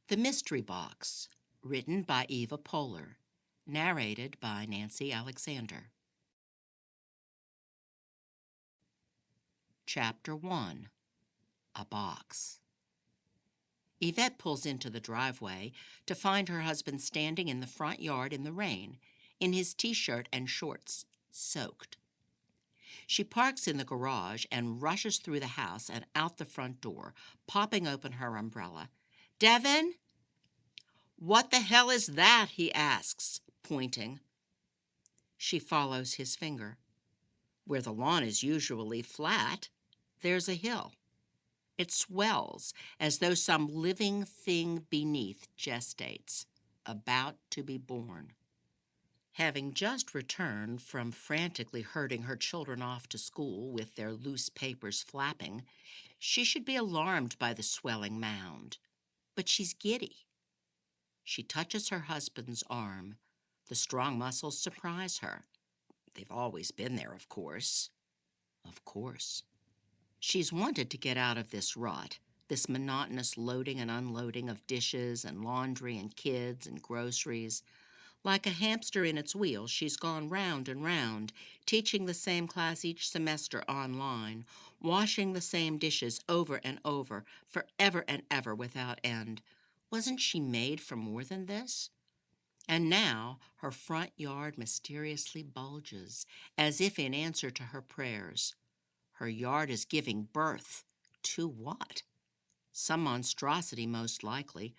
The Mystery Box, written by Yvette Palmer, narrated by Nancy Alexander. Chapter 1. A Box. Yvette pulls into the driveway to find her husband standing in the front yard in the rain, in his t-shirt and shorts, soaked. She parks in the garage and rushes through the house and out the front door, popping open her umbrella. "Devin?" "What the hell is that?" he asks, pointing. She follows his finger. Where the lawn is usually flat, there's a hill. It swells as though some living thing beneath gestates, about to be born. Having just returned from frantically herding her children off to school with their loose papers flapping, she should be alarmed by the swelling mound. But she's giddy. She touches her husband's arm. The strong muscles surprise her. They've always been there, of course. Of course. She's wanted to get out of this rut, this monotonous loading and unloading of dishes and laundry and kids and groceries. Like a hamster in its wheel, she's gone round and round, teaching the same class each semester online, washing the same dishes over and over, forever and ever without end. Wasn't she made for more than this? And now her front yard mysteriously bulges, as if in answer to her prayers. Her yard is giving birth to what? Some monstrosity, most likely.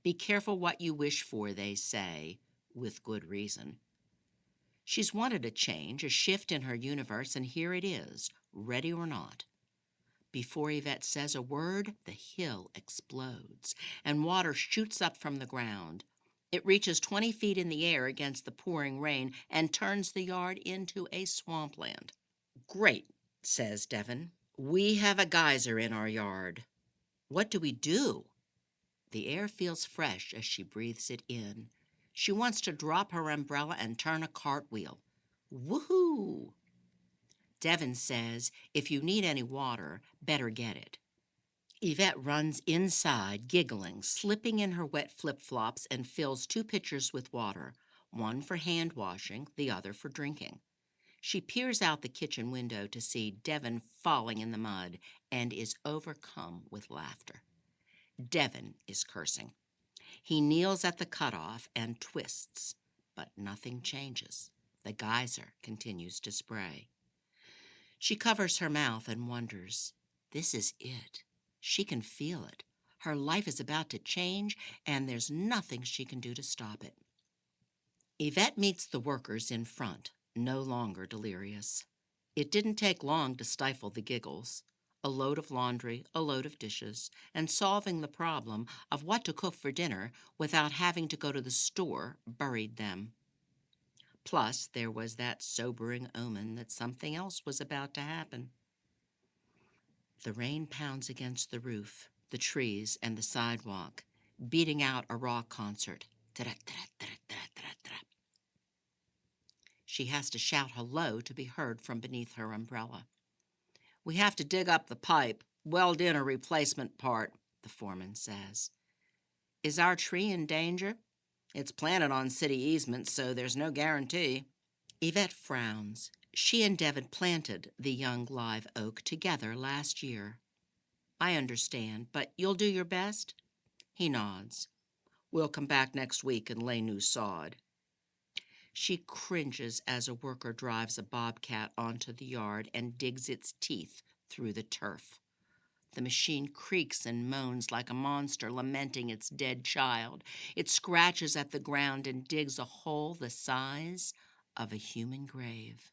Be careful what you wish for, they say, with good reason. She's wanted a change, a shift in her universe, and here it is, ready or not. Before Yvette says a word, the hill explodes, and water shoots up from the ground. It reaches 20 feet in the air against the pouring rain and turns the yard into a swampland. "Great," says Devin. "We have a geyser in our yard." "What do we do?" The air feels fresh as she breathes it in. She wants to drop her umbrella and turn a cartwheel. Woohoo! Devin says, if you need any water, better get it. Yvette runs inside, giggling, slipping in her wet flip-flops, and fills 2 pitchers with water, one for hand washing, the other for drinking. She peers out the kitchen window to see Devin falling in the mud and is overcome with laughter. Devin is cursing. He kneels at the cutoff and twists, but nothing changes. The geyser continues to spray. She covers her mouth and wonders, this is it. She can feel it. Her life is about to change, and there's nothing she can do to stop it. Yvette meets the workers in front, no longer delirious. It didn't take long to stifle the giggles. A load of laundry, a load of dishes, and solving the problem of what to cook for dinner without having to go to the store buried them. Plus, there was that sobering omen that something else was about to happen. The rain pounds against the roof, the trees, and the sidewalk, beating out a rock concert. She has to shout hello to be heard from beneath her umbrella. "We have to dig up the pipe, weld in a replacement part," the foreman says. "Is our tree in danger?" "It's planted on city easement, so there's no guarantee." Yvette frowns. She and Devin planted the young live oak together last year. "I understand, but you'll do your best?" He nods. "We'll come back next week and lay new sod." She cringes as a worker drives a bobcat onto the yard and digs its teeth through the turf. The machine creaks and moans like a monster lamenting its dead child. It scratches at the ground and digs a hole the size of a human grave.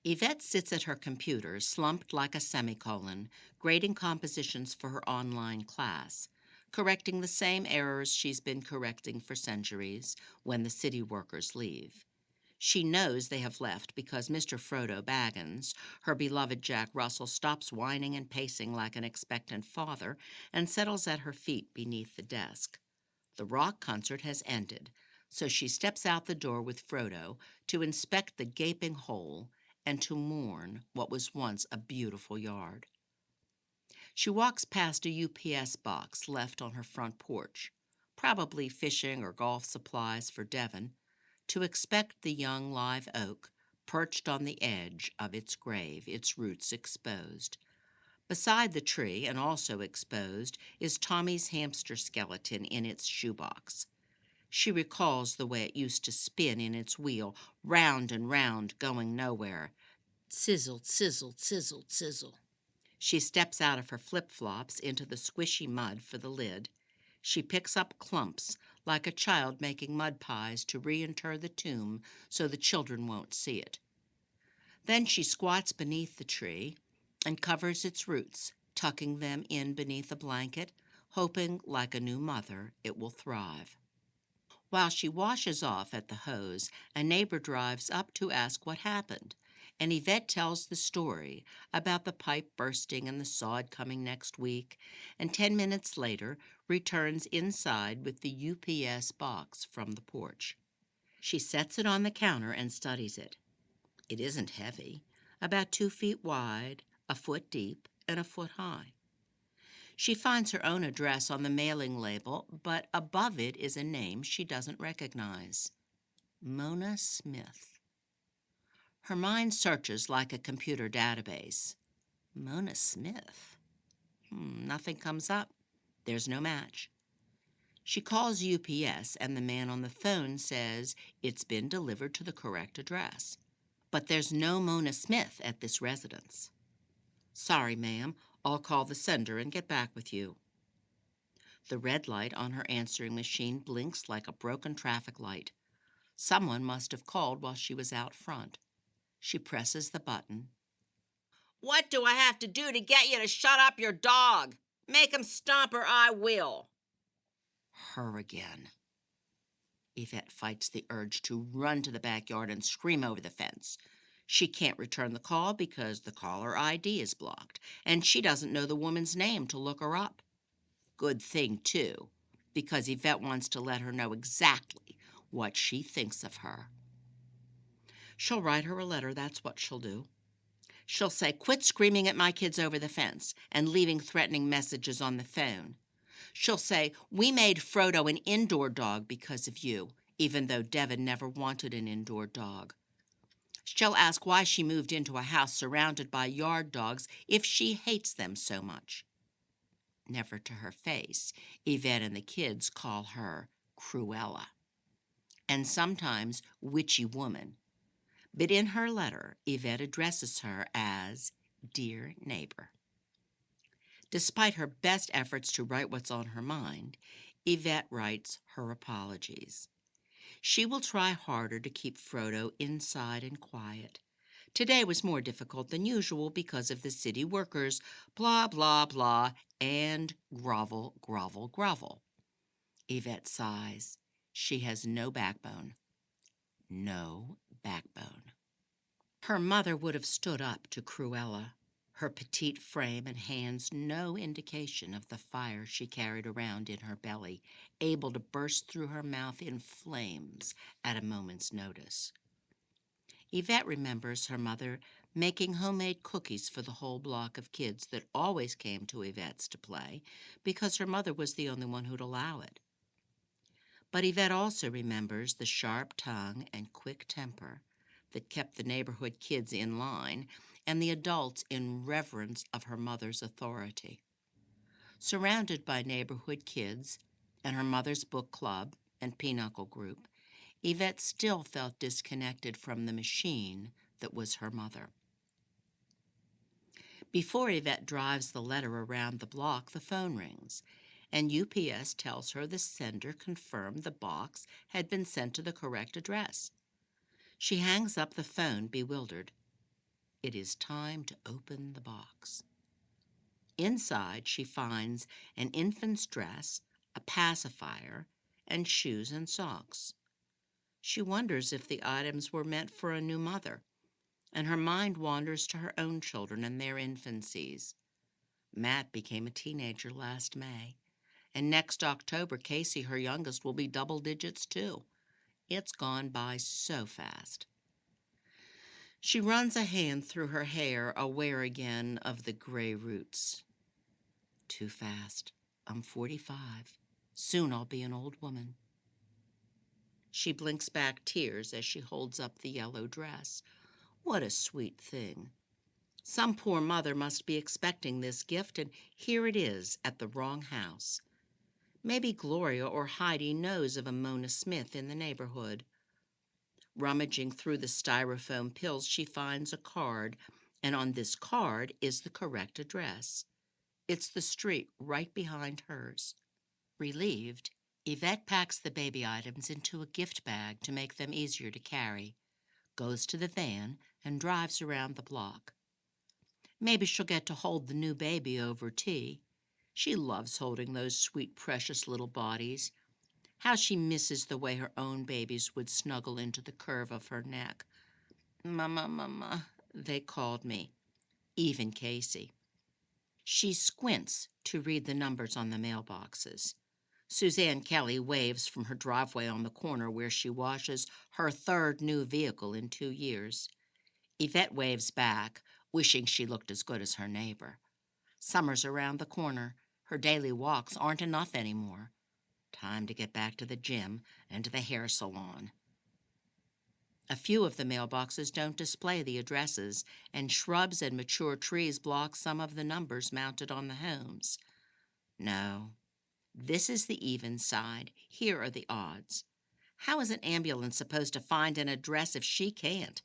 Yvette sits at her computer, slumped like a semicolon, grading compositions for her online class, correcting the same errors she's been correcting for centuries when the city workers leave. She knows they have left because Mr. Frodo Baggins, her beloved Jack Russell, stops whining and pacing like an expectant father and settles at her feet beneath the desk. The rock concert has ended, so she steps out the door with Frodo to inspect the gaping hole and to mourn what was once a beautiful yard. She walks past a UPS box left on her front porch, probably fishing or golf supplies for Devon, to expect the young live oak perched on the edge of its grave, its roots exposed. Beside the tree, and also exposed, is Tommy's hamster skeleton in its shoebox. She recalls the way it used to spin in its wheel, round and round, going nowhere. Sizzle, sizzle, sizzle, sizzle. She steps out of her flip-flops into the squishy mud for the lid. She picks up clumps, like a child making mud pies to reinter the tomb so the children won't see it. Then she squats beneath the tree and covers its roots, tucking them in beneath a blanket, hoping, like a new mother, it will thrive. While she washes off at the hose, a neighbor drives up to ask what happened, and Yvette tells the story about the pipe bursting and the sod coming next week, and 10 minutes later returns inside with the UPS box from the porch. She sets it on the counter and studies it. It isn't heavy, about 2 feet wide, a foot deep, and a foot high. She finds her own address on the mailing label, but above it is a name she doesn't recognize. Mona Smith. Her mind searches like a computer database. Mona Smith? Nothing comes up. There's no match. She calls UPS, and the man on the phone says it's been delivered to the correct address. But there's no Mona Smith at this residence. Sorry, ma'am. I'll call the sender and get back with you. The red light on her answering machine blinks like a broken traffic light. Someone must have called while she was out front. She presses the button. What do I have to do to get you to shut up your dog? Make him stomp or I will. Her again. Yvette fights the urge to run to the backyard and scream over the fence. She can't return the call because the caller ID is blocked, and she doesn't know the woman's name to look her up. Good thing, too, because Yvette wants to let her know exactly what she thinks of her. She'll write her a letter, that's what she'll do. She'll say, quit screaming at my kids over the fence and leaving threatening messages on the phone. She'll say, we made Frodo an indoor dog because of you, even though Devon never wanted an indoor dog. She'll ask why she moved into a house surrounded by yard dogs if she hates them so much. Never to her face, Yvette and the kids call her Cruella, and sometimes Witchy Woman. But in her letter, Yvette addresses her as Dear Neighbor. Despite her best efforts to write what's on her mind, Yvette writes her apologies. She will try harder to keep Frodo inside and quiet. Today was more difficult than usual because of the city workers, blah, blah, blah, and grovel, grovel, grovel. Yvette sighs. She has no backbone. No backbone. Her mother would have stood up to Cruella. Her petite frame and hands no indication of the fire she carried around in her belly, able to burst through her mouth in flames at a moment's notice. Yvette remembers her mother making homemade cookies for the whole block of kids that always came to Yvette's to play because her mother was the only one who'd allow it. But Yvette also remembers the sharp tongue and quick temper that kept the neighborhood kids in line and the adults in reverence of her mother's authority. Surrounded by neighborhood kids and her mother's book club and pinochle group, Yvette still felt disconnected from the machine that was her mother. Before Yvette drives the letter around the block, the phone rings, and UPS tells her the sender confirmed the box had been sent to the correct address. She hangs up the phone, bewildered. It is time to open the box. Inside, she finds an infant's dress, a pacifier, and shoes and socks. She wonders if the items were meant for a new mother, and her mind wanders to her own children and their infancies. Matt became a teenager last May, and next October, Casey, her youngest, will be double digits too. It's gone by so fast. She runs a hand through her hair, aware again of the gray roots. Too fast. I'm 45. Soon I'll be an old woman. She blinks back tears as she holds up the yellow dress. What a sweet thing. Some poor mother must be expecting this gift, and here it is at the wrong house. Maybe Gloria or Heidi knows of a Mona Smith in the neighborhood. Rummaging through the styrofoam pills, she finds a card, and on this card is the correct address. It's the street right behind hers. Relieved, Yvette packs the baby items into a gift bag to make them easier to carry, goes to the van, and drives around the block. Maybe she'll get to hold the new baby over tea. She loves holding those sweet, precious little bodies. How she misses the way her own babies would snuggle into the curve of her neck. Mama, mama, they called me. Even Casey. She squints to read the numbers on the mailboxes. Suzanne Kelly waves from her driveway on the corner where she washes her third new vehicle in 2 years. Yvette waves back, wishing she looked as good as her neighbor. Summer's around the corner. Her daily walks aren't enough anymore. Time to get back to the gym and to the hair salon. A few of the mailboxes don't display the addresses, and shrubs and mature trees block some of the numbers mounted on the homes. No, this is the even side. Here are the odds. How is an ambulance supposed to find an address if she can't?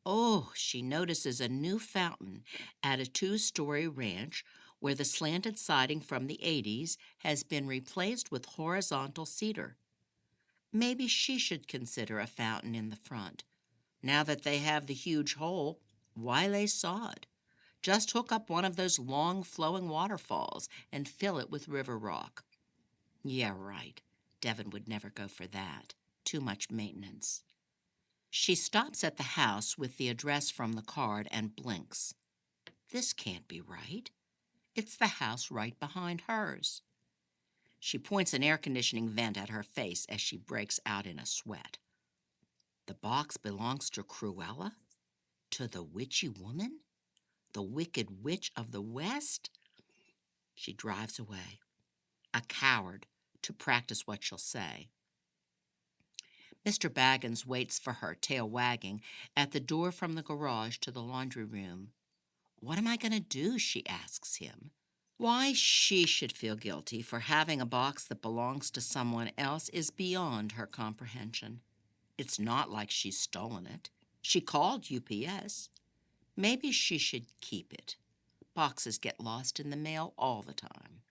Oh, she notices a new fountain at a 2-story ranch where the slanted siding from the 80s has been replaced with horizontal cedar. Maybe she should consider a fountain in the front. Now that they have the huge hole, why lay sod? Just hook up one of those long flowing waterfalls and fill it with river rock. Yeah, right. Devin would never go for that. Too much maintenance. She stops at the house with the address from the card and blinks. This can't be right. It's the house right behind hers. She points an air conditioning vent at her face as she breaks out in a sweat. The box belongs to Cruella? To the witchy woman? The wicked witch of the West? She drives away, a coward, to practice what she'll say. Mr. Baggins waits for her, tail wagging, at the door from the garage to the laundry room. What am I going to do? She asks him. Why she should feel guilty for having a box that belongs to someone else is beyond her comprehension. It's not like she's stolen it. She called UPS. Maybe she should keep it. Boxes get lost in the mail all the time.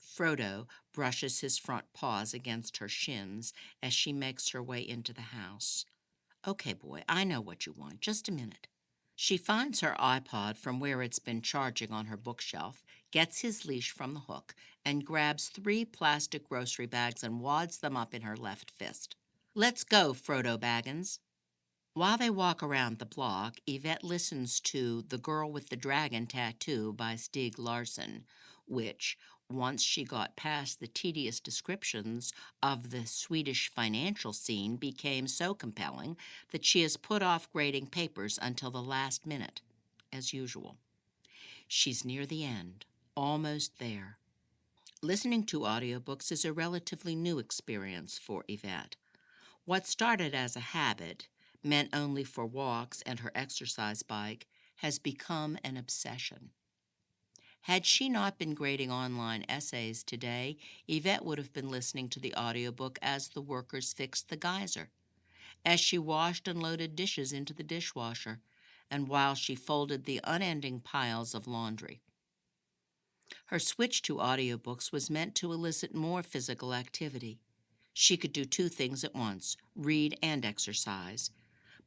Frodo brushes his front paws against her shins as she makes her way into the house. Okay, boy, I know what you want. Just a minute. She finds her iPod from where it's been charging on her bookshelf, gets his leash from the hook, and grabs 3 plastic grocery bags and wads them up in her left fist. Let's go, Frodo Baggins. While they walk around the block, Yvette listens to The Girl with the Dragon Tattoo by Stieg Larsson, which, once she got past the tedious descriptions of the Swedish financial scene, became so compelling that she has put off grading papers until the last minute, as usual. She's near the end, almost there. Listening to audiobooks is a relatively new experience for Yvette. What started as a habit, meant only for walks and her exercise bike, has become an obsession. Had she not been grading online essays today, Yvette would have been listening to the audiobook as the workers fixed the geyser, as she washed and loaded dishes into the dishwasher, and while she folded the unending piles of laundry. Her switch to audiobooks was meant to elicit more physical activity. She could do 2 things at once, read and exercise,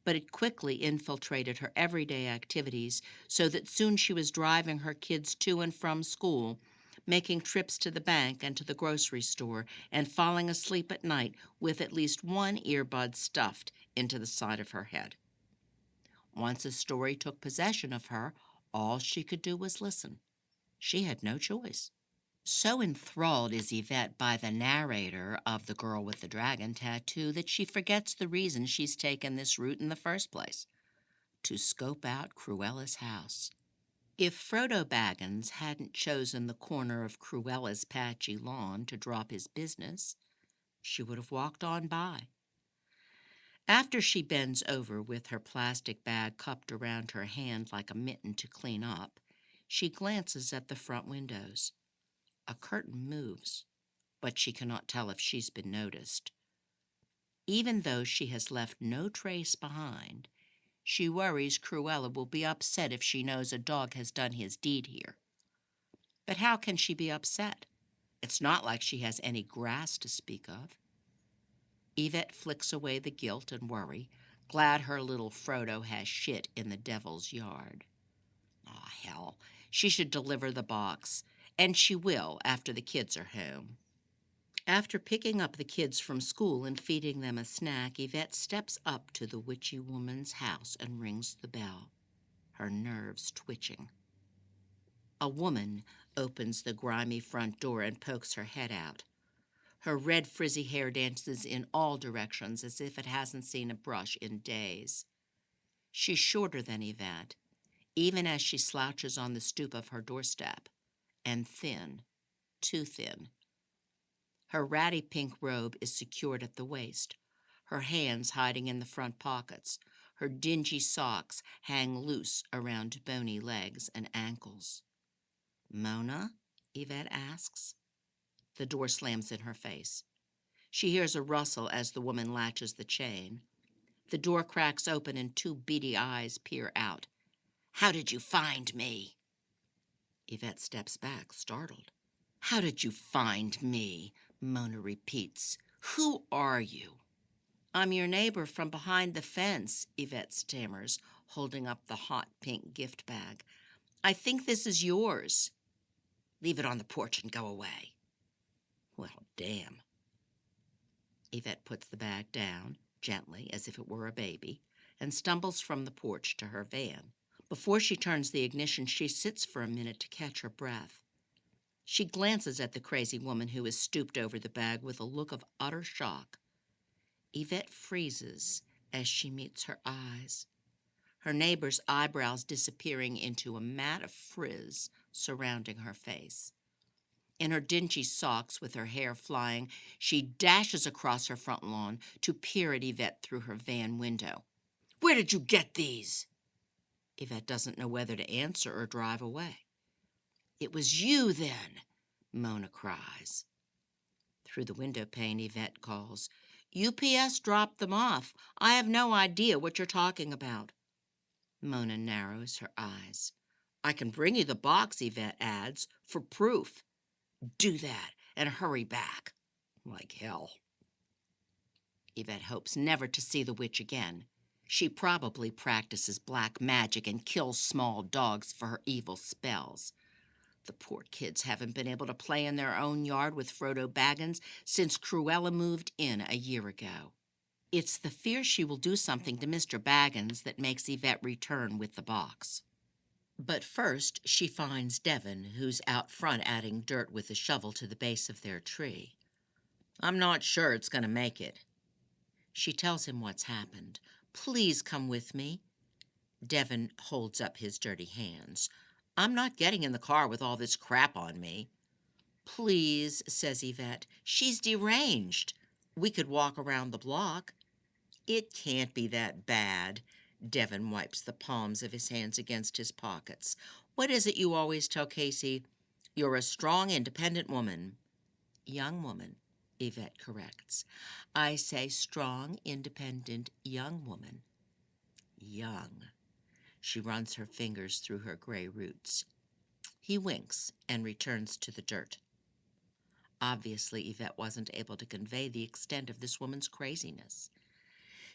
but it quickly infiltrated her everyday activities so that soon she was driving her kids to and from school, making trips to the bank and to the grocery store, and falling asleep at night with at least one earbud stuffed into the side of her head. Once a story took possession of her, all she could do was listen. She had no choice. So enthralled is Yvette by the narrator of The Girl with the Dragon Tattoo that she forgets the reason she's taken this route in the first place, to scope out Cruella's house. If Frodo Baggins hadn't chosen the corner of Cruella's patchy lawn to drop his business, she would have walked on by. After she bends over with her plastic bag cupped around her hand like a mitten to clean up, she glances at the front windows. A curtain moves, but she cannot tell if she's been noticed. Even though she has left no trace behind, she worries Cruella will be upset if she knows a dog has done his deed here. But how can she be upset? It's not like she has any grass to speak of. Yvette flicks away the guilt and worry, glad her little Frodo has shit in the devil's yard. Aw, hell, she should deliver the box, and she will after the kids are home. After picking up the kids from school and feeding them a snack, Yvette steps up to the witchy woman's house and rings the bell, her nerves twitching. A woman opens the grimy front door and pokes her head out. Her red frizzy hair dances in all directions as if it hasn't seen a brush in days. She's shorter than Yvette, even as she slouches on the stoop of her doorstep, and thin, too thin. Her ratty pink robe is secured at the waist, her hands hiding in the front pockets. Her dingy socks hang loose around bony legs and ankles. "Mona?" Yvette asks. The door slams in her face. She hears a rustle as the woman latches the chain. The door cracks open and two beady eyes peer out. "How did you find me?" Yvette steps back, startled. "How did you find me?" Mona repeats. "Who are you?" "I'm your neighbor from behind the fence," Yvette stammers, holding up the hot pink gift bag. "I think this is yours." "Leave it on the porch and go away." "Well, damn." Yvette puts the bag down, gently, as if it were a baby, and stumbles from the porch to her van. Before she turns the ignition, she sits for a minute to catch her breath. She glances at the crazy woman who is stooped over the bag with a look of utter shock. Yvette freezes as she meets her eyes, her neighbor's eyebrows disappearing into a mat of frizz surrounding her face. In her dingy socks with her hair flying, she dashes across her front lawn to peer at Yvette through her van window. "Where did you get these?" Yvette doesn't know whether to answer or drive away. "It was you, then," Mona cries. Through the window pane, Yvette calls, "UPS dropped them off. I have no idea what you're talking about." Mona narrows her eyes. "I can bring you the box," Yvette adds, "for proof." "Do that and hurry back." Like hell. Yvette hopes never to see the witch again. She probably practices black magic and kills small dogs for her evil spells. The poor kids haven't been able to play in their own yard with Frodo Baggins since Cruella moved in a year ago. It's the fear she will do something to Mr. Baggins that makes Yvette return with the box. But first, she finds Devon, who's out front adding dirt with a shovel to the base of their tree. "I'm not sure it's going to make it." She tells him what's happened. "Please come with me." Devon holds up his dirty hands. "I'm not getting in the car with all this crap on me." "Please," says Yvette. "She's deranged. We could walk around the block." "It can't be that bad." Devon wipes the palms of his hands against his pockets. "What is it you always tell Casey? You're a strong, independent woman." "Young woman," Yvette corrects. "I say strong, independent, young woman." Young. She runs her fingers through her gray roots. He winks and returns to the dirt. Obviously, Yvette wasn't able to convey the extent of this woman's craziness.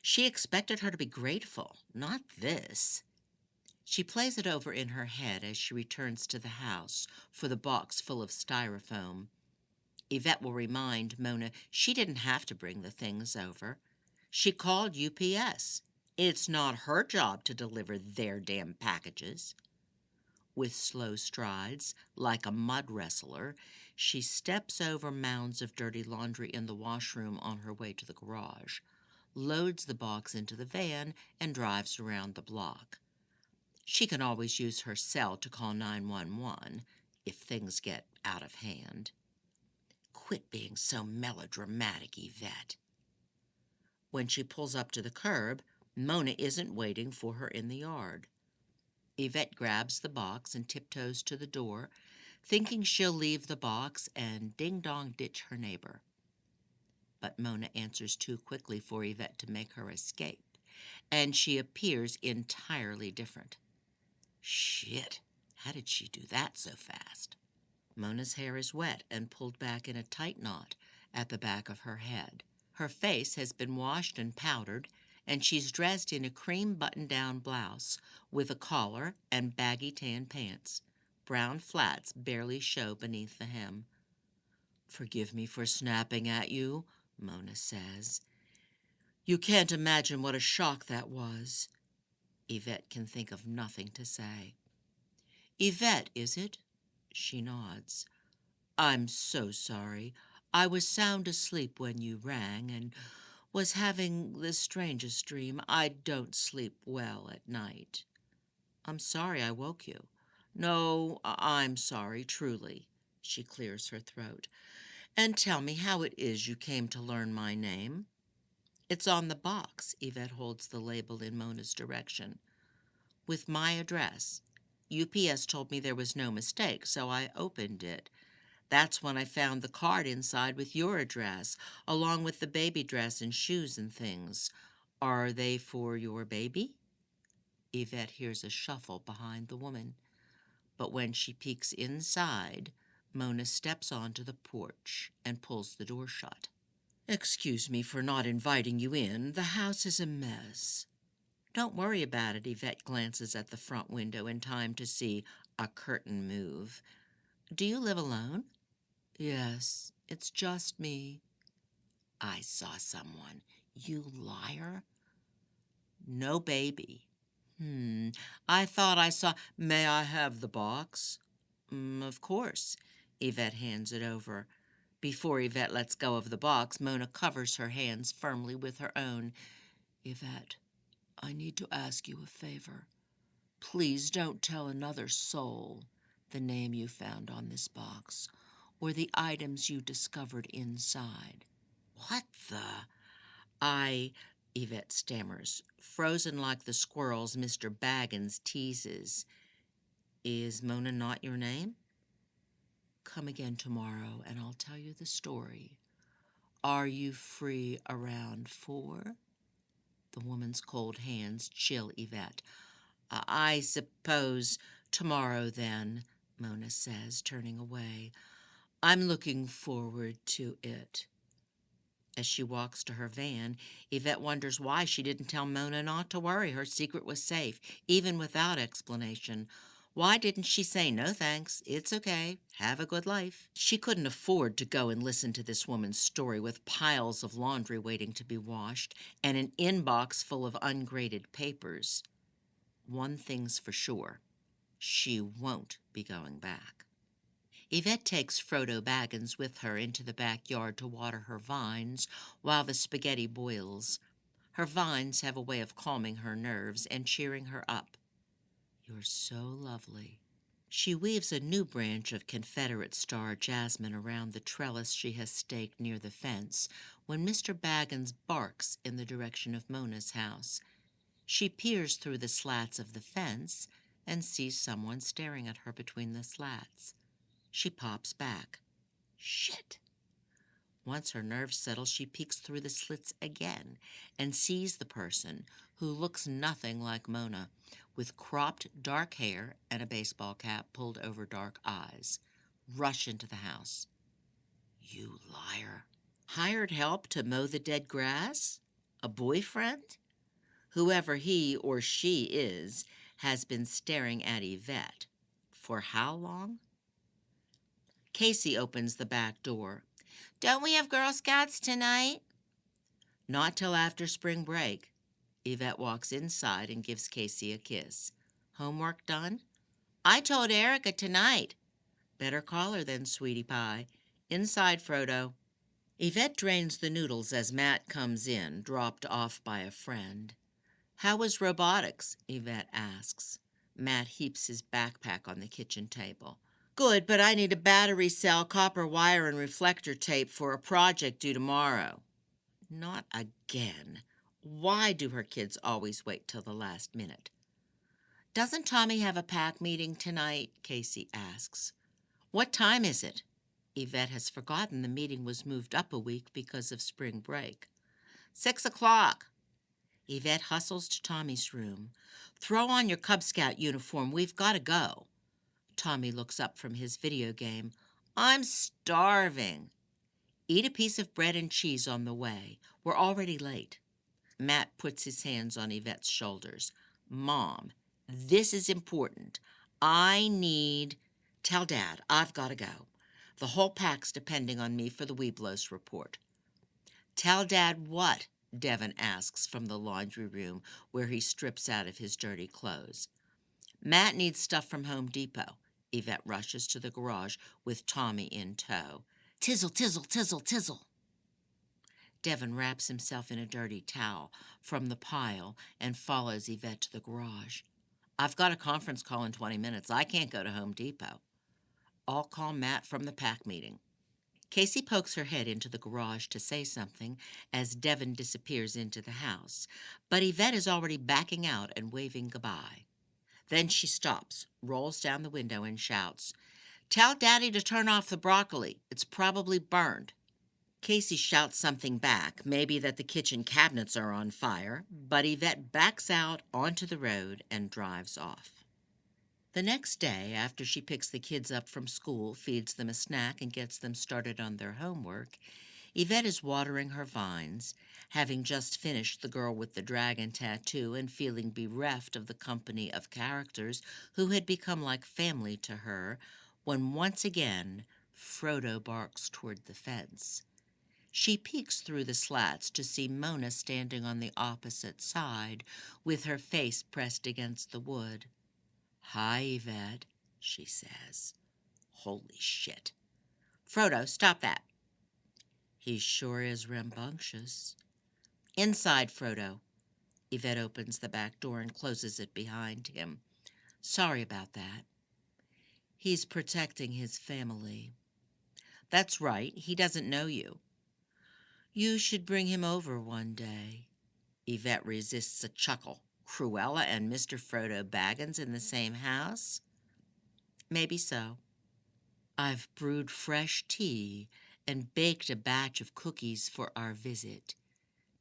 She expected her to be grateful, not this. She plays it over in her head as she returns to the house for the box full of styrofoam. Yvette will remind Mona she didn't have to bring the things over. She called UPS. It's not her job to deliver their damn packages. With slow strides, like a mud wrestler, she steps over mounds of dirty laundry in the washroom on her way to the garage, loads the box into the van, and drives around the block. She can always use her cell to call 911 if things get out of hand. Quit being so melodramatic, Yvette. When she pulls up to the curb, Mona isn't waiting for her in the yard. Yvette grabs the box and tiptoes to the door, thinking she'll leave the box and ding-dong ditch her neighbor. But Mona answers too quickly for Yvette to make her escape, and she appears entirely different. Shit, how did she do that so fast? Mona's hair is wet and pulled back in a tight knot at the back of her head. Her face has been washed and powdered, and she's dressed in a cream button-down blouse with a collar and baggy tan pants. Brown flats barely show beneath the hem. "Forgive me for snapping at you," Mona says. "You can't imagine what a shock that was." Yvette can think of nothing to say. "Yvette, is it?" She nods. "I'm so sorry. I was sound asleep when you rang and was having the strangest dream. I don't sleep well at night." "I'm sorry I woke you." "No, I'm sorry, truly." She clears her throat. "And tell me how it is you came to learn my name." "It's on the box." Yvette holds the label in Mona's direction. "With my address. UPS told me there was no mistake, so I opened it. That's when I found the card inside with your address, along with the baby dress and shoes and things. Are they for your baby?" Yvette hears a shuffle behind the woman, but when she peeks inside, Mona steps onto the porch and pulls the door shut. "Excuse me for not inviting you in. The house is a mess." "Don't worry about it." Yvette glances at the front window in time to see a curtain move. "Do you live alone?" "Yes, it's just me." "I saw someone." "You liar." "No baby." I thought I saw—" "May I have the box?" Of course." Yvette hands it over. Before Yvette lets go of the box, Mona covers her hands firmly with her own. "Yvette, I need to ask you a favor. Please don't tell another soul the name you found on this box or the items you discovered inside." "What the—" Yvette stammers, frozen like the squirrels Mr. Baggins teases. "Is Mona not your name?" "Come again tomorrow and I'll tell you the story. Are you free around 4?" The woman's cold hands chill Yvette. "I suppose tomorrow, then," Mona says, turning away. "I'm looking forward to it." As she walks to her van, Yvette wonders why she didn't tell Mona not to worry. Her secret was safe, even without explanation. Why didn't she say, "No thanks, it's okay, have a good life"? She couldn't afford to go and listen to this woman's story with piles of laundry waiting to be washed and an inbox full of ungraded papers. One thing's for sure, she won't be going back. Yvette takes Frodo Baggins with her into the backyard to water her vines while the spaghetti boils. Her vines have a way of calming her nerves and cheering her up. "You're so lovely." She weaves a new branch of Confederate star jasmine around the trellis she has staked near the fence when Mr. Baggins barks in the direction of Mona's house. She peers through the slats of the fence and sees someone staring at her between the slats. She pops back. Shit! Once her nerves settle, she peeks through the slits again and sees the person, who looks nothing like Mona, with cropped dark hair and a baseball cap pulled over dark eyes, rush into the house. "You liar." Hired help to mow the dead grass? A boyfriend? Whoever he or she is has been staring at Yvette. For how long? Casey opens the back door. "Don't we have Girl Scouts tonight?" "Not till after spring break." Yvette walks inside and gives Casey a kiss. "Homework done?" "I told Erica tonight." "Better call her then, sweetie pie. Inside, Frodo." Yvette drains the noodles as Matt comes in, dropped off by a friend. "How was robotics?" Yvette asks. Matt heaps his backpack on the kitchen table. Good, but I need a battery cell, copper wire, and reflector tape for a project due tomorrow. Not again. Why do her kids always wait till the last minute? Doesn't Tommy have a pack meeting tonight? Casey asks. What time is it? Yvette has forgotten the meeting was moved up a week because of spring break. 6 o'clock. Yvette hustles to Tommy's room. Throw on your Cub Scout uniform. We've got to go. Tommy looks up from his video game. I'm starving. Eat a piece of bread and cheese on the way. We're already late. Matt puts his hands on Yvette's shoulders. Mom, this is important. Tell Dad I've got to go. The whole pack's depending on me for the Weeblos report. Tell Dad what? Devin asks from the laundry room where he strips out of his dirty clothes. Matt needs stuff from Home Depot. Yvette rushes to the garage with Tommy in tow. Tizzle, tizzle, tizzle, tizzle. Devin wraps himself in a dirty towel from the pile and follows Yvette to the garage. I've got a conference call in 20 minutes. I can't go to Home Depot. I'll call Matt from the pack meeting. Casey pokes her head into the garage to say something as Devin disappears into the house, but Yvette is already backing out and waving goodbye. Then she stops, rolls down the window, and shouts, Tell Daddy to turn off the broccoli. It's probably burned. Casey shouts something back, maybe that the kitchen cabinets are on fire, but Yvette backs out onto the road and drives off. The next day, after she picks the kids up from school, feeds them a snack, and gets them started on their homework, Yvette is watering her vines, having just finished The Girl with the Dragon tattoo and feeling bereft of the company of characters who had become like family to her, when once again Frodo barks toward the fence. She peeks through the slats to see Mona standing on the opposite side, with her face pressed against the wood. Hi, Yvette, she says. Holy shit. Frodo, stop that. He sure is rambunctious. Inside, Frodo. Yvette opens the back door and closes it behind him. Sorry about that. He's protecting his family. That's right, he doesn't know you. You should bring him over one day. Yvette resists a chuckle. Cruella and Mr. Frodo Baggins in the same house? Maybe so. I've brewed fresh tea and baked a batch of cookies for our visit.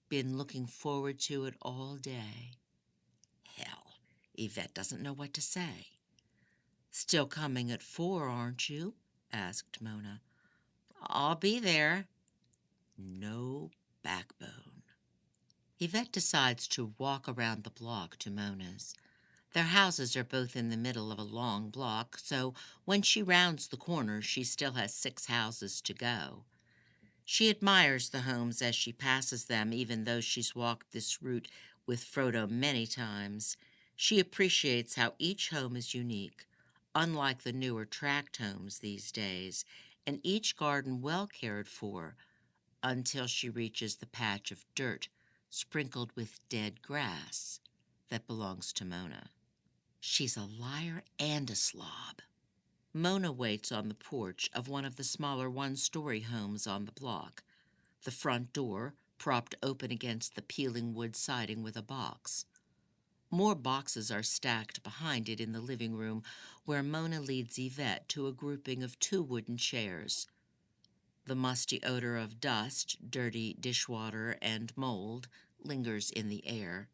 Been looking forward to it all day. Hell, Yvette doesn't know what to say. Still coming at 4, aren't you? Asked Mona. I'll be there. No backbone. Yvette decides to walk around the block to Mona's. Their houses are both in the middle of a long block, so when she rounds the corner, she still has 6 houses to go. She admires the homes as she passes them, even though she's walked this route with Frodo many times. She appreciates how each home is unique, unlike the newer tract homes these days, and each garden well cared for, until she reaches the patch of dirt sprinkled with dead grass that belongs to Mona. She's a liar and a slob. Mona waits on the porch of one of the smaller one-story homes on the block, the front door propped open against the peeling wood siding with a box. More boxes are stacked behind it in the living room, where Mona leads Yvette to a grouping of 2 wooden chairs. The musty odor of dust, dirty dishwater, and mold lingers in the air.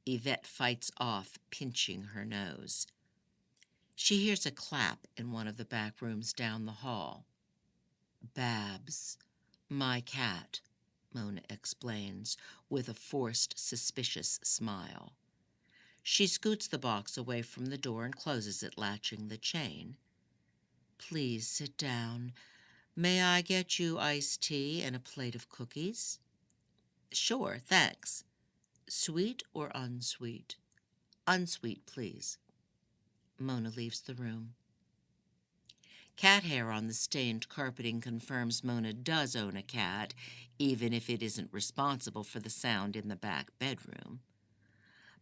Yvette fights off, pinching her nose. She hears a clap in one of the back rooms down the hall. Babs, my cat, Mona explains, with a forced, suspicious smile. She scoots the box away from the door and closes it, latching the chain. Please sit down. May I get you iced tea and a plate of cookies? Sure, thanks. Sweet or unsweet? Unsweet, please. Mona leaves the room. Cat hair on the stained carpeting confirms Mona does own a cat, even if it isn't responsible for the sound in the back bedroom.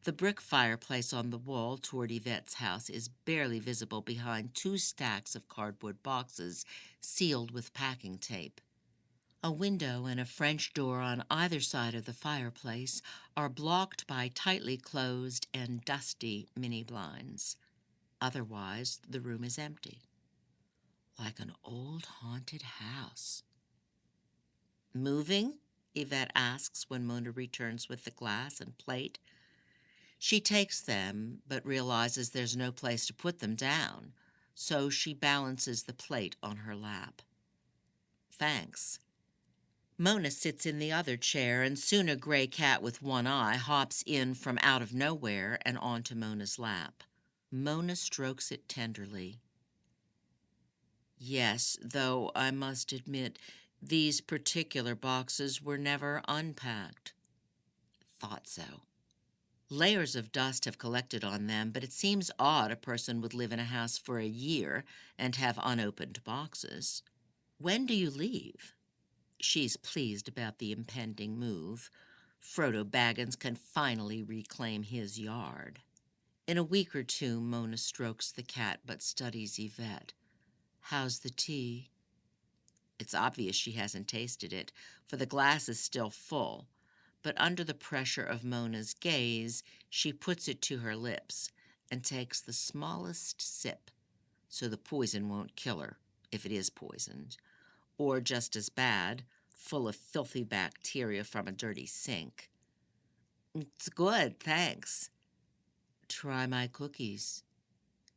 The brick fireplace on the wall toward Yvette's house is barely visible behind two stacks of cardboard boxes sealed with packing tape. A window and a French door on either side of the fireplace are blocked by tightly closed and dusty mini blinds. Otherwise, the room is empty, like an old haunted house. Moving? Yvette asks when Mona returns with the glass and plate. She takes them, but realizes there's no place to put them down, so she balances the plate on her lap. Thanks. Mona sits in the other chair, and soon a gray cat with one eye hops in from out of nowhere and onto Mona's lap. Mona strokes it tenderly. Yes, though I must admit, these particular boxes were never unpacked. Thought so. Layers of dust have collected on them, but it seems odd a person would live in a house for a year and have unopened boxes. When do you leave? She's pleased about the impending move. Frodo Baggins can finally reclaim his yard. In a week or two, Mona strokes the cat but studies Yvette. How's the tea? It's obvious she hasn't tasted it, for the glass is still full, but under the pressure of Mona's gaze, she puts it to her lips and takes the smallest sip, so the poison won't kill her, if it is poisoned, or just as bad, full of filthy bacteria from a dirty sink. It's good, thanks. Try my cookies.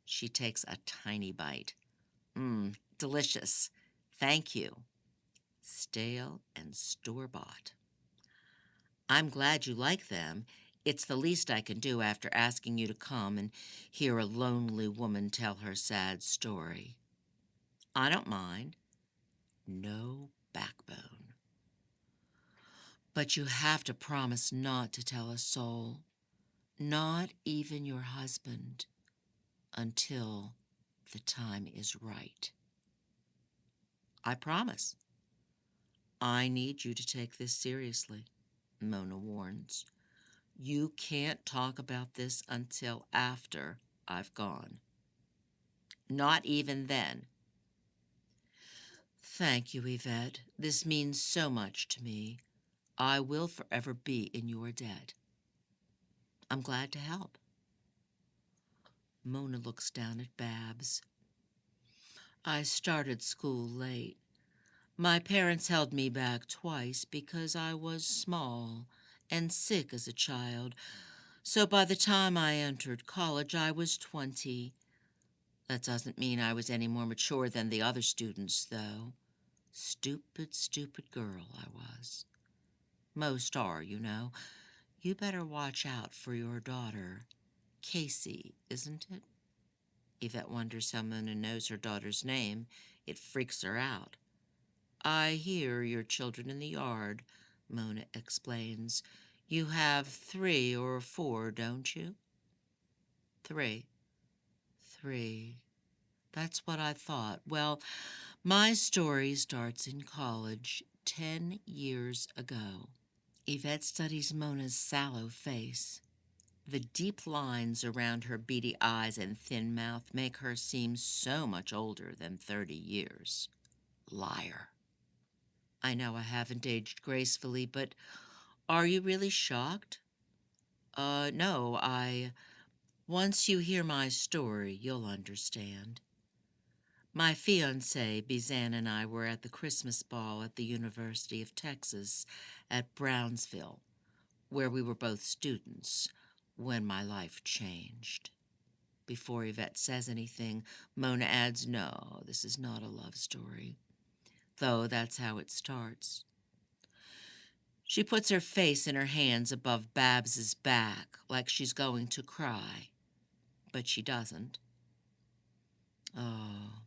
She takes a tiny bite. Delicious. Thank you. Stale and store-bought. I'm glad you like them. It's the least I can do after asking you to come and hear a lonely woman tell her sad story. I don't mind. No backbone. But you have to promise not to tell a soul, not even your husband, until the time is right. I promise. I need you to take this seriously, Mona warns. You can't talk about this until after I've gone. Not even then. Thank you, Yvette. This means so much to me. I will forever be in your debt. I'm glad to help. Mona looks down at Babs. I started school late. My parents held me back twice because I was small and sick as a child, so by the time I entered college, I was 20. That doesn't mean I was any more mature than the other students, though. Stupid, stupid girl I was. Most are, you know. You better watch out for your daughter. Casey, isn't it? Yvette wonders how Mona knows her daughter's name. It freaks her out. I hear your children in the yard, Mona explains. You have 3 or 4, don't you? 3. 3. That's what I thought. Well, my story starts in college 10 years ago. Yvette studies Mona's sallow face. The deep lines around her beady eyes and thin mouth make her seem so much older than 30 years. Liar. I know I haven't aged gracefully, but are you really shocked? No, Once you hear my story, you'll understand. My fiancé, Bizanne, and I were at the Christmas ball at the University of Texas at Brownsville, where we were both students, when my life changed. Before Yvette says anything, Mona adds, no, this is not a love story, though that's how it starts. She puts her face in her hands above Babs's back, like she's going to cry, but she doesn't. Oh,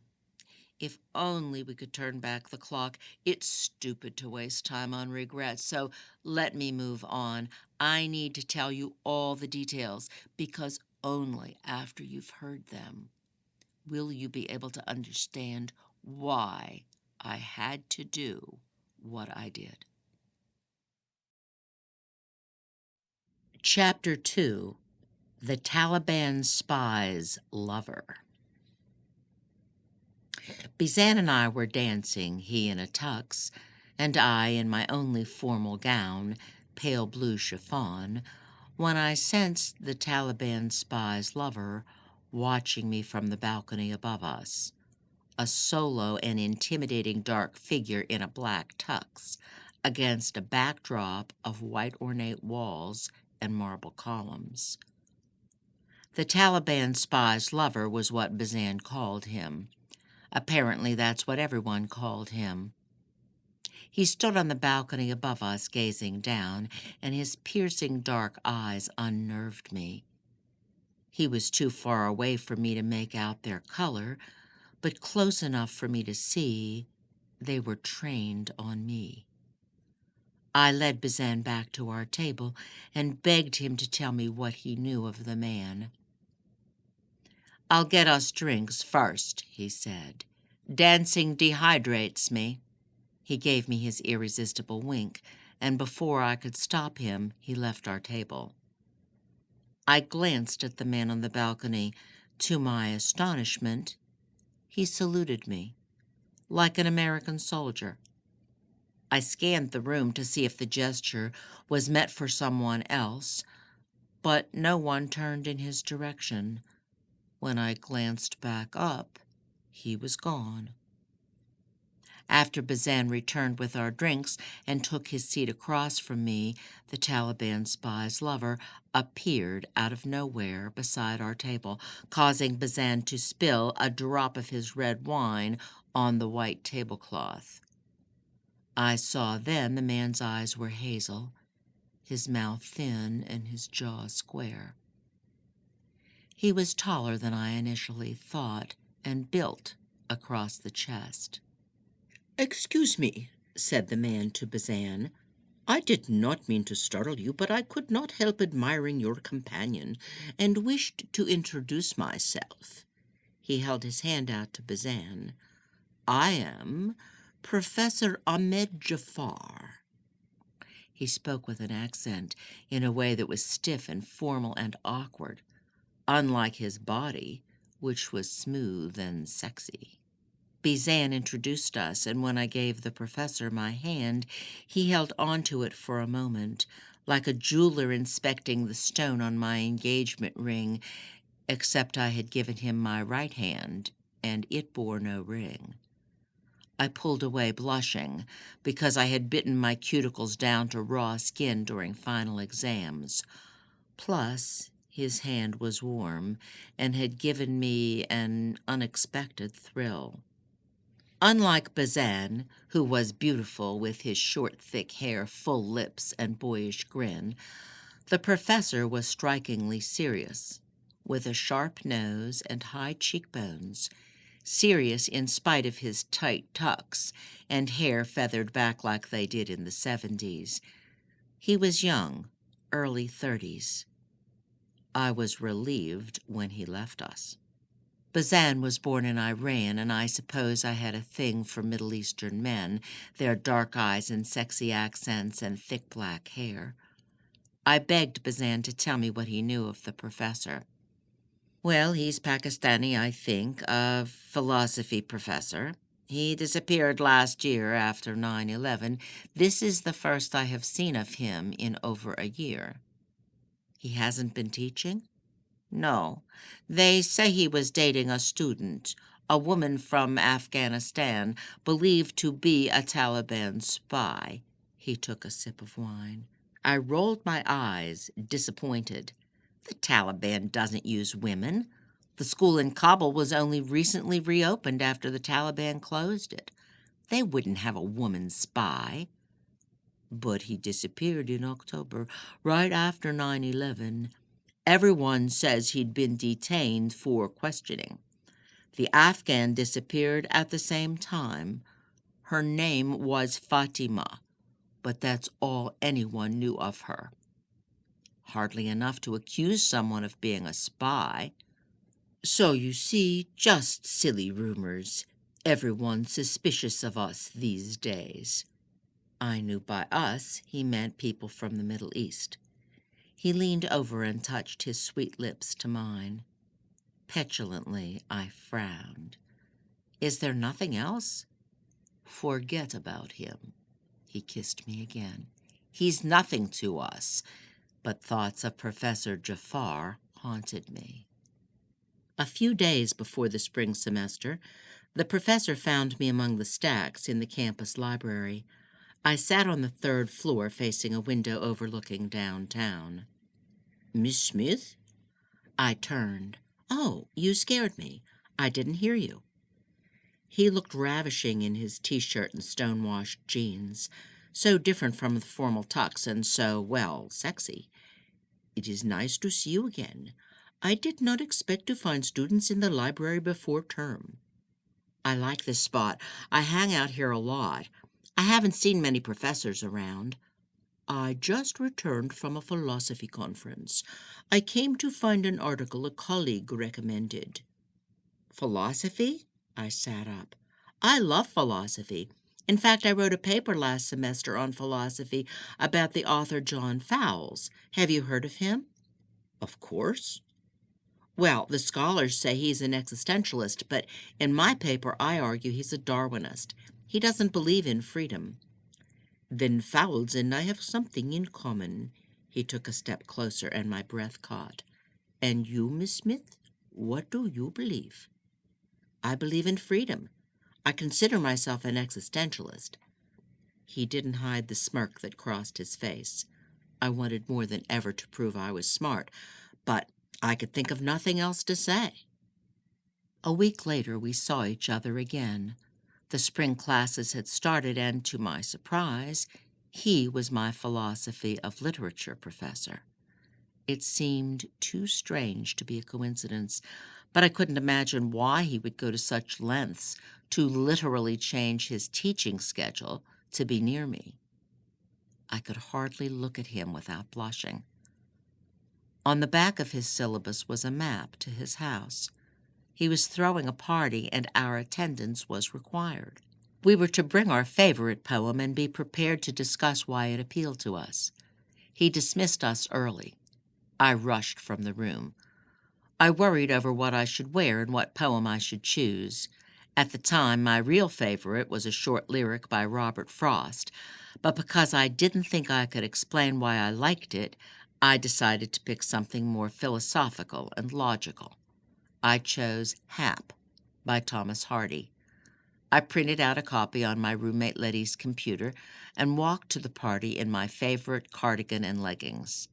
if only we could turn back the clock. It's stupid to waste time on regrets, so let me move on. I need to tell you all the details, because only after you've heard them will you be able to understand why I had to do what I did. Chapter 2. The Taliban spy's lover. Bizan and I were dancing, he in a tux, and I in my only formal gown, pale blue chiffon, when I sensed the Taliban spy's lover watching me from the balcony above us, a solo and intimidating dark figure in a black tux, against a backdrop of white ornate walls and marble columns. The Taliban spy's lover was what Bazan called him. Apparently that's what everyone called him. He stood on the balcony above us, gazing down, and his piercing dark eyes unnerved me. He was too far away for me to make out their color, but close enough for me to see they were trained on me. I led Bazan back to our table and begged him to tell me what he knew of the man. "I'll get us drinks first," he said. "Dancing dehydrates me." He gave me his irresistible wink, and before I could stop him, he left our table. I glanced at the man on the balcony. To my astonishment, he saluted me, like an American soldier. I scanned the room to see if the gesture was meant for someone else, but no one turned in his direction. When I glanced back up, he was gone. After Bazan returned with our drinks and took his seat across from me, the Taliban spy's lover appeared out of nowhere beside our table, causing Bazan to spill a drop of his red wine on the white tablecloth. I saw then the man's eyes were hazel, his mouth thin and his jaw square. He was taller than I initially thought and built across the chest. "Excuse me," said the man to Bazan. "I did not mean to startle you, but I could not help admiring your companion and wished to introduce myself." He held his hand out to Bazan. "I am Professor Ahmed Jafar." He spoke with an accent, in a way that was stiff and formal and awkward, unlike his body, which was smooth and sexy. Bazan introduced us, and when I gave the professor my hand, he held onto it for a moment, like a jeweler inspecting the stone on my engagement ring, except I had given him my right hand, and it bore no ring. I pulled away, blushing, because I had bitten my cuticles down to raw skin during final exams. Plus, his hand was warm and had given me an unexpected thrill. Unlike Bazan, who was beautiful with his short, thick hair, full lips, and boyish grin, the professor was strikingly serious, with a sharp nose and high cheekbones, serious in spite of his tight tucks and hair feathered back like they did in the 70s. He was young, early 30s. I was relieved when he left us. Bazan was born in Iran, and I suppose I had a thing for Middle Eastern men, their dark eyes and sexy accents and thick black hair. I begged Bazan to tell me what he knew of the professor. "Well, he's Pakistani, I think, a philosophy professor. He disappeared last year after 9/11. This is the first I have seen of him in over a year." "He hasn't been teaching?" "No. They say he was dating a student, a woman from Afghanistan, believed to be a Taliban spy." He took a sip of wine. I rolled my eyes, disappointed. The Taliban doesn't use women. The school in Kabul was only recently reopened after the Taliban closed it. They wouldn't have a woman spy. But he disappeared in October, right after 9/11. Everyone says he'd been detained for questioning. The Afghan disappeared at the same time. Her name was Fatima, but that's all anyone knew of her. Hardly enough to accuse someone of being a spy. So you see, just silly rumors. Everyone's suspicious of us these days. I knew by us he meant people from the Middle East. He leaned over and touched his sweet lips to mine. Petulantly, I frowned. Is there nothing else? Forget about him. He kissed me again. He's nothing to us, but thoughts of Professor Jafar haunted me. A few days before the spring semester, the professor found me among the stacks in the campus library. I sat on the third floor facing a window overlooking downtown. Miss Smith? I turned. Oh, you scared me. I didn't hear you. He looked ravishing in his T-shirt and stonewashed jeans, so different from the formal tux and so, well, sexy. It is nice to see you again. I did not expect to find students in the library before term. I like this spot. I hang out here a lot. I haven't seen many professors around. I just returned from a philosophy conference. I came to find an article a colleague recommended. Philosophy? I sat up. I love philosophy. In fact, I wrote a paper last semester on philosophy about the author John Fowles. Have you heard of him? Of course. Well, the scholars say he's an existentialist, but in my paper I argue he's a Darwinist. He doesn't believe in freedom. Then Fowles and I have something in common. He took a step closer, and my breath caught. And you, Miss Smith, what do you believe? I believe in freedom. I consider myself an existentialist. He didn't hide the smirk that crossed his face. I wanted more than ever to prove I was smart, but I could think of nothing else to say. A week later, we saw each other again. The spring classes had started, and to my surprise, he was my philosophy of literature professor. It seemed too strange to be a coincidence, but I couldn't imagine why he would go to such lengths to literally change his teaching schedule to be near me. I could hardly look at him without blushing. On the back of his syllabus was a map to his house. He was throwing a party, and our attendance was required. We were to bring our favorite poem and be prepared to discuss why it appealed to us. He dismissed us early. I rushed from the room. I worried over what I should wear and what poem I should choose. At the time, my real favorite was a short lyric by Robert Frost, but because I didn't think I could explain why I liked it, I decided to pick something more philosophical and logical. I chose Hap by Thomas Hardy. I printed out a copy on my roommate Letty's computer and walked to the party in my favorite cardigan and leggings.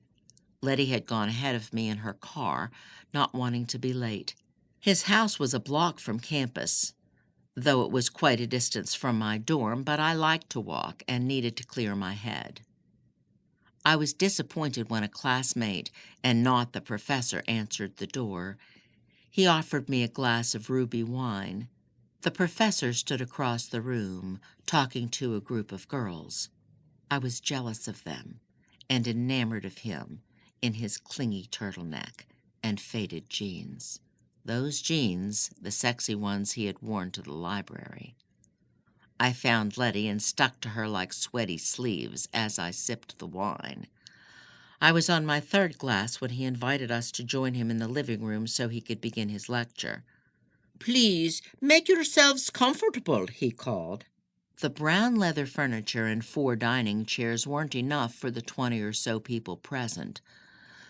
Letty had gone ahead of me in her car, not wanting to be late. His house was a block from campus, though it was quite a distance from my dorm, but I liked to walk and needed to clear my head. I was disappointed when a classmate, and not the professor, answered the door. He offered me a glass of ruby wine. The professor stood across the room, talking to a group of girls. I was jealous of them and enamored of him in his clingy turtleneck and faded jeans. Those jeans, the sexy ones he had worn to the library. I found Letty and stuck to her like sweaty sleeves as I sipped the wine. I was on my third glass when he invited us to join him in the living room so he could begin his lecture. "Please, make yourselves comfortable," he called. The brown leather furniture and 4 dining chairs weren't enough for the 20 or so people present,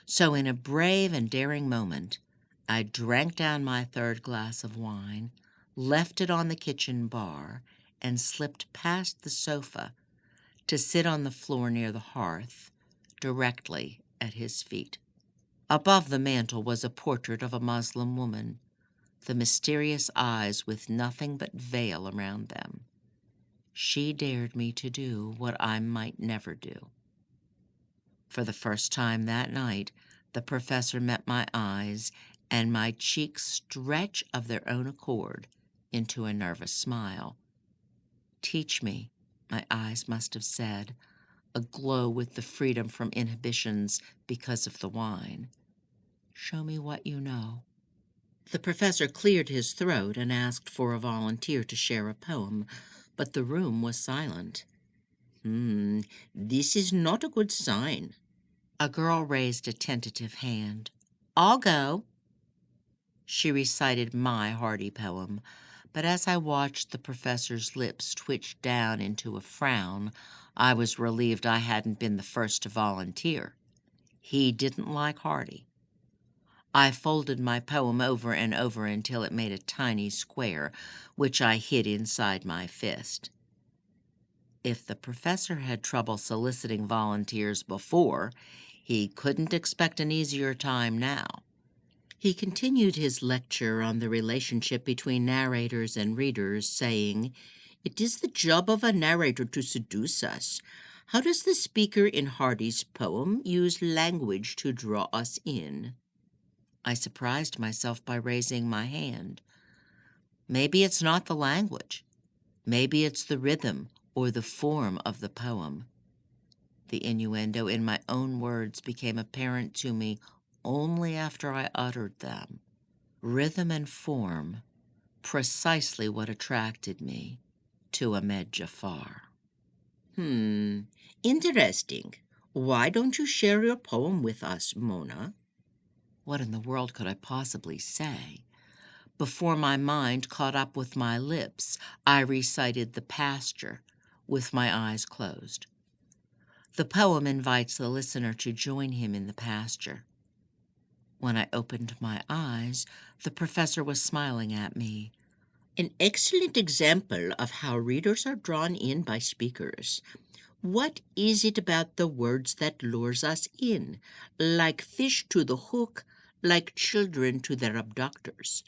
so in a brave and daring moment, I drank down my third glass of wine, left it on the kitchen bar, and slipped past the sofa to sit on the floor near the hearth, directly at his feet. Above the mantel was a portrait of a Muslim woman, the mysterious eyes with nothing but veil around them. She dared me to do what I might never do. For the first time that night, the professor met my eyes, and my cheeks stretched of their own accord into a nervous smile. "Teach me," my eyes must have said, aglow with the freedom from inhibitions because of the wine. "Show me what you know." The professor cleared his throat and asked for a volunteer to share a poem, but the room was silent. This is not a good sign." A girl raised a tentative hand. I'll go. She recited my hearty poem, but as I watched the professor's lips twitch down into a frown, I was relieved I hadn't been the first to volunteer. He didn't like Hardy. I folded my poem over and over until it made a tiny square, which I hid inside my fist. If the professor had trouble soliciting volunteers before, he couldn't expect an easier time now. He continued his lecture on the relationship between narrators and readers, saying, "It is the job of a narrator to seduce us. How does the speaker in Hardy's poem use language to draw us in?" I surprised myself by raising my hand. Maybe it's not the language. Maybe it's the rhythm or the form of the poem. The innuendo in my own words became apparent to me only after I uttered them. Rhythm and form, precisely what attracted me to Ahmed Jafar. Interesting. Why don't you share your poem with us, Mona? What in the world could I possibly say? Before my mind caught up with my lips, I recited The Pasture with my eyes closed. The poem invites the listener to join him in the pasture. When I opened my eyes, the professor was smiling at me. An excellent example of how readers are drawn in by speakers. What is it about the words that lures us in? Like fish to the hook, like children to their abductors.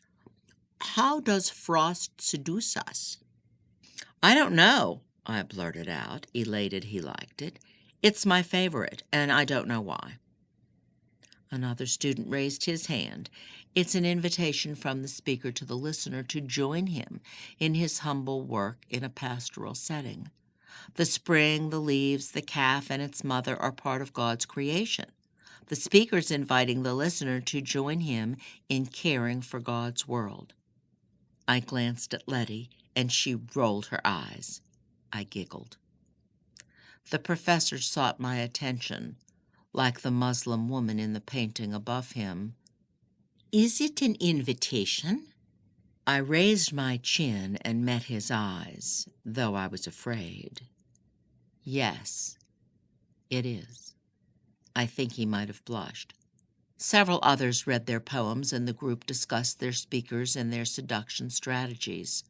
How does frost seduce us? I don't know, I blurted out, elated he liked it. It's my favorite, and I don't know why. Another student raised his hand. It's an invitation from the speaker to the listener to join him in his humble work in a pastoral setting. The spring, the leaves, the calf, and its mother are part of God's creation. The speaker's inviting the listener to join him in caring for God's world. I glanced at Letty, and she rolled her eyes. I giggled. The professor sought my attention, like the Muslim woman in the painting above him. Is it an invitation? I raised my chin and met his eyes, though I was afraid. Yes, it is. I think he might have blushed. Several others read their poems, and the group discussed their speakers and their seduction strategies.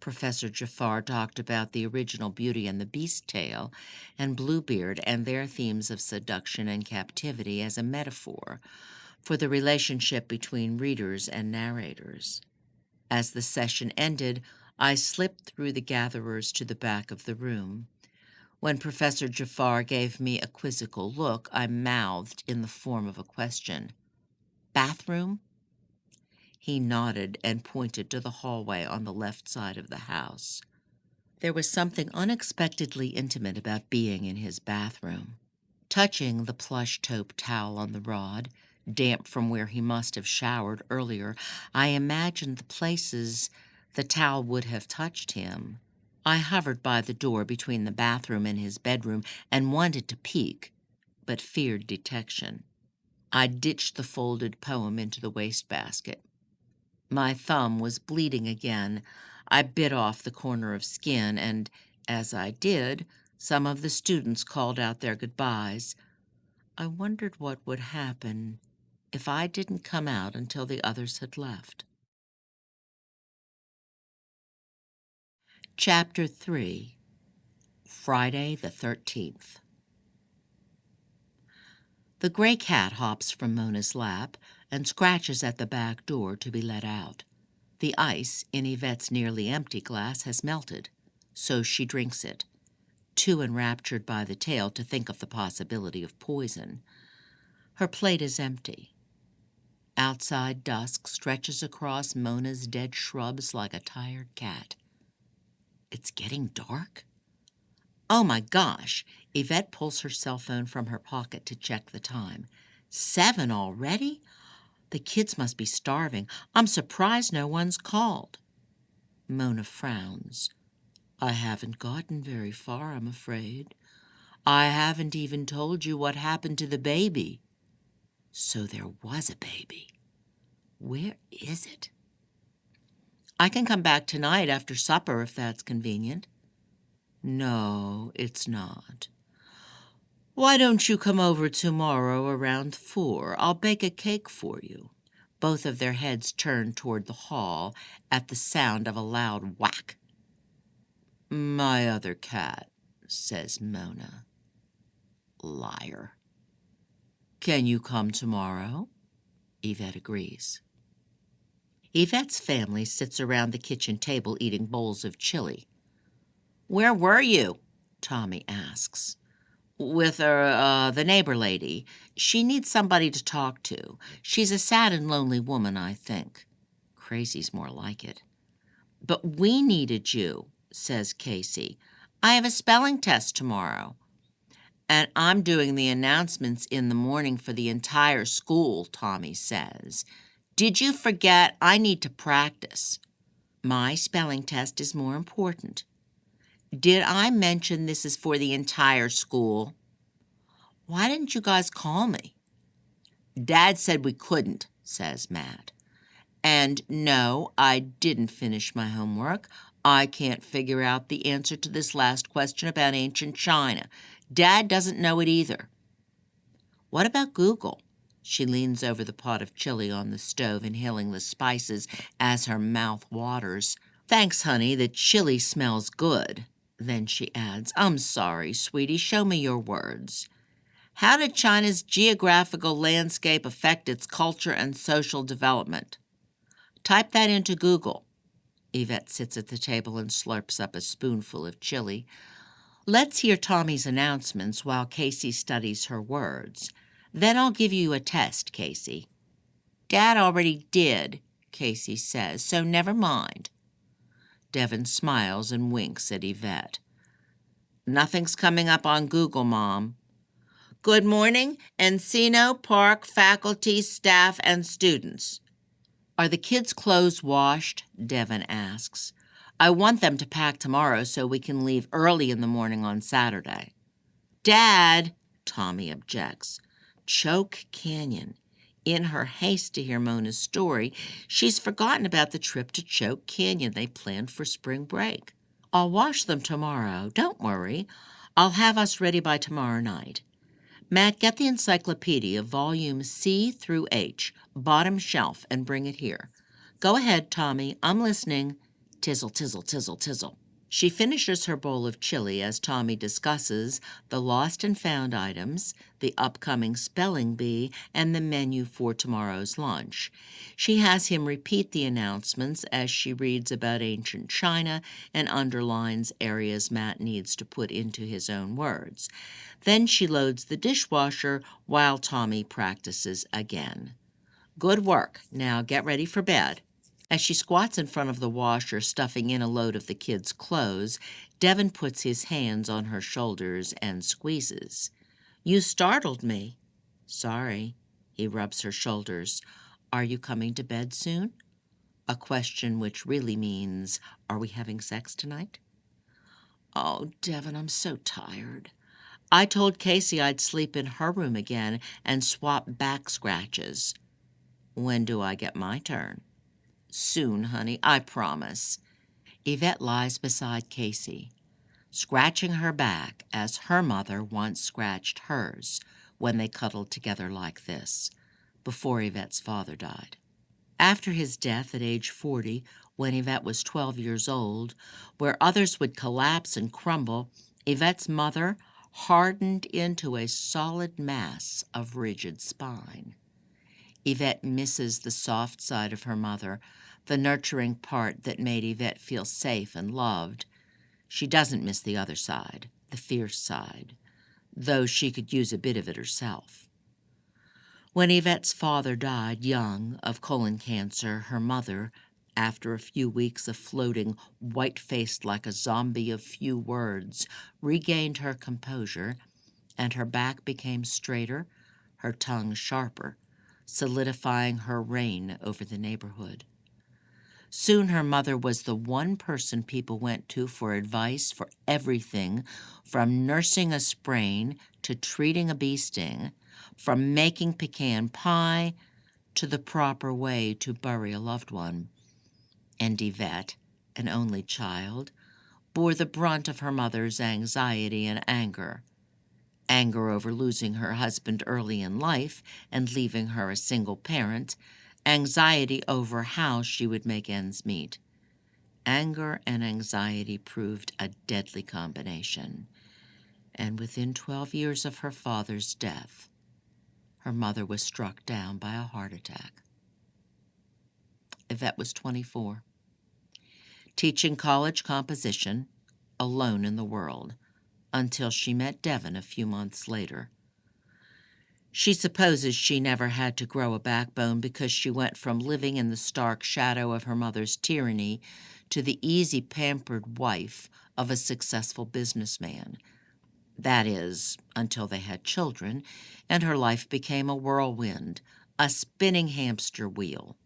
Professor Jafar talked about the original Beauty and the Beast tale and Bluebeard and their themes of seduction and captivity as a metaphor for the relationship between readers and narrators. As the session ended, I slipped through the gatherers to the back of the room. When Professor Jafar gave me a quizzical look, I mouthed in the form of a question, "Bathroom?" He nodded and pointed to the hallway on the left side of the house. There was something unexpectedly intimate about being in his bathroom. Touching the plush taupe towel on the rod, damp from where he must have showered earlier, I imagined the places the towel would have touched him. I hovered by the door between the bathroom and his bedroom and wanted to peek, but feared detection. I ditched the folded poem into the wastebasket. My thumb was bleeding again. I bit off the corner of skin, and as I did, some of the students called out their goodbyes. I wondered what would happen if I didn't come out until the others had left. Chapter 3. Friday the 13th. The gray cat hops from Mona's lap and scratches at the back door to be let out. The ice in Yvette's nearly empty glass has melted, so she drinks it, too enraptured by the tale to think of the possibility of poison. Her plate is empty. Outside dusk stretches across Mona's dead shrubs like a tired cat. It's getting dark? Oh my gosh! Yvette pulls her cell phone from her pocket to check the time. 7 already? The kids must be starving. I'm surprised no one's called. Mona frowns. I haven't gotten very far, I'm afraid. I haven't even told you what happened to the baby. So there was a baby. Where is it? I can come back tonight after supper if that's convenient. No, it's not. Why don't you come over tomorrow around 4? I'll bake a cake for you. Both of their heads turned toward the hall at the sound of a loud whack. My other cat, says Mona. Liar. Can you come tomorrow? Yvette agrees. Yvette's family sits around the kitchen table eating bowls of chili. Where were you? Tommy asks. With the neighbor lady. She needs somebody to talk to. She's a sad and lonely woman, I think. Crazy's more like it. But we needed you, says Casey. I have a spelling test tomorrow. And I'm doing the announcements in the morning for the entire school, Tommy says. Did you forget I need to practice? My spelling test is more important. Did I mention this is for the entire school? Why didn't you guys call me? Dad said we couldn't, says Matt. And no, I didn't finish my homework. I can't figure out the answer to this last question about ancient China. Dad doesn't know it either. What about Google? She leans over the pot of chili on the stove, inhaling the spices as her mouth waters. Thanks, honey, the chili smells good. Then she adds, I'm sorry, sweetie, show me your words. How did China's geographical landscape affect its culture and social development? Type that into Google. Yvette sits at the table and slurps up a spoonful of chili. Let's hear Tommy's announcements while Casey studies her words. Then I'll give you a test, Casey. Dad already did, Casey says, so never mind. Devin smiles and winks at Yvette. Nothing's coming up on Google, Mom. Good morning, Encino Park faculty, staff, and students. Are the kids' clothes washed? Devin asks. I want them to pack tomorrow so we can leave early in the morning on Saturday. Dad, Tommy objects. Choke Canyon. In her haste to hear Mona's story, she's forgotten about the trip to Choke Canyon they planned for spring break. I'll wash them tomorrow. Don't worry. I'll have us ready by tomorrow night. Matt, get the encyclopedia, volume C through H, bottom shelf, and bring it here. Go ahead, Tommy. I'm listening. Tizzle, tizzle, tizzle, tizzle. She finishes her bowl of chili as Tommy discusses the lost and found items, the upcoming spelling bee, and the menu for tomorrow's lunch. She has him repeat the announcements as she reads about ancient China and underlines areas Matt needs to put into his own words. Then she loads the dishwasher while Tommy practices again. Good work. Now get ready for bed. As she squats in front of the washer, stuffing in a load of the kids' clothes, Devin puts his hands on her shoulders and squeezes. You startled me. Sorry. He rubs her shoulders. Are you coming to bed soon? A question which really means, are we having sex tonight? Oh, Devin, I'm so tired. I told Casey I'd sleep in her room again and swap back scratches. When do I get my turn? Soon, honey, I promise. Yvette lies beside Casey, scratching her back as her mother once scratched hers when they cuddled together like this, before Yvette's father died. After his death at age 40, when Yvette was 12 years old, where others would collapse and crumble, Yvette's mother hardened into a solid mass of rigid spine. Yvette misses the soft side of her mother, the nurturing part that made Yvette feel safe and loved. She doesn't miss the other side, the fierce side, though she could use a bit of it herself. When Yvette's father died young of colon cancer, her mother, after a few weeks of floating white-faced like a zombie of few words, regained her composure, and her back became straighter, her tongue sharper, solidifying her reign over the neighborhood. Soon her mother was the one person people went to for advice for everything, from nursing a sprain to treating a bee sting, from making pecan pie to the proper way to bury a loved one. And Yvette, an only child, bore the brunt of her mother's anxiety and anger. Anger over losing her husband early in life and leaving her a single parent, anxiety over how she would make ends meet. Anger and anxiety proved a deadly combination, and within 12 years of her father's death, her mother was struck down by a heart attack. Yvette was 24, teaching college composition, alone in the world, until she met Devon a few months later. She supposes she never had to grow a backbone because she went from living in the stark shadow of her mother's tyranny to the easy, pampered wife of a successful businessman. That is, until they had children, and her life became a whirlwind, a spinning hamster wheel.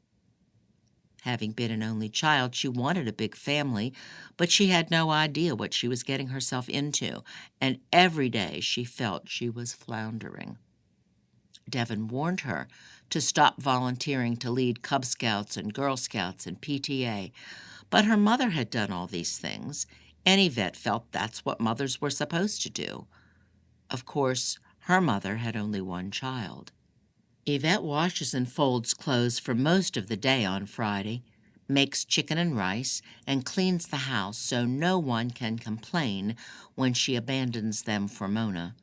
Having been an only child, she wanted a big family, but she had no idea what she was getting herself into, and every day she felt she was floundering. Devon warned her to stop volunteering to lead Cub Scouts and Girl Scouts and PTA, but her mother had done all these things, and Yvette felt that's what mothers were supposed to do. Of course, her mother had only one child. Yvette washes and folds clothes for most of the day on Friday, makes chicken and rice, and cleans the house so no one can complain when she abandons them for Mona.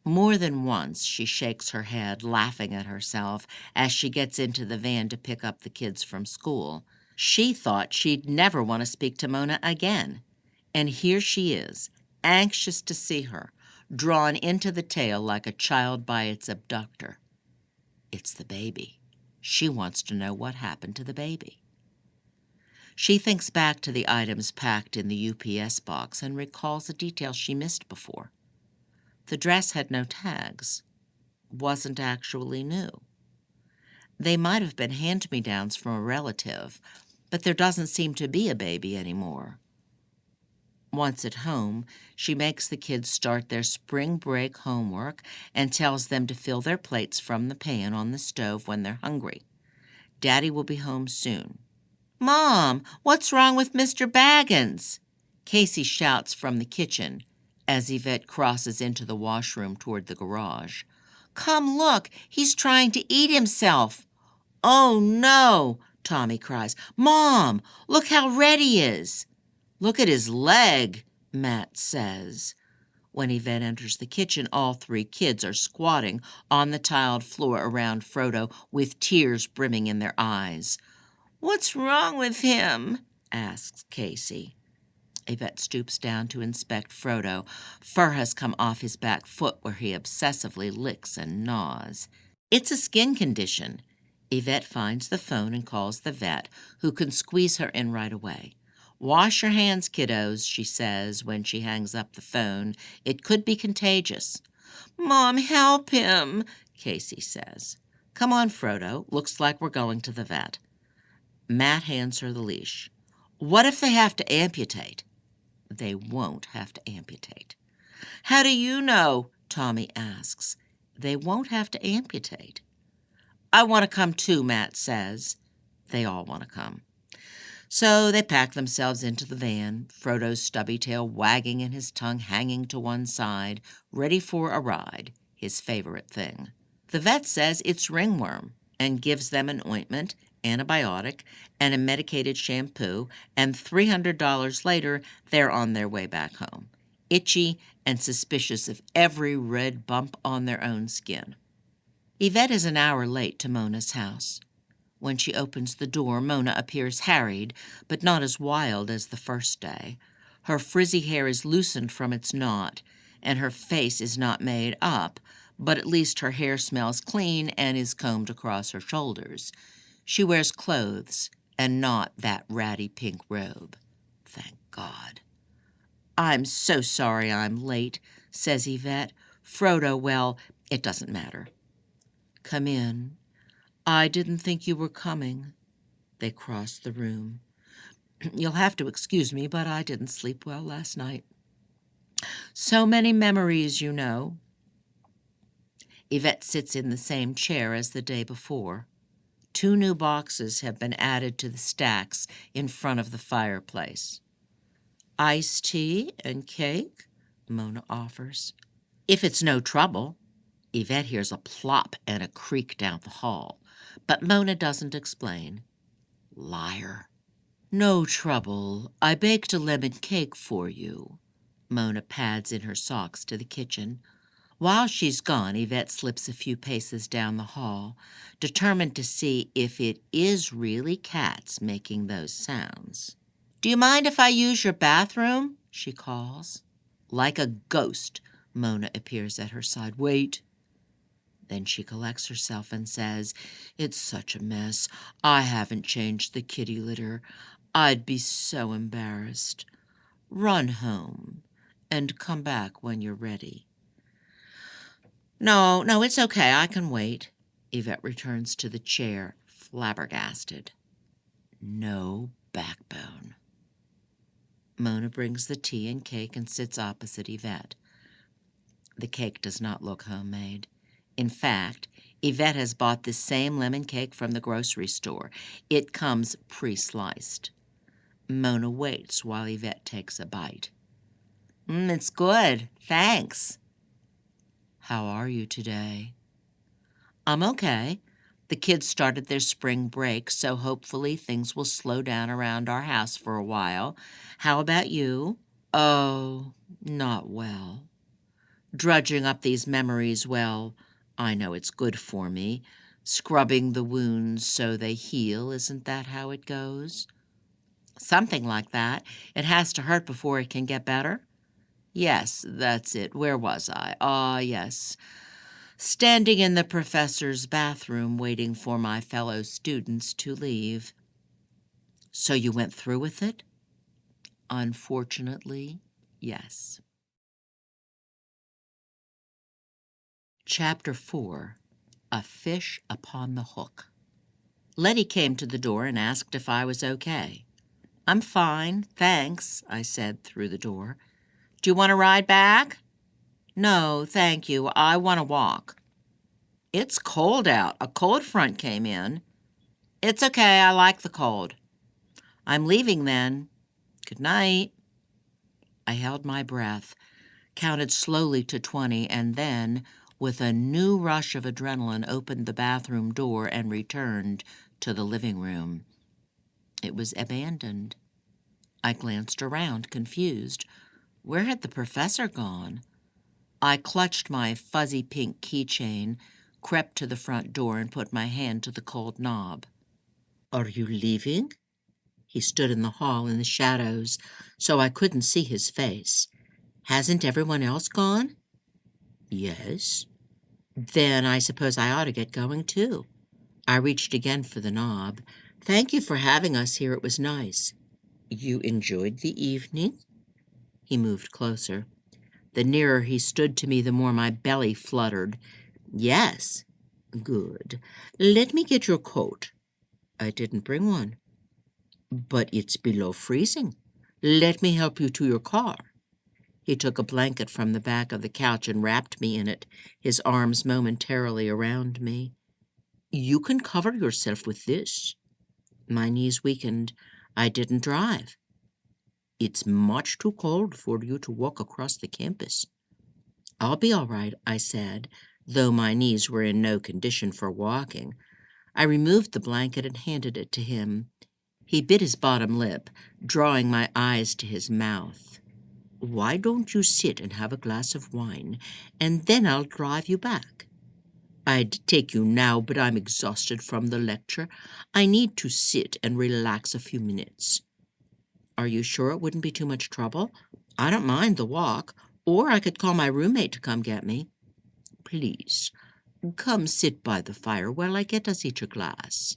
More than once she shakes her head, laughing at herself, as she gets into the van to pick up the kids from school. She thought she'd never want to speak to Mona again. And here she is, anxious to see her, drawn into the tale like a child by its abductor. It's the baby. She wants to know what happened to the baby. She thinks back to the items packed in the UPS box and recalls a detail she missed before. The dress had no tags, wasn't actually new. They might have been hand-me-downs from a relative, but there doesn't seem to be a baby anymore. Once at home, she makes the kids start their spring break homework and tells them to fill their plates from the pan on the stove when they're hungry. Daddy will be home soon. "Mom, what's wrong with Mr. Baggins?" Casey shouts from the kitchen as Yvette crosses into the washroom toward the garage. "Come look, he's trying to eat himself." "Oh, no," Tommy cries. "Mom, look how red he is." "Look at his leg," Matt says. When Yvette enters the kitchen, all three kids are squatting on the tiled floor around Frodo with tears brimming in their eyes. "What's wrong with him?" asks Casey. Yvette stoops down to inspect Frodo. Fur has come off his back foot where he obsessively licks and gnaws. It's a skin condition. Yvette finds the phone and calls the vet, who can squeeze her in right away. "Wash your hands, kiddos," she says when she hangs up the phone. "It could be contagious." "Mom, help him," Casey says. "Come on, Frodo. Looks like we're going to the vet." Matt hands her the leash. "What if they have to amputate?" "They won't have to amputate." "How do you know?" Tommy asks. "They won't have to amputate." "I want to come too," Matt says. They all want to come. So they pack themselves into the van, Frodo's stubby tail wagging and his tongue hanging to one side, ready for a ride, his favorite thing. The vet says it's ringworm and gives them an ointment, antibiotic, and a medicated shampoo, and $300 later, they're on their way back home, itchy and suspicious of every red bump on their own skin. Yvette is an hour late to Mona's house. When she opens the door, Mona appears harried, but not as wild as the first day. Her frizzy hair is loosened from its knot, and her face is not made up, but at least her hair smells clean and is combed across her shoulders. She wears clothes, and not that ratty pink robe. Thank God. "I'm so sorry I'm late," says Yvette. "Frodo, well, it doesn't matter." "Come in. I didn't think you were coming." They crossed the room. You'll have to excuse me, but I didn't sleep well last night. So many memories, you know. Yvette sits in the same chair as the day before. 2 new boxes have been added to the stacks in front of the fireplace. Iced tea and cake, Mona offers. If it's no trouble. Yvette hears a plop and a creak down the hall, but Mona doesn't explain. Liar. No trouble. I baked a lemon cake for you. Mona pads in her socks to the kitchen. While she's gone, Yvette slips a few paces down the hall, determined to see if it is really cats making those sounds. Do you mind if I use your bathroom? She calls. Like a ghost, Mona appears at her side. Wait. Then she collects herself and says, It's such a mess. I haven't changed the kitty litter. I'd be so embarrassed. Run home and come back when you're ready. No, it's okay. I can wait. Yvette returns to the chair, flabbergasted. No backbone. Mona brings the tea and cake and sits opposite Yvette. The cake does not look homemade. In fact, Yvette has bought the same lemon cake from the grocery store. It comes pre-sliced. Mona waits while Yvette takes a bite. It's good, thanks. How are you today? I'm okay. The kids started their spring break, so hopefully things will slow down around our house for a while. How about you? Oh, not well. Drudging up these memories, well, I know it's good for me. Scrubbing the wounds so they heal, isn't that how it goes? Something like that. It has to hurt before it can get better? Yes, that's it. Where was I? Yes. Standing in the professor's bathroom waiting for my fellow students to leave. So you went through with it? Unfortunately, yes. Chapter 4. A Fish Upon the Hook. Letty came to the door and asked if I was okay. I'm fine, thanks, I said through the door. Do you want to ride back? No, thank you. I want to walk. It's cold out. A cold front came in. It's okay. I like the cold. I'm leaving then. Good night. I held my breath, counted slowly to 20, and then, with a new rush of adrenaline, opened the bathroom door and returned to the living room. It was abandoned. I glanced around, confused. Where had the professor gone? I clutched my fuzzy pink keychain, crept to the front door, and put my hand to the cold knob. Are you leaving? He stood in the hall in the shadows, so I couldn't see his face. Hasn't everyone else gone? Yes. Then I suppose I ought to get going, too. I reached again for the knob. Thank you for having us here. It was nice. You enjoyed the evening? He moved closer. The nearer he stood to me, the more my belly fluttered. Yes. Good. Let me get your coat. I didn't bring one. But it's below freezing. Let me help you to your car. He took a blanket from the back of the couch and wrapped me in it, his arms momentarily around me. You can cover yourself with this. My knees weakened. I didn't drive. It's much too cold for you to walk across the campus. I'll be all right, I said, though my knees were in no condition for walking. I removed the blanket and handed it to him. He bit his bottom lip, drawing my eyes to his mouth. Why don't you sit and have a glass of wine, and then I'll drive you back? I'd take you now, but I'm exhausted from the lecture. I need to sit and relax a few minutes. Are you sure it wouldn't be too much trouble? I don't mind the walk, or I could call my roommate to come get me. Please, come sit by the fire while I get us each a glass.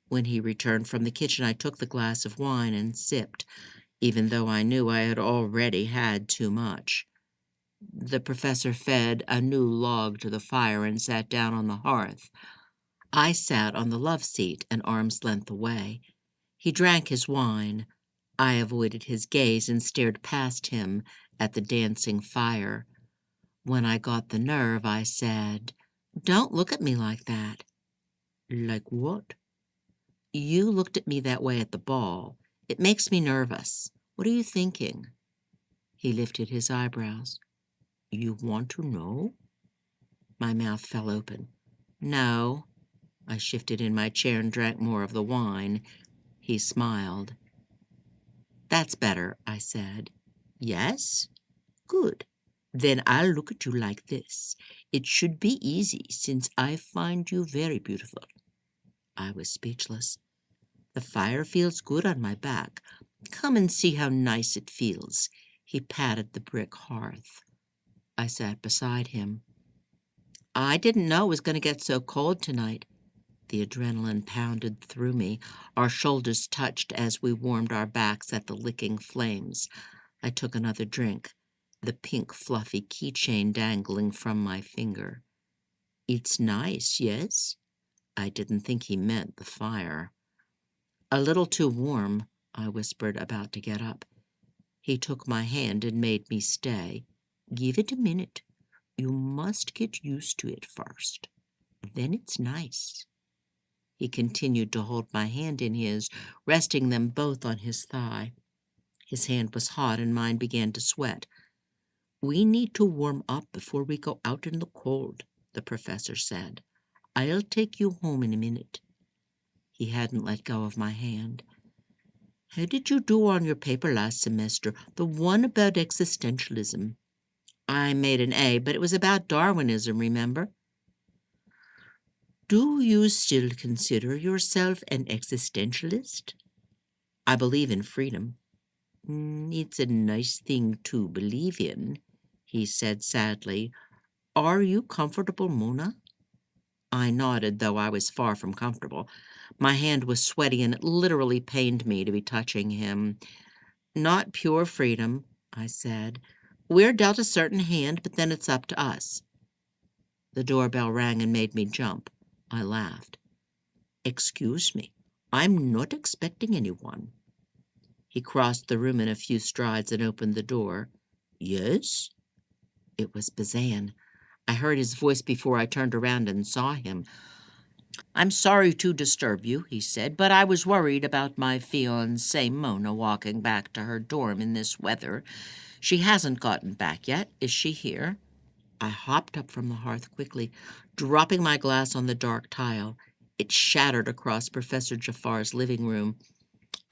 When he returned from the kitchen, I took the glass of wine and sipped, even though I knew I had already had too much. The professor fed a new log to the fire and sat down on the hearth. I sat on the love seat an arm's length away. He drank his wine. I avoided his gaze and stared past him at the dancing fire. When I got the nerve, I said, "Don't look at me like that." "Like what?" "You looked at me that way at the ball. It makes me nervous. What are you thinking?" He lifted his eyebrows. "You want to know?" My mouth fell open. "No." I shifted in my chair and drank more of the wine. He smiled. "That's better," I said. "Yes? Good. Then I'll look at you like this. It should be easy, since I find you very beautiful." I was speechless. "The fire feels good on my back. Come and see how nice it feels." He patted the brick hearth. I sat beside him. "I didn't know it was going to get so cold tonight." The adrenaline pounded through me. Our shoulders touched as we warmed our backs at the licking flames. I took another drink, the pink fluffy keychain dangling from my finger. "It's nice, yes?" I didn't think he meant the fire. "A little too warm," I whispered, about to get up. He took my hand and made me stay. "Give it a minute. You must get used to it first. Then it's nice." He continued to hold my hand in his, resting them both on his thigh. His hand was hot and mine began to sweat. "We need to warm up before we go out in the cold," the professor said. "I'll take you home in a minute." He hadn't let go of my hand. "How did you do on your paper last semester, the one about existentialism?" "I made an A, but it was about Darwinism, remember?" "Do you still consider yourself an existentialist?" "I believe in freedom." It's a nice thing to believe in," he said sadly. "Are you comfortable, Mona?" I nodded, though I was far from comfortable. My hand was sweaty, and it literally pained me to be touching him. "Not pure freedom," I said. "We're dealt a certain hand, but then it's up to us." The doorbell rang and made me jump. I laughed. "Excuse me, I'm not expecting anyone." He crossed the room in a few strides and opened the door. "Yes?" It was Bazan. I heard his voice before I turned around and saw him. "I'm sorry to disturb you," he said, "but I was worried about my fiancée Mona walking back to her dorm in this weather. She hasn't gotten back yet. Is she here?" I hopped up from the hearth quickly, dropping my glass on the dark tile. It shattered across Professor Jafar's living room.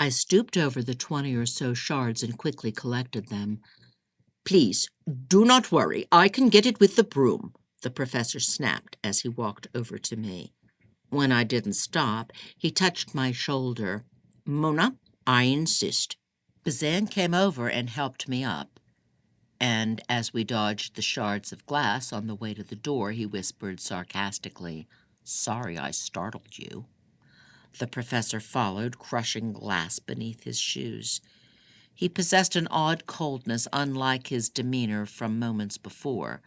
I stooped over the 20 or so shards and quickly collected them. "Please, do not worry. I can get it with the broom," the professor snapped as he walked over to me. When I didn't stop, he touched my shoulder. "Mona, I insist." Bazan came over and helped me up, and as we dodged the shards of glass on the way to the door, he whispered sarcastically, "Sorry I startled you." The professor followed, crushing glass beneath his shoes. He possessed an odd coldness unlike his demeanor from moments before.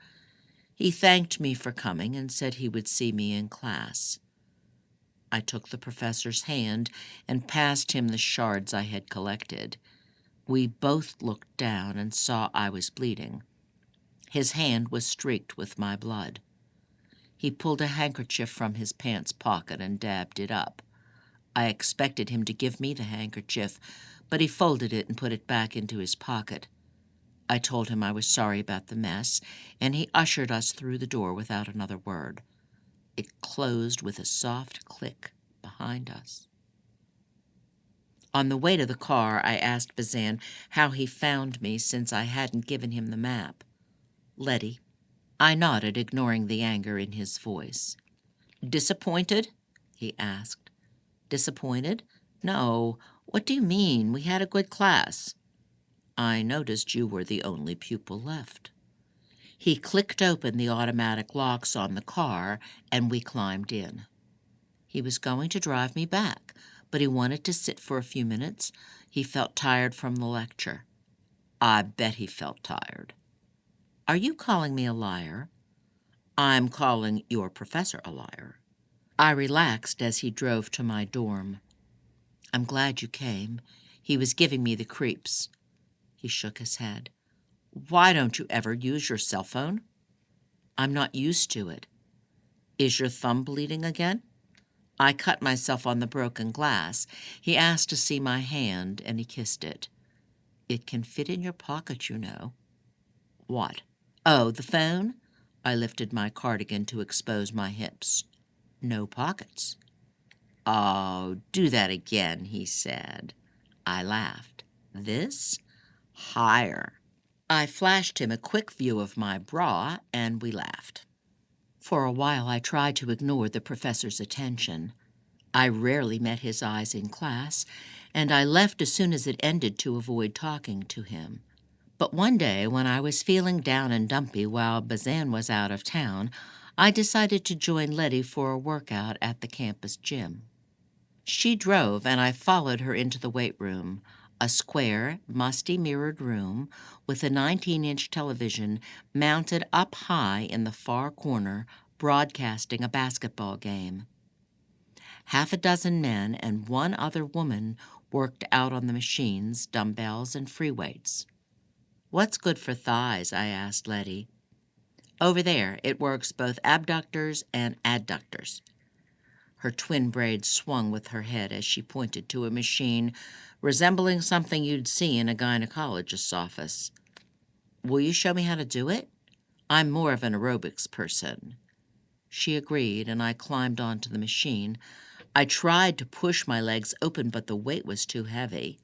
He thanked me for coming and said he would see me in class. I took the professor's hand and passed him the shards I had collected. We both looked down and saw I was bleeding. His hand was streaked with my blood. He pulled a handkerchief from his pants pocket and dabbed it up. I expected him to give me the handkerchief, but he folded it and put it back into his pocket. I told him I was sorry about the mess, and he ushered us through the door without another word. It closed with a soft click behind us. On the way to the car, I asked Bazan how he found me since I hadn't given him the map. "Letty." I nodded, ignoring the anger in his voice. "Disappointed?" he asked. "Disappointed? No. What do you mean? We had a good class." "I noticed you were the only pupil left." He clicked open the automatic locks on the car, and we climbed in. He was going to drive me back, but he wanted to sit for a few minutes. He felt tired from the lecture. I bet he felt tired. "Are you calling me a liar?" "I'm calling your professor a liar." I relaxed as he drove to my dorm. "I'm glad you came. He was giving me the creeps." He shook his head. "Why don't you ever use your cell phone?" "I'm not used to it." "Is your thumb bleeding again?" "I cut myself on the broken glass." He asked to see my hand, and he kissed it. "It can fit in your pocket, you know." "What?" "Oh, the phone?" I lifted my cardigan to expose my hips. "No pockets." "Oh, do that again," he said. I laughed. "This? Higher." I flashed him a quick view of my bra, and we laughed. For a while I tried to ignore the professor's attention. I rarely met his eyes in class, and I left as soon as it ended to avoid talking to him. But one day, when I was feeling down and dumpy while Bazan was out of town, I decided to join Letty for a workout at the campus gym. She drove, and I followed her into the weight room, a square, musty mirrored room with a 19-inch television mounted up high in the far corner, broadcasting a basketball game. Half a dozen men and one other woman worked out on the machines, dumbbells, and free weights. "What's good for thighs?" I asked Letty. "Over there, it works both abductors and adductors." Her twin braids swung with her head as she pointed to a machine resembling something you'd see in a gynecologist's office. "Will you show me how to do it? I'm more of an aerobics person." She agreed, and I climbed onto the machine. I tried to push my legs open, but the weight was too heavy.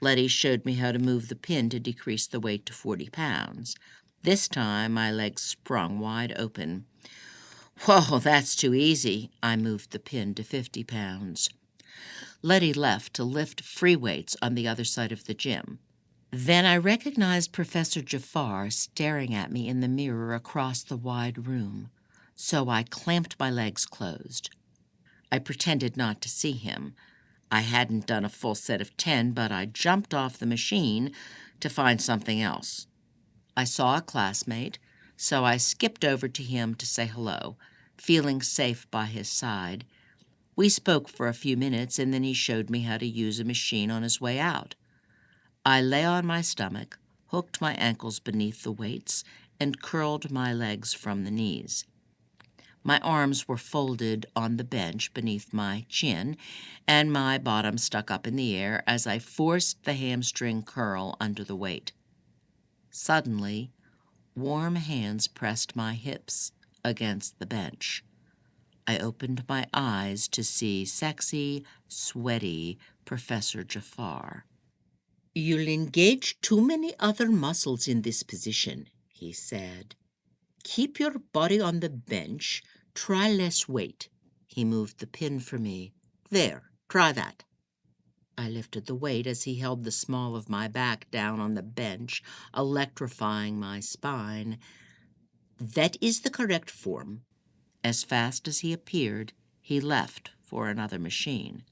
Letty showed me how to move the pin to decrease the weight to 40 pounds. This time, my legs sprung wide open. "Whoa, that's too easy." I moved the pin to 50 pounds. Letty left to lift free weights on the other side of the gym. Then I recognized Professor Jafar staring at me in the mirror across the wide room, so I clamped my legs closed. I pretended not to see him. I hadn't done a full set of 10, but I jumped off the machine to find something else. I saw a classmate, so I skipped over to him to say hello, feeling safe by his side. We spoke for a few minutes, and then he showed me how to use a machine on his way out. I lay on my stomach, hooked my ankles beneath the weights, and curled my legs from the knees. My arms were folded on the bench beneath my chin, and my bottom stuck up in the air as I forced the hamstring curl under the weight. Suddenly, warm hands pressed my hips against the bench. I opened my eyes to see sexy, sweaty Professor Jafar. "You'll engage too many other muscles in this position," he said. "Keep your body on the bench. Try less weight." He moved the pin for me. "There, try that." I lifted the weight as he held the small of my back down on the bench, electrifying my spine. "That is the correct form." As fast as he appeared, he left for another machine.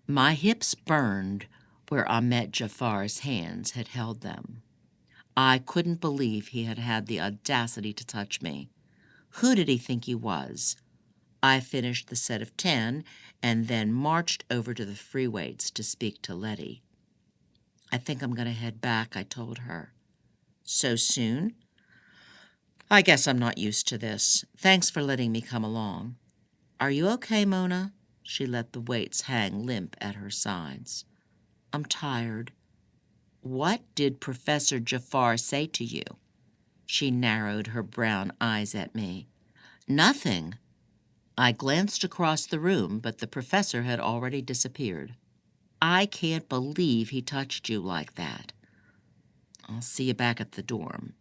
My hips burned where Ahmed Jafar's hands had held them. I couldn't believe he had had the audacity to touch me. Who did he think he was? I finished the set of 10 and then marched over to the free weights to speak to Letty. "I think I'm going to head back," I told her. "So soon?" "I guess I'm not used to this. Thanks for letting me come along." "Are you okay, Mona?" She let the weights hang limp at her sides. "I'm tired." "What did Professor Jafar say to you?" She narrowed her brown eyes at me. "Nothing." I glanced across the room, but the professor had already disappeared. "I can't believe he touched you like that." "I'll see you back at the dorm."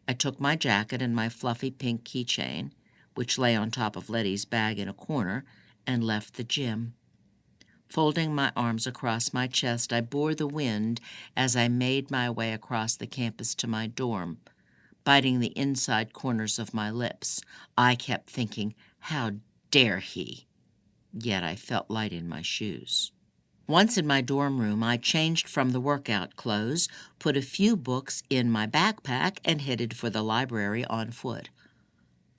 I took my jacket and my fluffy pink keychain, which lay on top of Letty's bag in a corner, and left the gym. Folding my arms across my chest, I bore the wind as I made my way across the campus to my dorm, biting the inside corners of my lips. I kept thinking, how dare he? Yet I felt light in my shoes. Once in my dorm room, I changed from the workout clothes, put a few books in my backpack, and headed for the library on foot.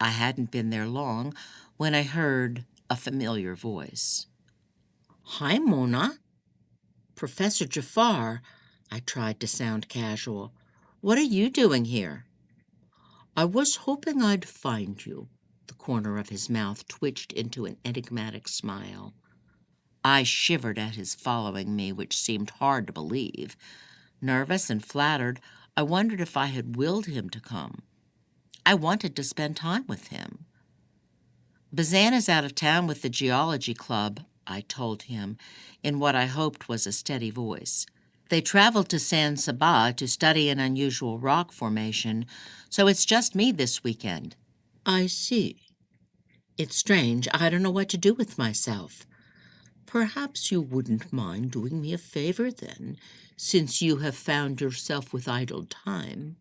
I hadn't been there long when I heard a familiar voice. "Hi, Mona." "Professor Jafar." I tried to sound casual. "What are you doing here?" "I was hoping I'd find you." The corner of his mouth twitched into an enigmatic smile. I shivered at his following me, which seemed hard to believe. Nervous and flattered, I wondered if I had willed him to come. I wanted to spend time with him. "Bazan is out of town with the geology club," I told him, in what I hoped was a steady voice. "They traveled to San Sabah to study an unusual rock formation, so it's just me this weekend." "I see. It's strange. I don't know what to do with myself." "Perhaps you wouldn't mind doing me a favor, then, since you have found yourself with idle time."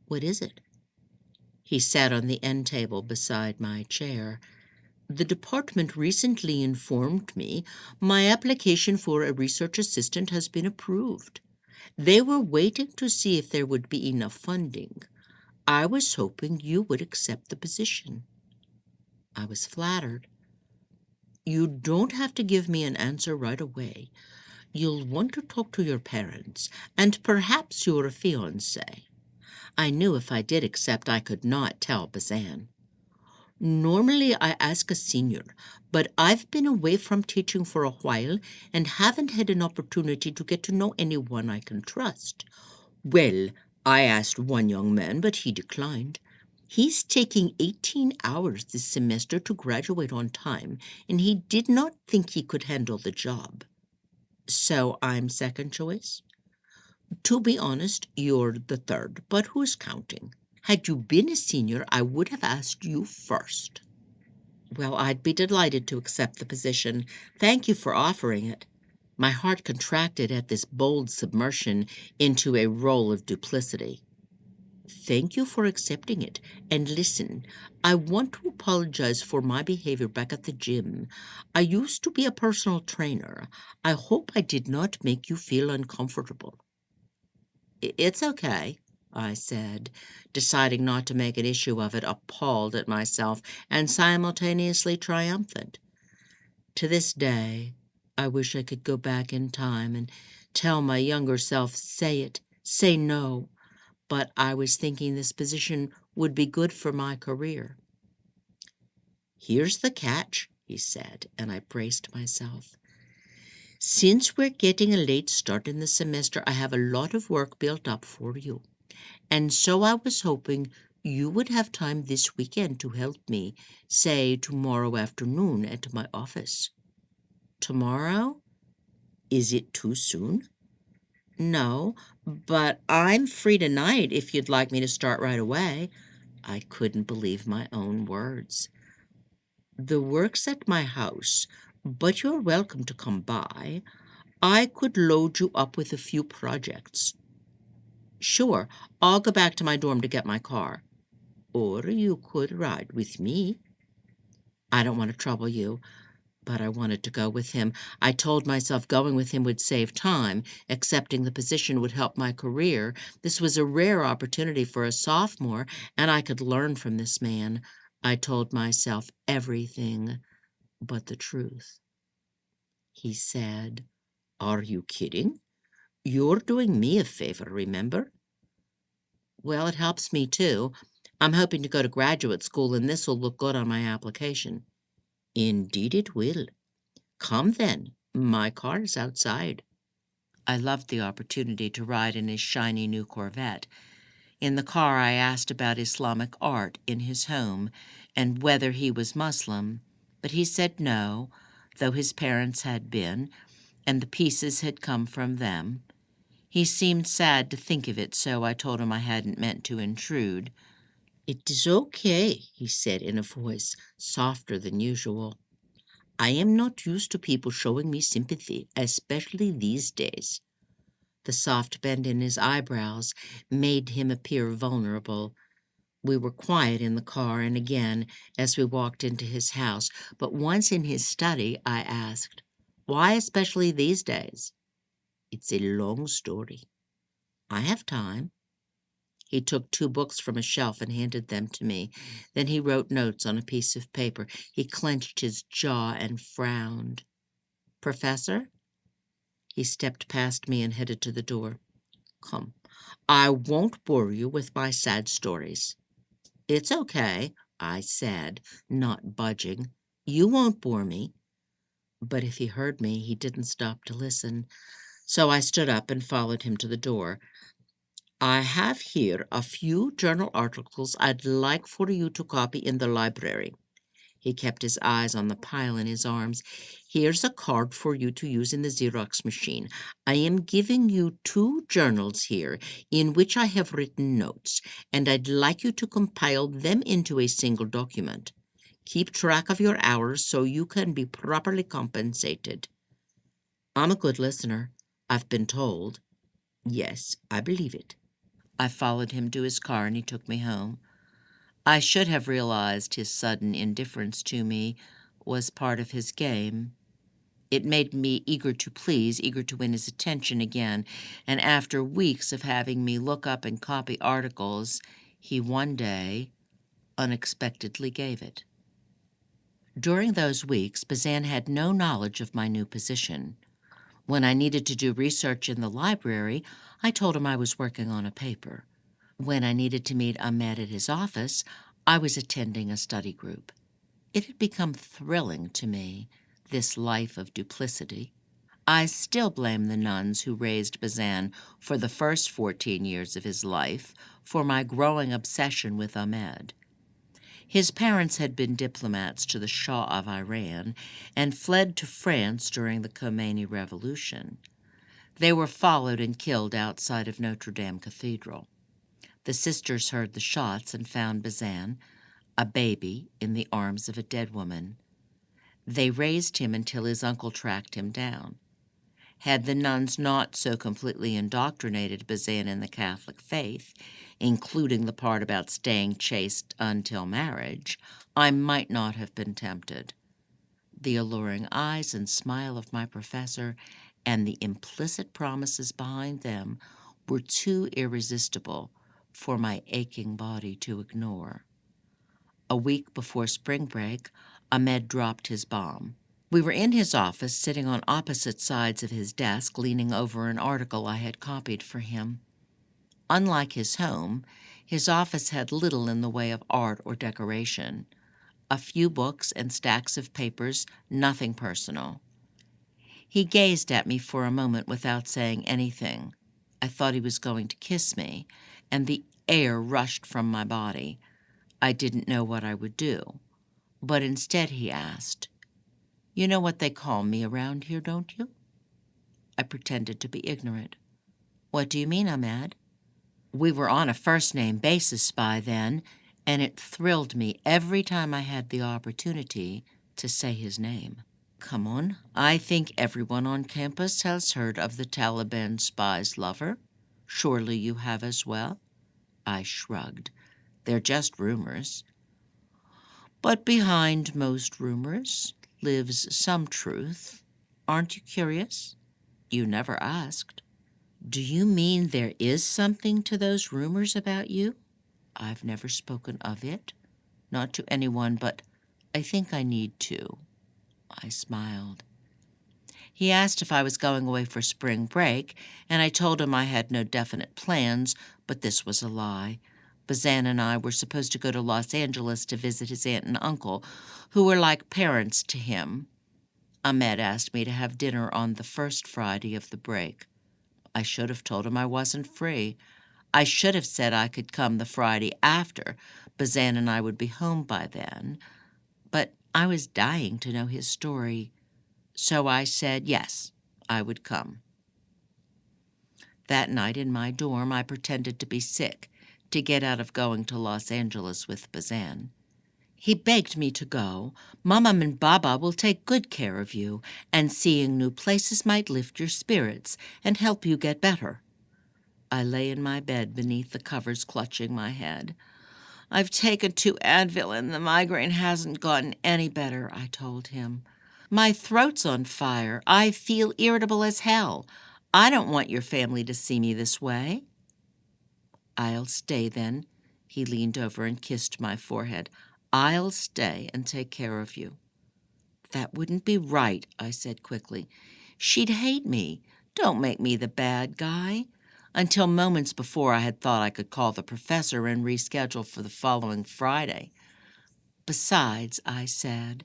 "What is it?" He sat on the end table beside my chair. "The department recently informed me my application for a research assistant has been approved. They were waiting to see if there would be enough funding. I was hoping you would accept the position." I was flattered. "You don't have to give me an answer right away. You'll want to talk to your parents and perhaps your fiancé." I knew if I did accept, I could not tell Bazan. "Normally I ask a senior, but I've been away from teaching for a while and haven't had an opportunity to get to know anyone I can trust." "Well, I asked one young man, but he declined. He's taking 18 hours this semester to graduate on time, and he did not think he could handle the job." "So I'm second choice?" "To be honest, you're the third, but who's counting? Had you been a senior, I would have asked you first." "Well, I'd be delighted to accept the position. Thank you for offering it." My heart contracted at this bold submersion into a role of duplicity. "Thank you for accepting it. And listen, I want to apologize for my behavior back at the gym. I used to be a personal trainer. I hope I did not make you feel uncomfortable." "It's okay," I said, deciding not to make an issue of it, appalled at myself and simultaneously triumphant. To this day, I wish I could go back in time and tell my younger self, "Say it, say no," but I was thinking this position would be good for my career. "Here's the catch," he said, and I braced myself. "Since we're getting a late start in the semester, I have a lot of work built up for you, and so I was hoping you would have time this weekend to help me, say tomorrow afternoon at my office." "Tomorrow? Is it too soon?" "No, but I'm free tonight if you'd like me to start right away." I couldn't believe my own words. "The work's at my house, but you're welcome to come by. I could load you up with a few projects." "Sure, I'll go back to my dorm to get my car." "Or you could ride with me." I don't want to trouble you, but I wanted to go with him. I told myself going with him would save time. Accepting the position would help my career. This was a rare opportunity for a sophomore, and I could learn from this man. I told myself everything but the truth. He said, "Are you kidding? You're doing me a favor, remember?" "Well, it helps me too. I'm hoping to go to graduate school, and this will look good on my application." "Indeed it will. Come then. My car is outside." I loved the opportunity to ride in his shiny new Corvette. In the car, I asked about Islamic art in his home and whether he was Muslim, but he said no, though his parents had been, and the pieces had come from them. He seemed sad to think of it, so I told him I hadn't meant to intrude. "It is okay," he said in a voice softer than usual. "I am not used to people showing me sympathy, especially these days." The soft bend in his eyebrows made him appear vulnerable. We were quiet in the car and again as we walked into his house, but once in his study I asked, "Why especially these days?" "It's a long story." "I have time." He took 2 books from a shelf and handed them to me. Then he wrote notes on a piece of paper. He clenched his jaw and frowned. "Professor?" He stepped past me and headed to the door. "Come, I won't bore you with my sad stories." "It's okay," I said, not budging. "You won't bore me." But if he heard me, he didn't stop to listen. So I stood up and followed him to the door. "I have here a few journal articles I'd like for you to copy in the library." He kept his eyes on the pile in his arms. "Here's a card for you to use in the Xerox machine. I am giving you 2 journals here in which I have written notes, and I'd like you to compile them into a single document. Keep track of your hours so you can be properly compensated." I'm a good listener, I've been told. Yes, I believe it. I followed him to his car and he took me home. I should have realized his sudden indifference to me was part of his game. It made me eager to please, eager to win his attention again, and after weeks of having me look up and copy articles, he one day unexpectedly gave it. During those weeks, Bazan had no knowledge of my new position. When I needed to do research in the library, I told him I was working on a paper. When I needed to meet Ahmed at his office, I was attending a study group. It had become thrilling to me, this life of duplicity. I still blame the nuns who raised Bazan for the first 14 years of his life for my growing obsession with Ahmed. His parents had been diplomats to the Shah of Iran and fled to France during the Khomeini Revolution. They were followed and killed outside of Notre Dame Cathedral. The sisters heard the shots and found Bazan, a baby, in the arms of a dead woman. They raised him until his uncle tracked him down. Had the nuns not so completely indoctrinated Bazan in the Catholic faith, including the part about staying chaste until marriage, I might not have been tempted. The alluring eyes and smile of my professor and the implicit promises behind them were too irresistible for my aching body to ignore. A week before spring break, Ahmed dropped his bomb. We were in his office, sitting on opposite sides of his desk, leaning over an article I had copied for him. Unlike his home, his office had little in the way of art or decoration. A few books and stacks of papers, nothing personal. He gazed at me for a moment without saying anything. I thought he was going to kiss me, and the air rushed from my body. I didn't know what I would do, but instead he asked, "You know what they call me around here, don't you?" I pretended to be ignorant. "What do you mean, Ahmed?" We were on a first-name basis by then, and it thrilled me every time I had the opportunity to say his name. "Come on, I think everyone on campus has heard of the Taliban spy's lover. Surely you have as well?" I shrugged. "They're just rumors." "But behind most rumors lives some truth. Aren't you curious? You never asked." "Do you mean there is something to those rumors about you?" "I've never spoken of it. Not to anyone, but I think I need to." I smiled. He asked if I was going away for spring break, and I told him I had no definite plans, but this was a lie. Bazan and I were supposed to go to Los Angeles to visit his aunt and uncle, who were like parents to him. Ahmed asked me to have dinner on the first Friday of the break. I should have told him I wasn't free. I should have said I could come the Friday after. Bazan and I would be home by then. But I was dying to know his story, so I said yes, I would come. That night in my dorm, I pretended to be sick to get out of going to Los Angeles with Bazan. He begged me to go. "Mama and Baba will take good care of you, and seeing new places might lift your spirits and help you get better." I lay in my bed beneath the covers, clutching my head. "I've taken 2 Advil and the migraine hasn't gotten any better," I told him. "My throat's on fire. I feel irritable as hell. I don't want your family to see me this way." I'll stay then. He leaned over and kissed my forehead. I'll stay and take care of you. That wouldn't be right, I said quickly. She'd hate me. Don't make me the bad guy. Until moments before, I had thought I could call the professor and reschedule for the following Friday. Besides, I said,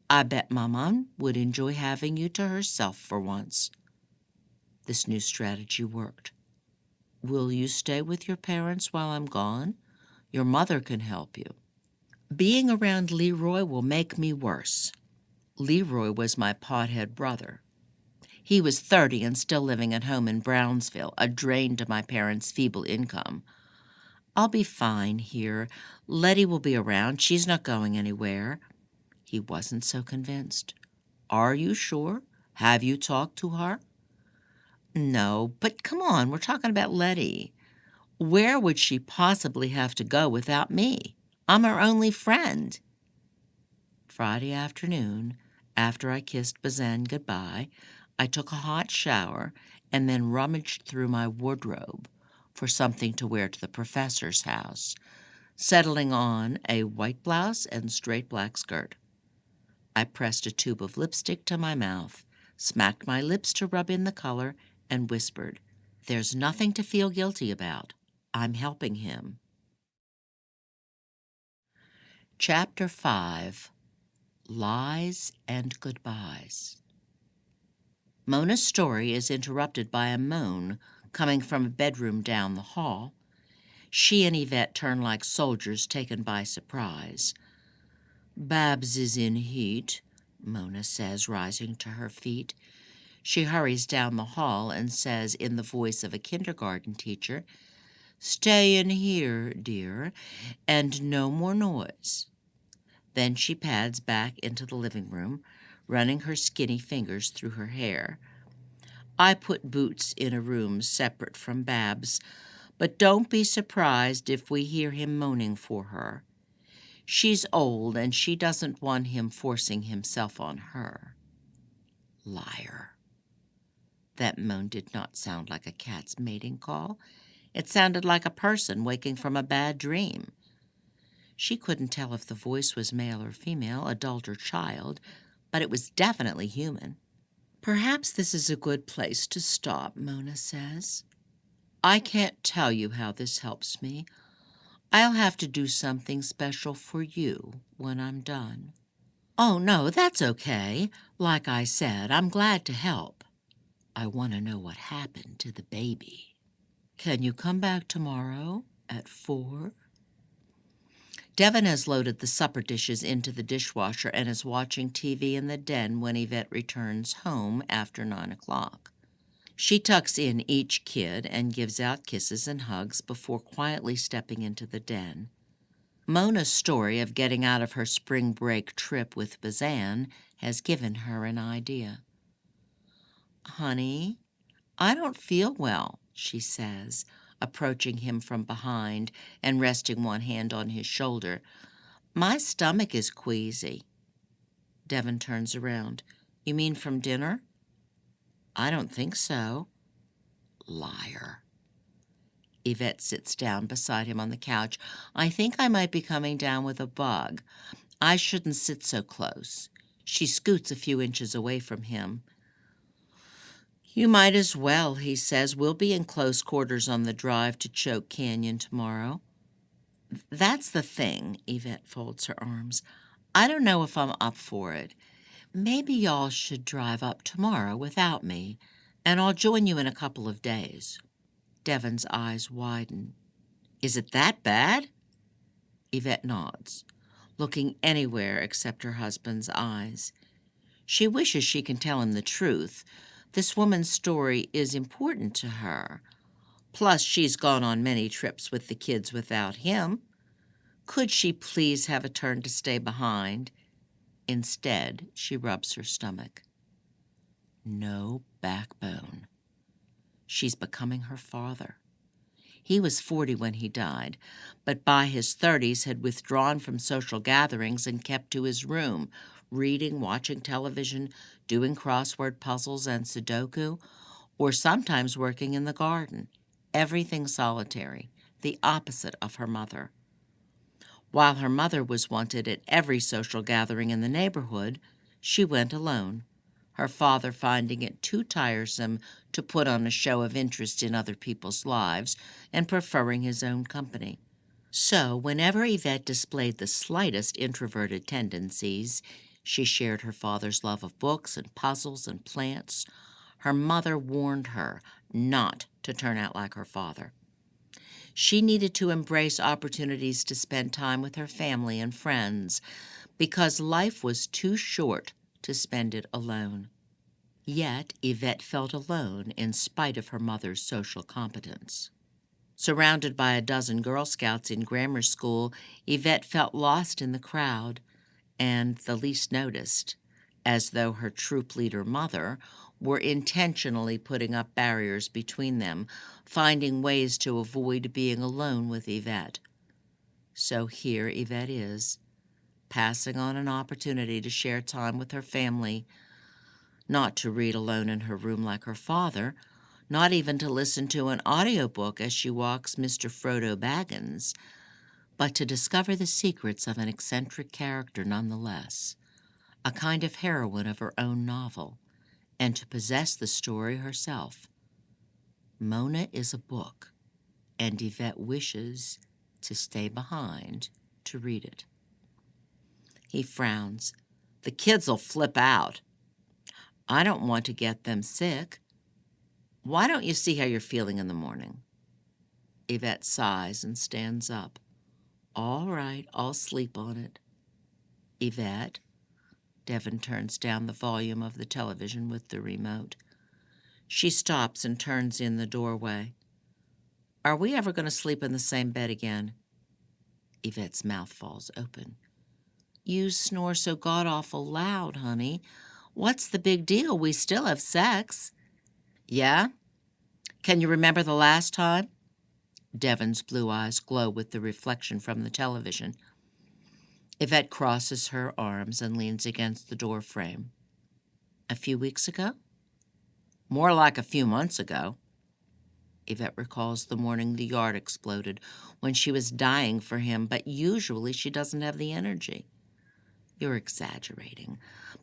I bet Maman would enjoy having you to herself for once. This new strategy worked. Will you stay with your parents while I'm gone? Your mother can help you. Being around Leroy will make me worse. Leroy was my pothead brother. He was 30 and still living at home in Brownsville, a drain to my parents' feeble income. I'll be fine here. Letty will be around. She's not going anywhere. He wasn't so convinced. Are you sure? Have you talked to her? No, but come on, we're talking about Letty. Where would she possibly have to go without me? I'm her only friend. Friday afternoon, after I kissed Bazan goodbye, I took a hot shower and then rummaged through my wardrobe for something to wear to the professor's house, settling on a white blouse and straight black skirt. I pressed a tube of lipstick to my mouth, smacked my lips to rub in the color, and whispered, There's nothing to feel guilty about. I'm helping him. Chapter 5. Lies and Goodbyes. Mona's story is interrupted by a moan coming from a bedroom down the hall. She and Yvette turn like soldiers taken by surprise. Babs is in heat, Mona says, rising to her feet. She hurries down the hall and says in the voice of a kindergarten teacher, Stay in here, dear, and no more noise. Then she pads back into the living room, running her skinny fingers through her hair. I put Boots in a room separate from Babs, but don't be surprised if we hear him moaning for her. She's old, and she doesn't want him forcing himself on her. Liar. That moan did not sound like a cat's mating call. It sounded like a person waking from a bad dream. She couldn't tell if the voice was male or female, adult or child, but it was definitely human. Perhaps this is a good place to stop, Mona says. I can't tell you how this helps me. I'll have to do something special for you when I'm done. Oh, no, that's okay. Like I said, I'm glad to help. I want to know what happened to the baby. Can you come back tomorrow at 4? Devin has loaded the supper dishes into the dishwasher and is watching TV in the den when Yvette returns home after 9 o'clock. She tucks in each kid and gives out kisses and hugs before quietly stepping into the den. Mona's story of getting out of her spring break trip with Bazan has given her an idea. Honey, I don't feel well, she says, approaching him from behind and resting one hand on his shoulder. My stomach is queasy. Devin turns around. You mean from dinner? I don't think so. Liar. Yvette sits down beside him on the couch. I think I might be coming down with a bug. I shouldn't sit so close. She scoots a few inches away from him. You might as well, he says. We'll be in close quarters on the drive to Choke Canyon tomorrow. That's the thing, Yvette folds her arms. I don't know if I'm up for it. Maybe y'all should drive up tomorrow without me, and I'll join you in a couple of days. Devin's eyes widen. Is it that bad? Yvette nods, looking anywhere except her husband's eyes. She wishes she can tell him the truth. This woman's story is important to her. Plus, she's gone on many trips with the kids without him. Could she please have a turn to stay behind? Instead, she rubs her stomach. No backbone. She's becoming her father. He was 40 when he died, but by his 30s had withdrawn from social gatherings and kept to his room, reading, watching television, doing crossword puzzles and Sudoku, or sometimes working in the garden. Everything solitary. the opposite of her mother. While her mother was wanted at every social gathering in the neighborhood, she went alone, her father finding it too tiresome to put on a show of interest in other people's lives and preferring his own company. So, whenever Yvette displayed the slightest introverted tendencies, she shared her father's love of books and puzzles and plants. Her mother warned her not to turn out like her father. She needed to embrace opportunities to spend time with her family and friends because life was too short to spend it alone. Yet, Yvette felt alone in spite of her mother's social competence. Surrounded by a dozen Girl Scouts in grammar school, Yvette felt lost in the crowd and the least noticed, as though her troop leader mother were intentionally putting up barriers between them, finding ways to avoid being alone with Yvette. So here Yvette is, passing on an opportunity to share time with her family, not to read alone in her room like her father, not even to listen to an audiobook as she walks Mr. Frodo Baggins, but to discover the secrets of an eccentric character nonetheless, a kind of heroine of her own novel, and to possess the story herself. Mona is a book, and Yvette wishes to stay behind to read it. He frowns. The kids'll flip out. I don't want to get them sick. Why don't you see how you're feeling in the morning? Yvette sighs and stands up. All right, I'll sleep on it. Yvette. Devon turns down the volume of the television with the remote. She stops and turns in the doorway. Are we ever going to sleep in the same bed again? Yvette's mouth falls open. You snore so god-awful loud, honey. What's the big deal? We still have sex. Yeah? Can you remember the last time? Devon's blue eyes glow with the reflection from the television. Yvette crosses her arms and leans against the door frame. A few weeks ago? More like a few months ago. Yvette recalls the morning the yard exploded, when she was dying for him, but usually she doesn't have the energy. You're exaggerating.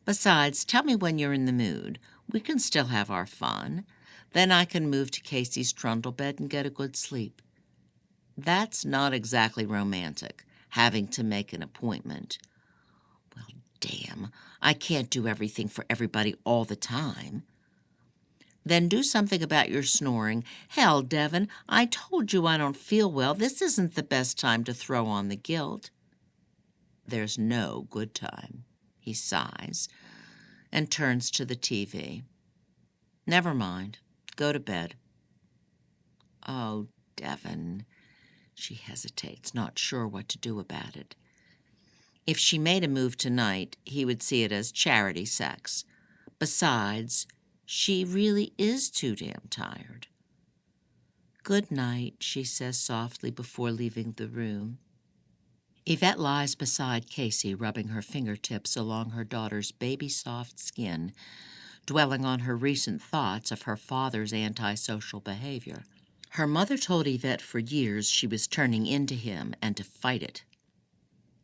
Besides, tell me when you're in the mood. We can still have our fun. Then I can move to Casey's trundle bed and get a good sleep. That's not exactly romantic, having to make an appointment. Well, damn, I can't do everything for everybody all the time. Then do something about your snoring. Hell, Devon, I told you I don't feel well. This isn't the best time to throw on the guilt. There's no good time, he sighs, and turns to the TV. Never mind. Go to bed. Oh, Devon. She hesitates, not sure what to do about it. If she made a move tonight, he would see it as charity sex. Besides, she really is too damn tired. Good night, she says softly before leaving the room. Yvette lies beside Casey, rubbing her fingertips along her daughter's baby-soft skin, dwelling on her recent thoughts of her father's antisocial behavior. Her mother told Yvette for years she was turning into him and to fight it.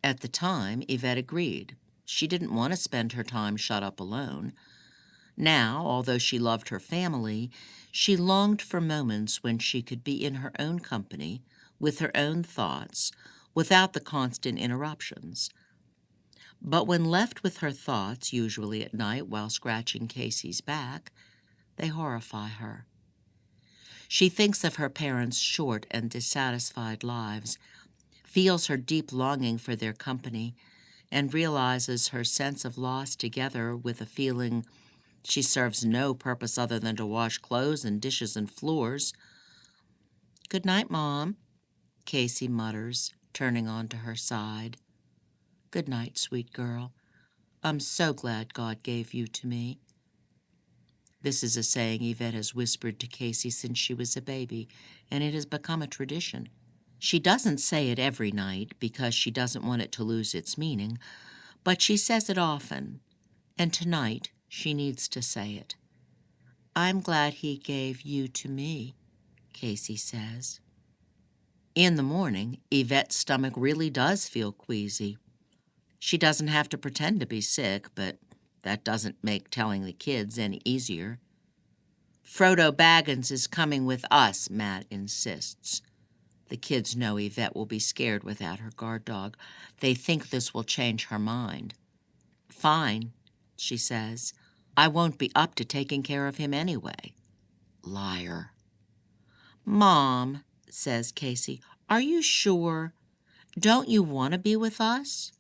At the time, Yvette agreed. She didn't want to spend her time shut up alone. Now, although she loved her family, she longed for moments when she could be in her own company, with her own thoughts, without the constant interruptions. But when left with her thoughts, usually at night while scratching Casey's back, they horrify her. She thinks of her parents' short and dissatisfied lives, feels her deep longing for their company, and realizes her sense of loss together with a feeling she serves no purpose other than to wash clothes and dishes and floors. Good night, Mom, Casey mutters, turning onto her side. Good night, sweet girl. I'm so glad God gave you to me. This is a saying Yvette has whispered to Casey since she was a baby, and it has become a tradition. She doesn't say it every night because she doesn't want it to lose its meaning, but she says it often, and tonight she needs to say it. I'm glad he gave you to me, Casey says. In the morning, Yvette's stomach really does feel queasy. She doesn't have to pretend to be sick, but that doesn't make telling the kids any easier. Frodo Baggins is coming with us, Matt insists. The kids know Yvette will be scared without her guard dog. They think this will change her mind. Fine, she says. I won't be up to taking care of him anyway. Liar. Mom, says Casey, are you sure? Don't you want to be with us?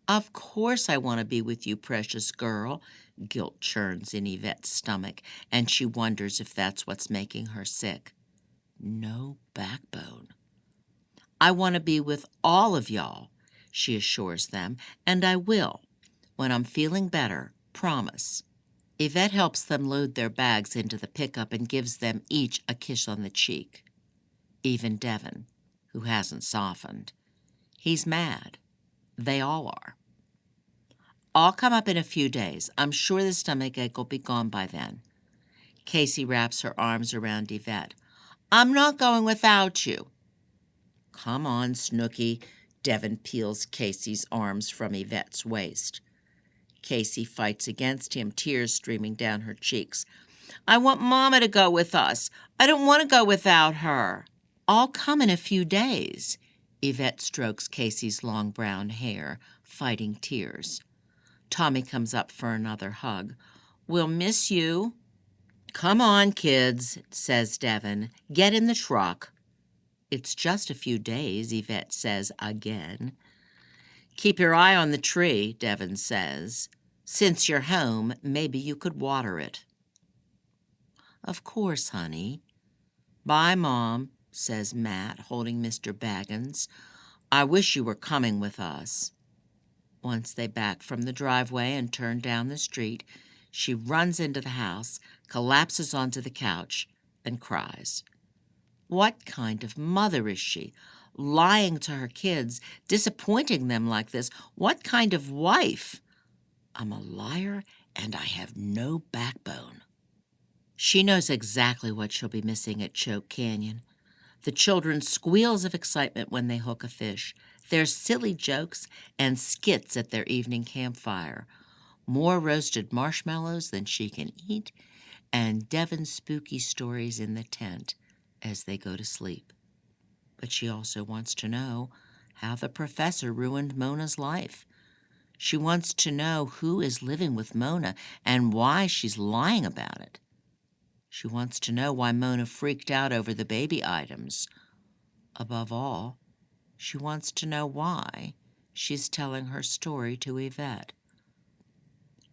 Of course I want to be with you, precious girl. Guilt churns in Yvette's stomach, and she wonders if that's what's making her sick. No backbone. I want to be with all of y'all, she assures them, and I will, when I'm feeling better, promise. Yvette helps them load their bags into the pickup and gives them each a kiss on the cheek. Even Devin, who hasn't softened. He's mad. They all are. I'll come up in a few days. I'm sure the stomachache will be gone by then. Casey wraps her arms around Yvette. I'm not going without you. Come on, Snooky. Devin peels Casey's arms from Yvette's waist. Casey fights against him, tears streaming down her cheeks. I want Mama to go with us. I don't want to go without her. I'll come in a few days. Yvette strokes Casey's long brown hair, fighting tears. Tommy comes up for another hug. We'll miss you. Come on, kids, says Devin. Get in the truck. It's just a few days, Yvette says again. Keep your eye on the tree, Devin says. Since you're home, maybe you could water it. Of course, honey. Bye, Mom, says Matt, holding Mr. Baggins. I wish you were coming with us. Once they back from the driveway and turn down the street, she runs into the house, collapses onto the couch, and cries. What kind of mother is she? Lying to her kids, disappointing them like this. What kind of wife? I'm a liar, and I have no backbone. She knows exactly what she'll be missing at Choke Canyon. The children's squeals of excitement when they hook a fish, their silly jokes and skits at their evening campfire, more roasted marshmallows than she can eat, and Devin's spooky stories in the tent as they go to sleep. But she also wants to know how the professor ruined Mona's life. She wants to know who is living with Mona and why she's lying about it. She wants to know why Mona freaked out over the baby items. Above all, she wants to know why she's telling her story to Yvette.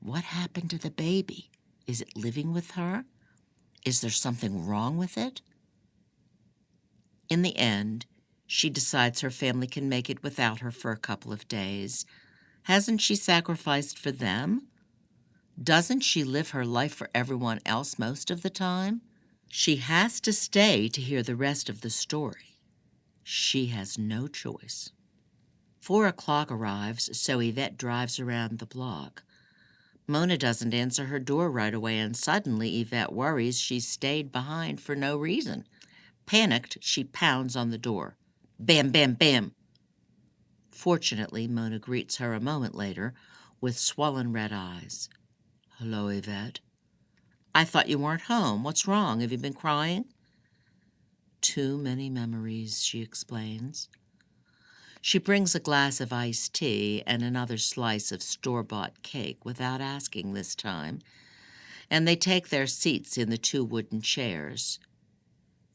What happened to the baby? Is it living with her? Is there something wrong with it? In the end, she decides her family can make it without her for a couple of days. Hasn't she sacrificed for them? Doesn't she live her life for everyone else most of the time? She has to stay to hear the rest of the story. She has no choice. 4 o'clock arrives, so Yvette drives around the block. Mona doesn't answer her door right away, and suddenly Yvette worries she's stayed behind for no reason. Panicked, she pounds on the door. Bam, bam, bam. Fortunately, Mona greets her a moment later with swollen red eyes. Hello, Yvette. I thought you weren't home. What's wrong? Have you been crying? Too many memories, she explains. She brings a glass of iced tea and another slice of store-bought cake without asking this time, and they take their seats in the 2 wooden chairs.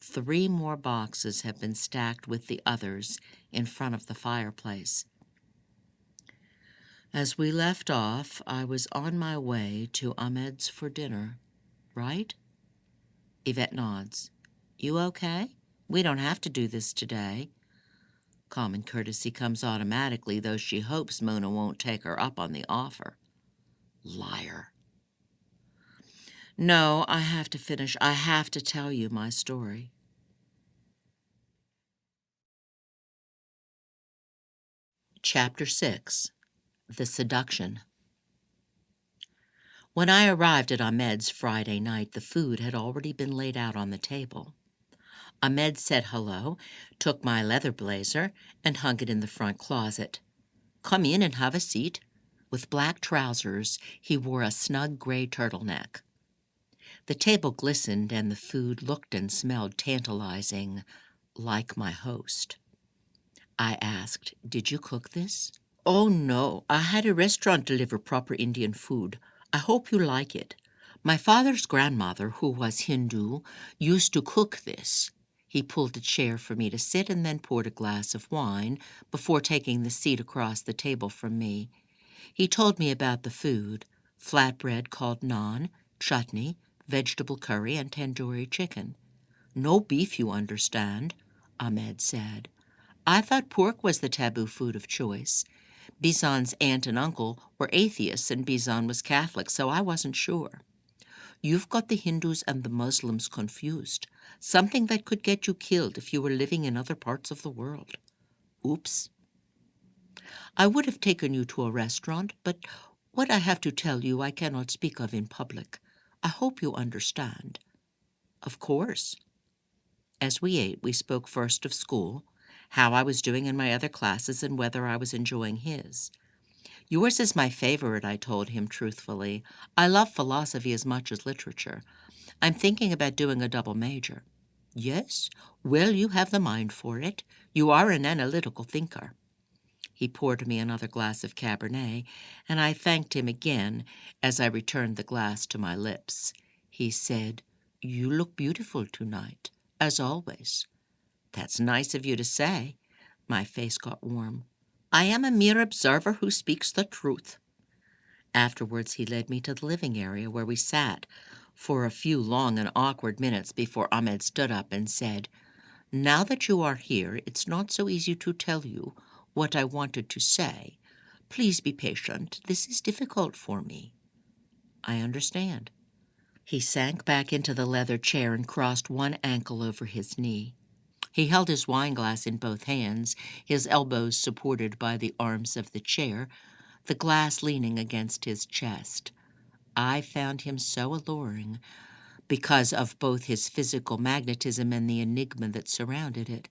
3 more boxes have been stacked with the others in front of the fireplace. As we left off, I was on my way to Ahmed's for dinner, right? Yvette nods. You okay? We don't have to do this today. Common courtesy comes automatically, though she hopes Mona won't take her up on the offer. Liar. No, I have to finish. I have to tell you my story. Chapter 6. The Seduction. When I arrived at Ahmed's Friday night, the food had already been laid out on the table. Ahmed said hello, took my leather blazer, and hung it in the front closet. "Come in and have a seat." With black trousers, he wore a snug gray turtleneck. The table glistened and the food looked and smelled tantalizing, like my host. I asked, "Did you cook this?" "Oh, no. I had a restaurant deliver proper Indian food. I hope you like it. My father's grandmother, who was Hindu, used to cook this." He pulled a chair for me to sit and then poured a glass of wine before taking the seat across the table from me. He told me about the food: flatbread called naan, chutney, vegetable curry, and tandoori chicken. "No beef, you understand," Ahmed said. I thought pork was the taboo food of choice. Bizan's aunt and uncle were atheists and Bizan was Catholic, so I wasn't sure. "You've got the Hindus and the Muslims confused, something that could get you killed if you were living in other parts of the world." Oops. I would have taken you to a restaurant, but what I have to tell you I cannot speak of in public. I hope you understand. Of course. As we ate, we spoke first of school, how I was doing in my other classes, and whether I was enjoying his. "Yours is my favorite," I told him truthfully. "I love philosophy as much as literature. I'm thinking about doing a double major." "Yes? Well, you have the mind for it. You are an analytical thinker." He poured me another glass of Cabernet, and I thanked him again as I returned the glass to my lips. He said, "You look beautiful tonight, as always." "That's nice of you to say." My face got warm. "I am a mere observer who speaks the truth." Afterwards, he led me to the living area where we sat for a few long and awkward minutes before Ahmed stood up and said, "Now that you are here, it's not so easy to tell you what I wanted to say. Please be patient. This is difficult for me." "I understand." He sank back into the leather chair and crossed one ankle over his knee. He held his wine glass in both hands, his elbows supported by the arms of the chair, the glass leaning against his chest. I found him so alluring because of both his physical magnetism and the enigma that surrounded it.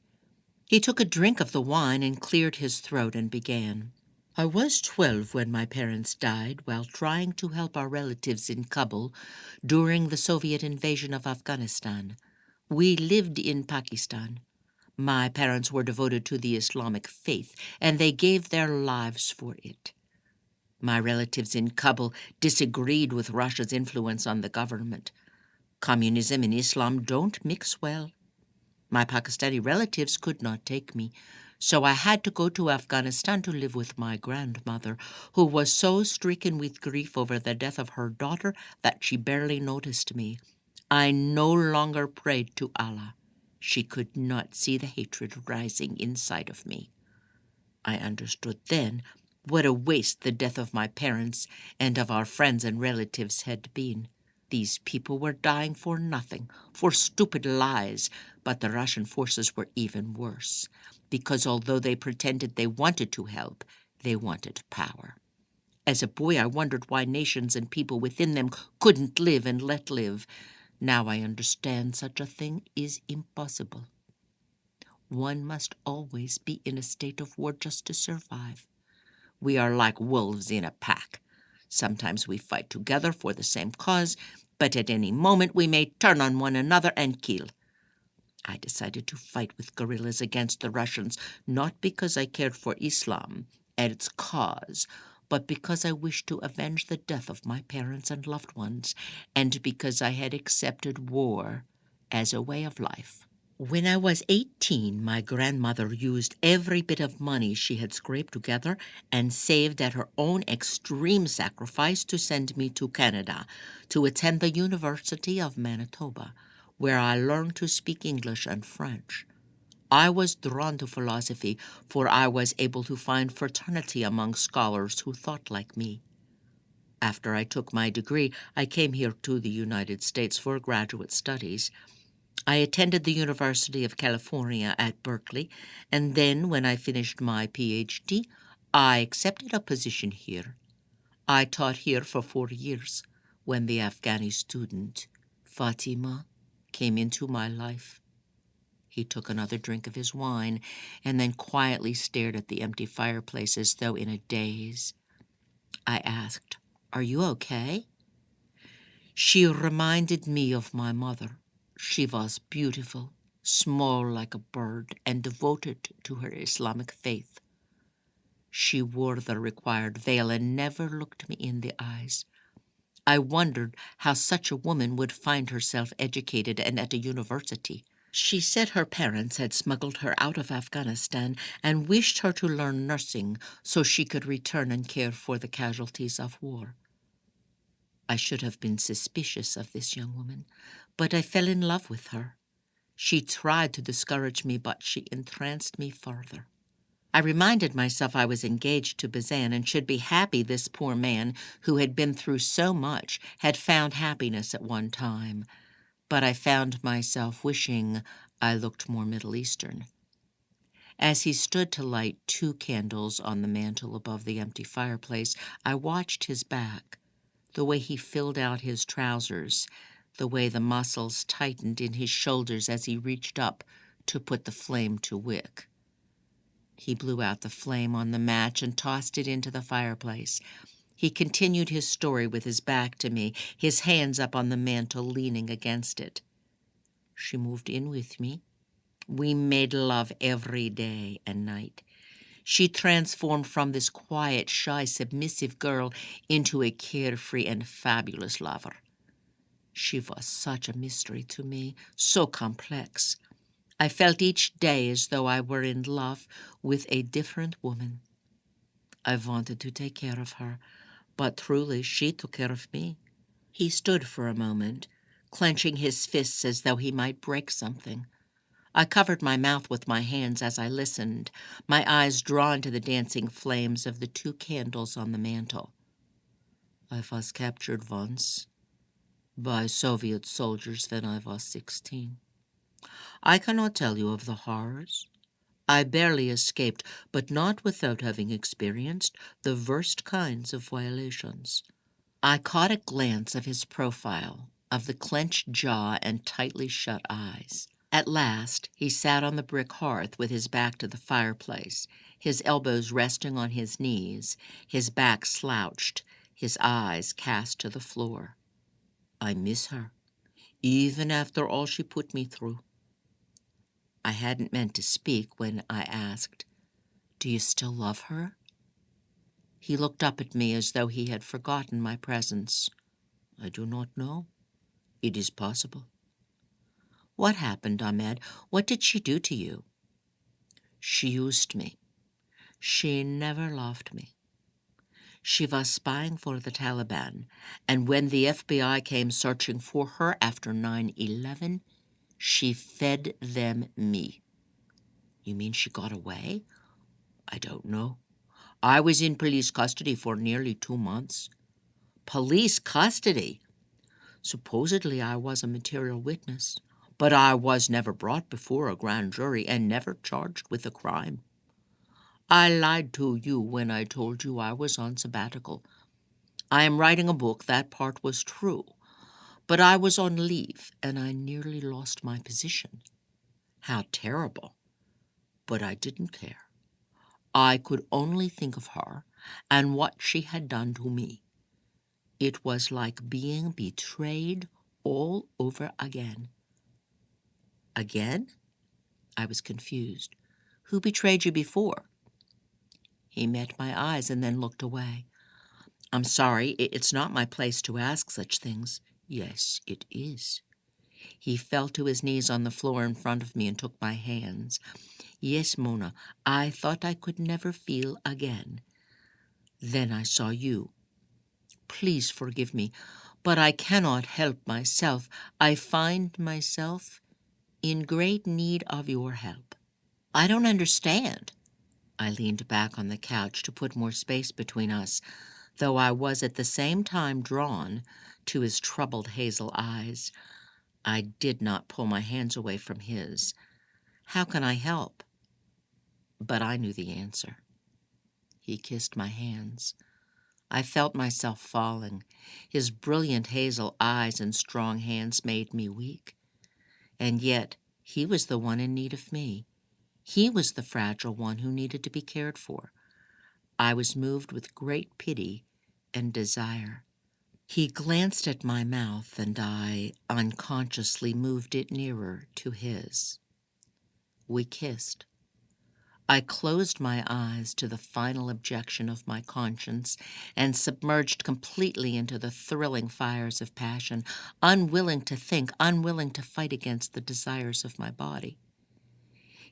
He took a drink of the wine and cleared his throat and began. "I was 12 when my parents died while trying to help our relatives in Kabul during the Soviet invasion of Afghanistan. We lived in Pakistan. My parents were devoted to the Islamic faith, and they gave their lives for it. My relatives in Kabul disagreed with Russia's influence on the government. Communism and Islam don't mix well. My Pakistani relatives could not take me, so I had to go to Afghanistan to live with my grandmother, who was so stricken with grief over the death of her daughter that she barely noticed me. I no longer prayed to Allah. She could not see the hatred rising inside of me. I understood then what a waste the death of my parents and of our friends and relatives had been. These people were dying for nothing, for stupid lies, but the Russian forces were even worse, because although they pretended they wanted to help, they wanted power. As a boy, I wondered why nations and people within them couldn't live and let live. Now I understand such a thing is impossible. One must always be in a state of war just to survive. We are like wolves in a pack. Sometimes we fight together for the same cause, but at any moment we may turn on one another and kill. I decided to fight with guerrillas against the Russians, not because I cared for Islam and its cause, but because I wished to avenge the death of my parents and loved ones, and because I had accepted war as a way of life. When I was 18, my grandmother used every bit of money she had scraped together and saved at her own extreme sacrifice to send me to Canada to attend the University of Manitoba, where I learned to speak English and French. I was drawn to philosophy, for I was able to find fraternity among scholars who thought like me. After I took my degree, I came here to the United States for graduate studies. I attended the University of California at Berkeley, and then when I finished my PhD, I accepted a position here. I taught here for 4 years when the Afghani student, Fatima, came into my life. He took another drink of his wine and then quietly stared at the empty fireplace as though in a daze. I asked, "Are you okay?" She reminded me of my mother. She was beautiful, small like a bird, and devoted to her Islamic faith. She wore the required veil and never looked me in the eyes. I wondered how such a woman would find herself educated and at a university. She said her parents had smuggled her out of Afghanistan and wished her to learn nursing so she could return and care for the casualties of war. I should have been suspicious of this young woman, but I fell in love with her. She tried to discourage me, but she entranced me further. I reminded myself I was engaged to Bazan and should be happy this poor man, who had been through so much, had found happiness at one time. But I found myself wishing I looked more Middle Eastern. As he stood to light 2 candles on the mantel above the empty fireplace, I watched his back, the way he filled out his trousers, the way the muscles tightened in his shoulders as he reached up to put the flame to wick. He blew out the flame on the match and tossed it into the fireplace. He continued his story with his back to me, his hands up on the mantel, leaning against it. She moved in with me. We made love every day and night. She transformed from this quiet, shy, submissive girl into a carefree and fabulous lover. She was such a mystery to me, so complex. I felt each day as though I were in love with a different woman. I wanted to take care of her, but truly she took care of me. He stood for a moment, clenching his fists as though he might break something. I covered my mouth with my hands as I listened, my eyes drawn to the dancing flames of the 2 candles on the mantel. I was captured once by Soviet soldiers when I was 16. I cannot tell you of the horrors. I barely escaped, but not without having experienced the worst kinds of violations. I caught a glance of his profile, of the clenched jaw and tightly shut eyes. At last, he sat on the brick hearth with his back to the fireplace, his elbows resting on his knees, his back slouched, his eyes cast to the floor. I miss her, even after all she put me through. I hadn't meant to speak when I asked, "Do you still love her?" He looked up at me as though he had forgotten my presence. "I do not know. It is possible." "What happened, Ahmed? What did she do to you?" "She used me. She never loved me. She was spying for the Taliban, and when the FBI came searching for her after 9/11, she fed them me." "You mean she got away?" "I don't know. I was in police custody for nearly 2 months." "Police custody?" "Supposedly I was a material witness, but I was never brought before a grand jury and never charged with a crime. I lied to you when I told you I was on sabbatical. I am writing a book, that part was true, but I was on leave and I nearly lost my position." "How terrible." "But I didn't care. I could only think of her and what she had done to me. It was like being betrayed all over again." "Again?" I was confused. "Who betrayed you before?" He met my eyes and then looked away. "I'm sorry, it's not my place to ask such things." "Yes, it is." He fell to his knees on the floor in front of me and took my hands. "Yes, Mona, I thought I could never feel again. Then I saw you. Please forgive me, but I cannot help myself. I find myself in great need of your help." "I don't understand." I leaned back on the couch to put more space between us, though I was at the same time drawn to his troubled hazel eyes. I did not pull my hands away from his. "How can I help?" But I knew the answer. He kissed my hands. I felt myself falling. His brilliant hazel eyes and strong hands made me weak. And yet He was the one in need of me. He was the fragile one who needed to be cared for. I was moved with great pity and desire. He glanced at my mouth, and I unconsciously moved it nearer to his. We kissed. I closed my eyes to the final objection of my conscience and submerged completely into the thrilling fires of passion, unwilling to think, unwilling to fight against the desires of my body.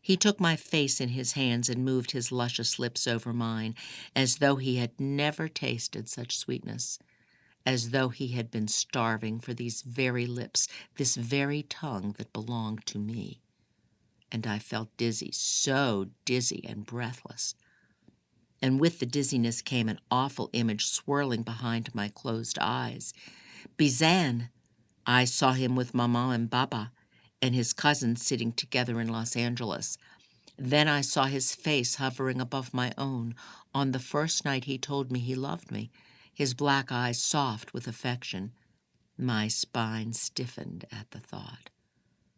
He took my face in his hands and moved his luscious lips over mine, as though he had never tasted such sweetness, as though he had been starving for these very lips, this very tongue that belonged to me. And I felt dizzy, so dizzy and breathless. And with the dizziness came an awful image swirling behind my closed eyes. Bizan! I saw him with Mama and Baba and his cousins sitting together in Los Angeles. Then I saw his face hovering above my own on the first night he told me he loved me, his black eyes soft with affection. My spine stiffened at the thought.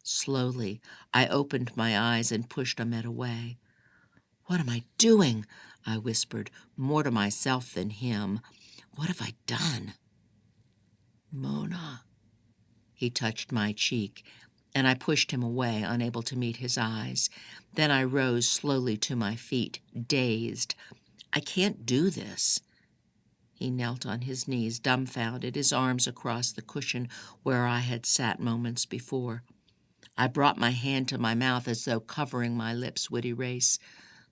Slowly, I opened my eyes and pushed Ahmed away. "What am I doing?" I whispered, more to myself than him. "What have I done?" "Mona." He touched my cheek, and I pushed him away, unable to meet his eyes. Then I rose slowly to my feet, dazed. "I can't do this." He knelt on his knees, dumbfounded, his arms across the cushion where I had sat moments before. I brought my hand to my mouth as though covering my lips would erase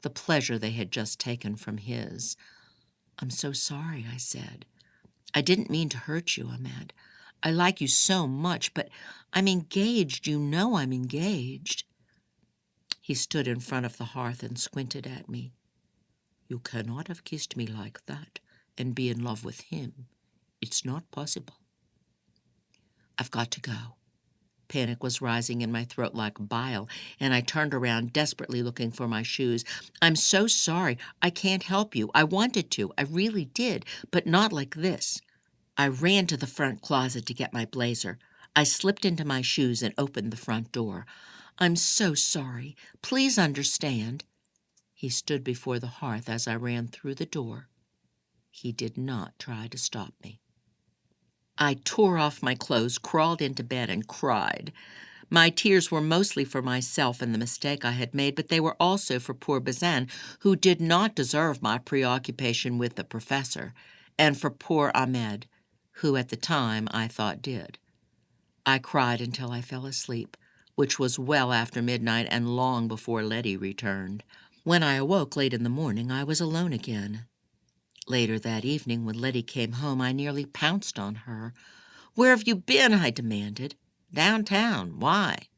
the pleasure they had just taken from his. "I'm so sorry," I said. "I didn't mean to hurt you, Ahmed. I like you so much, but I'm engaged. You know I'm engaged." He stood in front of the hearth and squinted at me. "You cannot have kissed me like that and be in love with him. It's not possible." "I've got to go." Panic was rising in my throat like bile, and I turned around, desperately looking for my shoes. "I'm so sorry. I can't help you. I wanted to. I really did, but not like this." I ran to the front closet to get my blazer. I slipped into my shoes and opened the front door. "I'm so sorry. Please understand." He stood before the hearth as I ran through the door. He did not try to stop me. I tore off my clothes, crawled into bed, and cried. My tears were mostly for myself and the mistake I had made, but they were also for poor Bazin, who did not deserve my preoccupation with the professor, and for poor Ahmed, who at the time I thought did. I cried until I fell asleep, which was well after midnight and long before Letty returned. When I awoke late in the morning, I was alone again. Later that evening, when Letty came home, I nearly pounced on her. "Where have you been?" I demanded. "Downtown. Why?"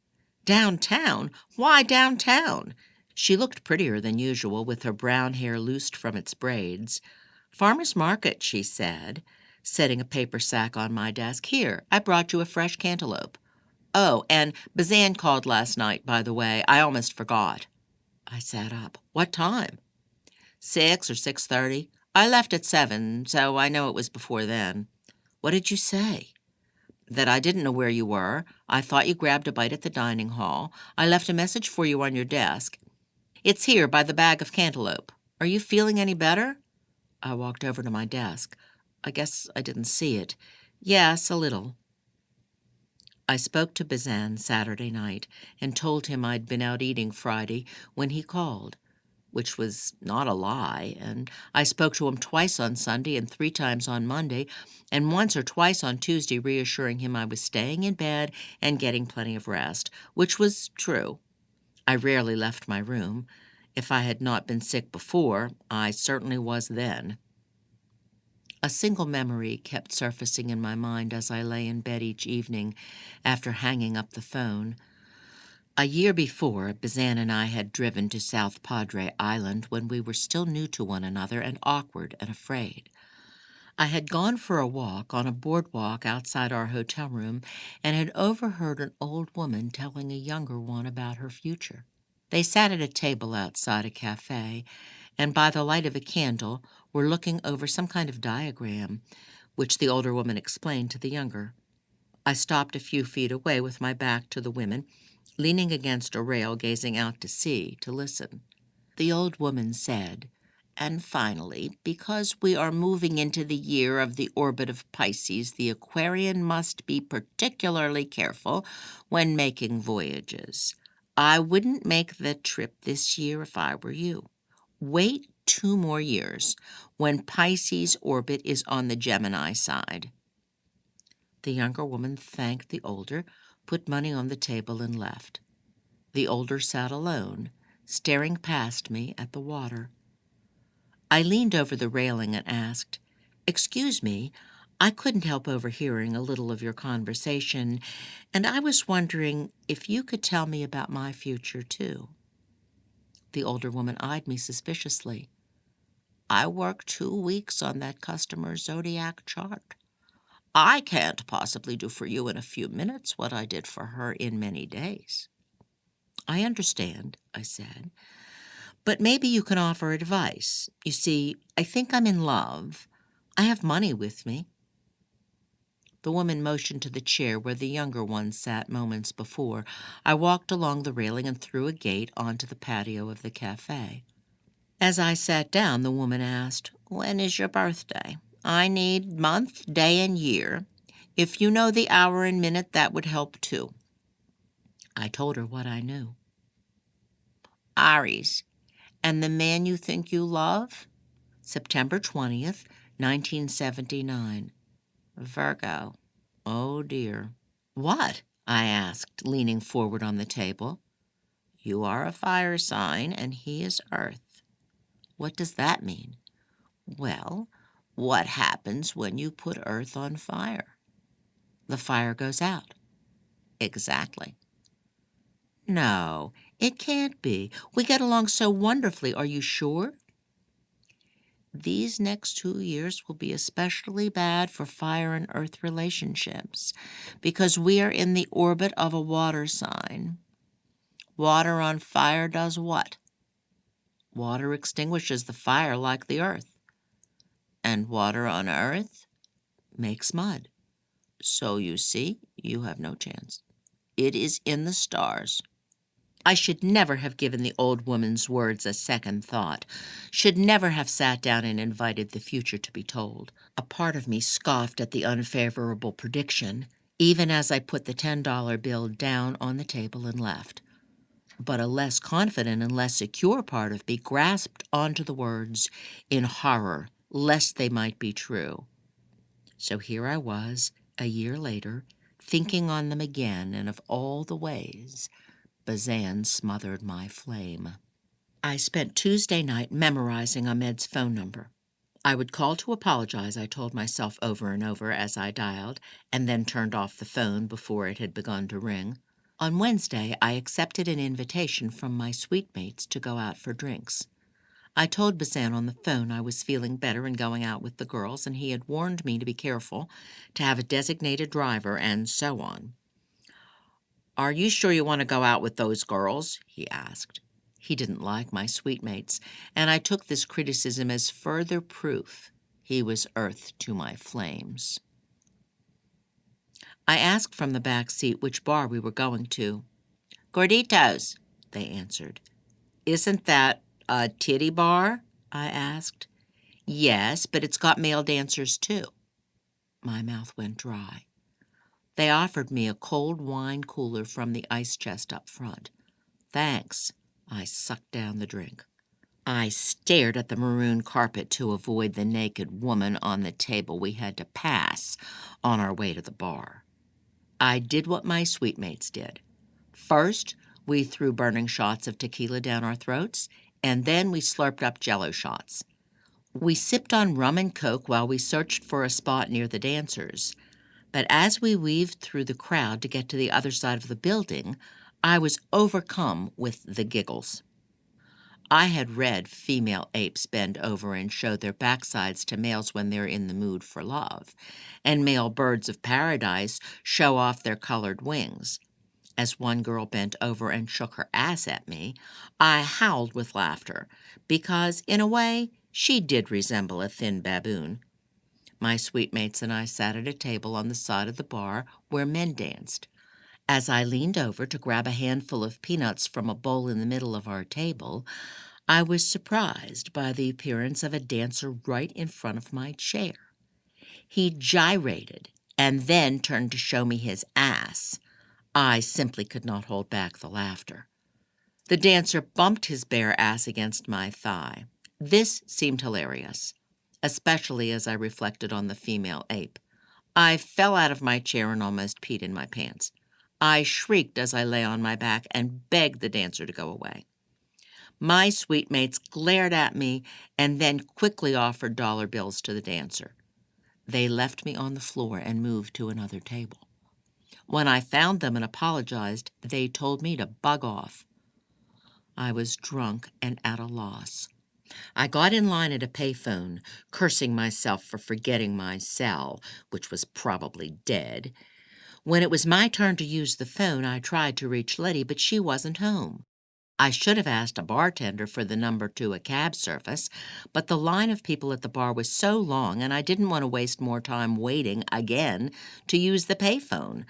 "Downtown? Why downtown?" She looked prettier than usual, with her brown hair loosed from its braids. "Farmer's market," she said, setting a paper sack on my desk. "Here, I brought you a fresh cantaloupe. Oh, and Bazan called last night, by the way. I almost forgot." I sat up. "What time?" 6 or 6:30. I left at 7, so I know it was before then." "What did you say?" "That I didn't know where you were. I thought you grabbed a bite at the dining hall. I left a message for you on your desk. It's here by the bag of cantaloupe. Are you feeling any better?" I walked over to my desk. I guess I didn't see it. "Yes, a little." I spoke to Bazin Saturday night and told him I'd been out eating Friday when he called, which was not a lie, and I spoke to him twice on Sunday and 3 times on Monday, and once or twice on Tuesday, reassuring him I was staying in bed and getting plenty of rest, which was true. I rarely left my room. If I had not been sick before, I certainly was then. A single memory kept surfacing in my mind as I lay in bed each evening after hanging up the phone. A year before, Bazan and I had driven to South Padre Island when we were still new to one another and awkward and afraid. I had gone for a walk on a boardwalk outside our hotel room and had overheard an old woman telling a younger one about her future. They sat at a table outside a cafe, and by the light of a candle were looking over some kind of diagram, which the older woman explained to the younger. I stopped a few feet away with my back to the women, leaning against a rail gazing out to sea to listen. The old woman said, "And finally, because we are moving into the year of the orbit of Pisces, the Aquarian must be particularly careful when making voyages. I wouldn't make the trip this year if I were you. Wait 2 more years when Pisces orbit is on the Gemini side." The younger woman thanked the older, put money on the table, and left. The older sat alone, staring past me at the water. I leaned over the railing and asked, "Excuse me, I couldn't help overhearing a little of your conversation, and I was wondering if you could tell me about my future, too." The older woman eyed me suspiciously. "I worked 2 weeks on that customer's zodiac chart. I can't possibly do for you in a few minutes what I did for her in many days." "I understand," I said, "but maybe you can offer advice. You see, I think I'm in love. I have money with me." The woman motioned to the chair where the younger one sat moments before. I walked along the railing and through a gate onto the patio of the cafe. As I sat down, the woman asked, "When is your birthday? I need month, day, and year. If you know the hour and minute, that would help too." I told her what I knew. "Aries. And the man you think you love?" "September 20th, 1979. Virgo." "Oh, dear." "What?" I asked, leaning forward on the table. "You are a fire sign, and he is earth." "What does that mean?" "Well, what happens when you put earth on fire?" "The fire goes out." "Exactly." "No, it can't be. We get along so wonderfully. Are you sure?" "These next 2 years will be especially bad for fire and earth relationships because we are in the orbit of a water sign. Water on fire does what?" "Water extinguishes the fire like the earth." "And water on earth?" "Makes mud." "So you see, you have no chance. It is in the stars." I should never have given the old woman's words a second thought, should never have sat down and invited the future to be told. A part of me scoffed at the unfavorable prediction, even as I put the $10 bill down on the table and left. But a less confident and less secure part of me grasped onto the words in horror, lest they might be true. So here I was, a year later, thinking on them again, and of all the ways Bazan smothered my flame. I spent Tuesday night memorizing Ahmed's phone number. I would call to apologize, I told myself over and over as I dialed, and then turned off the phone before it had begun to ring. On Wednesday, I accepted an invitation from my suitemates to go out for drinks. I told Bazan on the phone I was feeling better and going out with the girls, and he had warned me to be careful, to have a designated driver, and so on. "Are you sure you want to go out with those girls?" he asked. He didn't like my suitemates, and I took this criticism as further proof he was earth to my flames. I asked from the back seat which bar we were going to. "Gorditos," they answered. "Isn't that a titty bar?" I asked. "Yes, but it's got male dancers too." My mouth went dry. They offered me a cold wine cooler from the ice chest up front. "Thanks." I sucked down the drink. I stared at the maroon carpet to avoid the naked woman on the table we had to pass on our way to the bar. I did what my suitemates did. First, we threw burning shots of tequila down our throats, and then we slurped up Jello shots. We sipped on rum and coke while we searched for a spot near the dancers. But as we weaved through the crowd to get to the other side of the building, I was overcome with the giggles. I had read female apes bend over and show their backsides to males when they're in the mood for love, and male birds of paradise show off their colored wings. As one girl bent over and shook her ass at me, I howled with laughter, because, in a way, she did resemble a thin baboon. My suitemates and I sat at a table on the side of the bar where men danced. As I leaned over to grab a handful of peanuts from a bowl in the middle of our table, I was surprised by the appearance of a dancer right in front of my chair. He gyrated and then turned to show me his ass. I simply could not hold back the laughter. The dancer bumped his bare ass against my thigh. This seemed hilarious, especially as I reflected on the female ape. I fell out of my chair and almost peed in my pants. I shrieked as I lay on my back and begged the dancer to go away. My sweet mates glared at me and then quickly offered dollar bills to the dancer. They left me on the floor and moved to another table. When I found them and apologized, they told me to bug off. I was drunk and at a loss. I got in line at a payphone, cursing myself for forgetting my cell, which was probably dead. When it was my turn to use the phone, I tried to reach Letty, but she wasn't home. I should have asked a bartender for the number to a cab service, but the line of people at the bar was so long and I didn't want to waste more time waiting again to use the payphone.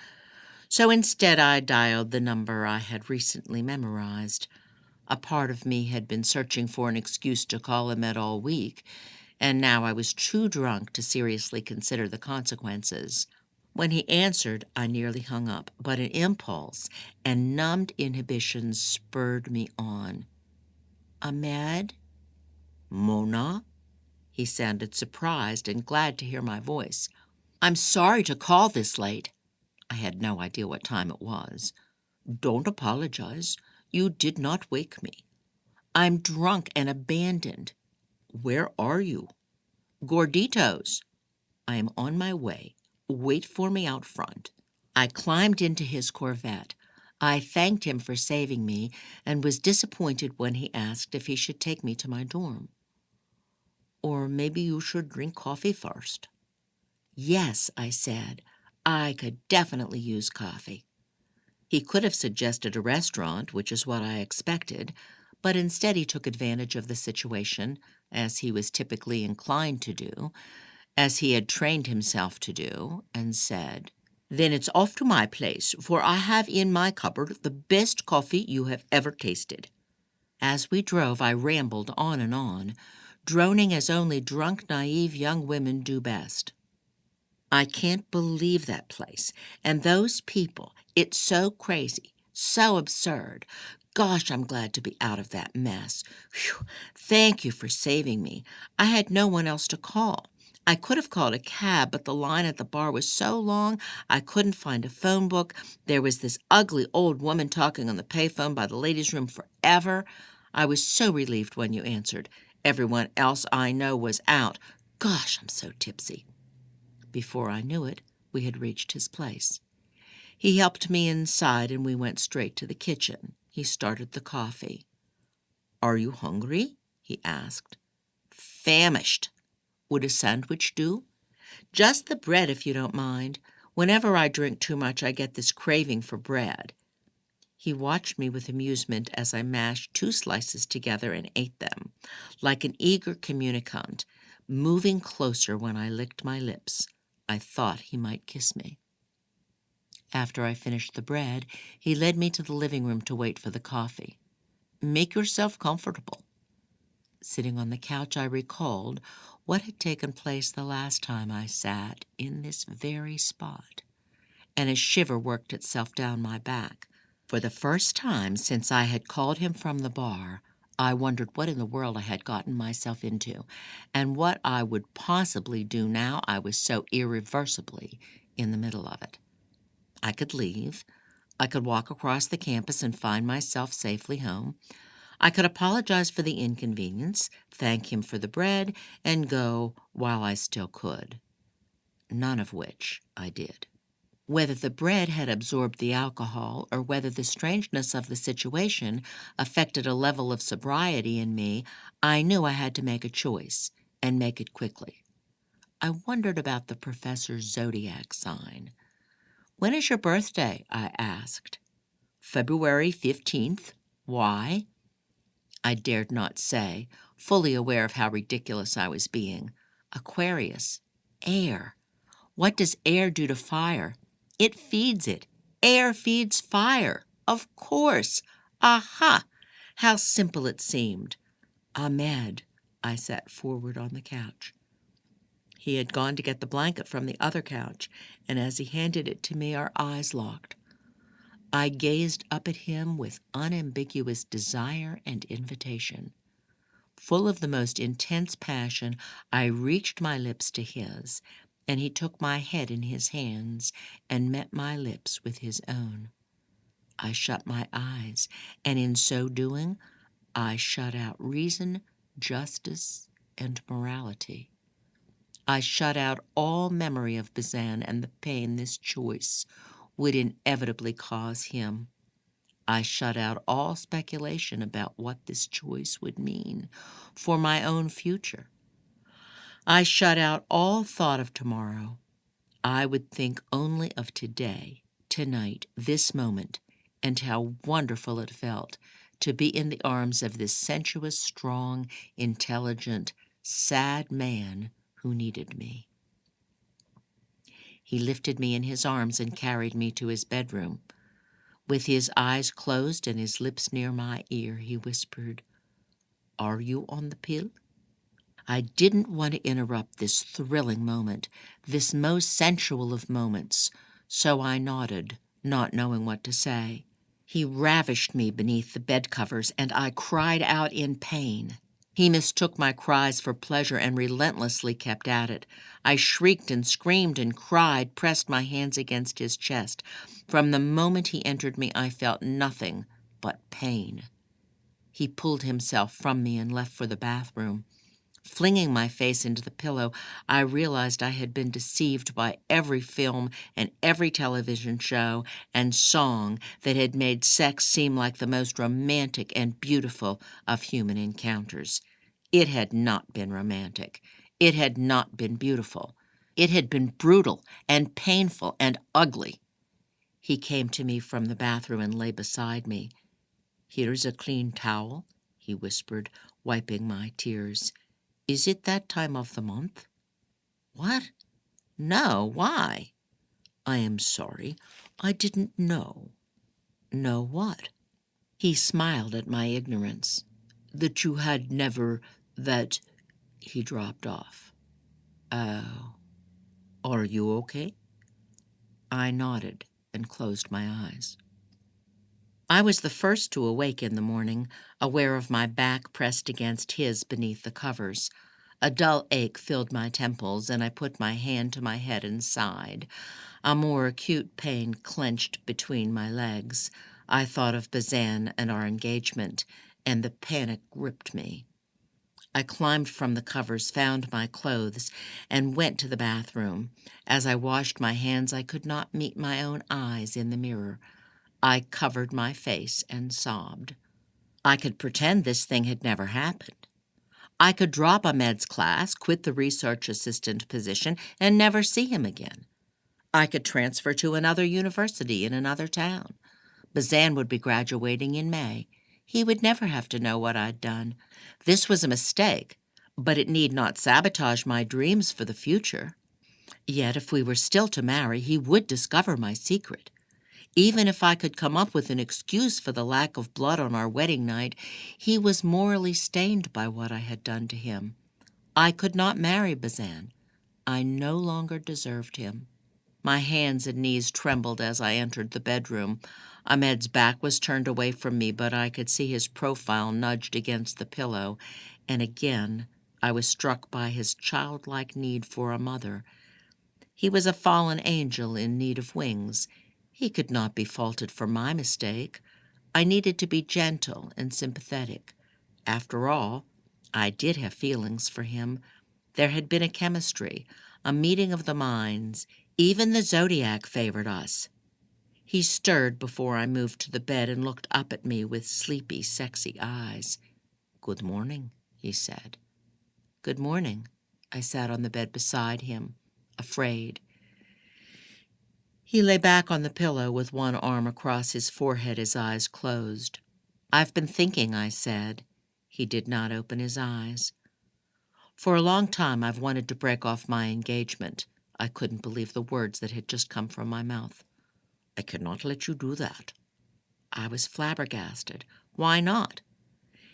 So instead I dialed the number I had recently memorized. A part of me had been searching for an excuse to call him at all week, and now I was too drunk to seriously consider the consequences. When he answered, I nearly hung up, but an impulse and numbed inhibitions spurred me on. "Ahmed? Mona?" He sounded surprised and glad to hear my voice. "I'm sorry to call this late." I had no idea what time it was. "Don't apologize. You did not wake me. I'm drunk and abandoned." "Where are you?" "Gordito's." "I am on my way. Wait for me out front." I climbed into his Corvette. I thanked him for saving me and was disappointed when he asked if he should take me to my dorm. "Or maybe you should drink coffee first." "Yes," I said. I could definitely use coffee. He could have suggested a restaurant, which is what I expected, but instead he took advantage of the situation, as he was typically inclined to do, as he had trained himself to do, and said, "Then it's off to my place, for I have in my cupboard the best coffee you have ever tasted." As we drove, I rambled on, droning as only drunk, naive young women do best. "I can't believe that place. And those people. It's so crazy, so absurd. Gosh, I'm glad to be out of that mess. Whew. Thank you for saving me. I had no one else to call. I could have called a cab, but the line at the bar was so long I couldn't find a phone book. There was this ugly old woman talking on the payphone by the ladies' room forever. I was so relieved when you answered. Everyone else I know was out. Gosh, I'm so tipsy." Before I knew it, we had reached his place. He helped me inside and we went straight to the kitchen. He started the coffee. "Are you hungry?" he asked. "Famished." "Would a sandwich do?" "Just the bread, if you don't mind. Whenever I drink too much, I get this craving for bread." He watched me with amusement as I mashed 2 slices together and ate them, like an eager communicant, moving closer when I licked my lips. I thought he might kiss me. After I finished the bread, he led me to the living room to wait for the coffee. "Make yourself comfortable." Sitting on the couch, I recalled what had taken place the last time I sat in this very spot, and a shiver worked itself down my back. For the first time since I had called him from the bar, I wondered what in the world I had gotten myself into, and what I would possibly do now I was so irreversibly in the middle of it. I could leave. I could walk across the campus and find myself safely home. I could apologize for the inconvenience, thank him for the bread, and go while I still could. None of which I did. Whether the bread had absorbed the alcohol or whether the strangeness of the situation affected a level of sobriety in me, I knew I had to make a choice, and make it quickly. I wondered about the professor's zodiac sign. "When is your birthday?" I asked. "February 15th. Why?" I dared not say, fully aware of how ridiculous I was being. Aquarius. Air. What does air do to fire? It feeds it. Air feeds fire. Of course. Aha! How simple it seemed. Ahmed, I sat forward on the couch. He had gone to get the blanket from the other couch, and as he handed it to me, our eyes locked. I gazed up at him with unambiguous desire and invitation. Full of the most intense passion, I reached my lips to his, and he took my head in his hands and met my lips with his own. I shut my eyes, and in so doing, I shut out reason, justice, and morality. I shut out all memory of Bazan and the pain this choice would inevitably cause him. I shut out all speculation about what this choice would mean for my own future. I shut out all thought of tomorrow. I would think only of today, tonight, this moment, and how wonderful it felt to be in the arms of this sensuous, strong, intelligent, sad man who needed me. He lifted me in his arms and carried me to his bedroom. With his eyes closed and his lips near my ear, he whispered, "Are you on the pill?" I didn't want to interrupt this thrilling moment, this most sensual of moments, so I nodded, not knowing what to say. He ravished me beneath the bed covers, and I cried out in pain. He mistook my cries for pleasure and relentlessly kept at it. I shrieked and screamed and cried, pressed my hands against his chest. From the moment he entered me, I felt nothing but pain. He pulled himself from me and left for the bathroom. Flinging my face into the pillow, I realized I had been deceived by every film and every television show and song that had made sex seem like the most romantic and beautiful of human encounters. It had not been romantic. It had not been beautiful. It had been brutal and painful and ugly. He came to me from the bathroom and lay beside me. "Here's a clean towel," he whispered, wiping my tears. "Is it that time of the month?" "What? No, why?" "I am sorry. I didn't know." "Know what?" He smiled at my ignorance. "That you had never, that—" He dropped off. "Oh. Are you okay?" I nodded and closed my eyes. I was the first to awake in the morning, aware of my back pressed against his beneath the covers. A dull ache filled my temples, and I put my hand to my head and sighed. A more acute pain clenched between my legs. I thought of Bazan and our engagement, and the panic gripped me. I climbed from the covers, found my clothes, and went to the bathroom. As I washed my hands, I could not meet my own eyes in the mirror. I covered my face and sobbed. I could pretend this thing had never happened. I could drop Ahmed's class, quit the research assistant position, and never see him again. I could transfer to another university in another town. Bazan would be graduating in May. He would never have to know what I'd done. This was a mistake, but it need not sabotage my dreams for the future. Yet if we were still to marry, he would discover my secret. Even if I could come up with an excuse for the lack of blood on our wedding night, he was morally stained by what I had done to him. I could not marry Bazan. I no longer deserved him. My hands and knees trembled as I entered the bedroom. Ahmed's back was turned away from me, but I could see his profile nudged against the pillow, and again I was struck by his childlike need for a mother. He was a fallen angel in need of wings. He could not be faulted for my mistake. I needed to be gentle and sympathetic. After all, I did have feelings for him. There had been a chemistry, a meeting of the minds. Even the zodiac favored us. He stirred before I moved to the bed and looked up at me with sleepy, sexy eyes. "Good morning," he said. "Good morning." I sat on the bed beside him, afraid. He lay back on the pillow with one arm across his forehead, his eyes closed. "I've been thinking," I said. He did not open his eyes. "For a long time I've wanted to break off my engagement." I couldn't believe the words that had just come from my mouth. I cannot let you do that." I was flabbergasted. "Why not?"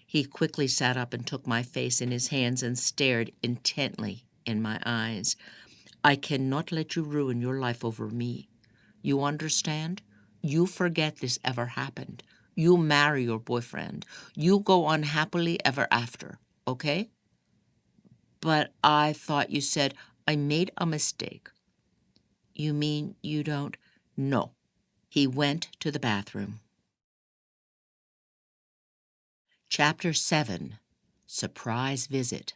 He quickly sat up and took my face in his hands and stared intently in my eyes. "I cannot let you ruin your life over me. You understand? You forget this ever happened. You marry your boyfriend. You go on happily ever after, okay?" "But I thought you said—" "I made a mistake." "You mean you don't—" "No." He went to the bathroom. Chapter 7. Surprise Visit.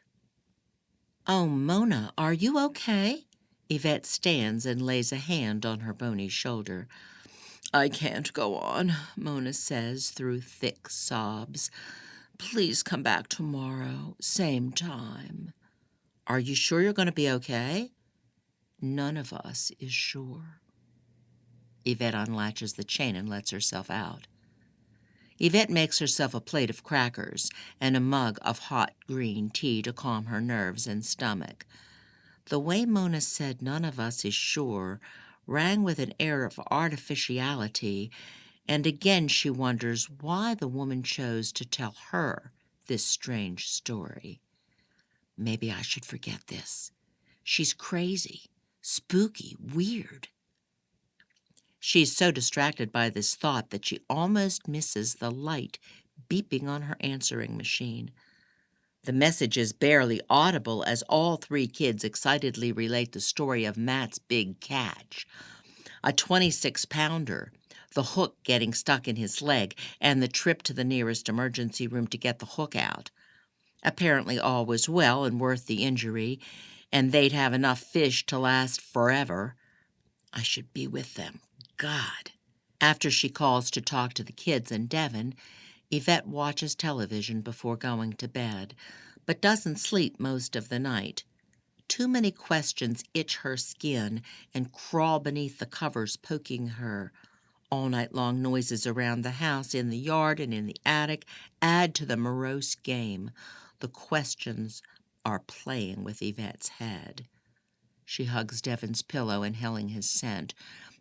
"Oh, Mona, are you okay?" Yvette stands and lays a hand on her bony shoulder. "I can't go on," Mona says through thick sobs. "Please come back tomorrow, same time." "Are you sure you're going to be okay?" "None of us is sure." Yvette unlatches the chain and lets herself out. Yvette makes herself a plate of crackers and a mug of hot green tea to calm her nerves and stomach. The way Mona said "none of us is sure" rang with an air of artificiality, and again she wonders why the woman chose to tell her this strange story. Maybe I should forget this. She's crazy, spooky, weird. She's so distracted by this thought that she almost misses the light beeping on her answering machine. The message is barely audible as all three kids excitedly relate the story of Matt's big catch. A 26-pounder, the hook getting stuck in his leg, and the trip to the nearest emergency room to get the hook out. Apparently all was well and worth the injury, and they'd have enough fish to last forever. I should be with them. God. After she calls to talk to the kids and Devin, Yvette watches television before going to bed, but doesn't sleep most of the night. Too many questions itch her skin and crawl beneath the covers, poking her. All night long noises around the house, in the yard, and in the attic add to the morose game. The questions are playing with Yvette's head. She hugs Devin's pillow, inhaling his scent,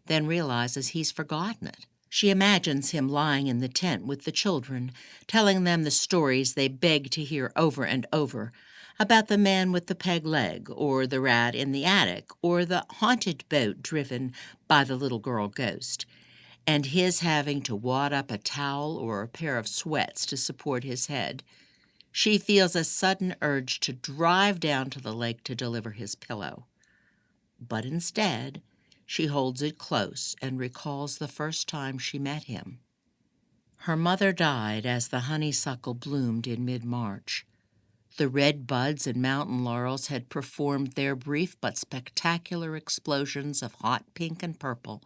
then realizes he's forgotten it. She imagines him lying in the tent with the children, telling them the stories they beg to hear over and over, about the man with the peg leg, or the rat in the attic, or the haunted boat driven by the little girl ghost, and his having to wad up a towel or a pair of sweats to support his head. She feels a sudden urge to drive down to the lake to deliver his pillow. But instead, she holds it close and recalls the first time she met him. Her mother died as the honeysuckle bloomed in mid-March. The red buds and mountain laurels had performed their brief but spectacular explosions of hot pink and purple.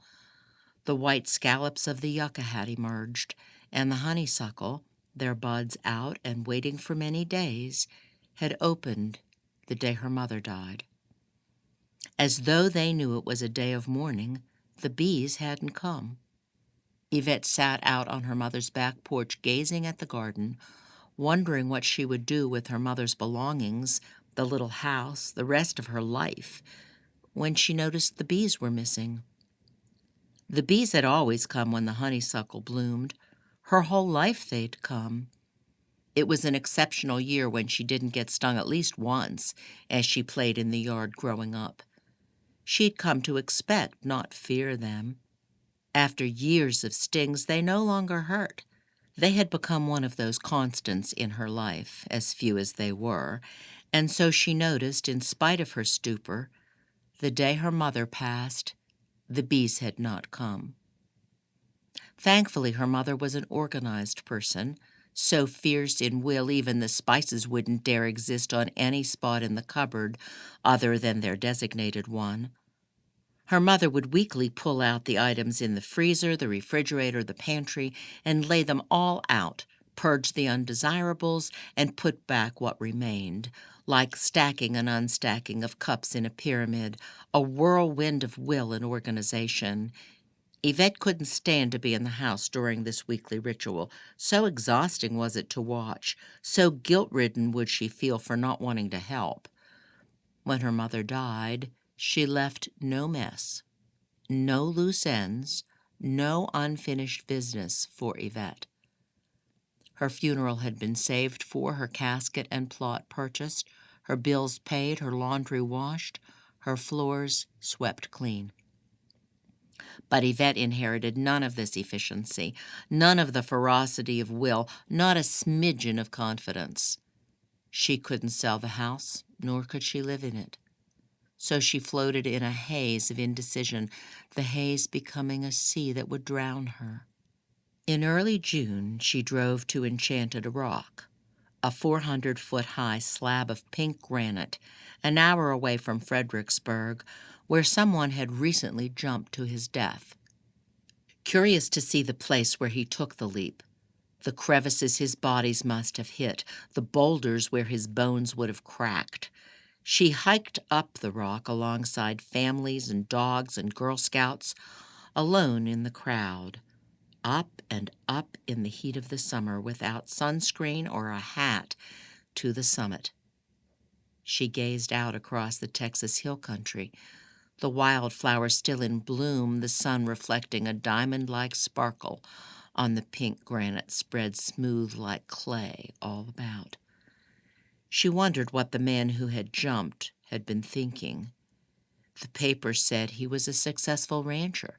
The white scallops of the yucca had emerged, and the honeysuckle, their buds out and waiting for many days, had opened the day her mother died. As though they knew it was a day of mourning, the bees hadn't come. Yvette sat out on her mother's back porch gazing at the garden, wondering what she would do with her mother's belongings, the little house, the rest of her life, when she noticed the bees were missing. The bees had always come when the honeysuckle bloomed. Her whole life they'd come. It was an exceptional year when she didn't get stung at least once as she played in the yard growing up. She'd come to expect, not fear them. After years of stings, they no longer hurt. They had become one of those constants in her life, as few as they were, and so she noticed, in spite of her stupor, the day her mother passed, the bees had not come. Thankfully, her mother was an organized person, so fierce in will even the spices wouldn't dare exist on any spot in the cupboard other than their designated one. Her mother would weekly pull out the items in the freezer, the refrigerator, the pantry, and lay them all out, purge the undesirables, and put back what remained, like stacking and unstacking of cups in a pyramid, a whirlwind of will and organization. Yvette couldn't stand to be in the house during this weekly ritual. So exhausting was it to watch, so guilt-ridden would she feel for not wanting to help. When her mother died, she left no mess, no loose ends, No unfinished business for Yvette. Her funeral had been saved for, her casket and plot purchased, her bills paid, her laundry washed, her floors swept clean. But Yvette inherited none of this efficiency, none of the ferocity of will, not a smidgen of confidence. She couldn't sell the house, nor could she live in it. So she floated in a haze of indecision, the haze becoming a sea that would drown her. In early June, she drove to Enchanted Rock, a 400-foot-high slab of pink granite, an hour away from Fredericksburg, where someone had recently jumped to his death. Curious to see the place where he took the leap, the crevices his bodies must have hit, the boulders where his bones would have cracked, she hiked up the rock alongside families and dogs and Girl Scouts, alone in the crowd, up and up in the heat of the summer without sunscreen or a hat to the summit. She gazed out across the Texas hill country, the wildflowers still in bloom, the sun reflecting a diamond-like sparkle on the pink granite spread smooth like clay all about. She wondered what the man who had jumped had been thinking. The paper said he was a successful rancher,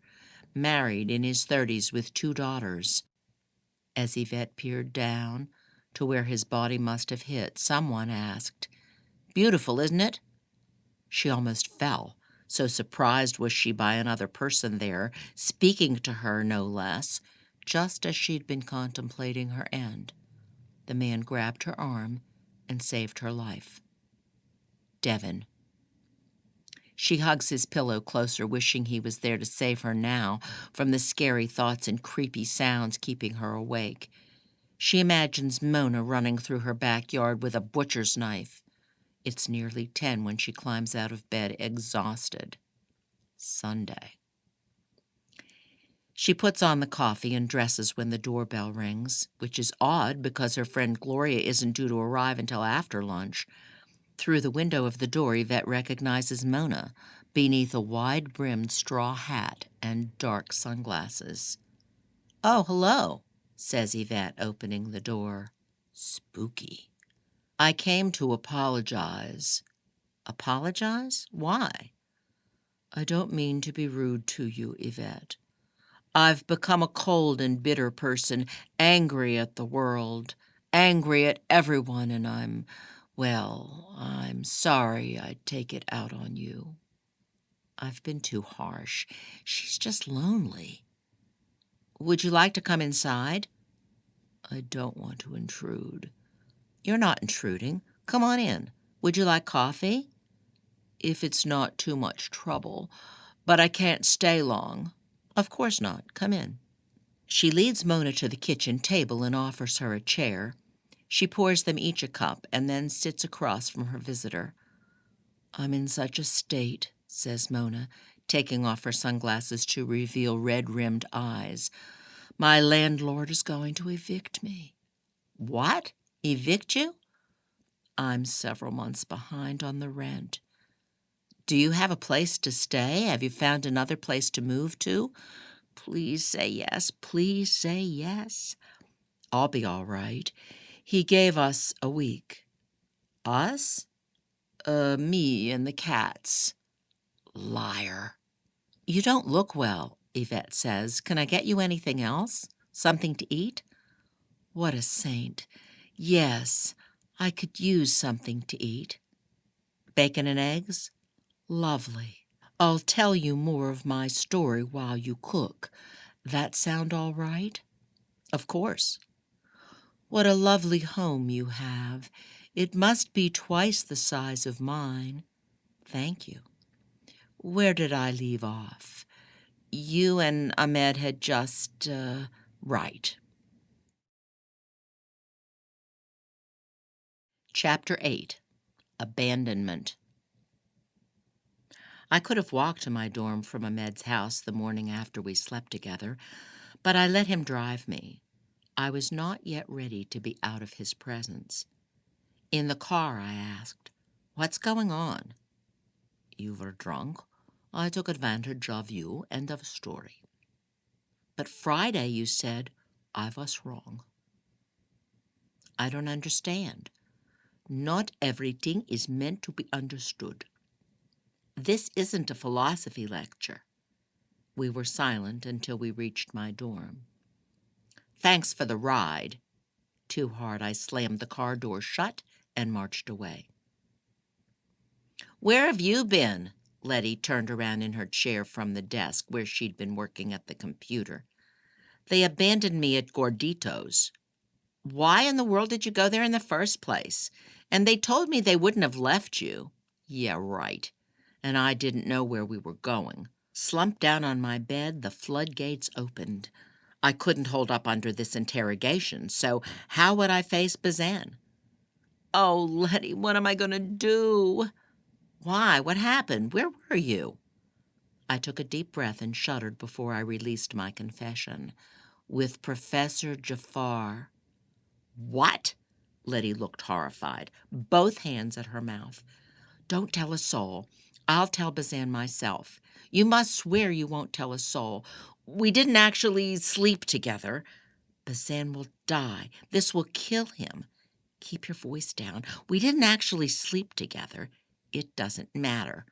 married in his 30s with 2 daughters. As Yvette peered down to where his body must have hit, someone asked, "Beautiful, isn't it?" She almost fell, so surprised was she by another person there, speaking to her no less, just as she'd been contemplating her end. The man grabbed her arm and saved her life. Devin. She hugs his pillow closer, wishing he was there to save her now from the scary thoughts and creepy sounds keeping her awake. She imagines Mona running through her backyard with a butcher's knife. It's nearly 10 when she climbs out of bed, exhausted. Sunday. She puts on the coffee and dresses when the doorbell rings, which is odd because her friend Gloria isn't due to arrive until after lunch. Through the window of the door, Yvette recognizes Mona, beneath a wide-brimmed straw hat and dark sunglasses. "Oh, hello," says Yvette, opening the door. Spooky. "I came to apologize." "Apologize? Why?" "I don't mean to be rude to you, Yvette. I've become a cold and bitter person, angry at the world, angry at everyone, and I'm sorry I'd take it out on you. I've been too harsh. She's just lonely. Would you like to come inside?" "I don't want to intrude." "You're not intruding. Come on in. Would you like coffee?" "If it's not too much trouble. But I can't stay long." "Of course not. Come in." She leads Mona to the kitchen table and offers her a chair. She pours them each a cup and then sits across from her visitor. "I'm in such a state," says Mona, taking off her sunglasses to reveal red-rimmed eyes. "My landlord is going to evict me." "What? Evict you?" "I'm several months behind on the rent." "Do you have a place to stay? Have you found another place to move to?" "Please say yes. Please say yes." "I'll be all right. He gave us a week." "Us?" Me and the cats." "Liar." "You don't look well," Yvette says. "Can I get you anything else? Something to eat?" What a saint. Yes, I could use something to eat. "Bacon and eggs?" "Lovely. I'll tell you more of my story while you cook. That sound all right?" "Of course." "What a lovely home you have. It must be twice the size of mine." "Thank you." "Where did I leave off?" "You and Ahmed had just, right." Chapter 8. Abandonment. I could have walked to my dorm from Ahmed's house the morning after we slept together, but I let him drive me. I was not yet ready to be out of his presence. In the car, I asked, "What's going on?" "You were drunk. I took advantage of you. End of story." But Friday you said I was wrong. I don't understand. Not everything is meant to be understood. This isn't a philosophy lecture. We were silent until we reached my dorm. Thanks for the ride. Too hard, I slammed the car door shut and marched away. Where have you been? Letty turned around in her chair from the desk where she'd been working at the computer. They abandoned me at Gordito's. Why in the world did you go there in the first place? And they told me they wouldn't have left you. Yeah, right. And I didn't know where we were going. Slumped down on my bed, the floodgates opened. I couldn't hold up under this interrogation, so how would I face Bazan? Oh, Letty, what am I going to do? Why? What happened? Where were you? I took a deep breath and shuddered before I released my confession. With Professor Jafar. What? Letty looked horrified, both hands at her mouth. Don't tell a soul. I'll tell Bazan myself. You must swear you won't tell a soul. We didn't actually sleep together. Bazan will die. This will kill him. Keep your voice down. We didn't actually sleep together. It doesn't matter.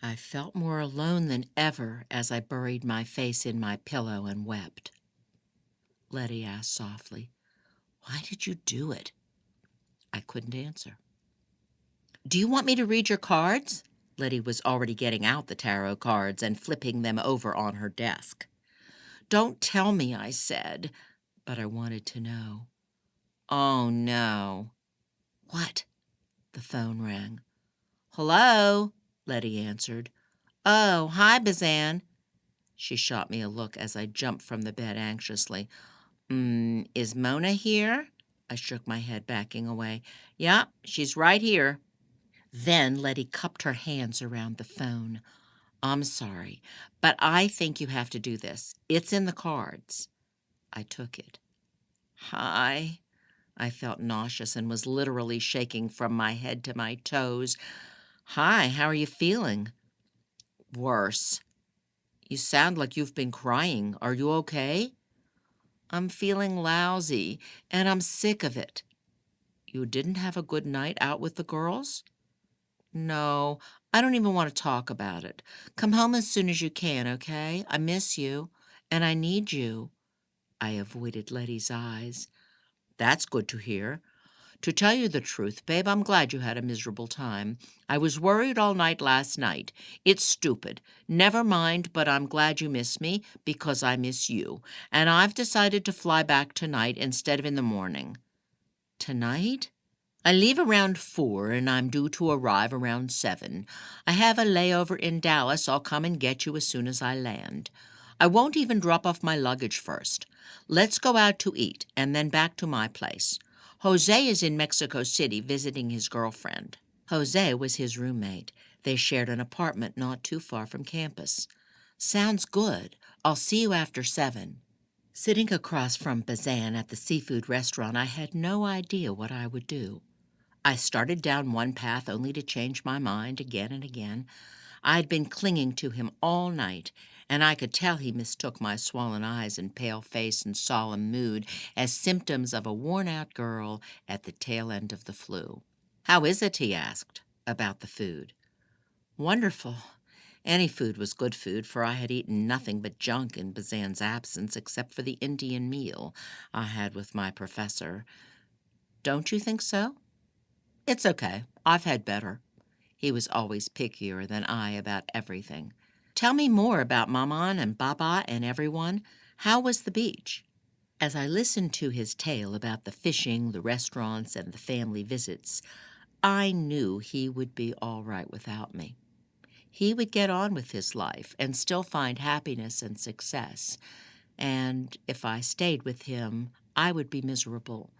I felt more alone than ever as I buried my face in my pillow and wept. Letty asked softly, Why did you do it? I couldn't answer. Do you want me to read your cards? Letty was already getting out the tarot cards and flipping them over on her desk. Don't tell me, I said, but I wanted to know. Oh, no. What? The phone rang. Hello, Letty answered. Oh, hi, Bazan. She shot me a look as I jumped from the bed anxiously. Is Mona here? I shook my head, backing away. Yeah, she's right here. Then Letty cupped her hands around the phone. I'm sorry, but I think you have to do this. It's in the cards. I took it. Hi. I felt nauseous and was literally shaking from my head to my toes. Hi, how are you feeling? Worse. You sound like you've been crying. Are you okay? I'm feeling lousy, and I'm sick of it. You didn't have a good night out with the girls? No, I don't even want to talk about it. Come home as soon as you can, okay? I miss you, and I need you. I avoided Letty's eyes. That's good to hear. To tell you the truth, babe, I'm glad you had a miserable time. I was worried all night last night. It's stupid. Never mind, but I'm glad you miss me because I miss you. And I've decided to fly back tonight instead of in the morning. Tonight? I leave around 4 and I'm due to arrive around 7. I have a layover in Dallas. I'll come and get you as soon as I land. I won't even drop off my luggage first. Let's go out to eat and then back to my place. Jose is in Mexico City visiting his girlfriend. Jose was his roommate. They shared an apartment not too far from campus. Sounds good. I'll see you after 7. Sitting across from Bazan at the seafood restaurant, I had no idea what I would do. I started down one path only to change my mind again and again. I'd been clinging to him all night, and I could tell he mistook my swollen eyes and pale face and solemn mood as symptoms of a worn-out girl at the tail end of the flu. How is it, he asked, about the food. Wonderful. Any food was good food, for I had eaten nothing but junk in Bazan's absence except for the Indian meal I had with my professor. Don't you think so? It's okay. I've had better. He was always pickier than I about everything. Tell me more about Maman and Baba and everyone. How was the beach? As I listened to his tale about the fishing, the restaurants, and the family visits, I knew he would be all right without me. He would get on with his life and still find happiness and success. And if I stayed with him, I would be miserable,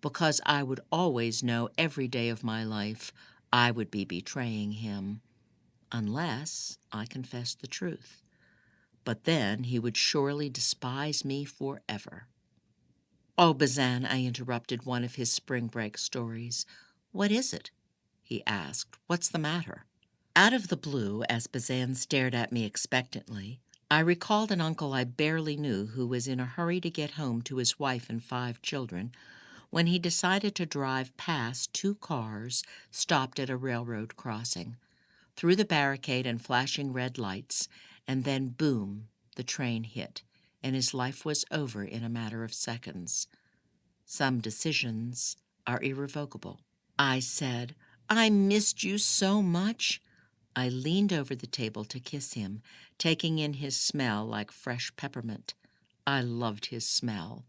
because I would always know every day of my life I would be betraying him, unless I confessed the truth. But then he would surely despise me forever. Oh, Bazan, I interrupted one of his spring break stories. What is it? He asked. What's the matter? Out of the blue, as Bazan stared at me expectantly, I recalled an uncle I barely knew who was in a hurry to get home to his wife and 5 children when he decided to drive past 2 cars stopped at a railroad crossing, through the barricade and flashing red lights, and then boom, the train hit, and his life was over in a matter of seconds. Some decisions are irrevocable. I said, "I missed you so much." I leaned over the table to kiss him, taking in his smell like fresh peppermint. I loved his smell.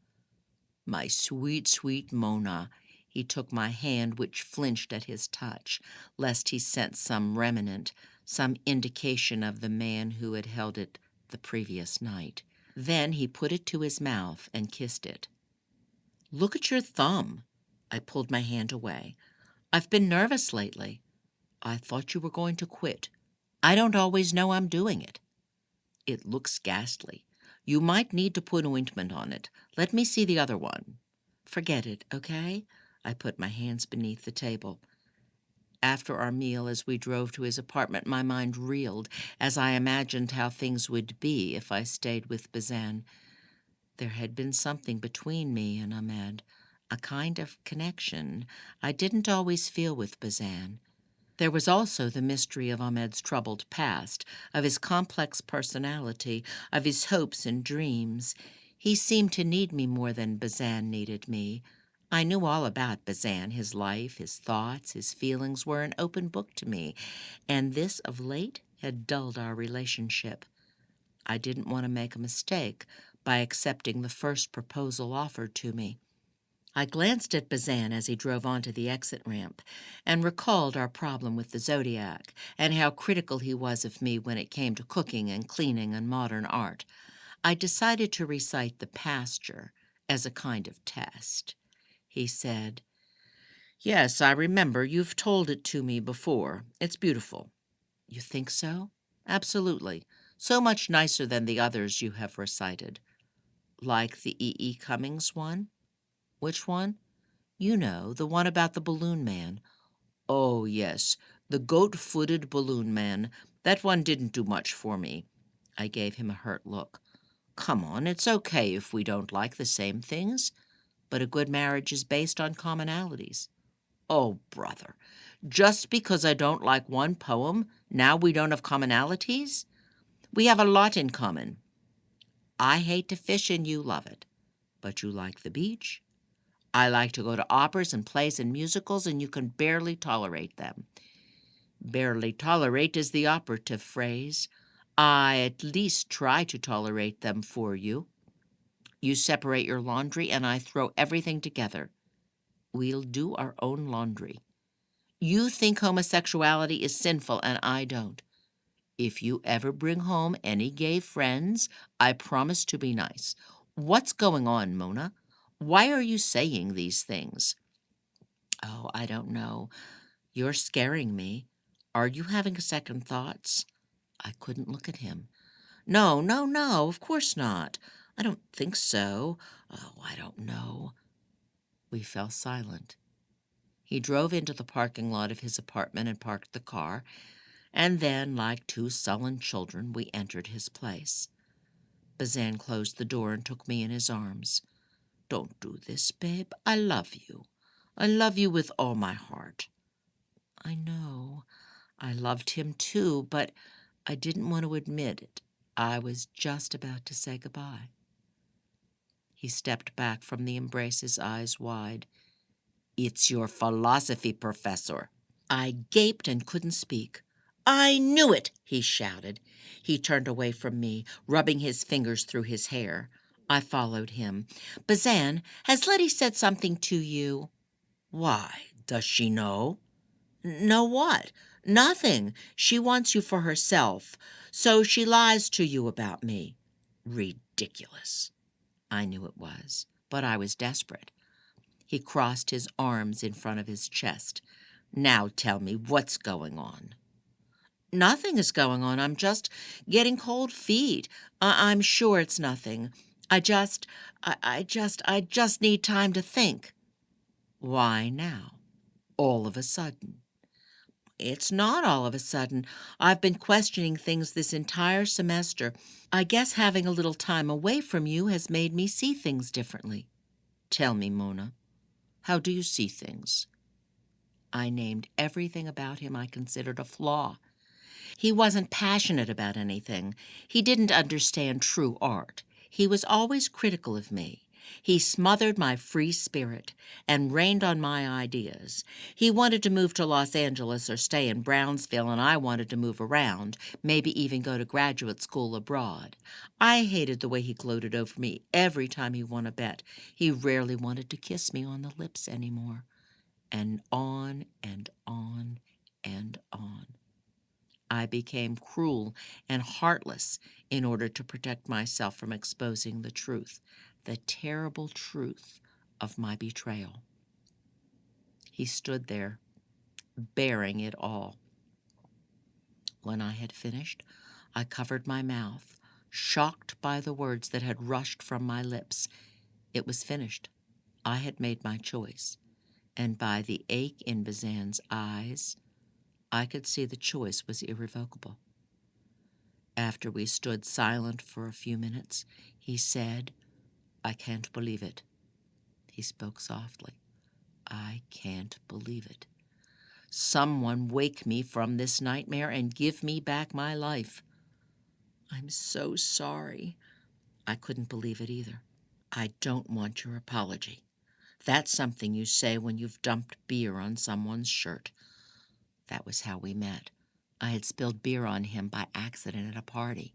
"My sweet, sweet Mona." He took my hand, which flinched at his touch, lest he sensed some remnant, some indication of the man who had held it the previous night. Then he put it to his mouth and kissed it. "Look at your thumb." I pulled my hand away. "I've been nervous lately." "I thought you were going to quit." "I don't always know I'm doing it." "It looks ghastly. You might need to put ointment on it. Let me see the other one." "Forget it, okay?" I put my hands beneath the table. After our meal, as we drove to his apartment, my mind reeled as I imagined how things would be if I stayed with Bazan. There had been something between me and Ahmed, a kind of connection I didn't always feel with Bazan. There was also the mystery of Ahmed's troubled past, of his complex personality, of his hopes and dreams. He seemed to need me more than Bazan needed me. I knew all about Bazan. His life, his thoughts, his feelings were an open book to me, and this of late had dulled our relationship. I didn't want to make a mistake by accepting the first proposal offered to me. I glanced at Bazan as he drove onto the exit ramp and recalled our problem with the Zodiac and how critical he was of me when it came to cooking and cleaning and modern art. I decided to recite the pasture as a kind of test. He said, "Yes, I remember. You've told it to me before. It's beautiful." "You think so?" "Absolutely. So much nicer than the others you have recited." "Like the E. Cummings one?" "Which one?" "You know, the one about the balloon man." "Oh, yes, the goat-footed balloon man. That one didn't do much for me." I gave him a hurt look. "Come on, it's okay if we don't like the same things, but a good marriage is based on commonalities." "Oh, brother, just because I don't like one poem, now we don't have commonalities? We have a lot in common. I hate to fish and you love it, but you like the beach. I like to go to operas and plays and musicals, and you can barely tolerate them." "Barely tolerate is the operative phrase. I at least try to tolerate them for you. You separate your laundry, and I throw everything together. We'll do our own laundry. You think homosexuality is sinful, and I don't. If you ever bring home any gay friends, I promise to be nice. What's going on, Mona? Why are you saying these things?" "Oh, I don't know. You're scaring me. Are you having second thoughts?" I couldn't look at him. "No, no, no, of course not. I don't think so. Oh, I don't know." We fell silent. He drove into the parking lot of his apartment and parked the car, and then, like 2 sullen children, we entered his place. Bazan closed the door and took me in his arms. "Don't do this, babe. I love you. I love you with all my heart." I know. I loved him too, but I didn't want to admit it. I was just about to say goodbye. He stepped back from the embrace, his eyes wide. "It's your philosophy professor." I gaped and couldn't speak. "I knew it!" he shouted. He turned away from me, rubbing his fingers through his hair. I followed him. "Bazan, has Letty said something to you?" "Why? Does she know?" "Know what?" "Nothing. She wants you for herself. So she lies to you about me." Ridiculous. I knew it was, but I was desperate. He crossed his arms in front of his chest. "Now tell me what's going on." "Nothing is going on. I'm just getting cold feet. I'm sure it's nothing. I just need time to think." "Why now? All of a sudden?" It's not all of a sudden. I've been questioning things this entire semester. I guess having a little time away from you has made me see things differently. Tell me, Mona, how do you see things? I named everything about him I considered a flaw. He wasn't passionate about anything. He didn't understand true art. He was always critical of me. He smothered my free spirit and rained on my ideas. He wanted to move to Los Angeles or stay in Brownsville, and I wanted to move around, maybe even go to graduate school abroad. I hated the way he gloated over me every time he won a bet. He rarely wanted to kiss me on the lips anymore. And on and on and on. I became cruel and heartless in order to protect myself from exposing the truth, the terrible truth of my betrayal. He stood there, bearing it all. When I had finished, I covered my mouth, shocked by the words that had rushed from my lips. It was finished. I had made my choice, and by the ache in Bazan's eyes, I could see the choice was irrevocable. After we stood silent for a few minutes, he said, "I can't believe it." He spoke softly. "I can't believe it. Someone wake me from this nightmare and give me back my life." "I'm so sorry." I couldn't believe it either. "I don't want your apology. That's something you say when you've dumped beer on someone's shirt." That was how we met. I had spilled beer on him by accident at a party.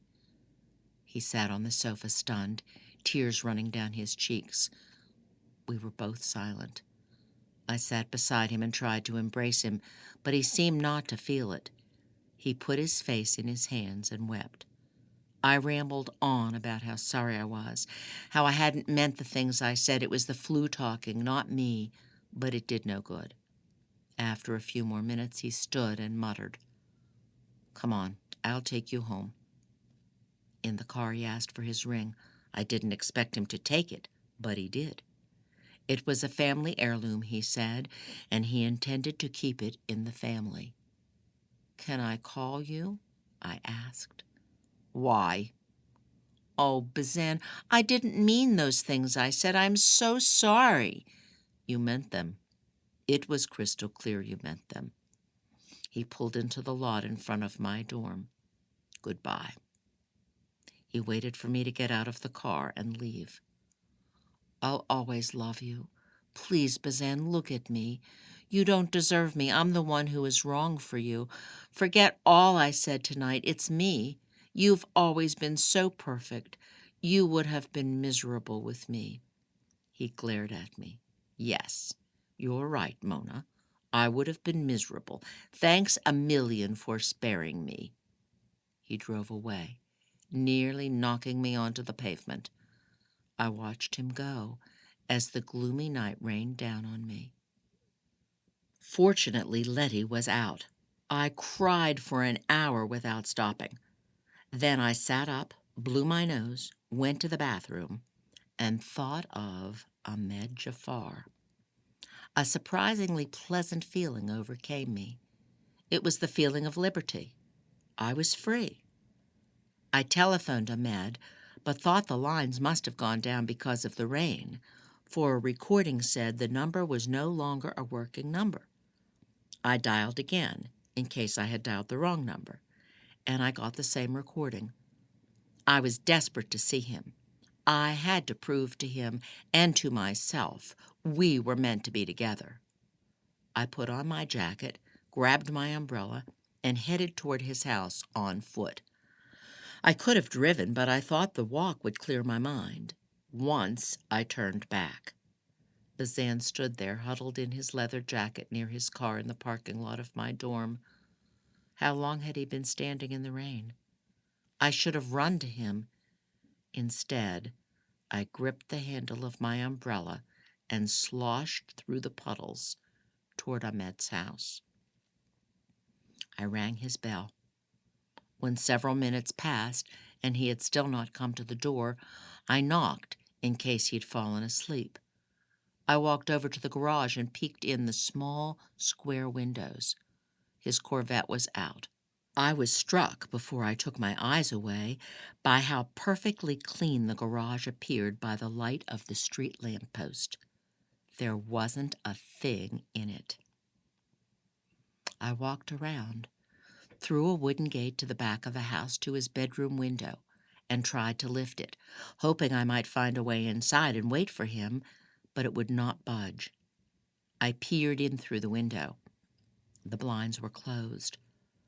He sat on the sofa stunned, tears running down his cheeks. We were both silent. I sat beside him and tried to embrace him, but he seemed not to feel it. He put his face in his hands and wept. I rambled on about how sorry I was, how I hadn't meant the things I said. It was the flu talking, not me, but it did no good. After a few more minutes, he stood and muttered, "Come on, I'll take you home." In the car, he asked for his ring. I didn't expect him to take it, but he did. It was a family heirloom, he said, and he intended to keep it in the family. "Can I call you?" I asked. "Why?" "Oh, Bazan, I didn't mean those things I said. I'm so sorry." "You meant them. It was crystal clear you meant them." He pulled into the lot in front of my dorm. "Goodbye." He waited for me to get out of the car and leave. "I'll always love you. Please, Bazan, look at me. You don't deserve me. I'm the one who is wrong for you. Forget all I said tonight. It's me. You've always been so perfect. You would have been miserable with me." He glared at me. "Yes, you're right, Mona. I would have been miserable. Thanks a million for sparing me." He drove away, nearly knocking me onto the pavement. I watched him go as the gloomy night rained down on me. Fortunately, Letty was out. I cried for an hour without stopping. Then I sat up, blew my nose, went to the bathroom, and thought of Ahmed Jafar. A surprisingly pleasant feeling overcame me. It was the feeling of liberty. I was free. I telephoned Ahmed, but thought the lines must have gone down because of the rain, for a recording said the number was no longer a working number. I dialed again, in case I had dialed the wrong number, and I got the same recording. I was desperate to see him. I had to prove to him and to myself we were meant to be together. I put on my jacket, grabbed my umbrella, and headed toward his house on foot. I could have driven, but I thought the walk would clear my mind. Once I turned back. Bazan stood there, huddled in his leather jacket near his car in the parking lot of my dorm. How long had he been standing in the rain? I should have run to him. Instead, I gripped the handle of my umbrella and sloshed through the puddles toward Ahmed's house. I rang his bell. When several minutes passed and he had still not come to the door, I knocked in case he had fallen asleep. I walked over to the garage and peeked in the small, square windows. his Corvette was out. I was struck, before I took my eyes away, by how perfectly clean the garage appeared by the light of the street lamp-post. There wasn't a thing in it. I walked around, through a wooden gate to the back of the house to his bedroom window, and tried to lift it, hoping I might find a way inside and wait for him, but it would not budge. I peered in through the window. The blinds were closed.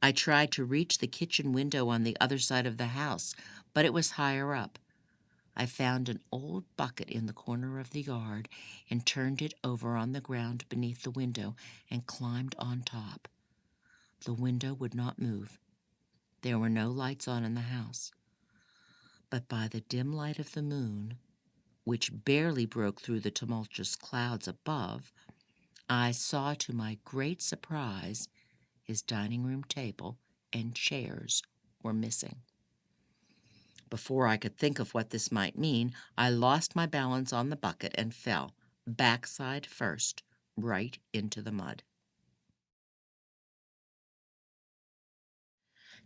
I tried to reach the kitchen window on the other side of the house, but it was higher up. I found an old bucket in the corner of the yard and turned it over on the ground beneath the window and climbed on top. The window would not move. There were no lights on in the house. But by the dim light of the moon, which barely broke through the tumultuous clouds above, I saw to my great surprise his dining room table and chairs were missing. Before I could think of what this might mean, I lost my balance on the bucket and fell, backside first, right into the mud.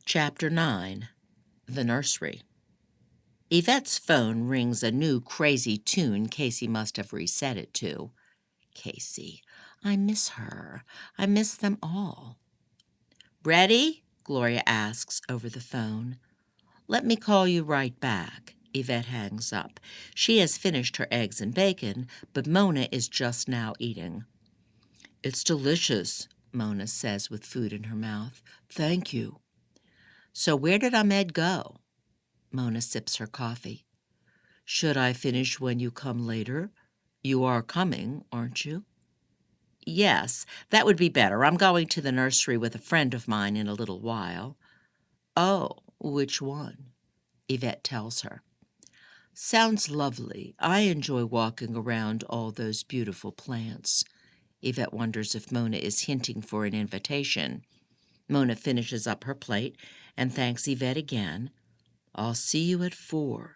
Chapter 9. The Nursery. Yvette's phone rings a new crazy tune Casey must have reset it to. Casey. I miss her. I miss them all. Ready? Gloria asks over the phone. Let me call you right back. Yvette hangs up. She has finished her eggs and bacon, but Mona is just now eating. It's delicious, Mona says with food in her mouth. Thank you. So where did Ahmed go? Mona sips her coffee. Should I finish when you come later? You are coming, aren't you? Yes, that would be better. I'm going to the nursery with a friend of mine in a little while. Oh, which one? Yvette tells her. Sounds lovely. I enjoy walking around all those beautiful plants. Yvette wonders if Mona is hinting for an invitation. Mona finishes up her plate and thanks Yvette again. I'll see you at 4.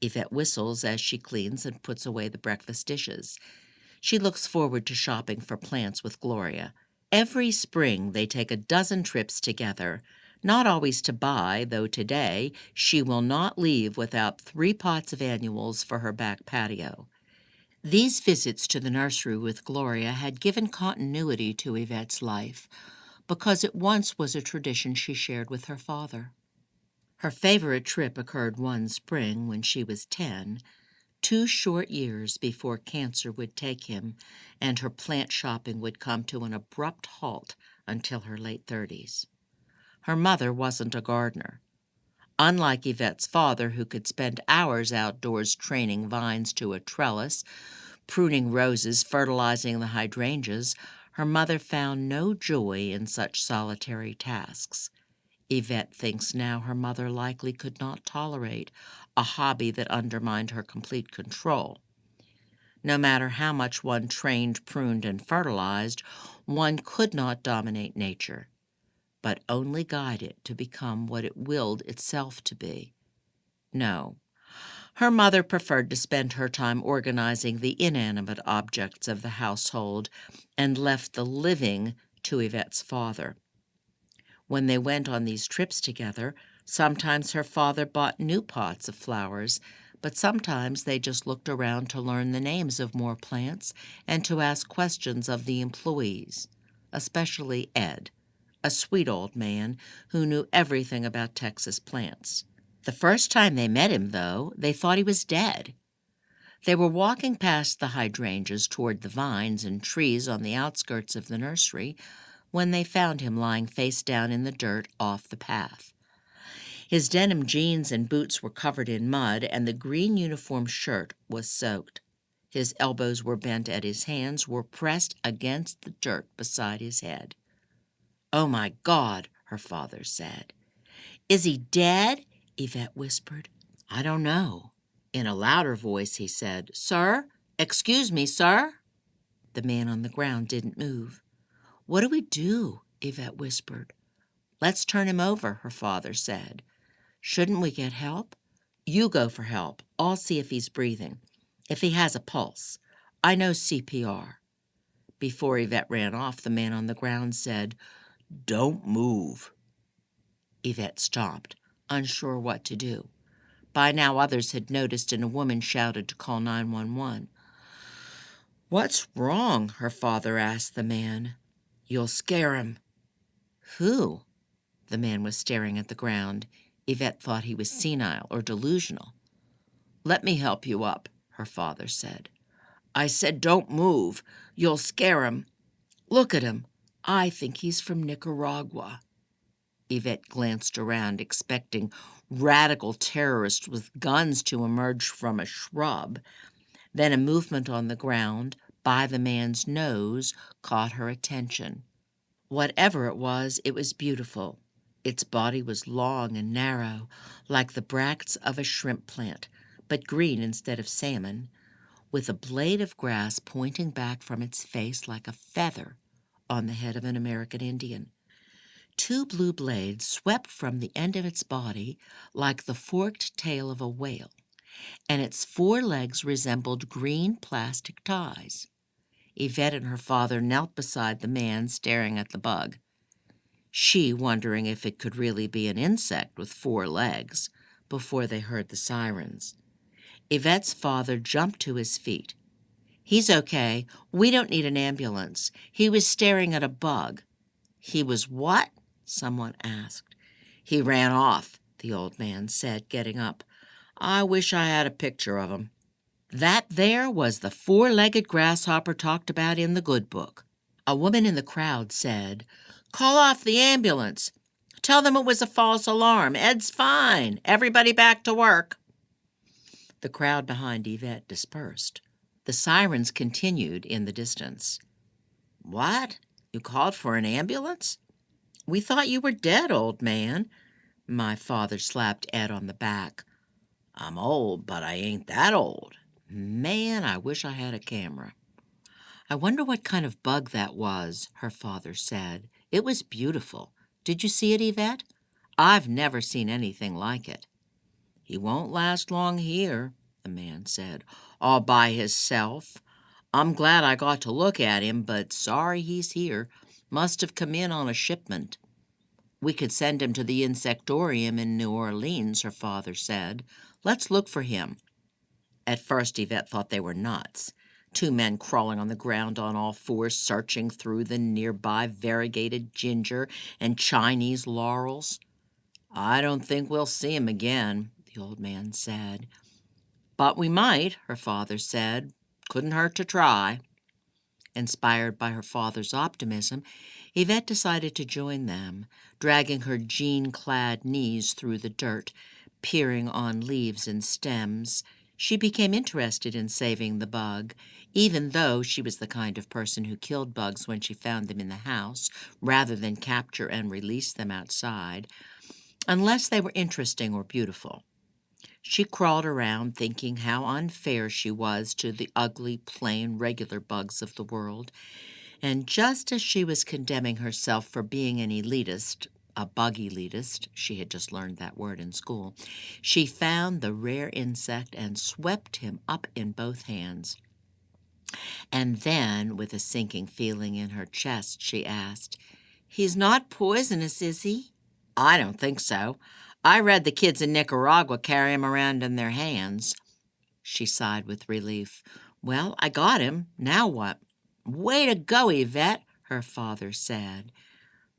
Yvette whistles as she cleans and puts away the breakfast dishes. She looks forward to shopping for plants with Gloria. Every spring they take a dozen trips together, not always to buy, though today she will not leave without 3 pots of annuals for her back patio. These visits to the nursery with Gloria had given continuity to Yvette's life, because it once was a tradition she shared with her father. Her favorite trip occurred one spring when she was 10, 2 short years before cancer would take him and her plant shopping would come to an abrupt halt until her late 30s. Her mother wasn't a gardener. Unlike Yvette's father, who could spend hours outdoors training vines to a trellis, pruning roses, fertilizing the hydrangeas, her mother found no joy in such solitary tasks. Yvette thinks now her mother likely could not tolerate a hobby that undermined her complete control. No matter how much one trained, pruned, and fertilized, one could not dominate nature, but only guide it to become what it willed itself to be. No, her mother preferred to spend her time organizing the inanimate objects of the household and left the living to Yvette's father. When they went on these trips together, sometimes her father bought new pots of flowers, but sometimes they just looked around to learn the names of more plants and to ask questions of the employees, especially Ed, a sweet old man who knew everything about Texas plants. The first time they met him, though, they thought he was dead. They were walking past the hydrangeas toward the vines and trees on the outskirts of the nursery when they found him lying face down in the dirt off the path. His denim jeans and boots were covered in mud, and the green uniform shirt was soaked. His elbows were bent and his hands were pressed against the dirt beside his head. "Oh, my God," her father said. "Is he dead?" Yvette whispered. "I don't know." In a louder voice he said, "Sir? Excuse me, sir?" The man on the ground didn't move. "What do we do?" Yvette whispered. "Let's turn him over," her father said. "Shouldn't we get help?" "You go for help. I'll see if he's breathing. If he has a pulse. I know CPR." Before Yvette ran off, the man on the ground said, Don't move. Yvette stopped, unsure what to do. By now others had noticed and a woman shouted to call 911. What's wrong? Her father asked the man. You'll scare him. Who? The man was staring at the ground. Yvette thought he was senile or delusional. Let me help you up, her father said. I said don't move. You'll scare him. Look at him. I think he's from Nicaragua. Yvette glanced around, expecting radical terrorists with guns to emerge from a shrub. Then a movement on the ground by the man's nose caught her attention. Whatever it was beautiful. Its body was long and narrow, like the bracts of a shrimp plant, but green instead of salmon, with a blade of grass pointing back from its face like a feather on the head of an American Indian. 2 blue blades swept from the end of its body like the forked tail of a whale, and its 4 legs resembled green plastic ties. Yvette and her father knelt beside the man staring at the bug, she wondering if it could really be an insect with 4 legs, before they heard the sirens. Yvette's father jumped to his feet. He's okay. We don't need an ambulance. He was staring at a bug. He was what? Someone asked. He ran off, the old man said, getting up. I wish I had a picture of him. That there was the 4-legged grasshopper talked about in the good book. A woman in the crowd said, Call off the ambulance. Tell them it was a false alarm. Ed's fine. Everybody back to work. The crowd behind Yvette dispersed. The sirens continued in the distance. What? You called for an ambulance? We thought you were dead, old man. My father slapped Ed on the back. I'm old, but I ain't that old. Man, I wish I had a camera. I wonder what kind of bug that was, her father said. It was beautiful. Did you see it, Yvette? I've never seen anything like it. He won't last long here, the man said, all by hisself. I'm glad I got to look at him, but sorry he's here. Must have come in on a shipment. We could send him to the insectorium in New Orleans, her father said. Let's look for him. At first, Yvette thought they were nuts. 2 men crawling on the ground on all 4s, searching through the nearby variegated ginger and Chinese laurels. I don't think we'll see him again, the old man said. But we might, her father said. Couldn't hurt to try. Inspired by her father's optimism, Yvette decided to join them, dragging her jean-clad knees through the dirt, peering on leaves and stems. She became interested in saving the bug, even though she was the kind of person who killed bugs when she found them in the house, rather than capture and release them outside, unless they were interesting or beautiful. She crawled around thinking how unfair she was to the ugly, plain, regular bugs of the world, and just as she was condemning herself for being an elitist, a bug elitist, she had just learned that word in school, she found the rare insect and swept him up in both hands. And then, with a sinking feeling in her chest, she asked, He's not poisonous, is he? I don't think so. I read the kids in Nicaragua carry him around in their hands. She sighed with relief. Well, I got him. Now what? Way to go, Yvette, her father said.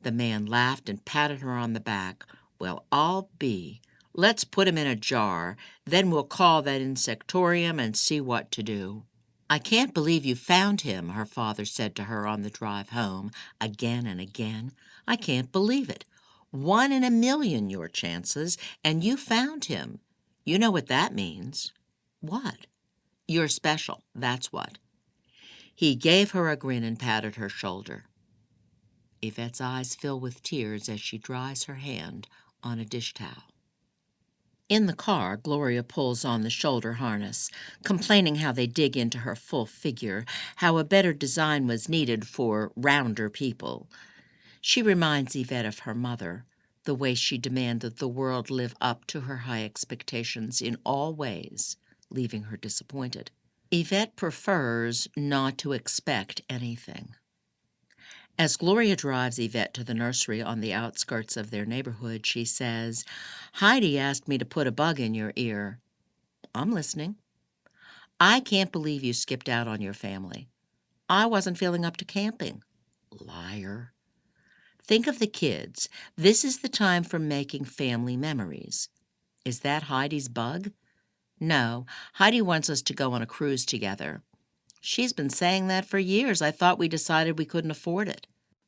The man laughed and patted her on the back. Well, I'll be. Let's put him in a jar. Then we'll call that insectorium and see what to do. I can't believe you found him, her father said to her on the drive home, again and again. I can't believe it. 1 in a million your chances, and you found him. You know what that means. What? You're special, that's what. He gave her a grin and patted her shoulder. Yvette's eyes fill with tears as she dries her hand on a dish towel. In the car, Gloria pulls on the shoulder harness, complaining how they dig into her full figure, how a better design was needed for rounder people. She reminds Yvette of her mother, the way she demanded the world live up to her high expectations in all ways, leaving her disappointed. Yvette prefers not to expect anything. As Gloria drives Yvette to the nursery on the outskirts of their neighborhood, she says, "Heidi asked me to put a bug in your ear." "I'm listening." "I can't believe you skipped out on your family." "I wasn't feeling up to camping." Liar. "Think of the kids. This is the time for making family memories." "Is that Heidi's bug?" "No, Heidi wants us to go on a cruise together." "She's been saying that for years. I thought we decided we couldn't afford it."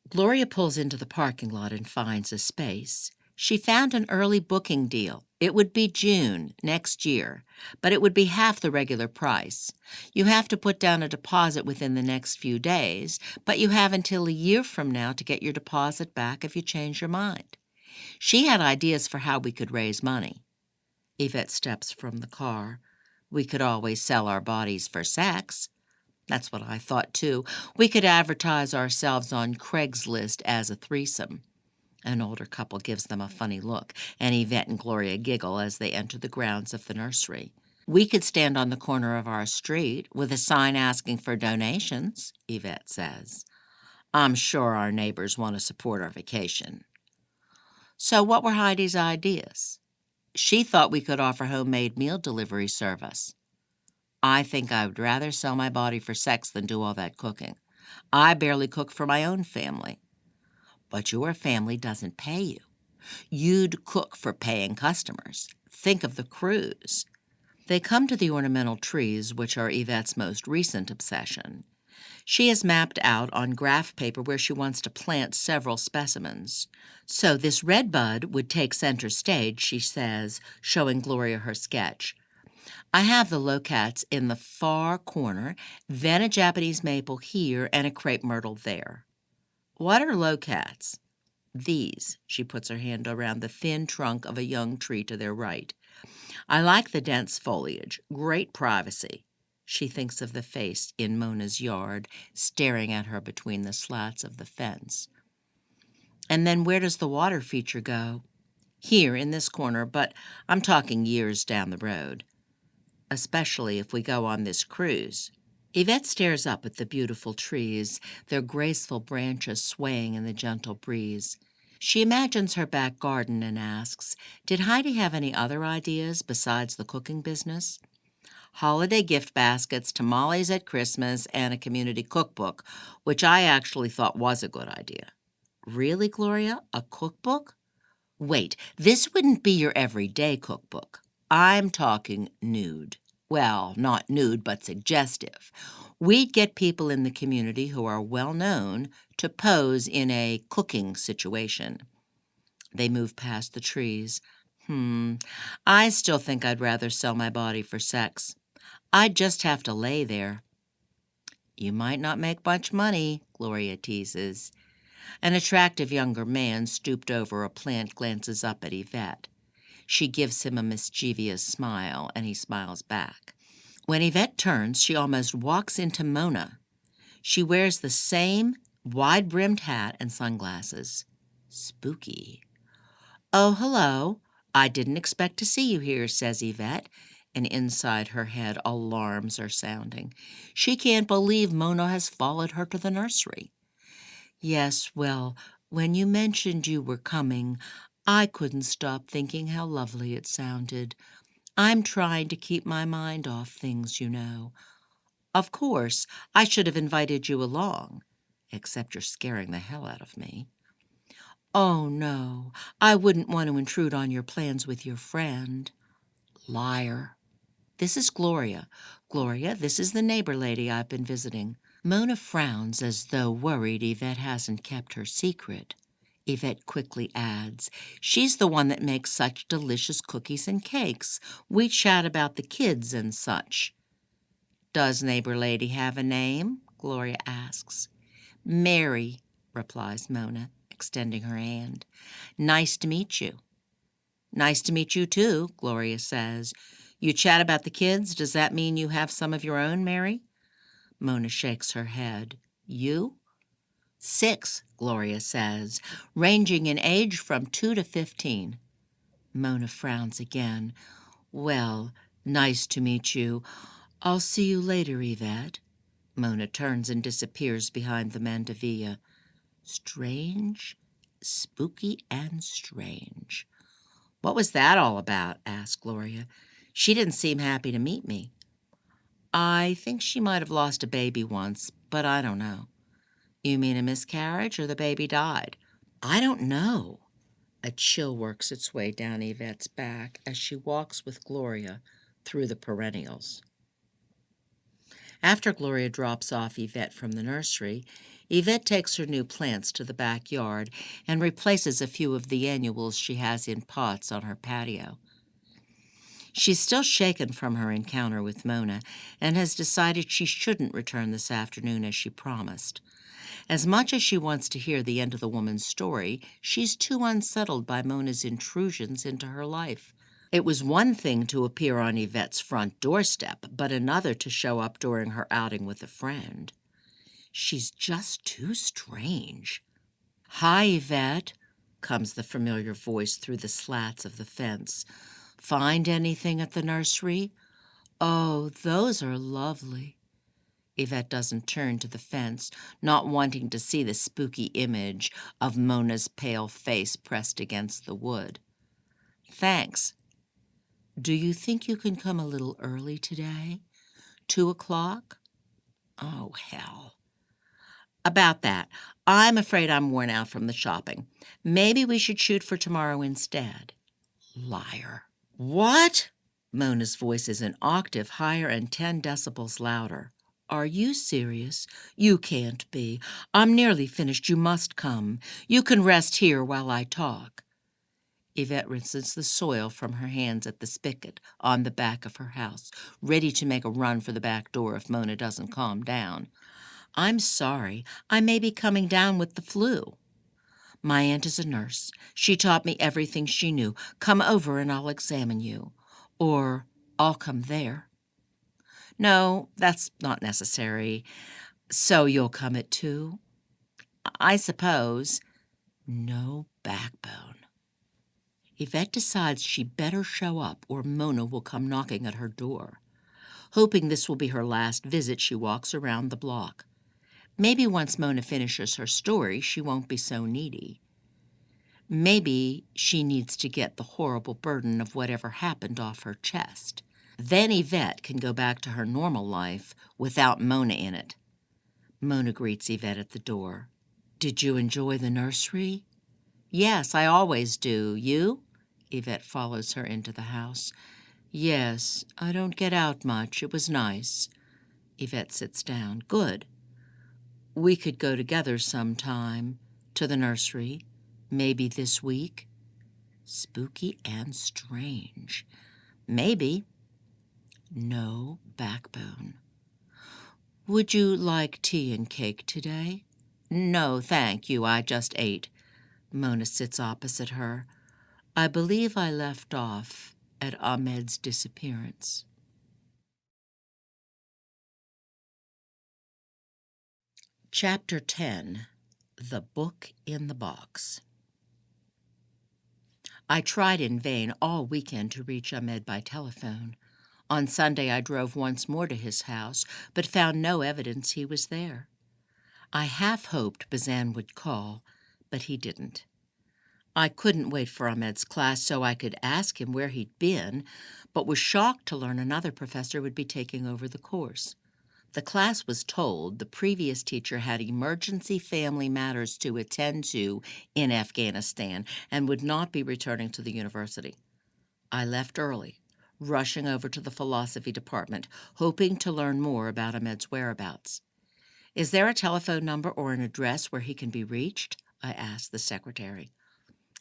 Gloria pulls into the parking lot and finds a space. She found an early booking deal. It would be June next year, but it would be half the regular price. You have to put down a deposit within the next few days, but you have until a year from now to get your deposit back if you change your mind. She had ideas for how we could raise money. Yvette steps from the car. "We could always sell our bodies for sex." "That's what I thought, too. We could advertise ourselves on Craigslist as a threesome." An older couple gives them a funny look, and Yvette and Gloria giggle as they enter the grounds of the nursery. "We could stand on the corner of our street with a sign asking for donations," Yvette says. "I'm sure our neighbors want to support our vacation." So what were Heidi's ideas? She thought we could offer homemade meal delivery service. "I think I would rather sell my body for sex than do all that cooking. I barely cook for my own family." "But your family doesn't pay you. You'd cook for paying customers. Think of the cruise." They come to the ornamental trees, which are Yvette's most recent obsession. She has mapped out on graph paper where she wants to plant several specimens. "So this red bud would take center stage," she says, showing Gloria her sketch. "I have the locats in the far corner, then a Japanese maple here and a crepe myrtle there." "What are locats?" "These." She puts her hand around the thin trunk of a young tree to their right. "I like the dense foliage. Great privacy." She thinks of the face in Mona's yard, staring at her between the slats of the fence. "And then where does the water feature go?" "Here, in this corner, but I'm talking years down the road." "Especially if we go on this cruise." Yvette stares up at the beautiful trees, their graceful branches swaying in the gentle breeze. She imagines her back garden and asks, "Did Heidi have any other ideas besides the cooking business?" "Holiday gift baskets, tamales at Christmas, and a community cookbook, which I actually thought was a good idea." "Really, Gloria? A cookbook?" "Wait, this wouldn't be your everyday cookbook. I'm talking nude. Well, not nude, but suggestive. We'd get people in the community who are well known to pose in a cooking situation." They move past the trees. I still think I'd rather sell my body for sex. I'd just have to lay there." "You might not make much money," Gloria teases. An attractive younger man stooped over a plant glances up at Yvette. She gives him a mischievous smile, and he smiles back. When Yvette turns, she almost walks into Mona. She wears the same wide-brimmed hat and sunglasses. Spooky. "Oh, hello. I didn't expect to see you here," says Yvette, and inside her head alarms are sounding. She can't believe Mona has followed her to the nursery. "Yes, well, when you mentioned you were coming, I couldn't stop thinking how lovely it sounded. I'm trying to keep my mind off things, you know. Of course, I should have invited you along, except you're scaring the hell out of me." "Oh, no, I wouldn't want to intrude on your plans with your friend." Liar. "This is Gloria. Gloria, this is the neighbor lady I've been visiting." Mona frowns as though worried Yvette hasn't kept her secret. Yvette quickly adds, "She's the one that makes such delicious cookies and cakes. We chat about the kids and such." "Does neighbor lady have a name?" Gloria asks. "Mary," replies Mona, extending her hand. "Nice to meet you." "Nice to meet you too," Gloria says. "You chat about the kids. Does that mean you have some of your own, Mary?" Mona shakes her head. "You?" "6," Gloria says, "ranging in age from 2 to 15. Mona frowns again. "Well, nice to meet you. I'll see you later, Yvette." Mona turns and disappears behind the mandevilla. Strange, spooky, and strange. What was that all about? Asked Gloria. She didn't seem happy to meet me. I think she might have lost a baby once, but I don't know. You mean a miscarriage or the baby died? I don't know. A chill works its way down Yvette's back as she walks with Gloria through the perennials. After Gloria drops off Yvette from the nursery, Yvette takes her new plants to the backyard and replaces a few of the annuals she has in pots on her patio. She's still shaken from her encounter with Mona and has decided she shouldn't return this afternoon as she promised. As much as she wants to hear the end of the woman's story, she's too unsettled by Mona's intrusions into her life. It was one thing to appear on Yvette's front doorstep, but another to show up during her outing with a friend. She's just too strange. "Hi, Yvette," comes the familiar voice through the slats of the fence. "Find anything at the nursery?" "Oh, those are lovely." Yvette doesn't turn to the fence, not wanting to see the spooky image of Mona's pale face pressed against the wood. "Thanks. Do you think you can come a little early today? 2:00? Oh, hell. About that, I'm afraid I'm worn out from the shopping. Maybe we should shoot for tomorrow instead." Liar. "What?" Mona's voice is an octave higher and 10 decibels louder. "Are you serious? You can't be. I'm nearly finished. You must come. You can rest here while I talk." Yvette rinses the soil from her hands at the spigot on the back of her house, ready to make a run for the back door if Mona doesn't calm down. "I'm sorry. I may be coming down with the flu. My aunt is a nurse. She taught me everything she knew. Come over and I'll examine you. Or I'll come there." "No, that's not necessary. So you'll come at 2? I suppose." No backbone. Yvette decides she better show up or Mona will come knocking at her door. Hoping this will be her last visit, she walks around the block. Maybe once Mona finishes her story, she won't be so needy. Maybe she needs to get the horrible burden of whatever happened off her chest. Then Yvette can go back to her normal life without Mona in it. Mona greets Yvette at the door. "Did you enjoy the nursery?" "Yes, I always do. You?" Yvette follows her into the house. "Yes, I don't get out much. It was nice." Yvette sits down. "Good. We could go together sometime. To the nursery. Maybe this week." Spooky and strange. Maybe. No backbone. "Would you like tea and cake today?" "No, thank you. I just ate." Mona sits opposite her. "I believe I left off at Ahmed's disappearance." Chapter 10. The Book in the Box. I tried in vain all weekend to reach Ahmed by telephone. On Sunday I drove once more to his house, but found no evidence he was there. I half hoped Bazan would call, but he didn't. I couldn't wait for Ahmed's class so I could ask him where he'd been, but was shocked to learn another professor would be taking over the course. The class was told the previous teacher had emergency family matters to attend to in Afghanistan and would not be returning to the university. I left early, rushing over to the philosophy department, hoping to learn more about Ahmed's whereabouts. "Is there a telephone number or an address where he can be reached?" I asked the secretary.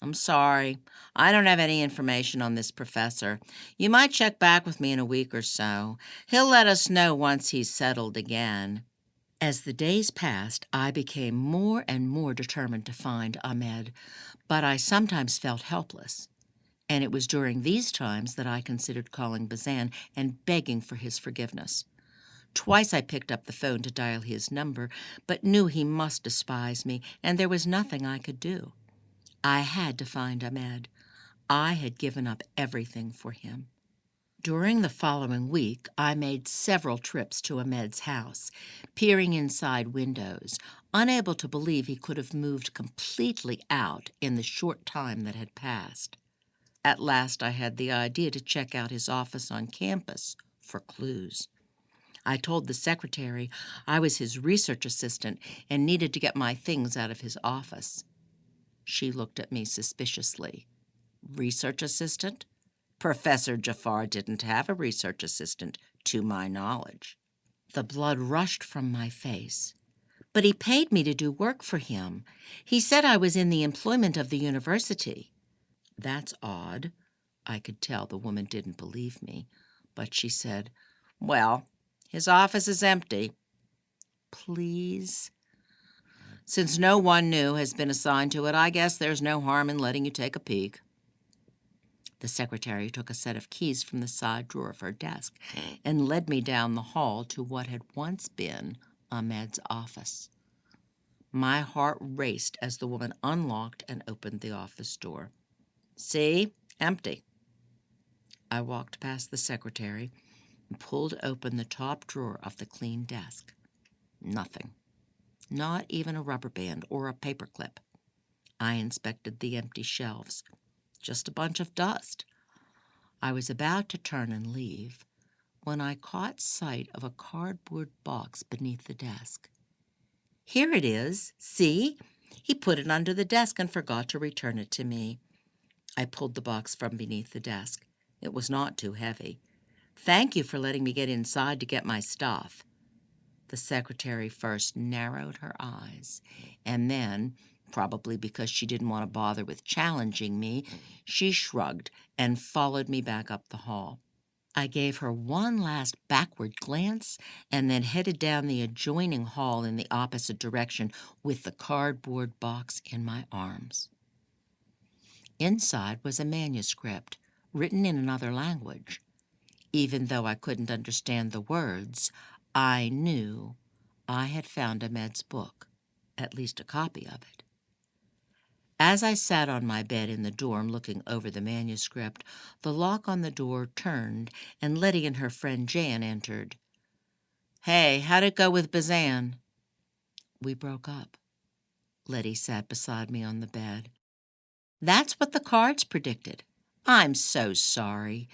"I'm sorry. I don't have any information on this professor. You might check back with me in a week or so. He'll let us know once he's settled again." As the days passed, I became more and more determined to find Ahmed, but I sometimes felt helpless. And it was during these times that I considered calling Bazan and begging for his forgiveness. Twice I picked up the phone to dial his number, but knew he must despise me, and there was nothing I could do. I had to find Ahmed. I had given up everything for him. During the following week, I made several trips to Ahmed's house, peering inside windows, unable to believe he could have moved completely out in the short time that had passed. At last, I had the idea to check out his office on campus for clues. I told the secretary I was his research assistant and needed to get my things out of his office. She looked at me suspiciously. Research assistant? Professor Jafar didn't have a research assistant, to my knowledge. The blood rushed from my face. But he paid me to do work for him. He said I was in the employment of the university. That's odd. I could tell the woman didn't believe me, but she said, "Well, his office is empty." Please? Since no one new has been assigned to it, I guess there's no harm in letting you take a peek. The secretary took a set of keys from the side drawer of her desk and led me down the hall to what had once been Ahmed's office. My heart raced as the woman unlocked and opened the office door. "See? Empty." I walked past the secretary and pulled open the top drawer of the clean desk. Nothing. Not even a rubber band or a paperclip. I inspected the empty shelves. Just a bunch of dust. I was about to turn and leave when I caught sight of a cardboard box beneath the desk. "Here it is. See? He put it under the desk and forgot to return it to me." I pulled the box from beneath the desk. It was not too heavy. "Thank you for letting me get inside to get my stuff." The secretary first narrowed her eyes, and then, probably because she didn't want to bother with challenging me, she shrugged and followed me back up the hall. I gave her one last backward glance and then headed down the adjoining hall in the opposite direction with the cardboard box in my arms. Inside was a manuscript written in another language. Even though I couldn't understand the words, I knew I had found Ahmed's book, at least a copy of it. As I sat on my bed in the dorm looking over the manuscript, the lock on the door turned and Letty and her friend Jan entered. "Hey, how'd it go with Bazan?" "We broke up." Letty sat beside me on the bed. "That's what the cards predicted. I'm so sorry.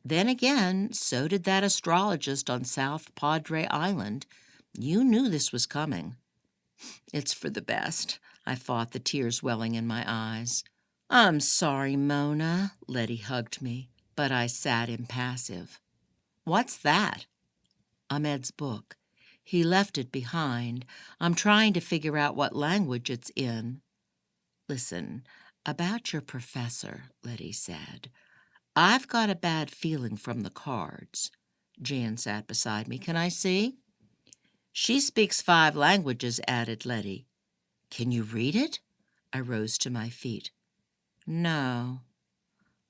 Then again, so did that astrologist on South Padre Island. You knew this was coming." "It's for the best," I thought, the tears welling in my eyes. "I'm sorry, Mona." Letty hugged me, but I sat impassive. "What's that?" "Ahmed's book. He left it behind. I'm trying to figure out what language it's in." "Listen, about your professor," Letty said. "I've got a bad feeling from the cards." Jan sat beside me. "Can I see?" "She speaks 5 languages," added Letty. "Can you read it?" I rose to my feet. "No."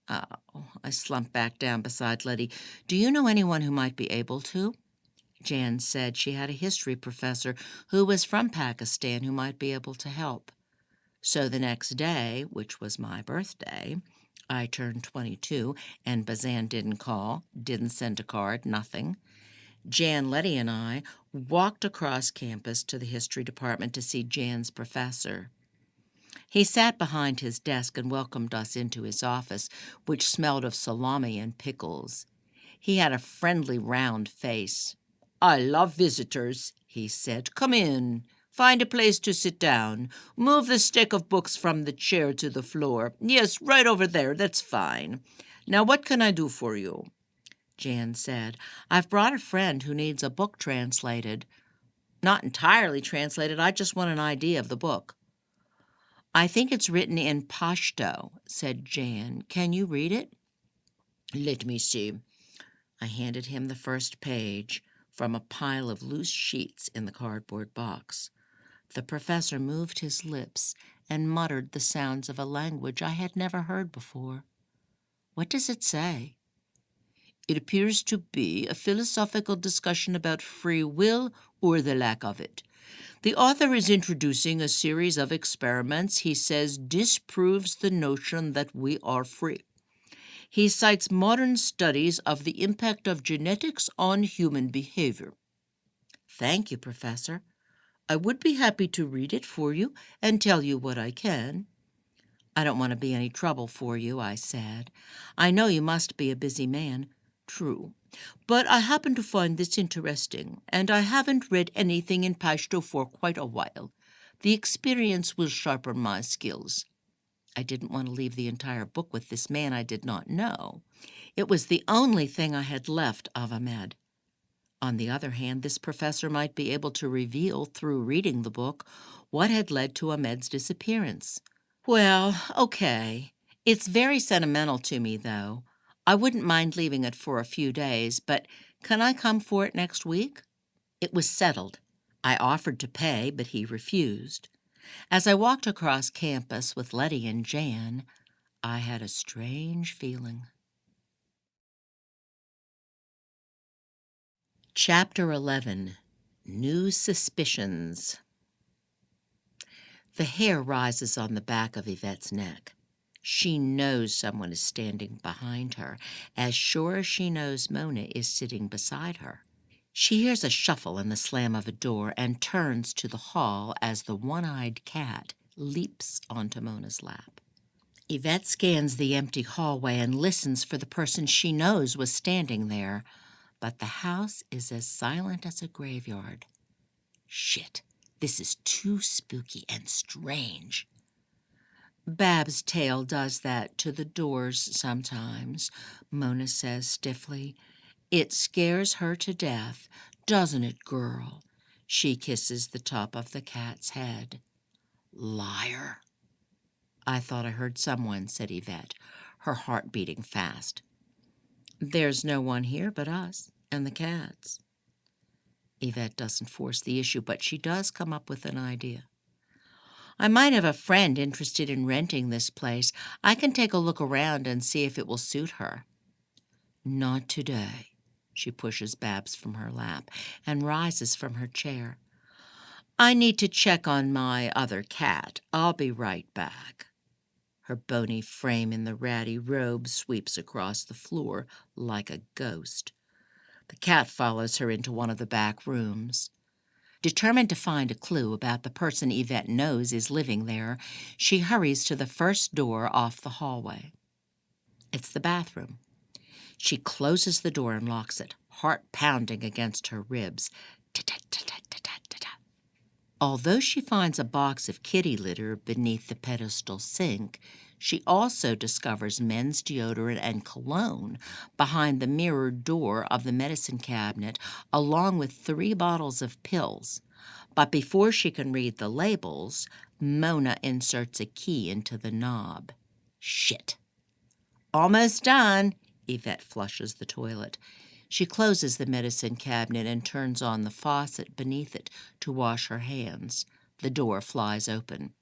"Oh." I slumped back down beside Letty. "Do you know anyone who might be able to?" Jan said she had a history professor who was from Pakistan who might be able to help. So the next day, which was my birthday, I turned 22, and Bazan didn't call, didn't send a card, nothing. Jan, Letty, and I walked across campus to the history department to see Jan's professor. He sat behind his desk and welcomed us into his office, which smelled of salami and pickles. He had a friendly, round face. "I love visitors," he said. "Come in. Find a place to sit down. Move the stack of books from the chair to the floor. Yes, right over there. That's fine. Now, what can I do for you?" Jan said, "I've brought a friend who needs a book translated." "Not entirely translated. I just want an idea of the book." "I think it's written in Pashto," said Jan. "Can you read it?" "Let me see." I handed him the first page from a pile of loose sheets in the cardboard box. The professor moved his lips and muttered the sounds of a language I had never heard before. "What does it say?" "It appears to be a philosophical discussion about free will or the lack of it. The author is introducing a series of experiments he says disproves the notion that we are free. He cites modern studies of the impact of genetics on human behavior. Thank you, Professor. I would be happy to read it for you and tell you what I can. I don't want to be any trouble for you, I said. I know you must be a busy man. True. But I happen to find this interesting, and I haven't read anything in Pashto for quite a while. The experience will sharpen my skills. I didn't want to leave the entire book with this man I did not know. It was the only thing I had left of Ahmed. On the other hand, this professor might be able to reveal, through reading the book, what had led to Ahmed's disappearance. Well, okay. It's very sentimental to me, though. I wouldn't mind leaving it for a few days, but can I come for it next week? It was settled. I offered to pay, but he refused. As I walked across campus with Letty and Jan, I had a strange feeling. Chapter 11. New Suspicions. The hair rises on the back of Yvette's neck. She knows someone is standing behind her, as sure as she knows Mona is sitting beside her. She hears a shuffle and the slam of a door and turns to the hall as the one-eyed cat leaps onto Mona's lap. Yvette scans the empty hallway and listens for the person she knows was standing there, but the house is as silent as a graveyard. Shit, this is too spooky and strange. Bab's tail does that to the doors sometimes, Mona says stiffly. It scares her to death, doesn't it, girl? She kisses the top of the cat's head. Liar. I thought I heard someone, said Yvette, her heart beating fast. There's no one here but us and the cats. Yvette doesn't force the issue, but she does come up with an idea. I might have a friend interested in renting this place. I can take a look around and see if it will suit her. Not today. She pushes Babs from her lap and rises from her chair. I need to check on my other cat. I'll be right back. Her bony frame in the ratty robe sweeps across the floor like a ghost. The cat follows her into one of the back rooms. Determined to find a clue about the person Yvette knows is living there, she hurries to the first door off the hallway. It's the bathroom. She closes the door and locks it, heart pounding against her ribs. Ta-ta-ta-ta-ta-ta-ta. Although she finds a box of kitty litter beneath the pedestal sink, she also discovers men's deodorant and cologne behind the mirrored door of the medicine cabinet, along with 3 bottles of pills. But before she can read the labels, Mona inserts a key into the knob. Shit. Almost done. Yvette flushes the toilet. She closes the medicine cabinet and turns on the faucet beneath it to wash her hands. The door flies open.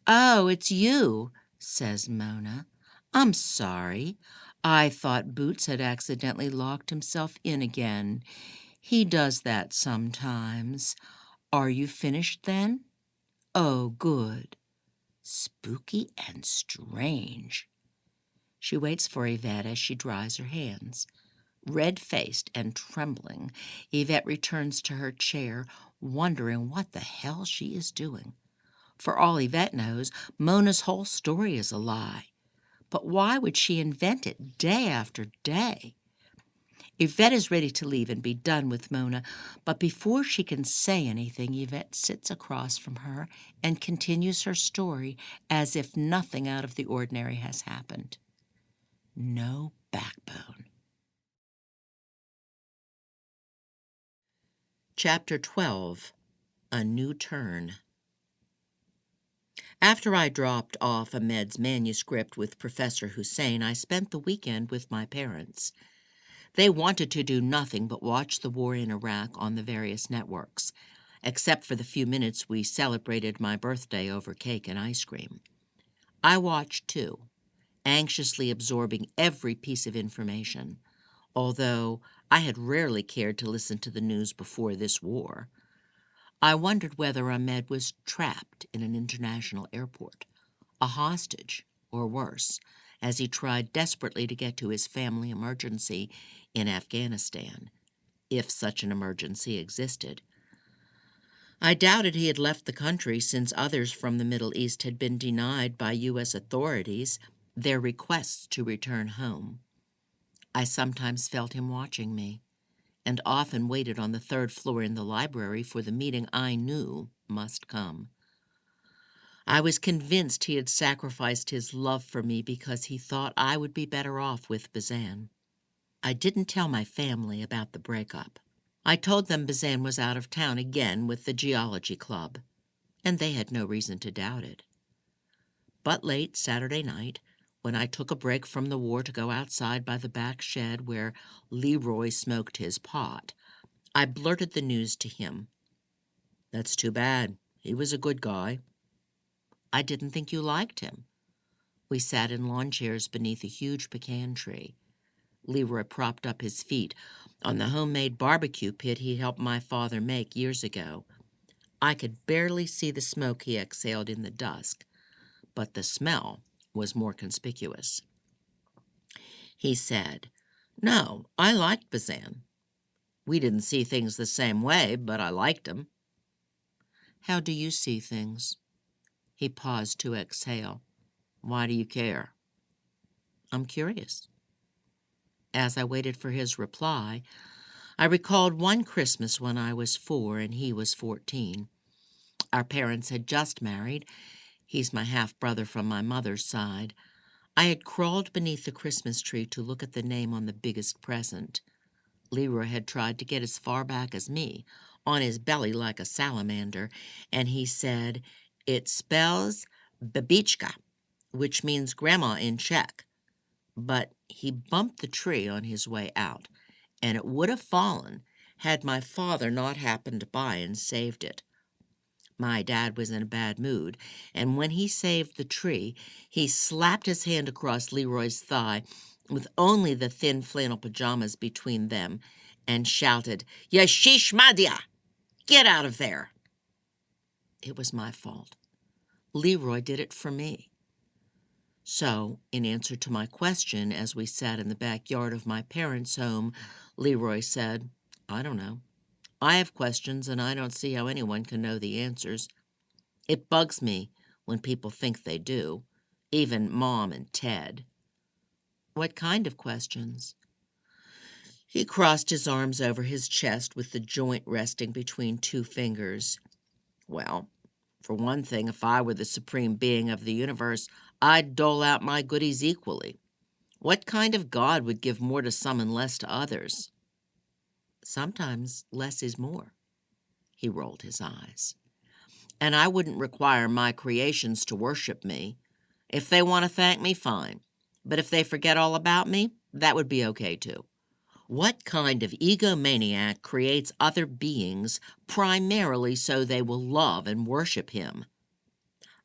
Oh, it's you, says Mona. I'm sorry. I thought Boots had accidentally locked himself in again. He does that sometimes. Are you finished then? Oh, good. Spooky and strange. She waits for Yvette as she dries her hands. Red-faced and trembling, Yvette returns to her chair, wondering what the hell she is doing. For all Yvette knows, Mona's whole story is a lie. But why would she invent it day after day? Yvette is ready to leave and be done with Mona, but before she can say anything, Yvette sits across from her and continues her story as if nothing out of the ordinary has happened. No backbone. Chapter 12. A New Turn. After I dropped off Ahmed's manuscript with Professor Hussein, I spent the weekend with my parents. They wanted to do nothing but watch the war in Iraq on the various networks, except for the few minutes we celebrated my birthday over cake and ice cream. I watched too, anxiously absorbing every piece of information, although I had rarely cared to listen to the news before this war. I wondered whether Ahmed was trapped in an international airport, a hostage, or worse, as he tried desperately to get to his family emergency in Afghanistan, if such an emergency existed. I doubted he had left the country since others from the Middle East had been denied by U.S. authorities their requests to return home. I sometimes felt him watching me, and often waited on the third floor in the library for the meeting I knew must come. I was convinced he had sacrificed his love for me because he thought I would be better off with Bazan. I didn't tell my family about the breakup. I told them Bazan was out of town again with the geology club, and they had no reason to doubt it. But late Saturday night, when I took a break from the war to go outside by the back shed where Leroy smoked his pot, I blurted the news to him. "That's too bad. He was a good guy." "I didn't think you liked him." We sat in lawn chairs beneath a huge pecan tree. Leroy propped up his feet on the homemade barbecue pit he helped my father make years ago. I could barely see the smoke he exhaled in the dusk, but the smell was more conspicuous. He said, "No, I liked Bazan. We didn't see things the same way, but I liked him." "How do you see things?" He paused to exhale. "Why do you care?" "I'm curious." As I waited for his reply, I recalled one Christmas when I was 4 and he was 14. Our parents had just married. He's my half-brother from my mother's side. I had crawled beneath the Christmas tree to look at the name on the biggest present. Leroy had tried to get as far back as me, on his belly like a salamander, and he said, "It spells Babichka, which means grandma in Czech." But he bumped the tree on his way out, and it would have fallen had my father not happened by and saved it. My dad was in a bad mood, and when he saved the tree, he slapped his hand across Leroy's thigh with only the thin flannel pajamas between them and shouted, "Yashish Madhya! Get out of there!" It was my fault. Leroy did it for me. So, in answer to my question as we sat in the backyard of my parents' home, Leroy said, "I don't know. I have questions, and I don't see how anyone can know the answers. It bugs me when people think they do, even Mom and Ted." "What kind of questions?" He crossed his arms over his chest with the joint resting between two fingers. "Well, for one thing, if I were the supreme being of the universe, I'd dole out my goodies equally. What kind of God would give more to some and less to others?" "Sometimes less is more." He rolled his eyes. "And I wouldn't require my creations to worship me. If they want to thank me, fine. But if they forget all about me, that would be okay too. What kind of egomaniac creates other beings primarily so they will love and worship him?"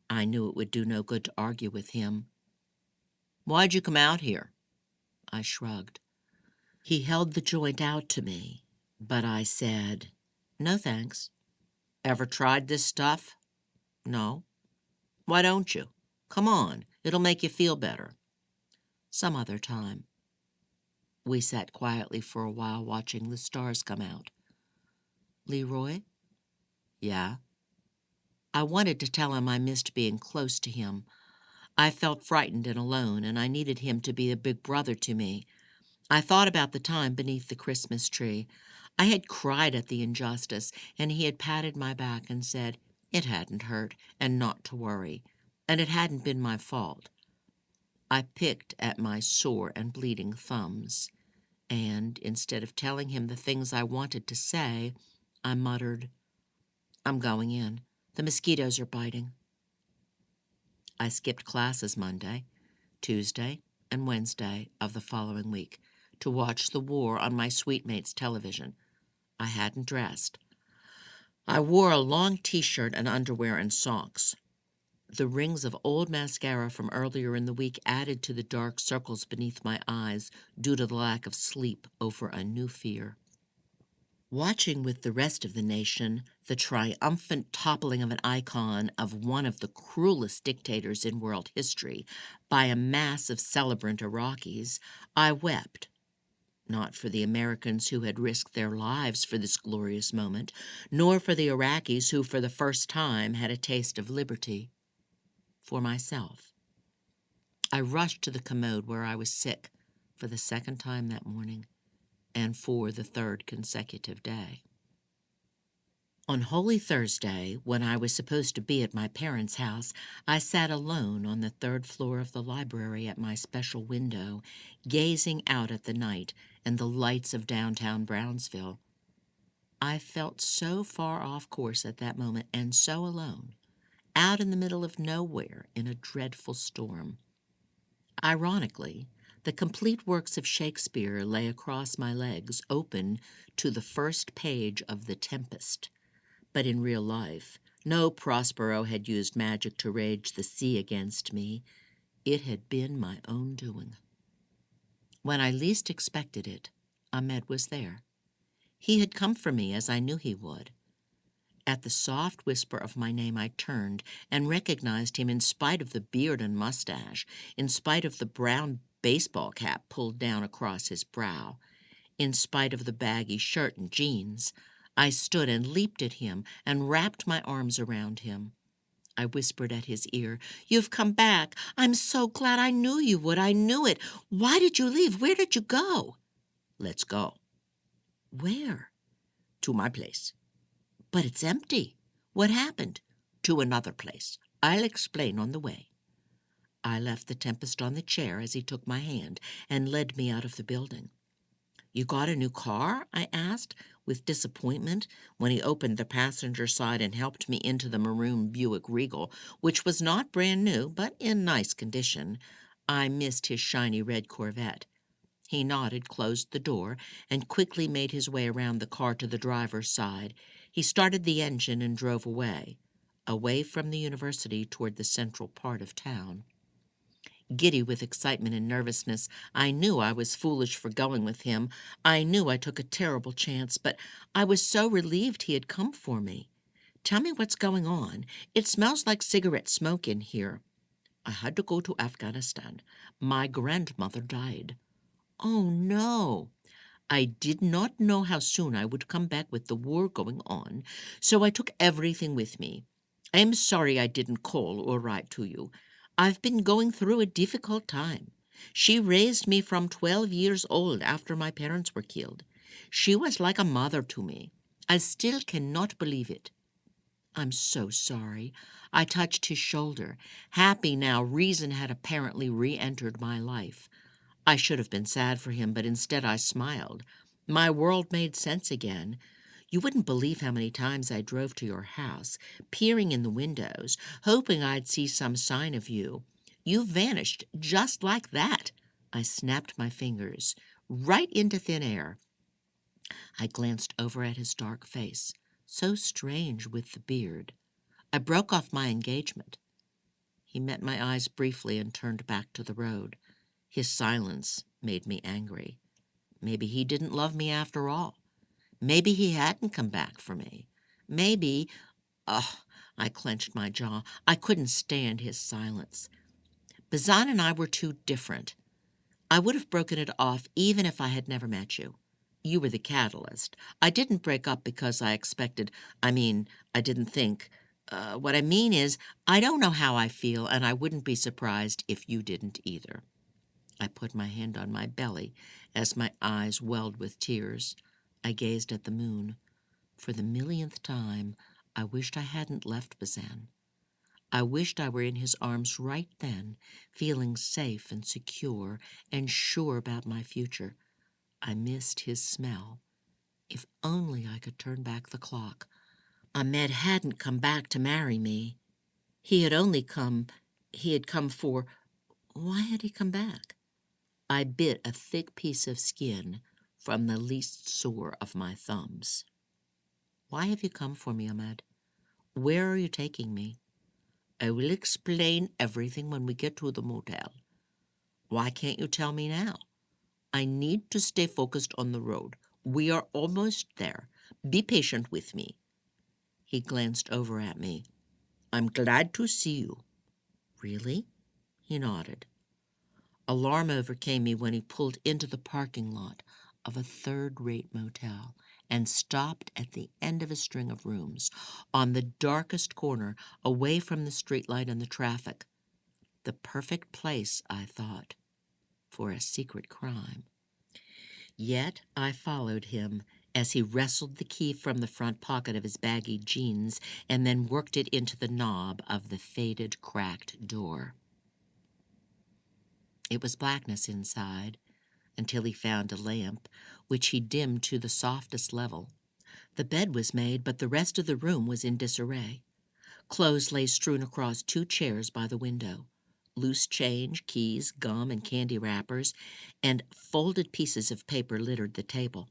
I knew it would do no good to argue with him. "Why'd you come out here?" I shrugged. He held the joint out to me, but I said, "No thanks." "Ever tried this stuff?" "No." "Why don't you? Come on, it'll make you feel better." "Some other time." We sat quietly for a while watching the stars come out. "Leroy?" "Yeah?" I wanted to tell him I missed being close to him. I felt frightened and alone, and I needed him to be a big brother to me. I thought about the time beneath the Christmas tree. I had cried at the injustice, and he had patted my back and said it hadn't hurt and not to worry, and it hadn't been my fault. I picked at my sore and bleeding thumbs, and instead of telling him the things I wanted to say, I muttered, "I'm going in. The mosquitoes are biting." I skipped classes Monday, Tuesday, and Wednesday of the following week to watch the war on my sweet mate's television. I hadn't dressed. I wore a long T-shirt and underwear and socks. The rings of old mascara from earlier in the week added to the dark circles beneath my eyes due to the lack of sleep over a new fear. Watching with the rest of the nation the triumphant toppling of an icon of one of the cruelest dictators in world history by a mass of celebrant Iraqis, I wept, not for the Americans who had risked their lives for this glorious moment, nor for the Iraqis who for the first time had a taste of liberty. For myself. I rushed to the commode where I was sick for the second time that morning and for the third consecutive day. On Holy Thursday, when I was supposed to be at my parents' house, I sat alone on the third floor of the library at my special window, gazing out at the night and the lights of downtown Brownsville. I felt so far off course at that moment and so alone, out in the middle of nowhere in a dreadful storm. Ironically, the complete works of Shakespeare lay across my legs, open to the first page of The Tempest. But in real life, no Prospero had used magic to rage the sea against me. It had been my own doing. When I least expected it, Ahmed was there. He had come for me as I knew he would. At the soft whisper of my name, I turned and recognized him in spite of the beard and mustache, in spite of the brown baseball cap pulled down across his brow, in spite of the baggy shirt and jeans. I stood and leaped at him and wrapped my arms around him. I whispered at his ear, "You've come back. I'm so glad. I knew you would. I knew it. Why did you leave? Where did you go?" "Let's go." "Where?" "To my place." "But it's empty. What happened?" "To another place. I'll explain on the way." I left the Tempest on the chair as he took my hand and led me out of the building. "You got a new car?" I asked, with disappointment, when he opened the passenger side and helped me into the maroon Buick Regal, which was not brand new, but in nice condition. I missed his shiny red Corvette. He nodded, closed the door, and quickly made his way around the car to the driver's side. He started the engine and drove away from the university toward the central part of town. Giddy with excitement and nervousness, I knew I was foolish for going with him. I knew I took a terrible chance, but I was so relieved he had come for me. "Tell me what's going on. It smells like cigarette smoke in here." "I had to go to Afghanistan. My grandmother died." "Oh, no." "I did not know how soon I would come back with the war going on, so I took everything with me. I am sorry I didn't call or write to you. I've been going through a difficult time. She raised me from 12 years old after my parents were killed. She was like a mother to me. I still cannot believe it." "I'm so sorry." I touched his shoulder. Happy now, reason had apparently re-entered my life. I should have been sad for him, but instead I smiled. My world made sense again. "You wouldn't believe how many times I drove to your house, peering in the windows, hoping I'd see some sign of you. You vanished just like that." I snapped my fingers, "right into thin air." I glanced over at his dark face, so strange with the beard. "I broke off my engagement." He met my eyes briefly and turned back to the road. His silence made me angry. Maybe he didn't love me after all. Maybe he hadn't come back for me. Maybe— Ugh! I clenched my jaw. I couldn't stand his silence. Bazan and I were too different. I would have broken it off even if I had never met you. You were the catalyst. I didn't break up because I expected— I didn't think— what I mean is, I don't know how I feel, and I wouldn't be surprised if you didn't either. I put my hand on my belly as my eyes welled with tears. I gazed at the moon. For the millionth time, I wished I hadn't left Bazan. I wished I were in his arms right then, feeling safe and secure and sure about my future. I missed his smell. If only I could turn back the clock. Ahmed hadn't come back to marry me. He had come for— Why had he come back? I bit a thick piece of skin from the least sore of my thumbs. "Why have you come for me, Ahmed? Where are you taking me?" "I will explain everything when we get to the motel." "Why can't you tell me now?" "I need to stay focused on the road. We are almost there. Be patient with me." He glanced over at me. "I'm glad to see you." "Really?" He nodded. Alarm overcame me when he pulled into the parking lot of a third-rate motel and stopped at the end of a string of rooms, on the darkest corner, away from the streetlight and the traffic. The perfect place, I thought, for a secret crime. Yet I followed him as he wrestled the key from the front pocket of his baggy jeans and then worked it into the knob of the faded, cracked door. It was blackness inside, until he found a lamp, which he dimmed to the softest level. The bed was made, but the rest of the room was in disarray. Clothes lay strewn across 2 chairs by the window. Loose change, keys, gum, and candy wrappers, and folded pieces of paper littered the table.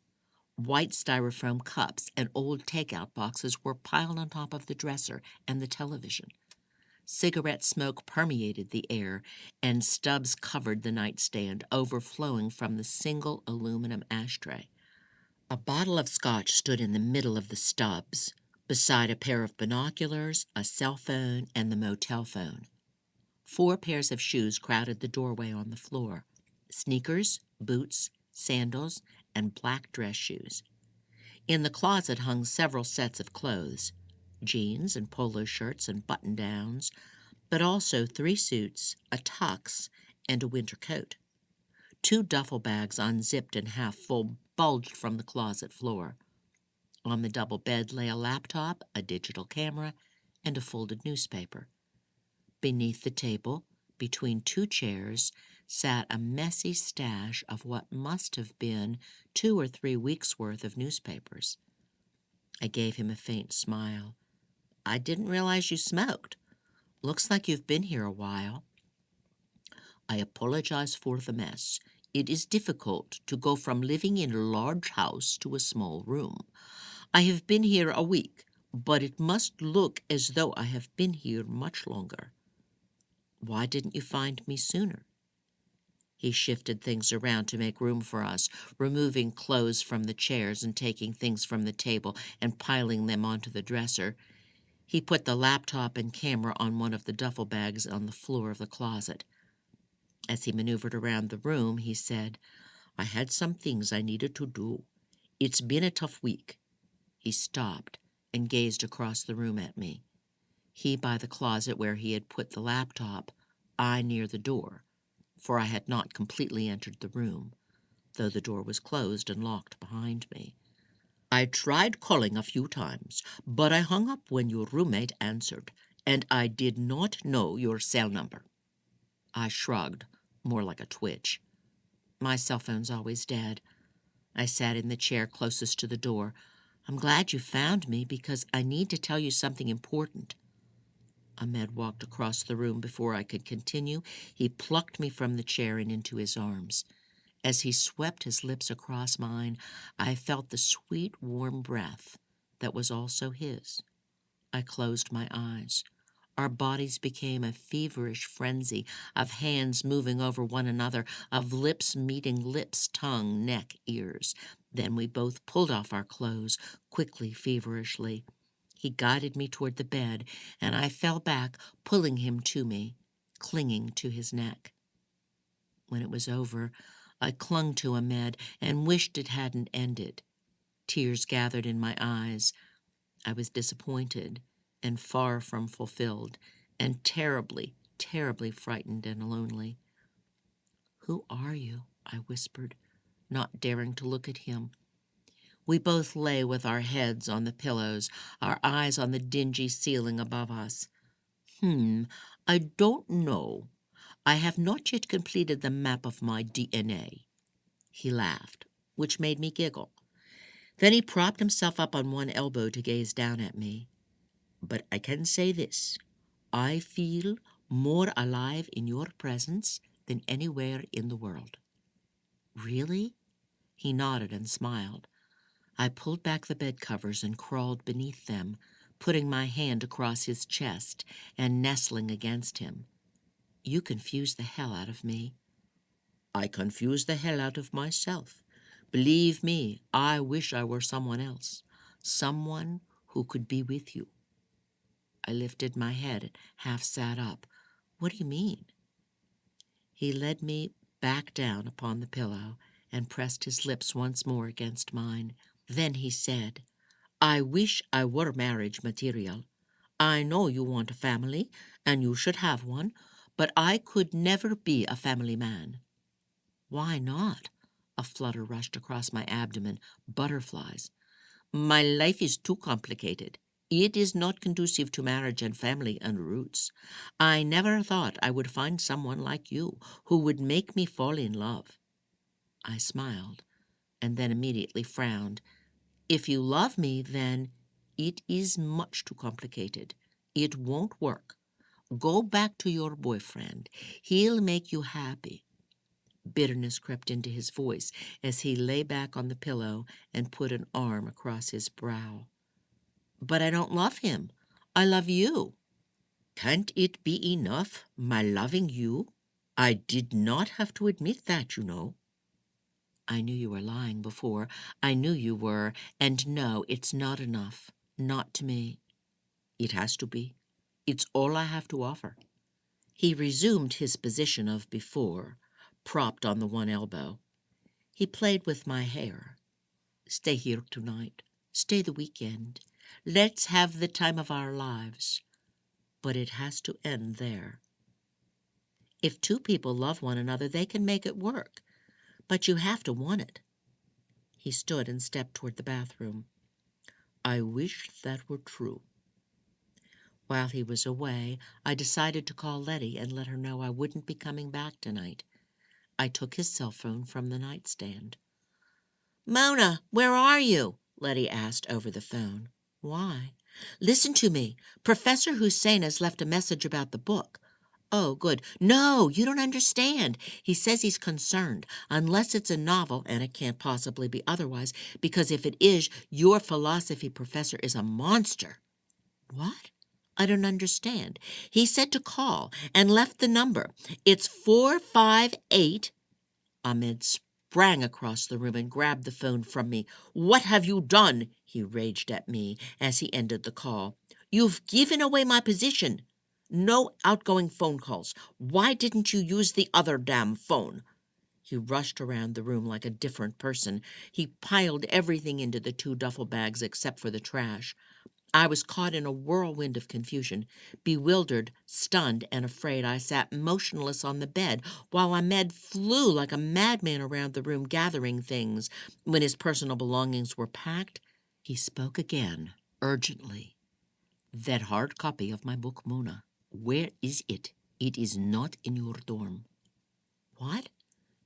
White styrofoam cups and old takeout boxes were piled on top of the dresser and the television. Cigarette smoke permeated the air, and stubs covered the nightstand, overflowing from the single aluminum ashtray. A bottle of scotch stood in the middle of the stubs, beside a pair of binoculars, a cell phone, and the motel phone. 4 pairs of shoes crowded the doorway on the floor: sneakers, boots, sandals, and black dress shoes. In the closet hung several sets of clothes: jeans and polo shirts and button-downs, but also 3 suits, a tux, and a winter coat. 2 duffel bags, unzipped and half full, bulged from the closet floor. On the double bed lay a laptop, a digital camera, and a folded newspaper. Beneath the table, between 2 chairs, sat a messy stash of what must have been 2 or 3 weeks' worth of newspapers. I gave him a faint smile. "I didn't realize you smoked. Looks like you've been here a while." "I apologize for the mess. It is difficult to go from living in a large house to a small room. I have been here a week, but it must look as though I have been here much longer." "Why didn't you find me sooner?" He shifted things around to make room for us, removing clothes from the chairs and taking things from the table and piling them onto the dresser. He put the laptop and camera on one of the duffel bags on the floor of the closet. As he maneuvered around the room, he said, "I had some things I needed to do. It's been a tough week." He stopped and gazed across the room at me. He by the closet where he had put the laptop, I near the door, for I had not completely entered the room, though the door was closed and locked behind me. "I tried calling a few times, but I hung up when your roommate answered, and I did not know your cell number." I shrugged, more like a twitch. "My cell phone's always dead." I sat in the chair closest to the door. "I'm glad you found me, because I need to tell you something important." Ahmed walked across the room before I could continue. He plucked me from the chair and into his arms. As he swept his lips across mine, I felt the sweet, warm breath that was also his. I closed my eyes. Our bodies became a feverish frenzy of hands moving over one another, of lips meeting lips, tongue, neck, ears. Then we both pulled off our clothes, quickly, feverishly. He guided me toward the bed, and I fell back, pulling him to me, clinging to his neck. When it was over, I clung to Ahmed and wished it hadn't ended. Tears gathered in my eyes. I was disappointed and far from fulfilled, and terribly, terribly frightened and lonely. "Who are you?" I whispered, not daring to look at him. We both lay with our heads on the pillows, our eyes on the dingy ceiling above us. I don't know. I have not yet completed the map of my DNA." He laughed, which made me giggle. Then he propped himself up on one elbow to gaze down at me. "But I can say this. I feel more alive in your presence than anywhere in the world." "Really?" He nodded and smiled. I pulled back the bed covers and crawled beneath them, putting my hand across his chest and nestling against him. "You confuse the hell out of me." "I confuse the hell out of myself. Believe me, I wish I were someone else, someone who could be with you. I lifted my head and half sat up. What do you mean? He led me back down upon the pillow and pressed his lips once more against mine. Then he said, I wish I were marriage material. I know you want a family, and you should have one, but I could never be a family man. Why not? A flutter rushed across my abdomen. Butterflies. My life is too complicated. It is not conducive to marriage and family and roots. I never thought I would find someone like you who would make me fall in love. I smiled and then immediately frowned. If you love me, then it is much too complicated. It won't work. Go back to your boyfriend. He'll make you happy. Bitterness crept into his voice as he lay back on the pillow and put an arm across his brow. But I don't love him. I love you. Can't it be enough, my loving you? I did not have to admit that, you know. I knew you were lying before. I knew you were. And no, it's not enough. Not to me. It has to be. It's all I have to offer. He resumed his position of before, propped on the one elbow. He played with my hair. Stay here tonight. Stay the weekend. Let's have the time of our lives. But it has to end there. If two people love one another, they can make it work. But you have to want it. He stood and stepped toward the bathroom. I wish that were true. While he was away, I decided to call Letty and let her know I wouldn't be coming back tonight. I took his cell phone from the nightstand. Mona, where are you? Letty asked over the phone. Why? Listen to me. Professor Hussein has left a message about the book. Oh, good. No, you don't understand. He says he's concerned, unless it's a novel, and it can't possibly be otherwise, because if it is, your philosophy professor is a monster. What? I don't understand. He said to call and left the number. It's 458. Ahmed sprang across the room and grabbed the phone from me. What have you done? He raged at me as he ended the call. You've given away my position. No outgoing phone calls. Why didn't you use the other damn phone? He rushed around the room like a different person. He piled everything into the 2 duffel bags except for the trash. I was caught in a whirlwind of confusion. Bewildered, stunned, and afraid, I sat motionless on the bed while Ahmed flew like a madman around the room gathering things. When his personal belongings were packed, he spoke again, urgently. That hard copy of my book, Mona. Where is it? It is not in your dorm. What?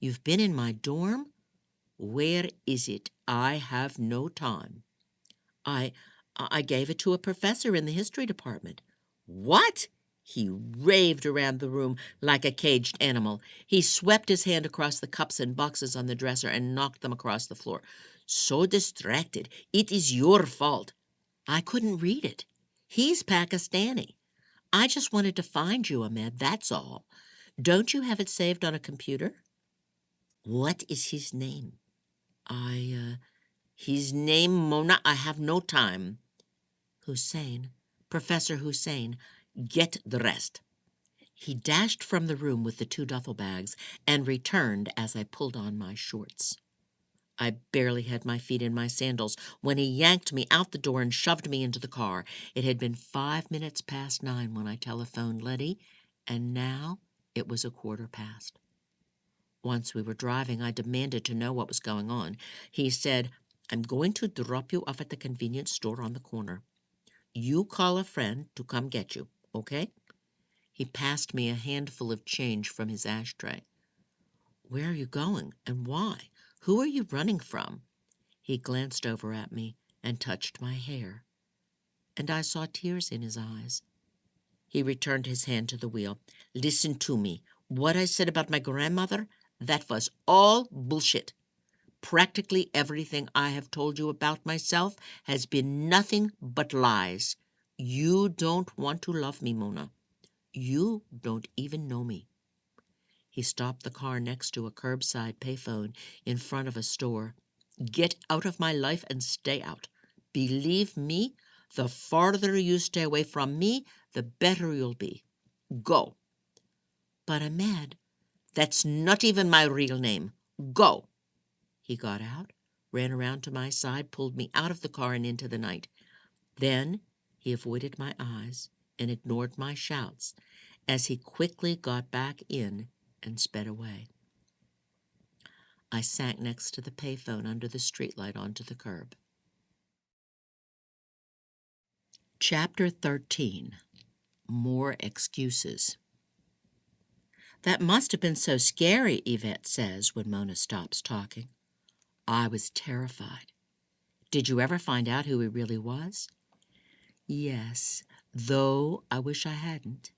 You've been in my dorm? Where is it? I have no time. I gave it to a professor in the history department. What? He raved around the room like a caged animal. He swept his hand across the cups and boxes on the dresser and knocked them across the floor. So distracted. It is your fault. I couldn't read it. He's Pakistani. I just wanted to find you, Ahmed, that's all. Don't you have it saved on a computer? What is his name? His name, Mona, I have no time. Hussein, Professor Hussein, get the rest. He dashed from the room with the 2 duffel bags and returned as I pulled on my shorts. I barely had my feet in my sandals when he yanked me out the door and shoved me into the car. It had been 5 minutes past 9 when I telephoned Letty, and now it was 1:15. Once we were driving, I demanded to know what was going on. He said, I'm going to drop you off at the convenience store on the corner. You call a friend to come get you, okay? He passed me a handful of change from his ashtray. Where are you going, and why? Who are you running from? He glanced over at me and touched my hair, and I saw tears in his eyes. He returned his hand to the wheel. Listen to me. What I said about my grandmother, that was all bullshit. Practically everything I have told you about myself has been nothing but lies. You don't want to love me, Mona. You don't even know me. He stopped the car next to a curbside payphone in front of a store. Get out of my life and stay out. Believe me, the farther you stay away from me, the better you'll be. Go." "But Ahmed, that's not even my real name. Go." He got out, ran around to my side, pulled me out of the car and into the night. Then he avoided my eyes and ignored my shouts as he quickly got back in and sped away. I sank next to the payphone under the streetlight onto the curb. Chapter 13. More Excuses. "That must have been so scary," Yvette says when Mona stops talking. "I was terrified." "Did you ever find out who he really was?" "Yes, though I wish I hadn't."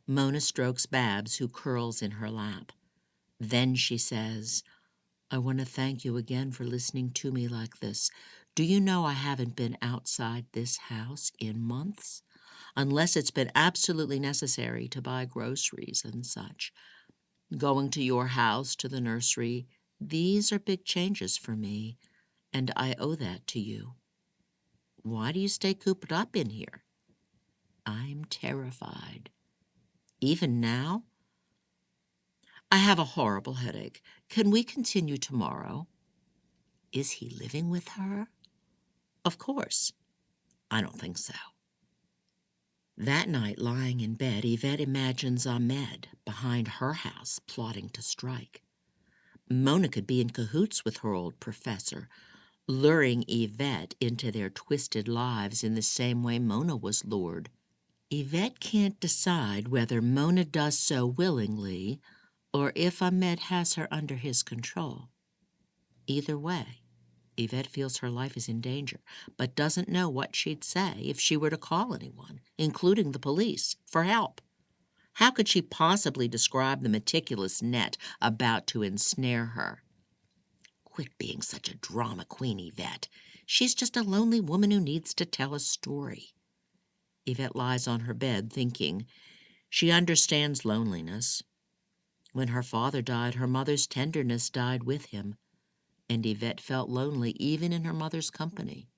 Mona strokes Babs, who curls in her lap. Then she says, "I want to thank you again for listening to me like this. Do you know I haven't been outside this house in months? Unless it's been absolutely necessary to buy groceries and such. Going to your house, to the nursery, these are big changes for me, and I owe that to you. Why do you stay cooped up in here?" "I'm terrified." "Even now?" "I have a horrible headache. Can we continue tomorrow?" "Is he living with her?" "Of course." "I don't think so." That night, lying in bed, Yvette imagines Ahmed behind her house plotting to strike. Mona could be in cahoots with her old professor, luring Yvette into their twisted lives in the same way Mona was lured. Yvette can't decide whether Mona does so willingly or if Ahmed has her under his control. Either way, Yvette feels her life is in danger, but doesn't know what she'd say if she were to call anyone, including the police, for help. How could she possibly describe the meticulous net about to ensnare her? "Quit being such a drama queen, Yvette. She's just a lonely woman who needs to tell a story." Yvette lies on her bed thinking. She understands loneliness. When her father died, her mother's tenderness died with him, and Yvette felt lonely even in her mother's company.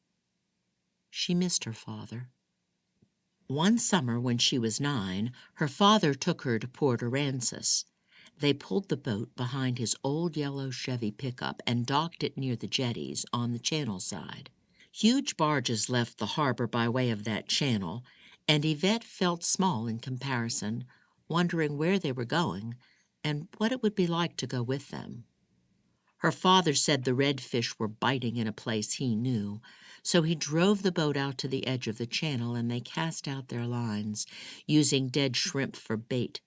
She missed her father. One summer when she was 9, her father took her to Port Aransas. They pulled the boat behind his old yellow Chevy pickup and docked it near the jetties on the channel side. Huge barges left the harbor by way of that channel, and Yvette felt small in comparison, wondering where they were going and what it would be like to go with them. Her father said the redfish were biting in a place he knew, so he drove the boat out to the edge of the channel and they cast out their lines, using dead shrimp for bait.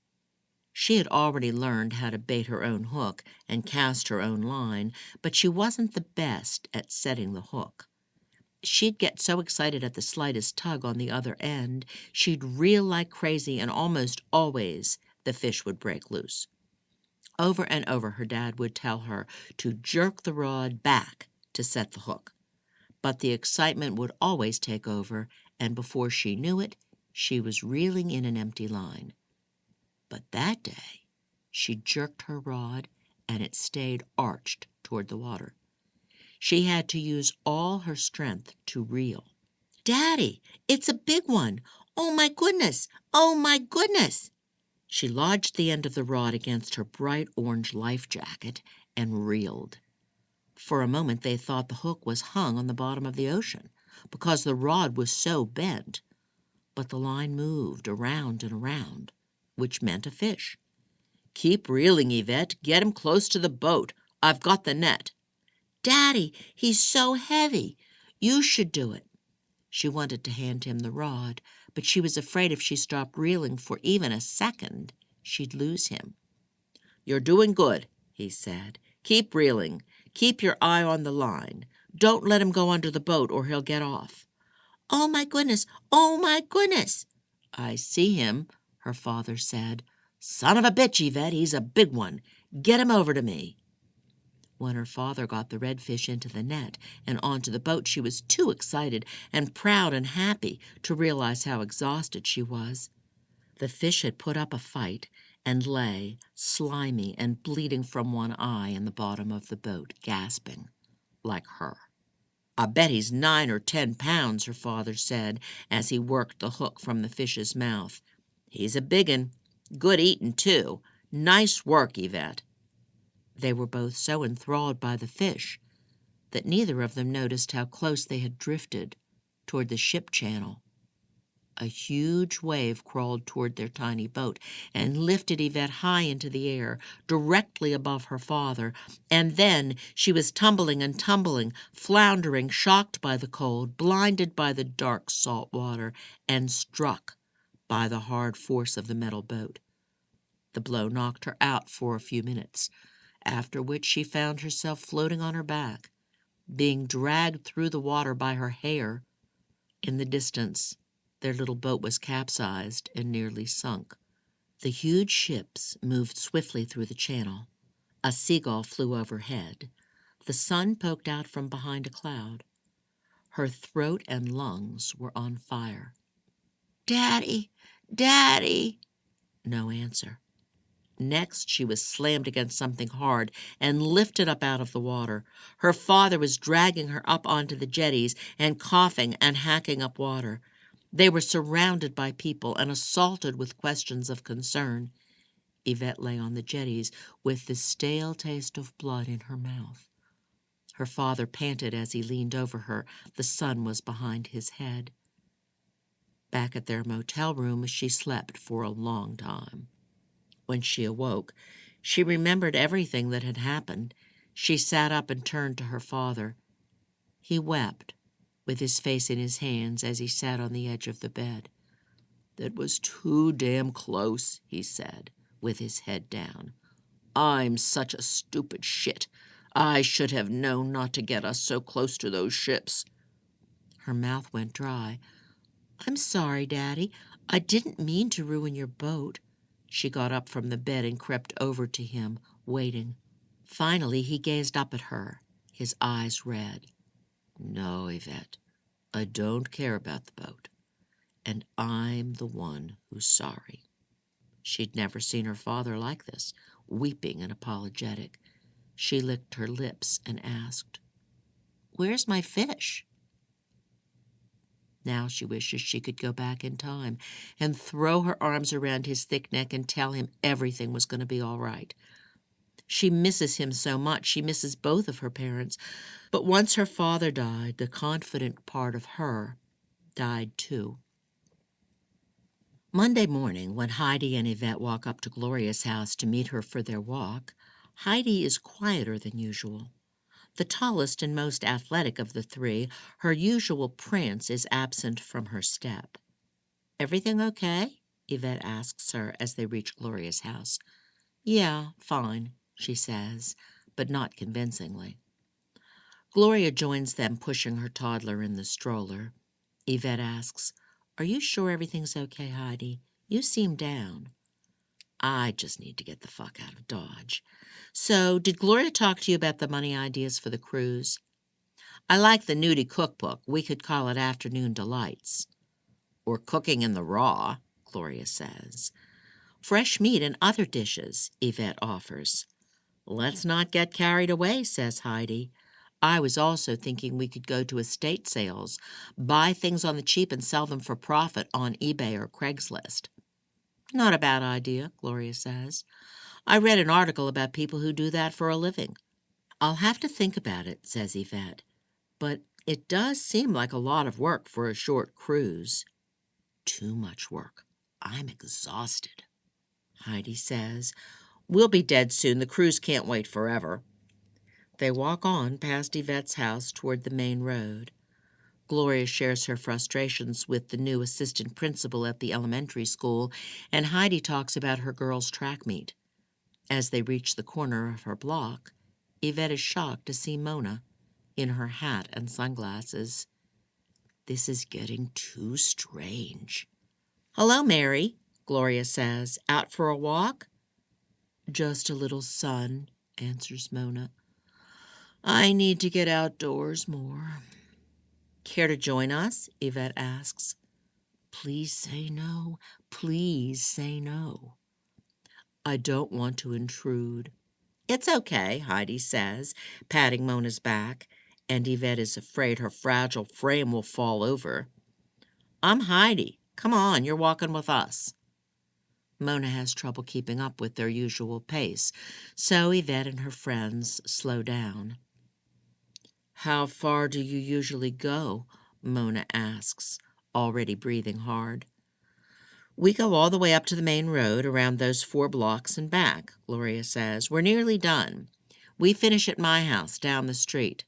She had already learned how to bait her own hook and cast her own line, but she wasn't the best at setting the hook. She'd get so excited at the slightest tug on the other end, she'd reel like crazy, and almost always the fish would break loose. Over and over her dad would tell her to jerk the rod back to set the hook. But the excitement would always take over, and before she knew it, she was reeling in an empty line. But that day, she jerked her rod, and it stayed arched toward the water. She had to use all her strength to reel. "Daddy, it's a big one! Oh, my goodness! Oh, my goodness!" She lodged the end of the rod against her bright orange life jacket and reeled. For a moment they thought the hook was hung on the bottom of the ocean because the rod was so bent, but the line moved around and around, which meant a fish. "Keep reeling, Yvette. Get him close to the boat. I've got the net." "Daddy, he's so heavy. You should do it." She wanted to hand him the rod, but she was afraid if she stopped reeling for even a second, she'd lose him. "You're doing good," he said. "Keep reeling. Keep your eye on the line. Don't let him go under the boat or he'll get off." "Oh, my goodness! Oh, my goodness!" "I see him," her father said. "Son of a bitch, Yvette, he's a big one. Get him over to me." When her father got the redfish into the net and onto the boat, she was too excited and proud and happy to realize how exhausted she was. The fish had put up a fight and lay, slimy and bleeding from one eye, in the bottom of the boat, gasping. like her. "I bet he's 9 or 10 pounds," her father said as he worked the hook from the fish's mouth. "He's a big 'un. Good eatin', too. Nice work, Yvette." They were both so enthralled by the fish that neither of them noticed how close they had drifted toward the ship channel. A huge wave crawled toward their tiny boat and lifted Yvette high into the air, directly above her father, and then she was tumbling and tumbling, floundering, shocked by the cold, blinded by the dark salt water, and struck by the hard force of the metal boat. The blow knocked her out for a few minutes, after which she found herself floating on her back, being dragged through the water by her hair. In the distance, their little boat was capsized and nearly sunk. The huge ships moved swiftly through the channel. A seagull flew overhead. The sun poked out from behind a cloud. Her throat and lungs were on fire. "Daddy! Daddy!" No answer. Next, she was slammed against something hard and lifted up out of the water. Her father was dragging her up onto the jetties and coughing and hacking up water. They were surrounded by people and assaulted with questions of concern. Yvette lay on the jetties with the stale taste of blood in her mouth. Her father panted as he leaned over her. The sun was behind his head. Back at their motel room, she slept for a long time. When she awoke, she remembered everything that had happened. She sat up and turned to her father. He wept, with his face in his hands as he sat on the edge of the bed. "That was too damn close," he said, with his head down. "I'm such a stupid shit. I should have known not to get us so close to those ships." Her mouth went dry. "I'm sorry, Daddy. I didn't mean to ruin your boat." She got up from the bed and crept over to him, waiting. Finally, he gazed up at her, his eyes red. "No, Yvette, I don't care about the boat, and I'm the one who's sorry." She'd never seen her father like this, weeping and apologetic. She licked her lips and asked, "Where's my fish?" Now she wishes she could go back in time and throw her arms around his thick neck and tell him everything was going to be all right. She misses him so much. She misses both of her parents. But once her father died, the confident part of her died too. Monday morning, when Heidi and Yvette walk up to Gloria's house to meet her for their walk, Heidi is quieter than usual. The tallest and most athletic of the three, her usual prance is absent from her step. "Everything okay?" Yvette asks her as they reach Gloria's house. "Yeah, fine," she says, but not convincingly. Gloria joins them, pushing her toddler in the stroller. Yvette asks, "Are you sure everything's okay, Heidi? You seem down." "I just need to get the fuck out of Dodge. So, did Gloria talk to you about the money ideas for the cruise?" "I like the nudie cookbook. We could call it Afternoon Delights." "Or Cooking in the Raw," Gloria says. "Fresh meat and other dishes," Yvette offers. "Let's not get carried away," says Heidi. "I was also thinking we could go to estate sales, buy things on the cheap and sell them for profit on eBay or Craigslist." "Not a bad idea," Gloria says. "I read an article about people who do that for a living." "I'll have to think about it," says Yvette. "But it does seem like a lot of work for a short cruise." "Too much work. I'm exhausted." Heidi says, "We'll be dead soon. The cruise can't wait forever." They walk on past Yvette's house toward the main road. Gloria shares her frustrations with the new assistant principal at the elementary school, and Heidi talks about her girls' track meet. As they reach the corner of her block, Yvette is shocked to see Mona in her hat and sunglasses. This is getting too strange. "Hello, Mary," Gloria says. "Out for a walk?" "Just a little sun," answers Mona. "I need to get outdoors more." "Care to join us?" Yvette asks. "Please say no. Please say no." "I don't want to intrude." "It's okay," Heidi says, patting Mona's back. and Yvette is afraid her fragile frame will fall over. I'm Heidi. Come on, you're walking with us. Mona has trouble keeping up with their usual pace, so Yvette and her friends slow down. How far do you usually go? Mona asks, already breathing hard. We go all the way up to the main road, around those 4 blocks and back, Gloria says. We're nearly done. We finish at my house down the street.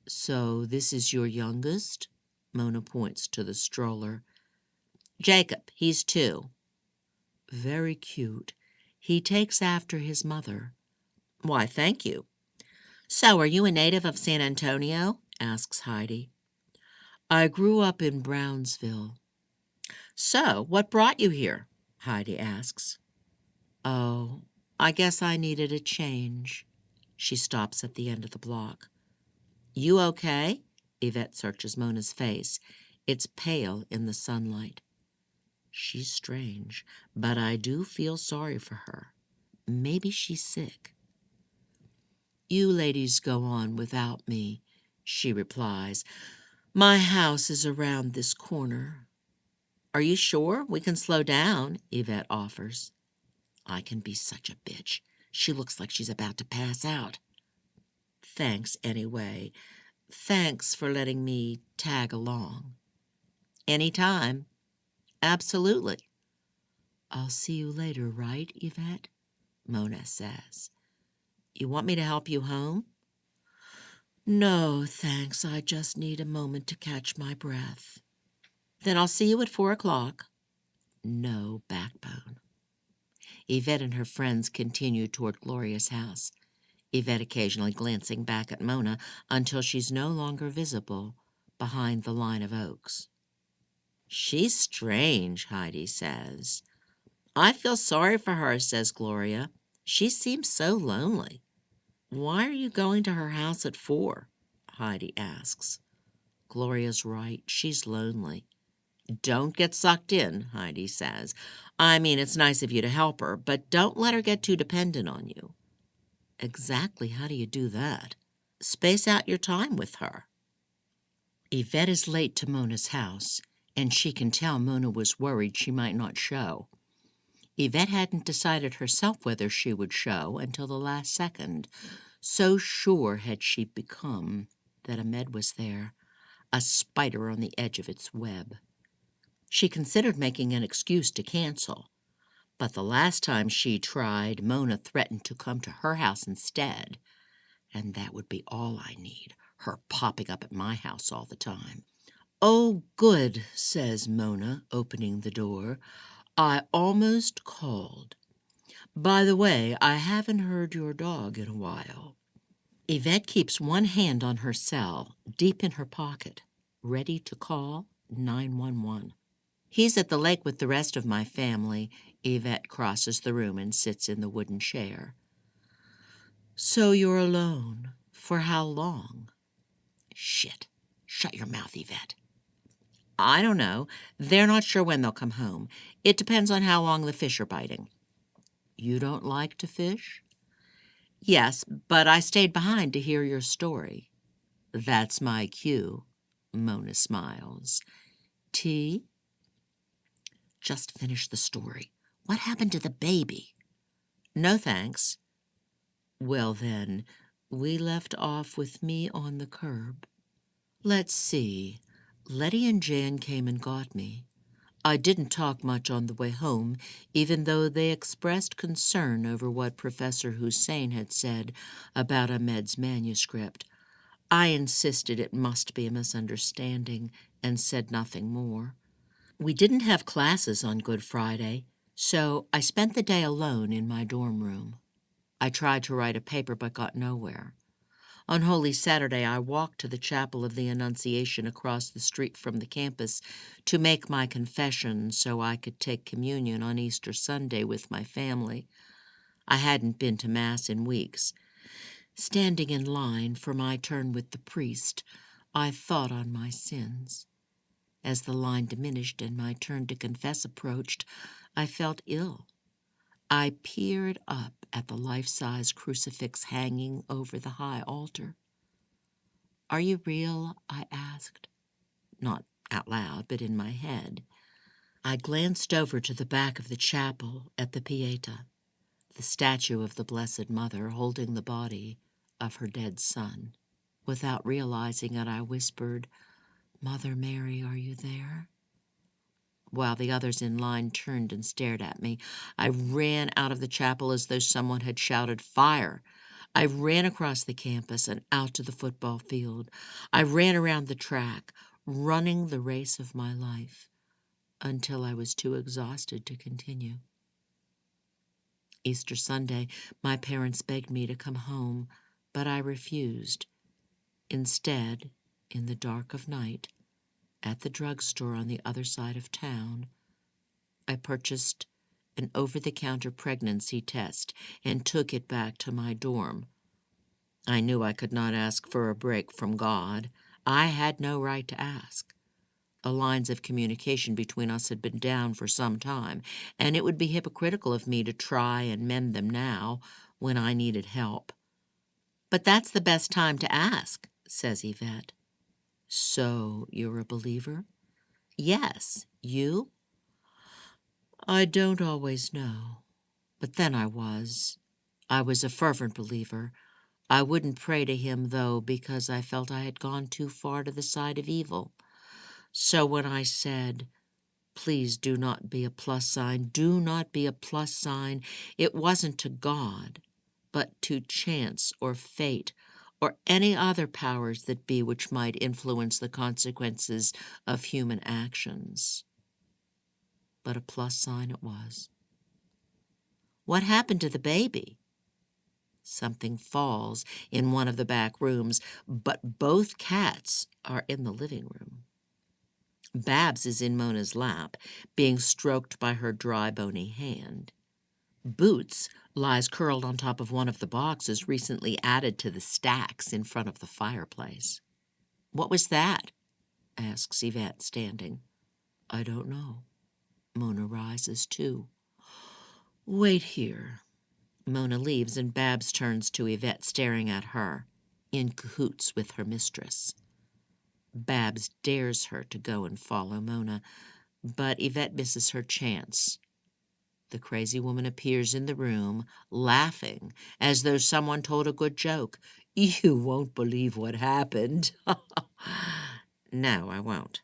So this is your youngest? Mona points to the stroller. Jacob, he's 2. Very cute. He takes after his mother. Why, thank you. So, are you a native of San Antonio? Asks Heidi. I grew up in Brownsville. So, what brought you here? Heidi asks. Oh, I guess I needed a change. She stops at the end of the block. You okay? Yvette searches Mona's face. It's pale in the sunlight. She's strange, but I do feel sorry for her. Maybe she's sick. You ladies go on without me, she replies. My house is around this corner. Are you sure? We can slow down, Yvette offers. I can be such a bitch. She looks like she's about to pass out. Thanks anyway. Thanks for letting me tag along. Anytime. Absolutely. I'll see you later, right, Yvette? Mona says. You want me to help you home? No, thanks. I just need a moment to catch my breath. Then I'll see you at 4 o'clock. No backbone. Yvette and her friends continue toward Gloria's house, Yvette occasionally glancing back at Mona until she's no longer visible behind the line of oaks. She's strange, Heidi says. I feel sorry for her, says Gloria. She seems so lonely. Why are you going to her house at 4? Heidi asks. Gloria's right. She's lonely. Don't get sucked in, Heidi says. I mean, it's nice of you to help her, but don't let her get too dependent on you. Exactly how do you do that? Space out your time with her. Yvette is late to Mona's house, and she can tell Mona was worried she might not show. Yvette hadn't decided herself whether she would show until the last second. So sure had she become that Ahmed was there, a spider on the edge of its web. She considered making an excuse to cancel, but the last time she tried, Mona threatened to come to her house instead, and that would be all I need, her popping up at my house all the time. Oh, good, says Mona, opening the door. I almost called. By the way, I haven't heard your dog in a while. Yvette keeps one hand on her cell, deep in her pocket, ready to call 911. He's at the lake with the rest of my family. Yvette crosses the room and sits in the wooden chair. So you're alone. For how long? Shit. Shut your mouth, Yvette. I don't know. They're not sure when they'll come home. It depends on how long the fish are biting. You don't like to fish? Yes, but I stayed behind to hear your story. That's my cue. Mona smiles. Tea? Just finish the story. What happened to the baby? No, thanks. Well, then, we left off with me on the curb. Let's see. Letty and Jan came and got me. I didn't talk much on the way home, even though they expressed concern over what Professor Hussein had said about Ahmed's manuscript. I insisted it must be a misunderstanding and said nothing more. We didn't have classes on Good Friday, so I spent the day alone in my dorm room. I tried to write a paper but got nowhere. On Holy Saturday, I walked to the Chapel of the Annunciation across the street from the campus to make my confession so I could take communion on Easter Sunday with my family. I hadn't been to Mass in weeks. Standing in line for my turn with the priest, I thought on my sins. As the line diminished and my turn to confess approached, I felt ill. I peered up at the life-size crucifix hanging over the high altar. "Are you real?" I asked. Not out loud, but in my head. I glanced over to the back of the chapel at the Pieta, the statue of the Blessed Mother holding the body of her dead son. Without realizing it, I whispered, "Mother Mary, are you there?" While the others in line turned and stared at me, I ran out of the chapel as though someone had shouted, "Fire!" I ran across the campus and out to the football field. I ran around the track, running the race of my life, until I was too exhausted to continue. Easter Sunday, my parents begged me to come home, but I refused. Instead, in the dark of night, at the drugstore on the other side of town, I purchased an over-the-counter pregnancy test and took it back to my dorm. I knew I could not ask for a break from God. I had no right to ask. The lines of communication between us had been down for some time, and it would be hypocritical of me to try and mend them now when I needed help. "But that's the best time to ask," says Yvette. "So you're a believer?" "Yes. You?" "I don't always know. But then I was. I was a fervent believer. I wouldn't pray to him, though, because I felt I had gone too far to the side of evil. So when I said, 'Please do not be a plus sign, do not be a plus sign,' it wasn't to God, but to chance or fate or any other powers that be which might influence the consequences of human actions. But a plus sign it was." "What happened to the baby?" "Something falls in one of the back rooms, but both cats are in the living room. Babs is in Mona's lap, being stroked by her dry, bony hand. Boots lies curled on top of one of the boxes recently added to the stacks in front of the fireplace." "What was that?" asks Yvette, standing. "I don't know." Mona rises, too. "Wait here." Mona leaves, and Babs turns to Yvette, staring at her, in cahoots with her mistress. Babs dares her to go and follow Mona, but Yvette misses her chance. The crazy woman appears in the room, laughing as though someone told a good joke. "You won't believe what happened." "No, I won't."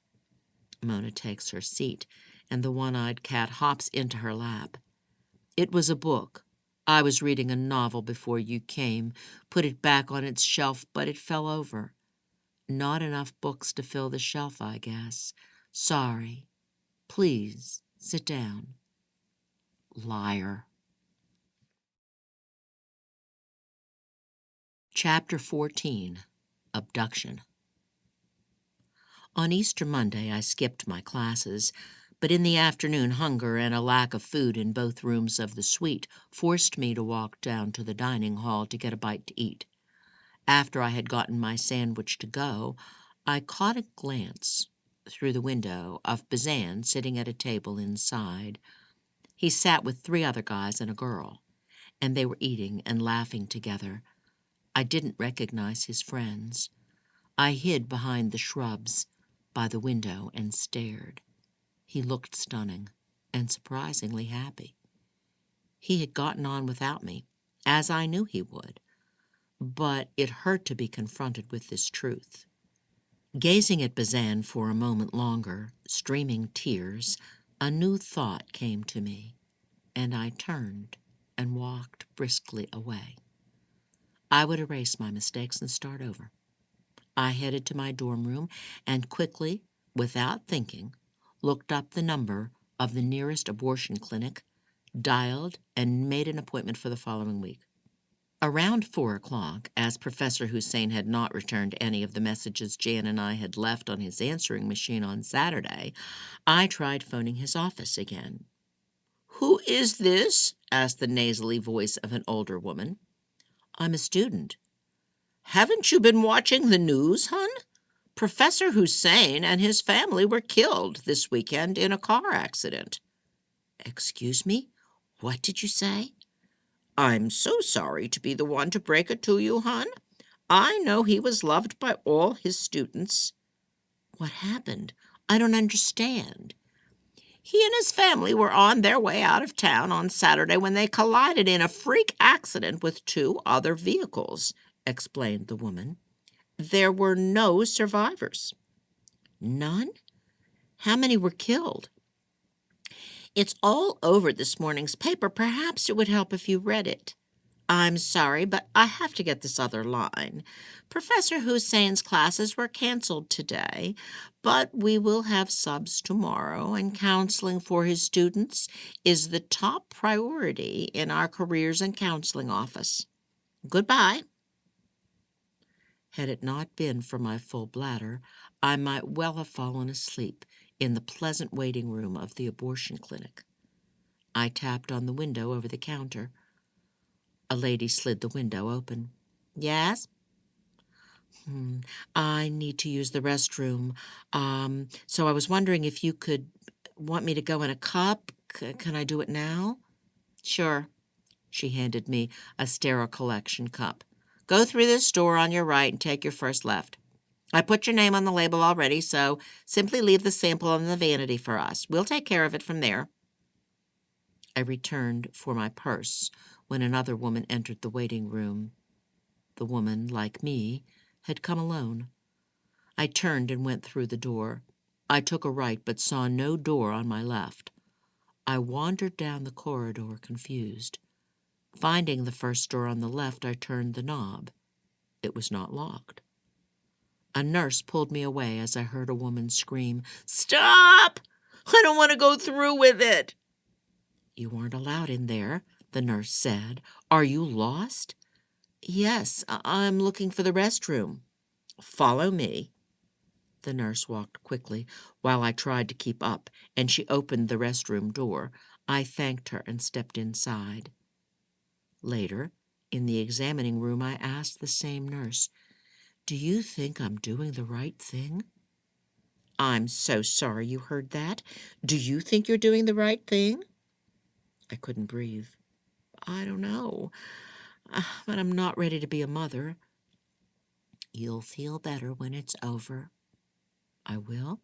Mona takes her seat, and the one-eyed cat hops into her lap. "It was a book. I was reading a novel before you came, put it back on its shelf, but it fell over. Not enough books to fill the shelf, I guess. Sorry. Please, sit down." Liar. Chapter 14. Abduction. On Easter Monday, I skipped my classes, but in the afternoon hunger and a lack of food in both rooms of the suite forced me to walk down to the dining hall to get a bite to eat. After I had gotten my sandwich to go, I caught a glance through the window of Bazan sitting at a table inside. He sat with 3 other guys and a girl, and they were eating and laughing together. I didn't recognize his friends. I hid behind the shrubs by the window and stared. He looked stunning and surprisingly happy. He had gotten on without me, as I knew he would, but it hurt to be confronted with this truth. Gazing at Bazan for a moment longer, streaming tears, a new thought came to me, and I turned and walked briskly away. I would erase my mistakes and start over. I headed to my dorm room and quickly, without thinking, looked up the number of the nearest abortion clinic, dialed, and made an appointment for the following week. Around 4 o'clock, as Professor Hussein had not returned any of the messages Jan and I had left on his answering machine on Saturday, I tried phoning his office again. "Who is this?" asked the nasally voice of an older woman. "I'm a student." "Haven't you been watching the news, hun? Professor Hussein and his family were killed this weekend in a car accident." "Excuse me? What did you say?" "I'm so sorry to be the one to break it to you, hun. I know he was loved by all his students. What happened? I don't understand. He and his family were on their way out of town on Saturday when they collided in a freak accident with two other vehicles, explained the woman. There were no survivors. None? How many were killed? It's all over this morning's paper. Perhaps it would help if you read it. I'm sorry, but I have to get this other line. Professor Hussein's classes were canceled today, but we will have subs tomorrow, and counseling for his students is the top priority in our careers and counseling office. Goodbye. Had it not been for my full bladder, I might well have fallen asleep in the pleasant waiting room of the abortion clinic. I tapped on the window over the counter. A lady slid the window open. Yes? I need to use the restroom. So I was wondering if you could want me to go in a cup. Can I do it now? Sure. She handed me a sterile collection cup. Go through this door on your right and take your first left. I put your name on the label already, so simply leave the sample on the vanity for us. We'll take care of it from there. I returned for my purse when another woman entered the waiting room. The woman, like me, had come alone. I turned and went through the door. I took a right but saw no door on my left. I wandered down the corridor confused. Finding the first door on the left, I turned the knob. It was not locked. A nurse pulled me away as I heard a woman scream, "Stop! I don't want to go through with it." You weren't allowed in there, the nurse said. Are you lost? Yes, I'm looking for the restroom. Follow me. The nurse walked quickly while I tried to keep up, and she opened the restroom door. I thanked her and stepped inside. Later, in the examining room, I asked the same nurse, "Do you think I'm doing the right thing?" "I'm so sorry you heard that. Do you think you're doing the right thing?" I couldn't breathe. "I don't know, but I'm not ready to be a mother." "You'll feel better when it's over." "I will?"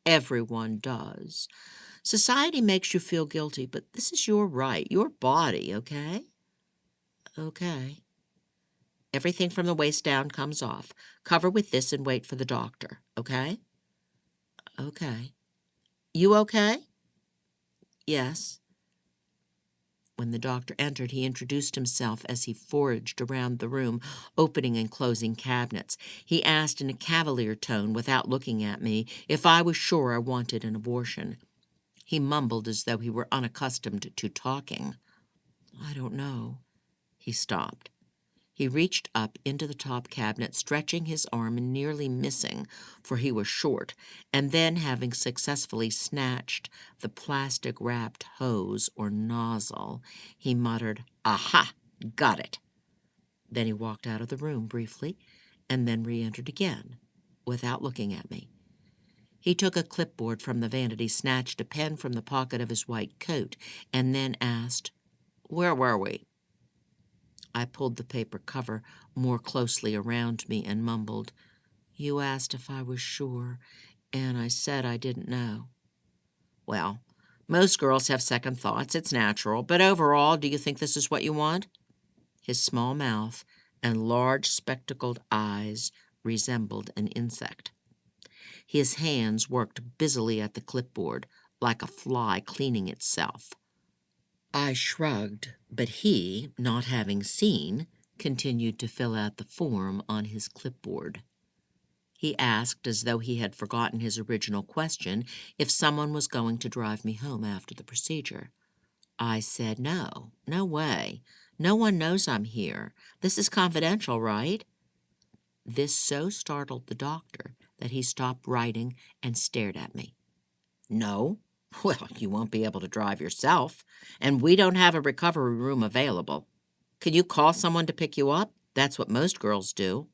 "Everyone does. Society makes you feel guilty, but this is your right, your body, okay?" "Okay." "Everything from the waist down comes off. Cover with this and wait for the doctor, okay?" "Okay." "You okay?" "Yes." When the doctor entered, he introduced himself as he foraged around the room, opening and closing cabinets. He asked in a cavalier tone, without looking at me, if I was sure I wanted an abortion. He mumbled as though he were unaccustomed to talking. "I don't know." He stopped. He reached up into the top cabinet, stretching his arm and nearly missing, for he was short, and then, having successfully snatched the plastic-wrapped hose or nozzle, he muttered, "Aha! Got it!" Then he walked out of the room briefly, and then re-entered again, without looking at me. He took a clipboard from the vanity, snatched a pen from the pocket of his white coat, and then asked, "Where were we?" I pulled the paper cover more closely around me and mumbled, "You asked if I was sure, and I said I didn't know." "Well, most girls have second thoughts. It's natural. But overall, do you think this is what you want?" His small mouth and large spectacled eyes resembled an insect. His hands worked busily at the clipboard, like a fly cleaning itself. I shrugged, but he, not having seen, continued to fill out the form on his clipboard. He asked, as though he had forgotten his original question, if someone was going to drive me home after the procedure. I said, "No, no way. No one knows I'm here. This is confidential, right?" This so startled the doctor that he stopped writing and stared at me. "No? Well, you won't be able to drive yourself, and we don't have a recovery room available. Can you call someone to pick you up? That's what most girls do."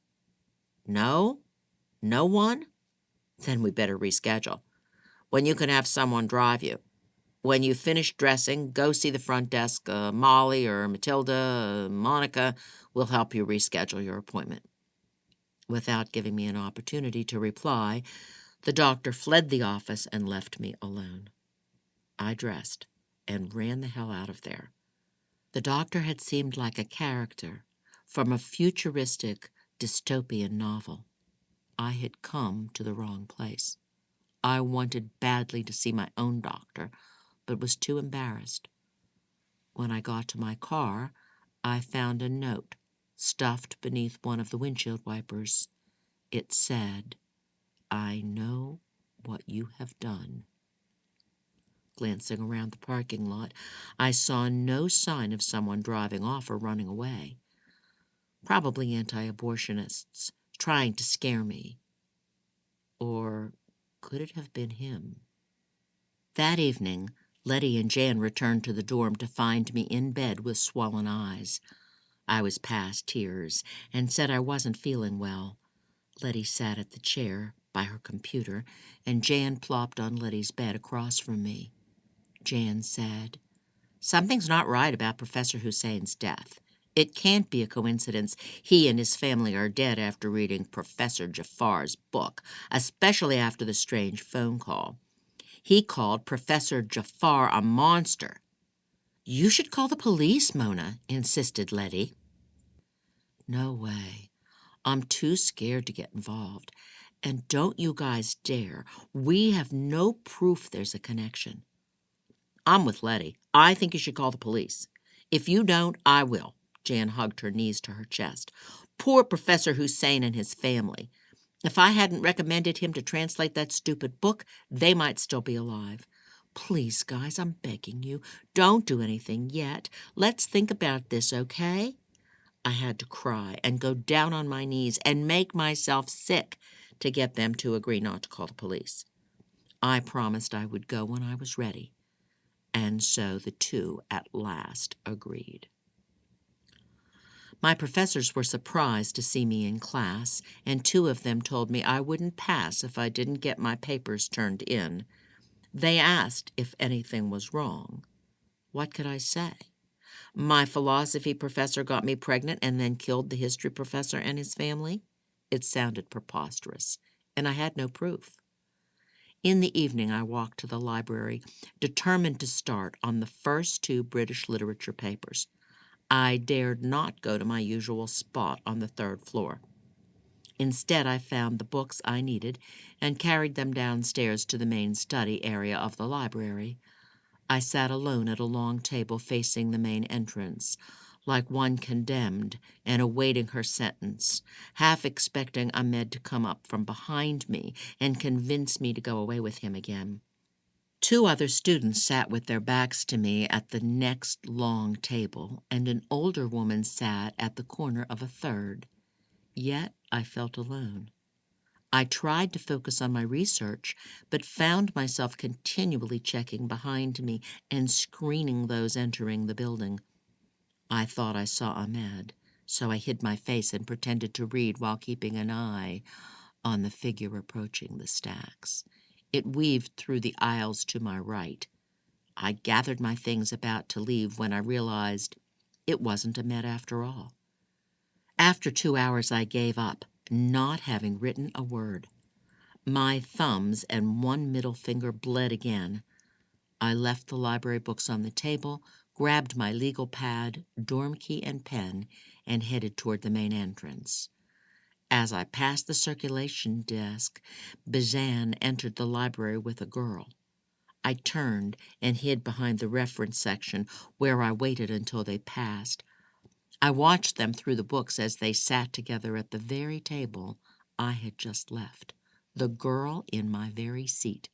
"No? No one? Then we better reschedule. When you can have someone drive you. When you've finished dressing, go see the front desk. Molly or Matilda, Monica will help you reschedule your appointment." Without giving me an opportunity to reply, the doctor fled the office and left me alone. I dressed and ran the hell out of there. The doctor had seemed like a character from a futuristic dystopian novel. I had come to the wrong place. I wanted badly to see my own doctor, but was too embarrassed. When I got to my car, I found a note stuffed beneath one of the windshield wipers. It said, "I know what you have done." Glancing around the parking lot, I saw no sign of someone driving off or running away. Probably anti-abortionists trying to scare me. Or could it have been him? That evening, Letty and Jan returned to the dorm to find me in bed with swollen eyes. I was past tears and said I wasn't feeling well. Letty sat at the chair by her computer, and Jan plopped on Letty's bed across from me. Jan said, "Something's not right about Professor Hussein's death. It can't be a coincidence he and his family are dead after reading Professor Jafar's book, especially after the strange phone call. He called Professor Jafar a monster." "You should call the police, Mona," insisted Letty. "No way. I'm too scared to get involved. And don't you guys dare. We have no proof there's a connection." "I'm with Letty. I think you should call the police. If you don't, I will." Jan hugged her knees to her chest. "Poor Professor Hussein and his family. If I hadn't recommended him to translate that stupid book, they might still be alive. Please, guys, I'm begging you, don't do anything yet. Let's think about this, okay?" I had to cry and go down on my knees and make myself sick to get them to agree not to call the police. I promised I would go when I was ready, and so the two at last agreed. My professors were surprised to see me in class, and two of them told me I wouldn't pass if I didn't get my papers turned in. They asked if anything was wrong. What could I say? My philosophy professor got me pregnant and then killed the history professor and his family? It sounded preposterous, and I had no proof. In the evening, I walked to the library, determined to start on the first two British literature papers. I dared not go to my usual spot on the third floor. Instead, I found the books I needed and carried them downstairs to the main study area of the library. I sat alone at a long table facing the main entrance, like one condemned and awaiting her sentence, half expecting Ahmed to come up from behind me and convince me to go away with him again. Two other students sat with their backs to me at the next long table, and an older woman sat at the corner of a third. Yet I felt alone. I tried to focus on my research, but found myself continually checking behind me and screening those entering the building. I thought I saw Ahmed, so I hid my face and pretended to read while keeping an eye on the figure approaching the stacks. It weaved through the aisles to my right. I gathered my things about to leave when I realized it wasn't Ahmed after all. After 2 hours, I gave up, not having written a word. My thumbs and one middle finger bled again. I left the library books on the table, grabbed my legal pad, dorm key, and pen, and headed toward the main entrance. As I passed the circulation desk, Bazan entered the library with a girl. I turned and hid behind the reference section, where I waited until they passed. I watched them through the books as they sat together at the very table I had just left, the girl in my very seat.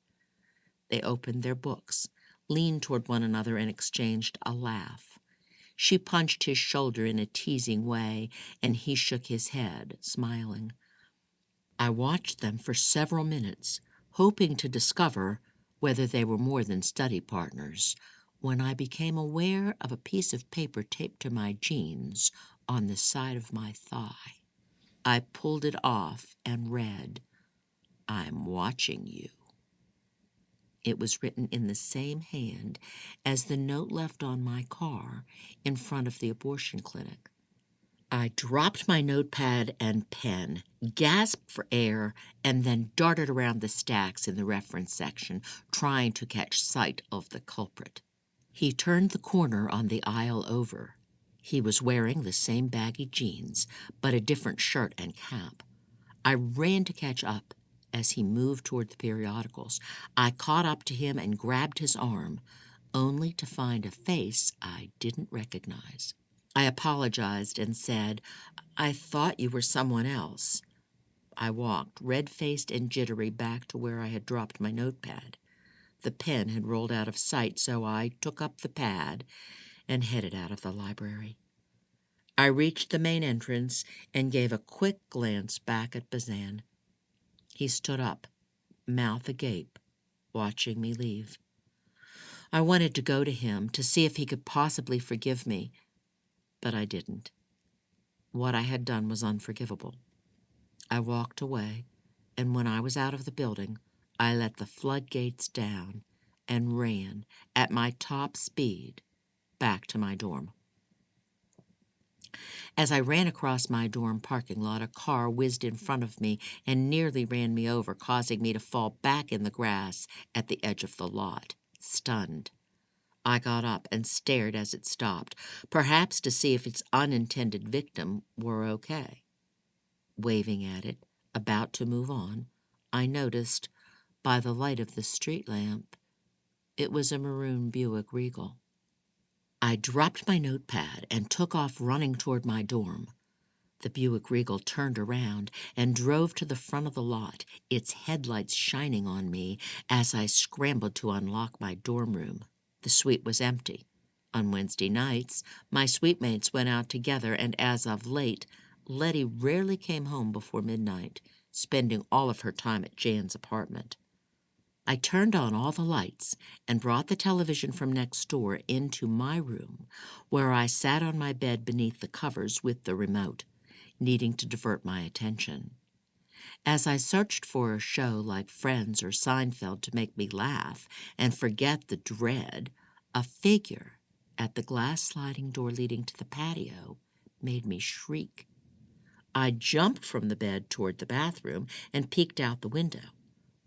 They opened their books, leaned toward one another, and exchanged a laugh. She punched his shoulder in a teasing way, and he shook his head, smiling. I watched them for several minutes, hoping to discover whether they were more than study partners, when I became aware of a piece of paper taped to my jeans on the side of my thigh. I pulled it off and read, "I'm watching you." It was written in the same hand as the note left on my car in front of the abortion clinic. I dropped my notepad and pen, gasped for air, and then darted around the stacks in the reference section, trying to catch sight of the culprit. He turned the corner on the aisle over. He was wearing the same baggy jeans, but a different shirt and cap. I ran to catch up as he moved toward the periodicals. I caught up to him and grabbed his arm, only to find a face I didn't recognize. I apologized and said, "I thought you were someone else." I walked, red-faced and jittery, back to where I had dropped my notepad. The pen had rolled out of sight, so I took up the pad and headed out of the library. I reached the main entrance and gave a quick glance back at Bazan. He stood up, mouth agape, watching me leave. I wanted to go to him to see if he could possibly forgive me, but I didn't. What I had done was unforgivable. I walked away, and when I was out of the building, I let the floodgates down and ran at my top speed back to my dorm. As I ran across my dorm parking lot, a car whizzed in front of me and nearly ran me over, causing me to fall back in the grass at the edge of the lot, stunned. I got up and stared as it stopped, perhaps to see if its unintended victim were okay. Waving at it, about to move on, I noticed, by the light of the street lamp, it was a maroon Buick Regal. I dropped my notepad and took off running toward my dorm. The Buick Regal turned around and drove to the front of the lot, its headlights shining on me as I scrambled to unlock my dorm room. The suite was empty. On Wednesday nights, my suitemates went out together, and as of late, Letty rarely came home before midnight, spending all of her time at Jan's apartment. I turned on all the lights and brought the television from next door into my room, where I sat on my bed beneath the covers with the remote, needing to divert my attention. As I searched for a show like Friends or Seinfeld to make me laugh and forget the dread, a figure at the glass sliding door leading to the patio made me shriek. I jumped from the bed toward the bathroom and peeked out the window.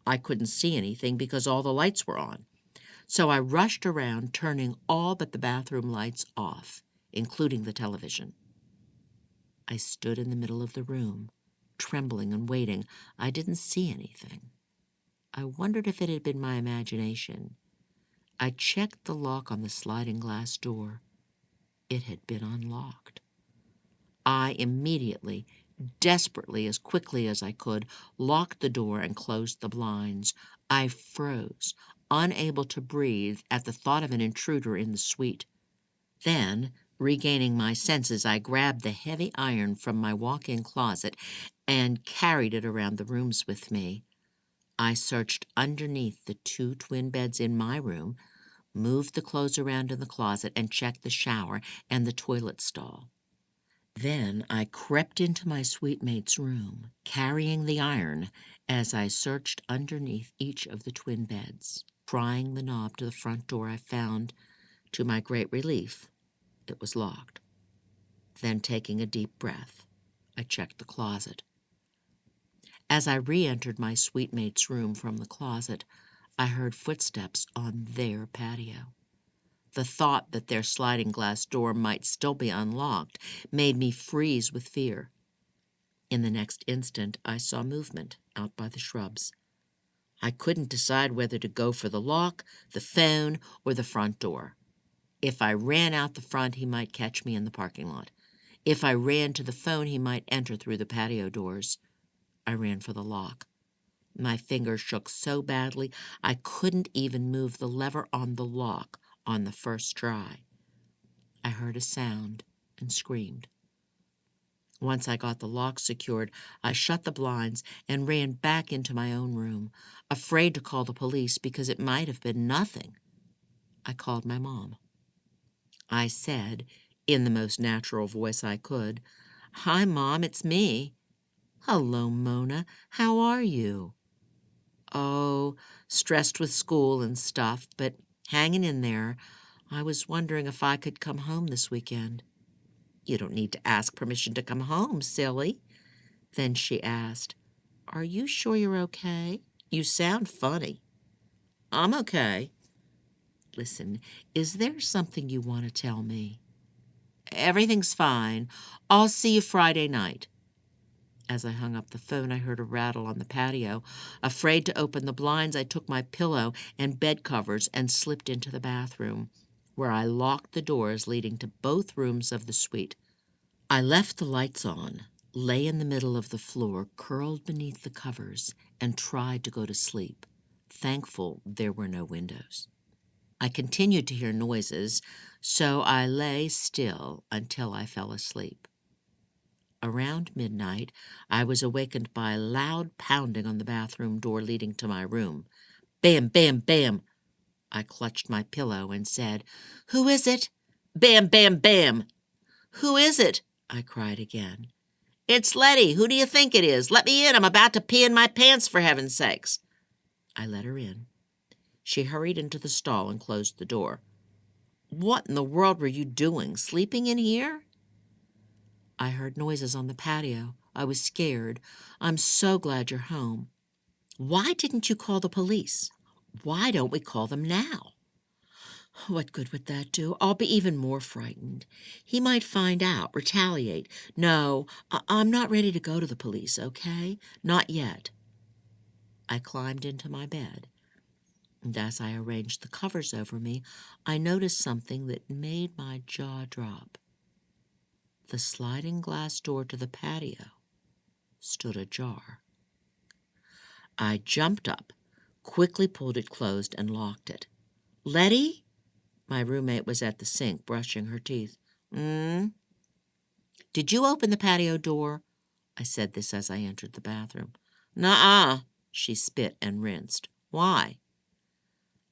I couldn't see anything because all the lights were on, so I rushed around, turning all but the bathroom lights off, including the television. I stood in the middle of the room, trembling and waiting. I didn't see anything. I wondered if it had been my imagination. I checked the lock on the sliding glass door. It had been unlocked. I immediately, desperately, as quickly as I could, locked the door and closed the blinds. I froze, unable to breathe at the thought of an intruder in the suite. Then, regaining my senses, I grabbed the heavy iron from my walk-in closet and carried it around the rooms with me. I searched underneath the 2 twin beds in my room, moved the clothes around in the closet, and checked the shower and the toilet stall. Then I crept into my suitemate's room, carrying the iron as I searched underneath each of the twin beds. Prying the knob to the front door, I found, to my great relief, it was locked. Then, taking a deep breath, I checked the closet. As I re-entered my suitemate's room from the closet, I heard footsteps on their patio. The thought that their sliding glass door might still be unlocked made me freeze with fear. In the next instant, I saw movement out by the shrubs. I couldn't decide whether to go for the lock, the phone, or the front door. If I ran out the front, he might catch me in the parking lot. If I ran to the phone, he might enter through the patio doors. I ran for the lock. My fingers shook so badly I couldn't even move the lever on the lock on the first try. I heard a sound and screamed. Once I got the lock secured, I shut the blinds and ran back into my own room, afraid to call the police because it might have been nothing. I called my mom. I said, in the most natural voice I could, "Hi, Mom, it's me." "Hello, Mona. How are you?" "Oh, stressed with school and stuff, but hanging in there. I was wondering if I could come home this weekend." You don't need to ask permission to come home, silly. Then she asked, Are you sure you're okay? You sound funny. I'm okay. Listen, is there something you want to tell me? Everything's fine. I'll see you Friday night. As I hung up the phone, I heard a rattle on the patio. Afraid to open the blinds, I took my pillow and bed covers and slipped into the bathroom, where I locked the doors leading to both rooms of the suite. I left the lights on, lay in the middle of the floor, curled beneath the covers, and tried to go to sleep, thankful there were no windows. I continued to hear noises, so I lay still until I fell asleep. Around midnight, I was awakened by loud pounding on the bathroom door leading to my room. Bam, bam, bam! I clutched my pillow and said, Who is it? Bam, bam, bam! Who is it? I cried again. It's Letty. Who do you think it is? Let me in. I'm about to pee in my pants, for heaven's sakes. I let her in. She hurried into the stall and closed the door. What in the world were you doing? Sleeping in here? I heard noises on the patio. I was scared. I'm so glad you're home. Why didn't you call the police? Why don't we call them now? What good would that do? I'll be even more frightened. He might find out, retaliate. No, I'm not ready to go to the police, okay? Not yet. I climbed into my bed, and as I arranged the covers over me, I noticed something that made my jaw drop. The sliding glass door to the patio stood ajar. I jumped up, quickly pulled it closed, and locked it. Letty? My roommate was at the sink, brushing her teeth. Did you open the patio door? I said this as I entered the bathroom. Nuh-uh, she spit and rinsed. Why?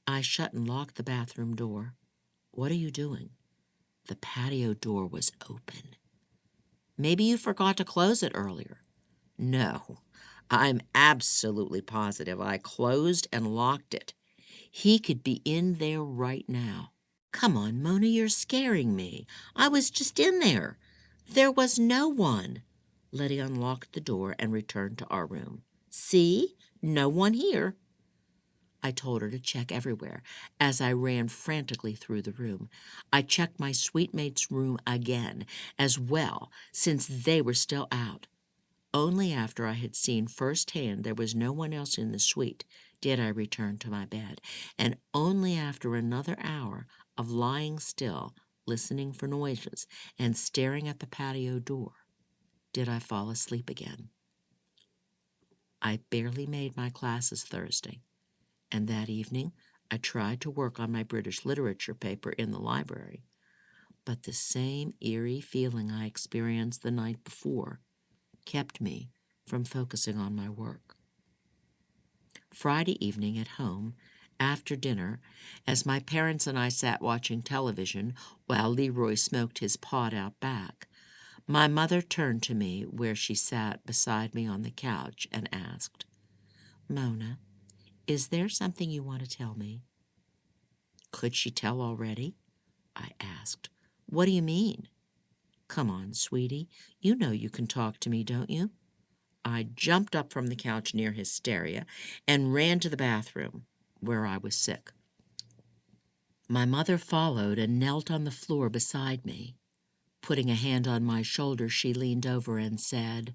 I shut and locked the bathroom door. What are you doing? The patio door was open. Maybe you forgot to close it earlier. No, I'm absolutely positive I closed and locked it. He could be in there right now. Come on, Mona, you're scaring me. I was just in there. There was no one. Letty unlocked the door and returned to our room. See? No one here. I told her to check everywhere as I ran frantically through the room. I checked my suite mate's room again as well, since they were still out. Only after I had seen firsthand there was no one else in the suite did I return to my bed, and only after another hour of lying still, listening for noises, and staring at the patio door did I fall asleep again. I barely made my classes Thursday, and that evening I tried to work on my British literature paper in the library, but the same eerie feeling I experienced the night before kept me from focusing on my work. Friday evening at home, after dinner, as my parents and I sat watching television while Leroy smoked his pod out back, my mother turned to me where she sat beside me on the couch and asked, Mona, is there something you want to tell me? Could she tell already? I asked. What do you mean? Come on, sweetie. You know you can talk to me, don't you? I jumped up from the couch near hysteria and ran to the bathroom, where I was sick. My mother followed and knelt on the floor beside me. Putting a hand on my shoulder, she leaned over and said,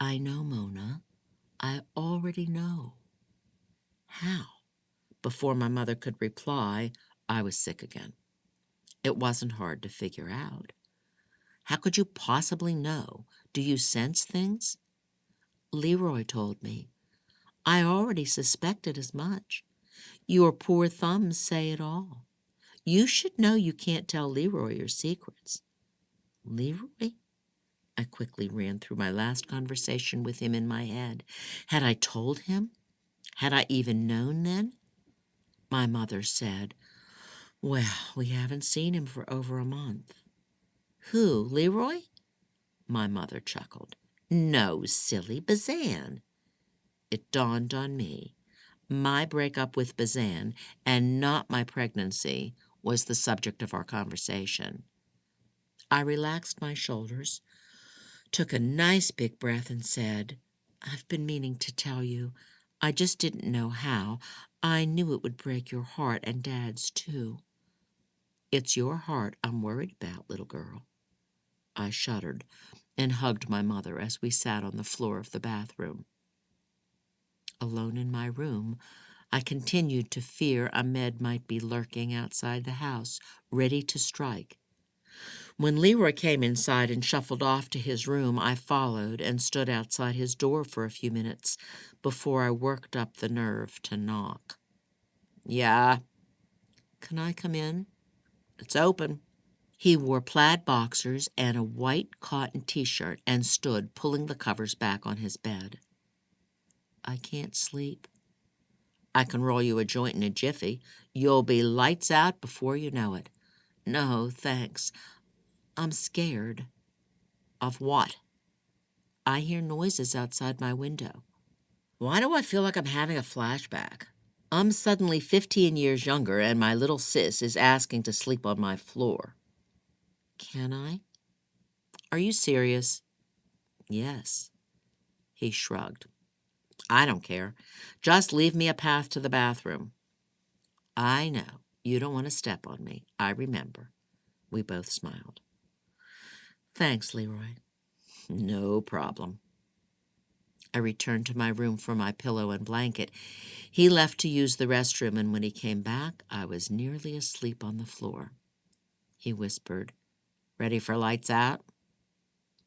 I know, Mona. I already know. How? Before my mother could reply, I was sick again. It wasn't hard to figure out. How could you possibly know? Do you sense things? Leroy told me. I already suspected as much. Your poor thumbs say it all. You should know you can't tell Leroy your secrets. Leroy? I quickly ran through my last conversation with him in my head. Had I told him? Had I even known then? My mother said, Well, we haven't seen him for over a month. Who, Leroy? My mother chuckled. No, silly, Bazan. It dawned on me. My breakup with Bazan, and not my pregnancy, was the subject of our conversation. I relaxed my shoulders, took a nice big breath, and said, "I've been meaning to tell you. I just didn't know how. I knew it would break your heart and Dad's, too." "It's your heart I'm worried about, little girl." I shuddered and hugged my mother as we sat on the floor of the bathroom. Alone in my room, I continued to fear Ahmed might be lurking outside the house, ready to strike. When Leroy came inside and shuffled off to his room, I followed and stood outside his door for a few minutes before I worked up the nerve to knock. "Yeah." "Can I come in?" "It's open." He wore plaid boxers and a white cotton T-shirt and stood pulling the covers back on his bed. "I can't sleep." "I can roll you a joint in a jiffy. You'll be lights out before you know it." "No, thanks. I'm scared." "Of what?" "I hear noises outside my window." Why do I feel like I'm having a flashback? I'm suddenly 15 years younger, and my little sis is asking to sleep on my floor. "Can I?" "Are you serious?" "Yes." He shrugged. "I don't care. Just leave me a path to the bathroom." "I know. You don't want to step on me. I remember." We both smiled. "Thanks, Leroy." "No problem." I returned to my room for my pillow and blanket. He left to use the restroom, and when he came back, I was nearly asleep on the floor. He whispered, "Ready for lights out?"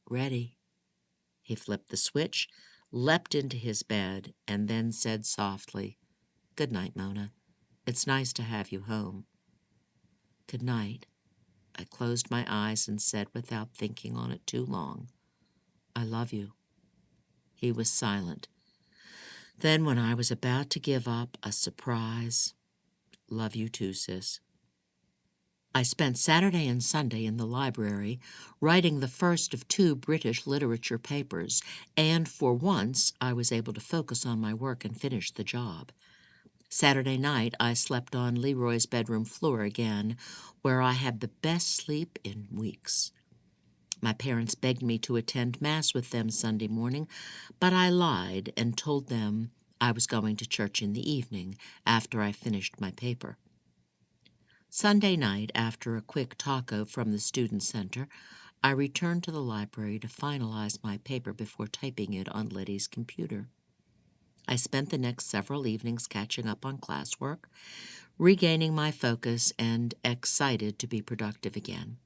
"Ready." He flipped the switch, leapt into his bed, and then said softly, "Good night, Mona. It's nice to have you home." "Good night." I closed my eyes and said without thinking on it too long, "I love you." He was silent. Then, when I was about to give up, a surprise, "Love you too, sis." I spent Saturday and Sunday in the library writing the first of 2 British literature papers, and for once I was able to focus on my work and finish the job. Saturday night I slept on Leroy's bedroom floor again, where I had the best sleep in weeks. My parents begged me to attend Mass with them Sunday morning, but I lied and told them I was going to church in the evening after I finished my paper. Sunday night, after a quick taco from the student center, I returned to the library to finalize my paper before typing it on Letty's computer. I spent the next several evenings catching up on classwork, regaining my focus, and excited to be productive again.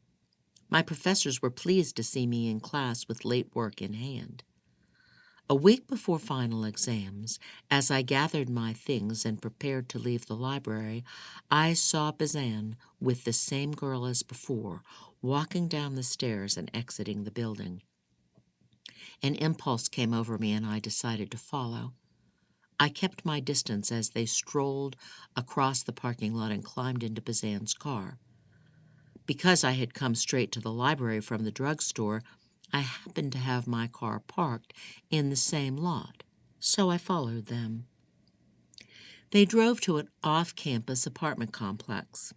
My professors were pleased to see me in class with late work in hand. A week before final exams, as I gathered my things and prepared to leave the library, I saw Bazan with the same girl as before, walking down the stairs and exiting the building. An impulse came over me, and I decided to follow. I kept my distance as they strolled across the parking lot and climbed into Bazan's car. Because I had come straight to the library from the drugstore, I happened to have my car parked in the same lot, so I followed them. They drove to an off-campus apartment complex,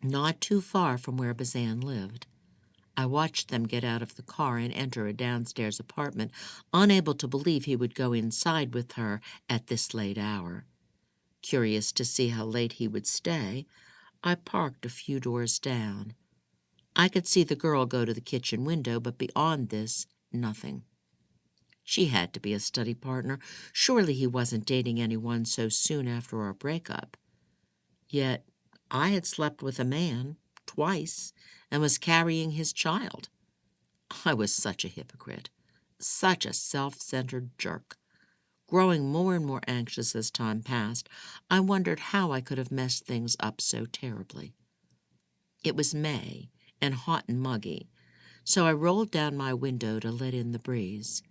not too far from where Bazan lived. I watched them get out of the car and enter a downstairs apartment, unable to believe he would go inside with her at this late hour. Curious to see how late he would stay, I parked a few doors down. I could see the girl go to the kitchen window, but beyond this, nothing. She had to be a study partner. Surely he wasn't dating anyone so soon after our breakup. Yet I had slept with a man twice and was carrying his child. I was such a hypocrite, such a self-centered jerk. Growing more and more anxious as time passed, I wondered how I could have messed things up so terribly. It was May and hot and muggy, so I rolled down my window to let in the breeze.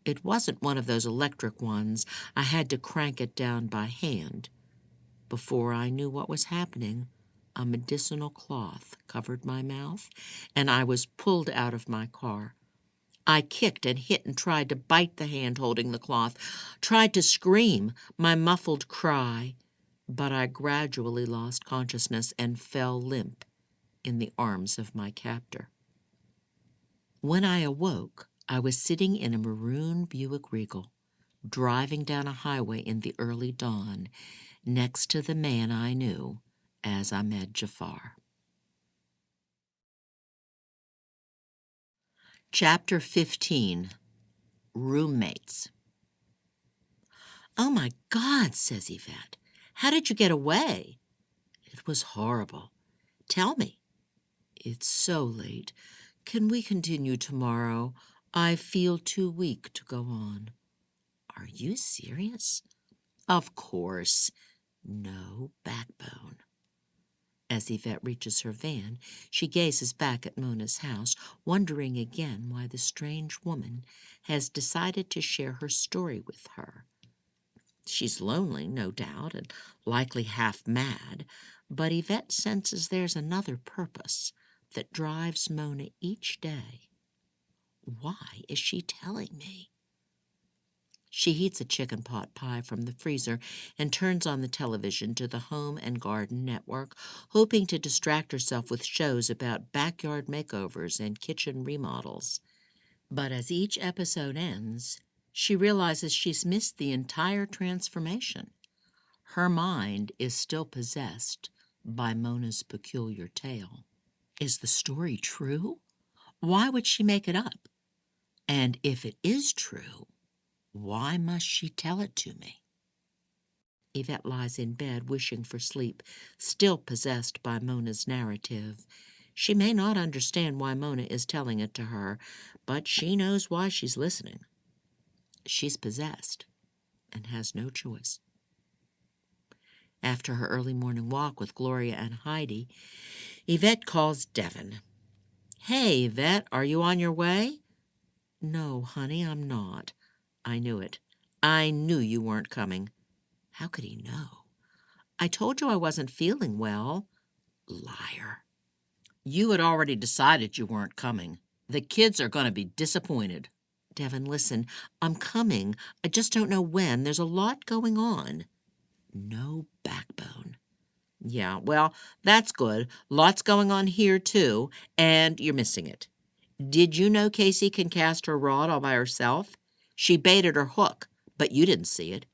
It wasn't one of those electric ones. I had to crank it down by hand. Before I knew what was happening, a medicinal cloth covered my mouth, and I was pulled out of my car. I kicked and hit and tried to bite the hand holding the cloth, tried to scream my muffled cry, but I gradually lost consciousness and fell limp in the arms of my captor. When I awoke, I was sitting in a maroon Buick Regal, driving down a highway in the early dawn, next to the man I knew as Ahmed Jafar. Chapter 15. Roommates. "Oh, my God," says Yvette. "How did you get away?" "It was horrible. Tell me." "It's so late. Can we continue tomorrow? I feel too weak to go on." "Are you serious?" "Of course. No backbone." As Yvette reaches her van, she gazes back at Mona's house, wondering again why the strange woman has decided to share her story with her. She's lonely, no doubt, and likely half mad, but Yvette senses there's another purpose that drives Mona each day. Why is she telling me? She heats a chicken pot pie from the freezer and turns on the television to the Home and Garden Network, hoping to distract herself with shows about backyard makeovers and kitchen remodels. But as each episode ends, she realizes she's missed the entire transformation. Her mind is still possessed by Mona's peculiar tale. Is the story true? Why would she make it up? And if it is true, why must she tell it to me? Yvette lies in bed wishing for sleep, still possessed by Mona's narrative. She may not understand why Mona is telling it to her, but she knows why she's listening. She's possessed and has no choice. After her early morning walk with Gloria and Heidi, Yvette calls Devin. "Hey, Yvette, are you on your way?" "No, honey, I'm not." "I knew it. I knew you weren't coming." How could he know? "I told you I wasn't feeling well." Liar. "You had already decided you weren't coming. The kids are going to be disappointed." "Devin, listen, I'm coming. I just don't know when. There's a lot going on." No backbone. "Yeah, well, that's good. Lots going on here, too, and you're missing it. Did you know Casey can cast her rod all by herself? She baited her hook, but you didn't see it."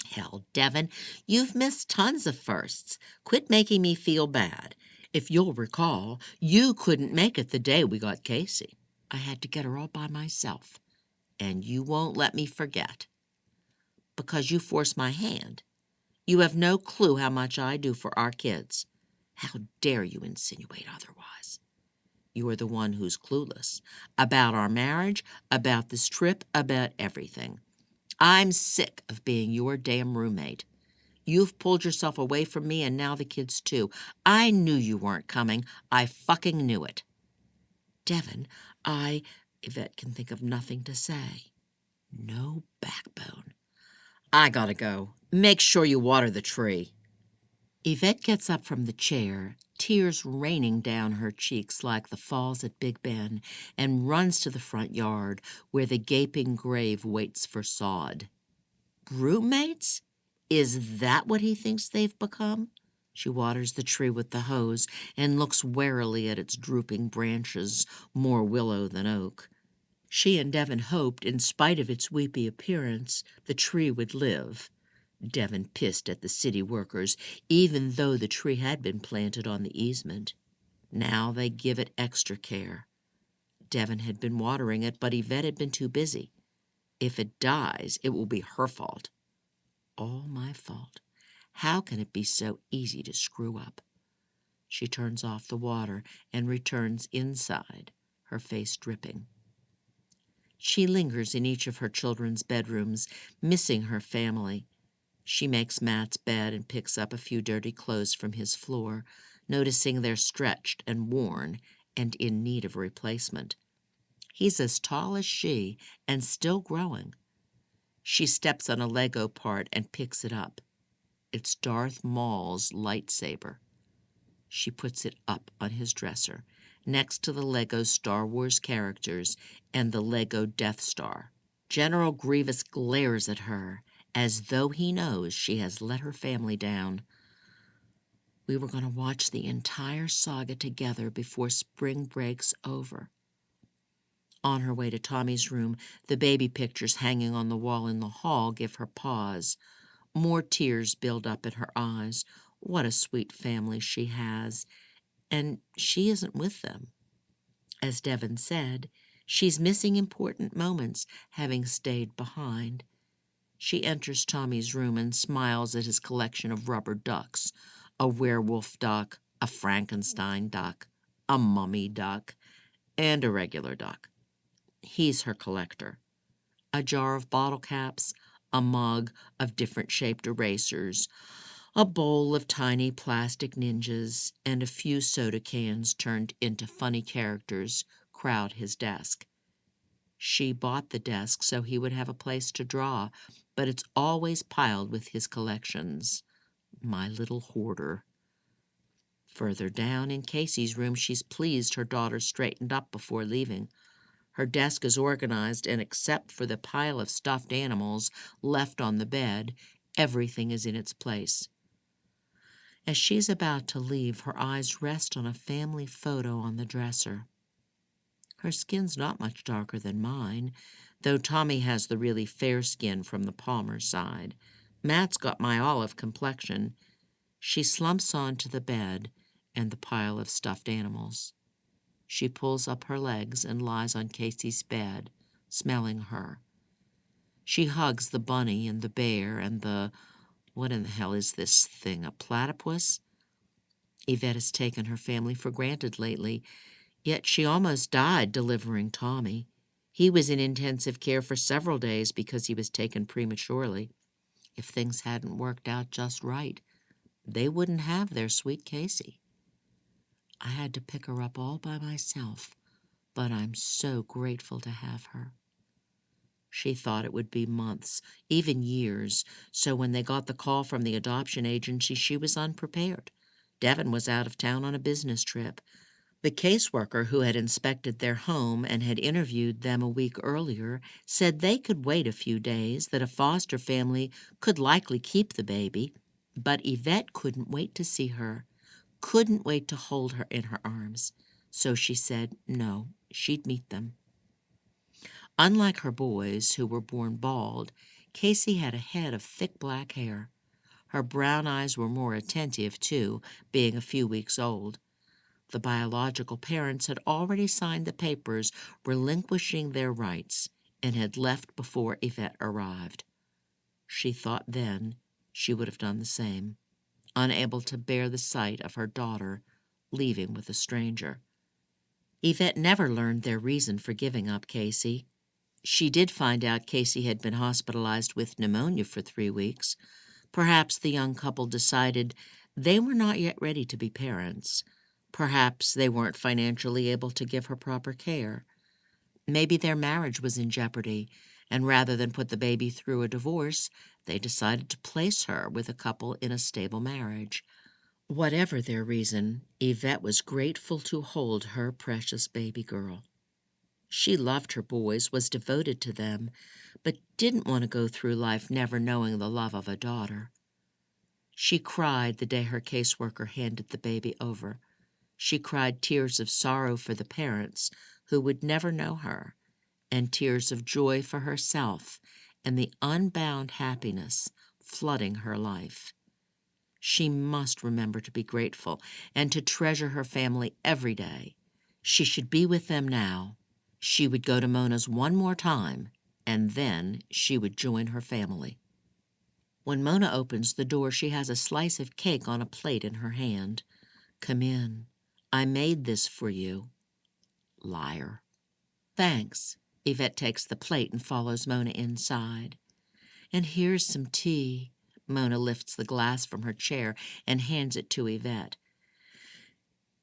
"Hell, Devin, you've missed tons of firsts. Quit making me feel bad. If you'll recall, you couldn't make it the day we got Casey. I had to get her all by myself, and you won't let me forget. Because you forced my hand. You have no clue how much I do for our kids. How dare you insinuate otherwise? You are the one who's clueless. About our marriage, about this trip, about everything. I'm sick of being your damn roommate. You've pulled yourself away from me and now the kids too. I knew you weren't coming. I fucking knew it." "Devin, Yvette can think of nothing to say. No backbone. "I gotta go. Make sure you water the tree." Yvette gets up from the chair, tears raining down her cheeks like the falls at Big Ben, and runs to the front yard where the gaping grave waits for sod. Roommates? Is that what he thinks they've become? She waters the tree with the hose and looks warily at its drooping branches, more willow than oak. She and Devin hoped, in spite of its weepy appearance, the tree would live. Devin pissed at the city workers, even though the tree had been planted on the easement. Now they give it extra care. Devin had been watering it, but Yvette had been too busy. If it dies, it will be her fault. All my fault. How can it be so easy to screw up? She turns off the water and returns inside, her face dripping. She lingers in each of her children's bedrooms, missing her family. She makes Matt's bed and picks up a few dirty clothes from his floor, noticing they're stretched and worn and in need of replacement. He's as tall as she and still growing. She steps on a Lego part and picks it up. It's Darth Maul's lightsaber. She puts it up on his dresser, next to the Lego Star Wars characters and the Lego Death Star. General Grievous glares at her, as though he knows she has let her family down. We were going to watch the entire saga together before spring break's over. On her way to Tommy's room, the baby pictures hanging on the wall in the hall give her pause. More tears build up in her eyes. What a sweet family she has, and she isn't with them. As Devon said, she's missing important moments, having stayed behind. She enters Tommy's room and smiles at his collection of rubber ducks, a werewolf duck, a Frankenstein duck, a mummy duck, and a regular duck. He's her collector. A jar of bottle caps, a mug of different shaped erasers, a bowl of tiny plastic ninjas, and a few soda cans turned into funny characters crowd his desk. She bought the desk so he would have a place to draw, but it's always piled with his collections. My little hoarder. Further down in Casey's room, she's pleased her daughter straightened up before leaving. Her desk is organized, and except for the pile of stuffed animals left on the bed, everything is in its place. As she's about to leave, her eyes rest on a family photo on the dresser. Her skin's not much darker than mine, though Tommy has the really fair skin from the Palmer side. Matt's got my olive complexion. She slumps onto the bed and the pile of stuffed animals. She pulls up her legs and lies on Casey's bed, smelling her. She hugs the bunny and the bear and the... What in the hell is this thing, a platypus? Yvette has taken her family for granted lately, yet she almost died delivering Tommy. He was in intensive care for several days because he was taken prematurely. If things hadn't worked out just right, they wouldn't have their sweet Casey. I had to pick her up all by myself, but I'm so grateful to have her. She thought it would be months, even years, so when they got the call from the adoption agency, she was unprepared. Devon was out of town on a business trip. The caseworker who had inspected their home and had interviewed them a week earlier said they could wait a few days, that a foster family could likely keep the baby, but Yvette couldn't wait to see her, couldn't wait to hold her in her arms. So she said no, she'd meet them. Unlike her boys, who were born bald, Casey had a head of thick black hair. Her brown eyes were more attentive, too, being a few weeks old. The biological parents had already signed the papers relinquishing their rights and had left before Yvette arrived. She thought then she would have done the same, unable to bear the sight of her daughter leaving with a stranger. Yvette never learned their reason for giving up Casey. She did find out Casey had been hospitalized with pneumonia for 3 weeks. Perhaps the young couple decided they were not yet ready to be parents. Perhaps they weren't financially able to give her proper care. Maybe their marriage was in jeopardy, and rather than put the baby through a divorce, they decided to place her with a couple in a stable marriage. Whatever their reason, Yvette was grateful to hold her precious baby girl. She loved her boys, was devoted to them, but didn't want to go through life never knowing the love of a daughter. She cried the day her caseworker handed the baby over. She cried tears of sorrow for the parents who would never know her, and tears of joy for herself and the unbound happiness flooding her life. She must remember to be grateful and to treasure her family every day. She should be with them now. She would go to Mona's one more time, and then she would join her family. When Mona opens the door, she has a slice of cake on a plate in her hand. "Come in. I made this for you." Liar. "Thanks." Yvette takes the plate and follows Mona inside. "And here's some tea." Mona lifts the glass from her chair and hands it to Yvette.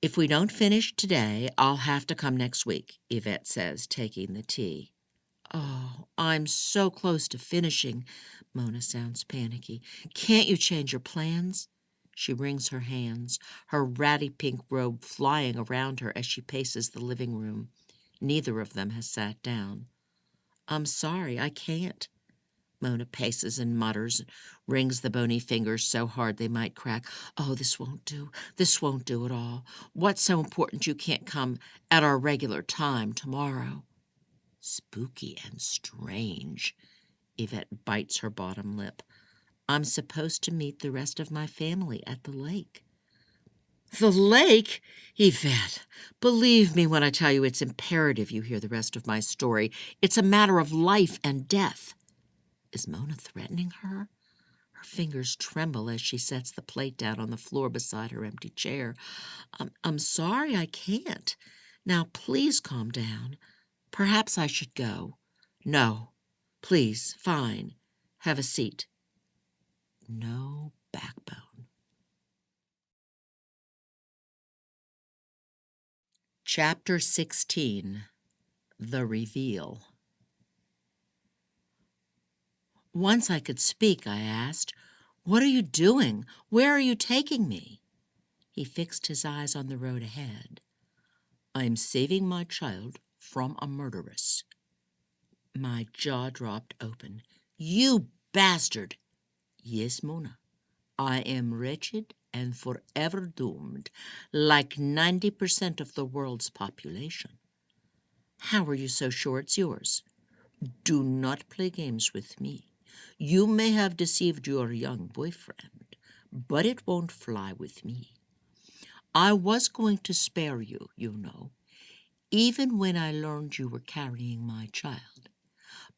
"If we don't finish today, I'll have to come next week," Yvette says, taking the tea. "Oh, I'm so close to finishing." Mona sounds panicky. "Can't you change your plans?" She wrings her hands, her ratty pink robe flying around her as she paces the living room. Neither of them has sat down. "I'm sorry, I can't." Mona paces and mutters, wrings the bony fingers so hard they might crack. "Oh, this won't do. This won't do at all. What's so important you can't come at our regular time tomorrow?" Spooky and strange. Yvette bites her bottom lip. I'm supposed to meet the rest of my family at the lake. The lake? Yvette, believe me when I tell you it's imperative you hear the rest of my story. It's a matter of life and death. Is Mona threatening her? Her fingers tremble as she sets the plate down on the floor beside her empty chair. I'm sorry, I can't. Now, please calm down. Perhaps I should go. No. Please, fine. Have a seat. No backbone. Chapter 16. The Reveal. Once I could speak, I asked, "What are you doing? Where are you taking me?" He fixed his eyes on the road ahead. "I'm saving my child from a murderess." My jaw dropped open. "You bastard!" "Yes, Mona. I am wretched and forever doomed, like 90% of the world's population." "How are you so sure it's yours?" "Do not play games with me. You may have deceived your young boyfriend, but it won't fly with me. I was going to spare you, you know, even when I learned you were carrying my child.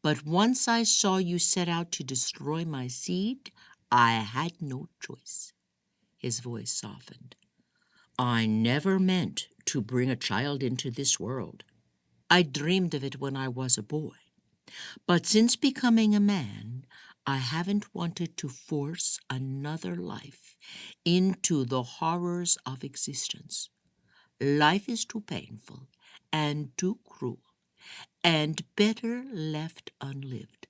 But once I saw you set out to destroy my seed, I had no choice." His voice softened. "I never meant to bring a child into this world. I dreamed of it when I was a boy. But since becoming a man, I haven't wanted to force another life into the horrors of existence. Life is too painful and too cruel, and better left unlived.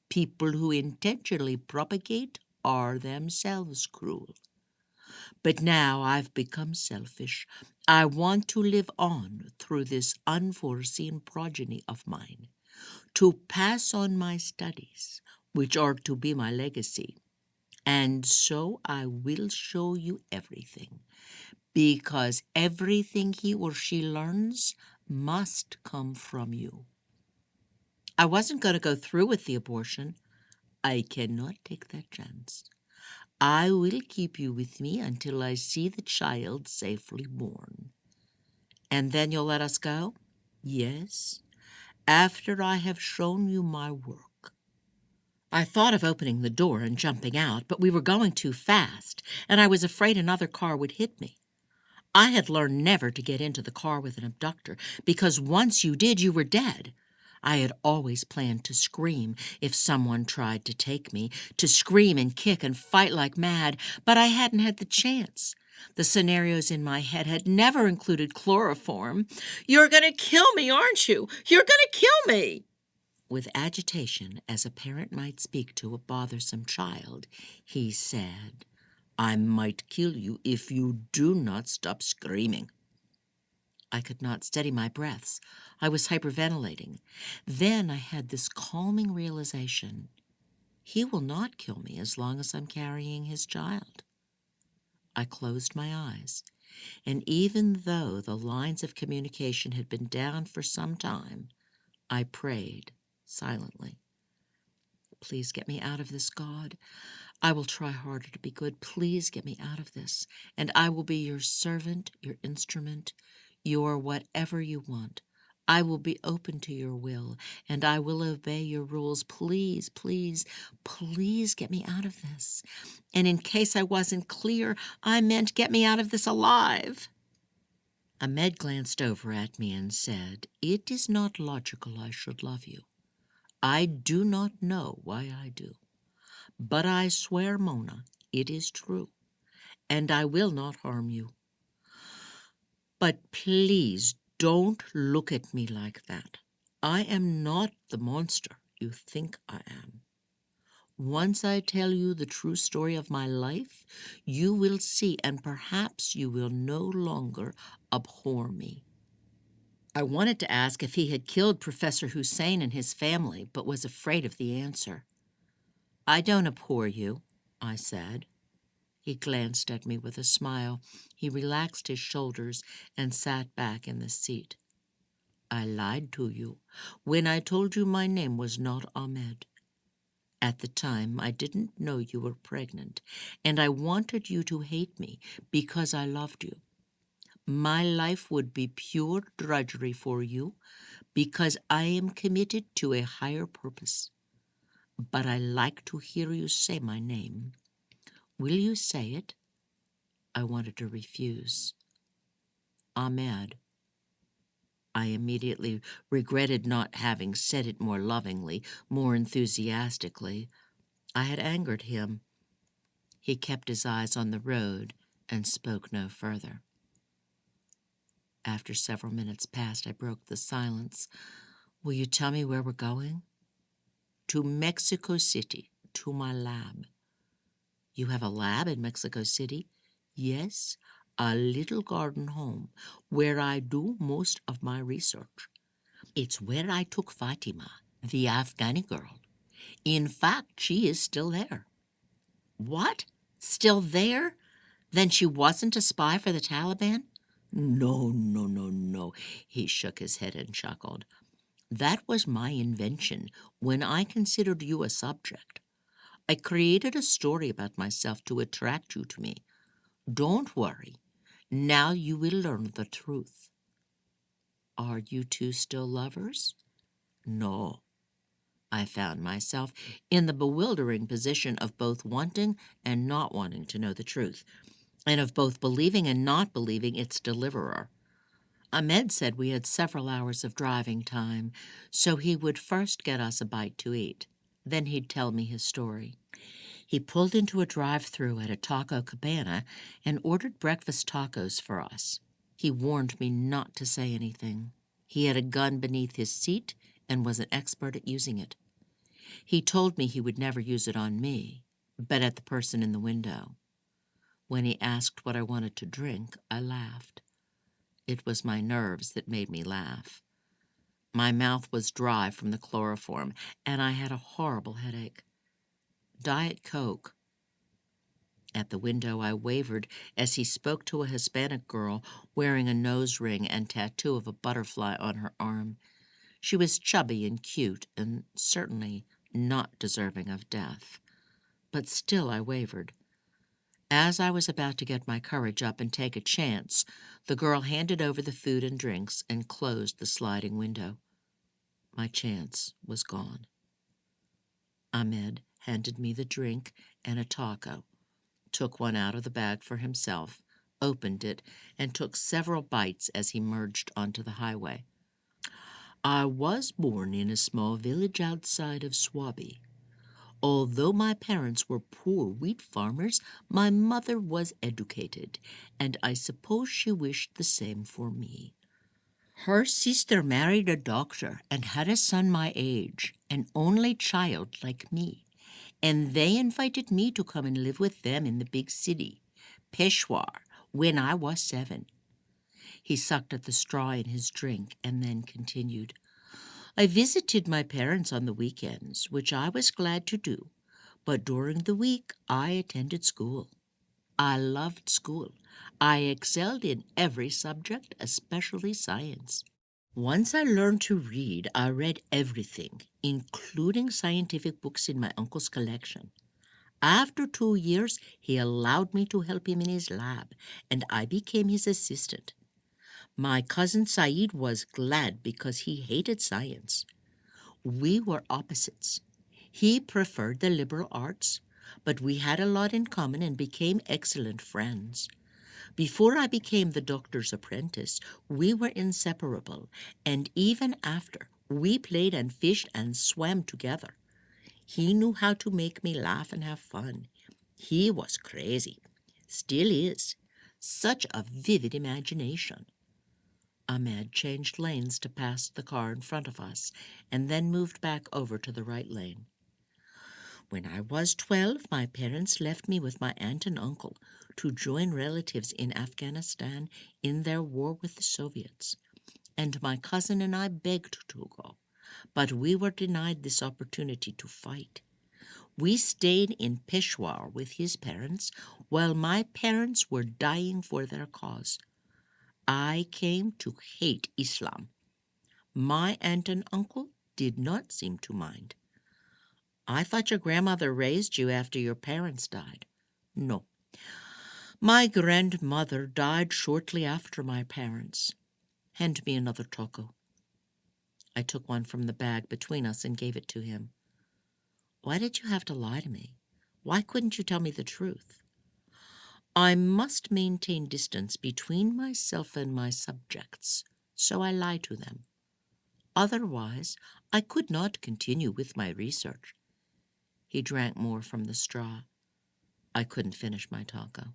People who intentionally propagate are themselves cruel. But now I've become selfish. I want to live on through this unforeseen progeny of mine, to pass on my studies, which are to be my legacy. And so I will show you everything, because everything he or she learns must come from you." I wasn't going to go through with the abortion. "I cannot take that chance. I will keep you with me until I see the child safely born." "And then you'll let us go?" "Yes, after I have shown you my work." I thought of opening the door and jumping out, but we were going too fast, and I was afraid another car would hit me. I had learned never to get into the car with an abductor, because once you did, you were dead. I had always planned to scream if someone tried to take me, to scream and kick and fight like mad, but I hadn't had the chance. The scenarios in my head had never included chloroform. "You're going to kill me, aren't you? You're going to kill me!" With agitation, as a parent might speak to a bothersome child, he said, "I might kill you if you do not stop screaming." I could not steady my breaths. I was hyperventilating. Then I had this calming realization. He will not kill me as long as I'm carrying his child. I closed my eyes, and even though the lines of communication had been down for some time, I prayed silently. "Please get me out of this, God. I will try harder to be good. Please get me out of this, and I will be your servant, your instrument, your whatever you want. I will be open to your will, and I will obey your rules. Please, please, please get me out of this." And in case I wasn't clear, I meant get me out of this alive. Ahmed glanced over at me and said, "It is not logical I should love you. I do not know why I do. But I swear, Mona, it is true, and I will not harm you. But please don't look at me like that. I am not the monster you think I am. Once I tell you the true story of my life, you will see, and perhaps you will no longer abhor me." I wanted to ask if he had killed Professor Hussein and his family, but was afraid of the answer. "I don't abhor you," I said. He glanced at me with a smile. He relaxed his shoulders and sat back in the seat. I lied to you when I told you my name was not Ahmed. At the time, I didn't know you were pregnant, and I wanted you to hate me because I loved you. My life would be pure drudgery for you because I am committed to a higher purpose. But I like to hear you say my name. Will you say it? I wanted to refuse. Ahmed. I immediately regretted not having said it more lovingly, more enthusiastically. I had angered him. He kept his eyes on the road and spoke no further. After several minutes passed, I broke the silence. Will you tell me where we're going? To Mexico City, to my lab. You have a lab in Mexico City? Yes, a little garden home where I do most of my research. It's where I took Fatima, the Afghani girl. In fact, she is still there. What? Still there? Then she wasn't a spy for the Taliban? No, no, no, no. He shook his head and chuckled. That was my invention when I considered you a subject. I created a story about myself to attract you to me. Don't worry. Now you will learn the truth. Are you two still lovers? No. I found myself in the bewildering position of both wanting and not wanting to know the truth, and of both believing and not believing its deliverer. Ahmed said we had several hours of driving time, so he would first get us a bite to eat. Then he'd tell me his story. He pulled into a drive-thru at a taco cabana and ordered breakfast tacos for us. He warned me not to say anything. He had a gun beneath his seat and was an expert at using it. He told me he would never use it on me, but at the person in the window. When he asked what I wanted to drink, I laughed. It was my nerves that made me laugh. My mouth was dry from the chloroform, and I had a horrible headache. Diet Coke. At the window, I wavered as he spoke to a Hispanic girl wearing a nose ring and tattoo of a butterfly on her arm. She was chubby and cute, and certainly not deserving of death. But still I wavered. As I was about to get my courage up and take a chance, the girl handed over the food and drinks and closed the sliding window. My chance was gone. Ahmed handed me the drink and a taco, took one out of the bag for himself, opened it, and took several bites as he merged onto the highway. I was born in a small village outside of Swabi. Although my parents were poor wheat farmers, my mother was educated, and I suppose she wished the same for me. Her sister married a doctor and had a son my age, an only child like me, and they invited me to come and live with them in the big city, Peshawar, when I was 7. He sucked at the straw in his drink and then continued. I visited my parents on the weekends, which I was glad to do, but during the week I attended school. I loved school. I excelled in every subject, especially science. Once I learned to read, I read everything, including scientific books in my uncle's collection. After 2 years, he allowed me to help him in his lab, and I became his assistant. My cousin Saeed was glad because he hated science. We were opposites. He preferred the liberal arts, but we had a lot in common and became excellent friends. Before I became the doctor's apprentice, we were inseparable, and even after, we played and fished and swam together. He knew how to make me laugh and have fun. He was crazy. Still is. Such a vivid imagination. Ahmed changed lanes to pass the car in front of us and then moved back over to the right lane. When I was 12, my parents left me with my aunt and uncle to join relatives in Afghanistan in their war with the Soviets, and my cousin and I begged to go, but we were denied this opportunity to fight. We stayed in Peshawar with his parents while my parents were dying for their cause. I came to hate Islam. My aunt and uncle did not seem to mind. I thought your grandmother raised you after your parents died. No. My grandmother died shortly after my parents. Hand me another taco. I took one from the bag between us and gave it to him. Why did you have to lie to me? Why couldn't you tell me the truth? I must maintain distance between myself and my subjects, so I lie to them. Otherwise, I could not continue with my research. He drank more from the straw. I couldn't finish my taco.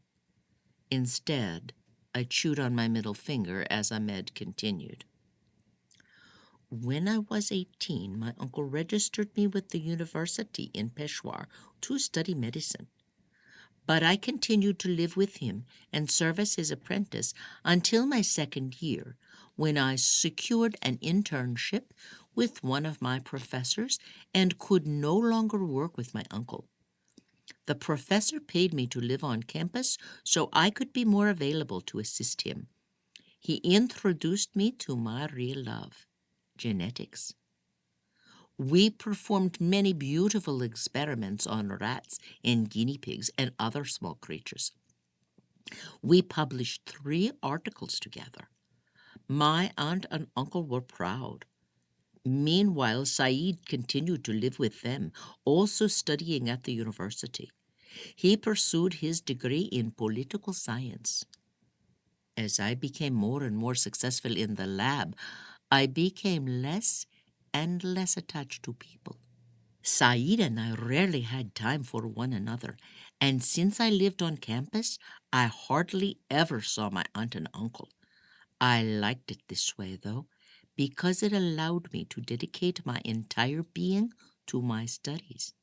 Instead, I chewed on my middle finger as Ahmed continued. When I was 18, my uncle registered me with the university in Peshawar to study medicine. But I continued to live with him and serve as his apprentice until my second year, when I secured an internship with one of my professors and could no longer work with my uncle. The professor paid me to live on campus so I could be more available to assist him. He introduced me to my real love, genetics. We performed many beautiful experiments on rats and guinea pigs and other small creatures. We published 3 articles together. My aunt and uncle were proud. Meanwhile, Saeed continued to live with them, also studying at the university. He pursued his degree in political science. As I became more and more successful in the lab, I became less and less attached to people. Saeed and I rarely had time for one another, and since I lived on campus, I hardly ever saw my aunt and uncle. I liked it this way, though, because it allowed me to dedicate my entire being to my studies.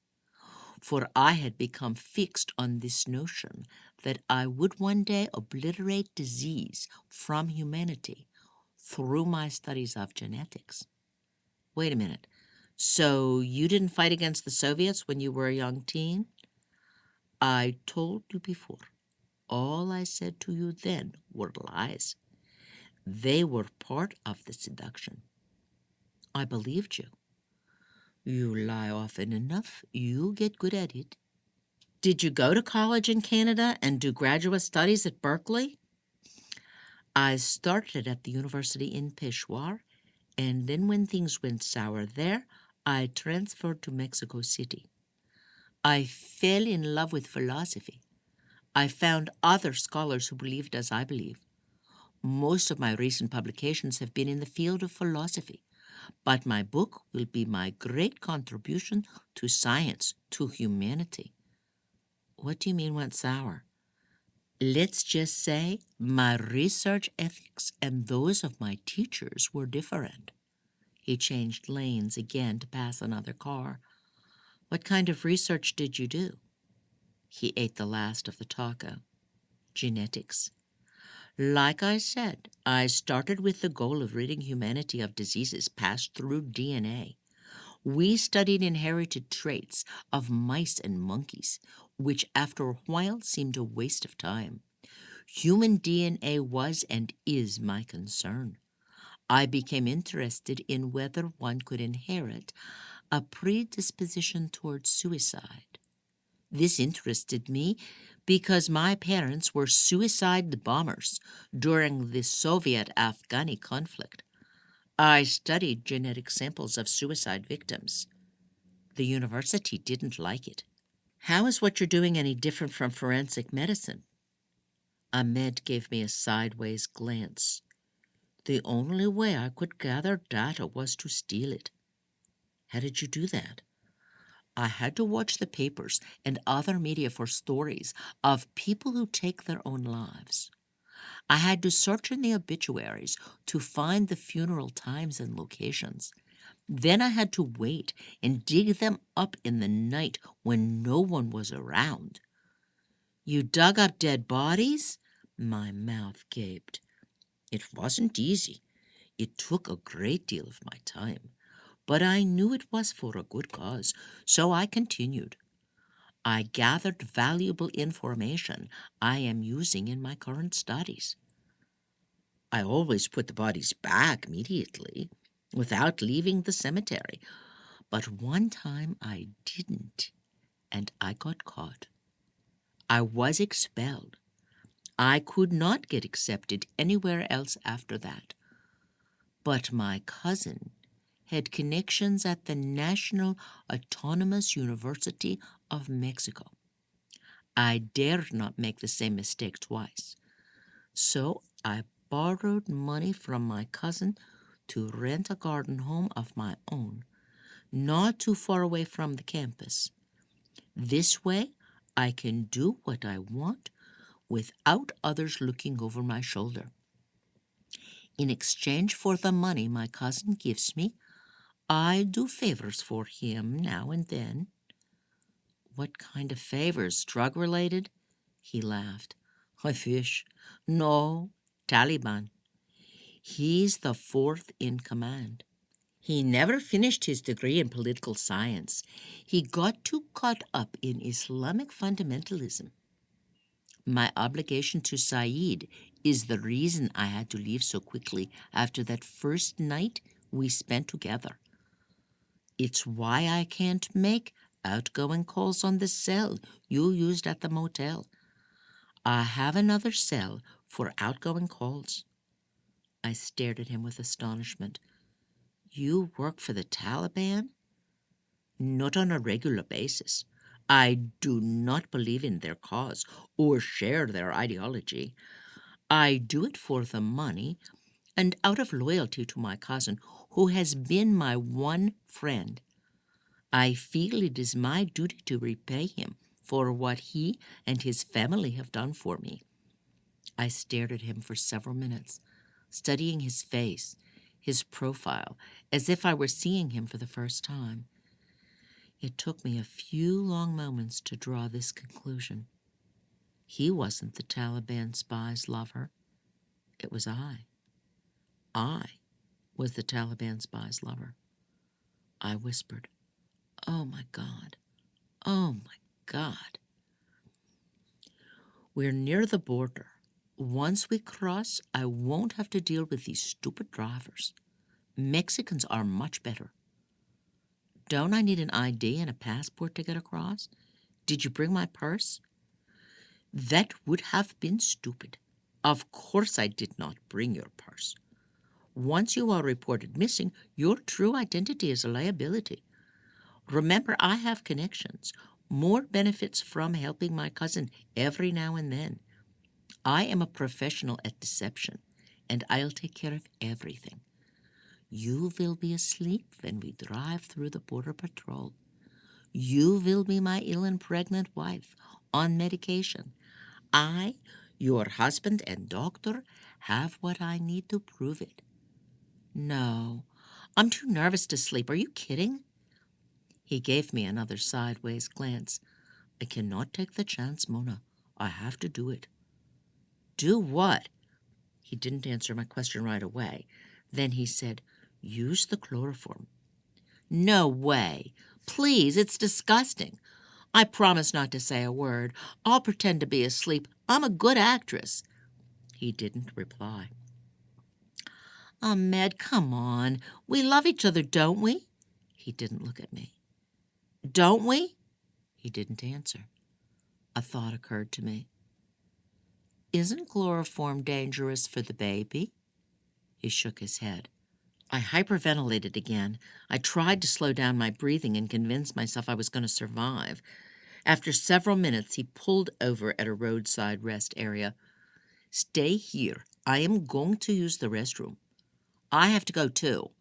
For I had become fixed on this notion that I would one day obliterate disease from humanity through my studies of genetics. Wait a minute. So you didn't fight against the Soviets when you were a young teen? I told you before. All I said to you then were lies. They were part of the seduction. I believed you. You lie often enough, you get good at it. Did you go to college in Canada and do graduate studies at Berkeley? I started at the university in Peshawar, and then when things went sour there, I transferred to Mexico City. I fell in love with philosophy. I found other scholars who believed as I believe. Most of my recent publications have been in the field of philosophy, but my book will be my great contribution to science, to humanity. What do you mean went sour? Let's just say my research ethics and those of my teachers were different. He changed lanes again to pass another car. What kind of research did you do? He ate the last of the taco. Genetics. Like I said, I started with the goal of ridding humanity of diseases passed through DNA. We studied inherited traits of mice and monkeys, which after a while seemed a waste of time. Human DNA was and is my concern. I became interested in whether one could inherit a predisposition towards suicide. This interested me because my parents were suicide bombers during the Soviet-Afghani conflict. I studied genetic samples of suicide victims. The university didn't like it. How is what you're doing any different from forensic medicine? Ahmed gave me a sideways glance. The only way I could gather data was to steal it. How did you do that? I had to watch the papers and other media for stories of people who take their own lives. I had to search in the obituaries to find the funeral times and locations. Then I had to wait and dig them up in the night when no one was around. You dug up dead bodies? My mouth gaped. It wasn't easy. It took a great deal of my time, but I knew it was for a good cause, so I continued. I gathered valuable information I am using in my current studies. I always put the bodies back immediately. without leaving the cemetery. But one time I didn't, and I got caught. I was expelled. I could not get accepted anywhere else after that. But my cousin had connections at the National Autonomous University of Mexico. I dared not make the same mistake twice. So I borrowed money from my cousin to rent a garden home of my own, not too far away from the campus. This way, I can do what I want without others looking over my shoulder. In exchange for the money my cousin gives me, I do favors for him now and then. What kind of favors? Drug-related? He laughed. I wish. No, Taliban. He's the fourth in command. He never finished his degree in political science. He got too caught up in Islamic fundamentalism. My obligation to Saeed is the reason I had to leave so quickly after that first night we spent together. It's why I can't make outgoing calls on the cell you used at the motel. I have another cell for outgoing calls. I stared at him with astonishment. You work for the Taliban? Not on a regular basis. I do not believe in their cause or share their ideology. I do it for the money and out of loyalty to my cousin, who has been my one friend. I feel it is my duty to repay him for what he and his family have done for me. I stared at him for several minutes, studying his face, his profile, as if I were seeing him for the first time. It took me a few long moments to draw this conclusion. He wasn't the Taliban spy's lover. It was I. I was the Taliban spy's lover. I whispered, "Oh, my God. Oh, my God." We're near the border. Once we cross, I won't have to deal with these stupid drivers. Mexicans are much better. Don't I need an ID and a passport to get across? Did you bring my purse? That would have been stupid. Of course I did not bring your purse. Once you are reported missing, your true identity is a liability. Remember, I have connections, more benefits from helping my cousin every now and then. I am a professional at deception, and I'll take care of everything. You will be asleep when we drive through the border patrol. You will be my ill and pregnant wife on medication. I, your husband and doctor, have what I need to prove it. No, I'm too nervous to sleep. Are you kidding? He gave me another sideways glance. I cannot take the chance, Mona. I have to do it. Do what? He didn't answer my question right away. Then he said, use the chloroform. No way. Please, it's disgusting. I promise not to say a word. I'll pretend to be asleep. I'm a good actress. He didn't reply. Ahmed, come on. We love each other, don't we? He didn't look at me. Don't we? He didn't answer. A thought occurred to me. Isn't chloroform dangerous for the baby? He shook his head. I hyperventilated again. I tried to slow down my breathing and convince myself I was going to survive. After several minutes, he pulled over at a roadside rest area. Stay here. I am going to use the restroom. I have to go too.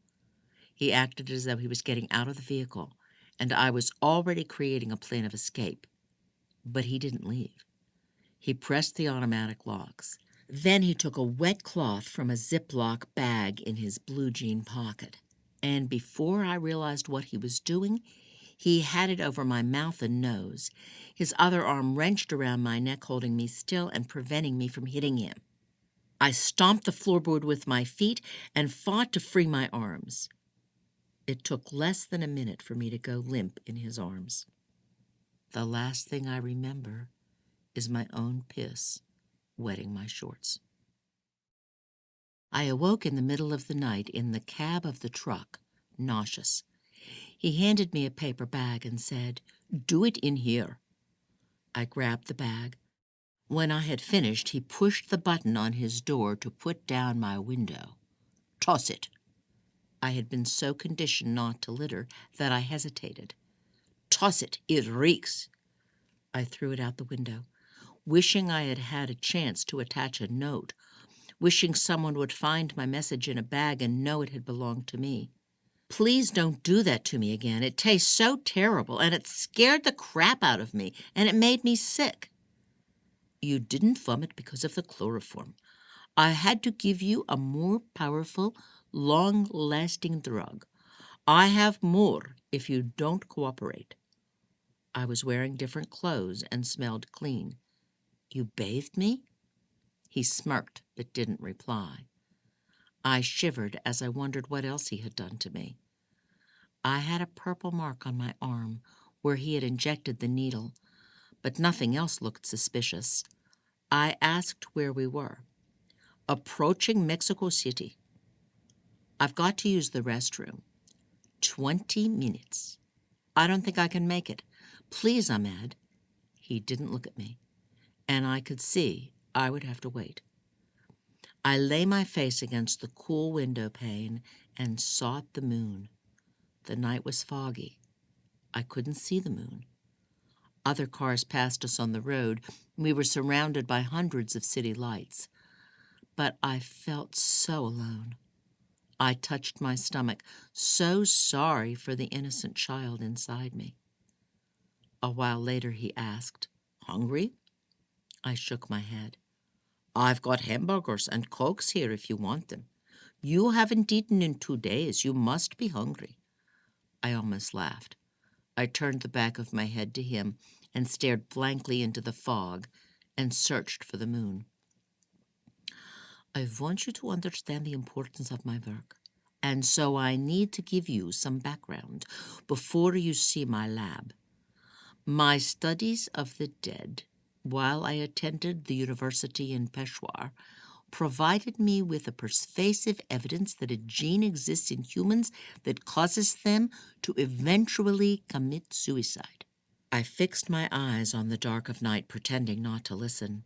He acted as though he was getting out of the vehicle, and I was already creating a plan of escape. But he didn't leave. He pressed the automatic locks. Then he took a wet cloth from a Ziploc bag in his blue jean pocket, and before I realized what he was doing, he had it over my mouth and nose. His other arm wrenched around my neck, holding me still and preventing me from hitting him. I stomped the floorboard with my feet and fought to free my arms. It took less than a minute for me to go limp in his arms. The last thing I remember is my own piss wetting my shorts. I awoke in the middle of the night in the cab of the truck, nauseous. He handed me a paper bag and said, "Do it in here." I grabbed the bag. When I had finished, he pushed the button on his door to put down my window. "Toss it." I had been so conditioned not to litter that I hesitated. "Toss it. It reeks." I threw it out the window, wishing I had had a chance to attach a note, wishing someone would find my message in a bag and know it had belonged to me. "Please don't do that to me again. It tastes so terrible, and it scared the crap out of me, and it made me sick." "You didn't vomit because of the chloroform. I had to give you a more powerful, long-lasting drug. I have more if you don't cooperate." I was wearing different clothes and smelled clean. "You bathed me?" He smirked but didn't reply. I shivered as I wondered what else he had done to me. I had a purple mark on my arm where he had injected the needle, but nothing else looked suspicious. I asked where we were. "Approaching Mexico City. I've got to use the restroom. 20 minutes. I don't think I can make it. Please, Ahmed." He didn't look at me, and I could see I would have to wait. I lay my face against the cool window pane and sought the moon. The night was foggy. I couldn't see the moon. Other cars passed us on the road. We were surrounded by hundreds of city lights. But I felt so alone. I touched my stomach, so sorry for the innocent child inside me. A while later he asked, "Hungry?" I shook my head. "I've got hamburgers and Cokes here if you want them. You haven't eaten in 2 days. You must be hungry." I almost laughed. I turned the back of my head to him and stared blankly into the fog and searched for the moon. "I want you to understand the importance of my work, and so I need to give you some background before you see my lab. My studies of the dead, while I attended the university in Peshawar, provided me with a persuasive evidence that a gene exists in humans that causes them to eventually commit suicide." I fixed my eyes on the dark of night, pretending not to listen.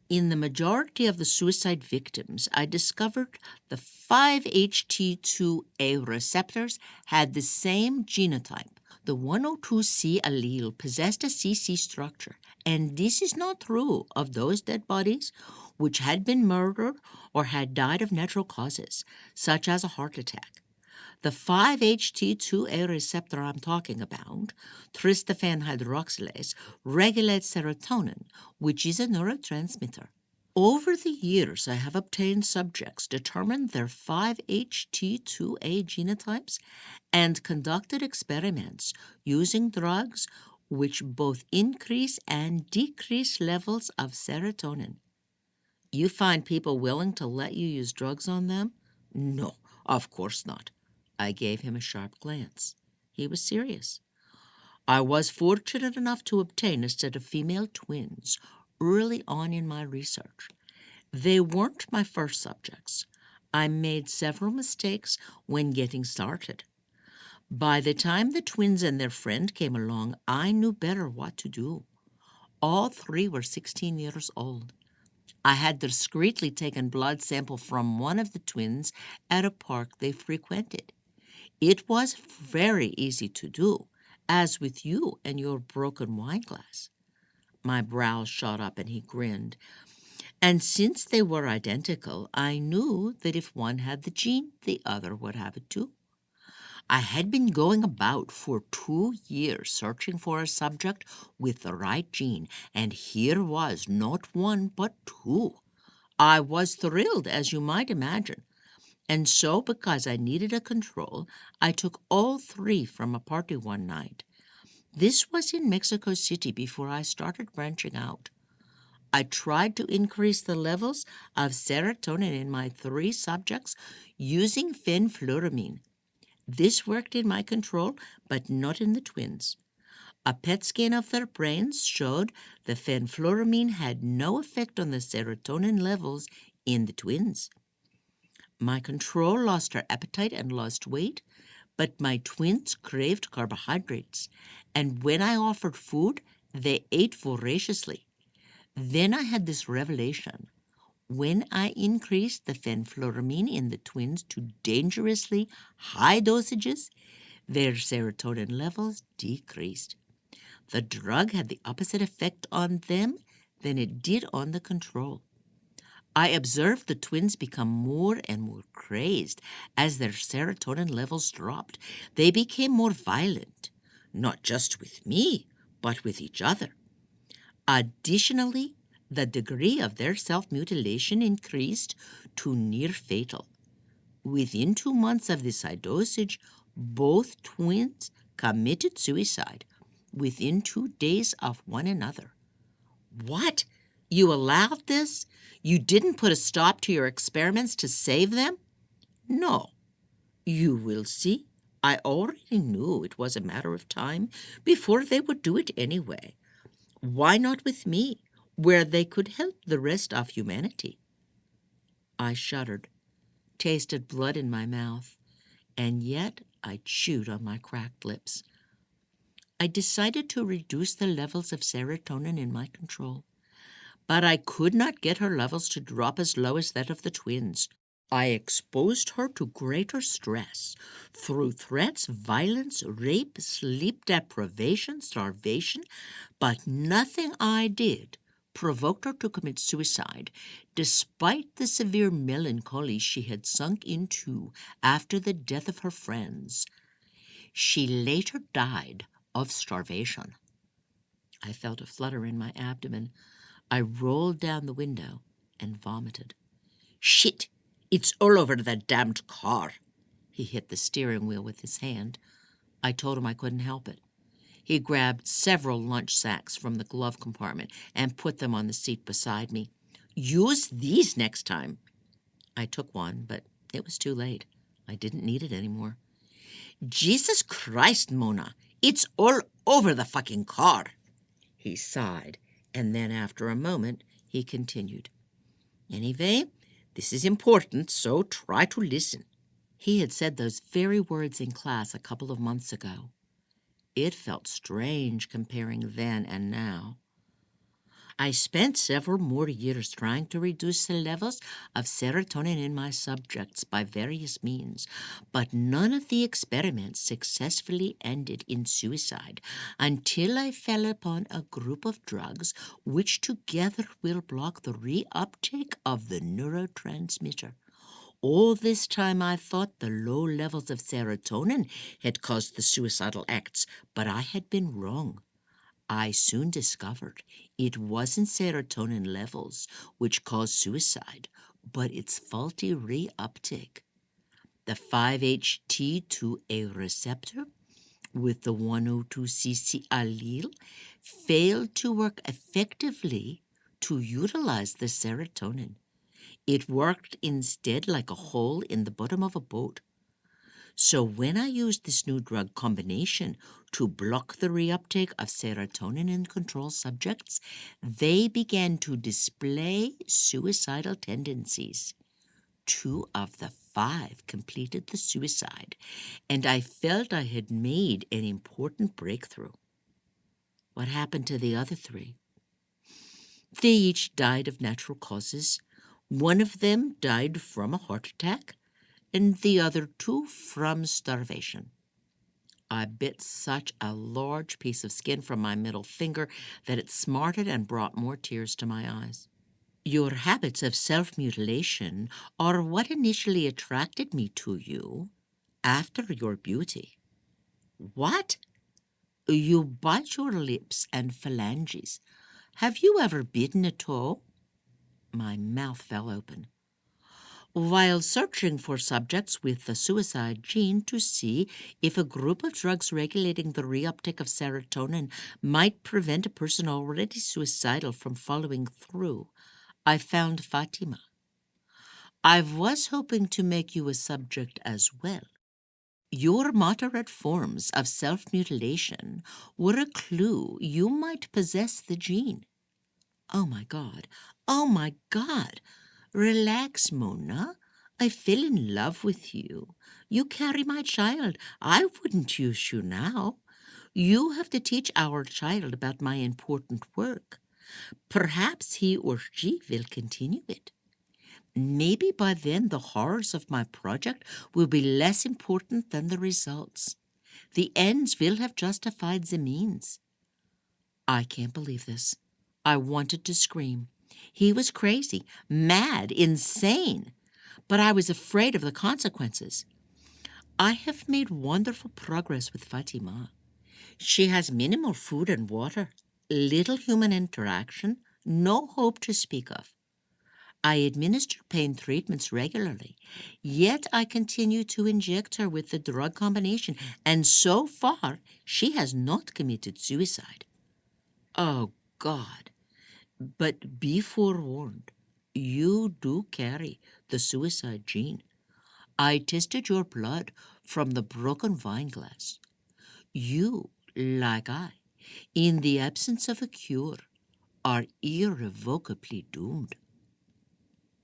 "In the majority of the suicide victims, I discovered the 5-HT2A receptors had the same genotype. The 102C allele possessed a CC structure, and this is not true of those dead bodies which had been murdered or had died of natural causes, such as a heart attack. The 5-HT2A receptor I'm talking about, tryptophan hydroxylase, regulates serotonin, which is a neurotransmitter. Over the years, I have obtained subjects, determined their 5-HT2A genotypes, and conducted experiments using drugs which both increase and decrease levels of serotonin." "You find people willing to let you use drugs on them?" "No, of course not." I gave him a sharp glance. He was serious. "I was fortunate enough to obtain a set of female twins early on in my research. They weren't my first subjects. I made several mistakes when getting started. By the time the twins and their friend came along, I knew better what to do. All 3 were 16 years old. I had discreetly taken blood sample from one of the twins at a park they frequented. It was very easy to do, as with you and your broken wine glass." My brows shot up and he grinned. "And since they were identical, I knew that if one had the gene, the other would have it too. I had been going about for 2 years searching for a subject with the right gene, and here was not one but 2. I was thrilled, as you might imagine. And so, because I needed a control, I took all 3 from a party one night. This was in Mexico City before I started branching out. I tried to increase the levels of serotonin in my 3 subjects using fenfluramine. This worked in my control, but not in the twins. A PET scan of their brains showed the fenfluramine had no effect on the serotonin levels in the twins. My control lost her appetite and lost weight, but my twins craved carbohydrates, and when I offered food, they ate voraciously. Then I had this revelation. When I increased the fenfluramine in the twins to dangerously high dosages, their serotonin levels decreased. The drug had the opposite effect on them than it did on the control. I observed the twins become more and more crazed as their serotonin levels dropped. They became more violent, not just with me, but with each other. Additionally, the degree of their self-mutilation increased to near fatal. Within 2 months of this high dosage, both twins committed suicide within 2 days of one another. What? You allowed this? You didn't put a stop to your experiments to save them? No. You will see. I already knew it was a matter of time before they would do it anyway. Why not with me, where they could help the rest of humanity? I shuddered, tasted blood in my mouth, and yet I chewed on my cracked lips. I decided to reduce the levels of serotonin in my control, but I could not get her levels to drop as low as that of the twins. I exposed her to greater stress through threats, violence, rape, sleep deprivation, starvation, but nothing I did provoked her to commit suicide, despite the severe melancholy she had sunk into after the death of her friends. She later died of starvation. I felt a flutter in my abdomen. I rolled down the window and vomited. Shit! It's all over the damned car. He hit the steering wheel with his hand. I told him I couldn't help it. He grabbed several lunch sacks from the glove compartment and put them on the seat beside me. Use these next time. I took one, but it was too late. I didn't need it anymore. Jesus Christ, Mona, it's all over the fucking car. He sighed, and then after a moment, he continued. Anyway, this is important, so try to listen. He had said those very words in class a couple of months ago. It felt strange comparing then and now. I spent several more years trying to reduce the levels of serotonin in my subjects by various means, but none of the experiments successfully ended in suicide until I fell upon a group of drugs which together will block the reuptake of the neurotransmitter. All this time I thought the low levels of serotonin had caused the suicidal acts, but I had been wrong. I soon discovered it wasn't serotonin levels which caused suicide, but its faulty reuptake. The 5-HT2A receptor with the 102cc allele failed to work effectively to utilize the serotonin. It worked instead like a hole in the bottom of a boat. So when I used this new drug combination to block the reuptake of serotonin in control subjects, they began to display suicidal tendencies. 2 of the 5 completed the suicide, and I felt I had made an important breakthrough. What happened to the other 3? They each died of natural causes. One of them died from a heart attack, and the other 2 from starvation. I bit such a large piece of skin from my middle finger that it smarted and brought more tears to my eyes. Your habits of self-mutilation are what initially attracted me to you after your beauty. What? You bite your lips and phalanges. Have you ever bitten a toe? My mouth fell open. While searching for subjects with the suicide gene to see if a group of drugs regulating the reuptake of serotonin might prevent a person already suicidal from following through, I found Fatima. I was hoping to make you a subject as well. Your moderate forms of self-mutilation were a clue you might possess the gene. Oh my God! Oh my God! Relax, Mona. I fell in love with you. You carry my child. I wouldn't use you now. You have to teach our child about my important work. Perhaps he or she will continue it. Maybe by then the horrors of my project will be less important than the results. The ends will have justified the means. I can't believe this. I wanted to scream. He was crazy, mad, insane, but I was afraid of the consequences. I have made wonderful progress with Fatima. She has minimal food and water, little human interaction, no hope to speak of. I administer pain treatments regularly, yet I continue to inject her with the drug combination, and so far she has not committed suicide. Oh, God. But be forewarned, you do carry the suicide gene. I tested your blood from the broken wine glass. You, like I, in the absence of a cure, are irrevocably doomed.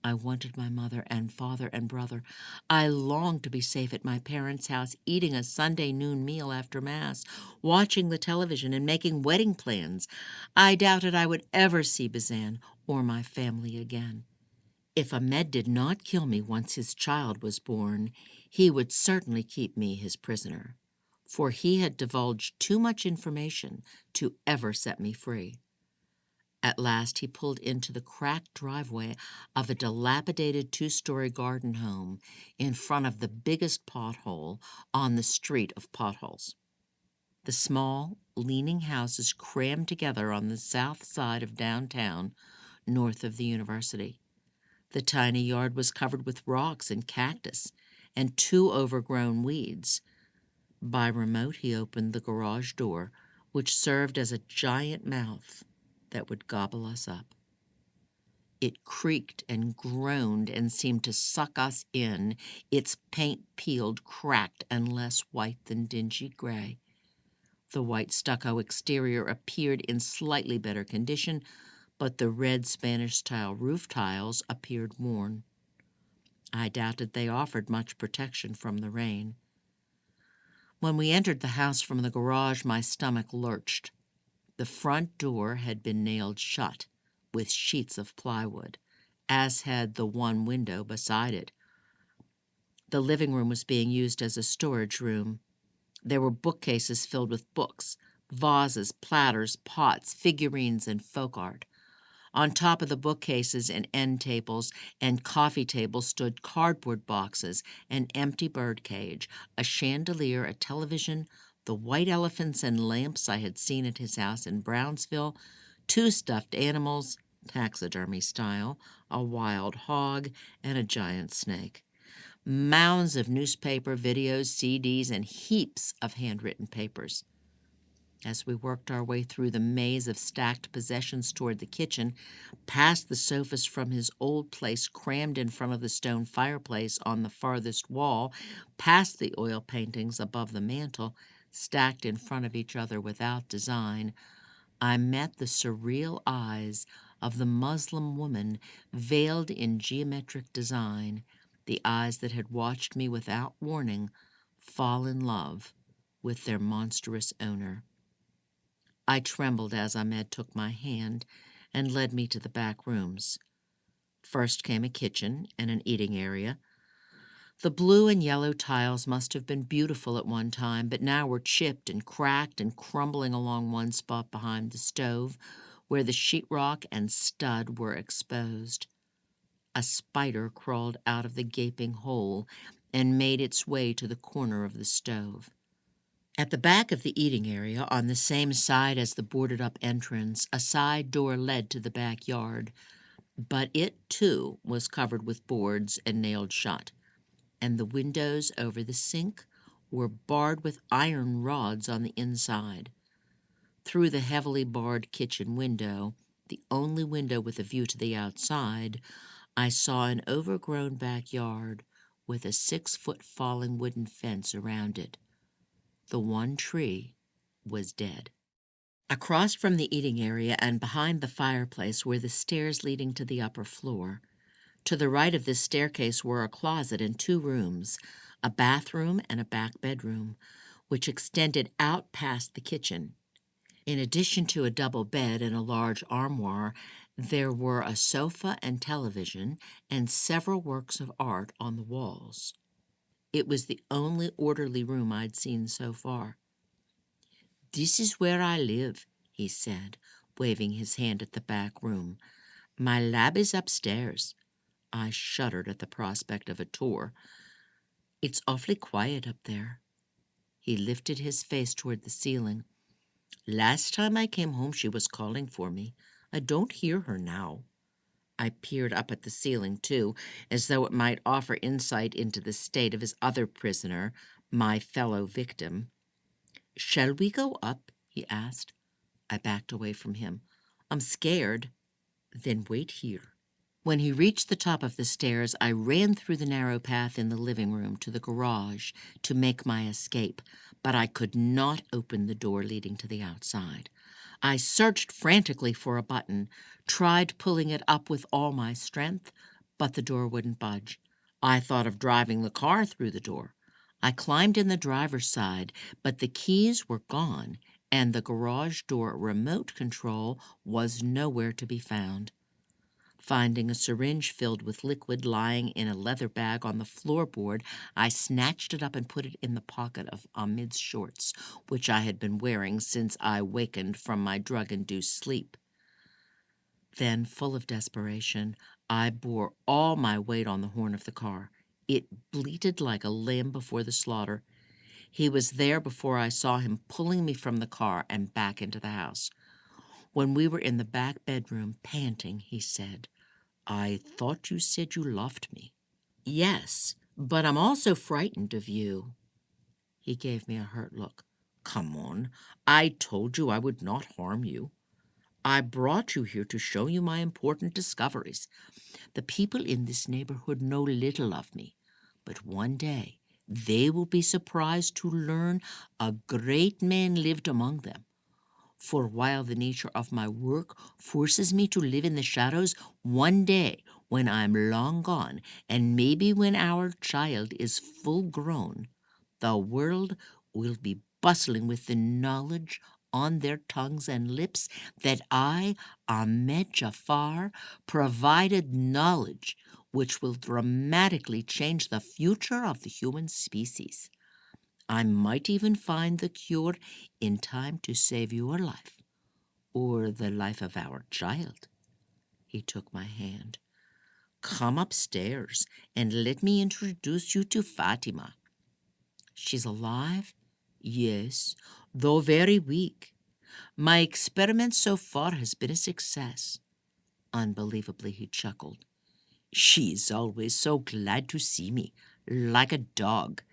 I wanted my mother and father and brother. I longed to be safe at my parents' house, eating a Sunday noon meal after Mass, watching the television and making wedding plans. I doubted I would ever see Bazan or my family again. If Ahmed did not kill me once his child was born, he would certainly keep me his prisoner, for he had divulged too much information to ever set me free. At last he pulled into the cracked driveway of a dilapidated two-story garden home in front of the biggest pothole on the street of potholes. The small, leaning houses crammed together on the south side of downtown, north of the university. The tiny yard was covered with rocks and cactus and 2 overgrown weeds. By remote he opened the garage door, which served as a giant mouth that would gobble us up. It creaked and groaned and seemed to suck us in, its paint peeled, cracked, and less white than dingy gray. The white stucco exterior appeared in slightly better condition, but the red Spanish style roof tiles appeared worn. I doubted they offered much protection from the rain. When we entered the house from the garage, my stomach lurched. The front door had been nailed shut with sheets of plywood, as had the one window beside it. The living room was being used as a storage room. There were bookcases filled with books, vases, platters, pots, figurines, and folk art. On top of the bookcases and end tables and coffee tables stood cardboard boxes, an empty bird cage, a chandelier, a television, the white elephants and lamps I had seen at his house in Brownsville, 2 stuffed animals, taxidermy style, a wild hog, and a giant snake. Mounds of newspaper, videos, CDs, and heaps of handwritten papers. As we worked our way through the maze of stacked possessions toward the kitchen, past the sofas from his old place crammed in front of the stone fireplace on the farthest wall, past the oil paintings above the mantel, stacked in front of each other without design, I met the surreal eyes of the Muslim woman veiled in geometric design, the eyes that had watched me without warning fall in love with their monstrous owner. I trembled as Ahmed took my hand and led me to the back rooms. First came a kitchen and an eating area. The blue and yellow tiles must have been beautiful at one time, but now were chipped and cracked and crumbling along one spot behind the stove, where the sheetrock and stud were exposed. A spider crawled out of the gaping hole and made its way to the corner of the stove. At the back of the eating area, on the same side as the boarded-up entrance, a side door led to the backyard, but it, too, was covered with boards and nailed shut, and the windows over the sink were barred with iron rods on the inside. Through the heavily barred kitchen window, the only window with a view to the outside, I saw an overgrown backyard with a 6-foot falling wooden fence around it. The one tree was dead. Across from the eating area and behind the fireplace were the stairs leading to the upper floor. To the right of this staircase were a closet and 2 rooms, a bathroom and a back bedroom, which extended out past the kitchen. In addition to a double bed and a large armoire, there were a sofa and television and several works of art on the walls. It was the only orderly room I'd seen so far. "This is where I live," he said, waving his hand at the back room. "My lab is upstairs." I shuddered at the prospect of a tour. "It's awfully quiet up there." He lifted his face toward the ceiling. "Last time I came home she was calling for me. I don't hear her now." I peered up at the ceiling, too, as though it might offer insight into the state of his other prisoner, my fellow victim. "Shall we go up?" he asked. I backed away from him. "I'm scared." "Then wait here." When he reached the top of the stairs, I ran through the narrow path in the living room to the garage to make my escape, but I could not open the door leading to the outside. I searched frantically for a button, tried pulling it up with all my strength, but the door wouldn't budge. I thought of driving the car through the door. I climbed in the driver's side, but the keys were gone, and the garage door remote control was nowhere to be found. Finding a syringe filled with liquid lying in a leather bag on the floorboard, I snatched it up and put it in the pocket of Ahmed's shorts, which I had been wearing since I wakened from my drug-induced sleep. Then, full of desperation, I bore all my weight on the horn of the car. It bleated like a lamb before the slaughter. He was there before I saw him pulling me from the car and back into the house. When we were in the back bedroom, panting, he said, "I thought you said you loved me." "Yes, but I'm also frightened of you." He gave me a hurt look. "Come on. I told you I would not harm you. I brought you here to show you my important discoveries. The people in this neighborhood know little of me, but one day they will be surprised to learn a great man lived among them. For while the nature of my work forces me to live in the shadows, one day when I'm long gone, and maybe when our child is full grown, the world will be bustling with the knowledge on their tongues and lips that I, Ahmed Jafar, provided knowledge which will dramatically change the future of the human species. I might even find the cure in time to save your life, or the life of our child." He took my hand. "Come upstairs and let me introduce you to Fatima." "She's alive?" "Yes, though very weak. My experiment so far has been a success." Unbelievably, he chuckled. "She is always so glad to see me, like a dog.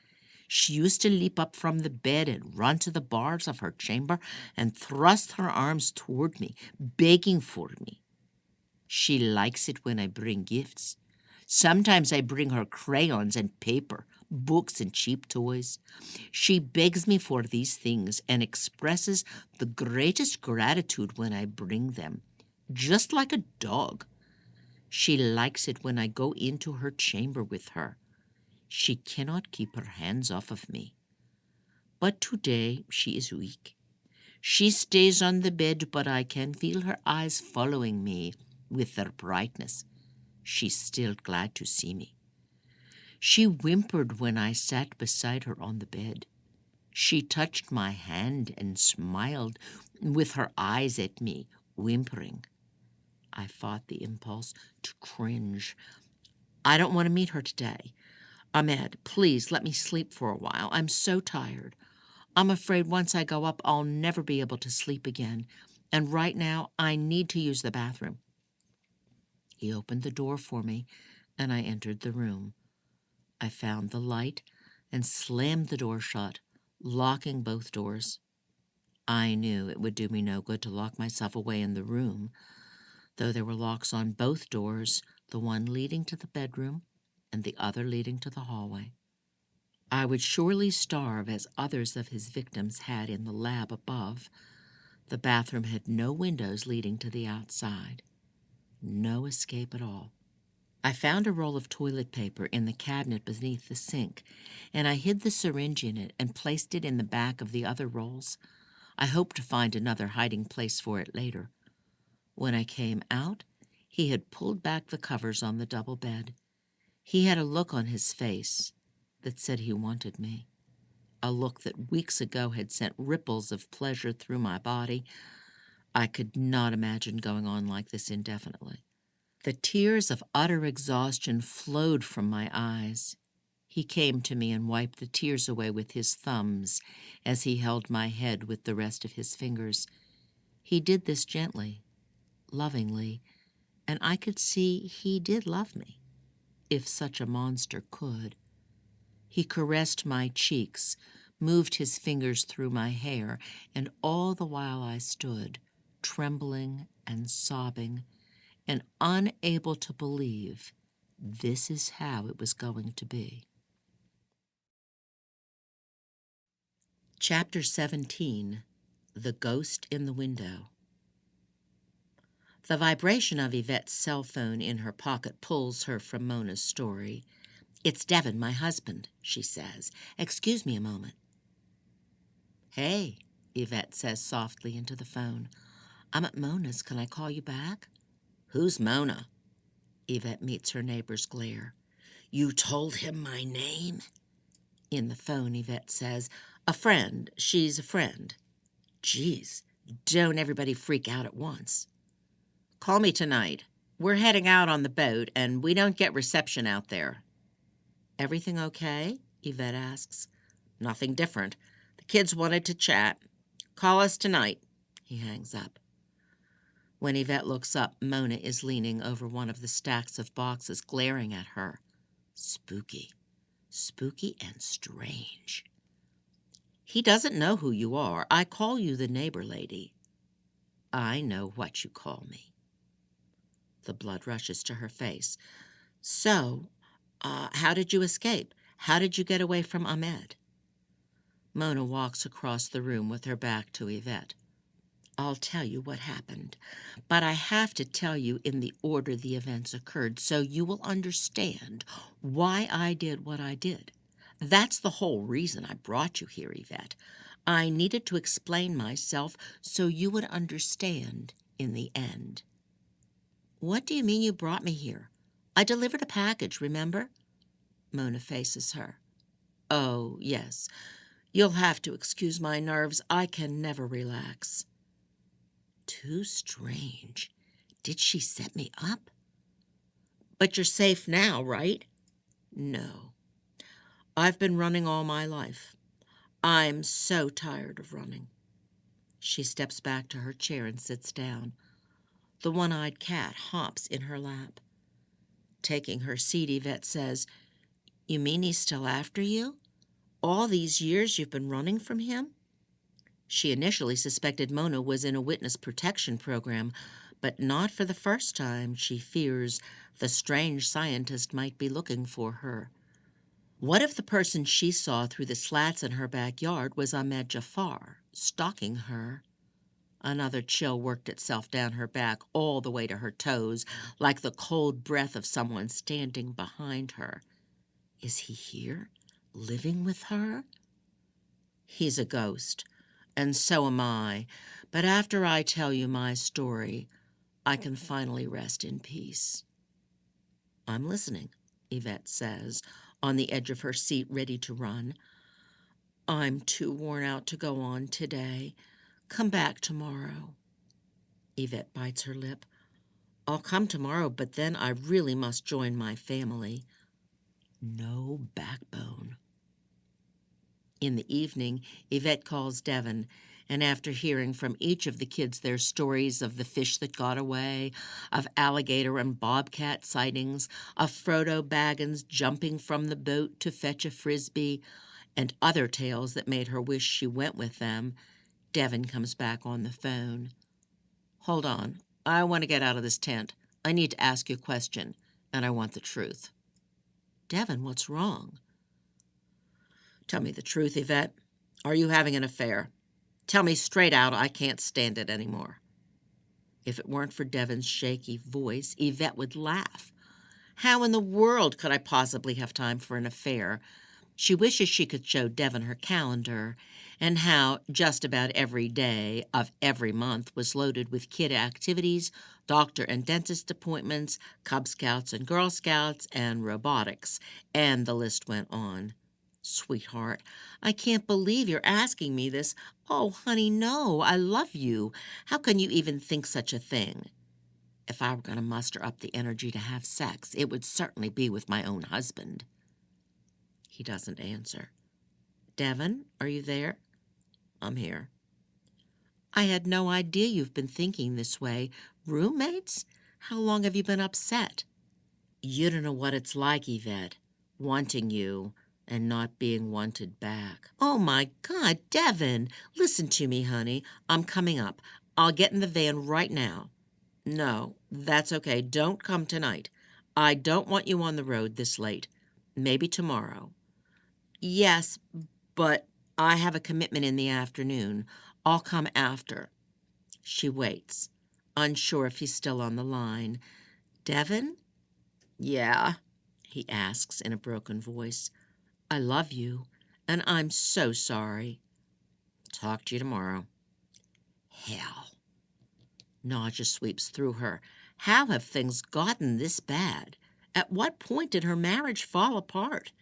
She used to leap up from the bed and run to the bars of her chamber and thrust her arms toward me, begging for me. She likes it when I bring gifts. Sometimes I bring her crayons and paper, books and cheap toys. She begs me for these things and expresses the greatest gratitude when I bring them, just like a dog. She likes it when I go into her chamber with her. She cannot keep her hands off of me. But today she is weak. She stays on the bed, but I can feel her eyes following me with their brightness. She's still glad to see me. She whimpered when I sat beside her on the bed. She touched my hand and smiled with her eyes at me, whimpering. I fought the impulse to cringe. "I don't want to meet her today. Ahmed, please let me sleep for a while. I'm so tired. I'm afraid once I go up, I'll never be able to sleep again. And right now, I need to use the bathroom." He opened the door for me, and I entered the room. I found the light and slammed the door shut, locking both doors. I knew it would do me no good to lock myself away in the room, though there were locks on both doors, the one leading to the bedroom and the other leading to the hallway. I would surely starve as others of his victims had in the lab above. The bathroom had no windows leading to the outside. No escape at all. I found a roll of toilet paper in the cabinet beneath the sink, and I hid the syringe in it and placed it in the back of the other rolls. I hoped to find another hiding place for it later. When I came out, he had pulled back the covers on the double bed. He had a look on his face that said he wanted me, a look that weeks ago had sent ripples of pleasure through my body. I could not imagine going on like this indefinitely. The tears of utter exhaustion flowed from my eyes. He came to me and wiped the tears away with his thumbs as he held my head with the rest of his fingers. He did this gently, lovingly, and I could see he did love me, if such a monster could. He caressed my cheeks, moved his fingers through my hair, and all the while I stood, trembling and sobbing, and unable to believe this is how it was going to be. Chapter 17. The Ghost in the Window. The vibration of Yvette's cell phone in her pocket pulls her from Mona's story. "It's Devin, my husband," she says. "Excuse me a moment." "Hey," Yvette says softly into the phone. "I'm at Mona's. Can I call you back?" "Who's Mona?" Yvette meets her neighbor's glare. "You told him my name?" In the phone, Yvette says, "A friend. She's a friend." "Geez, don't everybody freak out at once." "Call me tonight. We're heading out on the boat, and we don't get reception out there." "Everything okay?" Yvette asks. "Nothing different. The kids wanted to chat. Call us tonight." He hangs up. When Yvette looks up, Mona is leaning over one of the stacks of boxes, glaring at her. Spooky. Spooky and strange. "He doesn't know who you are. I call you the neighbor lady." "I know what you call me." The blood rushes to her face. "So, how did you escape? How did you get away from Ahmed?" Mona walks across the room with her back to Yvette. "I'll tell you what happened, but I have to tell you in the order the events occurred so you will understand why I did what I did. That's the whole reason I brought you here, Yvette. I needed to explain myself so you would understand in the end." "What do you mean you brought me here? I delivered a package, remember?" Mona faces her. "Oh, yes. You'll have to excuse my nerves. I can never relax." Too strange. Did she set me up? "But you're safe now, right?" "No. I've been running all my life. I'm so tired of running." She steps back to her chair and sits down. The one-eyed cat hops in her lap. Taking her seat, Yvette says, "You mean he's still after you? All these years you've been running from him?" She initially suspected Mona was in a witness protection program, but not for the first time. She fears the strange scientist might be looking for her. What if the person she saw through the slats in her backyard was Ahmed Jafar, stalking her? Another chill worked itself down her back all the way to her toes, like the cold breath of someone standing behind her. Is he here, living with her? He's a ghost, and so am I, but after I tell you my story, I can finally rest in peace." "I'm listening," Yvette says, on the edge of her seat, ready to run. "I'm too worn out to go on today. Come back tomorrow." Yvette bites her lip. "I'll come tomorrow, but then I really must join my family." No backbone. In the evening, Yvette calls Devin, and after hearing from each of the kids their stories of the fish that got away, of alligator and bobcat sightings, of Frodo Baggins jumping from the boat to fetch a frisbee, and other tales that made her wish she went with them, Devin comes back on the phone. "Hold on. I want to get out of this tent. I need to ask you a question, and I want the truth." "Devin, what's wrong?" "Tell me the truth, Yvette. Are you having an affair? Tell me straight out. I can't stand it anymore." If it weren't for Devin's shaky voice, Yvette would laugh. How in the world could I possibly have time for an affair? She wishes she could show Devon her calendar, and how just about every day of every month was loaded with kid activities, doctor and dentist appointments, Cub Scouts and Girl Scouts, and robotics, and the list went on. Sweetheart, I can't believe you're asking me this. Oh, honey, no, I love you. How can you even think such a thing? If I were going to muster up the energy to have sex, it would certainly be with my own husband. He doesn't answer. Devon, are you there? I'm here. I had no idea you've been thinking this way. Roommates? How long have you been upset? You don't know what it's like, Yvette, wanting you and not being wanted back. Oh, my God, Devon! Listen to me, honey. I'm coming up. I'll get in the van right now. No, that's okay. Don't come tonight. I don't want you on the road this late. Maybe tomorrow. Yes, but I have a commitment in the afternoon. I'll come after. She waits, unsure if he's still on the line. Devon? Yeah, he asks in a broken voice. I love you, and I'm so sorry. Talk to you tomorrow. Hell. Nausea sweeps through her. How have things gotten this bad? At what point did her marriage fall apart?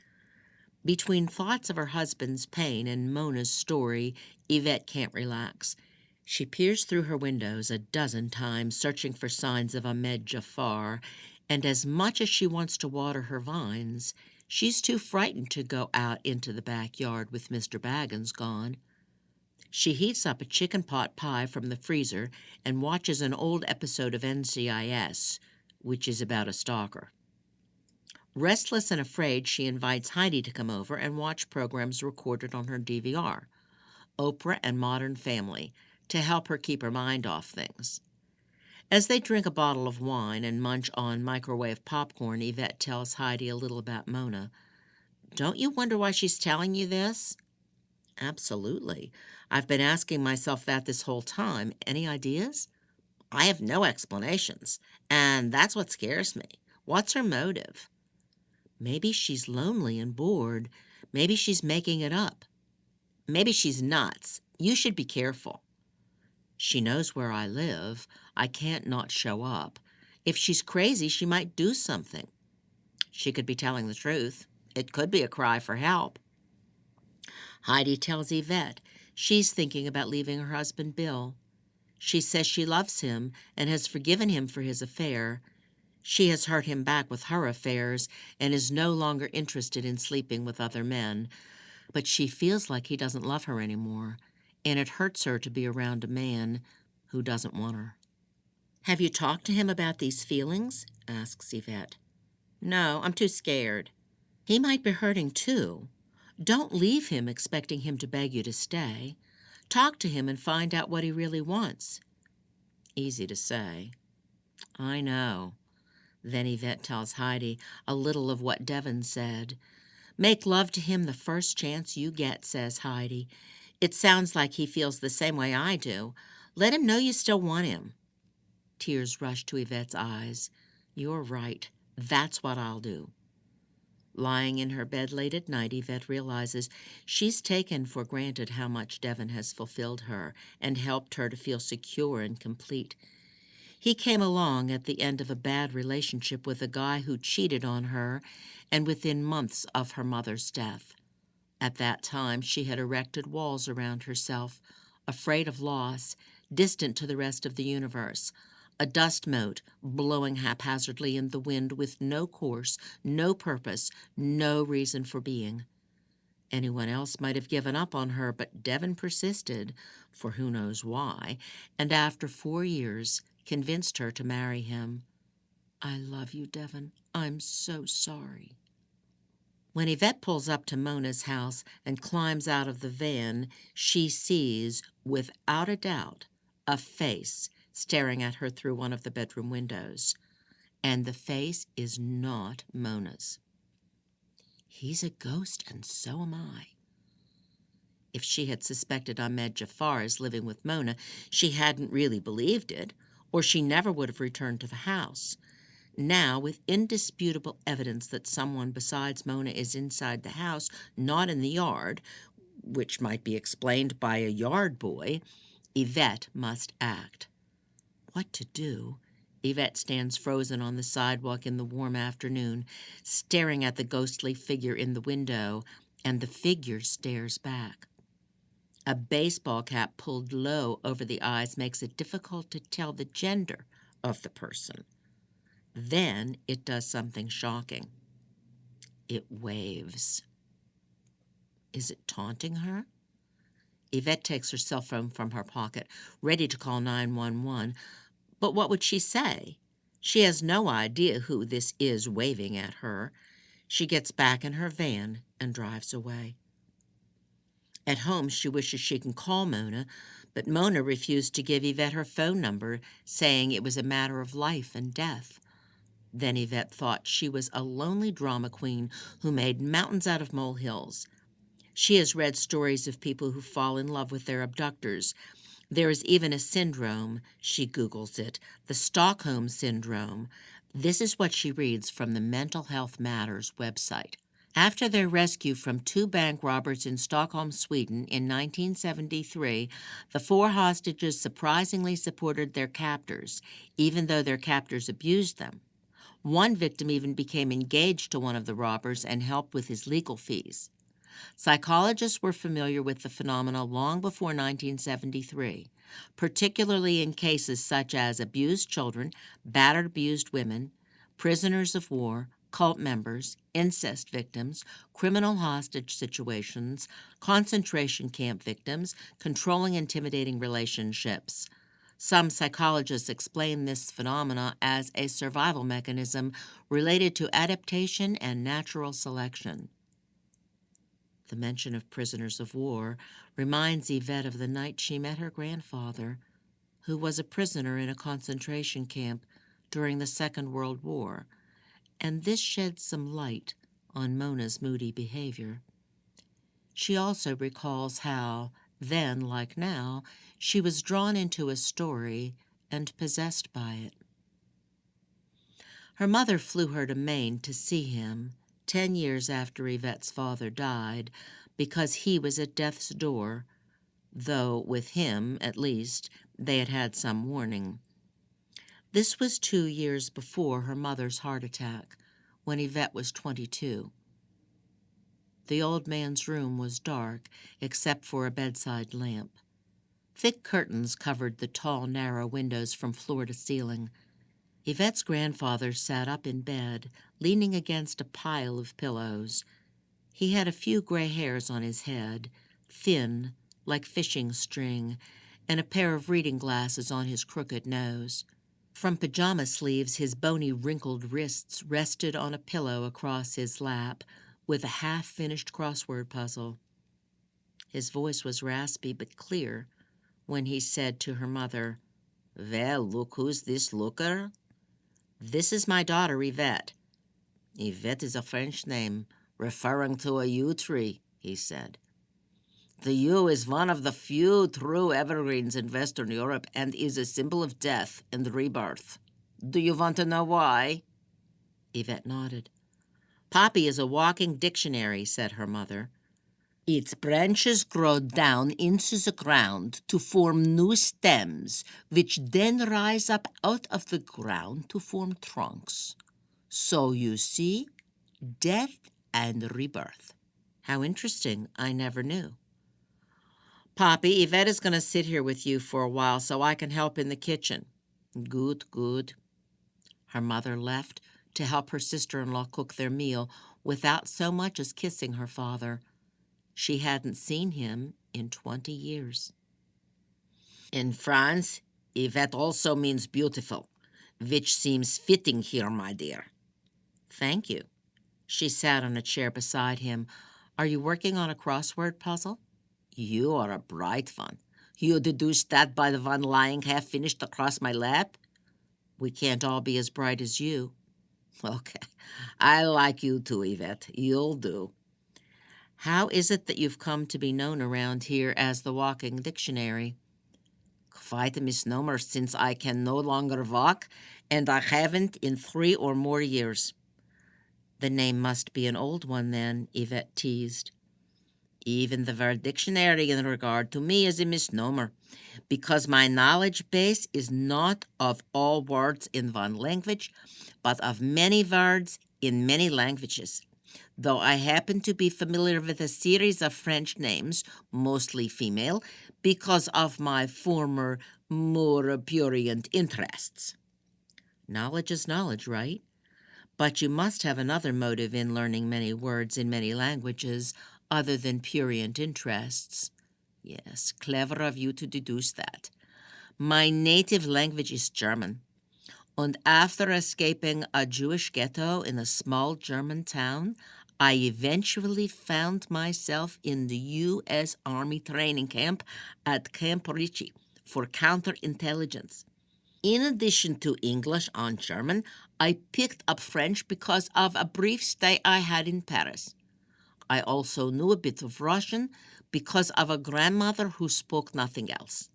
Between thoughts of her husband's pain and Mona's story, Yvette can't relax. She peers through her windows a dozen times, searching for signs of Ahmed Jafar, and as much as she wants to water her vines, she's too frightened to go out into the backyard with Mr. Baggins gone. She heats up a chicken pot pie from the freezer and watches an old episode of NCIS, which is about a stalker. Restless and afraid, she invites Heidi to come over and watch programs recorded on her DVR, Oprah and Modern Family, to help her keep her mind off things. As they drink a bottle of wine and munch on microwave popcorn, Yvette tells Heidi a little about Mona. Don't you wonder why she's telling you this? Absolutely. I've been asking myself that this whole time. Any ideas? I have no explanations, and that's what scares me. What's her motive? Maybe she's lonely and bored. Maybe she's making it up. Maybe she's nuts. You should be careful. She knows where I live. I can't not show up. If she's crazy, she might do something. She could be telling the truth. It could be a cry for help. Heidi tells Yvette she's thinking about leaving her husband Bill. She says she loves him and has forgiven him for his affair. She has hurt him back with her affairs and is no longer interested in sleeping with other men, but she feels like he doesn't love her anymore, and it hurts her to be around a man who doesn't want her. Have you talked to him about these feelings? Asks Yvette. No, I'm too scared. He might be hurting too. Don't leave him expecting him to beg you to stay. Talk to him and find out what he really wants. Easy to say. I know. Then Yvette tells Heidi a little of what Devon said. Make love to him the first chance you get, says Heidi. It sounds like he feels the same way I do. Let him know you still want him. Tears rush to Yvette's eyes. You're right. That's what I'll do. Lying in her bed late at night, Yvette realizes she's taken for granted how much Devon has fulfilled her and helped her to feel secure and complete. He came along at the end of a bad relationship with a guy who cheated on her and within months of her mother's death. At that time, she had erected walls around herself, afraid of loss, distant to the rest of the universe, a dust mote blowing haphazardly in the wind with no course, no purpose, no reason for being. Anyone else might have given up on her, but Devon persisted, for who knows why, and after 4 years, convinced her to marry him. I love you, Devon. I'm so sorry. When Yvette pulls up to Mona's house and climbs out of the van, she sees, without a doubt, a face staring at her through one of the bedroom windows. And the face is not Mona's. He's a ghost, and so am I. If she had suspected Ahmed Jafar is living with Mona, she hadn't really believed it, or she never would have returned to the house. Now, with indisputable evidence that someone besides Mona is inside the house, not in the yard, which might be explained by a yard boy, Yvette must act. What to do? Yvette stands frozen on the sidewalk in the warm afternoon, staring at the ghostly figure in the window, and the figure stares back. A baseball cap pulled low over the eyes makes it difficult to tell the gender of the person. Then it does something shocking. It waves. Is it taunting her? Yvette takes her cell phone from her pocket, ready to call 911. But what would she say? She has no idea who this is waving at her. She gets back in her van and drives away. At home, she wishes she can call Mona, but Mona refused to give Yvette her phone number, saying it was a matter of life and death. Then Yvette thought she was a lonely drama queen who made mountains out of molehills. She has read stories of people who fall in love with their abductors. There is even a syndrome, she Googles it, the Stockholm Syndrome. This is what she reads from the Mental Health Matters website. After their rescue from 2 bank robbers in Stockholm, Sweden in 1973, the 4 hostages surprisingly supported their captors, even though their captors abused them. One victim even became engaged to one of the robbers and helped with his legal fees. Psychologists were familiar with the phenomena long before 1973, particularly in cases such as abused children, battered abused women, prisoners of war, cult members, incest victims, criminal hostage situations, concentration camp victims, controlling intimidating relationships. Some psychologists explain this phenomena as a survival mechanism related to adaptation and natural selection. The mention of prisoners of war reminds Yvette of the night she met her grandfather, who was a prisoner in a concentration camp during the Second World War, and this sheds some light on Mona's moody behavior. She also recalls how, then like now, she was drawn into a story and possessed by it. Her mother flew her to Maine to see him 10 years after Yvette's father died, because he was at death's door, though with him, at least, they had had some warning. This was 2 years before her mother's heart attack, when Yvette was 22. The old man's room was dark, except for a bedside lamp. Thick curtains covered the tall, narrow windows from floor to ceiling. Yvette's grandfather sat up in bed, leaning against a pile of pillows. He had a few gray hairs on his head, thin, like fishing string, and a pair of reading glasses on his crooked nose. From pajama sleeves, his bony, wrinkled wrists rested on a pillow across his lap, with a half-finished crossword puzzle. His voice was raspy but clear when he said to her mother, "Well, look who's this looker." "This is my daughter, Yvette." "Yvette is a French name, referring to a yew tree," he said. "The yew is one of the few true evergreens in Western Europe and is a symbol of death and rebirth. Do you want to know why?" Yvette nodded. "Poppy is a walking dictionary," said her mother. "Its branches grow down into the ground to form new stems, which then rise up out of the ground to form trunks. So you see, death and rebirth." "How interesting. I never knew." "Poppy, Yvette is going to sit here with you for a while so I can help in the kitchen." "Good, good." Her mother left to help her sister-in-law cook their meal without so much as kissing her father. She hadn't seen him in 20 years. "In France, Yvette also means beautiful, which seems fitting here, my dear." "Thank you." She sat on a chair beside him. "Are you working on a crossword puzzle?" "You are a bright one. You deduced that by the one lying half-finished across my lap?" "We can't all be as bright as you." "Okay. I like you too, Yvette. You'll do." "How is it that you've come to be known around here as the walking dictionary?" Quite a misnomer, since I can no longer walk, and I haven't in 3 or more years. The name must be an old one, then, Yvette teased. Even the word dictionary in regard to me is a misnomer, because my knowledge base is not of all words in one language, but of many words in many languages. Though I happen to be familiar with a series of French names, mostly female, because of my former, more prurient interests. Knowledge is knowledge, right? But you must have another motive in learning many words in many languages other than prurient interests. Yes, clever of you to deduce that. My native language is German. And after escaping a Jewish ghetto in a small German town, I eventually found myself in the U.S. Army training camp at Camp Ritchie for counterintelligence. In addition to English and German, I picked up French because of a brief stay I had in Paris. I also knew a bit of Russian because of a grandmother who spoke nothing else.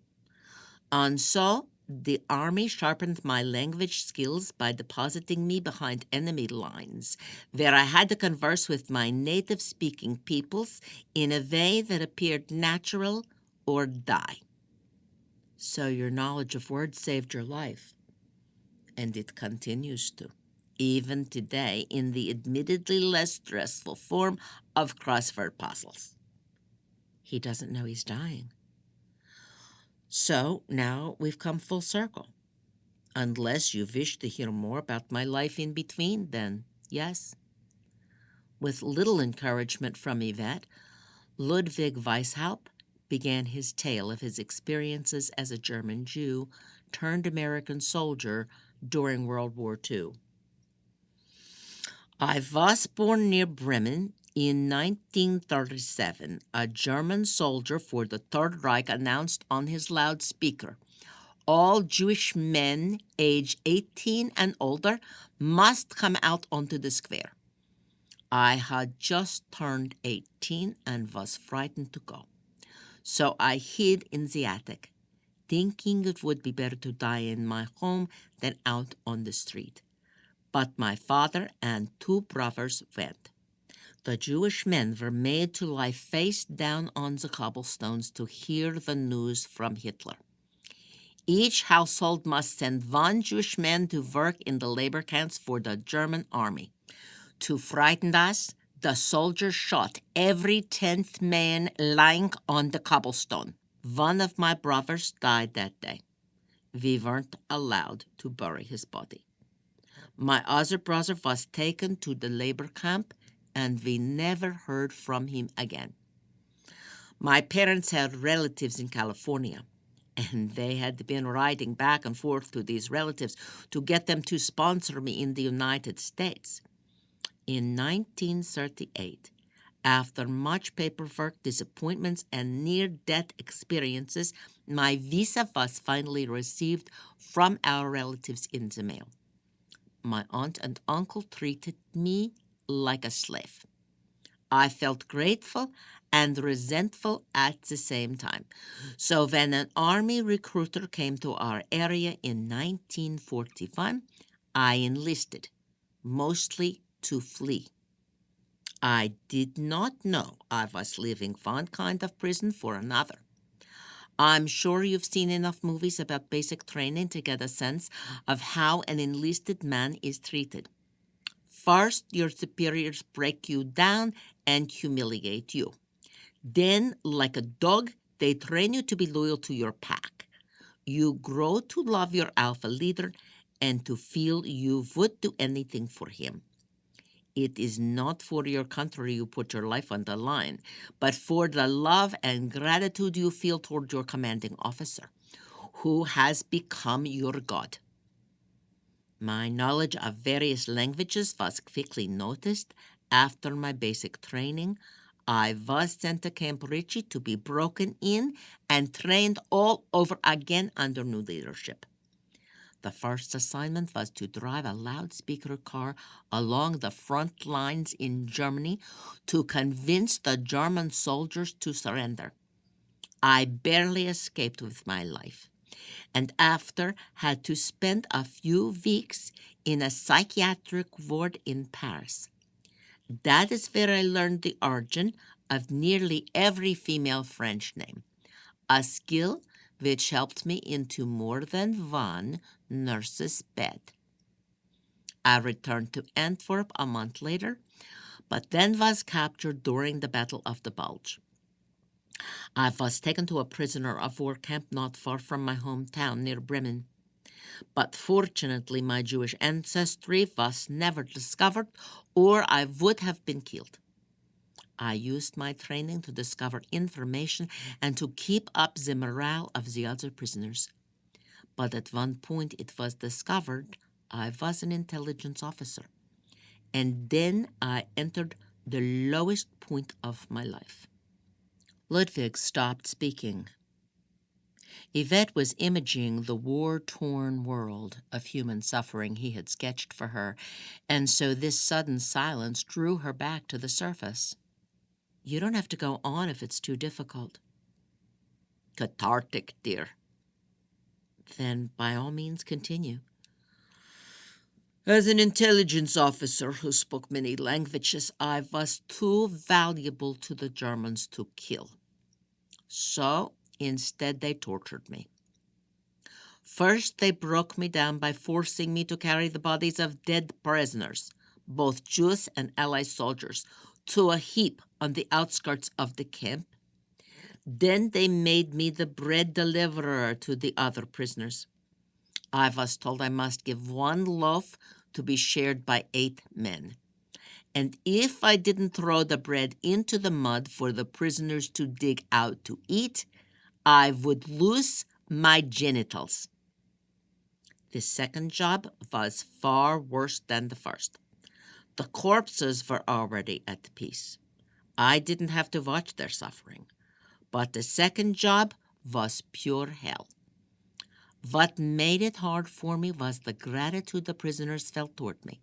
And so, the Army sharpened my language skills by depositing me behind enemy lines, where I had to converse with my native-speaking peoples in a way that appeared natural or die. So your knowledge of words saved your life, and it continues to, even today, in the admittedly less stressful form of crossword puzzles. He doesn't know he's dying. So now we've come full circle. Unless you wish to hear more about my life in between, then yes. With little encouragement from Yvette, Ludwig Weishaupt began his tale of his experiences as a German Jew turned American soldier during World War II. I was born near Bremen in 1937. A German soldier for the Third Reich announced on his loudspeaker, all Jewish men age 18 and older must come out onto the square. I had just turned 18 and was frightened to go. So I hid in the attic, thinking it would be better to die in my home than out on the street. But my father and 2 brothers went. The Jewish men were made to lie face down on the cobblestones to hear the news from Hitler. Each household must send 1 Jewish man to work in the labor camps for the German army. To frighten us, the soldiers shot every 10th man lying on the cobblestone. One of my brothers died that day. We weren't allowed to bury his body. My other brother was taken to the labor camp, and we never heard from him again. My parents had relatives in California, and they had been writing back and forth to these relatives to get them to sponsor me in the United States. In 1938, after much paperwork, disappointments, and near-death experiences, my visa was finally received from our relatives in the mail. My aunt and uncle treated me like a slave. I felt grateful and resentful at the same time. So when an army recruiter came to our area in 1941, I enlisted, mostly to flee. I did not know I was leaving one kind of prison for another. I'm sure you've seen enough movies about basic training to get a sense of how an enlisted man is treated. First, your superiors break you down and humiliate you. Then, like a dog, they train you to be loyal to your pack. You grow to love your alpha leader and to feel you would do anything for him. It is not for your country you put your life on the line, but for the love and gratitude you feel toward your commanding officer, who has become your god. My knowledge of various languages was quickly noticed. After my basic training, I was sent to Camp Ritchie to be broken in and trained all over again under new leadership. The first assignment was to drive a loudspeaker car along the front lines in Germany to convince the German soldiers to surrender. I barely escaped with my life. and after had to spend a few weeks in a psychiatric ward in Paris. That is where I learned the origin of nearly every female French name, a skill which helped me into more than one nurse's bed. I returned to Antwerp a month later, but then was captured during the Battle of the Bulge. I was taken to a prisoner of war camp not far from my hometown near Bremen. But fortunately, my Jewish ancestry was never discovered, or I would have been killed. I used my training to discover information and to keep up the morale of the other prisoners. But at one point it was discovered I was an intelligence officer. And then I entered the lowest point of my life. Ludwig stopped speaking. Yvette was imaging the war-torn world of human suffering he had sketched for her, and so this sudden silence drew her back to the surface. You don't have to go on if it's too difficult. Cathartic, dear. Then by all means continue. As an intelligence officer who spoke many languages, I was too valuable to the Germans to kill. So instead they tortured me. First, they broke me down by forcing me to carry the bodies of dead prisoners, both Jews and Allied soldiers, to a heap on the outskirts of the camp. Then they made me the bread deliverer to the other prisoners. I was told I must give one loaf to be shared by 8 men. And if I didn't throw the bread into the mud for the prisoners to dig out to eat, I would lose my genitals. The second job was far worse than the first. The corpses were already at peace. I didn't have to watch their suffering. But the second job was pure hell. What made it hard for me was the gratitude the prisoners felt toward me.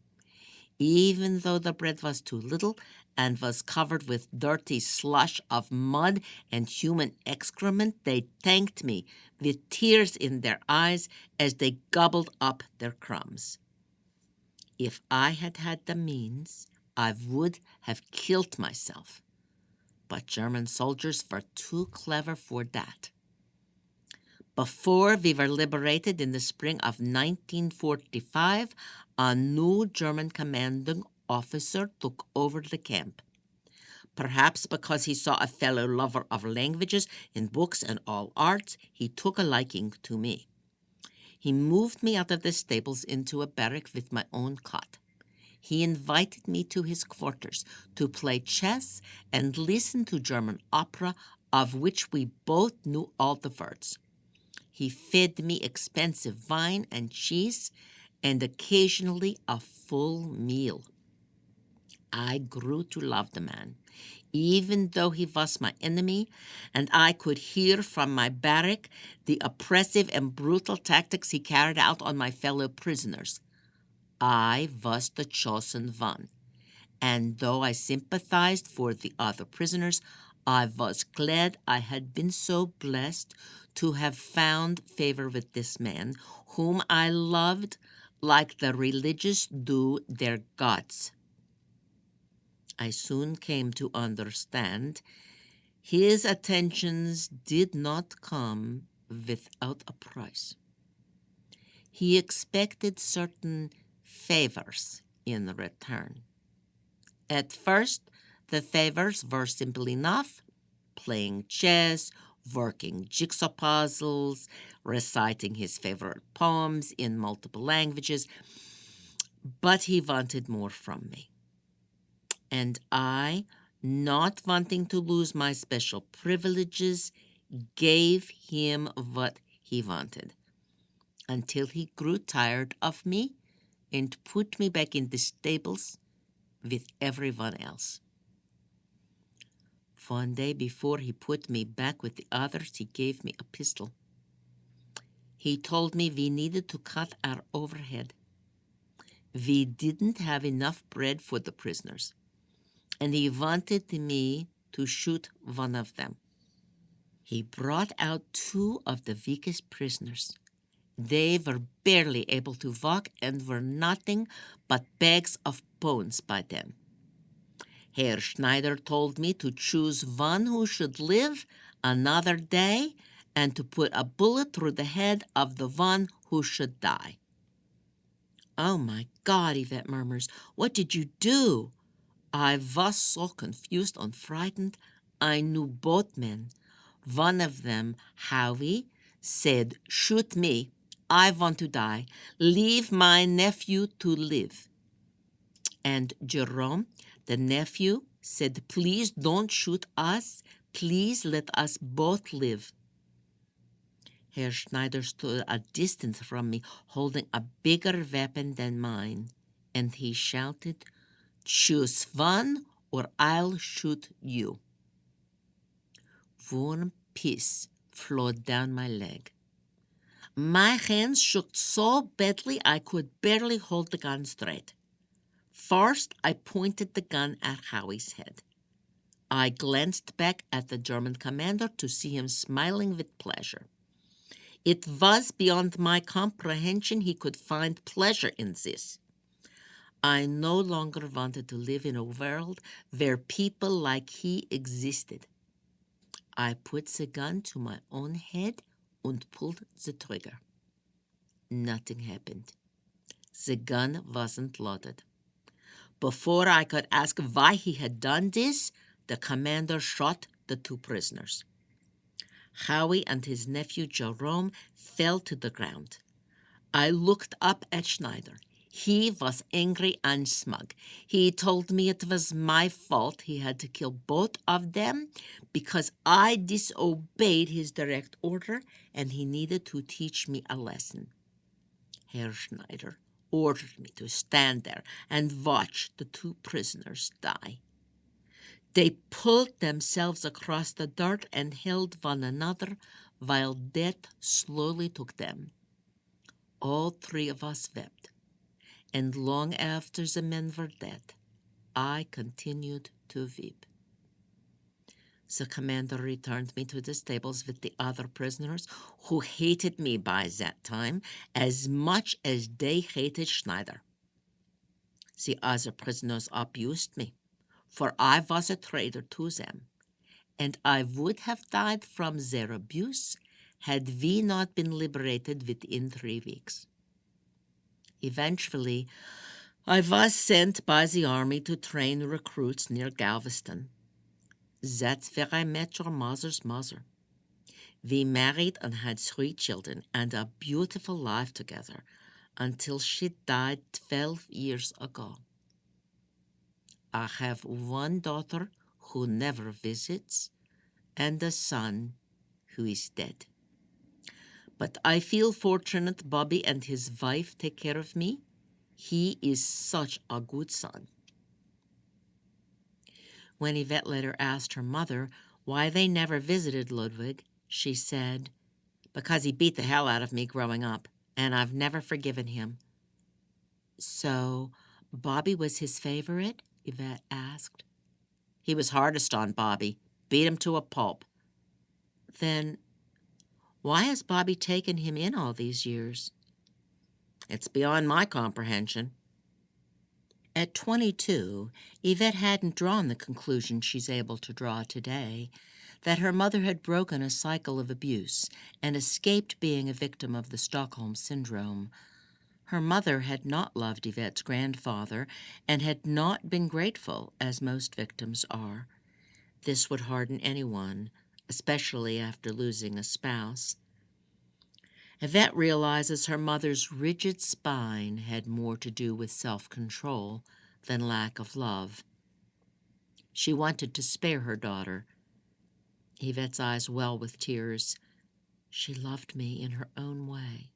Even though the bread was too little and was covered with dirty slush of mud and human excrement, they thanked me with tears in their eyes as they gobbled up their crumbs. If I had had the means, I would have killed myself. But German soldiers were too clever for that. Before we were liberated in the spring of 1945, a new German commanding officer took over the camp. Perhaps because he saw a fellow lover of languages in books and all arts, he took a liking to me. He moved me out of the stables into a barrack with my own cot. He invited me to his quarters to play chess and listen to German opera, of which we both knew all the words. He fed me expensive wine and cheese and occasionally a full meal. I grew to love the man, even though he was my enemy, and I could hear from my barrack the oppressive and brutal tactics he carried out on my fellow prisoners. I was the chosen one, and though I sympathized for the other prisoners, I was glad I had been so blessed to have found favor with this man, whom I loved like the religious do their gods. I soon came to understand his attentions did not come without a price. He expected certain favors in return. At first, the favors were simple enough: playing chess, working jigsaw puzzles, reciting his favorite poems in multiple languages. But he wanted more from me. And I, not wanting to lose my special privileges, gave him what he wanted, until he grew tired of me and put me back in the stables with everyone else. One day before he put me back with the others, he gave me a pistol. He told me we needed to cut our overhead. We didn't have enough bread for the prisoners, and he wanted me to shoot one of them. He brought out 2 of the weakest prisoners. They were barely able to walk and were nothing but bags of bones by then. Herr Schneider told me to choose one who should live another day and to put a bullet through the head of the one who should die. Oh my God, Yvette murmurs. What did you do? I was so confused and frightened. I knew both men. One of them, Howie, said, "Shoot me. I want to die. Leave my nephew to live." And Jerome, the nephew, said, "Please don't shoot us. Please let us both live." Herr Schneider stood a distance from me, holding a bigger weapon than mine, and he shouted, "Choose one or I'll shoot you." Warm piss flowed down my leg. My hands shook so badly I could barely hold the gun straight. First, I pointed the gun at Howie's head. I glanced back at the German commander to see him smiling with pleasure. It was beyond my comprehension he could find pleasure in this. I no longer wanted to live in a world where people like he existed. I put the gun to my own head and pulled the trigger. Nothing happened. The gun wasn't loaded. Before I could ask why he had done this, the commander shot the 2 prisoners. Howie and his nephew Jerome fell to the ground. I looked up at Schneider. He was angry and smug. He told me it was my fault he had to kill both of them because I disobeyed his direct order and he needed to teach me a lesson. Herr Schneider ordered me to stand there and watch the 2 prisoners die. They pulled themselves across the dirt and held one another while death slowly took them. All 3 of us wept, and long after the men were dead, I continued to weep. The commander returned me to the stables with the other prisoners, who hated me by that time as much as they hated Schneider. The other prisoners abused me, for I was a traitor to them, and I would have died from their abuse had we not been liberated within 3 weeks. Eventually, I was sent by the army to train recruits near Galveston. That's where I met your mother's mother. We married and had 3 children and a beautiful life together until she died 12 years ago. I have 1 daughter who never visits and a son who is dead. But I feel fortunate Bobby and his wife take care of me. He is such a good son. When Yvette later asked her mother why they never visited Ludwig, she said, "Because he beat the hell out of me growing up, and I've never forgiven him." So, Bobby was his favorite? Yvette asked. He was hardest on Bobby, beat him to a pulp. Then, why has Bobby taken him in all these years? It's beyond my comprehension. At 22, Yvette hadn't drawn the conclusion she's able to draw today, that her mother had broken a cycle of abuse and escaped being a victim of the Stockholm Syndrome. Her mother had not loved Yvette's grandfather and had not been grateful, as most victims are. This would harden anyone, especially after losing a spouse. Yvette realizes her mother's rigid spine had more to do with self-control than lack of love. She wanted to spare her daughter. Yvette's eyes well with tears. She loved me in her own way.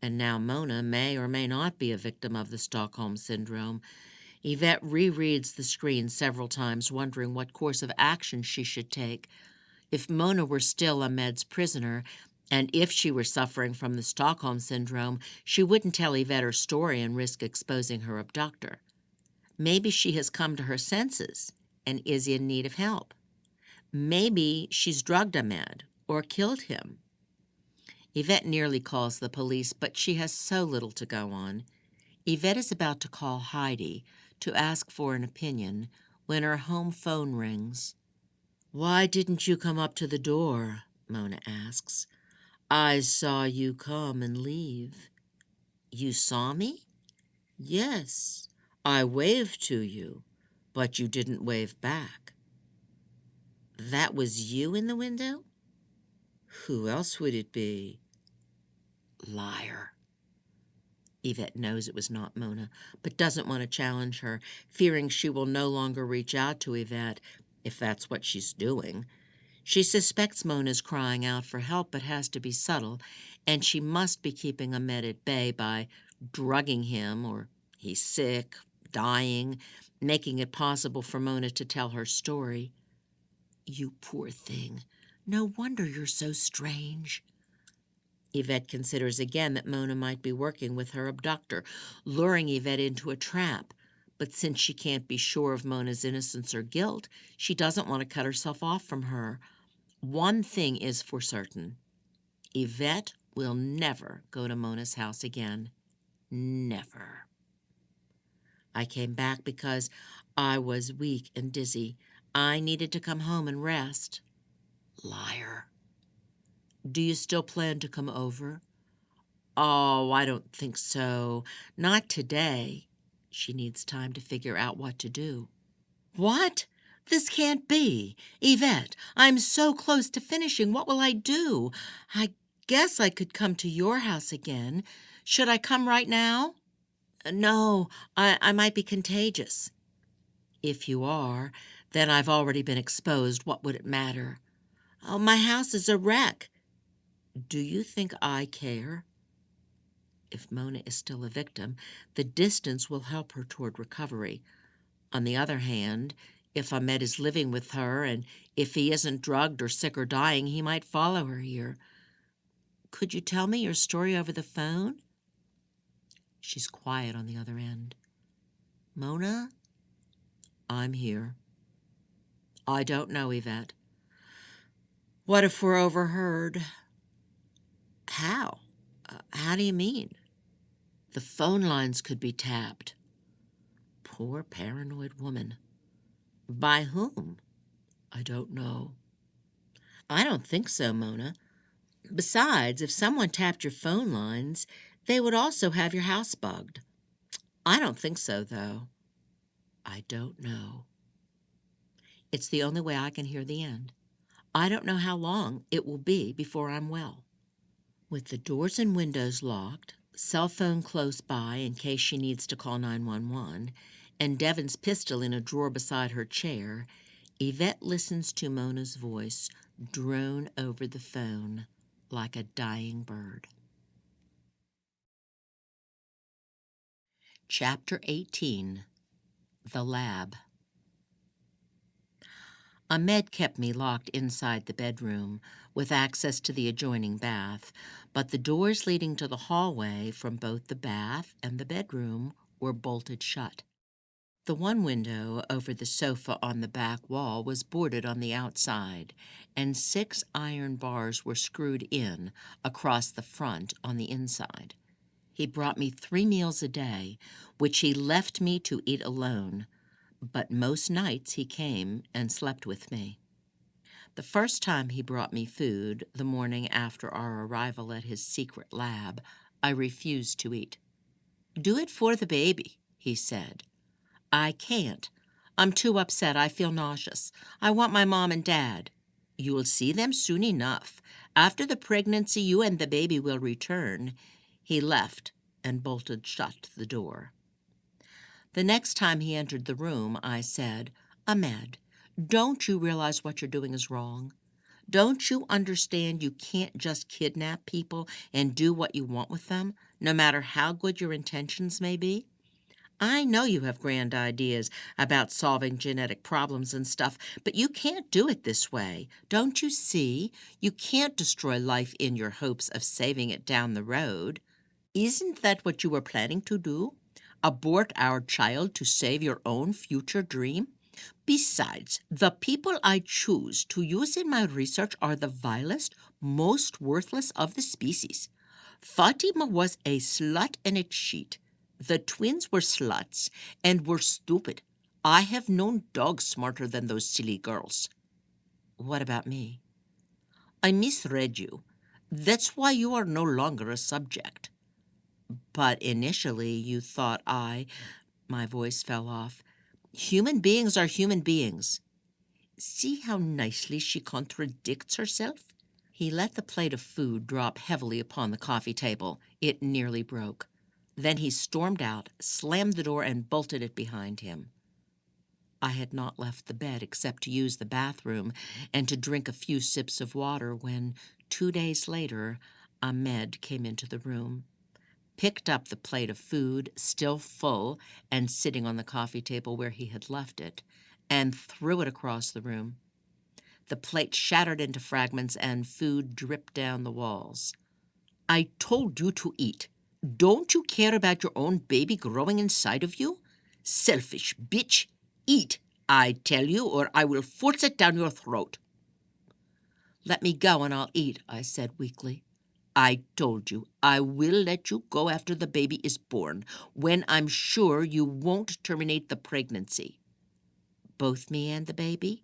And now Mona may or may not be a victim of the Stockholm Syndrome. Yvette rereads the screen several times, wondering what course of action she should take. If Mona were still Ahmed's prisoner, and if she were suffering from the Stockholm Syndrome, she wouldn't tell Yvette her story and risk exposing her abductor. Maybe she has come to her senses and is in need of help. Maybe she's drugged Ahmed or killed him. Yvette nearly calls the police, but she has so little to go on. Yvette is about to call Heidi to ask for an opinion when her home phone rings. "Why didn't you come up to the door?" Mona asks. "I saw you come and leave." "You saw me?" "Yes. I waved to you, but you didn't wave back." "That was you in the window?" "Who else would it be?" Liar. Yvette knows it was not Mona, but doesn't want to challenge her, fearing she will no longer reach out to Yvette, if that's what she's doing. She suspects Mona's crying out for help, but has to be subtle, and she must be keeping Ahmed at bay by drugging him, or he's sick, dying, making it possible for Mona to tell her story. "You poor thing. No wonder you're so strange." Yvette considers again that Mona might be working with her abductor, luring Yvette into a trap. But since she can't be sure of Mona's innocence or guilt, she doesn't want to cut herself off from her. One thing is for certain. Yvette will never go to Mona's house again. Never. "I came back because I was weak and dizzy. I needed to come home and rest." Liar. "Do you still plan to come over?" "Oh, I don't think so. Not today." She needs time to figure out what to do. "What? This can't be. Yvette, I'm so close to finishing. What will I do? I guess I could come to your house again. Should I come right now?" "No, I might be contagious." "If you are, then I've already been exposed. What would it matter?" "Oh, my house is a wreck." "Do you think I care?" If Mona is still a victim, the distance will help her toward recovery. On the other hand, if Ahmed is living with her, and if he isn't drugged or sick or dying, he might follow her here. "Could you tell me your story over the phone?" She's quiet on the other end. "Mona, I'm here." "I don't know, Yvette." "What if we're overheard?" "How? How do you mean?" "The phone lines could be tapped." Poor paranoid woman. "By whom?" "I don't know." "I don't think so, Mona. Besides, if someone tapped your phone lines, they would also have your house bugged." "I don't think so, though." "I don't know." It's the only way I can hear the end. I don't know how long it will be before I'm well. With the doors and windows locked, cell phone close by in case she needs to call 911, and Devon's pistol in a drawer beside her chair, Yvette listens to Mona's voice drone over the phone like a dying bird. Chapter 18. The Lab. Ahmed kept me locked inside the bedroom, with access to the adjoining bath, but the doors leading to the hallway from both the bath and the bedroom were bolted shut. The one window over the sofa on the back wall was boarded on the outside, and 6 iron bars were screwed in across the front on the inside. He brought me 3 meals a day, which he left me to eat alone, but most nights he came and slept with me. The first time he brought me food, the morning after our arrival at his secret lab, I refused to eat. "Do it for the baby," he said. "I can't. I'm too upset. I feel nauseous. I want my mom and dad." "You'll see them soon enough. After the pregnancy, you and the baby will return." He left and bolted shut the door. The next time he entered the room, I said, "Ahmed, don't you realize what you're doing is wrong? Don't you understand you can't just kidnap people and do what you want with them, no matter how good your intentions may be? I know you have grand ideas about solving genetic problems and stuff, but you can't do it this way. Don't you see? You can't destroy life in your hopes of saving it down the road. Isn't that what you were planning to do? Abort our child to save your own future dream? Besides, the people I choose to use in my research are the vilest, most worthless of the species. Fatima was a slut and a cheat. The twins were sluts and were stupid. I have known dogs smarter than those silly girls. What about me? I misread you. That's why you are no longer a subject. But initially you thought my voice fell off. Human beings are human beings. See how nicely she contradicts herself? He let the plate of food drop heavily upon the coffee table. It nearly broke. Then he stormed out, slammed the door, and bolted it behind him. I had not left the bed except to use the bathroom and to drink a few sips of water when, 2 days later, Ahmed came into the room, picked up the plate of food, still full and sitting on the coffee table where he had left it, and threw it across the room. The plate shattered into fragments and food dripped down the walls. I told you to eat. Don't you care about your own baby growing inside of you? Selfish bitch. Eat, I tell you, or I will force it down your throat. Let me go and I'll eat, I said weakly. I told you, I will let you go after the baby is born, when I'm sure you won't terminate the pregnancy. Both me and the baby?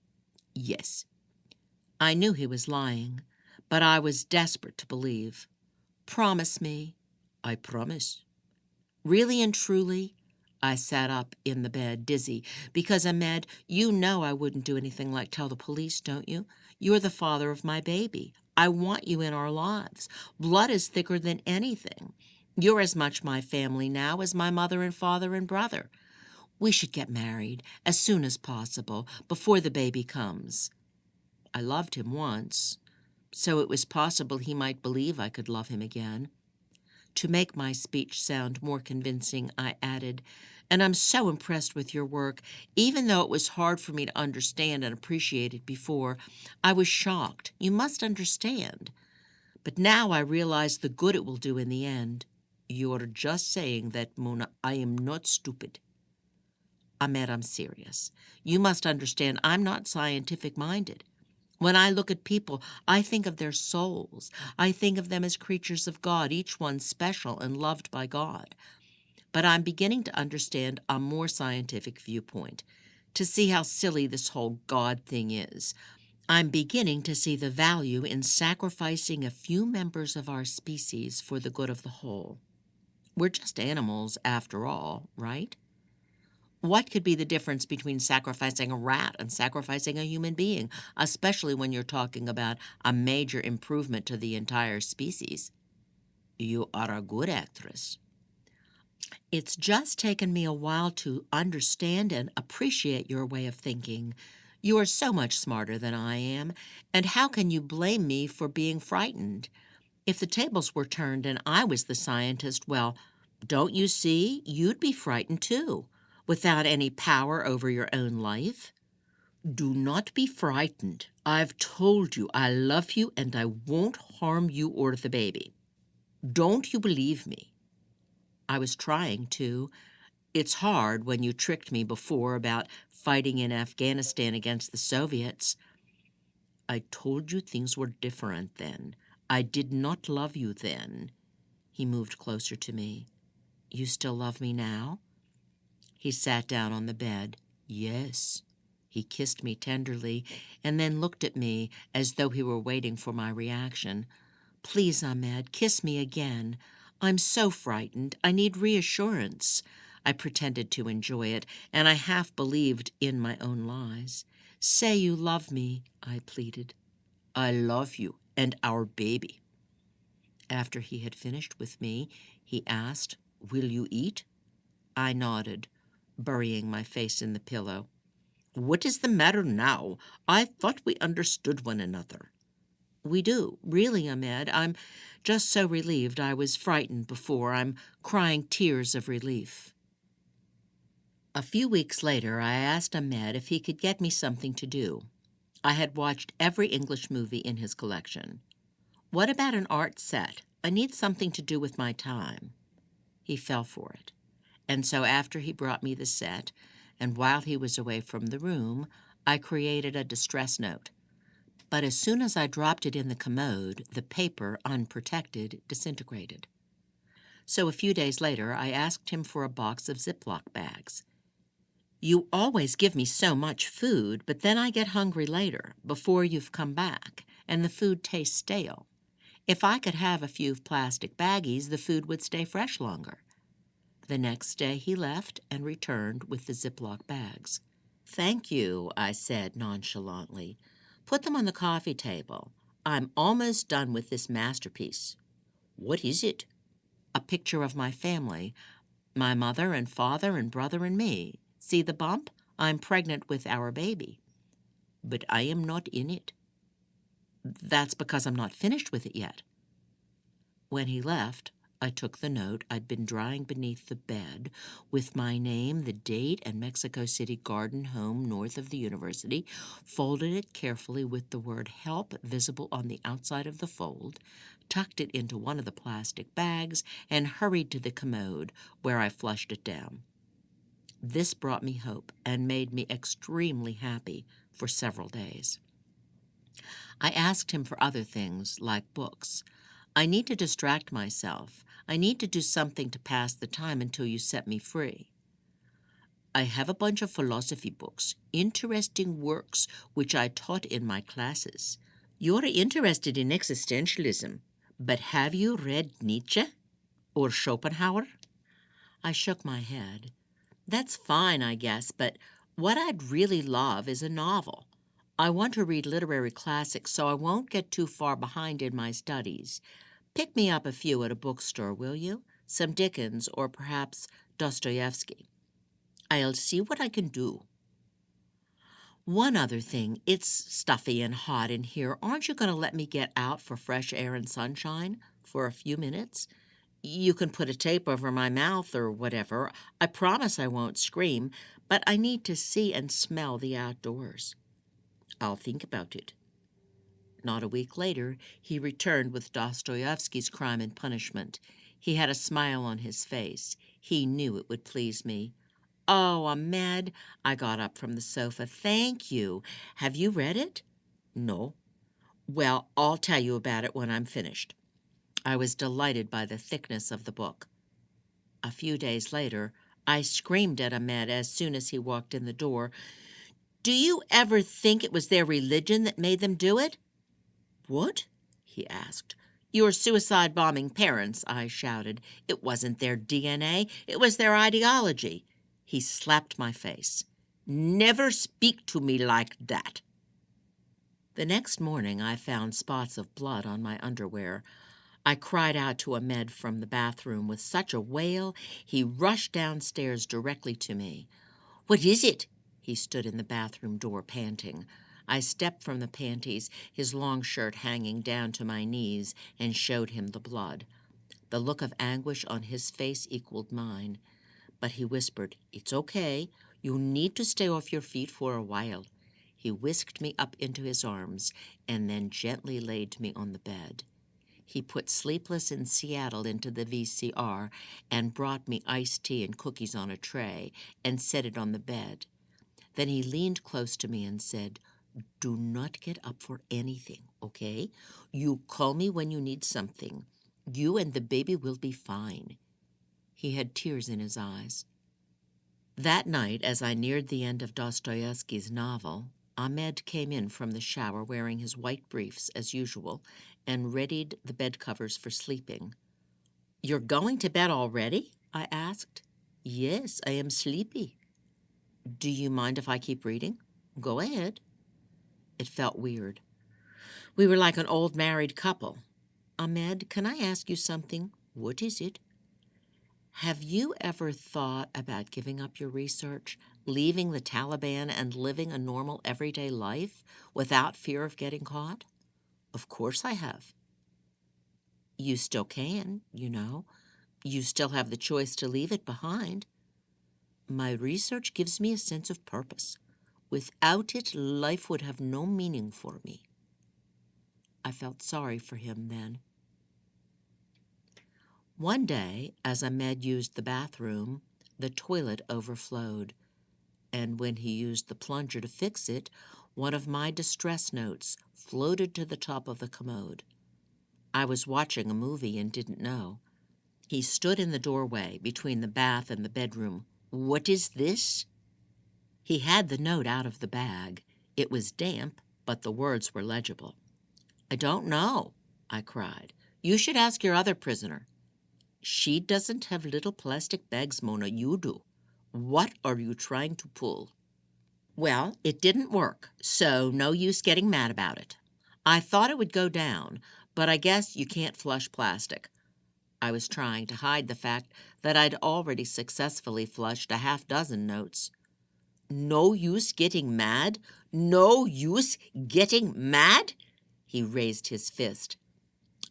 Yes. I knew he was lying, but I was desperate to believe. Promise me. I promise. Really and truly? I sat up in the bed, dizzy, because Ahmed, you know I wouldn't do anything like tell the police, don't you? You're the father of my baby. I want you in our lives. Blood is thicker than anything. You're as much my family now as my mother and father and brother. We should get married as soon as possible, before the baby comes. I loved him once, so it was possible he might believe I could love him again. To make my speech sound more convincing, I added, and I'm so impressed with your work, even though it was hard for me to understand and appreciate it before. I was shocked. You must understand. But now I realize the good it will do in the end. You're just saying that, Mona. I am not stupid. Ahmed, I'm serious. You must understand I'm not scientific-minded. When I look at people, I think of their souls. I think of them as creatures of God, each one special and loved by God. But I'm beginning to understand a more scientific viewpoint, to see how silly this whole God thing is. I'm beginning to see the value in sacrificing a few members of our species for the good of the whole. We're just animals, after all, right? What could be the difference between sacrificing a rat and sacrificing a human being, especially when you're talking about a major improvement to the entire species? You are a good actress. It's just taken me a while to understand and appreciate your way of thinking. You are so much smarter than I am, and how can you blame me for being frightened? If the tables were turned and I was the scientist, well, don't you see, you'd be frightened too, without any power over your own life. Do not be frightened. I've told you I love you and I won't harm you or the baby. Don't you believe me? I was trying to. It's hard when you tricked me before about fighting in Afghanistan against the Soviets. I told you things were different then. I did not love you then. He moved closer to me. You still love me now? He sat down on the bed. Yes. He kissed me tenderly and then looked at me as though he were waiting for my reaction. Please, Ahmed, kiss me again. I'm so frightened. I need reassurance. I pretended to enjoy it, and I half believed in my own lies. Say you love me, I pleaded. I love you and our baby. After he had finished with me, he asked, Will you eat? I nodded, burying my face in the pillow. What is the matter now? I thought we understood one another. We do, really, Ahmed. I'm just so relieved. I was frightened before. I'm crying tears of relief. A few weeks later, I asked Ahmed if he could get me something to do. I had watched every English movie in his collection. What about an art set? I need something to do with my time. He fell for it. And so after he brought me the set, and while he was away from the room, I created a distress note. But as soon as I dropped it in the commode, the paper, unprotected, disintegrated. So a few days later, I asked him for a box of Ziploc bags. "You always give me so much food, but then I get hungry later, before you've come back, and the food tastes stale. If I could have a few plastic baggies, the food would stay fresh longer." The next day he left and returned with the Ziploc bags. "Thank you," I said nonchalantly. "Put them on the coffee table. I'm almost done with this masterpiece." "What is it?" "A picture of my family. My mother and father and brother and me. See the bump? I'm pregnant with our baby." "But I am not in it." "That's because I'm not finished with it yet." When he left, I took the note I'd been drying beneath the bed, with my name, the date, and Mexico City garden home north of the university, folded it carefully with the word "help" visible on the outside of the fold, tucked it into one of the plastic bags, and hurried to the commode, where I flushed it down. This brought me hope and made me extremely happy for several days. I asked him for other things, like books. "I need to distract myself. I need to do something to pass the time until you set me free." "I have a bunch of philosophy books, interesting works which I taught in my classes." "You're interested in existentialism, but have you read Nietzsche or Schopenhauer?" I shook my head. "That's fine, I guess, but what I'd really love is a novel. I want to read literary classics, so I won't get too far behind in my studies. Pick me up a few at a bookstore, will you? Some Dickens or perhaps Dostoevsky." "I'll see what I can do." "One other thing, it's stuffy and hot in here. Aren't you going to let me get out for fresh air and sunshine for a few minutes? You can put a tape over my mouth or whatever. I promise I won't scream, but I need to see and smell the outdoors." "I'll think about it." Not a week later, he returned with Dostoevsky's Crime and Punishment. He had a smile on his face. He knew it would please me. "Oh, Ahmed," I got up from the sofa. "Thank you. Have you read it?" "No." "Well, I'll tell you about it when I'm finished." I was delighted by the thickness of the book. A few days later, I screamed at Ahmed as soon as he walked in the door, "Do you ever think it was their religion that made them do it?" "What?" he asked. "Your suicide-bombing parents," I shouted. "It wasn't their DNA, it was their ideology." He slapped my face. "Never speak to me like that." The next morning I found spots of blood on my underwear. I cried out to Ahmed from the bathroom with such a wail, he rushed downstairs directly to me. "What is it?" He stood in the bathroom door, panting. I stepped from the panties, his long shirt hanging down to my knees, and showed him the blood. The look of anguish on his face equaled mine. But he whispered, "It's okay. You need to stay off your feet for a while." He whisked me up into his arms and then gently laid me on the bed. He put Sleepless in Seattle into the VCR and brought me iced tea and cookies on a tray and set it on the bed. Then he leaned close to me and said, "Do not get up for anything, okay? You call me when you need something. You and the baby will be fine." He had tears in his eyes. That night, as I neared the end of Dostoevsky's novel, Ahmed came in from the shower wearing his white briefs as usual and readied the bed covers for sleeping. "You're going to bed already?" I asked. "Yes, I am sleepy." "Do you mind if I keep reading?" "Go ahead." It felt weird. We were like an old married couple. "Ahmed, can I ask you something?" "What is it?" "Have you ever thought about giving up your research, leaving the Taliban, and living a normal everyday life without fear of getting caught?" "Of course I have." "You still can, you know. You still have the choice to leave it behind." "My research gives me a sense of purpose. Without it, life would have no meaning for me." I felt sorry for him then. One day, as Ahmed used the bathroom, the toilet overflowed. and when he used the plunger to fix it, one of my distress notes floated to the top of the commode. I was watching a movie and didn't know. He stood in the doorway between the bath and the bedroom. "What is this?" He had the note out of the bag. It was damp, but the words were legible. "I don't know," I cried. "You should ask your other prisoner." "She doesn't have little plastic bags, Mona. You do. What are you trying to pull?" "Well, it didn't work, so no use getting mad about it. I thought it would go down, but I guess you can't flush plastic." I was trying to hide the fact that I'd already successfully flushed a half-dozen notes. "No use getting mad? No use getting mad?" He raised his fist.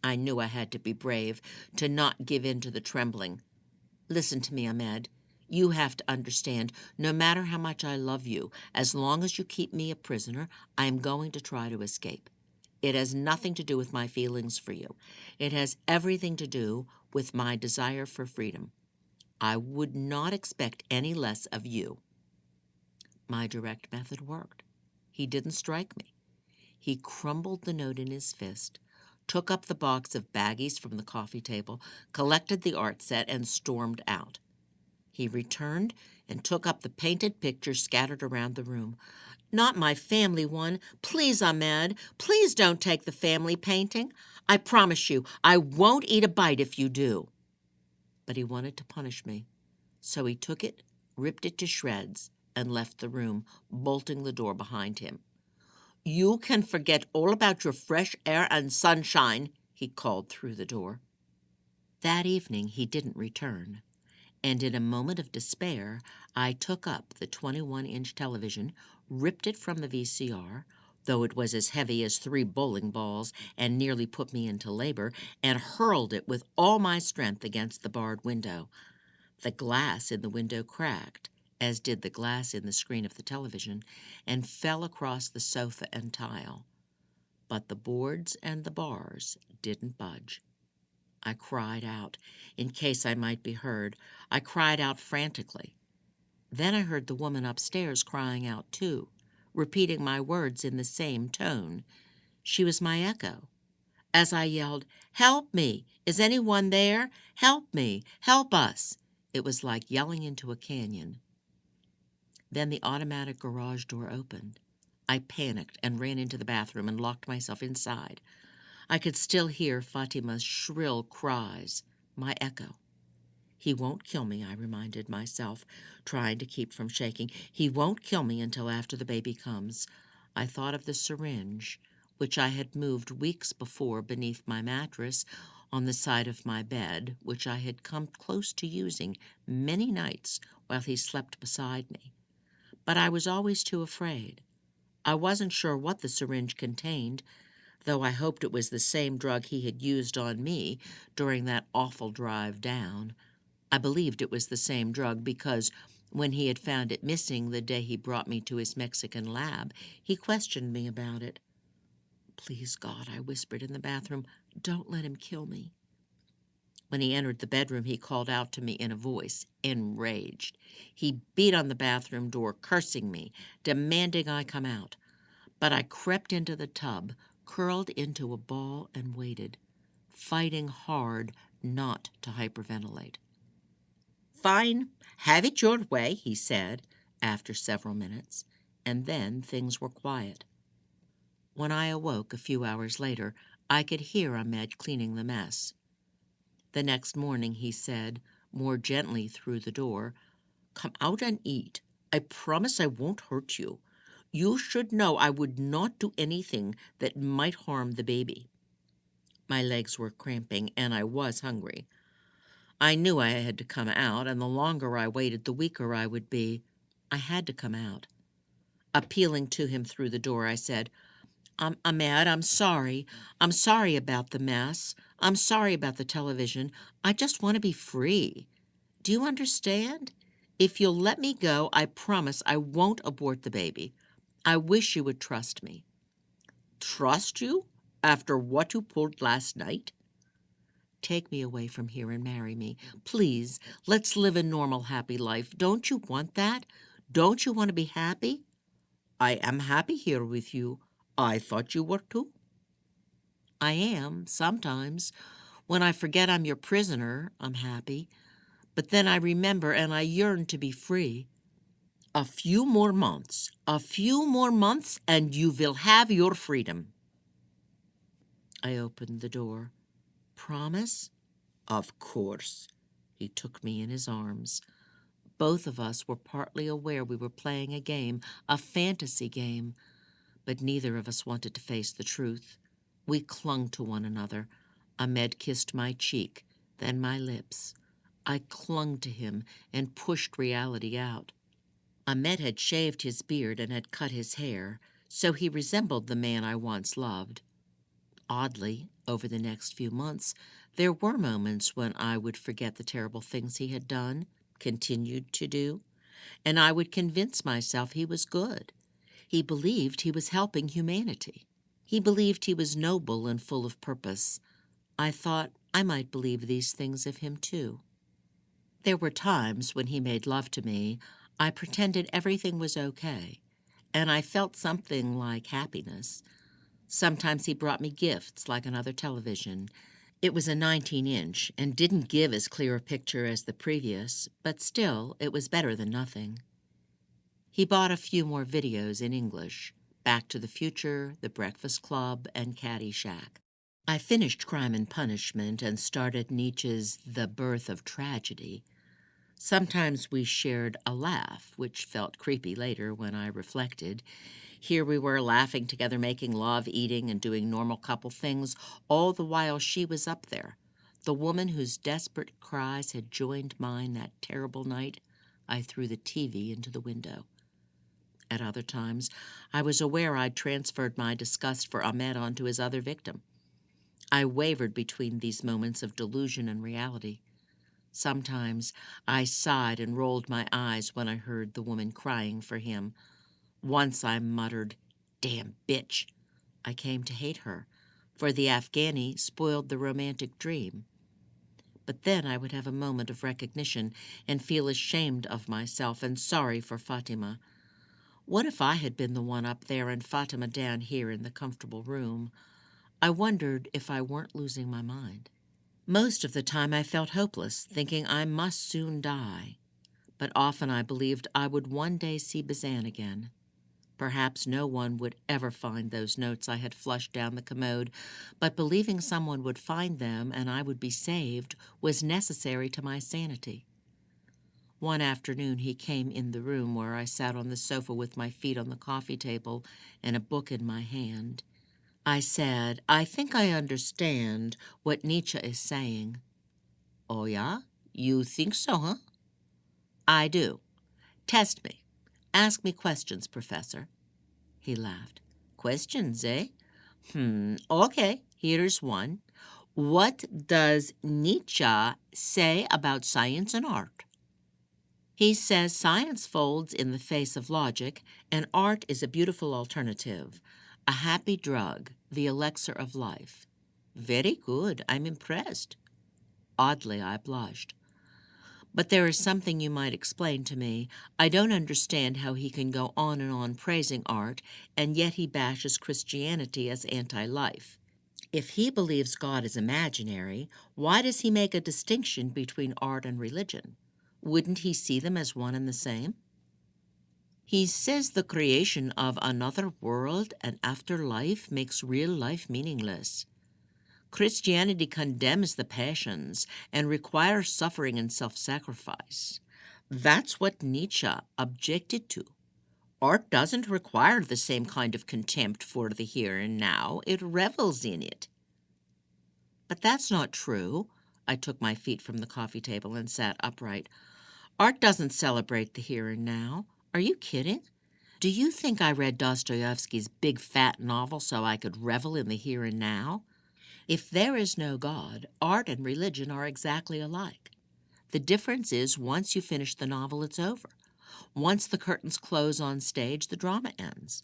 I knew I had to be brave, to not give in to the trembling. "Listen to me, Ahmed. You have to understand, no matter how much I love you, as long as you keep me a prisoner, I am going to try to escape. It has nothing to do with my feelings for you. It has everything to do with my desire for freedom. I would not expect any less of you." My direct method worked. He didn't strike me. He crumbled the note in his fist, took up the box of baggies from the coffee table, collected the art set, and stormed out. He returned and took up the painted pictures scattered around the room. "Not my family one. Please, Ahmed, please don't take the family painting. I promise you, I won't eat a bite if you do." But he wanted to punish me, so he took it, ripped it to shreds, and left the room, bolting the door behind him. "You can forget all about your fresh air and sunshine," he called through the door. That evening he didn't return, and in a moment of despair, I took up the 21-inch television, ripped it from the VCR, though it was as heavy as 3 bowling balls and nearly put me into labor, and hurled it with all my strength against the barred window. The glass in the window cracked, as did the glass in the screen of the television, and fell across the sofa and tile. But the boards and the bars didn't budge. I cried out, in case I might be heard. I cried out frantically. Then I heard the woman upstairs crying out too, repeating my words in the same tone. She was my echo. As I yelled, "Help me! Is anyone there? Help me! Help us!" It was like yelling into a canyon. Then the automatic garage door opened. I panicked and ran into the bathroom and locked myself inside. I could still hear Fatima's shrill cries, my echo. "He won't kill me," I reminded myself, trying to keep from shaking. "He won't kill me until after the baby comes." I thought of the syringe, which I had moved weeks before beneath my mattress on the side of my bed, which I had come close to using many nights while he slept beside me. But I was always too afraid. I wasn't sure what the syringe contained, though I hoped it was the same drug he had used on me during that awful drive down. I believed it was the same drug because when he had found it missing the day he brought me to his Mexican lab, he questioned me about it. "Please, God," I whispered in the bathroom, "don't let him kill me." When he entered the bedroom, he called out to me in a voice, enraged. He beat on the bathroom door, cursing me, demanding I come out. But I crept into the tub, curled into a ball, and waited, fighting hard not to hyperventilate. "Fine, have it your way," he said, after several minutes, and then things were quiet. When I awoke a few hours later, I could hear Ahmed cleaning the mess. The next morning he said, more gently through the door, "Come out and eat. I promise I won't hurt you. You should know I would not do anything that might harm the baby." My legs were cramping, and I was hungry. I knew I had to come out, and the longer I waited, the weaker I would be. I had to come out. Appealing to him through the door, I said, Ahmed, I'm sorry. I'm sorry about the mess. I'm sorry about the television. I just want to be free. Do you understand? If you'll let me go, I promise I won't abort the baby. I wish you would trust me." "Trust you? After what you pulled last night?" "Take me away from here and marry me. Please, let's live a normal, happy life. Don't you want that? Don't you want to be happy? I am happy here with you. I thought you were too. I am, sometimes. When I forget I'm your prisoner, I'm happy. But then I remember and I yearn to be free. A few more months, and you will have your freedom. I opened the door. Promise? Of course. He took me in his arms. Both of us were partly aware we were playing a game, a fantasy game, but neither of us wanted to face the truth. We clung to one another. Ahmed kissed my cheek, then my lips. I clung to him and pushed reality out. Ahmed had shaved his beard and had cut his hair, so he resembled the man I once loved. Oddly, over the next few months, there were moments when I would forget the terrible things he had done, continued to do, and I would convince myself he was good. He believed he was helping humanity. He believed he was noble and full of purpose. I thought I might believe these things of him, too. There were times when he made love to me, I pretended everything was okay, and I felt something like happiness. Sometimes he brought me gifts like another television. It was a 19-inch and didn't give as clear a picture as the previous, but still, it was better than nothing. He bought a few more videos in English, Back to the Future, The Breakfast Club, and Caddyshack. I finished Crime and Punishment and started Nietzsche's The Birth of Tragedy. Sometimes we shared a laugh, which felt creepy later when I reflected. Here we were laughing together, making love, eating, and doing normal couple things, all the while she was up there, the woman whose desperate cries had joined mine that terrible night I threw the TV into the window. At other times, I was aware I'd transferred my disgust for Ahmed onto his other victim. I wavered between these moments of delusion and reality. Sometimes I sighed and rolled my eyes when I heard the woman crying for him. Once I muttered, "Damn bitch." I came to hate her, for the Afghani spoiled the romantic dream. But then I would have a moment of recognition and feel ashamed of myself and sorry for Fatima. What if I had been the one up there and Fatima down here in the comfortable room? I wondered if I weren't losing my mind. Most of the time I felt hopeless, thinking I must soon die. But often I believed I would one day see Bazan again. Perhaps no one would ever find those notes I had flushed down the commode, but believing someone would find them and I would be saved was necessary to my sanity. One afternoon he came in the room where I sat on the sofa with my feet on the coffee table and a book in my hand. I said, "I think I understand what Nietzsche is saying." "Oh, yeah? You think so, huh?" "I do. Test me. Ask me questions, Professor." He laughed. "Questions, eh? Okay, here's one. What does Nietzsche say about science and art?" "He says science folds in the face of logic, and art is a beautiful alternative, a happy drug, the elixir of life." "Very good. I'm impressed." Oddly, I blushed. "But there is something you might explain to me. I don't understand how he can go on and on praising art, and yet he bashes Christianity as anti-life. If he believes God is imaginary, why does he make a distinction between art and religion? Wouldn't he see them as one and the same?" "He says the creation of another world and afterlife makes real life meaningless. Christianity condemns the passions and requires suffering and self-sacrifice. That's what Nietzsche objected to. Art doesn't require the same kind of contempt for the here and now. It revels in it." "But that's not true." I took my feet from the coffee table and sat upright. "Art doesn't celebrate the here and now. Are you kidding? Do you think I read Dostoevsky's big fat novel so I could revel in the here and now? If there is no God, art and religion are exactly alike. The difference is once you finish the novel, it's over. Once the curtains close on stage, the drama ends.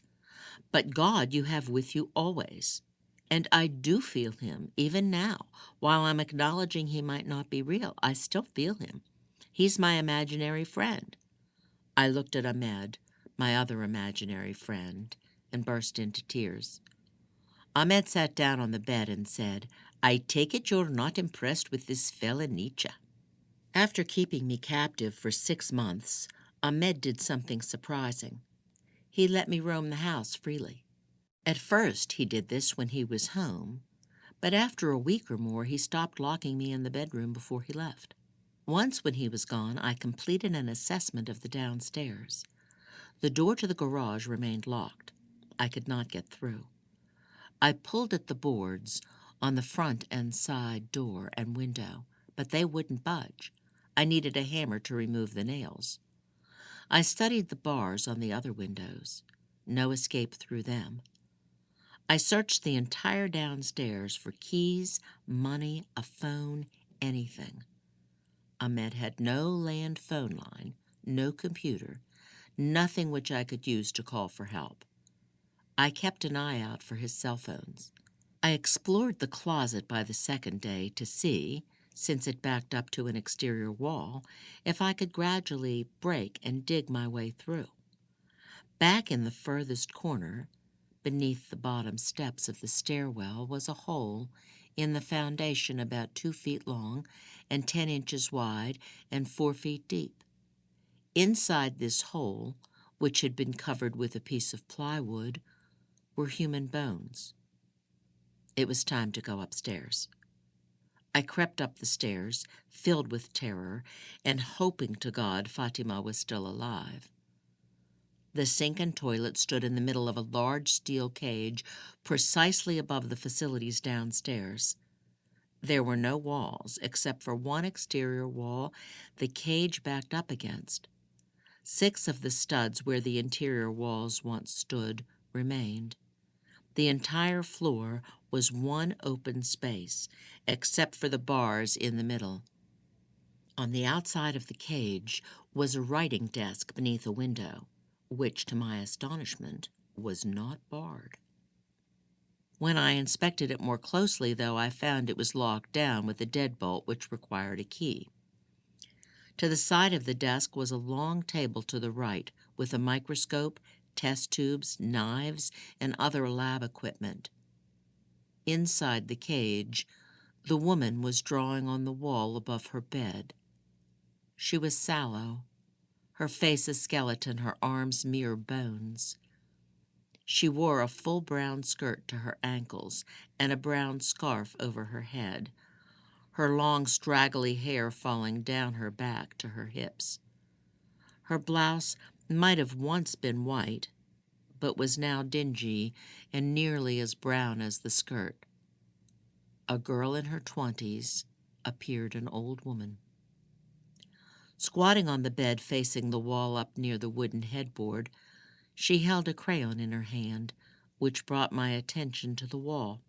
But God you have with you always. And I do feel him, even now. While I'm acknowledging he might not be real, I still feel him. He's my imaginary friend. I looked at Ahmed, my other imaginary friend, and burst into tears. Ahmed sat down on the bed and said, "I take it you're not impressed with this fella Nietzsche." After keeping me captive for 6 months, Ahmed did something surprising. He let me roam the house freely. At first, he did this when he was home, but after a week or more, he stopped locking me in the bedroom before he left. Once, when he was gone, I completed an assessment of the downstairs. The door to the garage remained locked. I could not get through. I pulled at the boards on the front and side door and window, but they wouldn't budge. I needed a hammer to remove the nails. I studied the bars on the other windows. No escape through them. I searched the entire downstairs for keys, money, a phone, anything. Ahmed had no land phone line, no computer, nothing which I could use to call for help. I kept an eye out for his cell phones. I explored the closet by the second day to see, since it backed up to an exterior wall, if I could gradually break and dig my way through. Back in the furthest corner, beneath the bottom steps of the stairwell, was a hole in the foundation about 2 feet long and 10 inches wide and 4 feet deep. Inside this hole, which had been covered with a piece of plywood, were human bones. It was time to go upstairs. I crept up the stairs, filled with terror, and hoping to God Fatima was still alive. The sink and toilet stood in the middle of a large steel cage precisely above the facilities downstairs. There were no walls, except for one exterior wall the cage backed up against. 6 of the studs where the interior walls once stood remained. The entire floor was one open space, except for the bars in the middle. On the outside of the cage was a writing desk beneath a window, which, to my astonishment, was not barred. When I inspected it more closely, though, I found it was locked down with a deadbolt which required a key. To the side of the desk was a long table to the right, with a microscope, test tubes, knives, and other lab equipment. Inside the cage, the woman was drawing on the wall above her bed. She was sallow, her face a skeleton, her arms mere bones. She wore a full brown skirt to her ankles and a brown scarf over her head, her long straggly hair falling down her back to her hips. Her blouse might have once been white, but was now dingy and nearly as brown as the skirt. A girl in her 20s appeared an old woman. Squatting on the bed facing the wall up near the wooden headboard, she held a crayon in her hand, which brought my attention to the wall.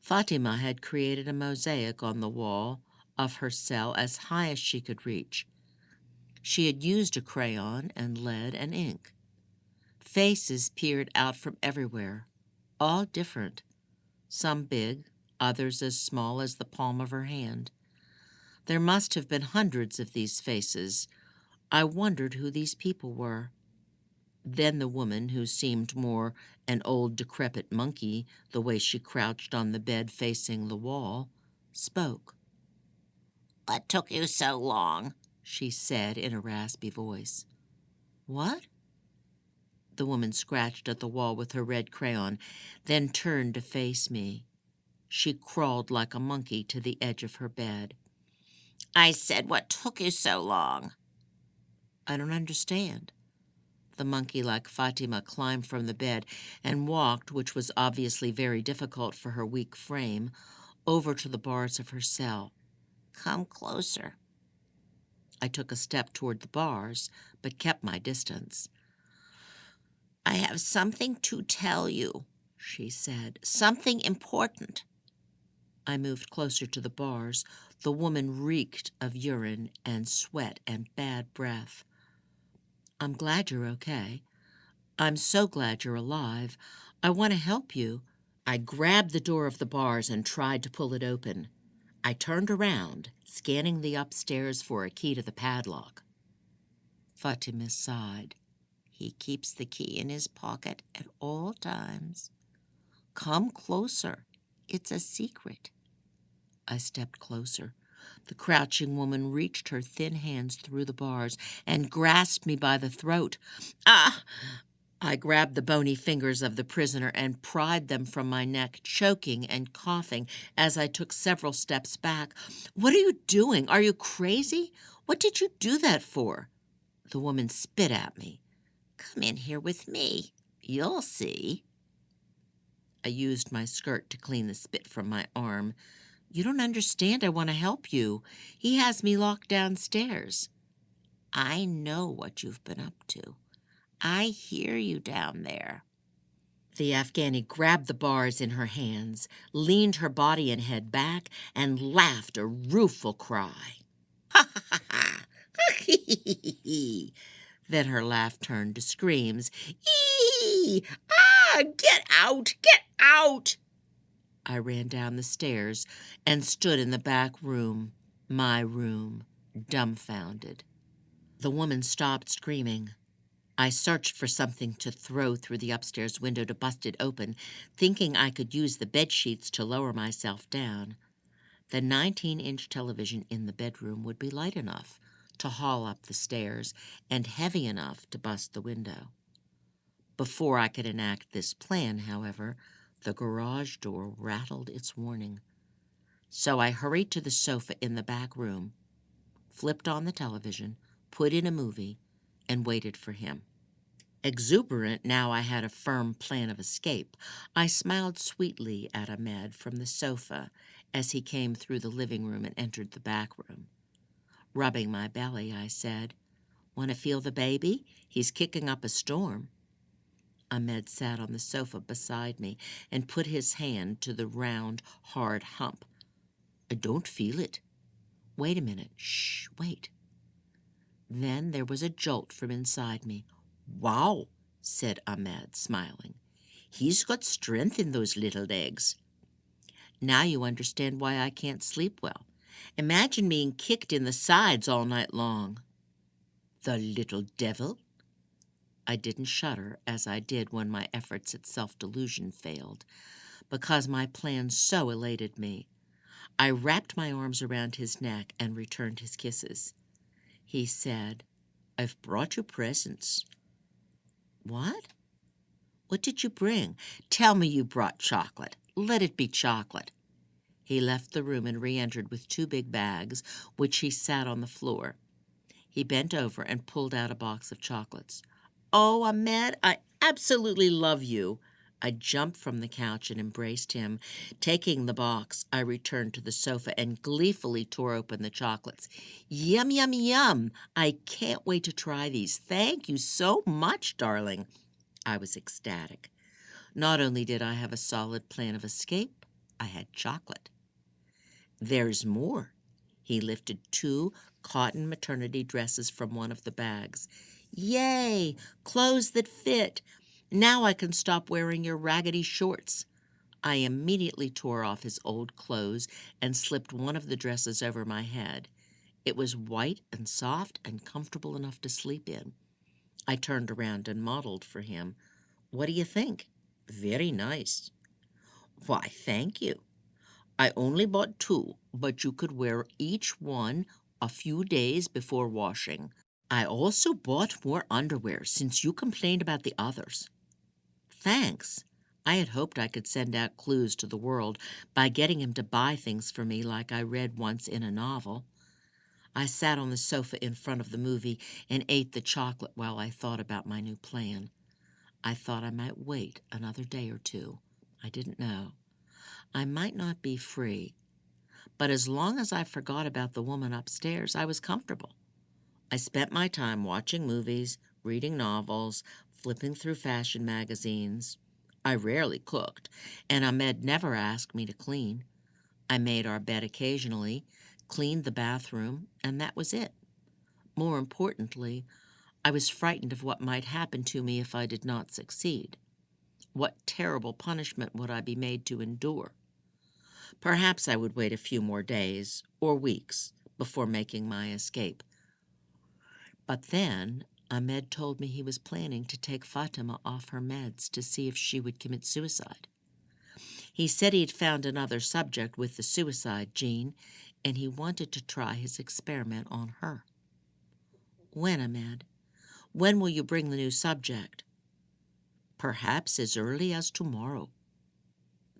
Fatima had created a mosaic on the wall of her cell as high as she could reach. She had used a crayon and lead and ink. Faces peered out from everywhere, all different, some big, others as small as the palm of her hand. There must have been hundreds of these faces. I wondered who these people were. Then the woman, who seemed more an old decrepit monkey, the way she crouched on the bed facing the wall, spoke. "What took you so long?" she said in a raspy voice. "What?" The woman scratched at the wall with her red crayon, then turned to face me. She crawled like a monkey to the edge of her bed. "I said, what took you so long?" "I don't understand." The monkey-like Fatima climbed from the bed and walked, which was obviously very difficult for her weak frame, over to the bars of her cell. "Come closer." I took a step toward the bars, but kept my distance. "I have something to tell you," she said. "Something important." I moved closer to the bars. The woman reeked of urine and sweat and bad breath. "I'm glad you're okay. I'm so glad you're alive. I want to help you." I grabbed the door of the bars and tried to pull it open. I turned around, scanning the upstairs for a key to the padlock. Fatima sighed. He keeps the key in his pocket at all times. Come closer. It's a secret. I stepped closer. The crouching woman reached her thin hands through the bars and grasped me by the throat. Ah! I grabbed the bony fingers of the prisoner and pried them from my neck, choking and coughing as I took several steps back. What are you doing? Are you crazy? What did you do that for? The woman spit at me. Come in here with me. You'll see. I used my skirt to clean the spit from my arm. You don't understand. I want to help you. He has me locked downstairs. I know what you've been up to. I hear you down there. The Afghani grabbed the bars in her hands, leaned her body and head back, and laughed a rueful cry. Ha ha ha ha! Then her laugh turned to screams. Eee! Ah! Get out! Get out! I ran down the stairs and stood in the back room, my room, dumbfounded. The woman stopped screaming. I searched for something to throw through the upstairs window to bust it open, thinking I could use the bed sheets to lower myself down. The 19-inch television in the bedroom would be light enough to haul up the stairs and heavy enough to bust the window. Before I could enact this plan, however, the garage door rattled its warning. So I hurried to the sofa in the back room, flipped on the television, put in a movie, and waited for him. Exuberant now I had a firm plan of escape, I smiled sweetly at Ahmed from the sofa as he came through the living room and entered the back room. Rubbing my belly, I said, Want to feel the baby? He's kicking up a storm. Ahmed sat on the sofa beside me and put his hand to the round, hard hump. I don't feel it. Wait a minute. Shh, wait. Then there was a jolt from inside me. Wow, said Ahmed, smiling. He's got strength in those little legs. Now you understand why I can't sleep well. Imagine being kicked in the sides all night long. The little devil. I didn't shudder as I did when my efforts at self-delusion failed, because my plan so elated me. I wrapped my arms around his neck and returned his kisses. He said, I've brought you presents. What? What did you bring? Tell me you brought chocolate. Let it be chocolate. He left the room and re-entered with 2 big bags, which he sat on the floor. He bent over and pulled out a box of chocolates. Oh, Ahmed, I absolutely love you. I jumped from the couch and embraced him. Taking the box, I returned to the sofa and gleefully tore open the chocolates. Yum, yum, yum. I can't wait to try these. Thank you so much, darling. I was ecstatic. Not only did I have a solid plan of escape, I had chocolate. There's more. He lifted 2 cotton maternity dresses from one of the bags. Yay! Clothes that fit. Now I can stop wearing your raggedy shorts. I immediately tore off his old clothes and slipped one of the dresses over my head. It was white and soft and comfortable enough to sleep in. I turned around and modeled for him. What do you think? Very nice. Why, thank you. I only bought 2, but you could wear each one a few days before washing. I also bought more underwear since you complained about the others. Thanks. I had hoped I could send out clues to the world by getting him to buy things for me like I read once in a novel. I sat on the sofa in front of the movie and ate the chocolate while I thought about my new plan. I thought I might wait another day or 2. I didn't know. I might not be free, but as long as I forgot about the woman upstairs, I was comfortable. I spent my time watching movies, reading novels, flipping through fashion magazines. I rarely cooked, and Ahmed never asked me to clean. I made our bed occasionally, cleaned the bathroom, and that was it. More importantly, I was frightened of what might happen to me if I did not succeed. What terrible punishment would I be made to endure? Perhaps I would wait a few more days or weeks before making my escape. But then Ahmed told me he was planning to take Fatima off her meds to see if she would commit suicide. He said he'd found another subject with the suicide gene, and he wanted to try his experiment on her. When, Ahmed? When will you bring the new subject? Perhaps as early as tomorrow.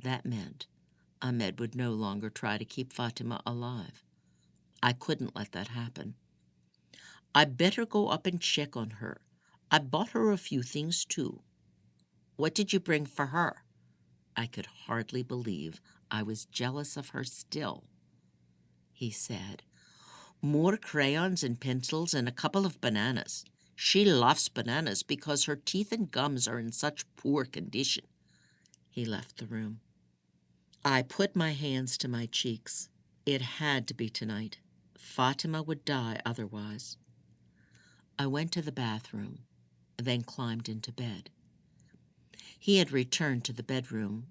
That meant Ahmed would no longer try to keep Fatima alive. I couldn't let that happen. I better go up and check on her. I bought her a few things, too. What did you bring for her? I could hardly believe I was jealous of her still. He said, more crayons and pencils and a couple of bananas. She loves bananas because her teeth and gums are in such poor condition. He left the room. I put my hands to my cheeks. It had to be tonight. Fatima would die otherwise. I went to the bathroom, then climbed into bed. He had returned to the bedroom.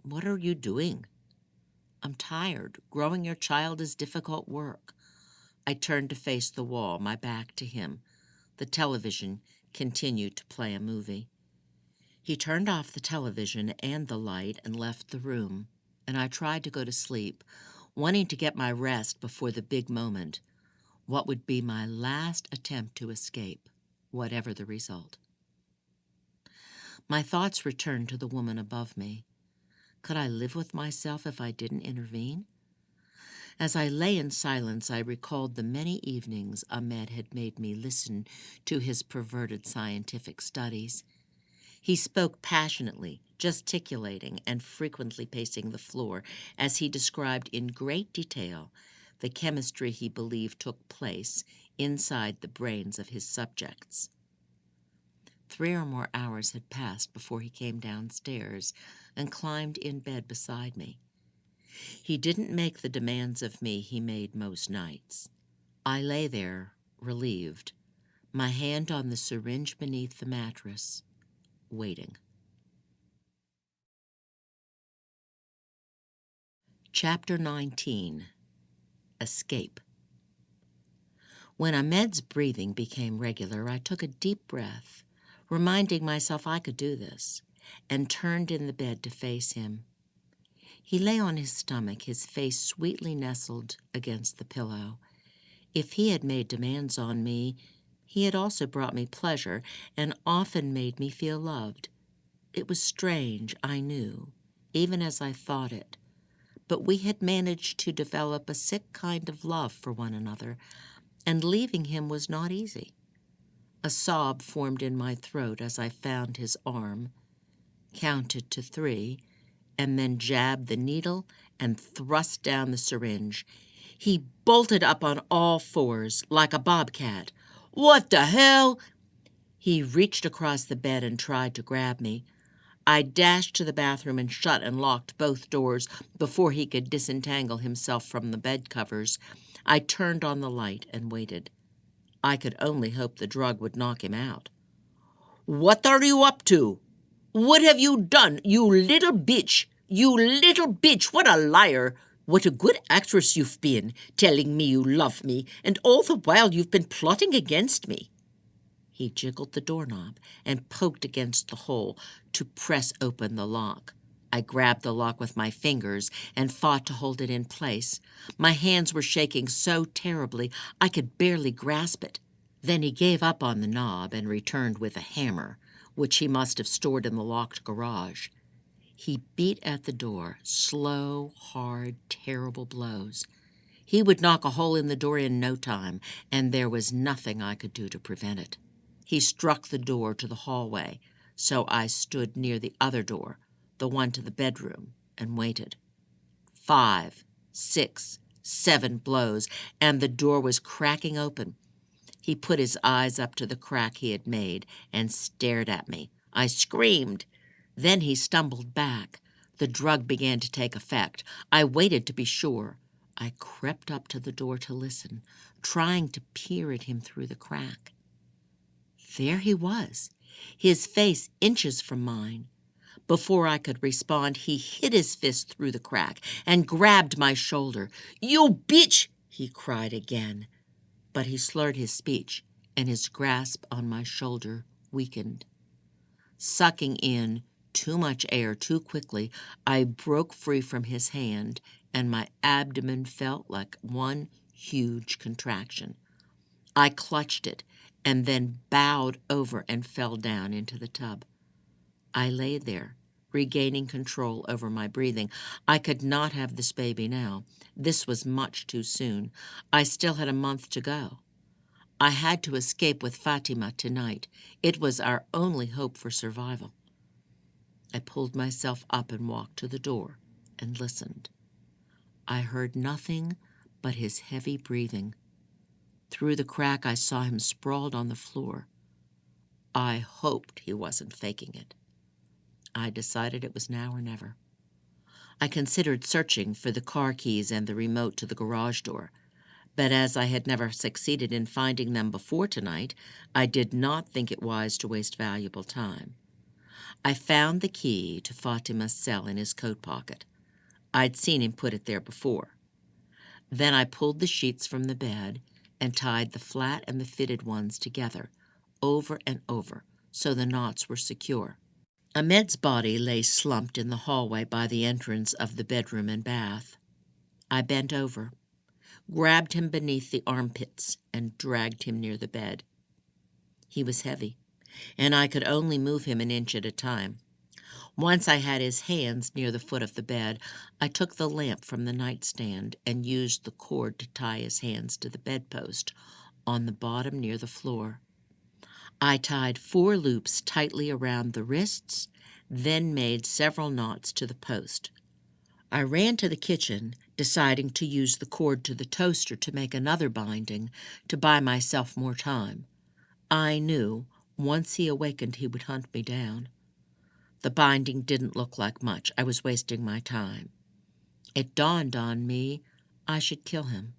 What are you doing? I'm tired. Growing your child is difficult work. I turned to face the wall, my back to him. The television continued to play a movie. He turned off the television and the light and left the room, and I tried to go to sleep, wanting to get my rest before the big moment, what would be my last attempt to escape, whatever the result. My thoughts returned to the woman above me. Could I live with myself if I didn't intervene? As I lay in silence, I recalled the many evenings Ahmed had made me listen to his perverted scientific studies. He spoke passionately, gesticulating and frequently pacing the floor as he described in great detail the chemistry he believed took place inside the brains of his subjects. 3 or more hours had passed before he came downstairs and climbed in bed beside me. He didn't make the demands of me he made most nights. I lay there, relieved, my hand on the syringe beneath the mattress, waiting. Chapter 19. Escape. When Ahmed's breathing became regular, I took a deep breath, reminding myself I could do this, and turned in the bed to face him. He lay on his stomach, his face sweetly nestled against the pillow. If he had made demands on me, he had also brought me pleasure and often made me feel loved. It was strange, I knew, even as I thought it, but we had managed to develop a sick kind of love for one another, and leaving him was not easy. A sob formed in my throat as I found his arm, counted to 3, and then jabbed the needle and thrust down the syringe. He bolted up on all fours like a bobcat. What the hell? He reached across the bed and tried to grab me. I dashed to the bathroom and shut and locked both doors before he could disentangle himself from the bed covers. I turned on the light and waited. I could only hope the drug would knock him out. What are you up to? What have you done, you little bitch? You little bitch, what a liar! What a good actress you've been, telling me you love me, and all the while you've been plotting against me. He jiggled the doorknob and poked against the hole to press open the lock. I grabbed the lock with my fingers and fought to hold it in place. My hands were shaking so terribly I could barely grasp it. Then he gave up on the knob and returned with a hammer, which he must have stored in the locked garage. He beat at the door, slow, hard, terrible blows. He would knock a hole in the door in no time, and there was nothing I could do to prevent it. He struck the door to the hallway, so I stood near the other door, the one to the bedroom, and waited. 5, 6, 7 blows, and the door was cracking open. He put his eyes up to the crack he had made and stared at me. I screamed. Then he stumbled back. The drug began to take effect. I waited to be sure. I crept up to the door to listen, trying to peer at him through the crack. There he was, his face inches from mine. Before I could respond, he hit his fist through the crack and grabbed my shoulder. You bitch, he cried again. But he slurred his speech and his grasp on my shoulder weakened. Sucking in too much air too quickly, I broke free from his hand, and my abdomen felt like one huge contraction. I clutched it and then bowed over and fell down into the tub. I lay there, regaining control over my breathing. I could not have this baby now. This was much too soon. I still had a month to go. I had to escape with Fatima tonight. It was our only hope for survival. I pulled myself up and walked to the door and listened. I heard nothing but his heavy breathing. Through the crack, I saw him sprawled on the floor. I hoped he wasn't faking it. I decided it was now or never. I considered searching for the car keys and the remote to the garage door, but as I had never succeeded in finding them before tonight, I did not think it wise to waste valuable time. I found the key to Fatima's cell in his coat pocket. I'd seen him put it there before. Then I pulled the sheets from the bed and tied the flat and the fitted ones together, over and over, so the knots were secure. Ahmed's body lay slumped in the hallway by the entrance of the bedroom and bath. I bent over, grabbed him beneath the armpits, and dragged him near the bed. He was heavy, and I could only move him an inch at a time. Once I had his hands near the foot of the bed, I took the lamp from the nightstand and used the cord to tie his hands to the bedpost on the bottom near the floor. I tied 4 loops tightly around the wrists, then made several knots to the post. I ran to the kitchen, deciding to use the cord to the toaster to make another binding to buy myself more time. I knew once he awakened he would hunt me down. The binding didn't look like much. I was wasting my time. It dawned on me I should kill him.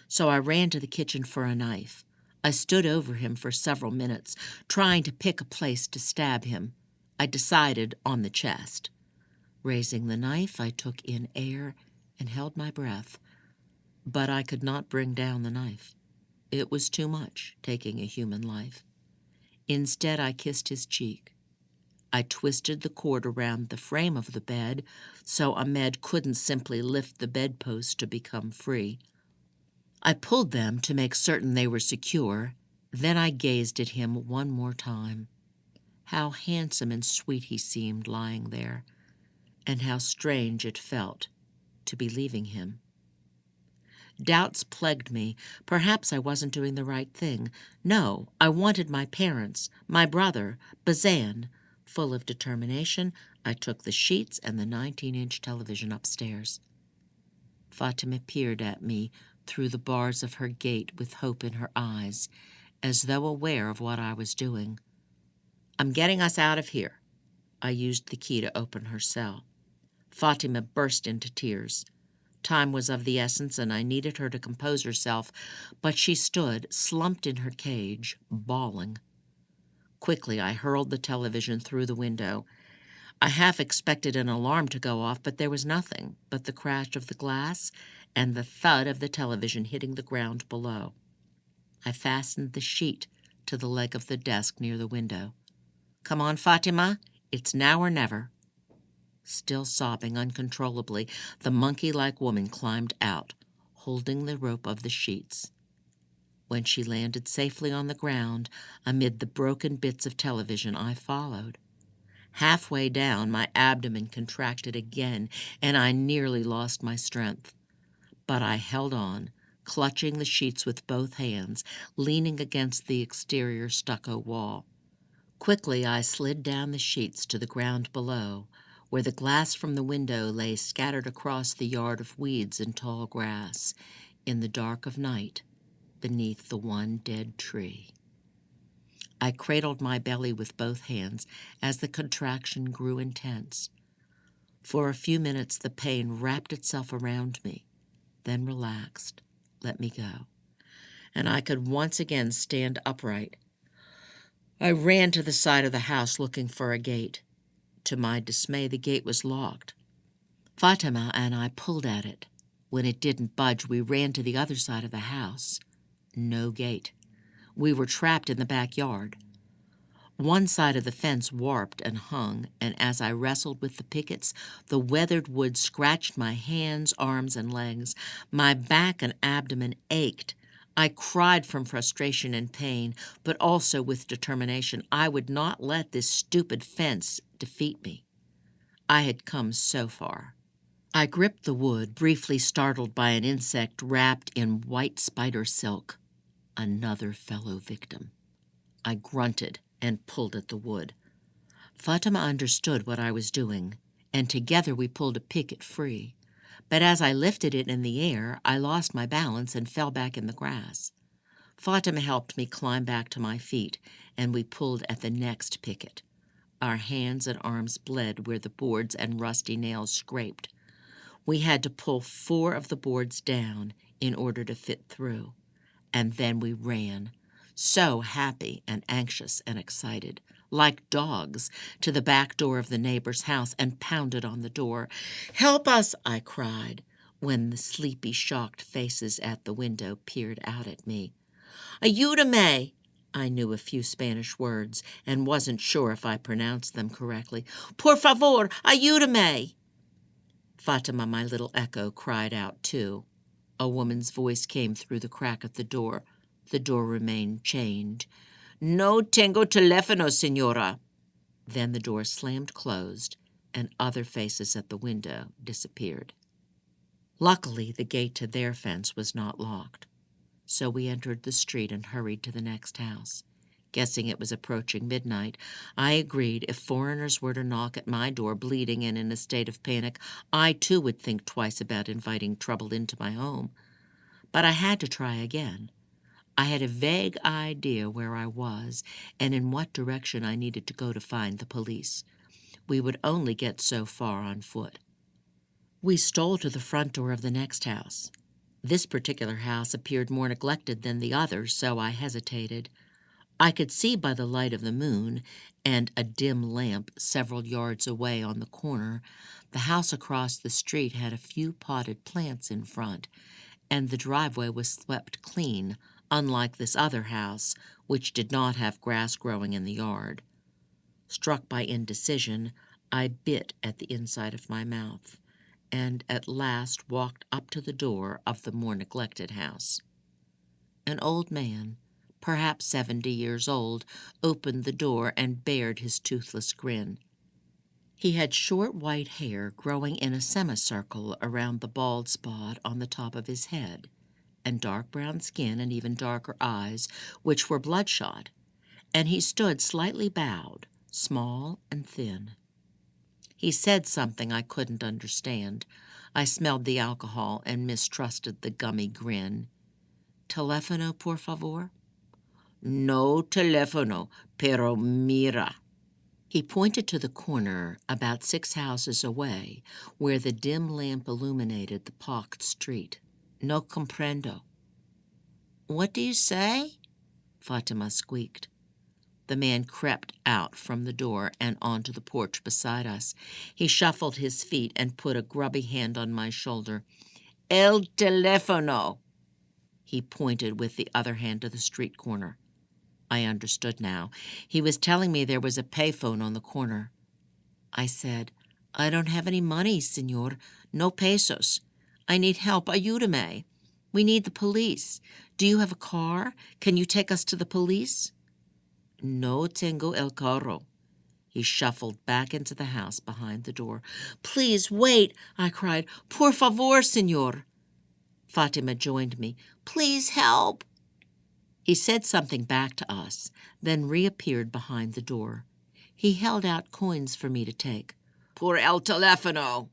So I ran to the kitchen for a knife. I stood over him for several minutes, trying to pick a place to stab him. I decided on the chest. Raising the knife, I took in air and held my breath, but I could not bring down the knife. It was too much, taking a human life. Instead, I kissed his cheek. I twisted the cord around the frame of the bed so Ahmed couldn't simply lift the bedpost to become free. I pulled them to make certain they were secure. Then I gazed at him one more time. How handsome and sweet he seemed lying there, and how strange it felt to be leaving him. Doubts plagued me. Perhaps I wasn't doing the right thing. No, I wanted my parents, my brother, Bazan. Full of determination, I took the sheets and the 19-inch television upstairs. Fatima peered at me through the bars of her gate with hope in her eyes, as though aware of what I was doing. "I'm getting us out of here." I used the key to open her cell. Fatima burst into tears. Time was of the essence, and I needed her to compose herself, but she stood, slumped in her cage, bawling. Quickly, I hurled the television through the window. I half expected an alarm to go off, but there was nothing but the crash of the glass and the thud of the television hitting the ground below. I fastened the sheet to the leg of the desk near the window. "Come on, Fatima. It's now or never." Still sobbing uncontrollably, the monkey-like woman climbed out, holding the rope of the sheets. When she landed safely on the ground, amid the broken bits of television, I followed. Halfway down, my abdomen contracted again, and I nearly lost my strength. But I held on, clutching the sheets with both hands, leaning against the exterior stucco wall. Quickly, I slid down the sheets to the ground below, where the glass from the window lay scattered across the yard of weeds and tall grass, in the dark of night, beneath the one dead tree. I cradled my belly with both hands as the contraction grew intense. For a few minutes the pain wrapped itself around me, then relaxed, let me go, and I could once again stand upright. I ran to the side of the house looking for a gate. To my dismay, the gate was locked. Fatima and I pulled at it. When it didn't budge, we ran to the other side of the house. No gate. We were trapped in the backyard. One side of the fence warped and hung, and as I wrestled with the pickets, the weathered wood scratched my hands, arms, and legs. My back and abdomen ached. I cried from frustration and pain, but also with determination. I would not let this stupid fence defeat me. I had come so far. I gripped the wood, briefly startled by an insect wrapped in white spider silk. Another fellow victim. I grunted and pulled at the wood. Fatima understood what I was doing, and together we pulled a picket free. But as I lifted it in the air, I lost my balance and fell back in the grass. Fatima helped me climb back to my feet, and we pulled at the next picket. Our hands and arms bled where the boards and rusty nails scraped. We had to pull 4 of the boards down in order to fit through. And then we ran, so happy and anxious and excited, like dogs, to the back door of the neighbor's house and pounded on the door. "Help us!" I cried, when the sleepy, shocked faces at the window peered out at me. "Ayúdame!" I knew a few Spanish words and wasn't sure if I pronounced them correctly. "Por favor, ayúdame!" Fatima, my little echo, cried out too. A woman's voice came through the crack of the door. The door remained chained. "No tengo teléfono, señora." Then the door slammed closed, and other faces at the window disappeared. Luckily, the gate to their fence was not locked, so we entered the street and hurried to the next house. Guessing it was approaching midnight, I agreed if foreigners were to knock at my door bleeding and in a state of panic, I too would think twice about inviting trouble into my home. But I had to try again. I had a vague idea where I was and in what direction I needed to go to find the police. We would only get so far on foot. We stole to the front door of the next house. This particular house appeared more neglected than the others, so I hesitated. I could see by the light of the moon and a dim lamp several yards away on the corner. The house across the street had a few potted plants in front, and the driveway was swept clean, unlike this other house, which did not have grass growing in the yard. Struck by indecision, I bit at the inside of my mouth, and at last walked up to the door of the more neglected house. An old man, perhaps 70 years old, opened the door and bared his toothless grin. He had short white hair growing in a semicircle around the bald spot on the top of his head, and dark brown skin and even darker eyes, which were bloodshot, and he stood slightly bowed, small and thin. He said something I couldn't understand. I smelled the alcohol and mistrusted the gummy grin. "Teléfono, por favor?" "No teléfono, pero mira." He pointed to the corner, about 6 houses away, where the dim lamp illuminated the pocked street. "No comprendo." "What do you say?" Fatima squeaked. The man crept out from the door and onto the porch beside us. He shuffled his feet and put a grubby hand on my shoulder. "El teléfono." He pointed with the other hand to the street corner. I understood now. He was telling me there was a payphone on the corner. I said, "I don't have any money, señor. No pesos. I need help. Ayúdame. We need the police. Do you have a car? Can you take us to the police?" "No tengo el carro." He shuffled back into the house behind the door. "Please wait," I cried. "Por favor, señor." Fatima joined me. "Please help." He said something back to us, then reappeared behind the door. He held out coins for me to take. "Por el teléfono."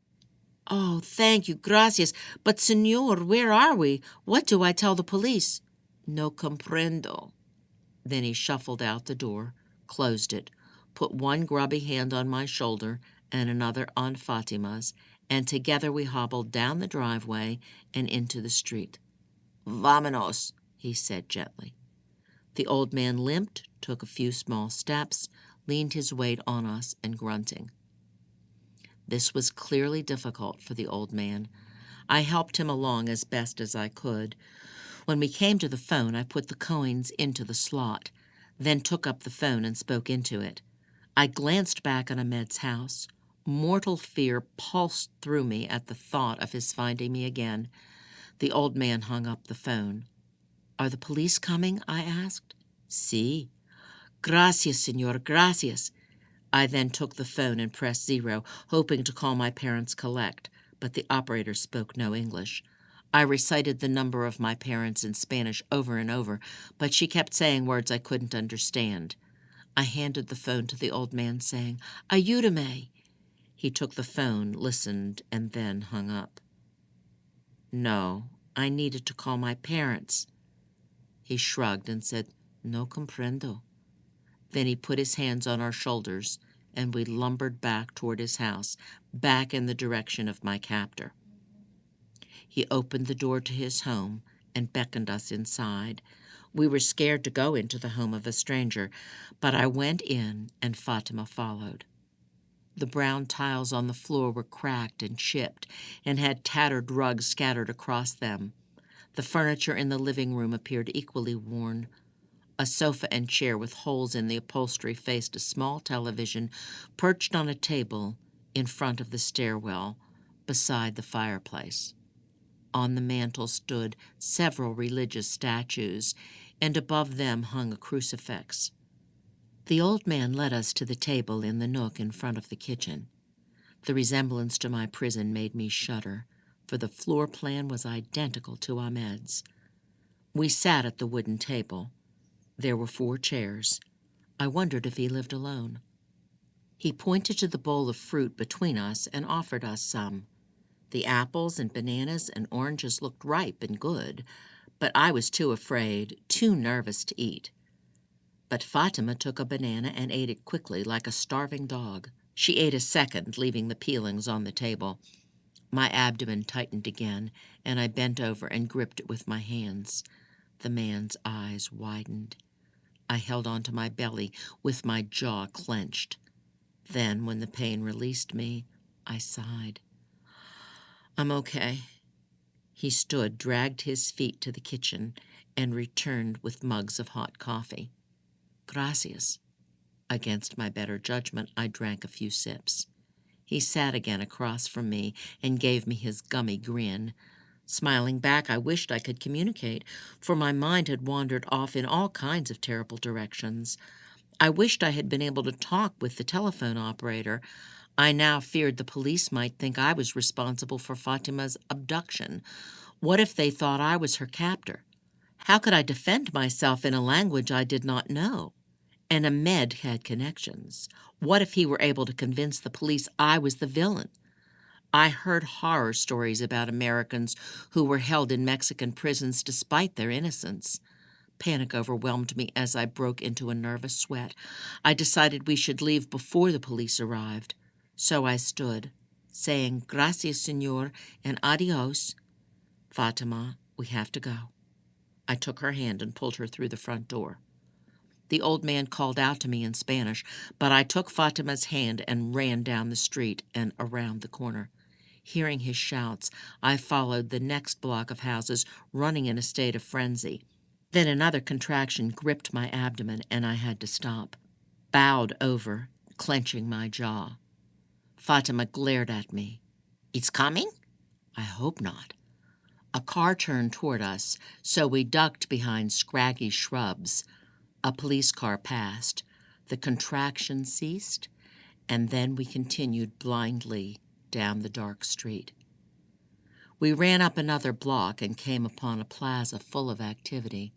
"Oh, thank you, gracias. But, señor, where are we? What do I tell the police?" "No comprendo." Then he shuffled out the door, closed it, put one grubby hand on my shoulder and another on Fatima's, and together we hobbled down the driveway and into the street. "Vámonos," he said gently. The old man limped, took a few small steps, leaned his weight on us, and grunting. This was clearly difficult for the old man. I helped him along as best as I could. When we came to the phone, I put the coins into the slot, then took up the phone and spoke into it. I glanced back on Ahmed's house. Mortal fear pulsed through me at the thought of his finding me again. The old man hung up the phone. "Are the police coming?" I asked. "Si." "Gracias, senor, gracias." I then took the phone and pressed 0, hoping to call my parents collect, but the operator spoke no English. I recited the number of my parents in Spanish over and over, but she kept saying words I couldn't understand. I handed the phone to the old man, saying, "Ayúdame." He took the phone, listened, and then hung up. "No, I needed to call my parents." He shrugged and said, "No comprendo." Then he put his hands on our shoulders, and we lumbered back toward his house, back in the direction of my captor. He opened the door to his home and beckoned us inside. We were scared to go into the home of a stranger, but I went in and Fatima followed. The brown tiles on the floor were cracked and chipped and had tattered rugs scattered across them. The furniture in the living room appeared equally worn. A sofa and chair with holes in the upholstery faced a small television perched on a table in front of the stairwell beside the fireplace. On the mantel stood several religious statues, and above them hung a crucifix. The old man led us to the table in the nook in front of the kitchen. The resemblance to my prison made me shudder, for the floor plan was identical to Ahmed's. We sat at the wooden table. There were 4 chairs. I wondered if he lived alone. He pointed to the bowl of fruit between us and offered us some. The apples and bananas and oranges looked ripe and good, but I was too afraid, too nervous to eat. But Fatima took a banana and ate it quickly, like a starving dog. She ate a second, leaving the peelings on the table. My abdomen tightened again, and I bent over and gripped it with my hands. The man's eyes widened. I held onto my belly with my jaw clenched. Then, when the pain released me, I sighed. "I'm okay." He stood, dragged his feet to the kitchen, and returned with mugs of hot coffee. "Gracias." Against my better judgment, I drank a few sips. He sat again across from me and gave me his gummy grin. Smiling back, I wished I could communicate, for my mind had wandered off in all kinds of terrible directions. I wished I had been able to talk with the telephone operator. I now feared the police might think I was responsible for Fatima's abduction. What if they thought I was her captor? How could I defend myself in a language I did not know? And Ahmed had connections. What if he were able to convince the police I was the villain? I heard horror stories about Americans who were held in Mexican prisons despite their innocence. Panic overwhelmed me as I broke into a nervous sweat. I decided we should leave before the police arrived. So I stood, saying, "Gracias, senor, and adios." "Fatima, we have to go." I took her hand and pulled her through the front door. The old man called out to me in Spanish, but I took Fatima's hand and ran down the street and around the corner. Hearing his shouts, I followed the next block of houses, running in a state of frenzy. Then another contraction gripped my abdomen, and I had to stop. Bowed over, clenching my jaw. Fatima glared at me. "It's coming?" "I hope not." A car turned toward us, so we ducked behind scraggy shrubs. A police car passed. The contraction ceased, and then we continued blindly down the dark street. We ran up another block and came upon a plaza full of activity.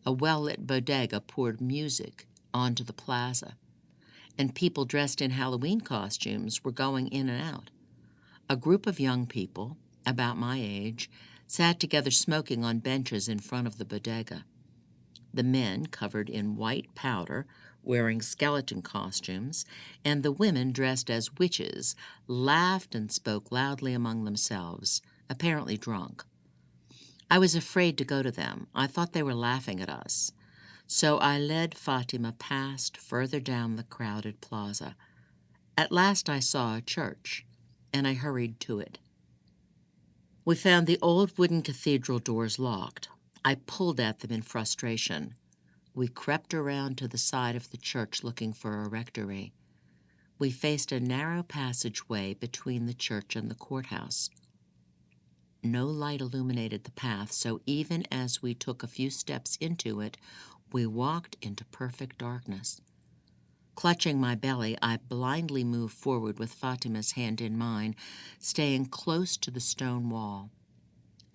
A well-lit bodega poured music onto the plaza, and people dressed in Halloween costumes were going in and out. A group of young people, about my age, sat together smoking on benches in front of the bodega. The men, covered in white powder, wearing skeleton costumes, and the women dressed as witches, laughed and spoke loudly among themselves, apparently drunk. I was afraid to go to them. I thought they were laughing at us. So I led Fatima past, further down the crowded plaza. At last I saw a church, and I hurried to it. We found the old wooden cathedral doors locked. I pulled at them in frustration. We crept around to the side of the church looking for a rectory. We faced a narrow passageway between the church and the courthouse. No light illuminated the path, so even as we took a few steps into it, we walked into perfect darkness. Clutching my belly, I blindly moved forward with Fatima's hand in mine, staying close to the stone wall.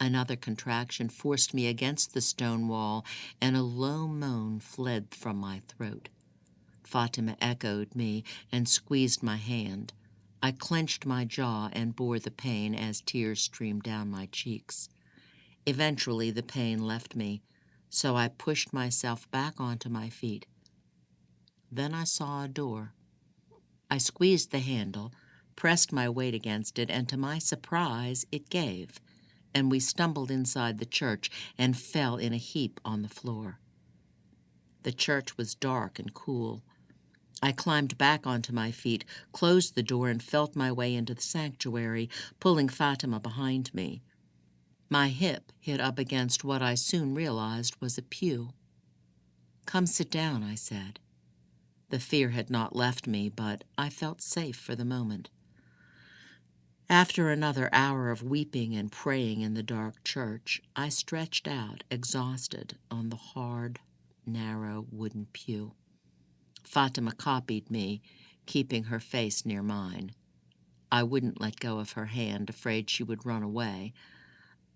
Another contraction forced me against the stone wall, and a low moan fled from my throat. Fatima echoed me and squeezed my hand. I clenched my jaw and bore the pain as tears streamed down my cheeks. Eventually, the pain left me, so I pushed myself back onto my feet. Then I saw a door. I squeezed the handle, pressed my weight against it, and to my surprise, it gave, and we stumbled inside the church and fell in a heap on the floor. The church was dark and cool. I climbed back onto my feet, closed the door, and felt my way into the sanctuary, pulling Fatima behind me. My hip hit up against what I soon realized was a pew. "Come sit down," I said. The fear had not left me, but I felt safe for the moment. After another hour of weeping and praying in the dark church, I stretched out, exhausted, on the hard, narrow wooden pew. Fatima copied me, keeping her face near mine. I wouldn't let go of her hand, afraid she would run away.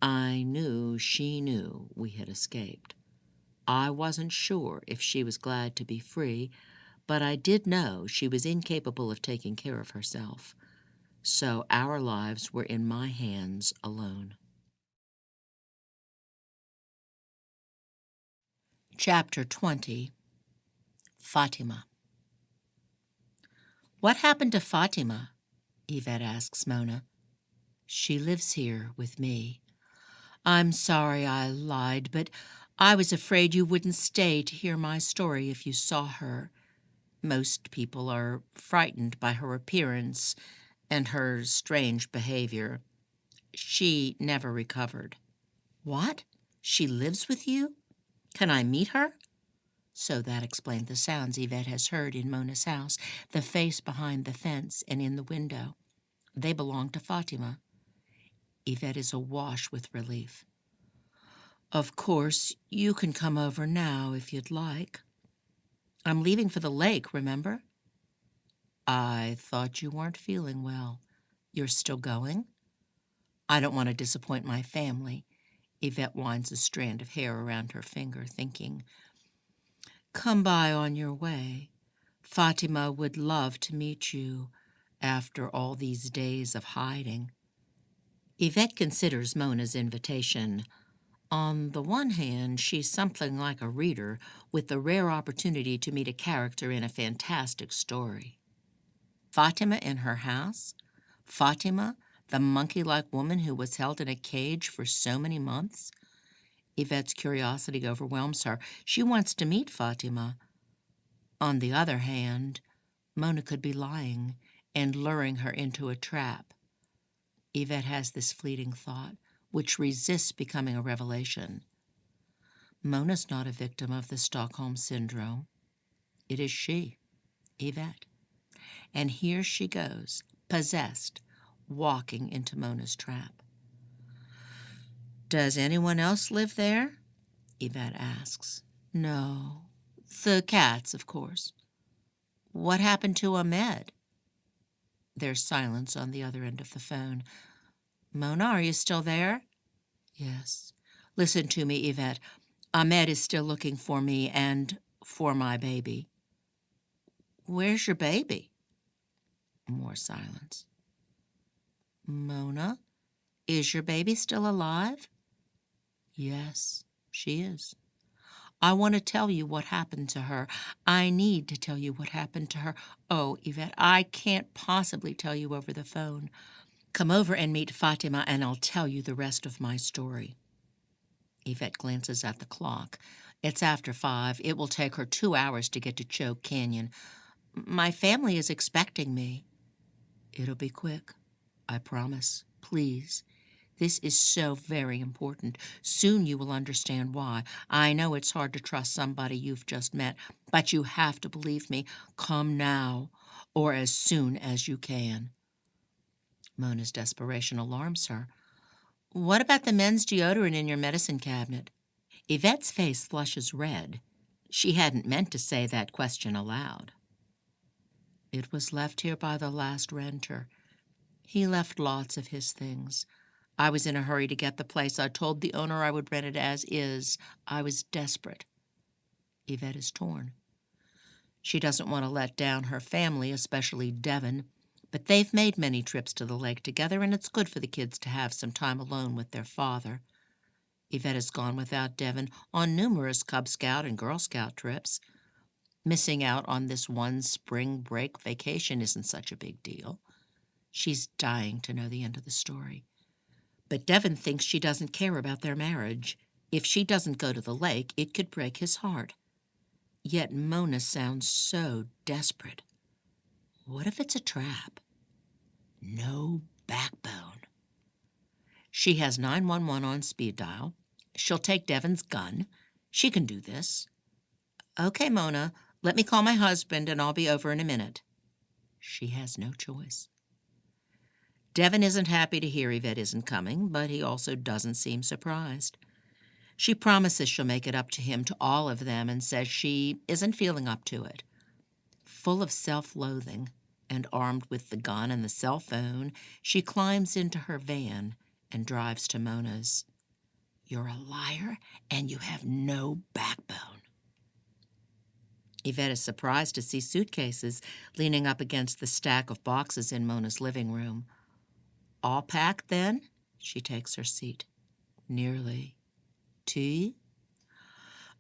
I knew she knew we had escaped. I wasn't sure if she was glad to be free, but I did know she was incapable of taking care of herself. So our lives were in my hands alone. Chapter 20. Fatima. "What happened to Fatima?" Yvette asks Mona. "She lives here with me. I'm sorry I lied, but I was afraid you wouldn't stay to hear my story if you saw her. Most people are frightened by her appearance and her strange behavior. She never recovered." "What? She lives with you? Can I meet her?" So that explained the sounds Yvette has heard in Mona's house, the face behind the fence and in the window. They belong to Fatima. Yvette is awash with relief. "Of course, you can come over now if you'd like. I'm leaving for the lake, remember?" "I thought you weren't feeling well. You're still going?" "I don't want to disappoint my family." Yvette winds a strand of hair around her finger, thinking. "Come by on your way. Fatima would love to meet you after all these days of hiding." Yvette considers Mona's invitation. On the one hand, she's something like a reader with the rare opportunity to meet a character in a fantastic story. Fatima in her house? Fatima, the monkey-like woman who was held in a cage for so many months? Yvette's curiosity overwhelms her. She wants to meet Fatima. On the other hand, Mona could be lying and luring her into a trap. Yvette has this fleeting thought, which resists becoming a revelation. Mona's not a victim of the Stockholm Syndrome. It is she, Yvette. And here she goes, possessed, walking into Mona's trap. "Does anyone else live there?" Yvette asks. "No. The cats, of course." "What happened to Ahmed?" There's silence on the other end of the phone. "Mona, are you still there?" "Yes. Listen to me, Yvette. Ahmed is still looking for me and for my baby." "Where's your baby?" More silence. "Mona, is your baby still alive?" "Yes, she is. I want to tell you what happened to her. I need to tell you what happened to her. Oh, Yvette, I can't possibly tell you over the phone. Come over and meet Fatima, and I'll tell you the rest of my story." Yvette glances at the clock. It's after 5. It will take her 2 hours to get to Choke Canyon. "My family is expecting me." "It'll be quick. I promise. Please, This is so very important. Soon you will understand why. I know it's hard to trust somebody you've just met, but you have to believe me. Come now, or as soon as you can." Mona's desperation alarms her. "What about the men's deodorant in your medicine cabinet?" Yvette's face flushes red. She hadn't meant to say that question aloud. "It was left here by the last renter. He left lots of his things. I was in a hurry to get the place. I told the owner I would rent it as is. I was desperate." Yvette is torn. She doesn't want to let down her family, especially Devon, but they've made many trips to the lake together, and it's good for the kids to have some time alone with their father. Yvette has gone without Devon on numerous Cub Scout and Girl Scout trips. Missing out on this one spring break vacation isn't such a big deal. She's dying to know the end of the story. But Devon thinks she doesn't care about their marriage. If she doesn't go to the lake, it could break his heart. Yet Mona sounds so desperate. What if it's a trap? No backbone. She has 911 on speed dial. She'll take Devon's gun. She can do this. "Okay, Mona, let me call my husband and I'll be over in a minute." She has no choice. Devon isn't happy to hear Yvette isn't coming, but he also doesn't seem surprised. She promises she'll make it up to him, to all of them, and says she isn't feeling up to it. Full of self-loathing and armed with the gun and the cell phone, she climbs into her van and drives to Mona's. "You're a liar and you have no backbone." Yvette is surprised to see suitcases leaning up against the stack of boxes in Mona's living room. "All packed, then?" She takes her seat. "Nearly. Tea?"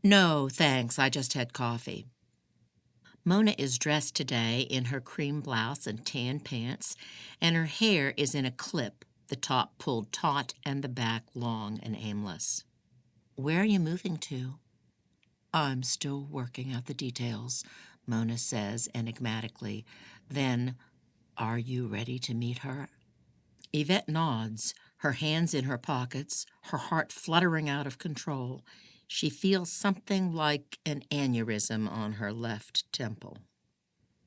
"No, thanks. I just had coffee." Mona is dressed today in her cream blouse and tan pants, and her hair is in a clip, the top pulled taut and the back long and aimless. "Where are you moving to?" "I'm still working out the details," Mona says enigmatically. Then, "Are you ready to meet her?" Yvette nods, her hands in her pockets, her heart fluttering out of control. She feels something like an aneurysm on her left temple.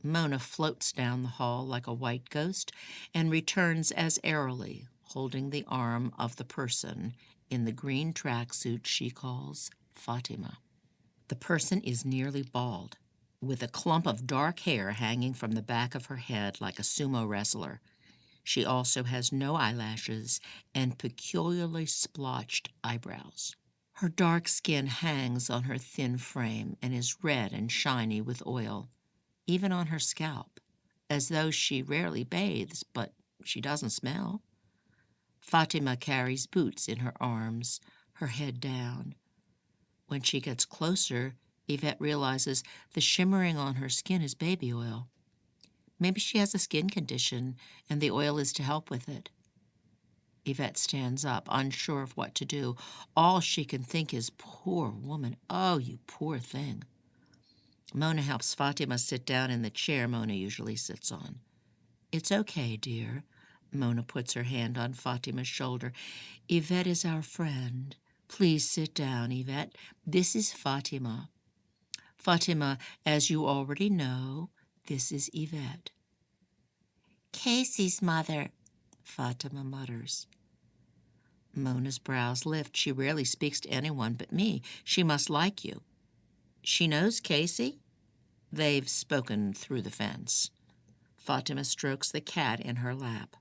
Mona floats down the hall like a white ghost and returns as airily, holding the arm of the person in the green tracksuit she calls Fatima. The person is nearly bald, with a clump of dark hair hanging from the back of her head like a sumo wrestler. She also has no eyelashes and peculiarly splotched eyebrows. Her dark skin hangs on her thin frame and is red and shiny with oil, even on her scalp, as though she rarely bathes, but she doesn't smell. Fatima carries boots in her arms, her head down. When she gets closer, Yvette realizes the shimmering on her skin is baby oil. Maybe she has a skin condition, and the oil is to help with it. Yvette stands up, unsure of what to do. All she can think is, "Poor woman, oh, you poor thing." Mona helps Fatima sit down in the chair Mona usually sits on. "It's okay, dear." Mona puts her hand on Fatima's shoulder. "Yvette is our friend. Please sit down, Yvette. This is Fatima. Fatima, as you already know, this is Yvette." "Casey's mother," Fatima mutters. Mona's brows lift. She rarely speaks to anyone but me. She must like you. "She knows Casey?" "They've spoken through the fence." Fatima strokes the cat in her lap.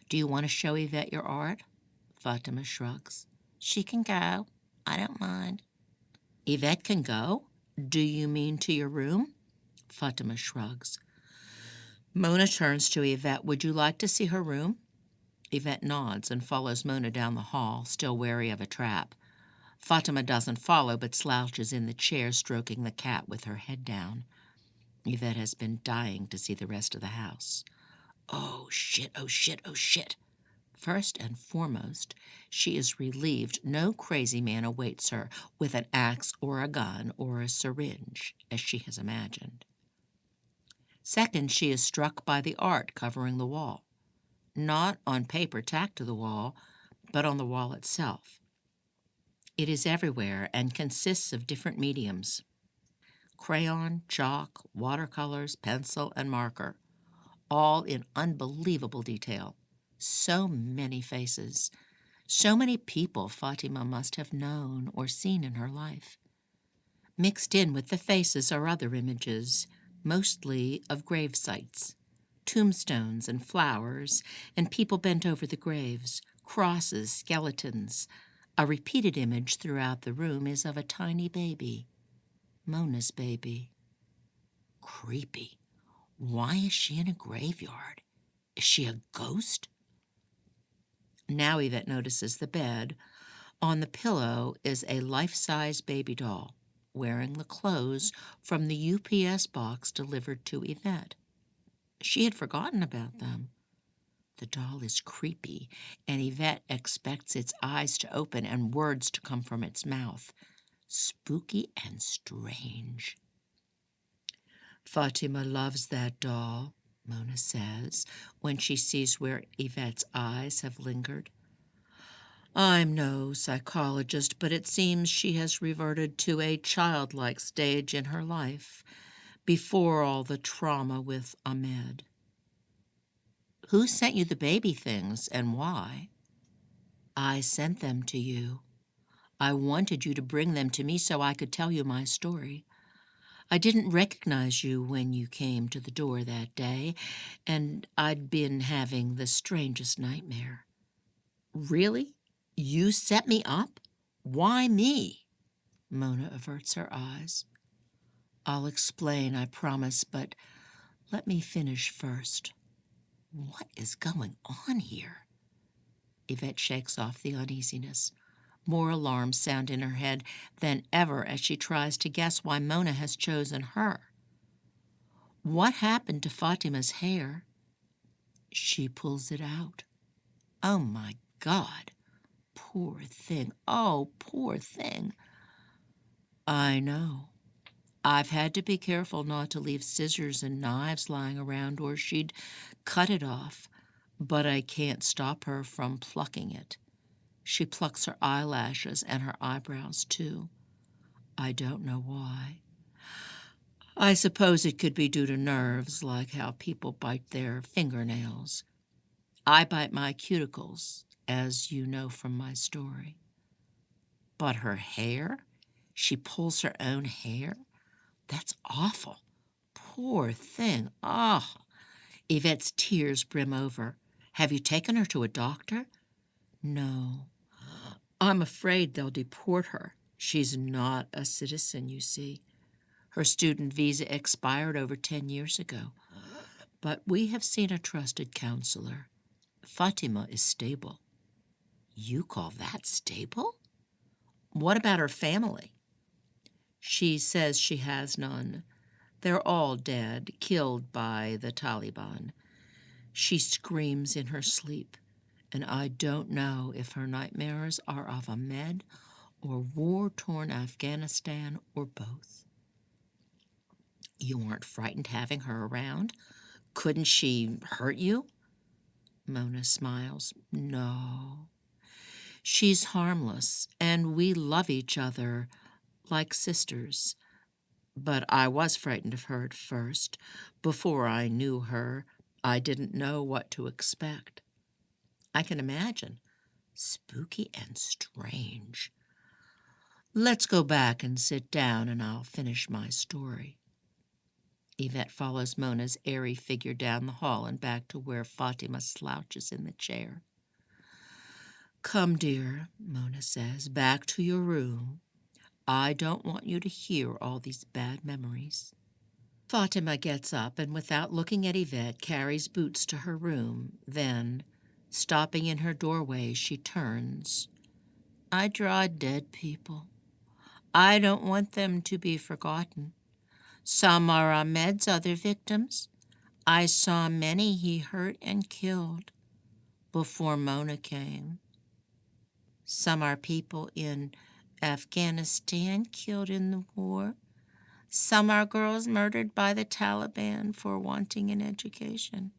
"Do you want to show Yvette your art?" Fatima shrugs. "She can go. I don't mind." "Yvette can go? Do you mean to your room?" Fatima shrugs. Mona turns to Yvette. "Would you like to see her room?" Yvette nods and follows Mona down the hall, still wary of a trap. Fatima doesn't follow, but slouches in the chair, stroking the cat with her head down. Yvette has been dying to see the rest of the house. Oh, shit, oh, shit, oh, shit. First and foremost, she is relieved no crazy man awaits her with an axe or a gun or a syringe, as she has imagined. Second, she is struck by the art covering the wall. not on paper tacked to the wall, but on the wall itself. It is everywhere and consists of different mediums: crayon, chalk, watercolors, pencil, and marker, all in unbelievable detail. So many faces, so many people Fatima must have known or seen in her life. Mixed in with the faces are other images, mostly of grave sites, tombstones and flowers, and people bent over the graves, crosses, skeletons. A repeated image throughout the room is of a tiny baby, Mona's baby. Creepy. Why is she in a graveyard? Is she a ghost? Now Yvette notices the bed. On the pillow is a life-size baby doll, wearing the clothes from the UPS box delivered to Yvette. She had forgotten about them. The doll is creepy, and Yvette expects its eyes to open and words to come from its mouth. Spooky and strange. Fatima loves that doll, Mona says, when she sees where Yvette's eyes have lingered. I'm no psychologist, but it seems she has reverted to a childlike stage in her life, before all the trauma with Ahmed. Who sent you the baby things and why? I sent them to you. I wanted you to bring them to me so I could tell you my story. I didn't recognize you when you came to the door that day, and I'd been having the strangest nightmare. Really? You set me up? Why me? Mona averts her eyes. I'll explain, I promise, but let me finish first. What is going on here? Yvette shakes off the uneasiness. More alarms sound in her head than ever as she tries to guess why Mona has chosen her. What happened to Fatima's hair? She pulls it out. Oh, my God. Poor thing. Oh, poor thing. I know. I've had to be careful not to leave scissors and knives lying around or she'd cut it off, but I can't stop her from plucking it. She plucks her eyelashes and her eyebrows, too. I don't know why. I suppose it could be due to nerves, like how people bite their fingernails. I bite my cuticles, as you know from my story. But her hair? She pulls her own hair? That's awful. Poor thing. Ah. Yvette's tears brim over. Have you taken her to a doctor? No. I'm afraid they'll deport her. She's not a citizen, you see. Her student visa expired over 10 years ago. But we have seen a trusted counselor. Fatima is stable. You call that stable? What about her family? She says she has none. They're all dead, killed by the Taliban. She screams in her sleep, and I don't know if her nightmares are of Ahmed or war-torn Afghanistan or both. You aren't frightened having her around? Couldn't she hurt you? Mona smiles. No. She's harmless, and we love each other like sisters. But I was frightened of her at first. Before I knew her, I didn't know what to expect. I can imagine. Spooky and strange. Let's go back and sit down, and I'll finish my story. Yvette follows Mona's airy figure down the hall and back to where Fatima slouches in the chair. Come, dear, Mona says, back to your room. I don't want you to hear all these bad memories. Fatima gets up and, without looking at Yvette, carries Boots to her room. Then, stopping in her doorway, she turns. I draw dead people. I don't want them to be forgotten. Some are Ahmed's other victims. I saw many he hurt and killed before Mona came. Some are people in Afghanistan killed in the war. Some are girls murdered by the Taliban for wanting an education.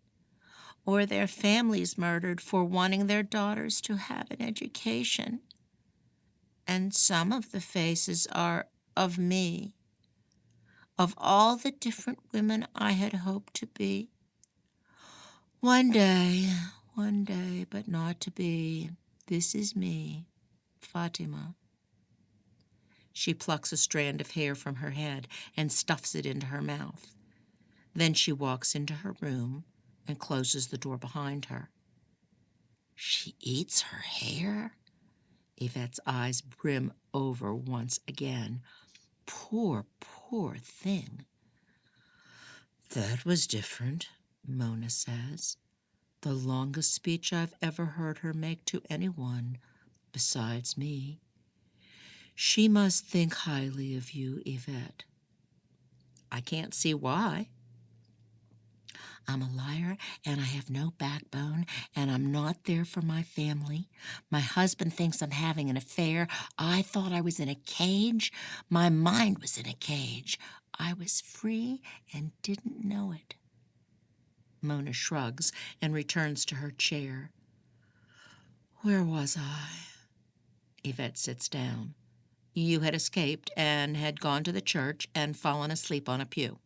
or their families murdered for wanting their daughters to have an education. And some of the faces are of me, of all the different women I had hoped to be. One day, but not to be. This is me, Fatima. She plucks a strand of hair from her head and stuffs it into her mouth. Then she walks into her room and closes the door behind her. She eats her hair? Yvette's eyes brim over once again. Poor thing. That was different, Mona says. The longest speech I've ever heard her make to anyone besides me. She must think highly of you, Yvette. I can't see why. I'm a liar, and I have no backbone, and I'm not there for my family. My husband thinks I'm having an affair. I thought I was in a cage. My mind was in a cage. I was free and didn't know it. Mona shrugs and returns to her chair. Where was I? Yvette sits down. You had escaped and had gone to the church and fallen asleep on a pew.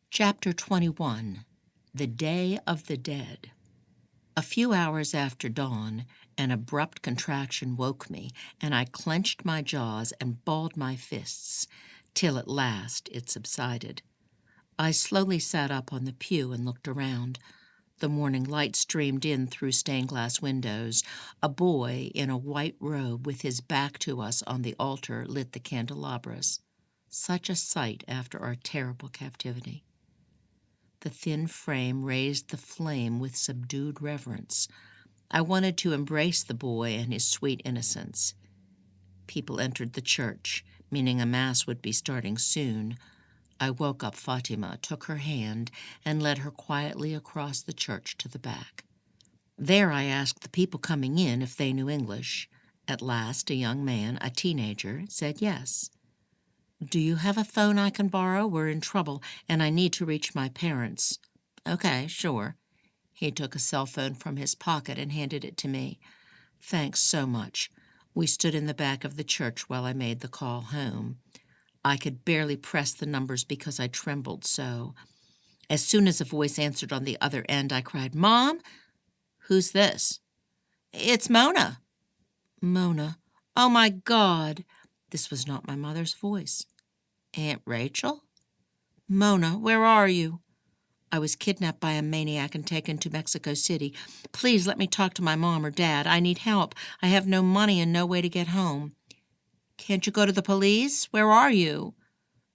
Chapter 21. The Day of the Dead. A few hours after dawn, an abrupt contraction woke me, and I clenched my jaws and balled my fists, till at last it subsided. I slowly sat up on the pew and looked around. The morning light streamed in through stained-glass windows. A boy in a white robe with his back to us on the altar lit the candelabras. Such a sight after our terrible captivity. The thin frame raised the flame with subdued reverence. I wanted to embrace the boy and his sweet innocence. People entered the church, meaning a mass would be starting soon. I woke up Fatima, took her hand, and led her quietly across the church to the back. There I asked the people coming in if they knew English. At last, a young man, a teenager, said yes. Do you have a phone I can borrow? We're in trouble, and I need to reach my parents. Okay, sure. He took a cell phone from his pocket and handed it to me. Thanks so much. We stood in the back of the church while I made the call home. I could barely press the numbers because I trembled so. As soon as a voice answered on the other end, I cried, Mom? Who's this? It's Mona. Mona. Oh, my God. This was not my mother's voice. Aunt Rachel? Mona, where are you? I was kidnapped by a maniac and taken to Mexico City. Please let me talk to my mom or dad. I need help. I have no money and no way to get home. Can't you go to the police? Where are you?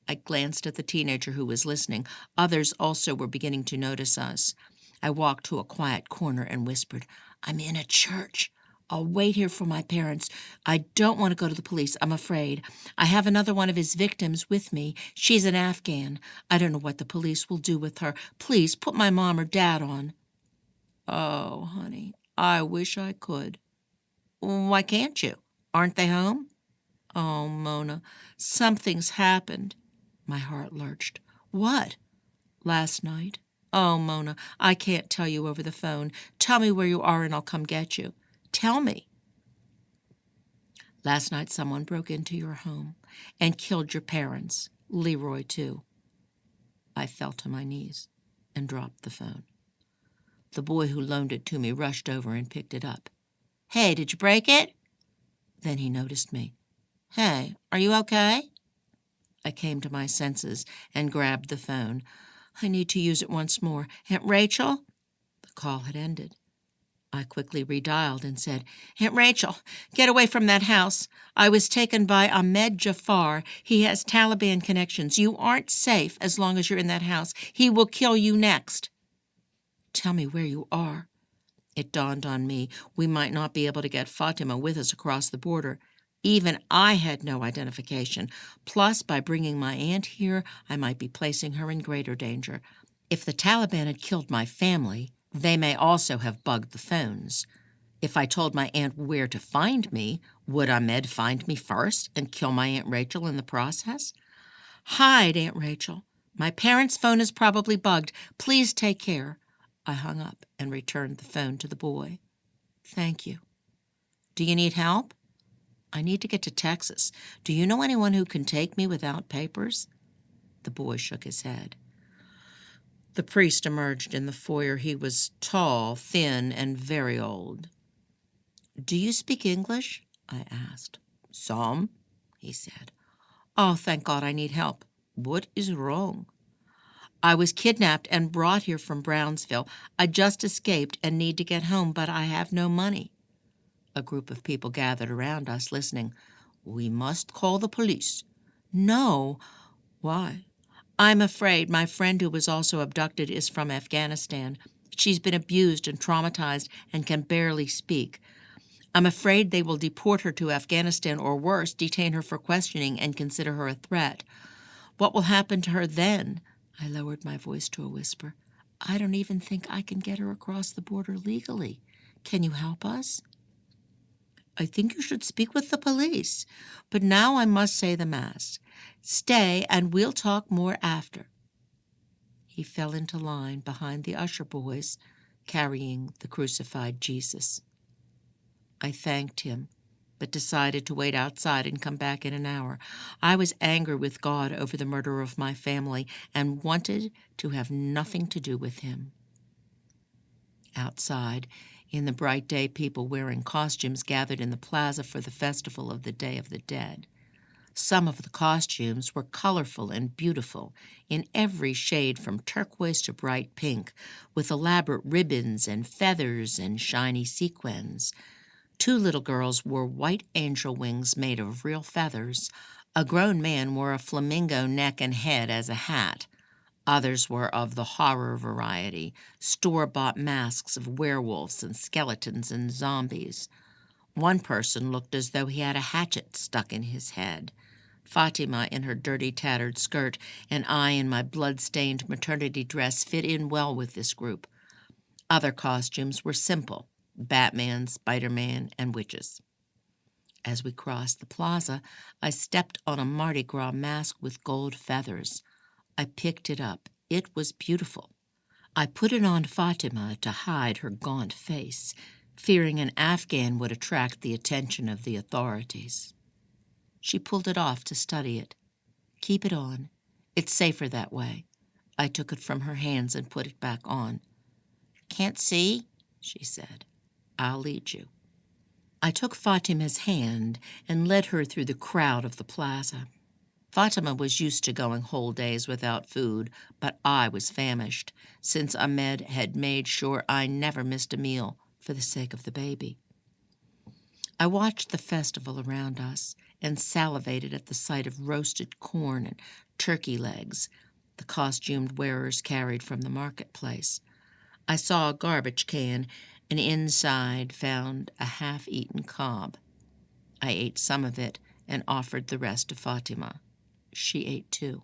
I glanced at the teenager who was listening. Others also were beginning to notice us. I walked to a quiet corner and whispered, I'm in a church. I'll wait here for my parents. I don't want to go to the police. I'm afraid. I have another one of his victims with me. She's an Afghan. I don't know what the police will do with her. Please put my mom or dad on. Oh, honey, I wish I could. Why can't you? Aren't they home? Oh, Mona, something's happened. My heart lurched. What? Last night? Oh, Mona, I can't tell you over the phone. Tell me where you are and I'll come get you. Tell me. Last night someone broke into your home and killed your parents, Leroy too. I fell to my knees and dropped the phone. The boy who loaned it to me rushed over and picked it up. Hey, did you break it? Then he noticed me. Hey, are you okay? I came to my senses and grabbed the phone. I need to use it once more. Aunt Rachel? The call had ended. I quickly redialed and said, Aunt Rachel, get away from that house. I was taken by Ahmed Jafar. He has Taliban connections. You aren't safe as long as you're in that house. He will kill you next. Tell me where you are. It dawned on me we might not be able to get Fatima with us across the border. Even I had no identification. Plus, by bringing my aunt here, I might be placing her in greater danger. If the Taliban had killed my family, they may also have bugged the phones. If I told my aunt where to find me, would Ahmed find me first and kill my Aunt Rachel in the process? Hide, Aunt Rachel. My parents' phone is probably bugged. Please take care. I hung up and returned the phone to the boy. Thank you. Do you need help? I need to get to Texas. Do you know anyone who can take me without papers? The boy shook his head. The priest emerged in the foyer. He was tall, thin, and very old. Do you speak English? I asked. Some, he said. Oh, thank God, I need help. What is wrong? I was kidnapped and brought here from Brownsville. I just escaped and need to get home, but I have no money. A group of people gathered around us, listening. We must call the police. No. Why? I'm afraid my friend who was also abducted is from Afghanistan. She's been abused and traumatized and can barely speak. I'm afraid they will deport her to Afghanistan or worse, detain her for questioning and consider her a threat. What will happen to her then? I lowered my voice to a whisper. I don't even think I can get her across the border legally. Can you help us? I think you should speak with the police. But now I must say the Mass. Stay, and we'll talk more after. He fell into line behind the usher boys, carrying the crucified Jesus. I thanked him, but decided to wait outside and come back in an hour. I was angry with God over the murder of my family and wanted to have nothing to do with him. Outside, in the bright day, people wearing costumes gathered in the plaza for the festival of the Day of the Dead. Some of the costumes were colorful and beautiful, in every shade from turquoise to bright pink, with elaborate ribbons and feathers and shiny sequins. 2 little girls wore white angel wings made of real feathers. A grown man wore a flamingo neck and head as a hat. Others were of the horror variety, store-bought masks of werewolves and skeletons and zombies. One person looked as though he had a hatchet stuck in his head. Fatima in her dirty, tattered skirt and I in my blood-stained maternity dress fit in well with this group. Other costumes were simple: Batman, Spider-Man, and witches. As we crossed the plaza, I stepped on a Mardi Gras mask with gold feathers. I picked it up. It was beautiful. I put it on Fatima to hide her gaunt face, fearing an Afghan would attract the attention of the authorities. She pulled it off to study it. Keep it on. It's safer that way. I took it from her hands and put it back on. Can't see? She said. I'll lead you. I took Fatima's hand and led her through the crowd of the plaza. Fatima was used to going whole days without food, but I was famished, since Ahmed had made sure I never missed a meal for the sake of the baby. I watched the festival around us and salivated at the sight of roasted corn and turkey legs the costumed wearers carried from the marketplace. I saw a garbage can and inside found a half-eaten cob. I ate some of it and offered the rest to Fatima. She ate too.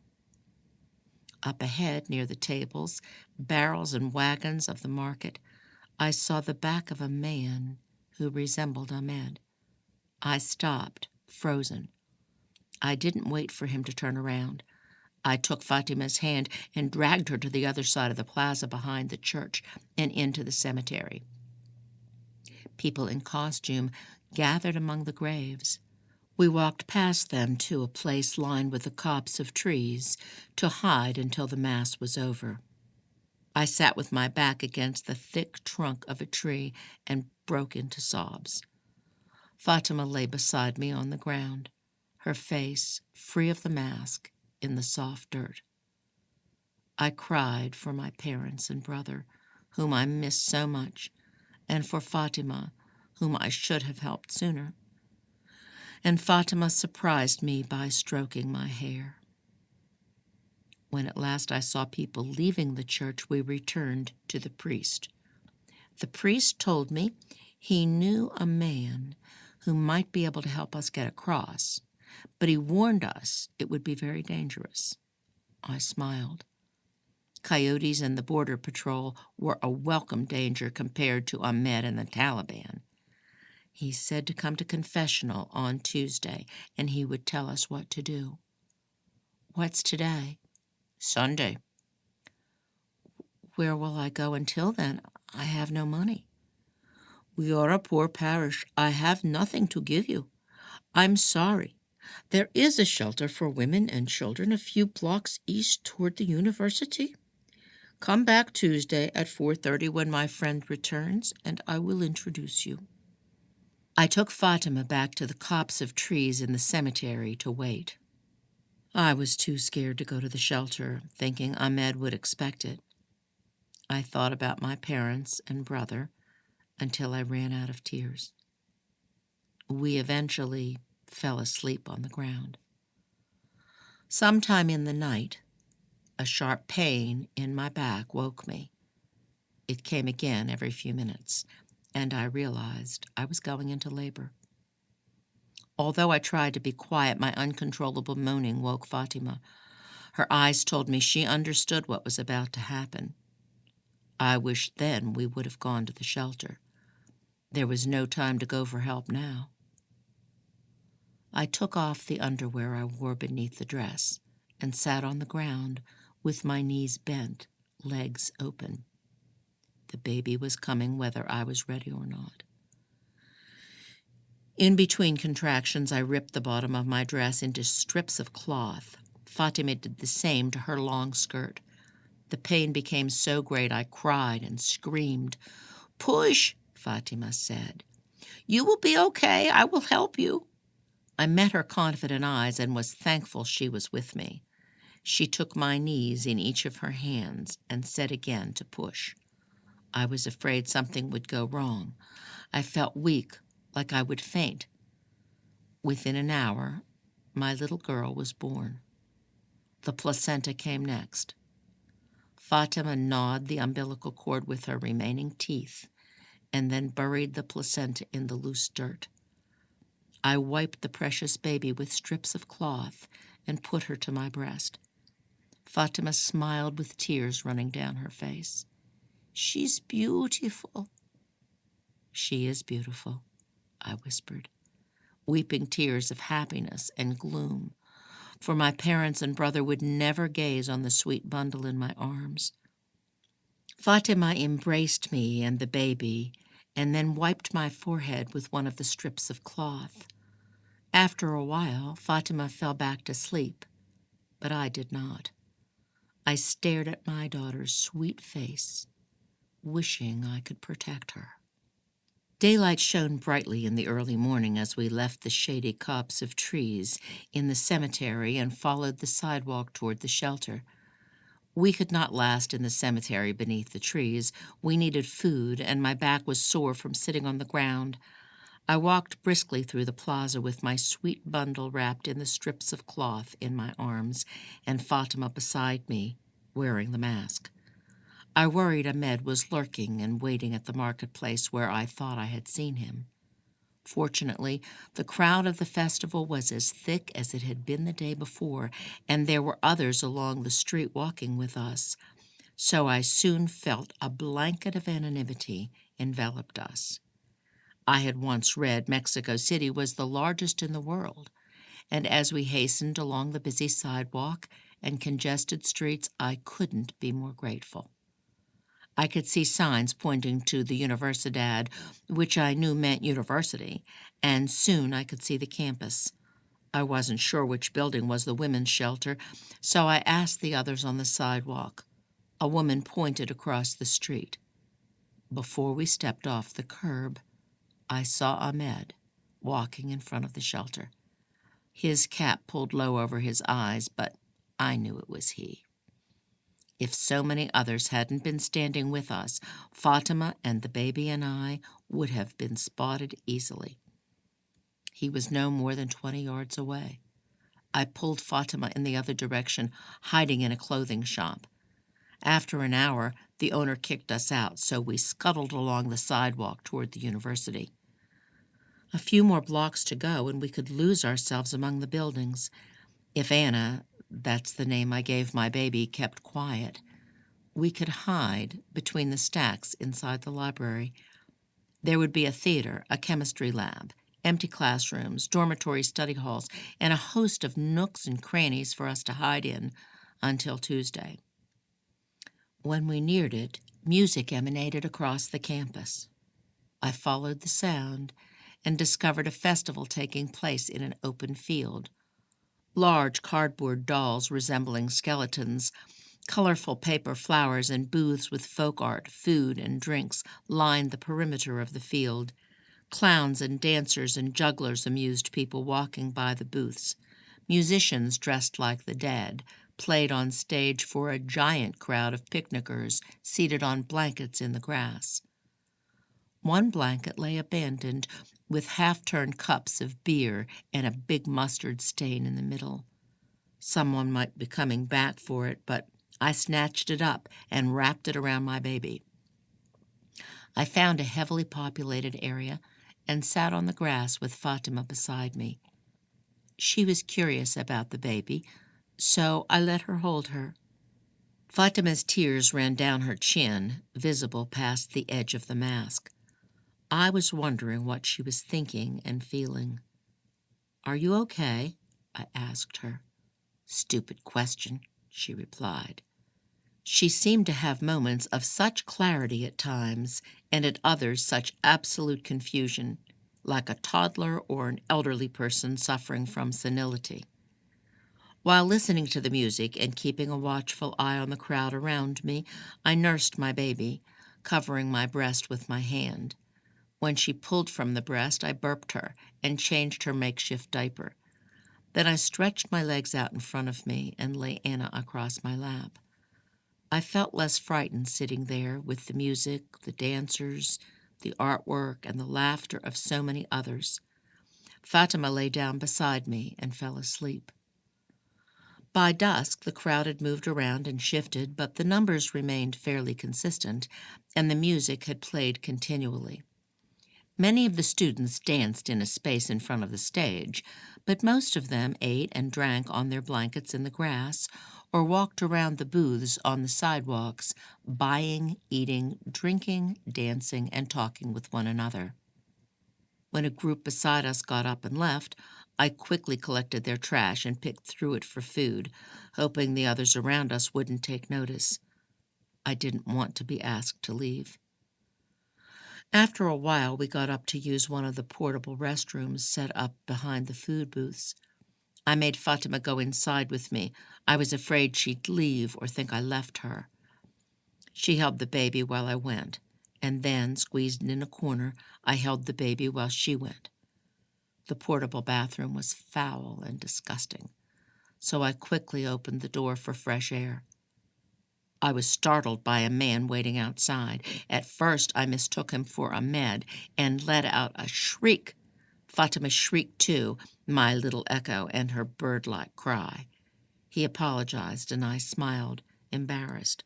Up ahead, near the tables, barrels and wagons of the market, I saw the back of a man who resembled Ahmed. I stopped, frozen. I didn't wait for him to turn around. I took Fatima's hand and dragged her to the other side of the plaza behind the church and into the cemetery. People in costume gathered among the graves. We walked past them to a place lined with the copse of trees to hide until the Mass was over. I sat with my back against the thick trunk of a tree and broke into sobs. Fatima lay beside me on the ground, her face free of the mask in the soft dirt. I cried for my parents and brother, whom I missed so much, and for Fatima, whom I should have helped sooner. And Fatima surprised me by stroking my hair. When at last I saw people leaving the church, we returned to the priest. The priest told me he knew a man who might be able to help us get across, but he warned us it would be very dangerous. I smiled. Coyotes and the border patrol were a welcome danger compared to Ahmed and the Taliban. He said to come to confessional on Tuesday, and he would tell us what to do. What's today? Sunday. Where will I go until then? I have no money. We are a poor parish. I have nothing to give you. I'm sorry. There is a shelter for women and children a few blocks east toward the university. Come back Tuesday at 4:30 when my friend returns, and I will introduce you. I took Fatima back to the copse of trees in the cemetery to wait. I was too scared to go to the shelter, thinking Ahmed would expect it. I thought about my parents and brother until I ran out of tears. We eventually fell asleep on the ground. Sometime in the night, a sharp pain in my back woke me. It came again every few minutes, and I realized I was going into labor. Although I tried to be quiet, my uncontrollable moaning woke Fatima. Her eyes told me she understood what was about to happen. I wished then we would have gone to the shelter. There was no time to go for help now. I took off the underwear I wore beneath the dress and sat on the ground with my knees bent, legs open. The baby was coming whether I was ready or not. In between contractions, I ripped the bottom of my dress into strips of cloth. Fatima did the same to her long skirt. The pain became so great I cried and screamed. "Push," Fatima said. "You will be okay. I will help you." I met her confident eyes and was thankful she was with me. She took my knees in each of her hands and said again to push. I was afraid something would go wrong. I felt weak, like I would faint. Within an hour, my little girl was born. The placenta came next. Fatima gnawed the umbilical cord with her remaining teeth and then buried the placenta in the loose dirt. I wiped the precious baby with strips of cloth and put her to my breast. Fatima smiled with tears running down her face. "She's beautiful." "She is beautiful," I whispered, weeping tears of happiness and gloom, for my parents and brother would never gaze on the sweet bundle in my arms. Fatima embraced me and the baby and then wiped my forehead with one of the strips of cloth. After a while, Fatima fell back to sleep, but I did not. I stared at my daughter's sweet face, wishing I could protect her. Daylight shone brightly in the early morning as we left the shady copse of trees in the cemetery and followed the sidewalk toward the shelter. We could not last in the cemetery beneath the trees. We needed food, and my back was sore from sitting on the ground. I walked briskly through the plaza with my sweet bundle wrapped in the strips of cloth in my arms and Fatima beside me, wearing the mask. I worried Ahmed was lurking and waiting at the marketplace where I thought I had seen him. Fortunately, the crowd of the festival was as thick as it had been the day before, and there were others along the street walking with us, so I soon felt a blanket of anonymity enveloped us. I had once read Mexico City was the largest in the world, and as we hastened along the busy sidewalk and congested streets, I couldn't be more grateful. I could see signs pointing to the Universidad, which I knew meant university, and soon I could see the campus. I wasn't sure which building was the women's shelter, so I asked the others on the sidewalk. A woman pointed across the street. Before we stepped off the curb, I saw Ahmed walking in front of the shelter. His cap pulled low over his eyes, but I knew it was he. If so many others hadn't been standing with us, Fatima and the baby and I would have been spotted easily. He was no more than 20 yards away. I pulled Fatima in the other direction, hiding in a clothing shop. After an hour, the owner kicked us out, so we scuttled along the sidewalk toward the university. A few more blocks to go, and we could lose ourselves among the buildings. If Anna, that's the name I gave my baby, kept quiet, we could hide between the stacks inside the library. There would be a theater, a chemistry lab, empty classrooms, dormitory study halls, and a host of nooks and crannies for us to hide in until Tuesday. When we neared it, music emanated across the campus. I followed the sound and discovered a festival taking place in an open field. Large cardboard dolls resembling skeletons, colorful paper flowers, and booths with folk art, food, and drinks lined the perimeter of the field. Clowns and dancers and jugglers amused people walking by the booths. Musicians dressed like the dead played on stage for a giant crowd of picnickers seated on blankets in the grass. One blanket lay abandoned, with half-turned cups of beer and a big mustard stain in the middle. Someone might be coming back for it, but I snatched it up and wrapped it around my baby. I found a heavily populated area and sat on the grass with Fatima beside me. She was curious about the baby, so I let her hold her. Fatima's tears ran down her chin, visible past the edge of the mask. I was wondering what she was thinking and feeling. "Are you okay?" I asked her. "Stupid question," she replied. She seemed to have moments of such clarity at times, and at others such absolute confusion, like a toddler or an elderly person suffering from senility. While listening to the music and keeping a watchful eye on the crowd around me, I nursed my baby, covering my breast with my hand. When she pulled from the breast, I burped her and changed her makeshift diaper. Then I stretched my legs out in front of me and lay Anna across my lap. I felt less frightened sitting there with the music, the dancers, the artwork, and the laughter of so many others. Fatima lay down beside me and fell asleep. By dusk, the crowd had moved around and shifted, but the numbers remained fairly consistent, and the music had played continually. Many of the students danced in a space in front of the stage, but most of them ate and drank on their blankets in the grass or walked around the booths on the sidewalks, buying, eating, drinking, dancing, and talking with one another. When a group beside us got up and left, I quickly collected their trash and picked through it for food, hoping the others around us wouldn't take notice. I didn't want to be asked to leave. After a while, we got up to use one of the portable restrooms set up behind the food booths. I made Fatima go inside with me. I was afraid she'd leave or think I left her. She held the baby while I went, and then, squeezed in a corner, I held the baby while she went. The portable bathroom was foul and disgusting, so I quickly opened the door for fresh air. I was startled by a man waiting outside. At first, I mistook him for a med and let out a shriek. Fatima shrieked too, my little echo, and her bird-like cry. He apologized, and I smiled, embarrassed.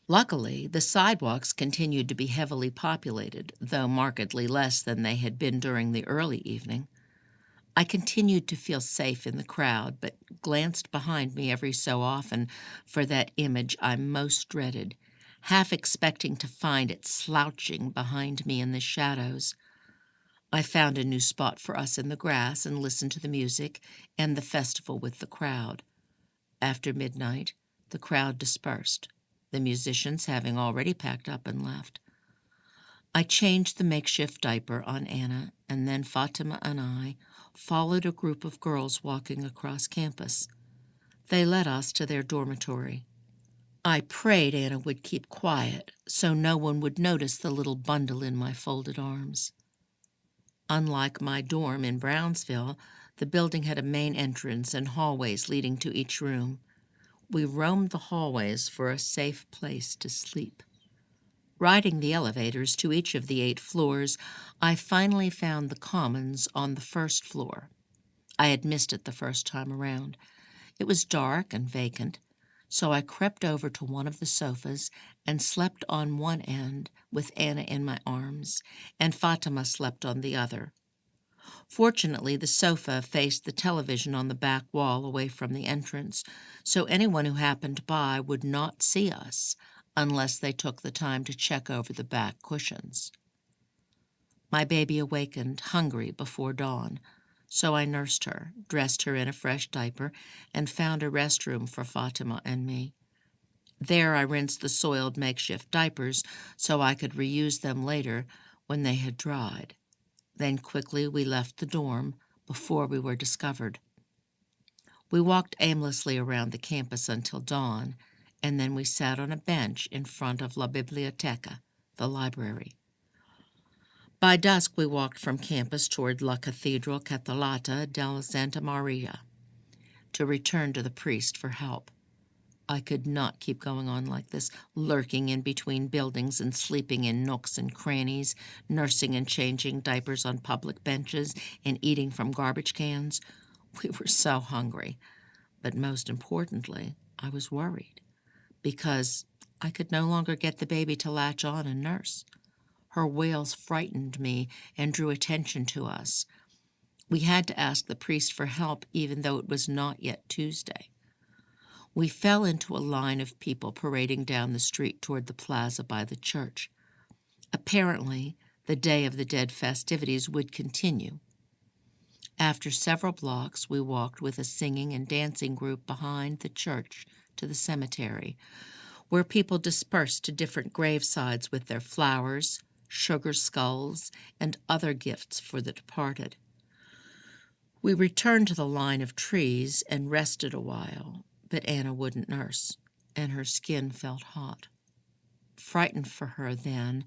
Luckily, the sidewalks continued to be heavily populated, though markedly less than they had been during the early evening. I continued to feel safe in the crowd, but glanced behind me every so often for that image I most dreaded, half expecting to find it slouching behind me in the shadows. I found a new spot for us in the grass and listened to the music and the festival with the crowd. After midnight, the crowd dispersed, the musicians having already packed up and left. I changed the makeshift diaper on Anna, and then Fatima and I followed a group of girls walking across campus. They led us to their dormitory. I prayed Anna would keep quiet so no one would notice the little bundle in my folded arms. Unlike my dorm in Brownsville, the building had a main entrance and hallways leading to each room. We roamed the hallways for a safe place to sleep. Riding the elevators to each of the 8 floors, I finally found the commons on the first floor. I had missed it the first time around. It was dark and vacant, so I crept over to one of the sofas and slept on one end with Anna in my arms, and Fatima slept on the other. Fortunately, the sofa faced the television on the back wall away from the entrance, so anyone who happened by would not see us unless they took the time to check over the back cushions. My baby awakened, hungry, before dawn, So I nursed her, dressed her in a fresh diaper, and found a restroom for Fatima and me. There I rinsed the soiled makeshift diapers so I could reuse them later when they had dried. Then quickly we left the dorm before we were discovered. We walked aimlessly around the campus until dawn, and then we sat on a bench in front of La Biblioteca, the library. By dusk we walked from campus toward La Cathedral Catalata della Santa Maria to return to the priest for help. I could not keep going on like this, lurking in between buildings and sleeping in nooks and crannies, nursing and changing diapers on public benches, and eating from garbage cans. We were so hungry. But most importantly, I was worried because I could no longer get the baby to latch on and nurse. Her wails frightened me and drew attention to us. We had to ask the priest for help even though it was not yet Tuesday. We fell into a line of people parading down the street toward the plaza by the church. Apparently, the Day of the Dead festivities would continue. After several blocks, we walked with a singing and dancing group behind the church to the cemetery, where people dispersed to different gravesides with their flowers, sugar skulls, and other gifts for the departed. We returned to the line of trees and rested a while, but Anna wouldn't nurse, and her skin felt hot. Frightened for her then,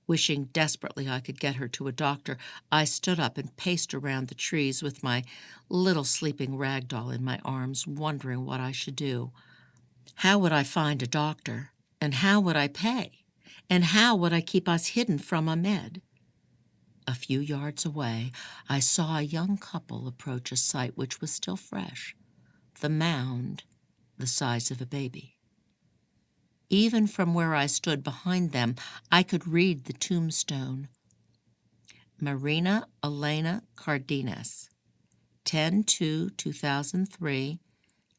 wishing desperately I could get her to a doctor, I stood up and paced around the trees with my little sleeping rag doll in my arms, wondering what I should do. How would I find a doctor? And how would I pay? And how would I keep us hidden from Ahmed? A few yards away, I saw a young couple approach a site which was still fresh, the mound the size of a baby. Even from where I stood behind them, I could read the tombstone. Marina Elena Cardenas, 10/2/2003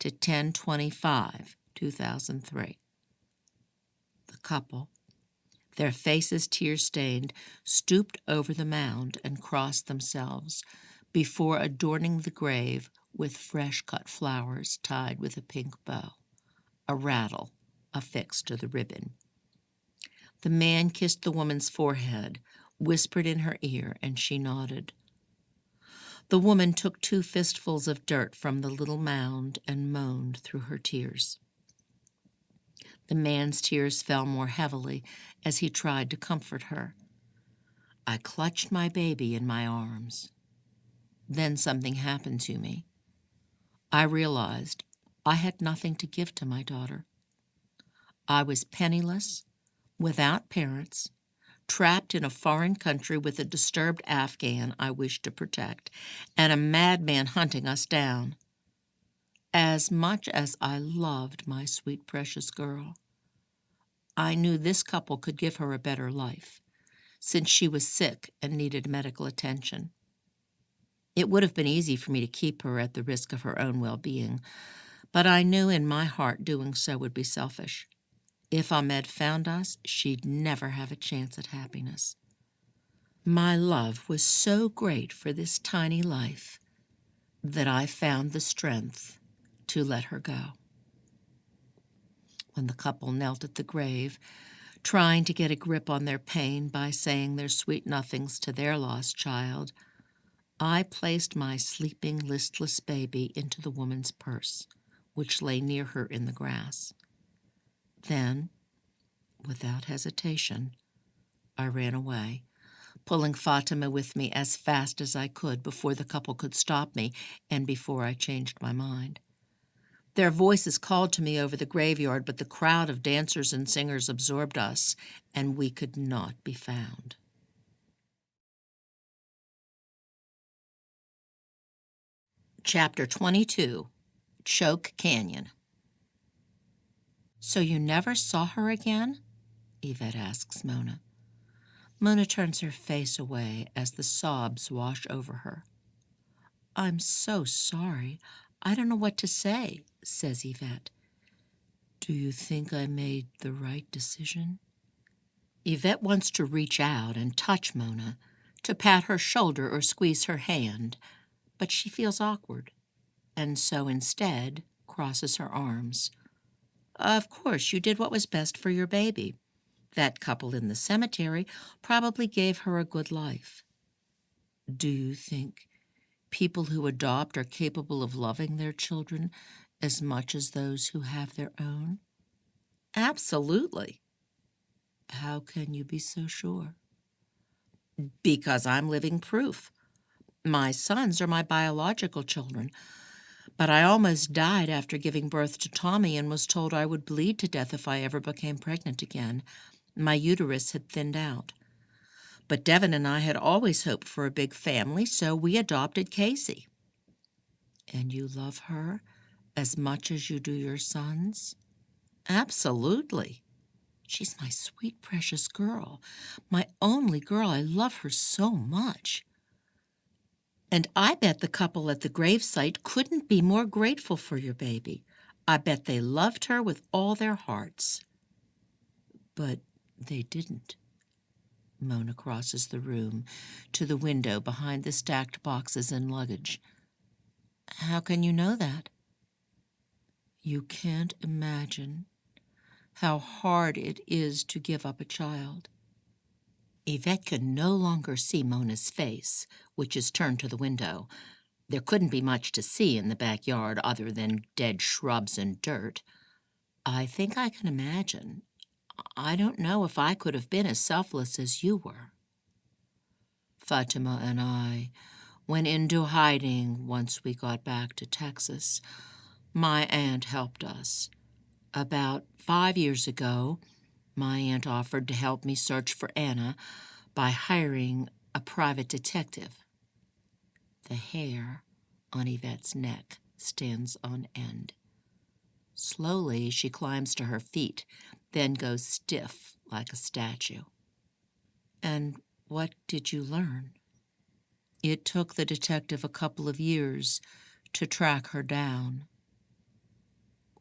to 10/25/2003. The couple, their faces tear-stained, stooped over the mound and crossed themselves before adorning the grave with fresh-cut flowers tied with a pink bow, a rattle affixed to the ribbon. The man kissed the woman's forehead, whispered in her ear, and she nodded. The woman took 2 fistfuls of dirt from the little mound and moaned through her tears. The man's tears fell more heavily as he tried to comfort her. I clutched my baby in my arms. Then something happened to me. I realized I had nothing to give to my daughter. I was penniless, without parents, trapped in a foreign country with a disturbed Afghan I wished to protect, and a madman hunting us down. As much as I loved my sweet, precious girl, I knew this couple could give her a better life, since she was sick and needed medical attention. It would have been easy for me to keep her at the risk of her own well-being, but I knew in my heart doing so would be selfish. If Ahmed found us, she'd never have a chance at happiness. My love was so great for this tiny life that I found the strength to let her go. When the couple knelt at the grave, trying to get a grip on their pain by saying their sweet nothings to their lost child, I placed my sleeping, listless baby into the woman's purse, which lay near her in the grass. Then, without hesitation, I ran away, pulling Fatima with me as fast as I could before the couple could stop me and before I changed my mind. Their voices called to me over the graveyard, but the crowd of dancers and singers absorbed us, and we could not be found. Chapter 22, Choke Canyon. So you never saw her again? Yvette asks Mona. Mona turns her face away as the sobs wash over her. I'm so sorry. I don't know what to say, says Yvette. Do you think I made the right decision? Yvette wants to reach out and touch Mona, to pat her shoulder or squeeze her hand, but she feels awkward, and so instead crosses her arms. Of course, you did what was best for your baby. That couple in the cemetery probably gave her a good life. Do you think people who adopt are capable of loving their children as much as those who have their own? Absolutely. How can you be so sure? Because I'm living proof. My sons are my biological children, but I almost died after giving birth to Tommy and was told I would bleed to death if I ever became pregnant again. My uterus had thinned out. But Devin and I had always hoped for a big family, so we adopted Casey. And you love her as much as you do your sons? Absolutely. She's my sweet, precious girl. My only girl. I love her so much. And I bet the couple at the gravesite couldn't be more grateful for your baby. I bet they loved her with all their hearts. But they didn't. Mona crosses the room to the window behind the stacked boxes and luggage. How can you know that? You can't imagine how hard it is to give up a child. Yvette could no longer see Mona's face, which is turned to the window. There couldn't be much to see in the backyard other than dead shrubs and dirt. I think I can imagine. I don't know if I could have been as selfless as you were. Fatima and I went into hiding once we got back to Texas. My aunt helped us. About 5 years ago, my aunt offered to help me search for Anna by hiring a private detective. The hair on Yvette's neck stands on end. Slowly, she climbs to her feet, then goes stiff like a statue. And what did you learn? It took the detective a couple of years to track her down.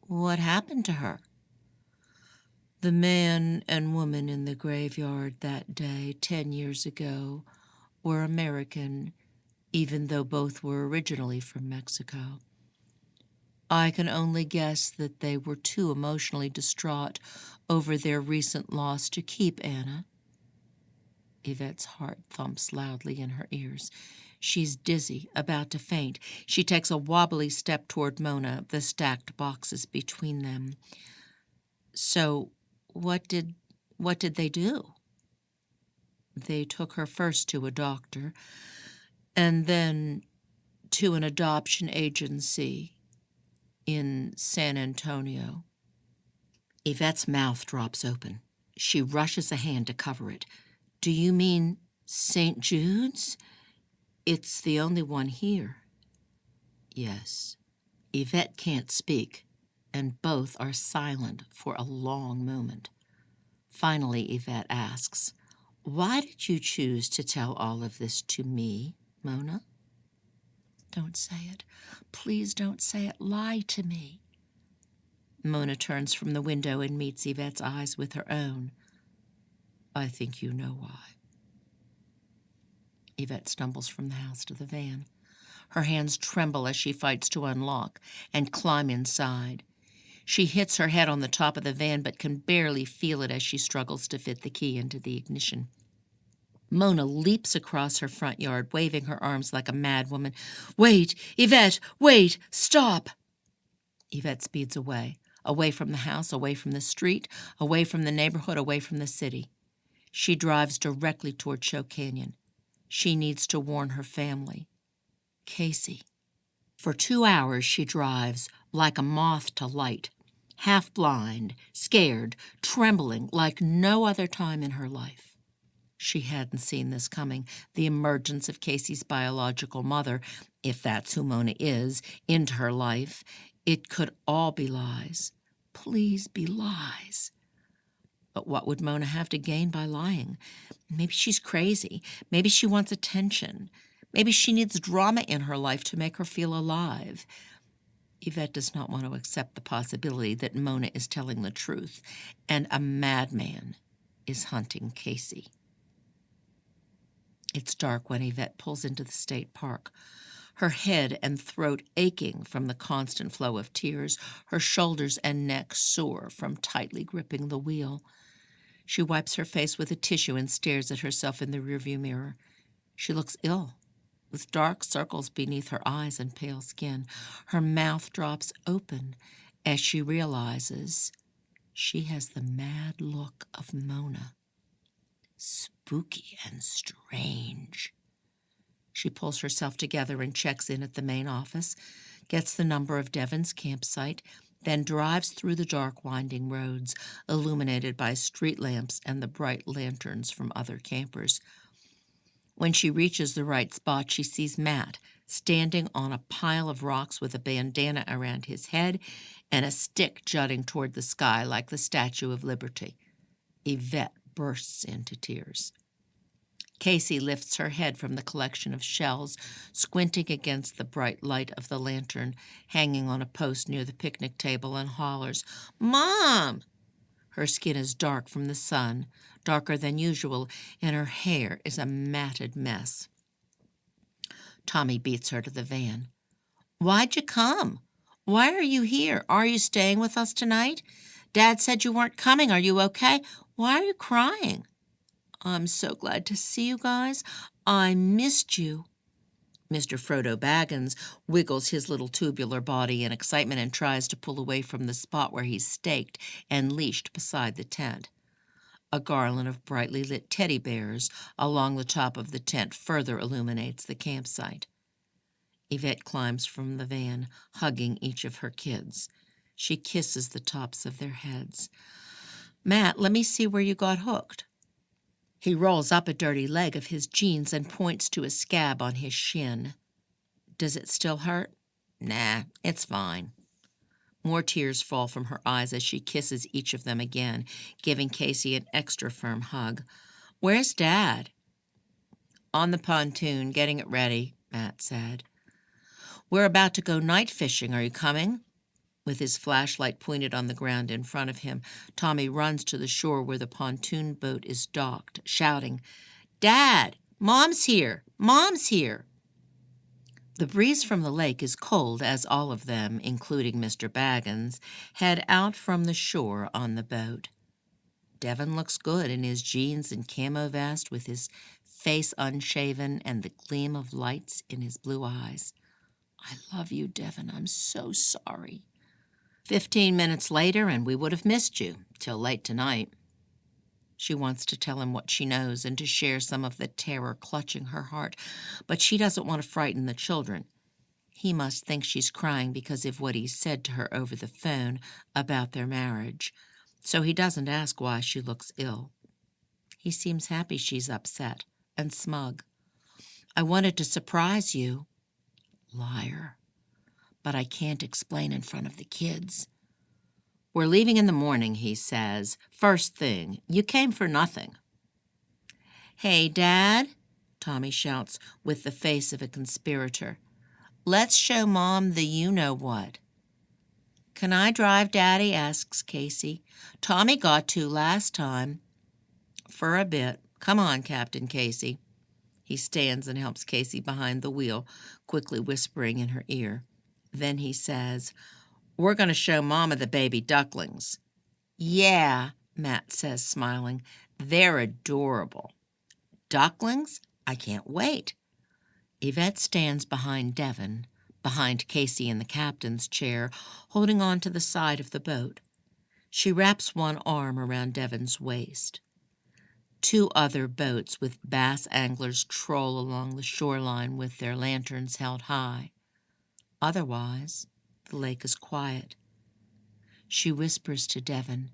What happened to her? The man and woman in the graveyard that day 10 years ago were American, even though both were originally from Mexico. I can only guess that they were too emotionally distraught over their recent loss to keep Anna. Yvette's heart thumps loudly in her ears. She's dizzy, about to faint. She takes a wobbly step toward Mona, the stacked boxes between them. So, what did they do? They took her first to a doctor, and then to an adoption agency in San Antonio. Yvette's mouth drops open. She rushes a hand to cover it. Do you mean St. Jude's? It's the only one here. Yes. Yvette can't speak, and both are silent for a long moment. Finally, Yvette asks, why did you choose to tell all of this to me, Mona? Don't say it. Please don't say it. Lie to me. Mona turns from the window and meets Yvette's eyes with her own. I think you know why. Yvette stumbles from the house to the van. Her hands tremble as she fights to unlock and climb inside. She hits her head on the top of the van but can barely feel it as she struggles to fit the key into the ignition. Mona leaps across her front yard, waving her arms like a madwoman. Wait, Yvette, wait, stop! Yvette speeds away from the house, away from the street, away from the neighborhood, away from the city. She drives directly toward Choke Canyon. She needs to warn her family. Casey. For 2 hours she drives like a moth to light, half blind, scared, trembling like no other time in her life. She hadn't seen this coming, the emergence of Casey's biological mother, if that's who Mona is, into her life. It could all be lies. Please be lies. But what would Mona have to gain by lying? Maybe she's crazy. Maybe she wants attention. Maybe she needs drama in her life to make her feel alive. Yvette does not want to accept the possibility that Mona is telling the truth, and a madman is hunting Casey. It's dark when Yvette pulls into the state park. her head and throat aching from the constant flow of tears, her shoulders and neck sore from tightly gripping the wheel. She wipes her face with a tissue and stares at herself in the rearview mirror. She looks ill, with dark circles beneath her eyes and pale skin. Her mouth drops open as she realizes she has the mad look of Mona. Spooky and strange. She pulls herself together and checks in at the main office, gets the number of Devon's campsite, then drives through the dark, winding roads, illuminated by street lamps and the bright lanterns from other campers. When she reaches the right spot, she sees Matt standing on a pile of rocks with a bandana around his head and a stick jutting toward the sky like the Statue of Liberty. Yvette bursts into tears. Casey lifts her head from the collection of shells, squinting against the bright light of the lantern hanging on a post near the picnic table, and hollers, "Mom!" Her skin is dark from the sun, darker than usual, and her hair is a matted mess. Tommy beats her to the van. "Why'd you come? Why are you here? Are you staying with us tonight? Dad said you weren't coming. Are you okay? Why are you crying?" "I'm so glad to see you guys. I missed you." Mr. Frodo Baggins wiggles his little tubular body in excitement and tries to pull away from the spot where he's staked and leashed beside the tent. A garland of brightly lit teddy bears along the top of the tent further illuminates the campsite. Yvette climbs from the van, hugging each of her kids. She kisses the tops of their heads. "Matt, let me see where you got hooked." He rolls up a dirty leg of his jeans and points to a scab on his shin. "Does it still hurt?" "Nah, it's fine." More tears fall from her eyes as she kisses each of them again, giving Casey an extra firm hug. "Where's Dad?" "On the pontoon, getting it ready," Matt said. "We're about to go night fishing. Are you coming?" With his flashlight pointed on the ground in front of him, Tommy runs to the shore where the pontoon boat is docked, shouting, "Dad! Mom's here! Mom's here!" The breeze from the lake is cold as all of them, including Mr. Baggins, head out from the shore on the boat. Devon looks good in his jeans and camo vest with his face unshaven and the gleam of lights in his blue eyes. "I love you, Devon. I'm so sorry." 15 minutes later, and we would have missed you till late tonight. She wants to tell him what she knows and to share some of the terror clutching her heart, but she doesn't want to frighten the children. He must think she's crying because of what he said to her over the phone about their marriage, so he doesn't ask why she looks ill. He seems happy she's upset and smug. "I wanted to surprise you." Liar. "But I can't explain in front of the kids." "We're leaving in the morning," he says. "First thing. You came for nothing." "Hey, Dad," Tommy shouts with the face of a conspirator. "Let's show Mom the you-know-what." "Can I drive, Daddy?" asks Casey. "Tommy got to last time." "For a bit. Come on, Captain Casey." He stands and helps Casey behind the wheel, quickly whispering in her ear. Then he says, "We're going to show Mama the baby ducklings." "Yeah," Matt says, smiling. "They're adorable." "Ducklings? I can't wait." Yvette stands behind Devon, behind Casey in the captain's chair, holding on to the side of the boat. She wraps one arm around Devon's waist. 2 other boats with bass anglers troll along the shoreline with their lanterns held high. Otherwise, the lake is quiet. She whispers to Devon,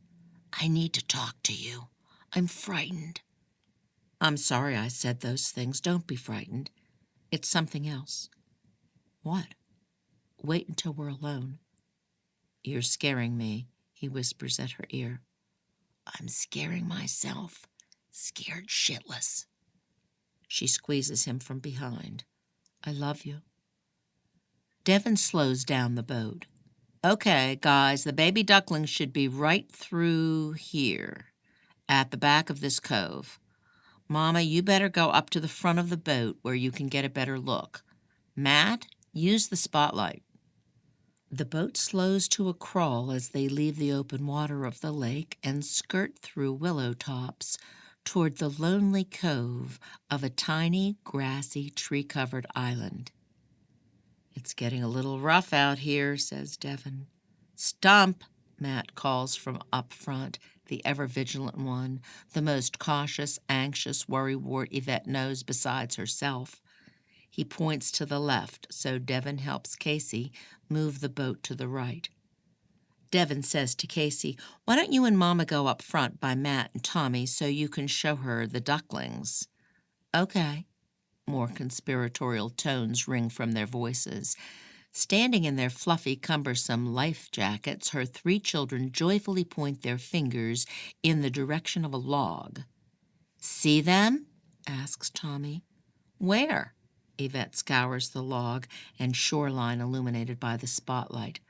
"I need to talk to you. I'm frightened." "I'm sorry I said those things. Don't be frightened. It's something else." "What?" "Wait until we're alone." "You're scaring me," he whispers at her ear. "I'm scaring myself. Scared shitless." She squeezes him from behind. "I love you." Devon slows down the boat. "Okay, guys, the baby ducklings should be right through here, at the back of this cove. Mama, you better go up to the front of the boat where you can get a better look. Matt, use the spotlight. The boat slows to a crawl as they leave the open water of the lake and skirt through willow tops toward the lonely cove of a tiny, grassy, tree-covered island. "It's getting a little rough out here," says Devon. "Stump," Matt calls from up front, the ever-vigilant one, the most cautious, anxious worrywart Yvette knows besides herself. He points to the left, so Devon helps Casey move the boat to the right. Devon says to Casey, "Why don't you and Mama go up front by Matt and Tommy so you can show her the ducklings?" "Okay." More conspiratorial tones ring from their voices. Standing in their fluffy, cumbersome life jackets, her 3 children joyfully point their fingers in the direction of a log. "See them?" asks Tommy. "Where?" Yvette scours the log and shoreline illuminated by the spotlight.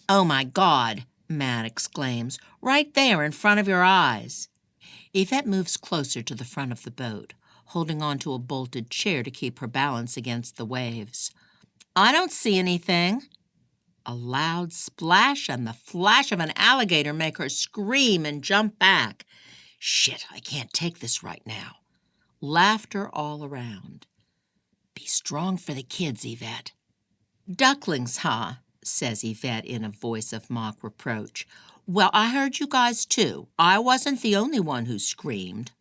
"Oh my God!" Matt exclaims. "Right there in front of your eyes." Yvette moves closer to the front of the boat, holding on to a bolted chair to keep her balance against the waves. "I don't see anything." A loud splash and the flash of an alligator make her scream and jump back. "Shit, I can't take this right now." Laughter all around. "Be strong for the kids, Yvette." "Ducklings, huh?" says Yvette in a voice of mock reproach. "Well, I heard you guys too. I wasn't the only one who screamed."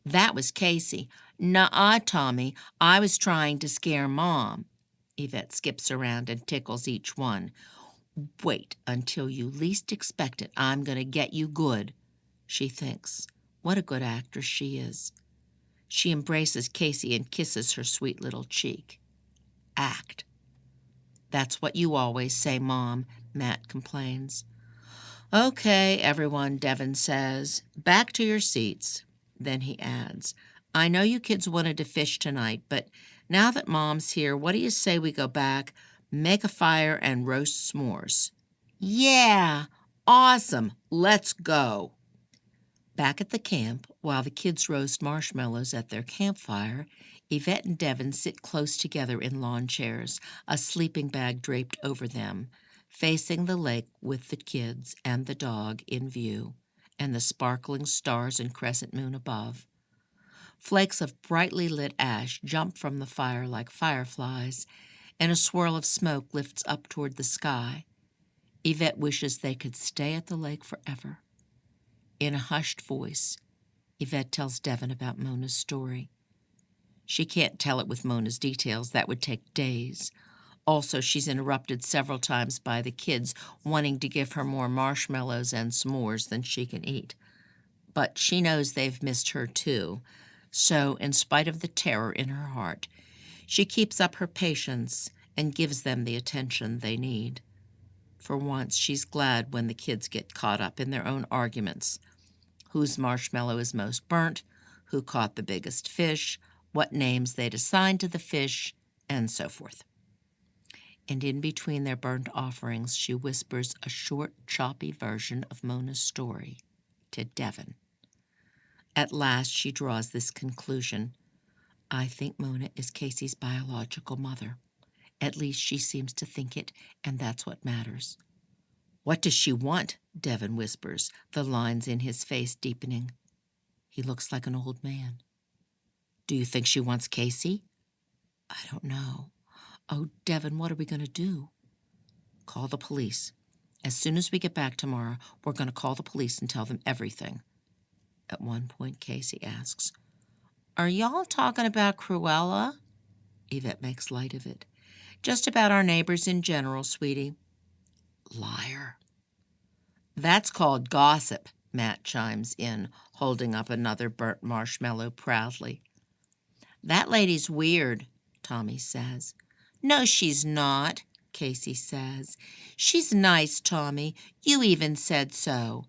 That was Casey. "Nuh-uh, Tommy. I was trying to scare Mom." Yvette skips around and tickles each one. "Wait until you least expect it. I'm going to get you good." She thinks, what a good actress she is. She embraces Casey and kisses her sweet little cheek. "Act." "That's what you always say, Mom," Matt complains. "Okay, everyone," Devon says. "Back to your seats." Then he adds, "I know you kids wanted to fish tonight, but now that Mom's here, what do you say we go back, make a fire, and roast s'mores?" "Yeah! Awesome! Let's go!" Back at the camp, while the kids roast marshmallows at their campfire, Yvette and Devon sit close together in lawn chairs, a sleeping bag draped over them, facing the lake with the kids and the dog in view, and the sparkling stars and crescent moon above. Flakes of brightly lit ash jump from the fire like fireflies, and a swirl of smoke lifts up toward the sky. Yvette wishes they could stay at the lake forever. In a hushed voice, Yvette tells Devon about Mona's story. She can't tell it with Mona's details. That would take days. Also, she's interrupted several times by the kids wanting to give her more marshmallows and s'mores than she can eat. But she knows they've missed her too. So, in spite of the terror in her heart, she keeps up her patience and gives them the attention they need. For once, she's glad when the kids get caught up in their own arguments. Whose marshmallow is most burnt, who caught the biggest fish, what names they'd assign to the fish, and so forth. And in between their burnt offerings, she whispers a short, choppy version of Mona's story to Devon. At last, she draws this conclusion. "I think Mona is Casey's biological mother. At least she seems to think it, and that's what matters." "What does she want?" Devon whispers, the lines in his face deepening. He looks like an old man. "Do you think she wants Casey?" "I don't know. Oh, Devon, what are we going to do?" "Call the police. As soon as we get back tomorrow, we're going to call the police and tell them everything." At one point, Casey asks, "Are y'all talking about Cruella?" Yvette makes light of it. "Just about our neighbors in general, sweetie." "Liar." "That's called gossip," Matt chimes in, holding up another burnt marshmallow proudly. "That lady's weird," Tommy says. "No, she's not," Casey says. "She's nice, Tommy. You even said so.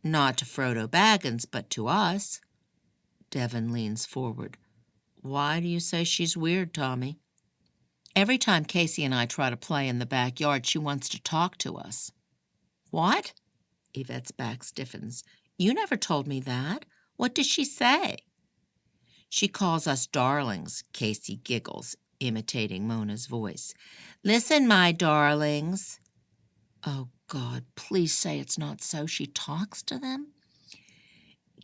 Not to Frodo Baggins, but to us." Devon leans forward. "Why do you say she's weird, Tommy?" "Every time Casey and I try to play in the backyard, she wants to talk to us." "What?" Yvette's back stiffens. "You never told me that. What does she say?" "She calls us darlings," Casey giggles. imitating Mona's voice. "Listen, my darlings." Oh, God, please say it's not so. She talks to them?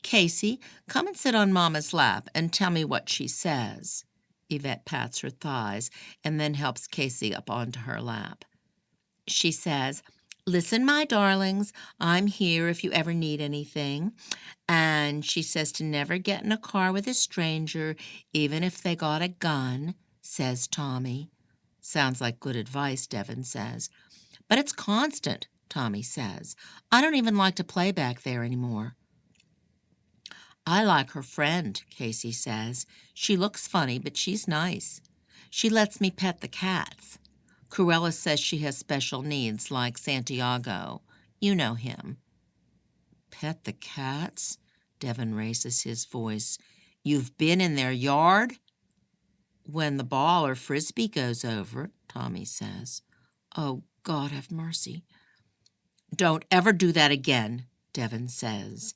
"Casey, come and sit on Mama's lap and tell me what she says." Yvette pats her thighs and then helps Casey up onto her lap. She says, "Listen, my darlings, I'm here if you ever need anything." And she says to never get in a car with a stranger, even if they got a gun, says Tommy. Sounds like good advice, Devin says. But it's constant, Tommy says. I don't even like to play back there anymore. I like her friend, Casey says. She looks funny, but she's nice. She lets me pet the cats. Cruella says she has special needs, like Santiago. You know him. Pet the cats? Devin raises his voice. You've been in their yard? When the ball or frisbee goes over, Tommy says. Oh, God have mercy. Don't ever do that again, Devin says.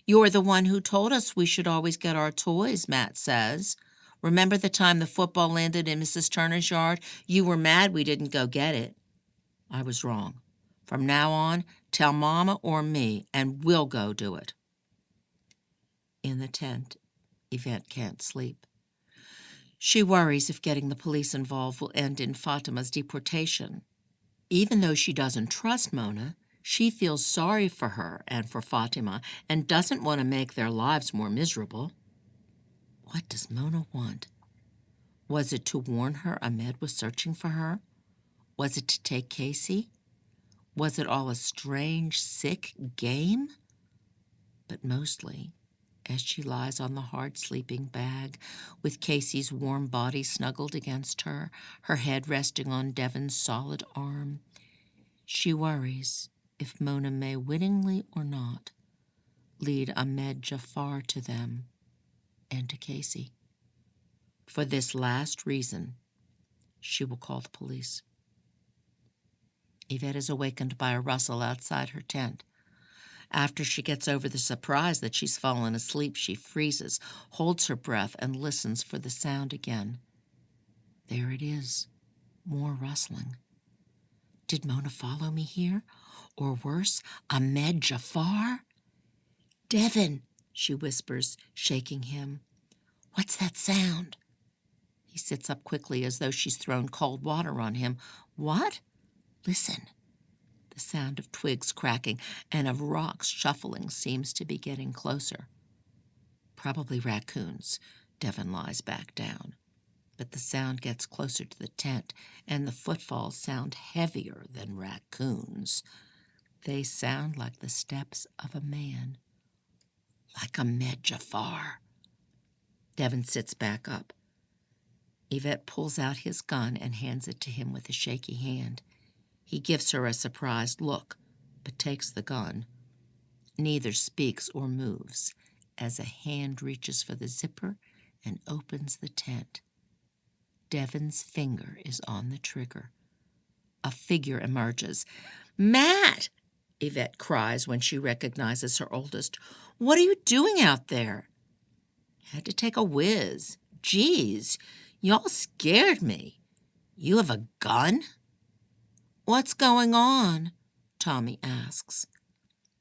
You're the one who told us we should always get our toys, Matt says. Remember the time the football landed in Mrs. Turner's yard? You were mad we didn't go get it. I was wrong. From now on, tell Mama or me, and we'll go do it. In the tent, Yvette can't sleep. She worries if getting the police involved will end in Fatima's deportation. Even though she doesn't trust Mona, she feels sorry for her and for Fatima and doesn't want to make their lives more miserable. What does Mona want? Was it to warn her Ahmed was searching for her? Was it to take Casey? Was it all a strange, sick game? But mostly, as she lies on the hard sleeping bag, with Casey's warm body snuggled against her, her head resting on Devin's solid arm, she worries if Mona may wittingly or not lead Ahmed Jafar to them and to Casey. For this last reason, she will call the police. Yvette is awakened by a rustle outside her tent. After she gets over the surprise that she's fallen asleep, she freezes, holds her breath, and listens for the sound again. There it is, more rustling. Did Mona follow me here? Or worse, Ahmed Jafar? Devin, she whispers, shaking him. What's that sound? He sits up quickly as though she's thrown cold water on him. What? Listen. The sound of twigs cracking and of rocks shuffling seems to be getting closer. Probably raccoons. Devin lies back down. But the sound gets closer to the tent, and the footfalls sound heavier than raccoons. They sound like the steps of a man. Like Ahmed Jafar. Devin sits back up. Yvette pulls out his gun and hands it to him with a shaky hand. He gives her a surprised look, but takes the gun. Neither speaks or moves as a hand reaches for the zipper and opens the tent. Devin's finger is on the trigger. A figure emerges. Matt! Yvette cries when she recognizes her oldest. What are you doing out there? Had to take a whiz. Geez, y'all scared me. You have a gun? What's going on? Tommy asks.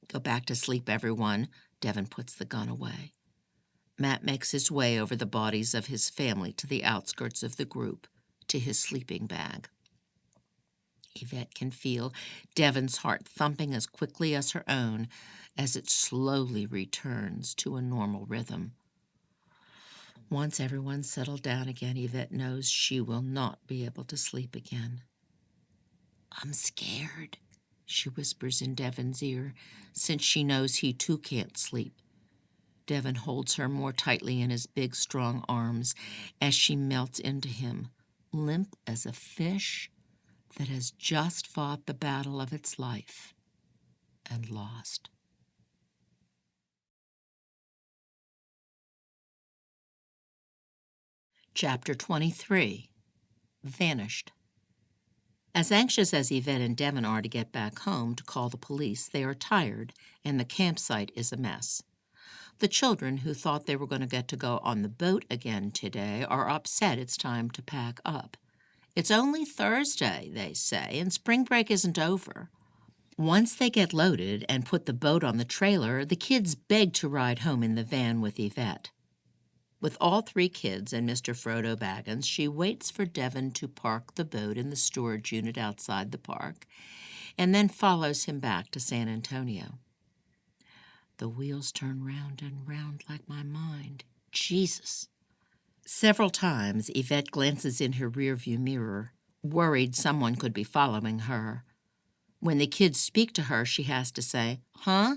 Go back to sleep, everyone. Devin puts the gun away. Matt makes his way over the bodies of his family to the outskirts of the group, to his sleeping bag. Yvette can feel Devin's heart thumping as quickly as her own as it slowly returns to a normal rhythm. Once everyone's settled down again, Yvette knows she will not be able to sleep again. I'm scared, she whispers in Devin's ear, since she knows he too can't sleep. Devin holds her more tightly in his big, strong arms as she melts into him, limp as a fish that has just fought the battle of its life and lost. Chapter 23. Vanished. As anxious as Yvette and Devin are to get back home to call the police, they are tired, and the campsite is a mess. The children, who thought they were going to go on the boat again today, are upset it's time to pack up. It's only Thursday, they say, and spring break isn't over. Once they get loaded and put the boat on the trailer, the kids beg to ride home in the van with Yvette. With all 3 kids and Mr. Frodo Baggins, she waits for Devon to park the boat in the storage unit outside the park, and then follows him back to San Antonio. The wheels turn round and round like my mind. Jesus! Several times, Yvette glances in her rearview mirror, worried someone could be following her. When the kids speak to her, she has to say, "Huh?"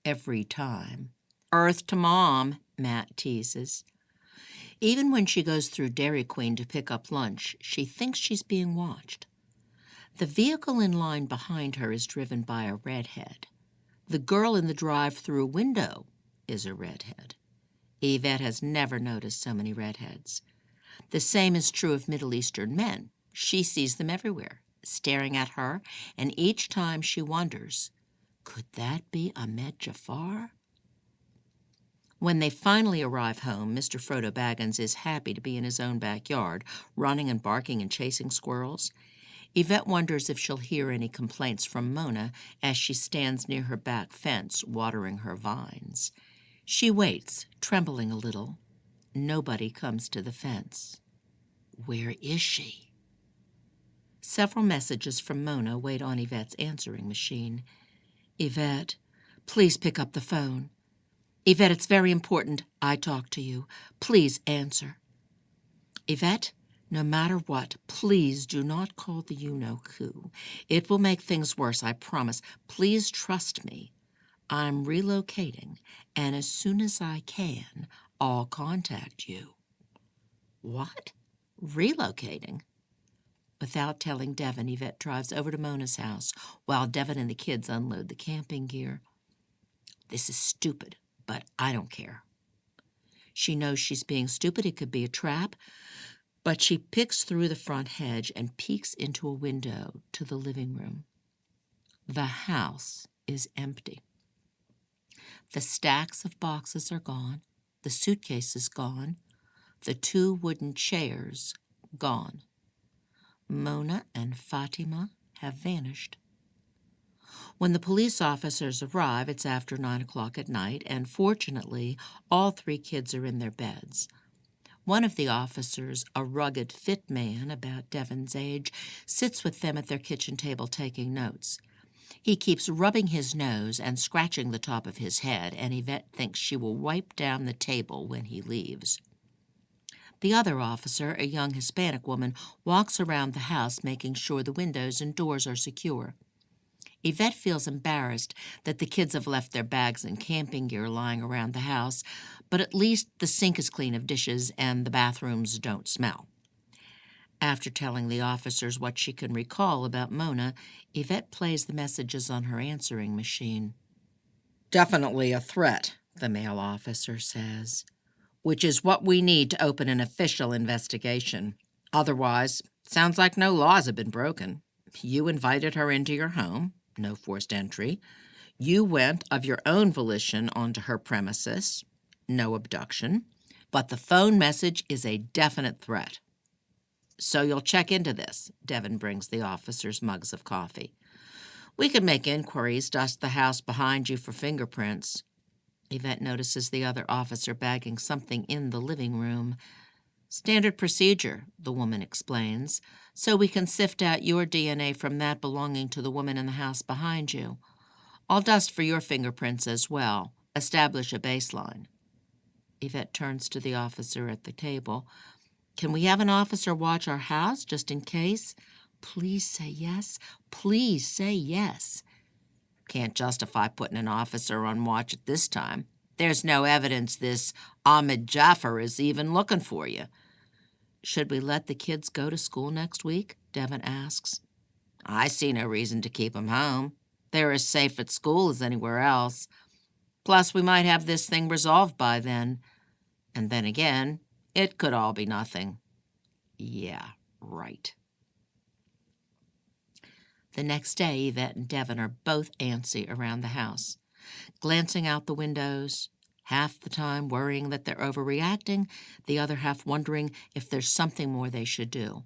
every time. "Earth to Mom," Matt teases. Even when she goes through Dairy Queen to pick up lunch, she thinks she's being watched. The vehicle in line behind her is driven by a redhead. The girl in the drive-through window is a redhead. Yvette has never noticed so many redheads. The same is true of Middle Eastern men. She sees them everywhere, staring at her, and each time she wonders, could that be Ahmed Jafar? When they finally arrive home, Mr. Frodo Baggins is happy to be in his own backyard, running and barking and chasing squirrels. Yvette wonders if she'll hear any complaints from Mona as she stands near her back fence, watering her vines. She waits, trembling a little. Nobody comes to the fence. Where is she? Several messages from Mona wait on Yvette's answering machine. "Yvette, please pick up the phone. Yvette, it's very important. I talk to you. Please answer. Yvette, no matter what, please do not call the you-know-who. It will make things worse, I promise. Please trust me. I'm relocating, and as soon as I can, I'll contact you." What? Relocating? Without telling Devon, Yvette drives over to Mona's house while Devon and the kids unload the camping gear. This is stupid, but I don't care. She knows she's being stupid. It could be a trap. But she picks through the front hedge and peeks into a window to the living room. The house is empty. The stacks of boxes are gone. The suitcase is gone. The 2 wooden chairs gone. Mona and Fatima have vanished. When the police officers arrive, it's after 9 o'clock at night, and fortunately, all 3 kids are in their beds. One of the officers, a rugged, fit man about Devon's age, sits with them at their kitchen table taking notes. He keeps rubbing his nose and scratching the top of his head, and Yvette thinks she will wipe down the table when he leaves. The other officer, a young Hispanic woman, walks around the house making sure the windows and doors are secure. Yvette feels embarrassed that the kids have left their bags and camping gear lying around the house, but at least the sink is clean of dishes and the bathrooms don't smell. After telling the officers what she can recall about Mona, Yvette plays the messages on her answering machine. "Definitely a threat," the male officer says, "which is what we need to open an official investigation. Otherwise, sounds like no laws have been broken. You invited her into your home. No forced entry. You went of your own volition onto her premises. No abduction. But the phone message is a definite threat. So you'll check into this." Devon brings the officers mugs of coffee. "We could make inquiries, dust the house behind you for fingerprints." Yvette notices the other officer bagging something in the living room. "Standard procedure," the woman explains, "so we can sift out your DNA from that belonging to the woman in the house behind you. I'll dust for your fingerprints as well. Establish a baseline." Yvette turns to the officer at the table. "Can we have an officer watch our house, just in case? Please say yes. Please say yes." "Can't justify putting an officer on watch at this time. There's no evidence this Ahmed Jafar is even looking for you." "Should we let the kids go to school next week?" Devon asks. "I see no reason to keep them home. They're as safe at school as anywhere else. Plus, we might have this thing resolved by then. And then again, it could all be nothing." "Yeah, right." The next day, Yvette and Devon are both antsy around the house, glancing out the windows, half the time worrying that they're overreacting, the other half wondering if there's something more they should do.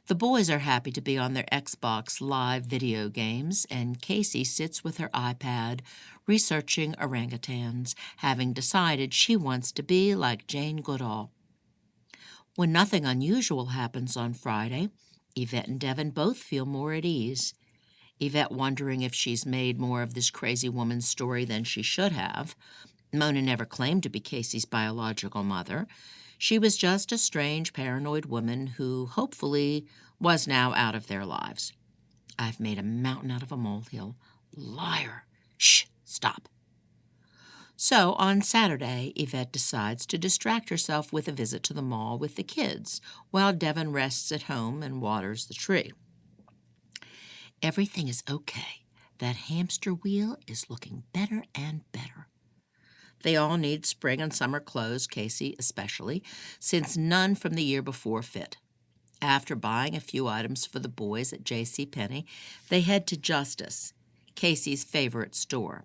The boys are happy to be on their Xbox Live video games, and Casey sits with her iPad, researching orangutans, having decided she wants to be like Jane Goodall. When nothing unusual happens on Friday, Yvette and Devin both feel more at ease. Yvette wondering if she's made more of this crazy woman's story than she should have. Mona never claimed to be Casey's biological mother. She was just a strange, paranoid woman who, hopefully, was now out of their lives. I've made a mountain out of a molehill. Liar. Shh, stop. So, on Saturday, Yvette decides to distract herself with a visit to the mall with the kids, while Devin rests at home and waters the tree. Everything is okay. That hamster wheel is looking better and better. They all need spring and summer clothes, Casey especially, since none from the year before fit. After buying a few items for the boys at JCPenney, they head to Justice, Casey's favorite store.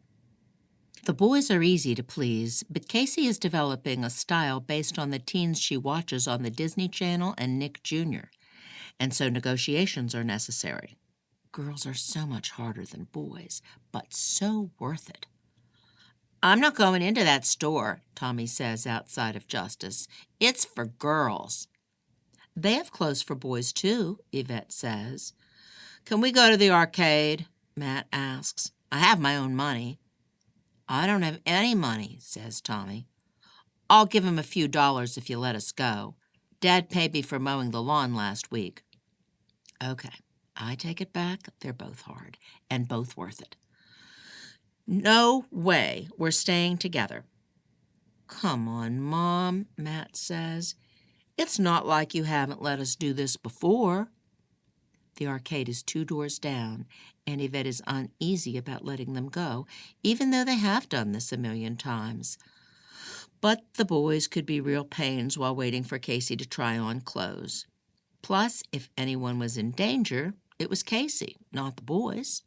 The boys are easy to please, but Casey is developing a style based on the teens she watches on the Disney Channel and Nick Jr., and so negotiations are necessary. Girls are so much harder than boys, but so worth it. I'm not going into that store, Tommy says outside of Justice. It's for girls. They have clothes for boys, too, Yvette says. Can we go to the arcade? Matt asks. I have my own money. I don't have any money, says Tommy. I'll give him a few dollars if you let us go. Dad paid me for mowing the lawn last week. Okay, I take it back. They're both hard and both worth it. No way we're staying together. Come on, Mom, Matt says. It's not like you haven't let us do this before. The arcade is 2 doors down, and Yvette is uneasy about letting them go, even though they have done this a million times. But the boys could be real pains while waiting for Casey to try on clothes. Plus, if anyone was in danger, it was Casey, not the boys.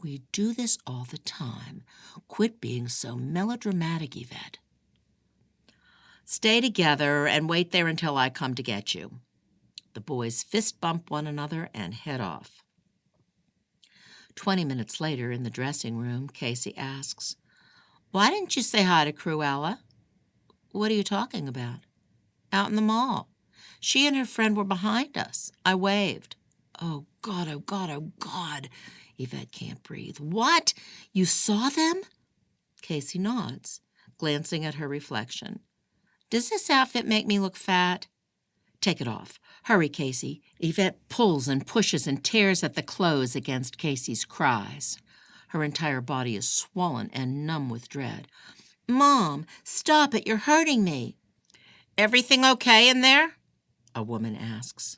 We do this all the time. Quit being so melodramatic, Yvette. Stay together and wait there until I come to get you. The boys fist bump one another and head off. 20 minutes later, in the dressing room, Casey asks, Why didn't you say hi to Cruella? What are you talking about? Out in the mall. She and her friend were behind us. I waved. Oh, God, oh, God, oh, God. Yvette can't breathe. What? You saw them? Casey nods, glancing at her reflection. Does this outfit make me look fat? Take it off. Hurry, Casey. Yvette pulls and pushes and tears at the clothes against Casey's cries. Her entire body is swollen and numb with dread. Mom, stop it. You're hurting me. Everything okay in there? A woman asks.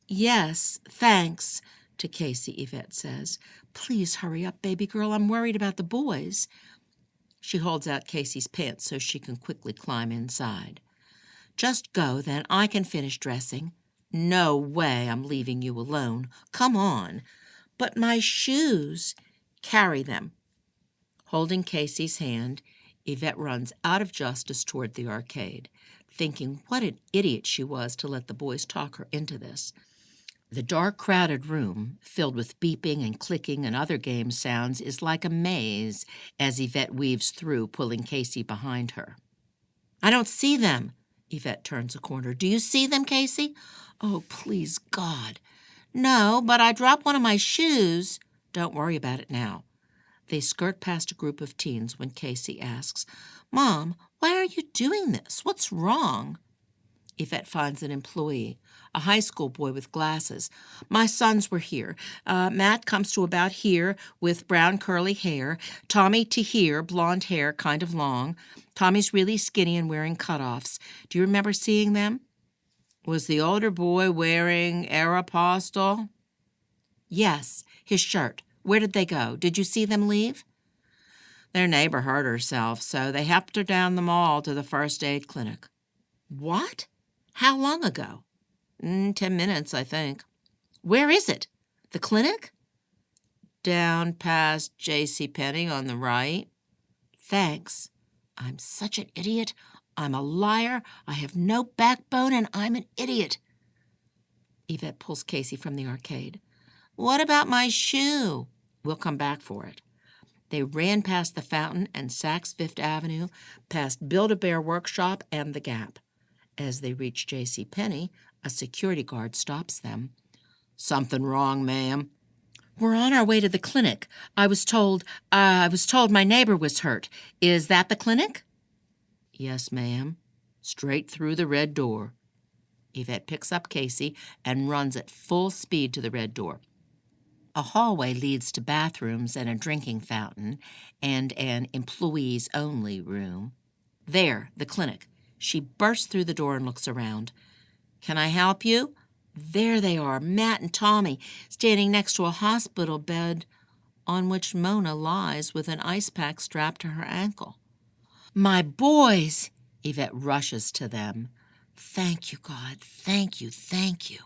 Yes, thanks, to Casey, Yvette says. Please hurry up, baby girl. I'm worried about the boys. She holds out Casey's pants so she can quickly climb inside. Just go, then I can finish dressing. No way I'm leaving you alone. Come on. But my shoes. Carry them. Holding Casey's hand, Yvette runs out of Justice toward the arcade, thinking what an idiot she was to let the boys talk her into this. The dark, crowded room, filled with beeping and clicking and other game sounds, is like a maze as Yvette weaves through, pulling Casey behind her. I don't see them. Yvette turns a corner. Do you see them, Casey? Oh, please, God. No, but I dropped one of my shoes. Don't worry about it now. They skirt past a group of teens when Casey asks, Mom, why are you doing this? What's wrong? Yvette finds an employee, a high school boy with glasses. My sons were here. Matt comes to about here with brown curly hair. Tommy to here, blonde hair, kind of long. Tommy's really skinny and wearing cutoffs. Do you remember seeing them? Was the older boy wearing Aeropostale? Yes, his shirt. Where did they go? Did you see them leave? Their neighbor hurt herself, so they helped her down the mall to the first aid clinic. What? How long ago? 10 minutes, I think. Where is it? The clinic? Down past JCPenney on the right. Thanks. I'm such an idiot. I'm a liar. I have no backbone, and I'm an idiot. Yvette pulls Casey from the arcade. What about my shoe? We'll come back for it. They ran past the fountain and Saks Fifth Avenue, past Build-A-Bear Workshop and the Gap. As they reach J.C. Penney, a security guard stops them. Something wrong, ma'am? We're on our way to the clinic. I was told my neighbor was hurt. Is that the clinic? Yes, ma'am. Straight through the red door. Yvette picks up Casey and runs at full speed to the red door. A hallway leads to bathrooms and a drinking fountain and an employees-only room. There, the clinic. She bursts through the door and looks around. Can I help you? There they are, Matt and Tommy, standing next to a hospital bed on which Mona lies with an ice pack strapped to her ankle. My boys! Yvette rushes to them. Thank you, God. Thank you, thank you.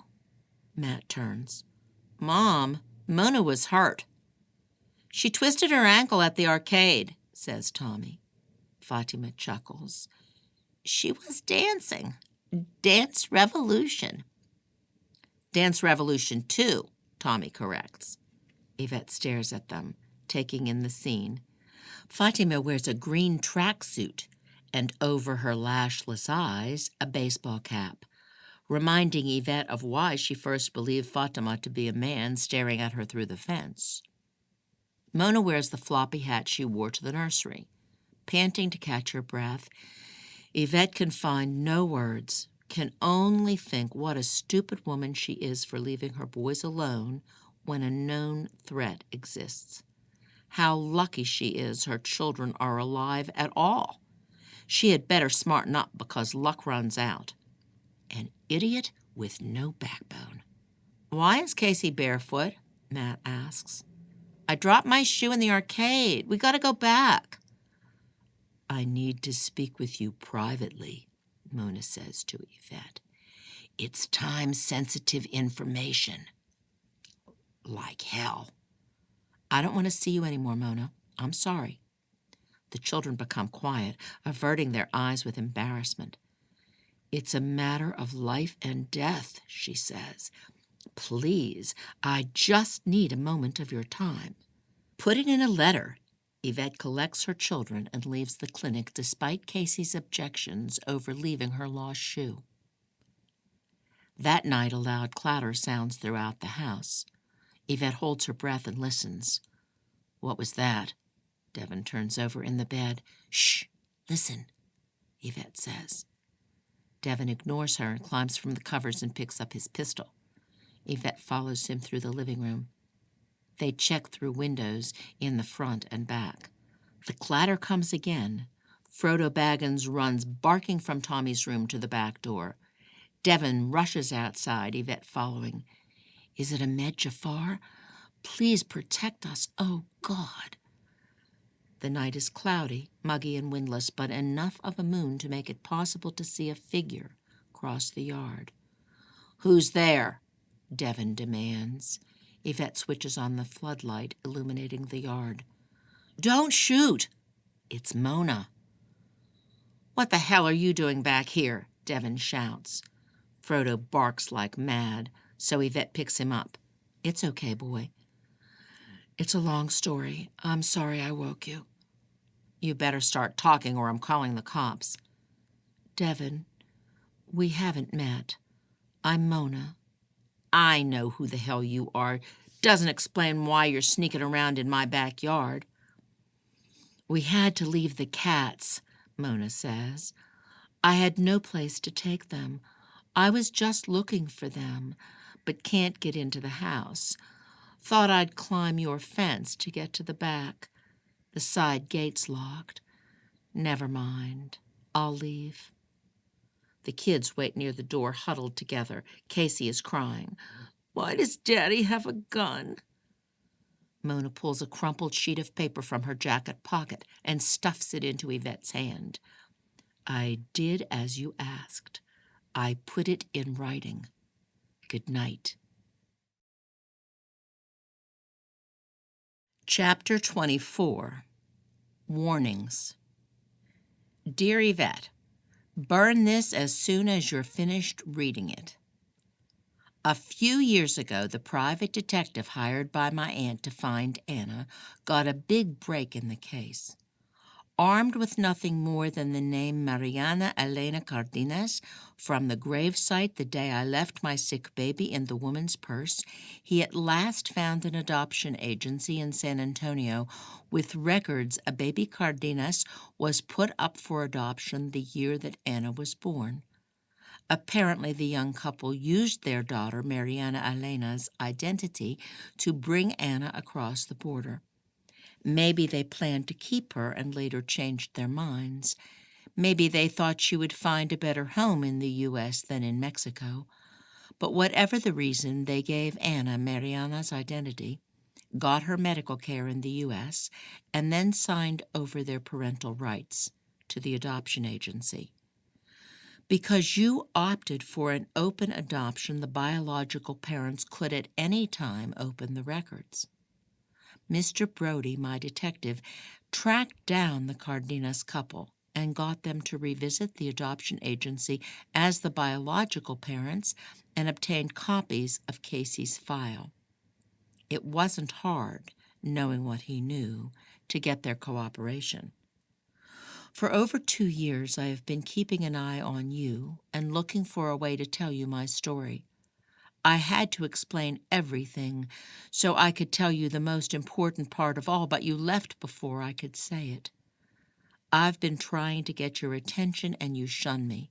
Matt turns. Mom, Mona was hurt. She twisted her ankle at the arcade, says Tommy. Fatima chuckles. She was dancing. Dance Revolution. Dance Revolution 2, Tommy corrects. Yvette stares at them, taking in the scene. Fatima wears a green tracksuit and over her lashless eyes, a baseball cap, reminding Yvette of why she first believed Fatima to be a man staring at her through the fence. Mona wears the floppy hat she wore to the nursery. Panting to catch her breath, Yvette can find no words, can only think what a stupid woman she is for leaving her boys alone when a known threat exists. How lucky she is her children are alive at all. She had better smarten up because luck runs out. An idiot with no backbone. Why is Casey barefoot? Matt asks. I dropped my shoe in the arcade. We gotta go back. I need to speak with you privately, Mona says to Yvette. It's time-sensitive information. Like hell. I don't want to see you anymore, Mona. I'm sorry. The children become quiet, averting their eyes with embarrassment. It's a matter of life and death, she says. Please, I just need a moment of your time. Put it in a letter. Yvette collects her children and leaves the clinic despite Casey's objections over leaving her lost shoe. That night, a loud clatter sounds throughout the house. Yvette holds her breath and listens. What was that? Devin turns over in the bed. Shh, listen, Yvette says. Devin ignores her and climbs from the covers and picks up his pistol. Yvette follows him through the living room. They check through windows in the front and back. The clatter comes again. Frodo Baggins runs barking from Tommy's room to the back door. Devin rushes outside, Yvette following. Is it Ahmed Jafar? Please protect us, oh God. The night is cloudy, muggy and windless, but enough of a moon to make it possible to see a figure cross the yard. Who's there? Devin demands. Yvette switches on the floodlight, illuminating the yard. Don't shoot! It's Mona. What the hell are you doing back here? Devin shouts. Frodo barks like mad, so Yvette picks him up. It's okay, boy. It's a long story. I'm sorry I woke you. You better start talking or I'm calling the cops. Devin, we haven't met. I'm Mona. I know who the hell you are. Doesn't explain why you're sneaking around in my backyard. We had to leave the cats, Mona says. I had no place to take them. I was just looking for them, but can't get into the house. Thought I'd climb your fence to get to the back. The side gate's locked. Never mind. I'll leave. The kids wait near the door, huddled together. Casey is crying. Why does Daddy have a gun? Mona pulls a crumpled sheet of paper from her jacket pocket and stuffs it into Yvette's hand. I did as you asked. I put it in writing. Good night. Chapter 24. Warnings. Dear Yvette, burn this as soon as you're finished reading it. A few years ago, the private detective hired by my aunt to find Anna got a big break in the case. Armed with nothing more than the name Mariana Elena Cardenas from the gravesite the day I left my sick baby in the woman's purse, he at last found an adoption agency in San Antonio with records a baby Cardenas was put up for adoption the year that Anna was born. Apparently, the young couple used their daughter Mariana Elena's identity to bring Anna across the border. Maybe they planned to keep her and later changed their minds. Maybe they thought she would find a better home in the U.S. than in Mexico. But whatever the reason, they gave Anna Mariana's identity, got her medical care in the U.S., and then signed over their parental rights to the adoption agency. Because you opted for an open adoption, the biological parents could at any time open the records. Mr. Brody, my detective, tracked down the Cardenas couple and got them to revisit the adoption agency as the biological parents and obtained copies of Casey's file. It wasn't hard, knowing what he knew, to get their cooperation. For over 2 years, I have been keeping an eye on you and looking for a way to tell you my story. I had to explain everything so I could tell you the most important part of all, but you left before I could say it. I've been trying to get your attention and you shun me.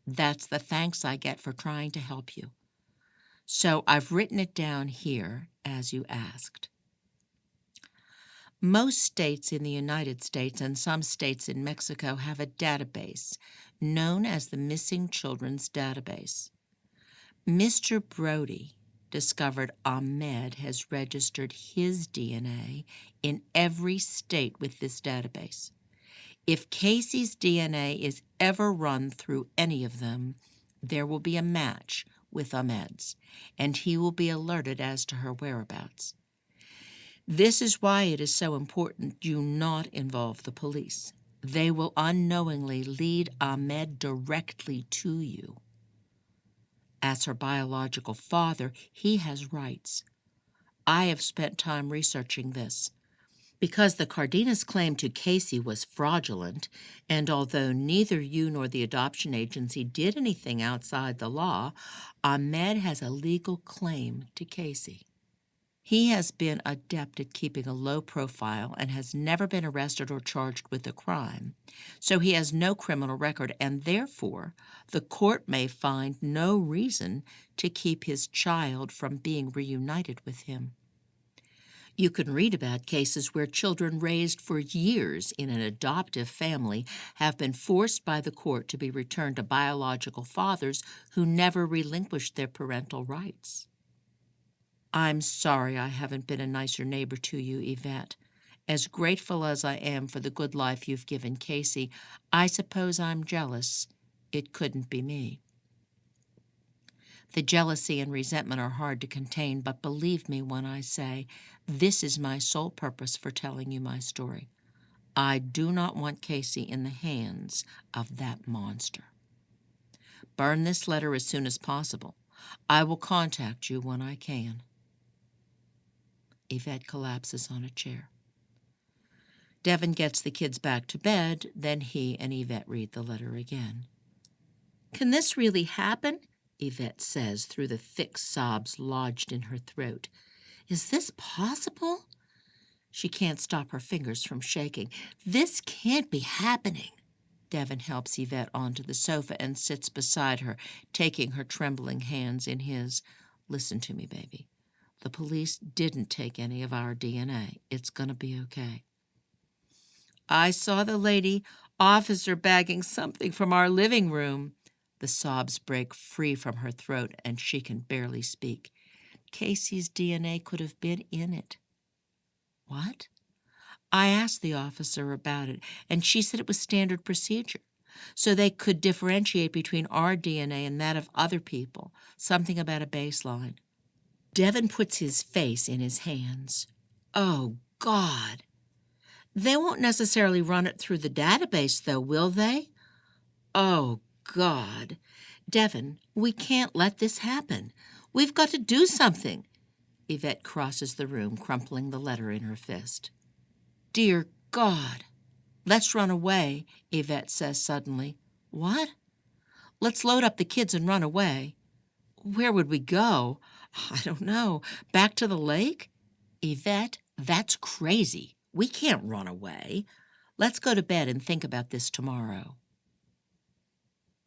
That's the thanks I get for trying to help you. So I've written it down here as you asked. Most states in the United States and some states in Mexico have a database known as the Missing Children's Database. Mr. Brody discovered Ahmed has registered his DNA in every state with this database. If Casey's DNA is ever run through any of them, there will be a match with Ahmed's, and he will be alerted as to her whereabouts. This is why it is so important you not involve the police. They will unknowingly lead Ahmed directly to you. As her biological father, he has rights. I have spent time researching this. Because the Cardenas claim to Casey was fraudulent, and although neither you nor the adoption agency did anything outside the law, Ahmed has a legal claim to Casey. He has been adept at keeping a low profile and has never been arrested or charged with a crime, so he has no criminal record, and therefore the court may find no reason to keep his child from being reunited with him. You can read about cases where children raised for years in an adoptive family have been forced by the court to be returned to biological fathers who never relinquished their parental rights. I'm sorry I haven't been a nicer neighbor to you, Yvette. As grateful as I am for the good life you've given Casey, I suppose I'm jealous. It couldn't be me. The jealousy and resentment are hard to contain, but believe me when I say this is my sole purpose for telling you my story. I do not want Casey in the hands of that monster. Burn this letter as soon as possible. I will contact you when I can. Yvette collapses on a chair. Devin gets the kids back to bed, then he and Yvette read the letter again. Can this really happen? Yvette says through the thick sobs lodged in her throat. Is this possible? She can't stop her fingers from shaking. This can't be happening. Devin helps Yvette onto the sofa and sits beside her, taking her trembling hands in his. Listen to me, baby. The police didn't take any of our DNA. It's going to be okay. I saw the lady officer bagging something from our living room. The sobs break free from her throat, and she can barely speak. Casey's DNA could have been in it. What? I asked the officer about it, and she said it was standard procedure, so they could differentiate between our DNA and that of other people, something about a baseline. Devin puts his face in his hands. Oh, God! They won't necessarily run it through the database, though, will they? Oh, God. Devin, we can't let this happen. We've got to do something. Yvette crosses the room, crumpling the letter in her fist. Dear God. Let's run away, Yvette says suddenly. What? Let's load up the kids and run away. Where would we go? I don't know. Back to the lake? Yvette, that's crazy. We can't run away. Let's go to bed and think about this tomorrow.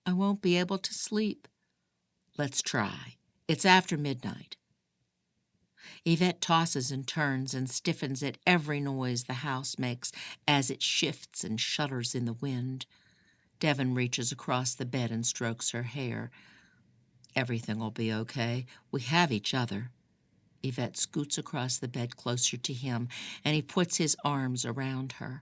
I won't be able to sleep. Let's try. It's after midnight. Yvette tosses and turns and stiffens at every noise the house makes as it shifts and shudders in the wind. Devin reaches across the bed and strokes her hair. Everything will be okay. We have each other. Yvette scoots across the bed closer to him, and he puts his arms around her.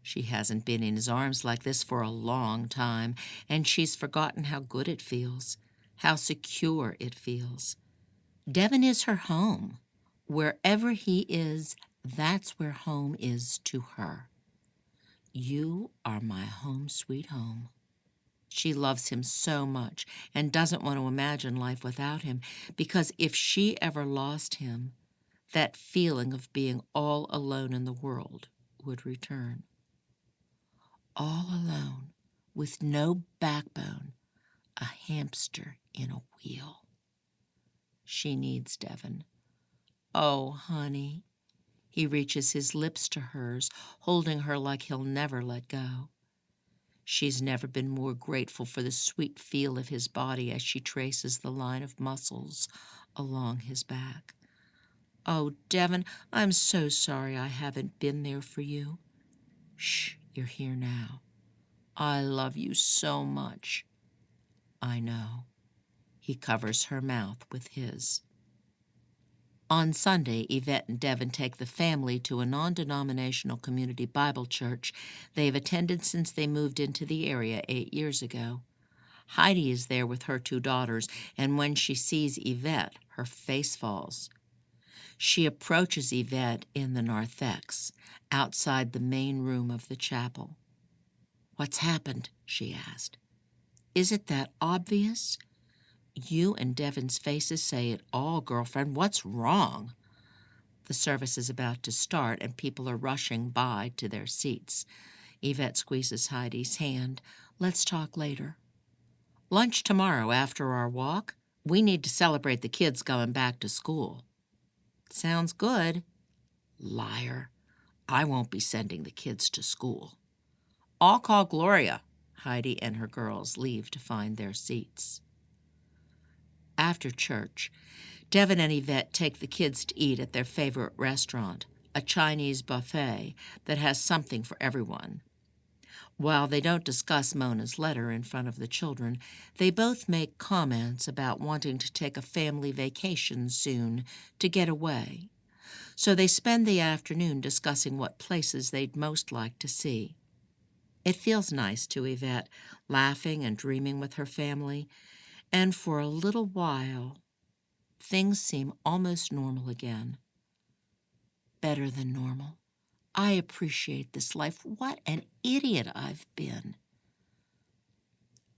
She hasn't been in his arms like this for a long time, and she's forgotten how good it feels, how secure it feels. Devin is her home. Wherever he is, that's where home is to her. You are my home, sweet home. She loves him so much and doesn't want to imagine life without him, because if she ever lost him, that feeling of being all alone in the world would return. All alone, with no backbone, a hamster in a wheel. She needs Devin. Oh, honey. He reaches his lips to hers, holding her like he'll never let go. She's never been more grateful for the sweet feel of his body as she traces the line of muscles along his back. Oh, Devin, I'm so sorry I haven't been there for you. Shh, you're here now. I love you so much. I know. He covers her mouth with his. On Sunday, Yvette and Devin take the family to a non-denominational community Bible church they've attended since they moved into the area 8 years ago. Heidi is there with her 2 daughters, and when she sees Yvette, her face falls. She approaches Yvette in the narthex, outside the main room of the chapel. What's happened? She asked. Is it that obvious? You and Devin's faces say it all, girlfriend. What's wrong? The service is about to start, and people are rushing by to their seats. Yvette squeezes Heidi's hand. Let's talk later. Lunch tomorrow after our walk? We need to celebrate the kids going back to school. Sounds good. Liar. I won't be sending the kids to school. I'll call Gloria. Heidi and her girls leave to find their seats. After church, Devin and Yvette take the kids to eat at their favorite restaurant, a Chinese buffet that has something for everyone. While they don't discuss Mona's letter in front of the children, they both make comments about wanting to take a family vacation soon to get away. So they spend the afternoon discussing what places they'd most like to see. It feels nice to Yvette, laughing and dreaming with her family, and for a little while, things seem almost normal again. Better than normal. I appreciate this life. What an idiot I've been.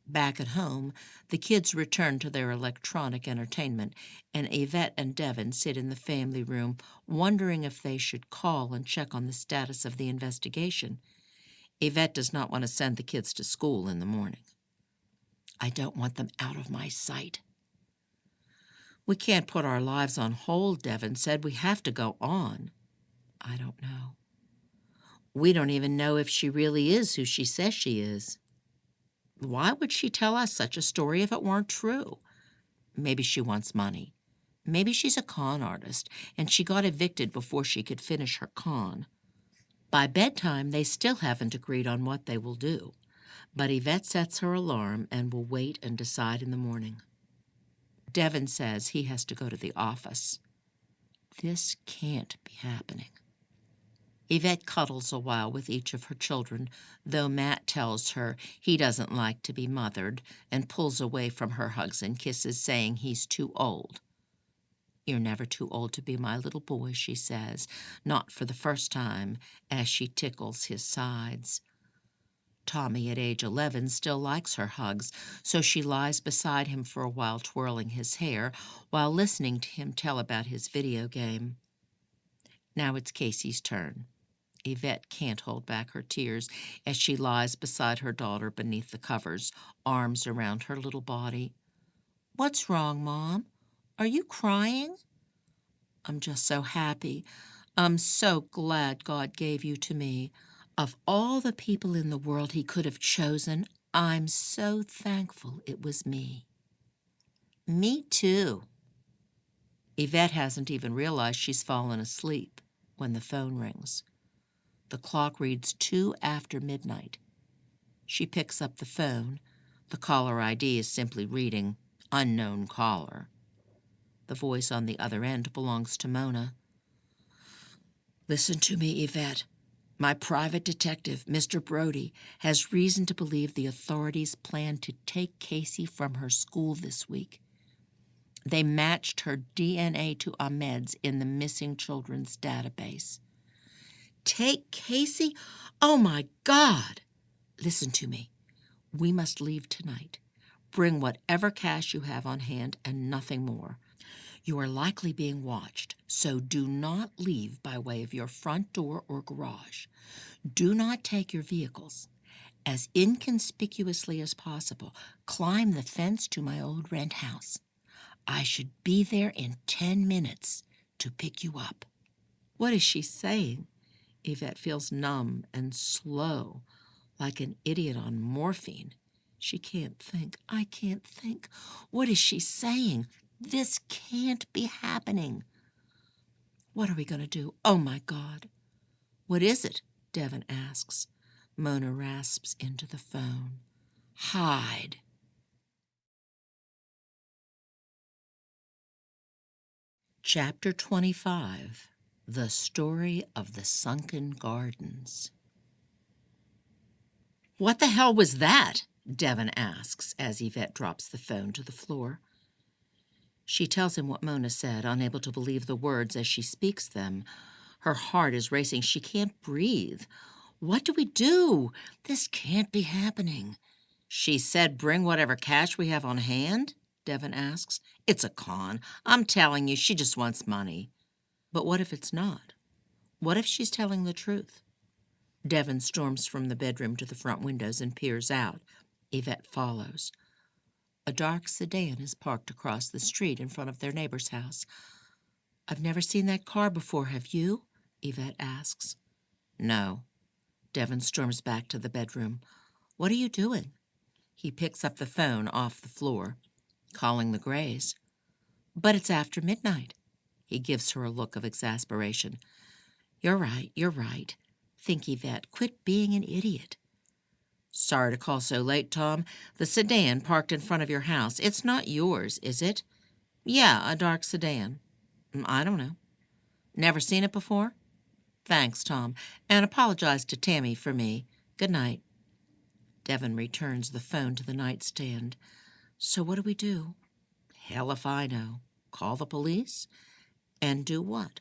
Back at home, the kids return to their electronic entertainment, and Yvette and Devin sit in the family room, wondering if they should call and check on the status of the investigation. Yvette does not want to send the kids to school in the morning. I don't want them out of my sight. We can't put our lives on hold, Devin said. We have to go on. I don't know. We don't even know if she really is who she says she is. Why would she tell us such a story if it weren't true? Maybe she wants money. Maybe she's a con artist, and she got evicted before she could finish her con. By bedtime, they still haven't agreed on what they will do, but Yvette sets her alarm and will wait and decide in the morning. Devin says he has to go to the office. This can't be happening. Yvette cuddles a while with each of her children, though Matt tells her he doesn't like to be mothered and pulls away from her hugs and kisses, saying he's too old. "You're never too old to be my little boy," she says, not for the first time, as she tickles his sides. Tommy, at age 11, still likes her hugs, so she lies beside him for a while, twirling his hair, while listening to him tell about his video game. Now it's Casey's turn. Yvette can't hold back her tears as she lies beside her daughter beneath the covers, arms around her little body. "What's wrong, Mom? Are you crying?" "I'm just so happy. I'm so glad God gave you to me. Of all the people in the world He could have chosen, I'm so thankful it was me." "Me too." Yvette hasn't even realized she's fallen asleep when the phone rings. The clock reads 2 after midnight. She picks up the phone. The caller ID is simply reading, "Unknown caller." The voice on the other end belongs to Mona. "Listen to me, Yvette. My private detective, Mr. Brody, has reason to believe the authorities plan to take Casey from her school this week. They matched her DNA to Ahmed's in the missing children's database." "Take Casey? Oh, my God!" "Listen to me. We must leave tonight. Bring whatever cash you have on hand and nothing more. You are likely being watched, so do not leave by way of your front door or garage. Do not take your vehicles. As inconspicuously as possible, climb the fence to my old rent house. I should be there in 10 minutes to pick you up." What is she saying? Yvette feels numb and slow, like an idiot on morphine. She can't think. I can't think. What is she saying? This can't be happening. What are we going to do? Oh, my God. "What is it?" Devin asks. Mona rasps into the phone. "Hide." Chapter 25. The Story of the Sunken Gardens. "What the hell was that?" Devin asks as Yvette drops the phone to the floor. She tells him what Mona said, unable to believe the words as she speaks them. Her heart is racing. She can't breathe. What do we do? This can't be happening. "She said bring whatever cash we have on hand?" Devin asks. "It's a con. I'm telling you, she just wants money." But what if it's not? What if she's telling the truth? Devin storms from the bedroom to the front windows and peers out. Yvette follows. A dark sedan is parked across the street in front of their neighbor's house. "I've never seen that car before, have you?" Yvette asks. "No." Devin storms back to the bedroom. "What are you doing?" He picks up the phone off the floor. "Calling the Grays." "But it's after midnight." He gives her a look of exasperation. You're right. Think, Yvette. Quit being an idiot." "Sorry to call so late, Tom. The sedan parked in front of your house. It's not yours, is it?" "Yeah, a dark sedan." "I don't know." "Never seen it before?" "Thanks, Tom, and apologize to Tammy for me. Good night." Devin returns the phone to the nightstand. "So what do we do?" "Hell if I know. Call the police?" "And do what?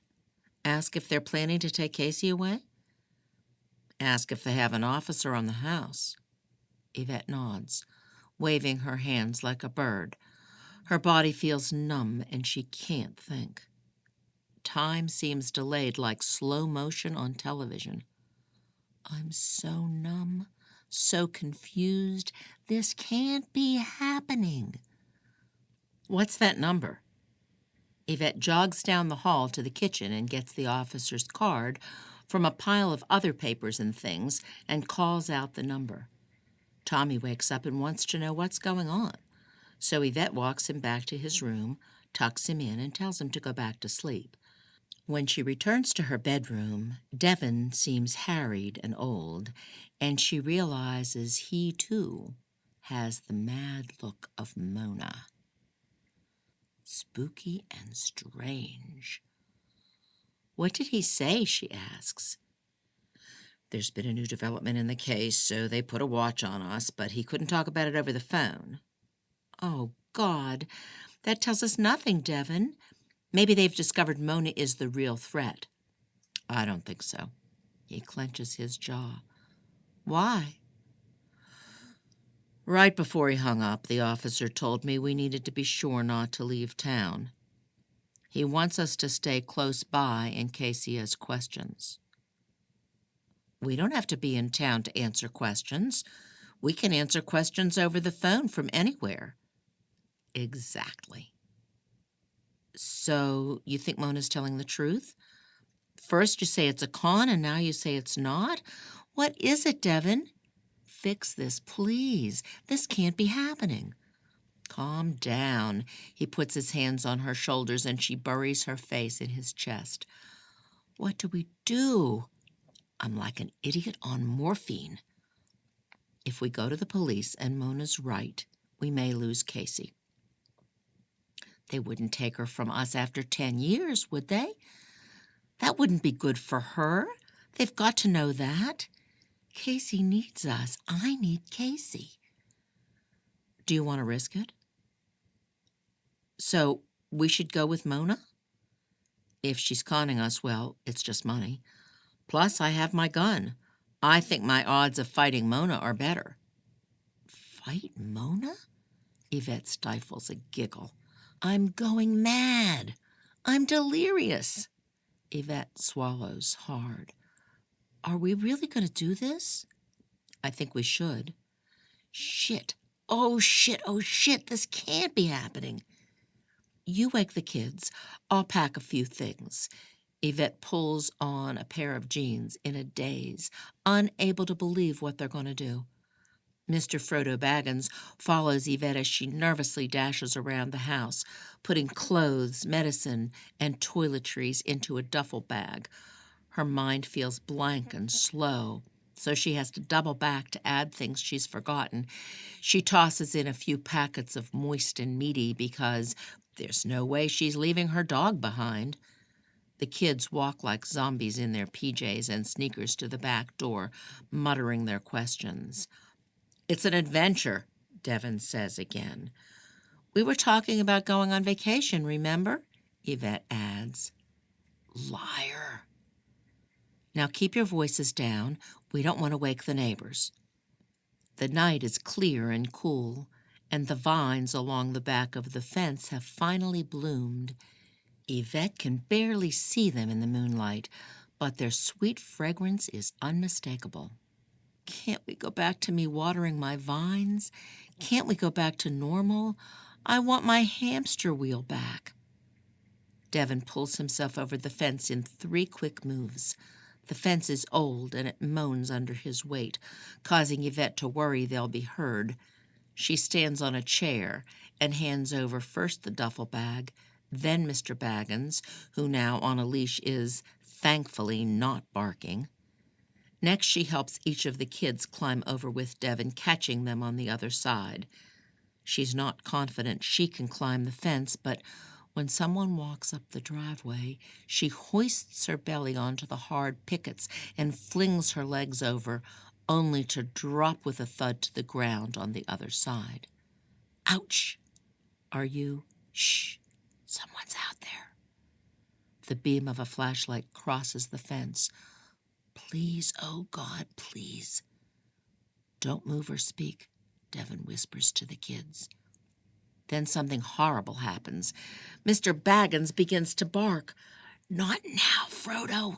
Ask if they're planning to take Casey away?" "Ask if they have an officer on the house." Yvette nods, waving her hands like a bird. Her body feels numb and she can't think. Time seems delayed like slow motion on television. I'm so numb, so confused. This can't be happening. "What's that number?" Yvette jogs down the hall to the kitchen and gets the officer's card from a pile of other papers and things and calls out the number. Tommy wakes up and wants to know what's going on. So Yvette walks him back to his room, tucks him in, and tells him to go back to sleep. When she returns to her bedroom, Devin seems harried and old, and she realizes he, too, has the mad look of Mona. Spooky and strange. "What did he say?" she asks. "There's been a new development in the case, so they put a watch on us, but he couldn't talk about it over the phone." "Oh, God, that tells us nothing, Devin. Maybe they've discovered Mona is the real threat. I don't think so. He clenches his jaw. Why? Right before he hung up, the officer told me we needed to be sure not to leave town. He wants us to stay close by in case he has questions. We don't have to be in town to answer questions. We can answer questions over the phone from anywhere. Exactly. So, you think Mona's telling the truth? First you say it's a con, and now you say it's not? What is it, Devin? Fix this, please. This can't be happening. Calm down. He puts his hands on her shoulders, and she buries her face in his chest. What do we do? I'm like an idiot on morphine. If we go to the police and Mona's right, we may lose Casey. They wouldn't take her from us after 10 years, would they? That wouldn't be good for her. They've got to know that. Casey needs us. I need Casey. Do you want to risk it? So we should go with Mona? If she's conning us, well, it's just money. Plus, I have my gun. I think my odds of fighting Mona are better. Fight Mona? Yvette stifles a giggle. I'm going mad. I'm delirious. Yvette swallows hard. Are we really going to do this? I think we should. Shit. Oh, shit. Oh, shit. This can't be happening. You wake the kids. I'll pack a few things. Yvette pulls on a pair of jeans in a daze, unable to believe what they're going to do. Mr. Frodo Baggins follows Yvette as she nervously dashes around the house, putting clothes, medicine, and toiletries into a duffel bag. Her mind feels blank and slow, so she has to double back to add things she's forgotten. She tosses in a few packets of moist and meaty because there's no way she's leaving her dog behind. The kids walk like zombies in their PJs and sneakers to the back door, muttering their questions. It's an adventure, Devin says again. We were talking about going on vacation, remember? Yvette adds. Liar. Now keep your voices down. We don't want to wake the neighbors. The night is clear and cool, and the vines along the back of the fence have finally bloomed. Yvette can barely see them in the moonlight, but their sweet fragrance is unmistakable. Can't we go back to me watering my vines? Can't we go back to normal? I want my hamster wheel back. Devin pulls himself over the fence in 3 quick moves. The fence is old and it moans under his weight, causing Yvette to worry they'll be heard. She stands on a chair and hands over first the duffel bag, then Mr. Baggins, who now on a leash is, thankfully, not barking. Next, she helps each of the kids climb over with Devin, catching them on the other side. She's not confident she can climb the fence, but when someone walks up the driveway, she hoists her belly onto the hard pickets and flings her legs over, only to drop with a thud to the ground on the other side. Ouch! Are you? Shh! Someone's out there. The beam of a flashlight crosses the fence. Please, oh God, please. Don't move or speak, Devin whispers to the kids. Then something horrible happens. Mr. Baggins begins to bark. Not now, Frodo.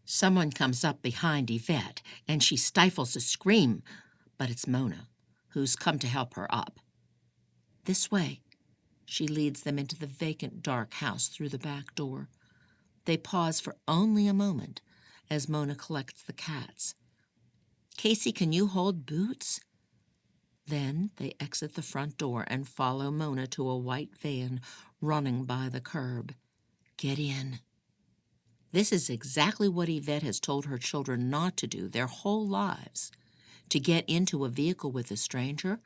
Someone comes up behind Yvette, and she stifles a scream, but it's Mona, who's come to help her up. This way. She leads them into the vacant, dark house through the back door. They pause for only a moment as Mona collects the cats. Casey, can you hold Boots? Then they exit the front door and follow Mona to a white van running by the curb. Get in. This is exactly what Yvette has told her children not to do their whole lives. To get into a vehicle with a stranger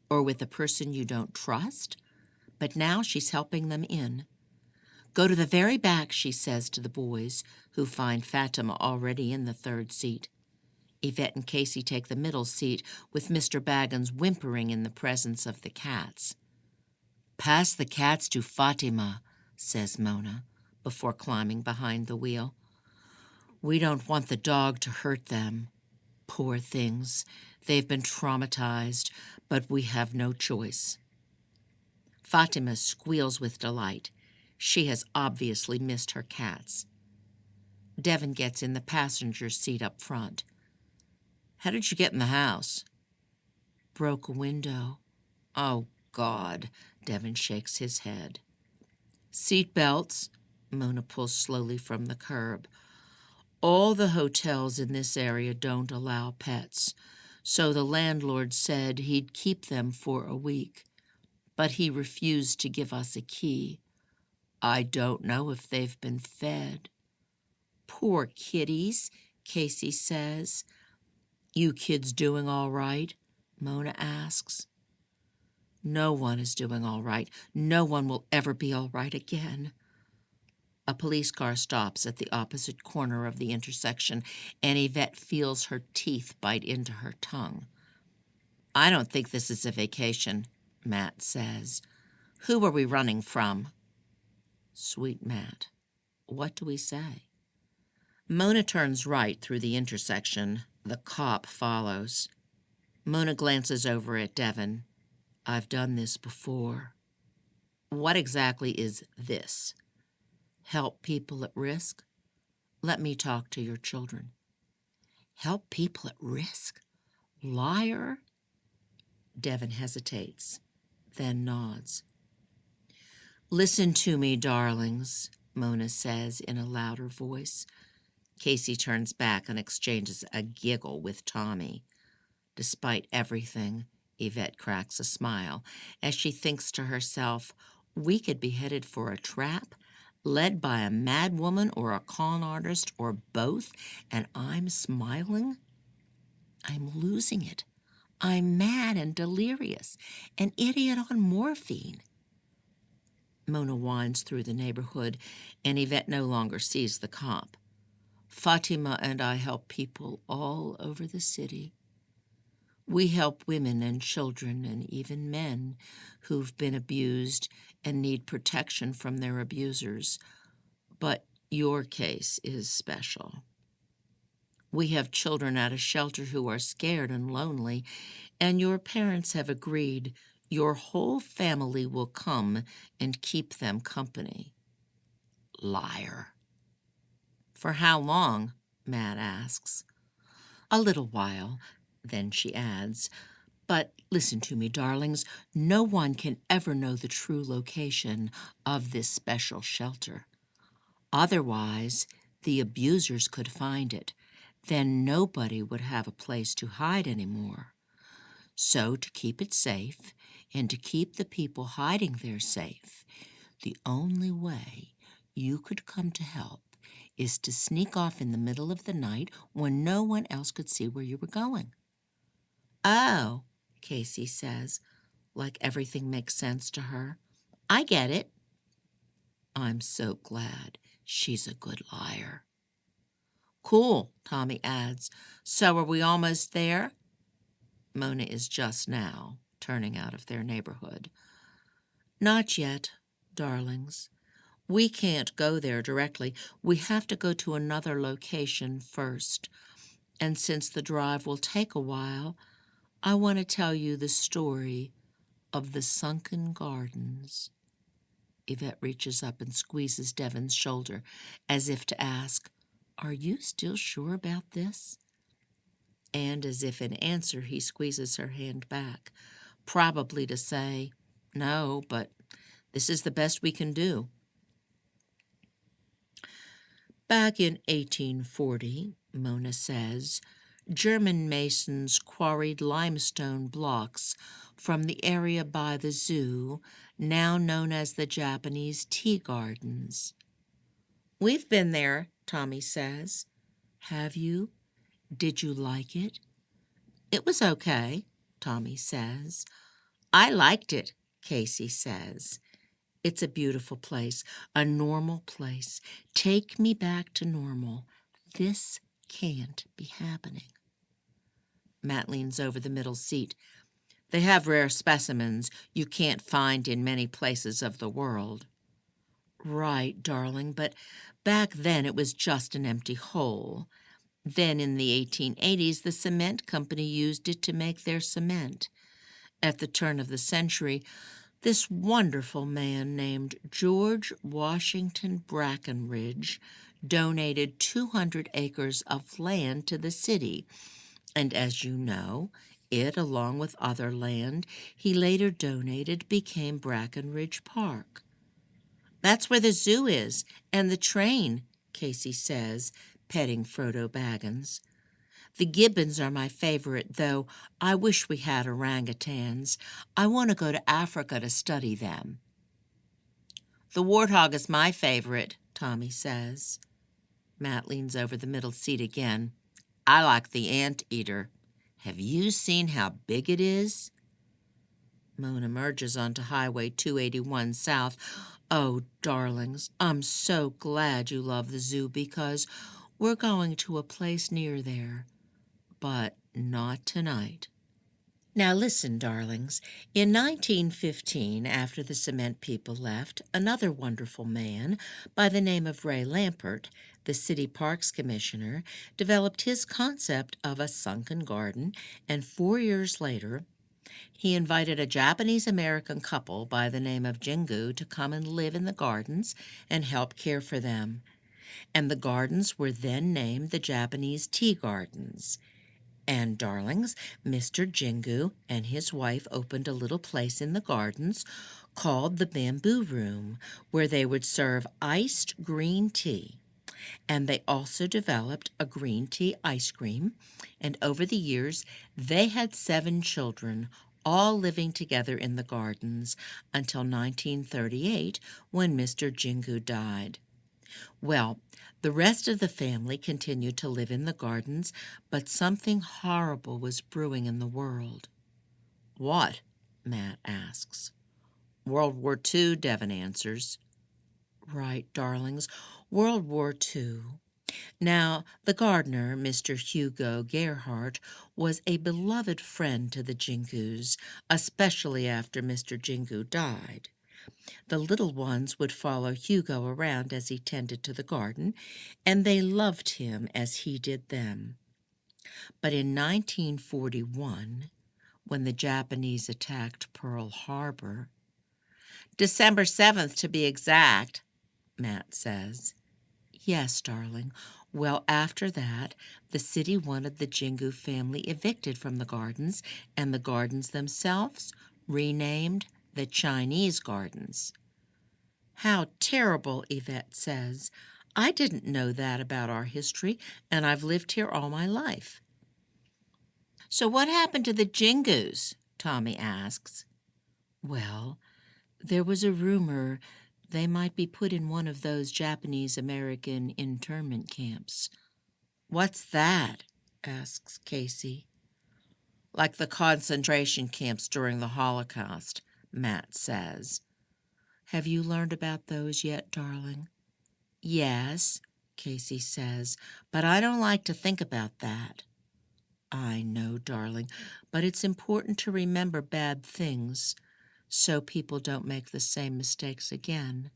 or with a person you don't trust. But now she's helping them in. Go to the very back, she says to the boys, who find Fatima already in the 3rd seat. Yvette and Casey take the middle seat, with Mr. Baggins whimpering in the presence of the cats. Pass the cats to Fatima, says Mona, before climbing behind the wheel. We don't want the dog to hurt them. Poor things. They've been traumatized, but we have no choice. Fatima squeals with delight. She has obviously missed her cats. Devin gets in the passenger seat up front. How did you get in the house? Broke a window. Oh, God. Devin shakes his head. Seat belts. Mona pulls slowly from the curb. All the hotels in this area don't allow pets, so the landlord said he'd keep them for a week, but he refused to give us a key. I don't know if they've been fed. Poor kitties, Casey says. You kids doing all right? Mona asks. No one is doing all right. No one will ever be all right again. A police car stops at the opposite corner of the intersection, and Yvette feels her teeth bite into her tongue. I don't think this is a vacation, Matt says. Who are we running from? Sweet Matt. What do we say? Mona turns right through the intersection. The cop follows. Mona glances over at Devin. I've done this before. What exactly is this? Help people at risk? Let me talk to your children. Help people at risk? Liar? Devin hesitates, then nods. Listen to me, darlings, Mona says in a louder voice. Casey turns back and exchanges a giggle with Tommy. Despite everything, Yvette cracks a smile as she thinks to herself, we could be headed for a trap, led by a mad woman or a con artist or both, and I'm smiling? I'm losing it. I'm mad and delirious, an idiot on morphine. Mona winds through the neighborhood, and Yvette no longer sees the cop. Fatima and I help people all over the city. We help women and children and even men who've been abused and need protection from their abusers. But your case is special. We have children at a shelter who are scared and lonely, and your parents have agreed your whole family will come and keep them company. Liar. For how long? Matt asks. A little while. Then she adds, but listen to me, darlings. No one can ever know the true location of this special shelter. Otherwise, the abusers could find it. Then nobody would have a place to hide anymore. So to keep it safe and to keep the people hiding there safe, the only way you could come to help is to sneak off in the middle of the night when no one else could see where you were going. Oh, Casey says, like everything makes sense to her. I get it. I'm so glad she's a good liar. Cool, Tommy adds. So are we almost there? Mona is just now turning out of their neighborhood. Not yet, darlings. We can't go there directly. We have to go to another location first. And since the drive will take a while, I want to tell you the story of the sunken gardens. Yvette reaches up and squeezes Devin's shoulder as if to ask, Are you still sure about this? And as if in answer, he squeezes her hand back, probably to say, No, but this is the best we can do. Back in 1840, Mona says, German masons quarried limestone blocks from the area by the zoo, now known as the Japanese tea gardens. We've been there, Tommy says. Have you? Did you like it? It was okay, Tommy says. I liked it, Casey says. It's a beautiful place, a normal place. Take me back to normal. This can't be happening. Matt leans over the middle seat. They have rare specimens you can't find in many places of the world. Right, darling, but back then it was just an empty hole. Then in the 1880s, the cement company used it to make their cement. At the turn of the century, this wonderful man named George Washington Brackenridge donated 200 acres of land to the city, and as you know, it, along with other land he later donated, became Brackenridge Park. That's where the zoo is, and the train, Casey says, petting Frodo Baggins. The gibbons are my favorite, though I wish we had orangutans. I want to go to Africa to study them. The warthog is my favorite, Tommy says. Matt leans over the middle seat again. I like the anteater. Have you seen how big it is? Moon emerges onto Highway 281 South. Oh, darlings, I'm so glad you love the zoo because we're going to a place near there. But not tonight. Now listen, darlings. In 1915, after the cement people left, another wonderful man by the name of Ray Lampert, the city parks commissioner, developed his concept of a sunken garden, and 4 years later, he invited a Japanese-American couple by the name of Jingu to come and live in the gardens and help care for them. And the gardens were then named the Japanese Tea Gardens. And, darlings, Mr. Jingu and his wife opened a little place in the gardens called the Bamboo Room, where they would serve iced green tea. And they also developed a green tea ice cream, and over the years they had 7 children, all living together in the gardens until 1938 when Mr. Jingu died. Well, the rest of the family continued to live in the gardens, but something horrible was brewing in the world. What? Matt asks. World War II, Devon answers. Right, darlings, World War II. Now, the gardener, Mr. Hugo Gerhardt, was a beloved friend to the Jingus, especially after Mr. Jingu died. The little ones would follow Hugo around as he tended to the garden, and they loved him as he did them. But in 1941, when the Japanese attacked Pearl Harbor, December 7th to be exact, Matt says. Yes, darling. Well, after that, the city wanted the Jingu family evicted from the gardens, and the gardens themselves renamed the Chinese Gardens. How terrible, Yvette says. I didn't know that about our history, and I've lived here all my life. So what happened to the Jingus? Tommy asks. Well, there was a rumor they might be put in one of those Japanese-American internment camps. What's that? Asks Casey. Like the concentration camps during the Holocaust, Matt says. Have you learned about those yet, darling? Yes, Casey says, but I don't like to think about that. I know, darling, but it's important to remember bad things so people don't make the same mistakes again.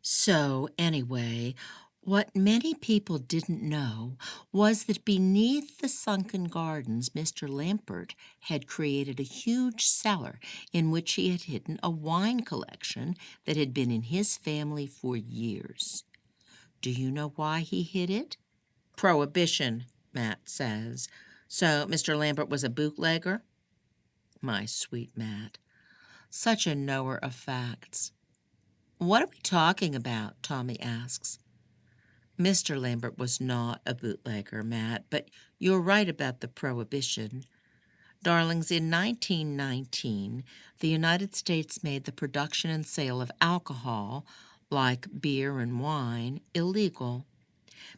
So, anyway, what many people didn't know was that beneath the sunken gardens, Mr. Lampert had created a huge cellar in which he had hidden a wine collection that had been in his family for years. Do you know why he hid it? Prohibition, Matt says. So Mr. Lambert was a bootlegger? My sweet Matt, such a knower of facts. What are we talking about? Tommy asks. Mr. Lambert was not a bootlegger, Matt, but you're right about the prohibition. Darlings, in 1919, the United States made the production and sale of alcohol, like beer and wine, illegal.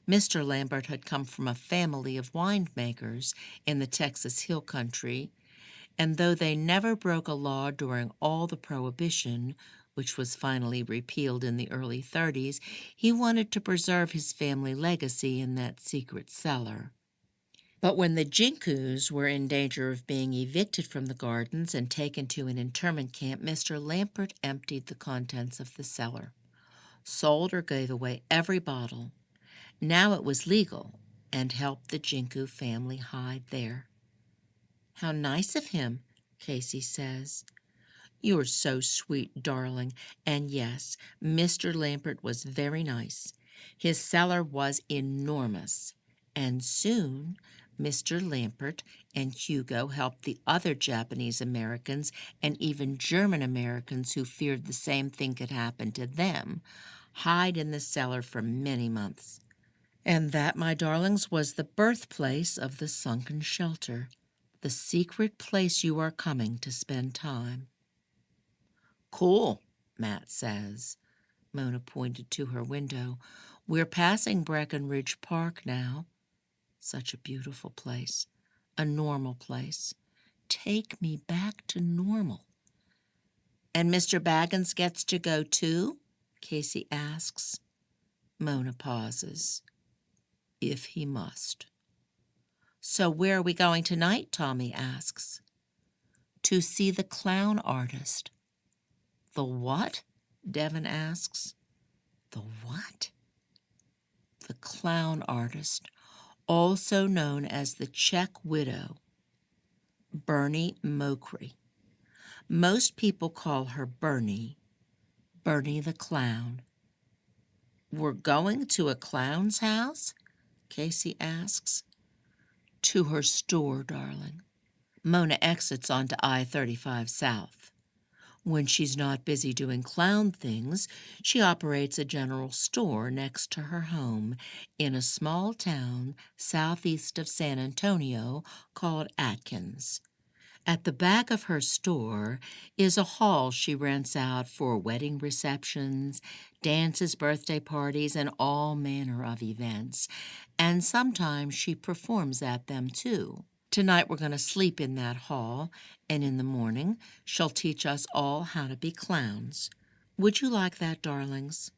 Mr. Lambert had come from a family of winemakers in the Texas Hill Country, and though they never broke a law during all the Prohibition, which was finally repealed in the early 30s, he wanted to preserve his family legacy in that secret cellar. But when the Jinkus were in danger of being evicted from the gardens and taken to an internment camp, Mr. Lampert emptied the contents of the cellar, sold or gave away every bottle. Now it was legal, and helped the Jinku family hide there. "How nice of him," Casey says. "You're so sweet, darling." And yes, Mr. Lampert was very nice. His cellar was enormous, and soon Mr. Lampert and Hugo helped the other Japanese Americans and even German Americans who feared the same thing could happen to them hide in the cellar for many months. And that, my darlings, was the birthplace of the sunken shelter, the secret place you are coming to spend time. "Cool," Matt says. Mona pointed to her window. "We're passing Breckenridge Park now. Such a beautiful place. A normal place. Take me back to normal." "And Mr. Baggins gets to go too?" Casey asks. Mona pauses. "If he must." "So where are we going tonight?" Tommy asks. "To see the clown artist." "The what?" Devin asks. "The what?" "The clown artist, also known as the Czech widow, Bernie Mokry. Most people call her Bernie the clown." "We're going to a clown's house?" Casey asks. "To her store, darling." Mona exits onto I-35 South. When she's not busy doing clown things, she operates a general store next to her home in a small town southeast of San Antonio called Atkins. At the back of her store is a hall she rents out for wedding receptions, dances, birthday parties, and all manner of events. And sometimes she performs at them too. Tonight we're going to sleep in that hall, and in the morning she'll teach us all how to be clowns. Would you like that, darlings?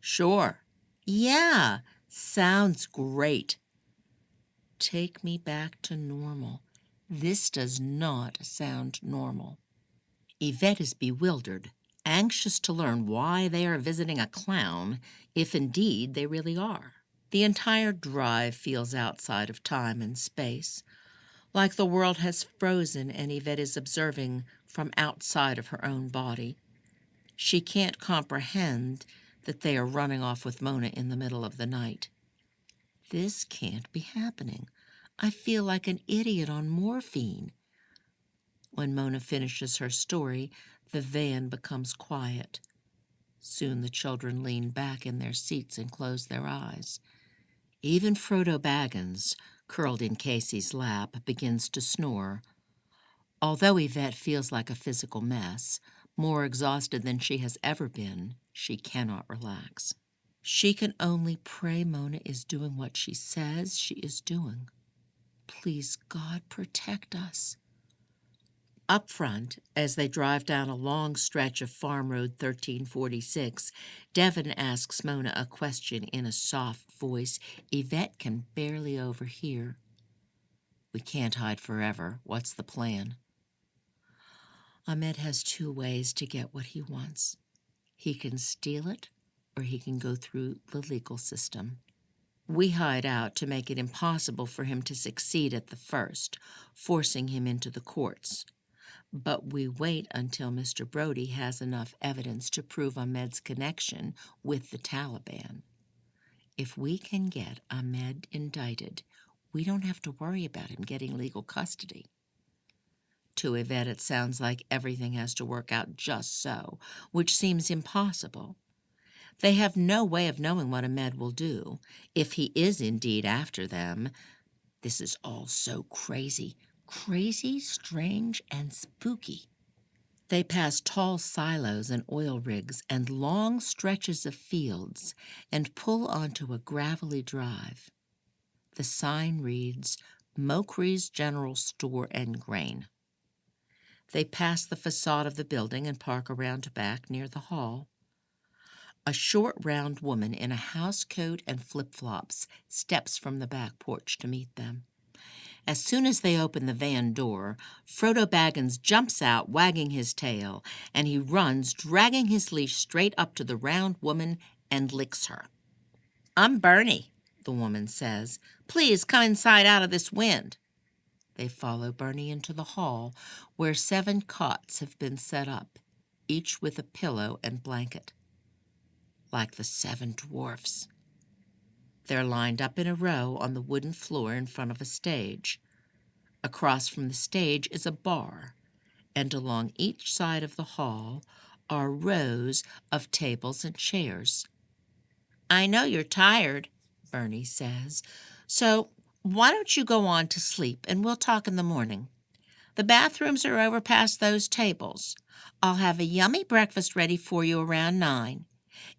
"Sure." "Yeah, sounds great." Take me back to normal. This does not sound normal. Yvette is bewildered, anxious to learn why they are visiting a clown, if indeed they really are. The entire drive feels outside of time and space, like the world has frozen and Yvette is observing from outside of her own body. She can't comprehend that they are running off with Mona in the middle of the night. This can't be happening. I feel like an idiot on morphine. When Mona finishes her story, the van becomes quiet. Soon the children lean back in their seats and close their eyes. Even Frodo Baggins, curled in Casey's lap, begins to snore. Although Yvette feels like a physical mess, more exhausted than she has ever been, she cannot relax. She can only pray Mona is doing what she says she is doing. Please, God, protect us. Up front, as they drive down a long stretch of Farm Road 1346, Devin asks Mona a question in a soft voice Yvette can barely overhear. "We can't hide forever. What's the plan?" "Ahmed has two ways to get what he wants. He can steal it, or he can go through the legal system. We hide out to make it impossible for him to succeed at the first, forcing him into the courts. But we wait until Mr. Brody has enough evidence to prove Ahmed's connection with the Taliban. If we can get Ahmed indicted, we don't have to worry about him getting legal custody." To Yvette, it sounds like everything has to work out just so, which seems impossible. They have no way of knowing what Ahmed will do, if he is indeed after them. This is all so crazy, strange, and spooky. They pass tall silos and oil rigs and long stretches of fields and pull onto a gravelly drive. The sign reads, "Mokry's General Store and Grain." They pass the facade of the building and park around back near the hall. A short, round woman in a house coat and flip-flops steps from the back porch to meet them. As soon as they open the van door, Frodo Baggins jumps out, wagging his tail, and he runs, dragging his leash straight up to the round woman and licks her. "I'm Bernie," the woman says. "Please come inside out of this wind." They follow Bernie into the hall, where 7 cots have been set up, each with a pillow and blanket. Like the 7 dwarfs. They're lined up in a row on the wooden floor in front of a stage. Across from the stage is a bar, and along each side of the hall are rows of tables and chairs. "I know you're tired," Bernie says, "so why don't you go on to sleep and we'll talk in the morning. The bathrooms are over past those tables. I'll have a yummy breakfast ready for you around 9.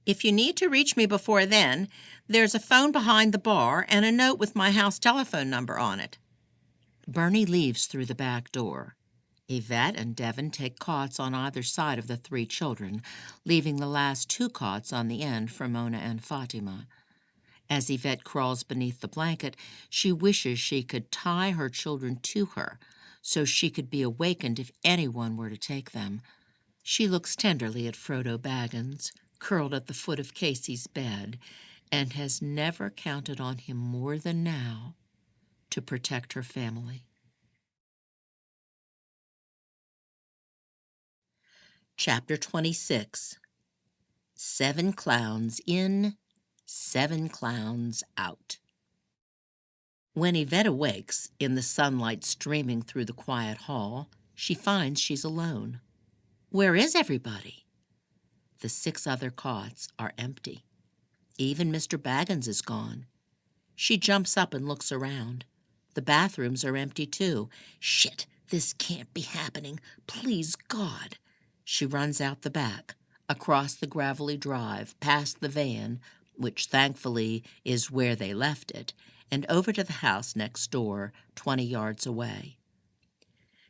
If you need to reach me before then, there's a phone behind the bar and a note with my house telephone number on it." Bernie leaves through the back door. Yvette and Devon take cots on either side of the 3 children, leaving the last 2 cots on the end for Mona and Fatima. As Yvette crawls beneath the blanket, she wishes she could tie her children to her so she could be awakened if anyone were to take them. She looks tenderly at Frodo Baggins, curled at the foot of Casey's bed, and has never counted on him more than now to protect her family. Chapter 26. 7 clowns in, 7 clowns out. When Yvette awakes, in the sunlight streaming through the quiet hall, she finds she's alone. Where is everybody? The 6 other cots are empty. Even Mr. Baggins is gone. She jumps up and looks around. The bathrooms are empty too. Shit, this can't be happening. Please, God. She runs out the back, across the gravelly drive, past the van, which thankfully is where they left it, and over to the house next door, 20 yards away.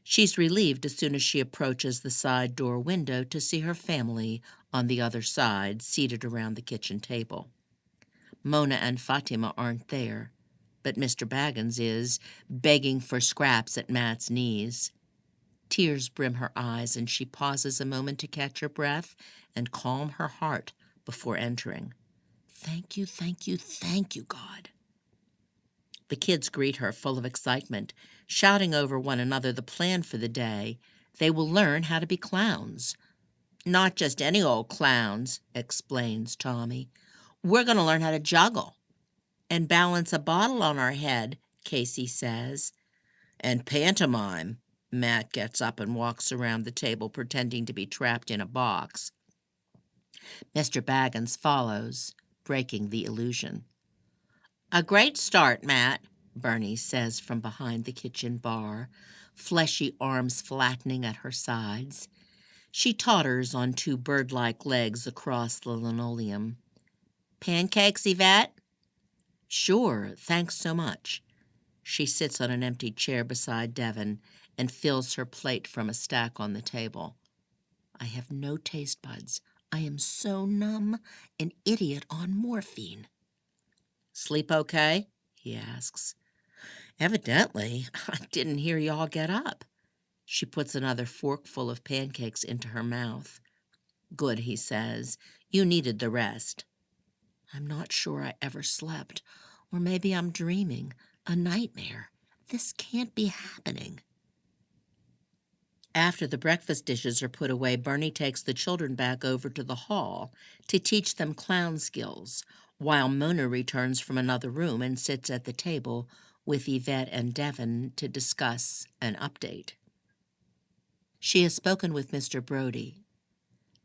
She's relieved as soon as she approaches the side door window to see her family on the other side, seated around the kitchen table. Mona and Fatima aren't there, but Mr. Baggins is, begging for scraps at Matt's knees. Tears brim her eyes, and she pauses a moment to catch her breath and calm her heart before entering. Thank you, thank you, thank you, God. The kids greet her, full of excitement, shouting over one another the plan for the day. They will learn how to be clowns. "Not just any old clowns," explains Tommy. "We're going to learn how to juggle." "And balance a bottle on our head," Casey says. "And pantomime." Matt gets up and walks around the table pretending to be trapped in a box. Mr. Baggins follows, breaking the illusion. "A great start, Matt," Bernie says from behind the kitchen bar, fleshy arms flattening at her sides. She totters on 2 bird-like legs across the linoleum. "Pancakes, Yvette?" "Sure, thanks so much." She sits on an empty chair beside Devon and fills her plate from a stack on the table. "I have no taste buds. I am so numb, an idiot on morphine." "Sleep okay?" he asks. "Evidently. I didn't hear y'all get up." She puts another forkful of pancakes into her mouth. "Good," he says. "You needed the rest." "I'm not sure I ever slept. Or maybe I'm dreaming. A nightmare. This can't be happening." After the breakfast dishes are put away, Bernie takes the children back over to the hall to teach them clown skills, while Mona returns from another room and sits at the table with Yvette and Devon to discuss an update. She has spoken with Mr. Brody.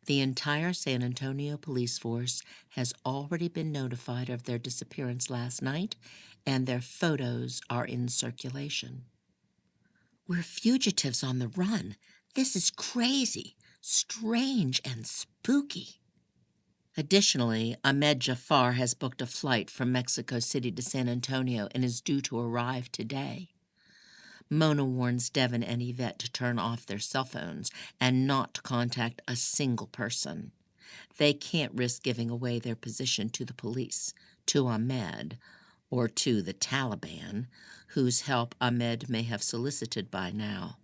The entire San Antonio police force has already been notified of their disappearance last night, and their photos are in circulation. "We're fugitives on the run. This is crazy, strange, and spooky." Additionally, Ahmed Jafar has booked a flight from Mexico City to San Antonio and is due to arrive today. Mona warns Devon and Yvette to turn off their cell phones and not to contact a single person. They can't risk giving away their position to the police, to Ahmed, or to the Taliban, whose help Ahmed may have solicited by now.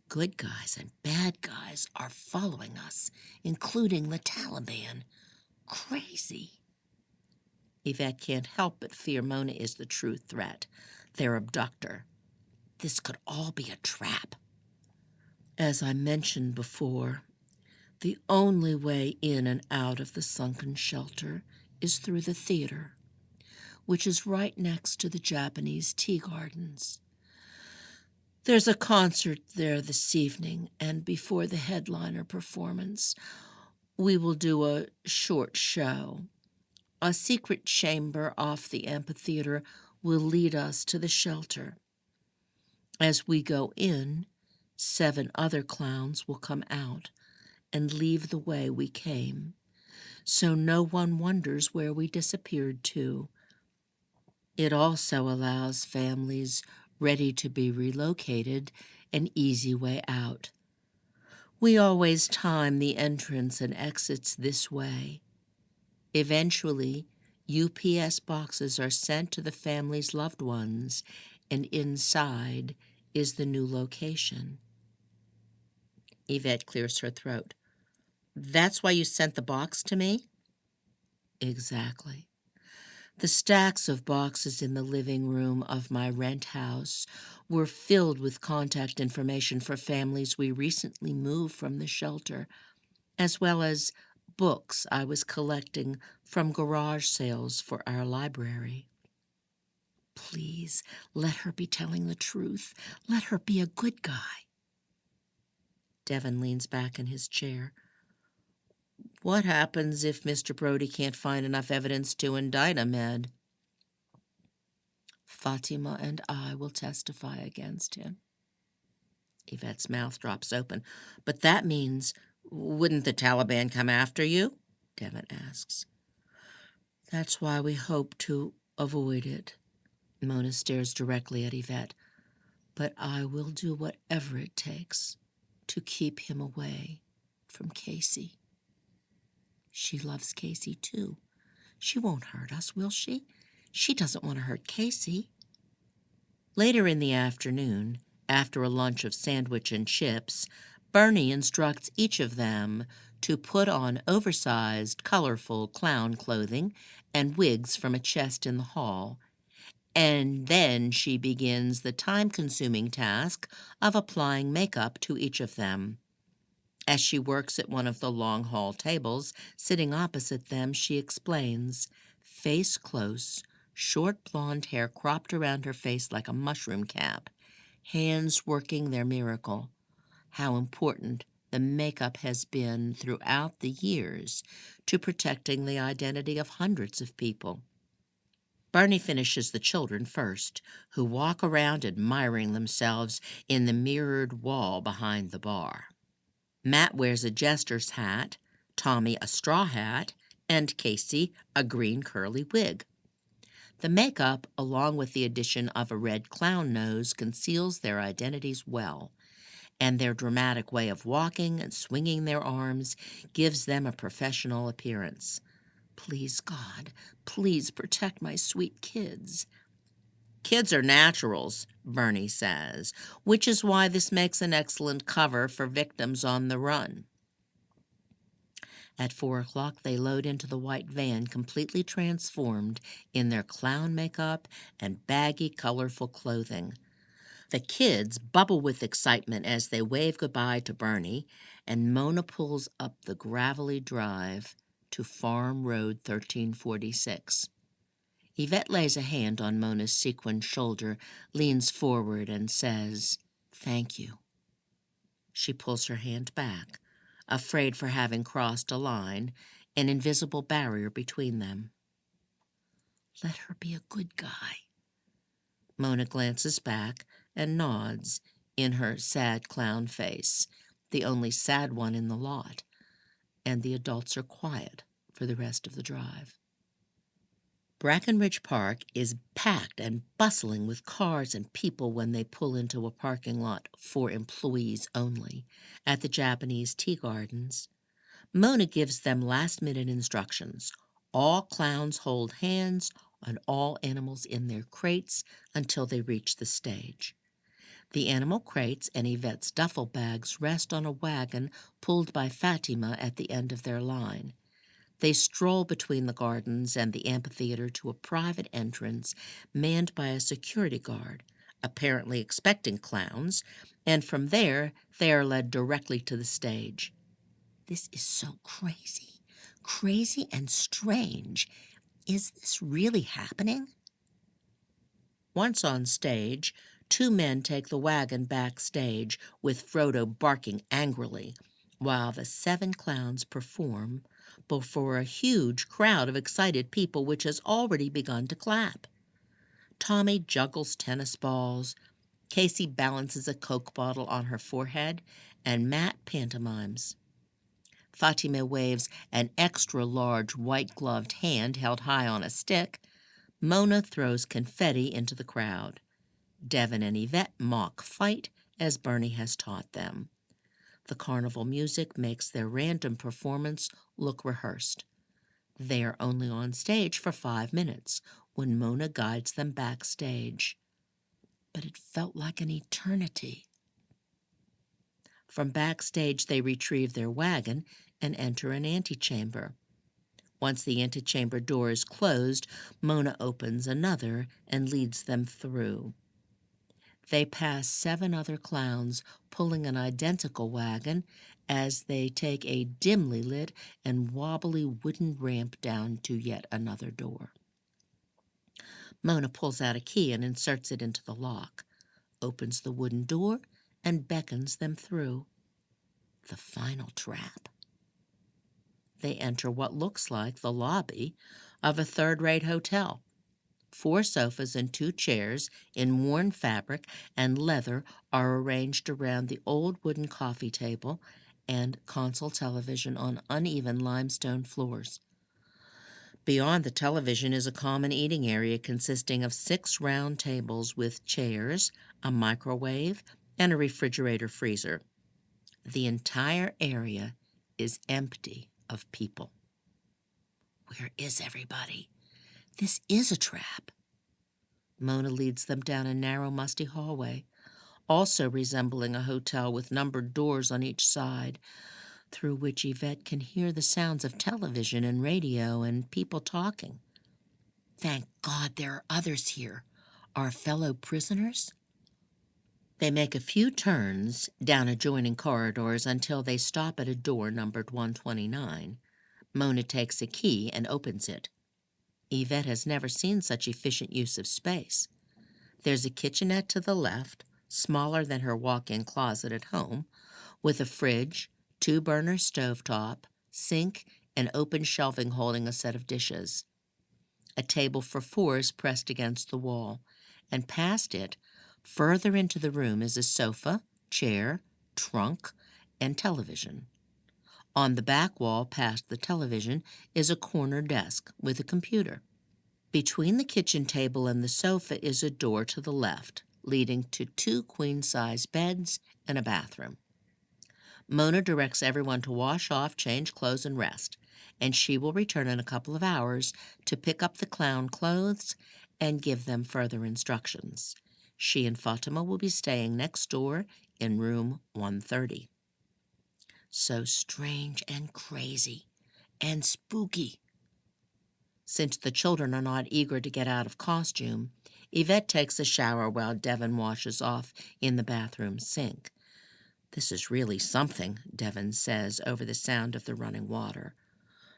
Good guys and bad guys are following us, including the Taliban. Crazy. Yvette can't help but fear Mona is the true threat, their abductor. This could all be a trap. As I mentioned before, the only way in and out of the sunken shelter is through the theater, which is right next to the Japanese tea gardens. There's a concert there this evening, and before the headliner performance, we will do a short show. A secret chamber off the amphitheater will lead us to the shelter. As we go in, 7 other clowns will come out and leave the way we came, so no one wonders where we disappeared to. It also allows families ready to be relocated an easy way out. We always time the entrance and exits this way. Eventually, UPS boxes are sent to the family's loved ones, and inside is the new location. Yvette clears her throat. That's why you sent the box to me? Exactly. The stacks of boxes in the living room of my rent house were filled with contact information for families we recently moved from the shelter, as well as books I was collecting from garage sales for our library. Please, let her be telling the truth. Let her be a good guy. Devin leans back in his chair. What happens if Mr. Brody can't find enough evidence to indict Ahmed? Fatima and I will testify against him. Yvette's mouth drops open. But that means, wouldn't the Taliban come after you? Devin asks. That's why we hope to avoid it. Mona stares directly at Yvette. But I will do whatever it takes to keep him away from Casey. She loves Casey, too. She won't hurt us, will she? She doesn't want to hurt Casey. Later in the afternoon, after a lunch of sandwich and chips, Bernie instructs each of them to put on oversized, colorful clown clothing and wigs from a chest in the hall, and then she begins the time-consuming task of applying makeup to each of them. As she works at one of the long hall tables, sitting opposite them, she explains, face close, short blonde hair cropped around her face like a mushroom cap, hands working their miracle, how important the makeup has been throughout the years to protecting the identity of hundreds of people. Barney finishes the children first, who walk around admiring themselves in the mirrored wall behind the bar. Matt wears a jester's hat, Tommy a straw hat, and Casey a green curly wig. The makeup, along with the addition of a red clown nose, conceals their identities well, and their dramatic way of walking and swinging their arms gives them a professional appearance. Please, God, please protect my sweet kids. Kids are naturals, Bernie says, which is why this makes an excellent cover for victims on the run. At 4 o'clock, they load into the white van, completely transformed in their clown makeup and baggy, colorful clothing. The kids bubble with excitement as they wave goodbye to Bernie, and Mona pulls up the gravelly drive to Farm Road 1346. Yvette lays a hand on Mona's sequined shoulder, leans forward, and says, "Thank you." She pulls her hand back, afraid for having crossed a line, an invisible barrier between them. Let her be a good guy. Mona glances back and nods in her sad clown face, the only sad one in the lot, and the adults are quiet for the rest of the drive. Brackenridge Park is packed and bustling with cars and people when they pull into a parking lot for employees only at the Japanese tea gardens. Mona gives them last-minute instructions. All clowns hold hands on all animals in their crates until they reach the stage. The animal crates and Yvette's duffel bags rest on a wagon pulled by Fatima at the end of their line. They stroll between the gardens and the amphitheater to a private entrance manned by a security guard, apparently expecting clowns, and from there they are led directly to the stage. This is so crazy and strange. Is this really happening? Once on stage, two men take the wagon backstage, with Frodo barking angrily, while the 7 clowns perform before a huge crowd of excited people which has already begun to clap. Tommy juggles tennis balls, Casey balances a Coke bottle on her forehead, and Matt pantomimes. Fatima waves an extra-large white-gloved hand held high on a stick. Mona throws confetti into the crowd. Devin and Yvette mock fight as Bernie has taught them. The carnival music makes their random performance look rehearsed. They are only on stage for 5 minutes when Mona guides them backstage. But it felt like an eternity. From backstage, they retrieve their wagon and enter an antechamber. Once the antechamber door is closed, Mona opens another and leads them through. They pass 7 other clowns pulling an identical wagon as they take a dimly lit and wobbly wooden ramp down to yet another door. Mona pulls out a key and inserts it into the lock, opens the wooden door, and beckons them through. The final trap. They enter what looks like the lobby of a third-rate hotel. 4 sofas and 2 chairs in worn fabric and leather are arranged around the old wooden coffee table and console television on uneven limestone floors. Beyond the television is a common eating area consisting of 6 round tables with chairs, a microwave, and a refrigerator freezer. The entire area is empty of people. Where is everybody? This is a trap. Mona leads them down a narrow, musty hallway, also resembling a hotel with numbered doors on each side, through which Yvette can hear the sounds of television and radio and people talking. Thank God there are others here, our fellow prisoners. They make a few turns down adjoining corridors until they stop at a door numbered 129. Mona takes a key and opens it. Yvette has never seen such efficient use of space. There's a kitchenette to the left, smaller than her walk-in closet at home, with a fridge, 2-burner stovetop, sink, and open shelving holding a set of dishes. A table for 4 is pressed against the wall, and past it, further into the room, is a sofa, chair, trunk, and television. On the back wall, past the television, is a corner desk with a computer. Between the kitchen table and the sofa is a door to the left, leading to 2 queen-size beds and a bathroom. Mona directs everyone to wash off, change clothes, and rest, and she will return in a couple of hours to pick up the clown clothes and give them further instructions. She and Fatima will be staying next door in room 130. So strange and crazy and spooky. Since the children are not eager to get out of costume, Yvette takes a shower while Devin washes off in the bathroom sink. This is really something, Devin says over the sound of the running water.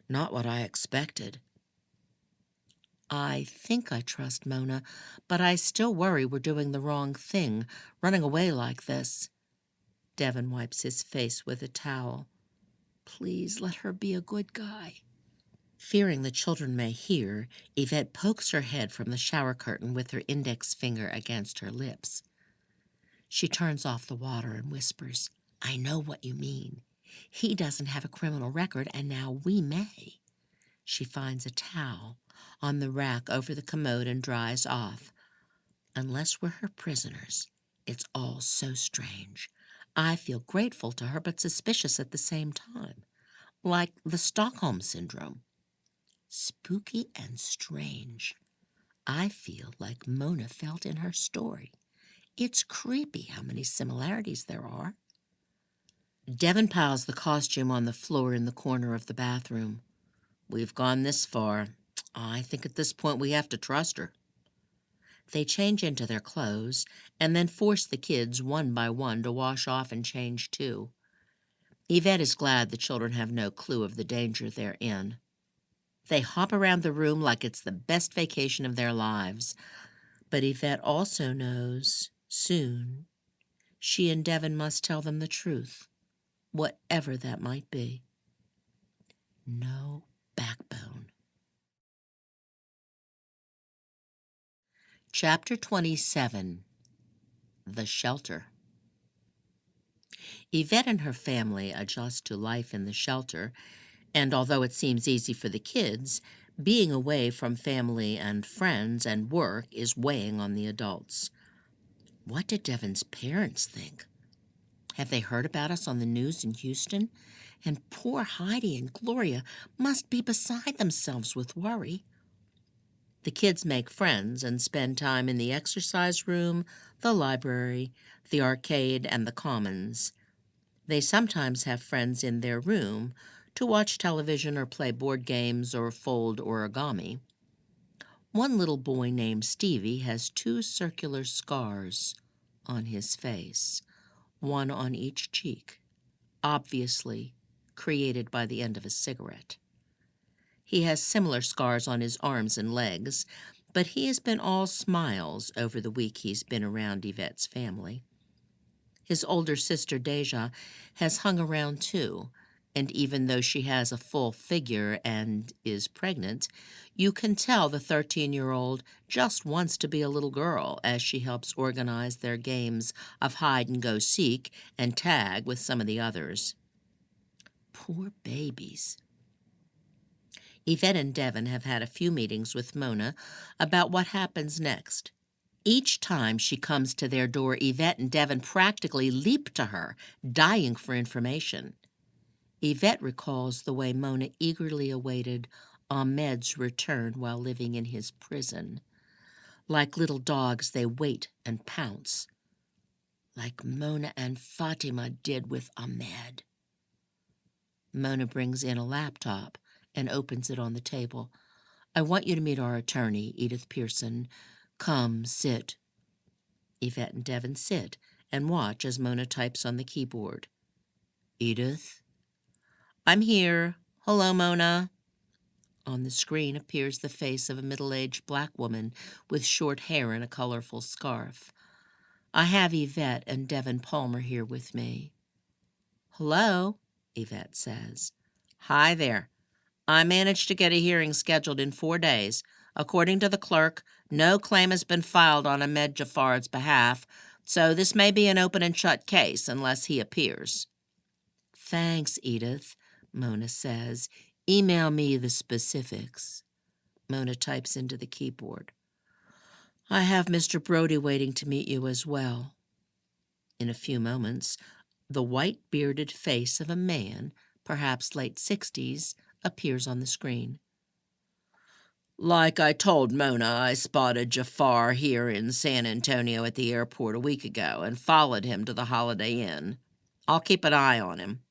Not what I expected. I think I trust Mona, but I still worry we're doing the wrong thing, running away like this. Devin wipes his face with a towel. Please let her be a good guy. Fearing the children may hear, Yvette pokes her head from the shower curtain with her index finger against her lips. She turns off the water and whispers, I know what you mean. He doesn't have a criminal record, and now we may. She finds a towel on the rack over the commode and dries off. Unless we're her prisoners, it's all so strange. I feel grateful to her, but suspicious at the same time, like the Stockholm Syndrome. Spooky and strange. I feel like Mona felt in her story. It's creepy how many similarities there are. Devon piles the costume on the floor in the corner of the bathroom. We've gone this far. I think at this point we have to trust her. They change into their clothes and then force the kids one by one to wash off and change too. Yvette is glad the children have no clue of the danger they're in. They hop around the room like it's the best vacation of their lives. But Yvette also knows, soon, she and Devon must tell them the truth, whatever that might be. No backbone. Chapter 27. The Shelter. Yvette and her family adjust to life in the shelter, and although it seems easy for the kids, being away from family and friends and work is weighing on the adults. What did Devon's parents think? Have they heard about us on the news in Houston? And poor Heidi and Gloria must be beside themselves with worry. The kids make friends and spend time in the exercise room, the library, the arcade, and the commons. They sometimes have friends in their room to watch television or play board games or fold origami. One little boy named Stevie has 2 circular scars on his face, one on each cheek, obviously created by the end of a cigarette. He has similar scars on his arms and legs, but he has been all smiles over the week he's been around Yvette's family. His older sister, Deja, has hung around too, and even though she has a full figure and is pregnant, you can tell the 13-year-old just wants to be a little girl as she helps organize their games of hide-and-go-seek and tag with some of the others. Poor babies. Yvette and Devon have had a few meetings with Mona about what happens next. Each time she comes to their door, Yvette and Devon practically leap to her, dying for information. Yvette recalls the way Mona eagerly awaited Ahmed's return while living in his prison. Like little dogs, they wait and pounce, like Mona and Fatima did with Ahmed. Mona brings in a laptop and opens it on the table. I want you to meet our attorney, Edith Pearson. Come, sit. Yvette and Devon sit and watch as Mona types on the keyboard. Edith? I'm here. Hello, Mona. On the screen appears the face of a middle-aged black woman with short hair and a colorful scarf. I have Yvette and Devon Palmer here with me. Hello, Yvette says. Hi there. I managed to get a hearing scheduled in 4 days. According to the clerk, no claim has been filed on Ahmed Jafar's behalf, so this may be an open and shut case unless he appears. Thanks, Edith, Mona says. Email me the specifics. Mona types into the keyboard. I have Mr. Brody waiting to meet you as well. In a few moments, the white-bearded face of a man, perhaps late 60s, appears on the screen. Like I told Mona, I spotted Jafar here in San Antonio at the airport a week ago and followed him to the Holiday Inn. I'll keep an eye on him.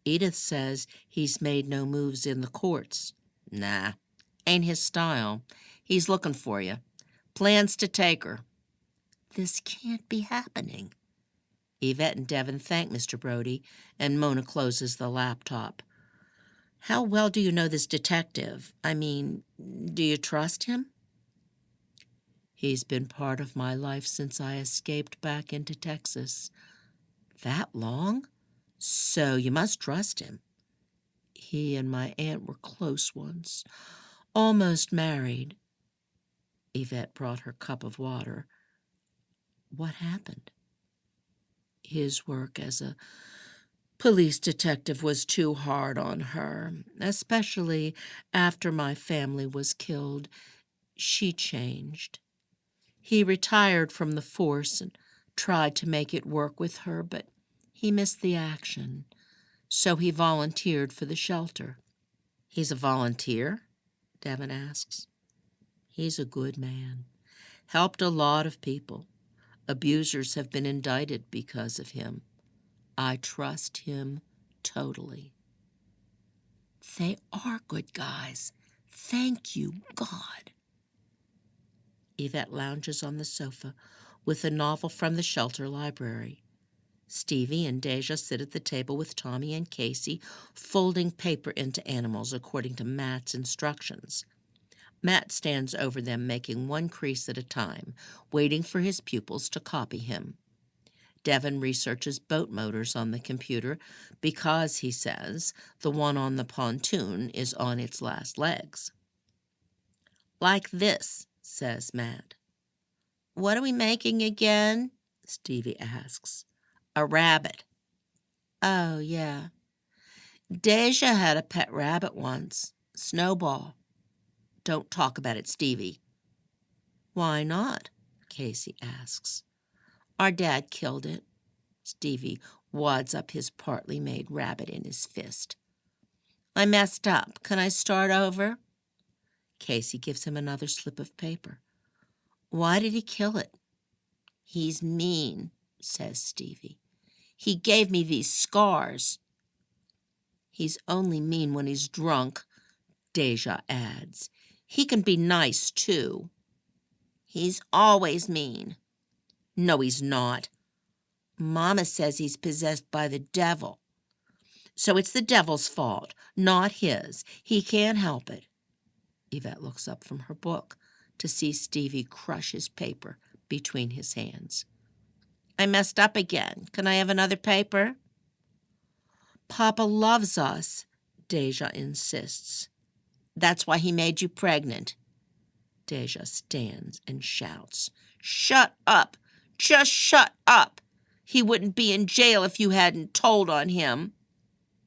Edith says he's made no moves in the courts. Nah, ain't his style. He's looking for you. Plans to take her. This can't be happening. Yvette and Devon thank Mr. Brody, and Mona closes the laptop. How well do you know this detective? I mean, do you trust him? He's been part of my life since I escaped back into Texas. That long? So you must trust him. He and my aunt were close once, almost married. Yvette brought her cup of water. What happened? His work as a police detective was too hard on her, especially after my family was killed. She changed. He retired from the force and tried to make it work with her, but he missed the action, so he volunteered for the shelter. He's a volunteer? Devon asks. He's a good man. Helped a lot of people. Abusers have been indicted because of him. I trust him totally." "They are good guys. Thank you, God." Yvette lounges on the sofa with a novel from the shelter library. Stevie and Deja sit at the table with Tommy and Casey, folding paper into animals according to Matt's instructions. Matt stands over them, making one crease at a time, waiting for his pupils to copy him. Devin researches boat motors on the computer because, he says, the one on the pontoon is on its last legs. "Like this," says Matt. "What are we making again?" Stevie asks. "A rabbit." "Oh, yeah. Deja had a pet rabbit once. Snowball. Don't talk about it, Stevie." "Why not?" Casey asks. "Our dad killed it." Stevie wads up his partly made rabbit in his fist. "I messed up. Can I start over?" Casey gives him another slip of paper. "Why did he kill it?" "He's mean," says Stevie. "He gave me these scars." "He's only mean when he's drunk," Deja adds. "He can be nice, too." "He's always mean." "No, he's not." "Mama says he's possessed by the devil." "So it's the devil's fault, not his. He can't help it." Yvette looks up from her book to see Stevie crush his paper between his hands. "I messed up again. Can I have another paper?" "Papa loves us," Deja insists. "That's why he made you pregnant." Deja stands and shouts. "Shut up! Just shut up! He wouldn't be in jail if you hadn't told on him."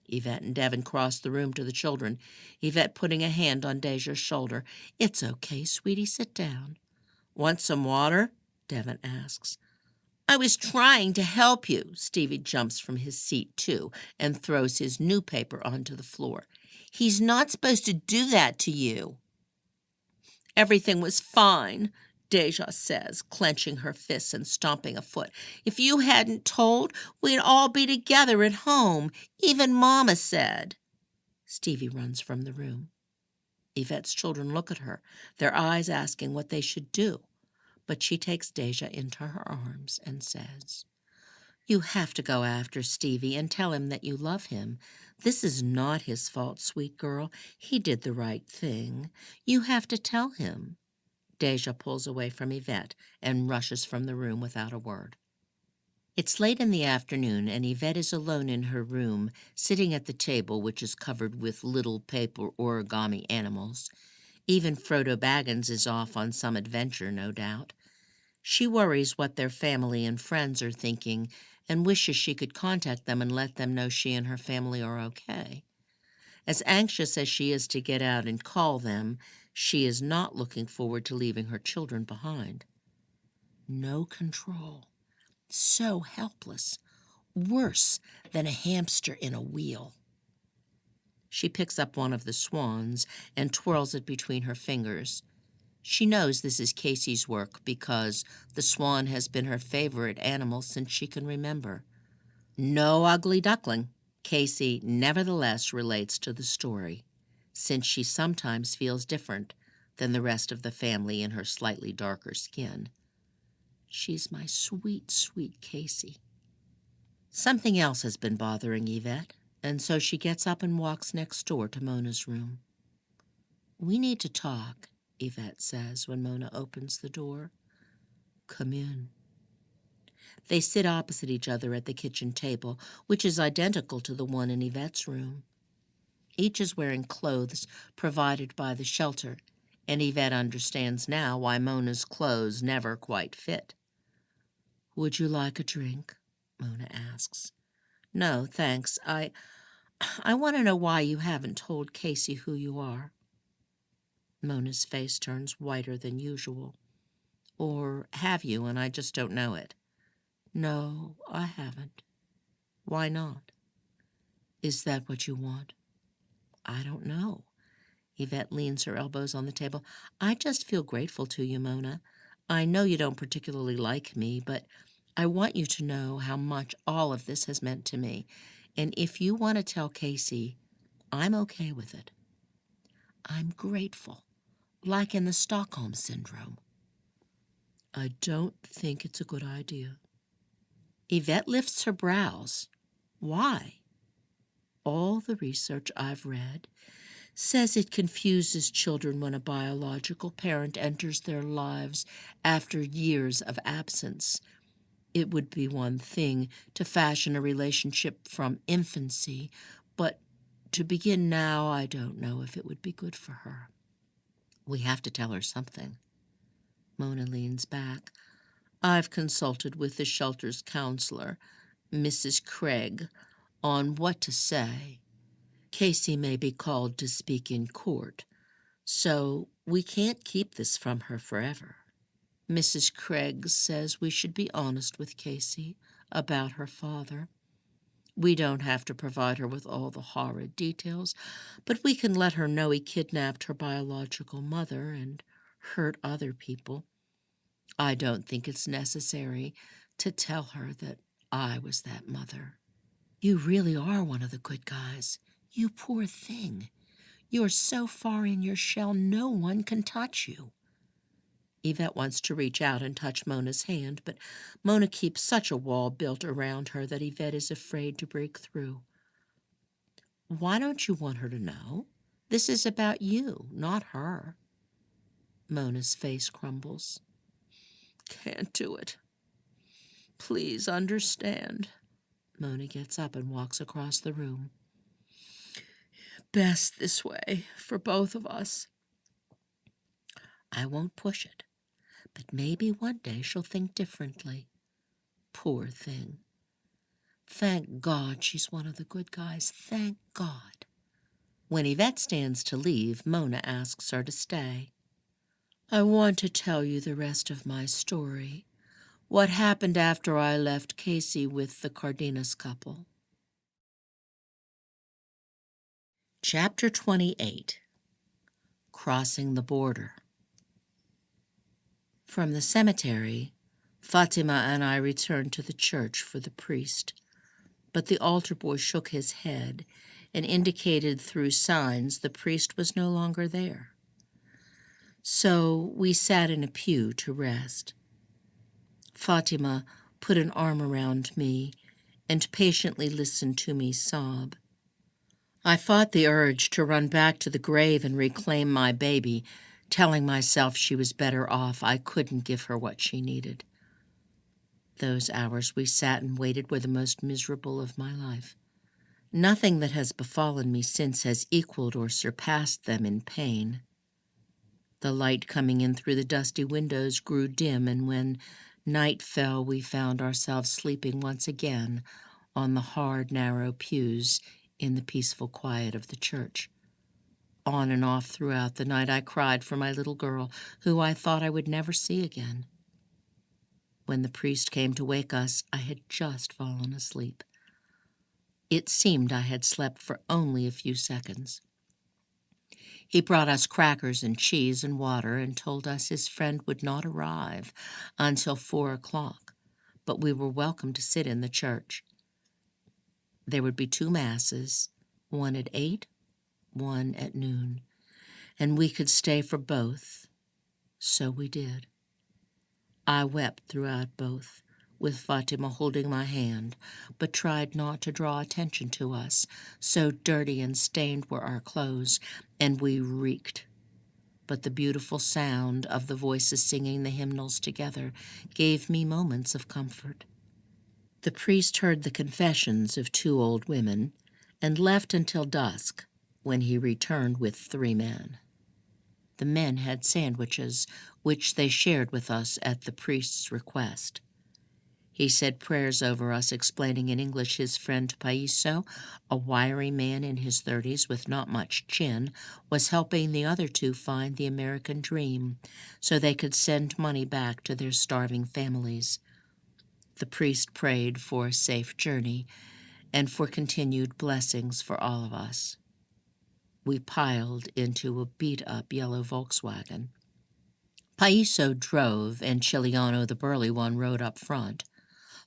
Yvette and Devin cross the room to the children, Yvette putting a hand on Deja's shoulder. "It's okay, sweetie, sit down." "Want some water?" Devin asks. "I was trying to help you." Stevie jumps from his seat, too, and throws his new paper onto the floor. "He's not supposed to do that to you." "Everything was fine," Deja says, clenching her fists and stomping a foot. "If you hadn't told, we'd all be together at home. Even Mama said." Stevie runs from the room. Yvette's children look at her, their eyes asking what they should do. But she takes Deja into her arms and says, "You have to go after Stevie and tell him that you love him. This is not his fault, sweet girl. He did the right thing. You have to tell him." Deja pulls away from Yvette and rushes from the room without a word. It's late in the afternoon, and Yvette is alone in her room, sitting at the table, which is covered with little paper origami animals. Even Frodo Baggins is off on some adventure, no doubt. She worries what their family and friends are thinking and wishes she could contact them and let them know she and her family are okay. As anxious as she is to get out and call them, she is not looking forward to leaving her children behind. No control. So helpless. Worse than a hamster in a wheel. She picks up one of the swans and twirls it between her fingers. She knows this is Casey's work because the swan has been her favorite animal since she can remember. No ugly duckling. Casey nevertheless relates to the story, since she sometimes feels different than the rest of the family in her slightly darker skin. She's my sweet, sweet Casey. Something else has been bothering Yvette, and so she gets up and walks next door to Mona's room. "We need to talk," Yvette says when Mona opens the door. "Come in." They sit opposite each other at the kitchen table, which is identical to the one in Yvette's room. Each is wearing clothes provided by the shelter, and Yvette understands now why Mona's clothes never quite fit. "Would you like a drink?" Mona asks. "No, thanks. I want to know why you haven't told Casey who you are." Mona's face turns whiter than usual. "Or have you, and I just don't know it?" "No, I haven't." "Why not?" "Is that what you want?" "I don't know." Yvette leans her elbows on the table. I just feel grateful to you, Mona. I know you don't particularly like me, but I want you to know how much all of this has meant to me. And if you want to tell Casey, I'm okay with it. I'm grateful, like in the Stockholm Syndrome. I don't think it's a good idea. Yvette lifts her brows. Why? All the research I've read says it confuses children when a biological parent enters their lives after years of absence. It would be one thing to fashion a relationship from infancy, but to begin now, I don't know if it would be good for her. We have to tell her something. Mona leans back. I've consulted with the shelter's counselor, Mrs. Craig, on what to say. Casey may be called to speak in court, so we can't keep this from her forever. Mrs. Craig says we should be honest with Casey about her father. We don't have to provide her with all the horrid details, but we can let her know he kidnapped her biological mother and hurt other people. I don't think it's necessary to tell her that I was that mother. You really are one of the good guys. You poor thing. You're so far in your shell, no one can touch you. Yvette wants to reach out and touch Mona's hand, but Mona keeps such a wall built around her that Yvette is afraid to break through. Why don't you want her to know? This is about you, not her. Mona's face crumbles. Can't do it. Please understand. Mona gets up and walks across the room. Best this way for both of us. I won't push it, but maybe one day she'll think differently. Poor thing. Thank God she's one of the good guys. Thank God. When Yvette stands to leave, Mona asks her to stay. I want to tell you the rest of my story. What happened after I left Casey with the Cardenas couple. Chapter 28. Crossing the Border. From the cemetery, Fatima and I returned to the church for the priest, but the altar boy shook his head and indicated through signs the priest was no longer there. So we sat in a pew to rest. Fatima put an arm around me and patiently listened to me sob. I fought the urge to run back to the grave and reclaim my baby, telling myself she was better off. I couldn't give her what she needed. Those hours we sat and waited were the most miserable of my life. Nothing that has befallen me since has equaled or surpassed them in pain. The light coming in through the dusty windows grew dim, and when night fell, we found ourselves sleeping once again on the hard, narrow pews in the peaceful quiet of the church. On and off throughout the night, I cried for my little girl, who I thought I would never see again. When the priest came to wake us, I had just fallen asleep. It seemed I had slept for only a few seconds. He brought us crackers and cheese and water and told us his friend would not arrive until 4 o'clock, but we were welcome to sit in the church. There would be 2 masses, one at 8, one at noon, and we could stay for both. So we did. I wept throughout both, with Fatima holding my hand, but tried not to draw attention to us. So dirty and stained were our clothes, and we reeked. But the beautiful sound of the voices singing the hymnals together gave me moments of comfort. The priest heard the confessions of 2 old women and left until dusk, when he returned with 3 men. The men had sandwiches, which they shared with us at the priest's request. He said prayers over us, explaining in English his friend Paiso, a wiry man in his 30s with not much chin, was helping the other 2 find the American dream so they could send money back to their starving families. The priest prayed for a safe journey and for continued blessings for all of us. We piled into a beat-up yellow Volkswagen. Paiso drove, and Chiliano, the burly one, rode up front.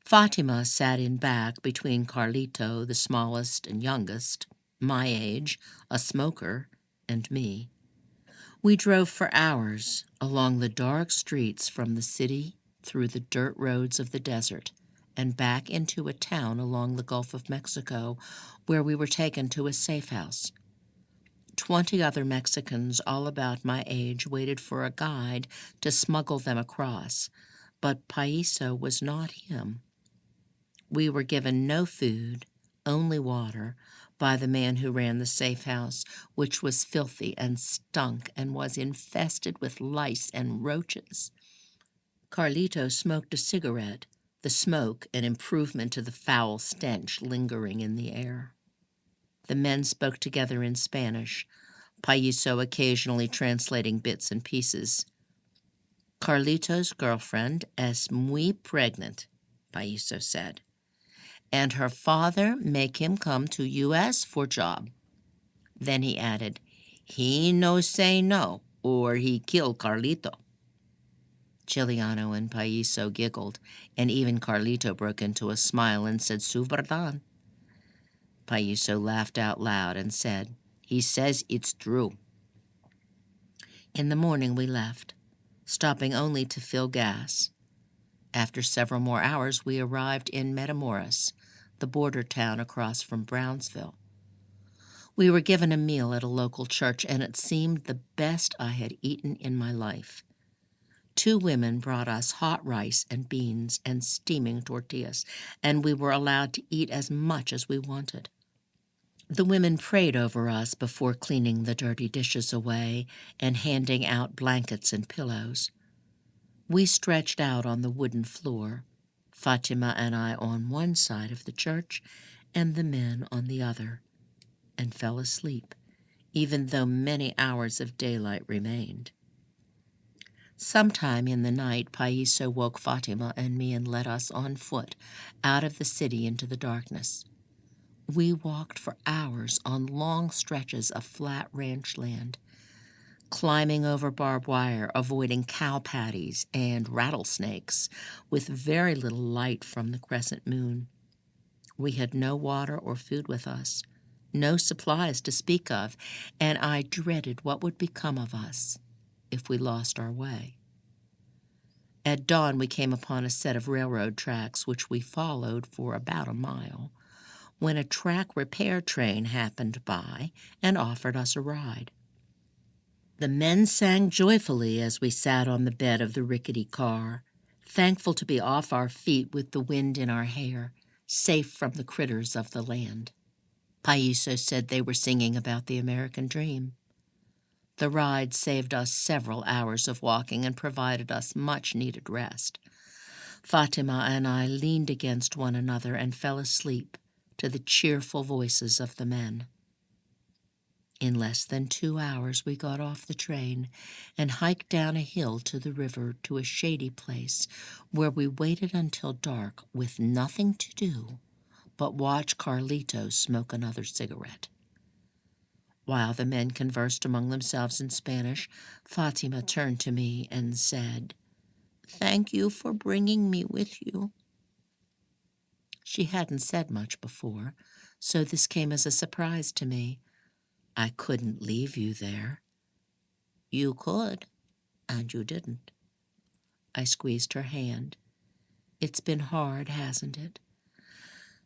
Fatima sat in back between Carlito, the smallest and youngest, my age, a smoker, and me. We drove for hours along the dark streets from the city through the dirt roads of the desert and back into a town along the Gulf of Mexico where we were taken to a safe house. 20 other Mexicans, all about my age, waited for a guide to smuggle them across, but Paiso was not him. We were given no food, only water, by the man who ran the safe house, which was filthy and stunk and was infested with lice and roaches. Carlito smoked a cigarette, the smoke an improvement to the foul stench lingering in the air. The men spoke together in Spanish, Paiso occasionally translating bits and pieces. Carlito's girlfriend es muy pregnant, Paiso said, and her father make him come to U.S. for job. Then he added, he no say no, or he kill Carlito. Chiliano and Paiso giggled, and even Carlito broke into a smile and said, su verdad. Paiso laughed out loud and said, he says it's true. In the morning we left, stopping only to fill gas. After several more hours, we arrived in Matamoros, the border town across from Brownsville. We were given a meal at a local church, and it seemed the best I had eaten in my life. 2 women brought us hot rice and beans and steaming tortillas, and we were allowed to eat as much as we wanted. The women prayed over us before cleaning the dirty dishes away and handing out blankets and pillows. We stretched out on the wooden floor, Fatima and I on one side of the church and the men on the other, and fell asleep, even though many hours of daylight remained. Sometime in the night, Paiso woke Fatima and me and led us on foot out of the city into the darkness. We walked for hours on long stretches of flat ranch land, climbing over barbed wire, avoiding cow patties and rattlesnakes, with very little light from the crescent moon. We had no water or food with us, no supplies to speak of, and I dreaded what would become of us if we lost our way. At dawn, we came upon a set of railroad tracks, which we followed for about a mile, when a track repair train happened by and offered us a ride. The men sang joyfully as we sat on the bed of the rickety car, thankful to be off our feet with the wind in our hair, safe from the critters of the land. Paiso said they were singing about the American dream. The ride saved us several hours of walking and provided us much-needed rest. Fatima and I leaned against one another and fell asleep to the cheerful voices of the men. In less than 2 hours, we got off the train and hiked down a hill to the river to a shady place where we waited until dark with nothing to do but watch Carlito smoke another cigarette. While the men conversed among themselves in Spanish, Fatima turned to me and said, "Thank you for bringing me with you." She hadn't said much before, so this came as a surprise to me. I couldn't leave you there. You could, and you didn't. I squeezed her hand. It's been hard, hasn't it?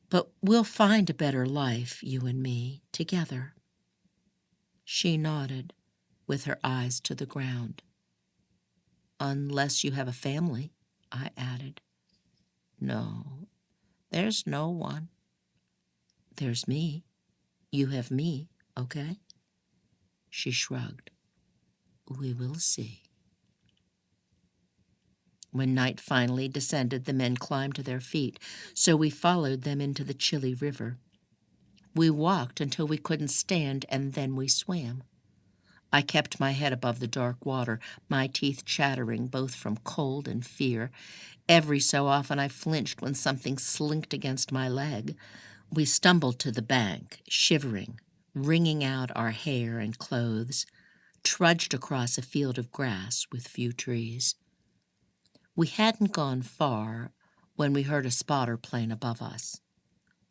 But we'll find a better life, you and me, together. She nodded, with her eyes to the ground. Unless you have a family, I added. No, there's no one. There's me. You have me, okay? She shrugged. We will see. When night finally descended, the men climbed to their feet, so we followed them into the chilly river. We walked until we couldn't stand, and then we swam. I kept my head above the dark water, my teeth chattering both from cold and fear. Every so often I flinched when something slinked against my leg. We stumbled to the bank, shivering, wringing out our hair and clothes, trudged across a field of grass with few trees. We hadn't gone far when we heard a spotter plane above us.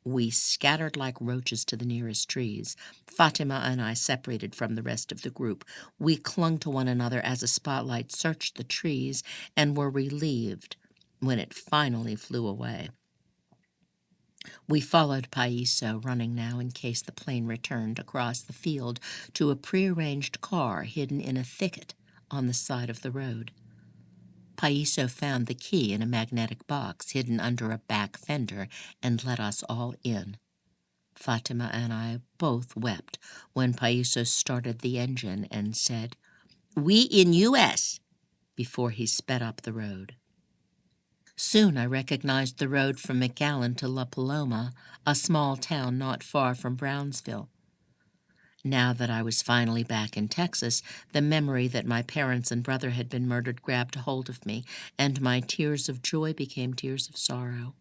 We scattered like roaches to the nearest trees. Fatima and I separated from the rest of the group. We clung to one another as a spotlight searched the trees and were relieved when it finally flew away. We followed Paiso, running now in case the plane returned, across the field to a prearranged car hidden in a thicket on the side of the road. Paiso found the key in a magnetic box hidden under a back fender and let us all in. Fatima and I both wept when Paiso started the engine and said, "We in U.S.," before he sped up the road. Soon I recognized the road from McAllen to La Paloma, a small town not far from Brownsville. Now that I was finally back in Texas, the memory that my parents and brother had been murdered grabbed hold of me, and my tears of joy became tears of sorrow.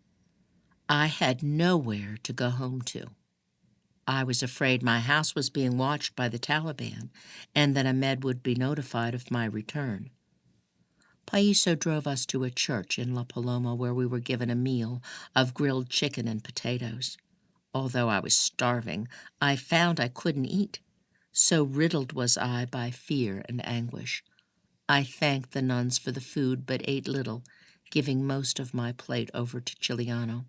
I had nowhere to go home to. I was afraid my house was being watched by the Taliban, and that Ahmed would be notified of my return. Paiso drove us to a church in La Paloma where we were given a meal of grilled chicken and potatoes. Although I was starving, I found I couldn't eat. So riddled was I by fear and anguish. I thanked the nuns for the food, but ate little, giving most of my plate over to Chiliano.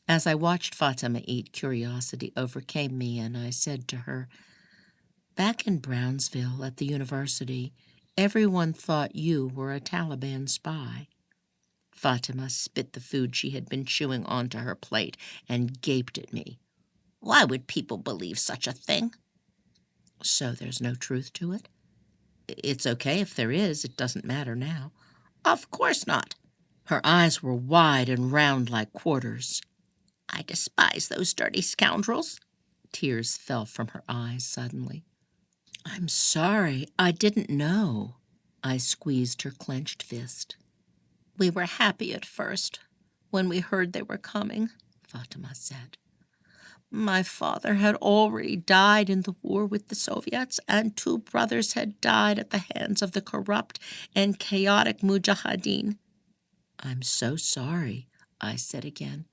As I watched Fatima eat, curiosity overcame me, and I said to her, "Back in Brownsville at the university, everyone thought you were a Taliban spy." Fatima spit the food she had been chewing onto her plate and gaped at me. "Why would people believe such a thing?" "So there's no truth to it?" "It's okay if there is. It doesn't matter now." "Of course not." Her eyes were wide and round like quarters. "I despise those dirty scoundrels." Tears fell from her eyes suddenly. "I'm sorry. I didn't know." I squeezed her clenched fist. "We were happy at first, when we heard they were coming," Fatima said. "My father had already died in the war with the Soviets, and 2 brothers had died at the hands of the corrupt and chaotic mujahideen." "I'm so sorry," I said again.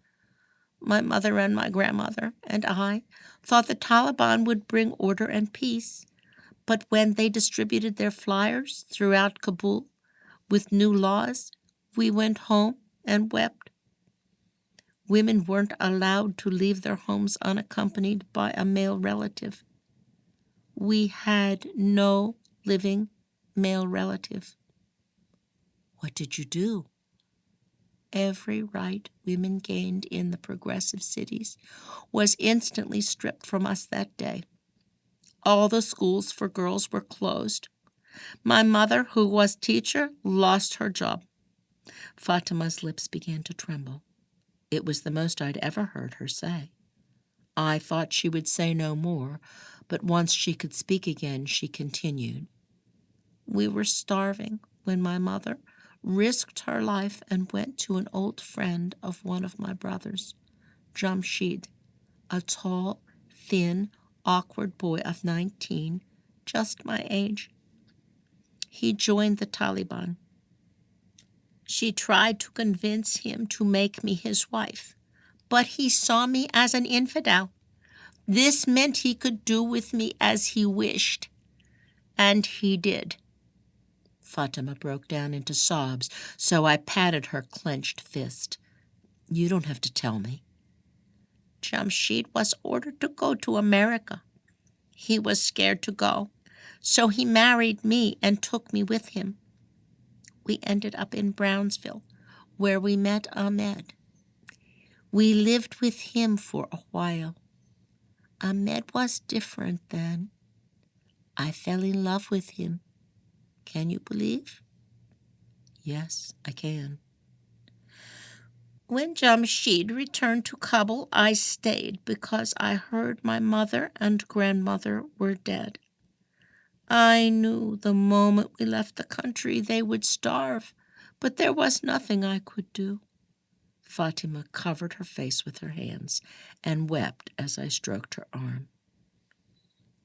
"My mother and my grandmother and I thought the Taliban would bring order and peace, but when they distributed their flyers throughout Kabul with new laws, we went home and wept. Women weren't allowed to leave their homes unaccompanied by a male relative. We had no living male relative." "What did you do?" "Every right women gained in the progressive cities was instantly stripped from us that day. All the schools for girls were closed. My mother, who was teacher, lost her job." Fatima's lips began to tremble. It was the most I'd ever heard her say. I thought she would say no more, but once she could speak again, she continued. "We were starving when my mother risked her life and went to an old friend of one of my brothers, Jamshid, a tall, thin, awkward boy of 19, just my age. He joined the Taliban. She tried to convince him to make me his wife, but he saw me as an infidel. This meant he could do with me as he wished, and he did." Fatima broke down into sobs, so I patted her clenched fist. "You don't have to tell me." "Jamshid was ordered to go to America. He was scared to go, so he married me and took me with him. We ended up in Brownsville, where we met Ahmed. We lived with him for a while. Ahmed was different then. I fell in love with him. Can you believe?" "Yes, I can." "When Jamshid returned to Kabul, I stayed because I heard my mother and grandmother were dead. I knew the moment we left the country they would starve, but there was nothing I could do." Fatima covered her face with her hands and wept as I stroked her arm.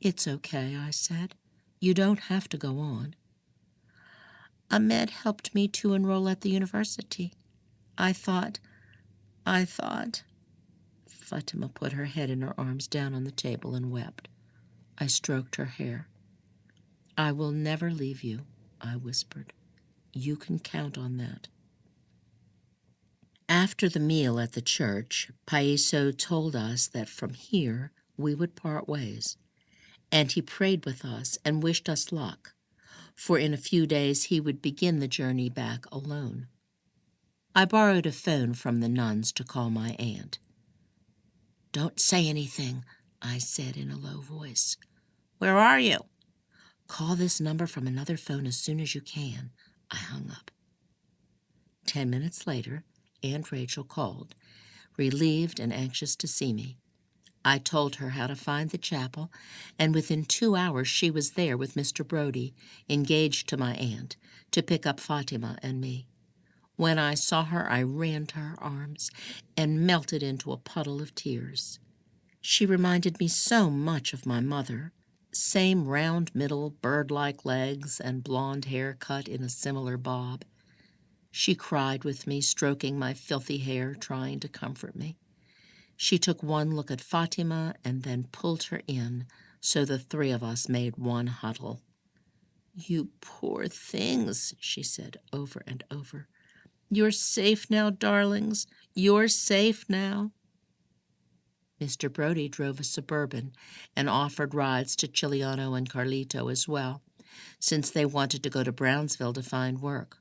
"It's okay," I said. "You don't have to go on." "Ahmed helped me to enroll at the university. I thought. Fatima put her head and her arms down on the table and wept. I stroked her hair. "I will never leave you," I whispered. "You can count on that." After the meal at the church, Paiso told us that from here we would part ways, and he prayed with us and wished us luck, for in a few days he would begin the journey back alone. I borrowed a phone from the nuns to call my aunt. "Don't say anything," I said in a low voice. "Where are you?" "Call this number from another phone as soon as you can." I hung up. 10 minutes later, Aunt Rachel called, relieved and anxious to see me. I told her how to find the chapel, and within 2 hours she was there with Mr. Brodie, engaged to my aunt, to pick up Fatima and me. When I saw her, I ran to her arms and melted into a puddle of tears. She reminded me so much of my mother. Same round middle, bird-like legs, and blonde hair cut in a similar bob. She cried with me, stroking my filthy hair, trying to comfort me. She took one look at Fatima and then pulled her in, so the three of us made one huddle. "You poor things," she said over and over. "You're safe now, darlings. You're safe now." Mr. Brodie drove a Suburban and offered rides to Chiliano and Carlito as well, since they wanted to go to Brownsville to find work.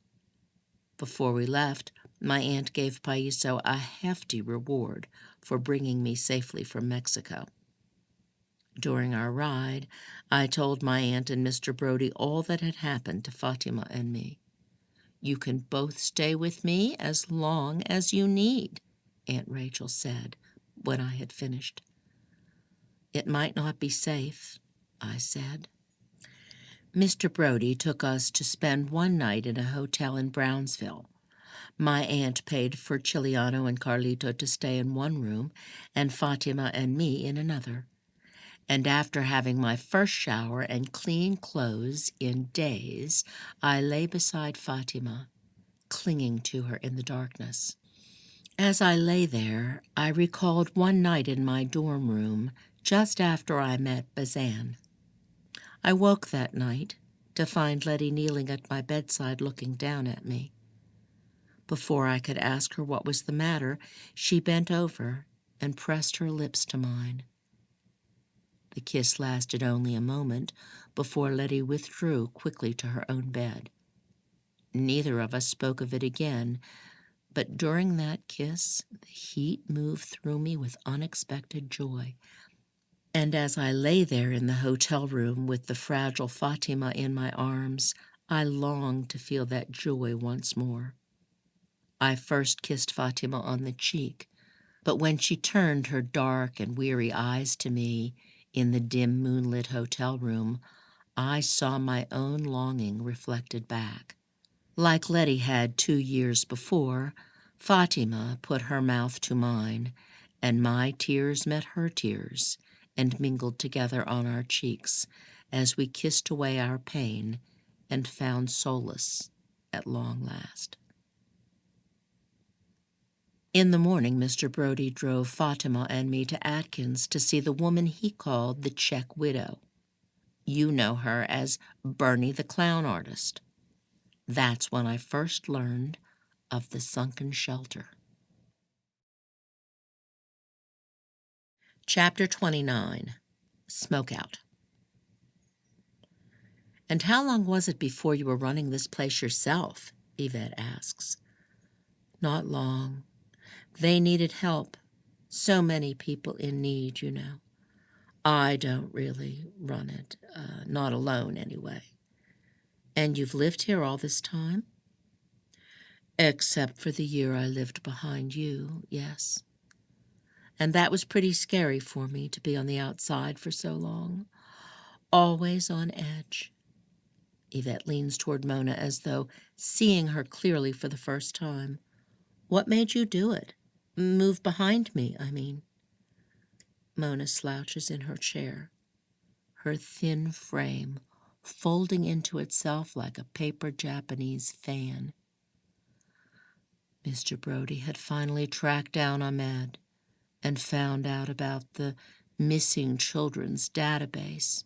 Before we left, my aunt gave Paiso a hefty reward for bringing me safely from Mexico. During our ride, I told my aunt and Mr. Brodie all that had happened to Fatima and me. "You can both stay with me as long as you need," Aunt Rachel said when I had finished. "It might not be safe," I said. Mr. Brodie took us to spend one night in a hotel in Brownsville. My aunt paid for Chiliano and Carlito to stay in one room and Fatima and me in another. And after having my first shower and clean clothes in days, I lay beside Fatima, clinging to her in the darkness. As I lay there, I recalled one night in my dorm room just after I met Bazan. I woke that night to find Letty kneeling at my bedside looking down at me. Before I could ask her what was the matter, she bent over and pressed her lips to mine. The kiss lasted only a moment before Letty withdrew quickly to her own bed. Neither of us spoke of it again, but during that kiss, the heat moved through me with unexpected joy. And as I lay there in the hotel room with the fragile Fatima in my arms, I longed to feel that joy once more. I first kissed Fatima on the cheek, but when she turned her dark and weary eyes to me in the dim moonlit hotel room, I saw my own longing reflected back. Like Letty had 2 years before, Fatima put her mouth to mine, and my tears met her tears and mingled together on our cheeks as we kissed away our pain and found solace at long last. In the morning, Mr. Brodie drove Fatima and me to Atkins to see the woman he called the Czech widow. You know her as Bernie the clown artist. That's when I first learned of the sunken shelter. Chapter 29. Smokeout. "And how long was it before you were running this place yourself?" Yvette asks. "Not long. They needed help. So many people in need, you know. I don't really run it, not alone anyway." "And you've lived here all this time?" "Except for the year I lived behind you, yes. And that was pretty scary for me to be on the outside for so long, always on edge." Yvette leans toward Mona as though seeing her clearly for the first time. "What made you do it? Move behind me, I mean." Mona slouches in her chair. her thin frame folding into itself like a paper Japanese fan. Mr. Brody had finally tracked down Ahmed and found out about the missing children's database.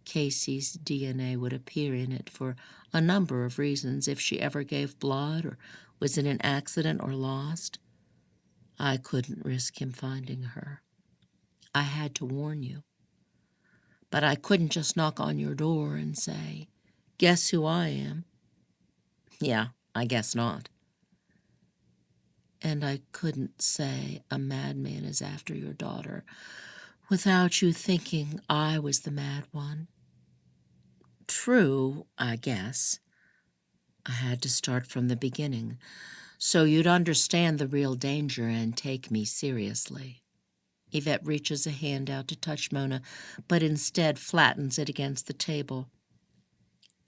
Casey's DNA would appear in it for a number of reasons if she ever gave blood or was in an accident or lost. I couldn't risk him finding her. I had to warn you. But I couldn't just knock on your door and say, "Guess who I am?" "Yeah, I guess not." And I couldn't say a madman is after your daughter without you thinking I was the mad one. True, I guess. I had to start from the beginning, so you'd understand the real danger and take me seriously. Yvette reaches a hand out to touch Mona, but instead flattens it against the table.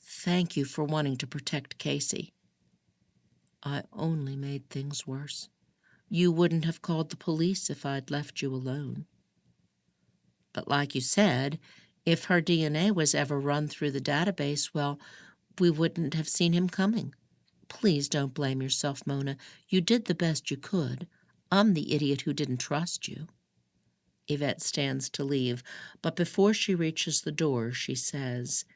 Thank you for wanting to protect Casey. I only made things worse. You wouldn't have called the police if I'd left you alone. But like you said, if her DNA was ever run through the database, well, we wouldn't have seen him coming. Please don't blame yourself, Mona. You did the best you could. I'm the idiot who didn't trust you. Yvette stands to leave, but before she reaches the door, she says,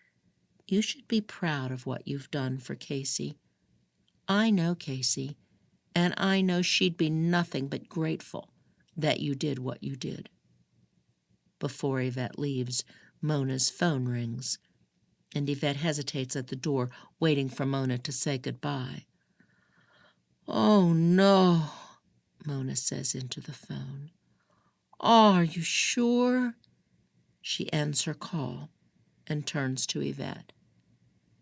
"You should be proud of what you've done for Casey. I know Casey, and I know she'd be nothing but grateful that you did what you did." Before Yvette leaves, Mona's phone rings, and Yvette hesitates at the door, waiting for Mona to say goodbye. "Oh, no," Mona says into the phone. "Are you sure?" She ends her call and turns to Yvette.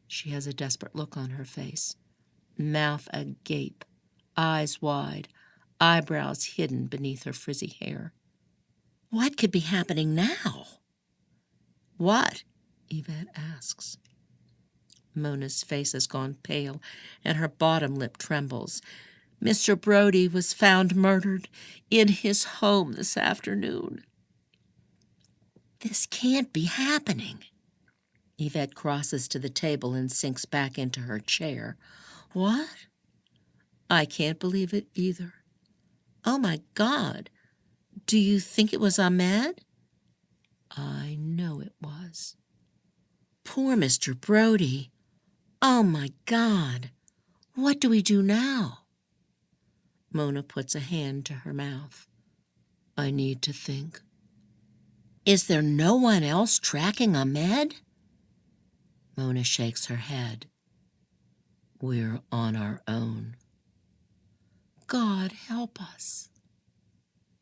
She has a desperate look on her face, mouth agape, eyes wide, eyebrows hidden beneath her frizzy hair. What could be happening now? What? Yvette asks. Mona's face has gone pale, and her bottom lip trembles. Mr. Brody was found murdered in his home this afternoon. This can't be happening. Yvette crosses to the table and sinks back into her chair. What? I can't believe it either. Oh, my God. Do you think it was Ahmed? I know it was. Poor Mr. Brody. Oh, my God. What do we do now? Mona puts a hand to her mouth. I need to think. Is there no one else tracking Ahmed? Mona shakes her head. We're on our own. God help us.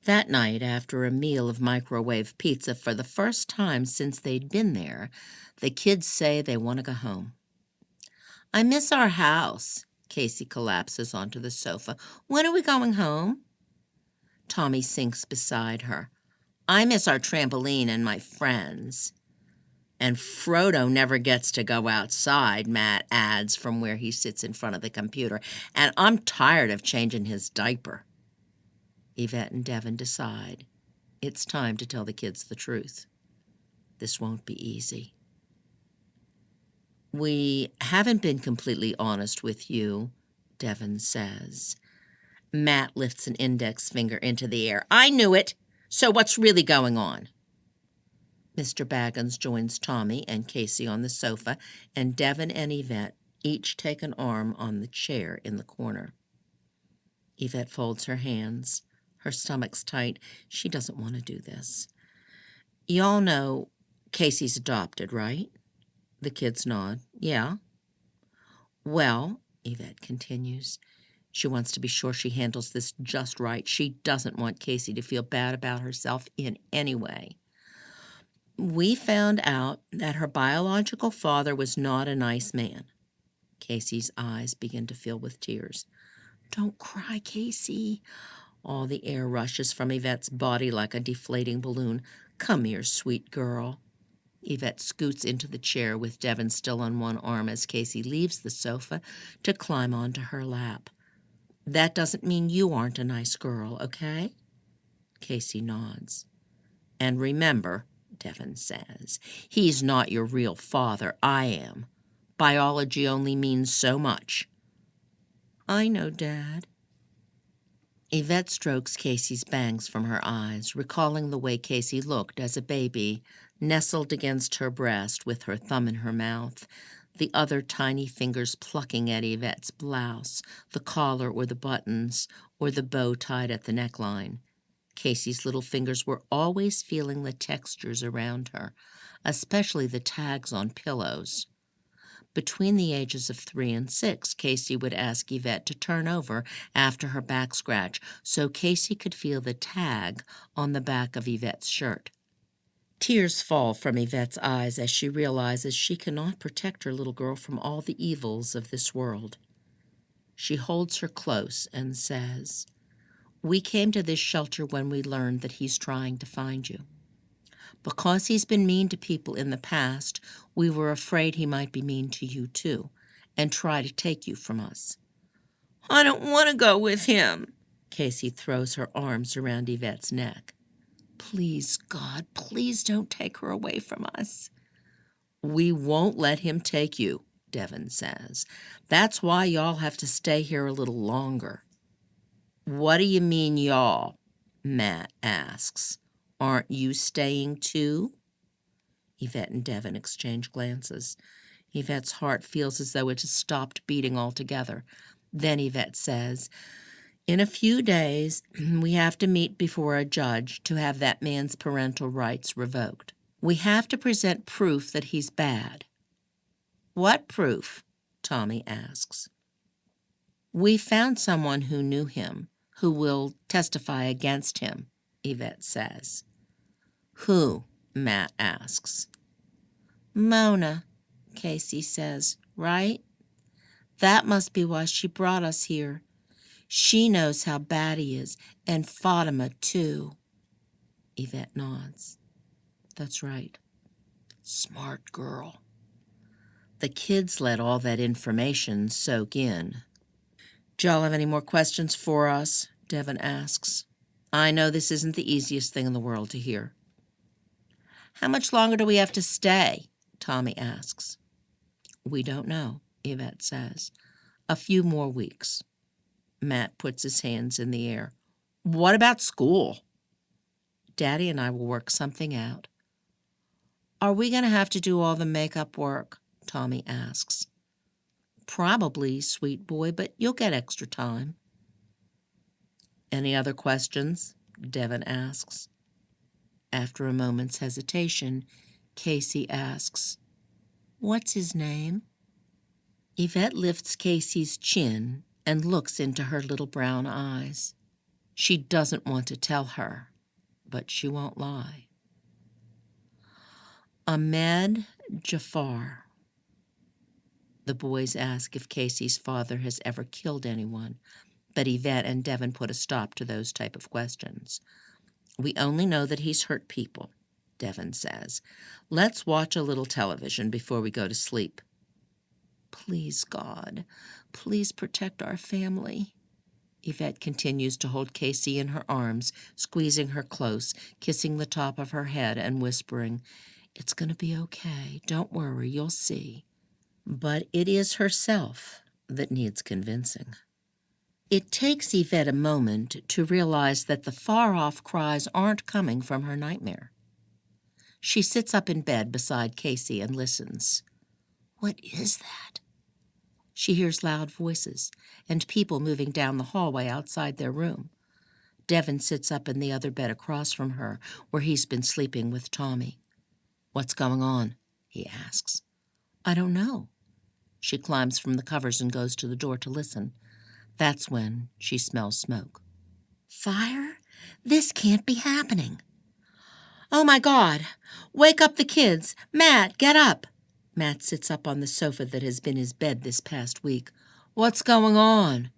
That night, after a meal of microwave pizza for the first time since they'd been there, the kids say they want to go home. I miss our house. Casey collapses onto the sofa. When are we going home? Tommy sinks beside her. I miss our trampoline and my friends. And Frodo never gets to go outside, Matt adds from where he sits in front of the computer. And I'm tired of changing his diaper. Yvette and Devin decide it's time to tell the kids the truth. This won't be easy. We haven't been completely honest with you, Devin says. Matt lifts an index finger into the air. I knew it! So what's really going on? Mr. Baggins joins Tommy and Casey on the sofa, and Devin and Yvette each take an arm on the chair in the corner. Yvette folds her hands. Her stomach's tight. She doesn't want to do this. Y'all know Casey's adopted, right? The kids nod. Yeah. Well, Yvette continues, she wants to be sure she handles this just right. She doesn't want Casey to feel bad about herself in any way. We found out that her biological father was not a nice man. Casey's eyes begin to fill with tears. Don't cry, Casey. All the air rushes from Yvette's body like a deflating balloon. Come here, sweet girl. Yvette scoots into the chair with Devin still on one arm as Casey leaves the sofa to climb onto her lap. That doesn't mean you aren't a nice girl, okay? Casey nods. And remember, Devon says. He's not your real father. I am. Biology only means so much. I know, Dad. Yvette strokes Casey's bangs from her eyes, recalling the way Casey looked as a baby, nestled against her breast with her thumb in her mouth, the other tiny fingers plucking at Yvette's blouse, the collar or the buttons, or the bow tied at the neckline. Casey's little fingers were always feeling the textures around her, especially the tags on pillows. Between the ages of 3 and 6, Casey would ask Yvette to turn over after her back scratch so Casey could feel the tag on the back of Yvette's shirt. Tears fall from Yvette's eyes as she realizes she cannot protect her little girl from all the evils of this world. She holds her close and says, "We came to this shelter when we learned that he's trying to find you. Because he's been mean to people in the past, we were afraid he might be mean to you too, and try to take you from us." "I don't want to go with him." Casey throws her arms around Yvette's neck. "Please, God, please don't take her away from us." "We won't let him take you," Devon says. "That's why y'all have to stay here a little longer." "What do you mean, y'all?" Matt asks. "Aren't you staying too?" Yvette and Devon exchange glances. Yvette's heart feels as though it has stopped beating altogether. Then Yvette says, "In a few days, we have to meet before a judge to have that man's parental rights revoked. We have to present proof that he's bad." "What proof?" Tommy asks. "We found someone who knew him, who will testify against him," Yvette says. "Who?" Matt asks. "Mona," Casey says, "right? That must be why she brought us here. She knows how bad he is, and Fatima, too." Yvette nods. "That's right. Smart girl." The kids let all that information soak in. "Do y'all have any more questions for us?" Devon asks. "I know this isn't the easiest thing in the world to hear." "How much longer do we have to stay?" Tommy asks. "We don't know," Yvette says. "A few more weeks." Matt puts his hands in the air. "What about school?" "Daddy and I will work something out." "Are we going to have to do all the makeup work?" Tommy asks. "Probably, sweet boy, but you'll get extra time." "Any other questions?" Devon asks. After a moment's hesitation, Casey asks, "What's his name?" Yvette lifts Casey's chin and looks into her little brown eyes. She doesn't want to tell her, but she won't lie. "Ahmed Jafar." The boys ask if Casey's father has ever killed anyone, but Yvette and Devon put a stop to those type of questions. "We only know that he's hurt people," Devon says. "Let's watch a little television before we go to sleep." "Please, God, please protect our family." Yvette continues to hold Casey in her arms, squeezing her close, kissing the top of her head and whispering, "It's going to be okay. Don't worry, you'll see." But it is herself that needs convincing. It takes Yvette a moment to realize that the far-off cries aren't coming from her nightmare. She sits up in bed beside Casey and listens. What is that? She hears loud voices and people moving down the hallway outside their room. Devon sits up in the other bed across from her, where he's been sleeping with Tommy. "What's going on?" he asks. "I don't know." She climbs from the covers and goes to the door to listen. That's when she smells smoke. "Fire? This can't be happening." "Oh, my God! Wake up the kids! Matt, get up!" Matt sits up on the sofa that has been his bed this past week. "What's going on?"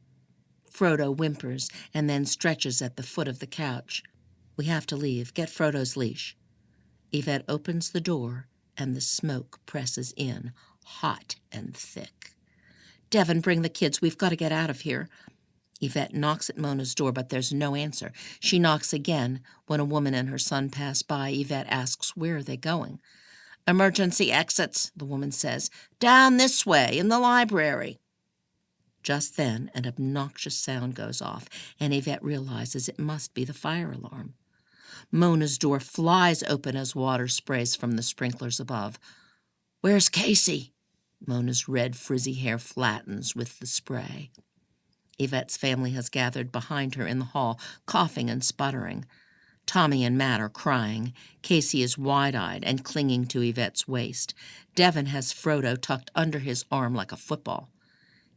Frodo whimpers and then stretches at the foot of the couch. "We have to leave. Get Frodo's leash." Yvette opens the door, and the smoke presses in, hot and thick. "Devon, bring the kids. We've got to get out of here." Yvette knocks at Mona's door, but there's no answer. She knocks again. When a woman and her son pass by, Yvette asks, where are they going? Emergency exits, the woman says. Down this way, in the library. Just then, an obnoxious sound goes off, and Yvette realizes it must be the fire alarm. Mona's door flies open as water sprays from the sprinklers above. Where's Casey? Mona's red, frizzy hair flattens with the spray. Yvette's family has gathered behind her in the hall, coughing and sputtering. Tommy and Matt are crying. Casey is wide-eyed and clinging to Yvette's waist. Devin has Frodo tucked under his arm like a football.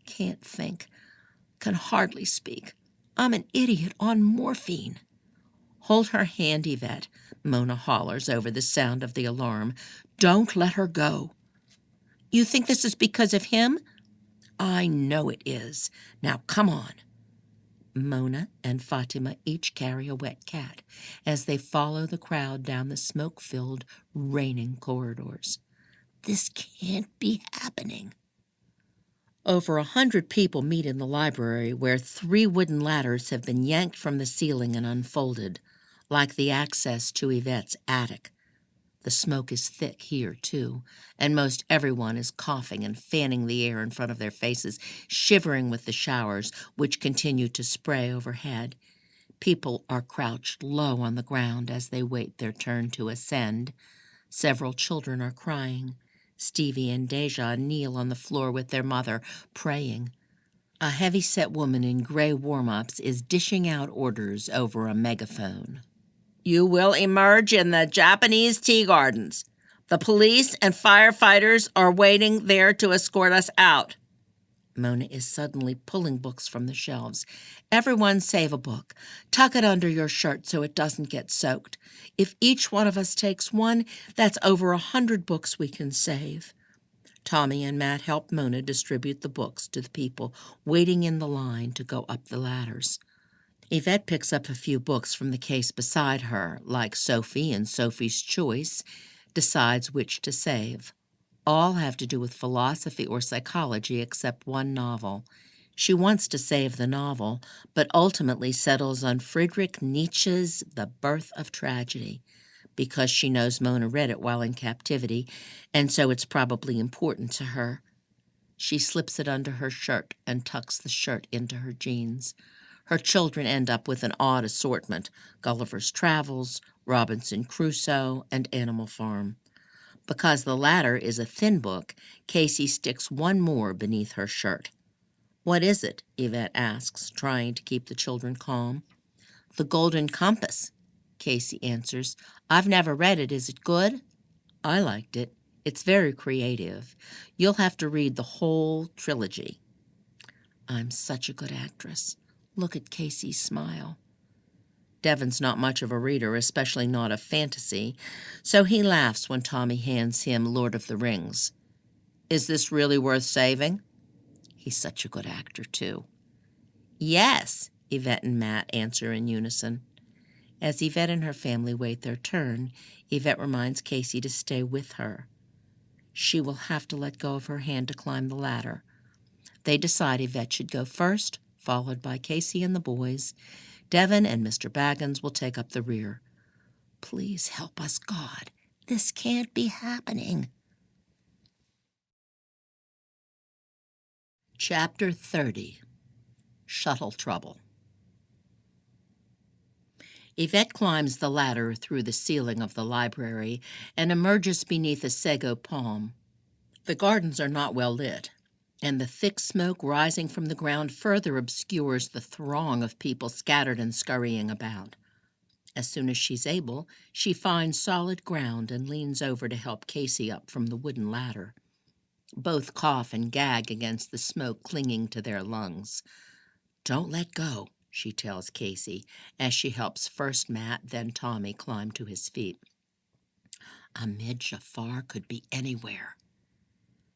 Can't think. Can hardly speak. I'm an idiot on morphine. Hold her hand, Yvette, Mona hollers over the sound of the alarm. Don't let her go. You think this is because of him? I know it is. Now come on. Mona and Fatima each carry a wet cat as they follow the crowd down the smoke-filled, raining corridors. This can't be happening. Over 100 people meet in the library where 3 wooden ladders have been yanked from the ceiling and unfolded, like the access to Yvette's attic. The smoke is thick here, too, and most everyone is coughing and fanning the air in front of their faces, shivering with the showers which continue to spray overhead. People are crouched low on the ground as they wait their turn to ascend. Several children are crying. Stevie and Deja kneel on the floor with their mother, praying. A heavy-set woman in gray warm-ups is dishing out orders over a megaphone. You will emerge in the Japanese tea gardens. The police and firefighters are waiting there to escort us out. Mona is suddenly pulling books from the shelves. Everyone save a book. Tuck it under your shirt so it doesn't get soaked. If each one of us takes one, that's over 100 books we can save. Tommy and Matt help Mona distribute the books to the people waiting in the line to go up the ladders. Yvette picks up a few books from the case beside her, like Sophie and Sophie's Choice, decides which to save. All have to do with philosophy or psychology except one novel. She wants to save the novel, but ultimately settles on Friedrich Nietzsche's The Birth of Tragedy, because she knows Mona read it while in captivity, and so it's probably important to her. She slips it under her shirt and tucks the shirt into her jeans. Her children end up with an odd assortment: Gulliver's Travels, Robinson Crusoe, and Animal Farm. Because the latter is a thin book, Casey sticks one more beneath her shirt. What is it? Yvette asks, trying to keep the children calm. The Golden Compass, Casey answers. I've never read it. Is it good? I liked it. It's very creative. You'll have to read the whole trilogy. I'm such a good actress. Look at Casey's smile. Devin's not much of a reader, especially not of fantasy, so he laughs when Tommy hands him Lord of the Rings. Is this really worth saving? He's such a good actor, too. Yes, Yvette and Matt answer in unison. As Yvette and her family wait their turn, Yvette reminds Casey to stay with her. She will have to let go of her hand to climb the ladder. They decide Yvette should go first, followed by Casey and the boys. Devin and Mr. Baggins will take up the rear. Please help us, God. This can't be happening. Chapter 30. Shuttle Trouble. Yvette climbs the ladder through the ceiling of the library and emerges beneath a sago palm. The gardens are not well lit, and the thick smoke rising from the ground further obscures the throng of people scattered and scurrying about. As soon as she's able, she finds solid ground and leans over to help Casey up from the wooden ladder. Both cough and gag against the smoke clinging to their lungs. Don't let go, she tells Casey, as she helps first Matt, then Tommy climb to his feet. Ahmed Jafar could be anywhere.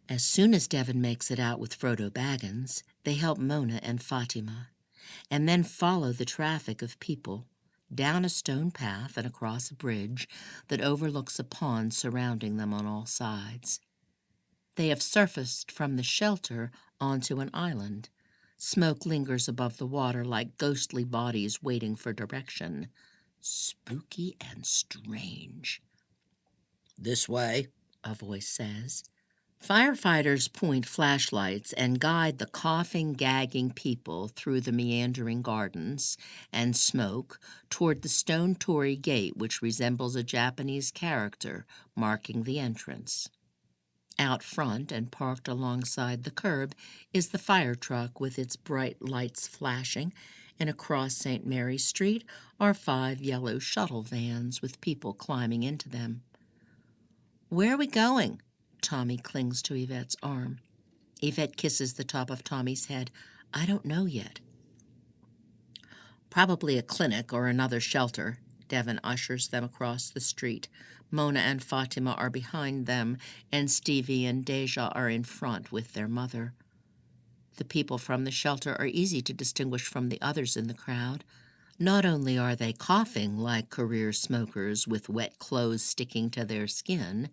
As soon as Devin makes it out with Frodo Baggins, they help Mona and Fatima, and then follow the traffic of people down a stone path and across a bridge that overlooks a pond surrounding them on all sides. They have surfaced from the shelter onto an island. Smoke lingers above the water like ghostly bodies waiting for direction. Spooky and strange. "This way," a voice says. Firefighters point flashlights and guide the coughing, gagging people through the meandering gardens and smoke toward the stone torii gate, which resembles a Japanese character marking the entrance. Out front and parked alongside the curb is the fire truck with its bright lights flashing, and across St. Mary's Street are 5 yellow shuttle vans with people climbing into them. "Where are we going?" Tommy clings to Yvette's arm. Yvette kisses the top of Tommy's head. "I don't know yet." "Probably a clinic or another shelter." Devin ushers them across the street. Mona and Fatima are behind them, and Stevie and Deja are in front with their mother. The people from the shelter are easy to distinguish from the others in the crowd. Not only are they coughing like career smokers with wet clothes sticking to their skin,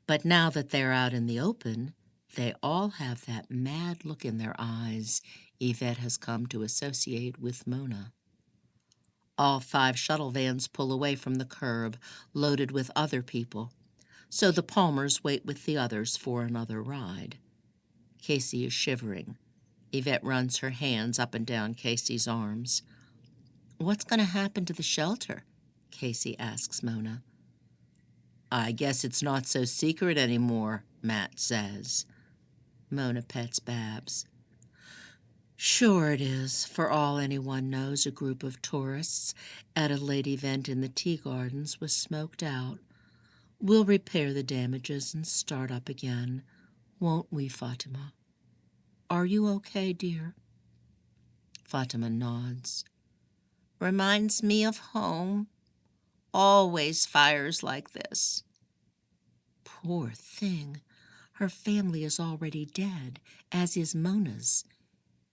but now that they're out in the open, they all have that mad look in their eyes Yvette has come to associate with Mona. All 5 shuttle vans pull away from the curb, loaded with other people, so the Palmers wait with the others for another ride. Casey is shivering. Yvette runs her hands up and down Casey's arms. "What's going to happen to the shelter?" Casey asks Mona. "I guess it's not so secret anymore," Matt says. Mona pets Babs. "Sure it is. For all anyone knows, a group of tourists at a late event in the tea gardens was smoked out. We'll repair the damages and start up again, won't we, Fatima? Are you okay, dear?" Fatima nods. "Reminds me of home. Always fires like this." Poor thing. Her family is already dead, as is Mona's.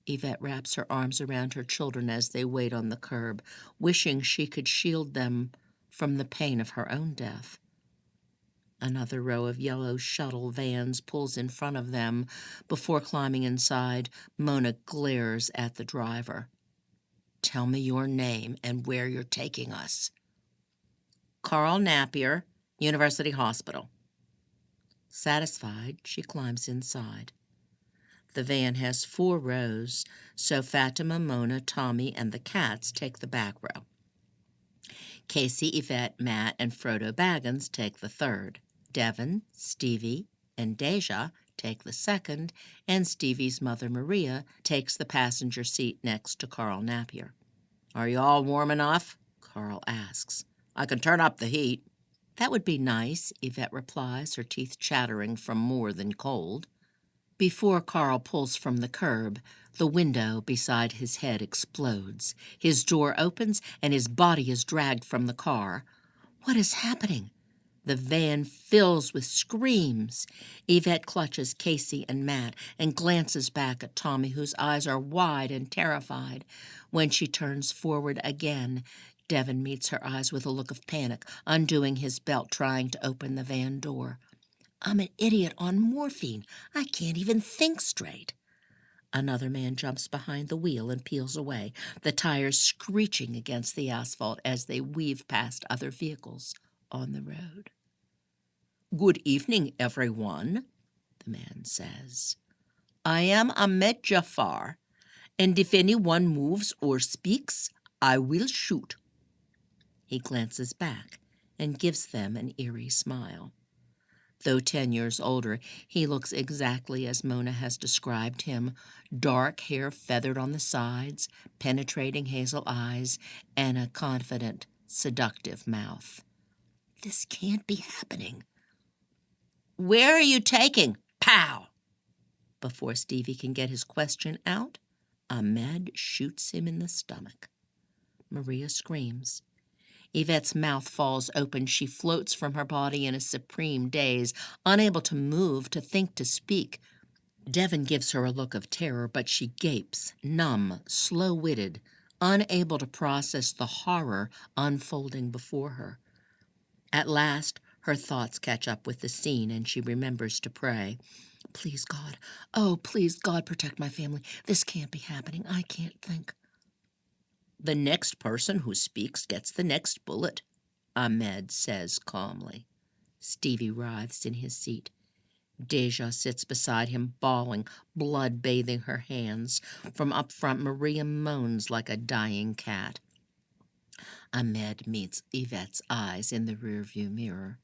Yvette wraps her arms around her children as they wait on the curb, wishing she could shield them from the pain of her own death. Another row of yellow shuttle vans pulls in front of them. Before climbing inside, Mona glares at the driver. "Tell me your name and where you're taking us." "Carl Napier, University Hospital." Satisfied, she climbs inside. The van has 4 rows, so Fatima, Mona, Tommy, and the cats take the back row. Casey, Yvette, Matt, and Frodo Baggins take the third. Devin, Stevie, and Deja take the second, and Stevie's mother, Maria, takes the passenger seat next to Carl Napier. "Are you all warm enough?" Carl asks. "I can turn up the heat." "That would be nice," Yvette replies, her teeth chattering from more than cold. Before Carl pulls from the curb, the window beside his head explodes. His door opens and his body is dragged from the car. What is happening? The van fills with screams. Yvette clutches Casey and Matt and glances back at Tommy, whose eyes are wide and terrified. When she turns forward again, Devin meets her eyes with a look of panic, undoing his belt, trying to open the van door. "I'm an idiot on morphine. I can't even think straight." Another man jumps behind the wheel and peels away, the tires screeching against the asphalt as they weave past other vehicles on the road. "Good evening, everyone," the man says. "I am Ahmed Jafar, and if anyone moves or speaks, I will shoot." He glances back and gives them an eerie smile. Though 10 years older, he looks exactly as Mona has described him, dark hair feathered on the sides, penetrating hazel eyes, and a confident, seductive mouth. This can't be happening. "Where are you taking?" Pow! Before Stevie can get his question out, Ahmed shoots him in the stomach. Maria screams. Yvette's mouth falls open. She floats from her body in a supreme daze, unable to move, to think, to speak. Devin gives her a look of terror, but she gapes, numb, slow-witted, unable to process the horror unfolding before her. At last, her thoughts catch up with the scene, and she remembers to pray. Please, God. Oh, please, God, protect my family. This can't be happening. I can't think. The next person who speaks gets the next bullet, Ahmed says calmly. Stevie writhes in his seat. Deja sits beside him, bawling, blood bathing her hands. From up front, Maria moans like a dying cat. Ahmed meets Yvette's eyes in the rearview mirror.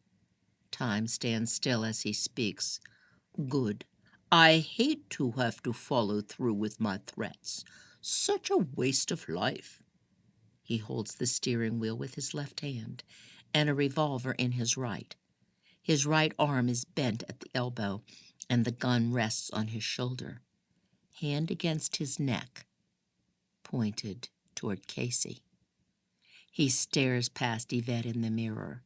Time stands still as he speaks. Good. I hate to have to follow through with my threats. Such a waste of life. He holds the steering wheel with his left hand and a revolver in his right. His right arm is bent at the elbow, and the gun rests on his shoulder, hand against his neck, pointed toward Casey. He stares past Yvette in the mirror.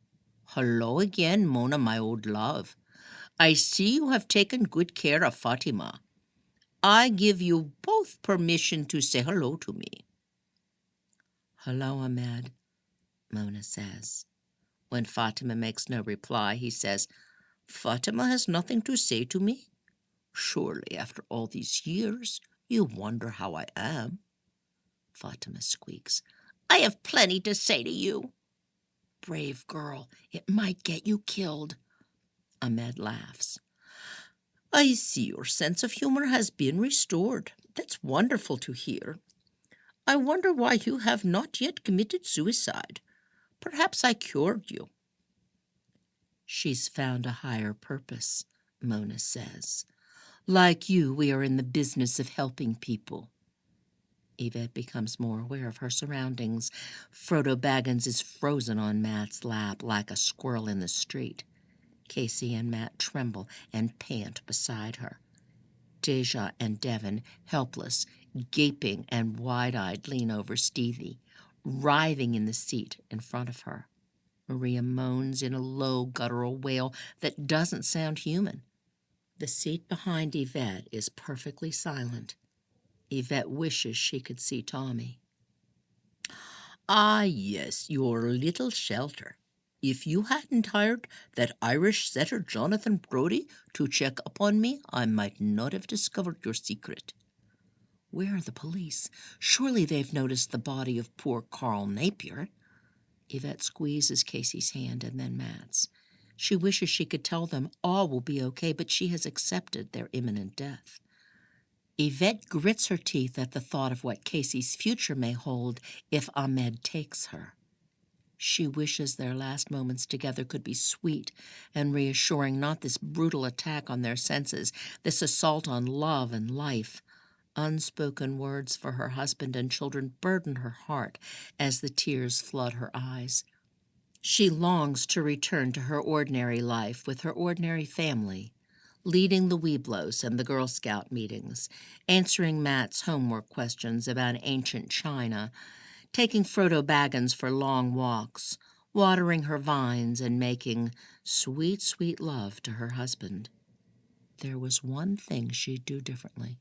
Hello again, Mona, my old love. I see you have taken good care of Fatima. I give you both permission to say hello to me. Hello, Ahmed, Mona says. When Fatima makes no reply, he says, Fatima has nothing to say to me? Surely, after all these years, you wonder how I am. Fatima squeaks, I have plenty to say to you. Brave girl, it might get you killed. Ahmed laughs. I see your sense of humor has been restored. That's wonderful to hear. I wonder why you have not yet committed suicide. Perhaps I cured you. She's found a higher purpose, Mona says. Like you, we are in the business of helping people. Yvette becomes more aware of her surroundings. Frodo Baggins is frozen on Matt's lap like a squirrel in the street. Casey and Matt tremble and pant beside her. Deja and Devon, helpless, gaping and wide-eyed, lean over Stevie, writhing in the seat in front of her. Maria moans in a low, guttural wail that doesn't sound human. The seat behind Yvette is perfectly silent. Yvette wishes she could see Tommy. Ah, yes, your little shelter. If you hadn't hired that Irish setter Jonathan Brodie to check upon me, I might not have discovered your secret. Where are the police? Surely they've noticed the body of poor Carl Napier. Yvette squeezes Casey's hand and then Matt's. She wishes she could tell them all will be okay, but she has accepted their imminent death. Yvette grits her teeth at the thought of what Casey's future may hold if Ahmed takes her. She wishes their last moments together could be sweet and reassuring, not this brutal attack on their senses, this assault on love and life. Unspoken words for her husband and children burden her heart as the tears flood her eyes. She longs to return to her ordinary life with her ordinary family, leading the Weeblos and the Girl Scout meetings, answering Matt's homework questions about ancient China, taking Frodo Baggins for long walks, watering her vines, and making sweet, sweet love to her husband. There was one thing she'd do differently.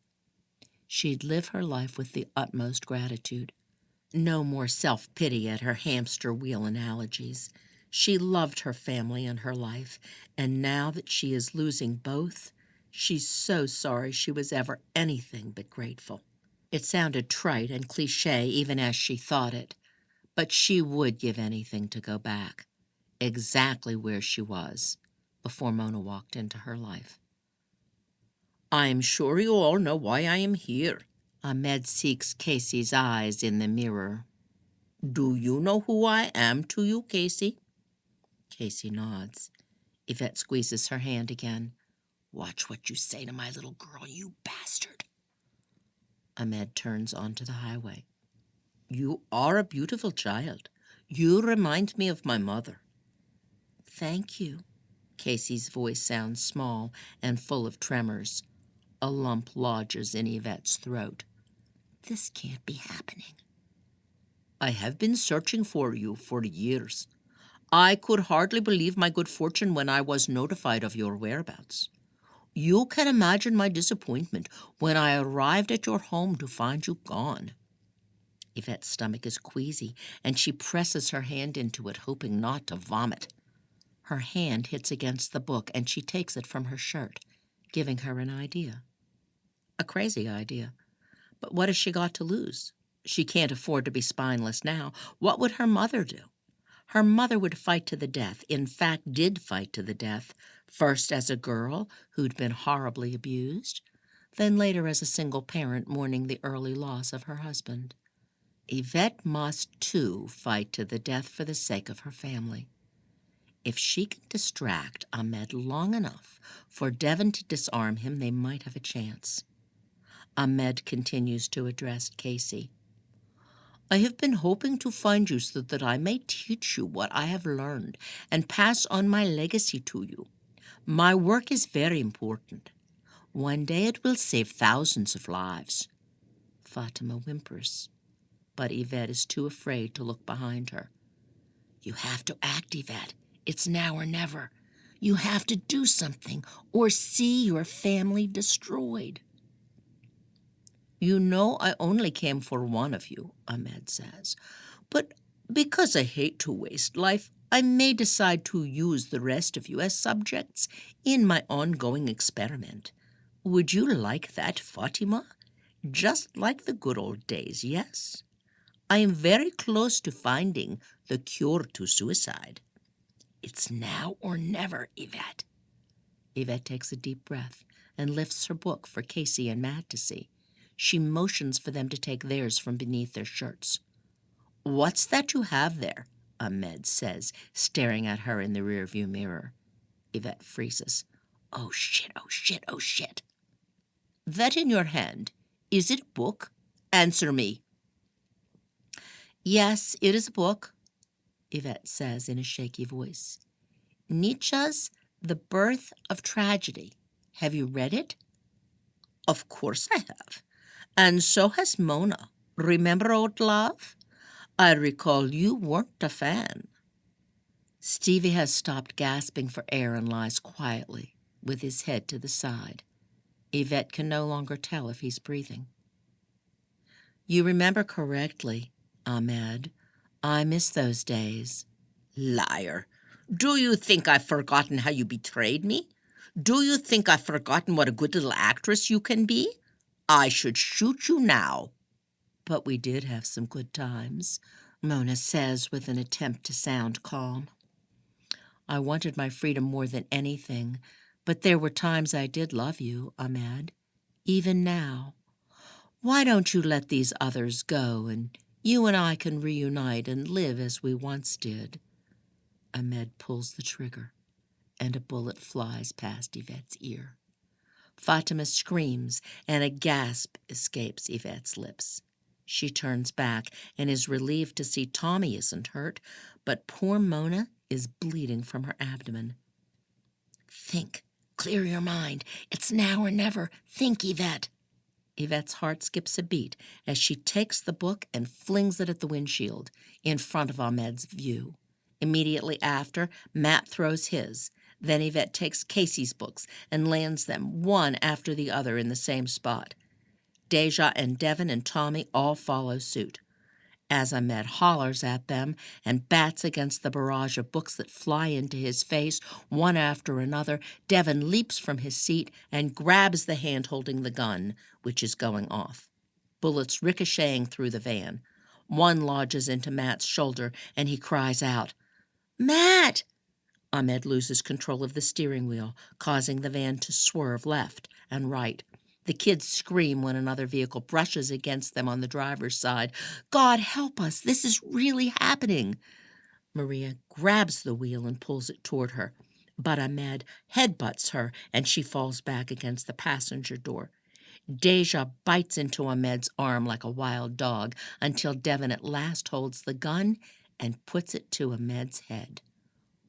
She'd live her life with the utmost gratitude. No more self-pity at her hamster wheel analogies. She loved her family and her life, and now that she is losing both, she's so sorry she was ever anything but grateful. It sounded trite and cliché even as she thought it, but she would give anything to go back, exactly where she was before Mona walked into her life. I am sure you all know why I am here. Ahmed seeks Casey's eyes in the mirror. Do you know who I am to you, Casey? Casey nods. Yvette squeezes her hand again. Watch what you say to my little girl, you bastard. Ahmed turns onto the highway. You are a beautiful child. You remind me of my mother. Thank you. Casey's voice sounds small and full of tremors. A lump lodges in Yvette's throat. This can't be happening. I have been searching for you for years. I could hardly believe my good fortune when I was notified of your whereabouts. You can imagine my disappointment when I arrived at your home to find you gone. Yvette's stomach is queasy, and she presses her hand into it, hoping not to vomit. Her hand hits against the book, and she takes it from her shirt. giving her an idea. A crazy idea. But what has she got to lose? She can't afford to be spineless now. What would her mother do? Her mother would fight to the death, in fact, did fight to the death, first as a girl who'd been horribly abused, then later as a single parent mourning the early loss of her husband. Yvette must, too, fight to the death for the sake of her family. If she can distract Ahmed long enough for Devon to disarm him, they might have a chance. Ahmed continues to address Casey. I have been hoping to find you so that I may teach you what I have learned and pass on my legacy to you. My work is very important. One day it will save thousands of lives. Fatima whimpers, but Yvette is too afraid to look behind her. You have to act, Yvette. It's now or never. You have to do something or see your family destroyed. You know I only came for one of you, Ahmed says. But because I hate to waste life, I may decide to use the rest of you as subjects in my ongoing experiment. Would you like that, Fatima? Just like the good old days, yes? I am very close to finding the cure to suicide. It's now or never, Yvette. Yvette takes a deep breath and lifts her book for Casey and Matt to see. She motions for them to take theirs from beneath their shirts. What's that you have there? Ahmed says, staring at her in the rearview mirror. Yvette freezes. Oh, shit, oh, shit, oh, shit. That in your hand, is it a book? Answer me. Yes, it is a book, Yvette says in a shaky voice. Nietzsche's The Birth of Tragedy. Have you read it? Of course I have. And so has Mona. Remember, old love? I recall you weren't a fan. Stevie has stopped gasping for air and lies quietly, with his head to the side. Yvette can no longer tell if he's breathing. You remember correctly, Ahmed. I miss those days. Liar. Do you think I've forgotten how you betrayed me? Do you think I've forgotten what a good little actress you can be? I should shoot you now. But we did have some good times, Mona says with an attempt to sound calm. I wanted my freedom more than anything, but there were times I did love you, Ahmed. Even now. Why don't you let these others go, and you and I can reunite and live as we once did? Ahmed pulls the trigger, and a bullet flies past Yvette's ear. Fatima screams, and a gasp escapes Yvette's lips. She turns back and is relieved to see Tommy isn't hurt, but poor Mona is bleeding from her abdomen. Think. Clear your mind. It's now or never. Think, Yvette. Yvette's heart skips a beat as she takes the book and flings it at the windshield in front of Ahmed's view. Immediately after, Matt throws his. Then Yvette takes Casey's books and lands them one after the other in the same spot. Deja and Devon and Tommy all follow suit. As Ahmed hollers at them and bats against the barrage of books that fly into his face, one after another, Devon leaps from his seat and grabs the hand holding the gun, which is going off. Bullets ricocheting through the van. One lodges into Matt's shoulder, and he cries out, Matt! Ahmed loses control of the steering wheel, causing the van to swerve left and right. The kids scream when another vehicle brushes against them on the driver's side. God help us, this is really happening. Maria grabs the wheel and pulls it toward her, but Ahmed headbutts her and she falls back against the passenger door. Deja bites into Ahmed's arm like a wild dog until Devon at last holds the gun and puts it to Ahmed's head.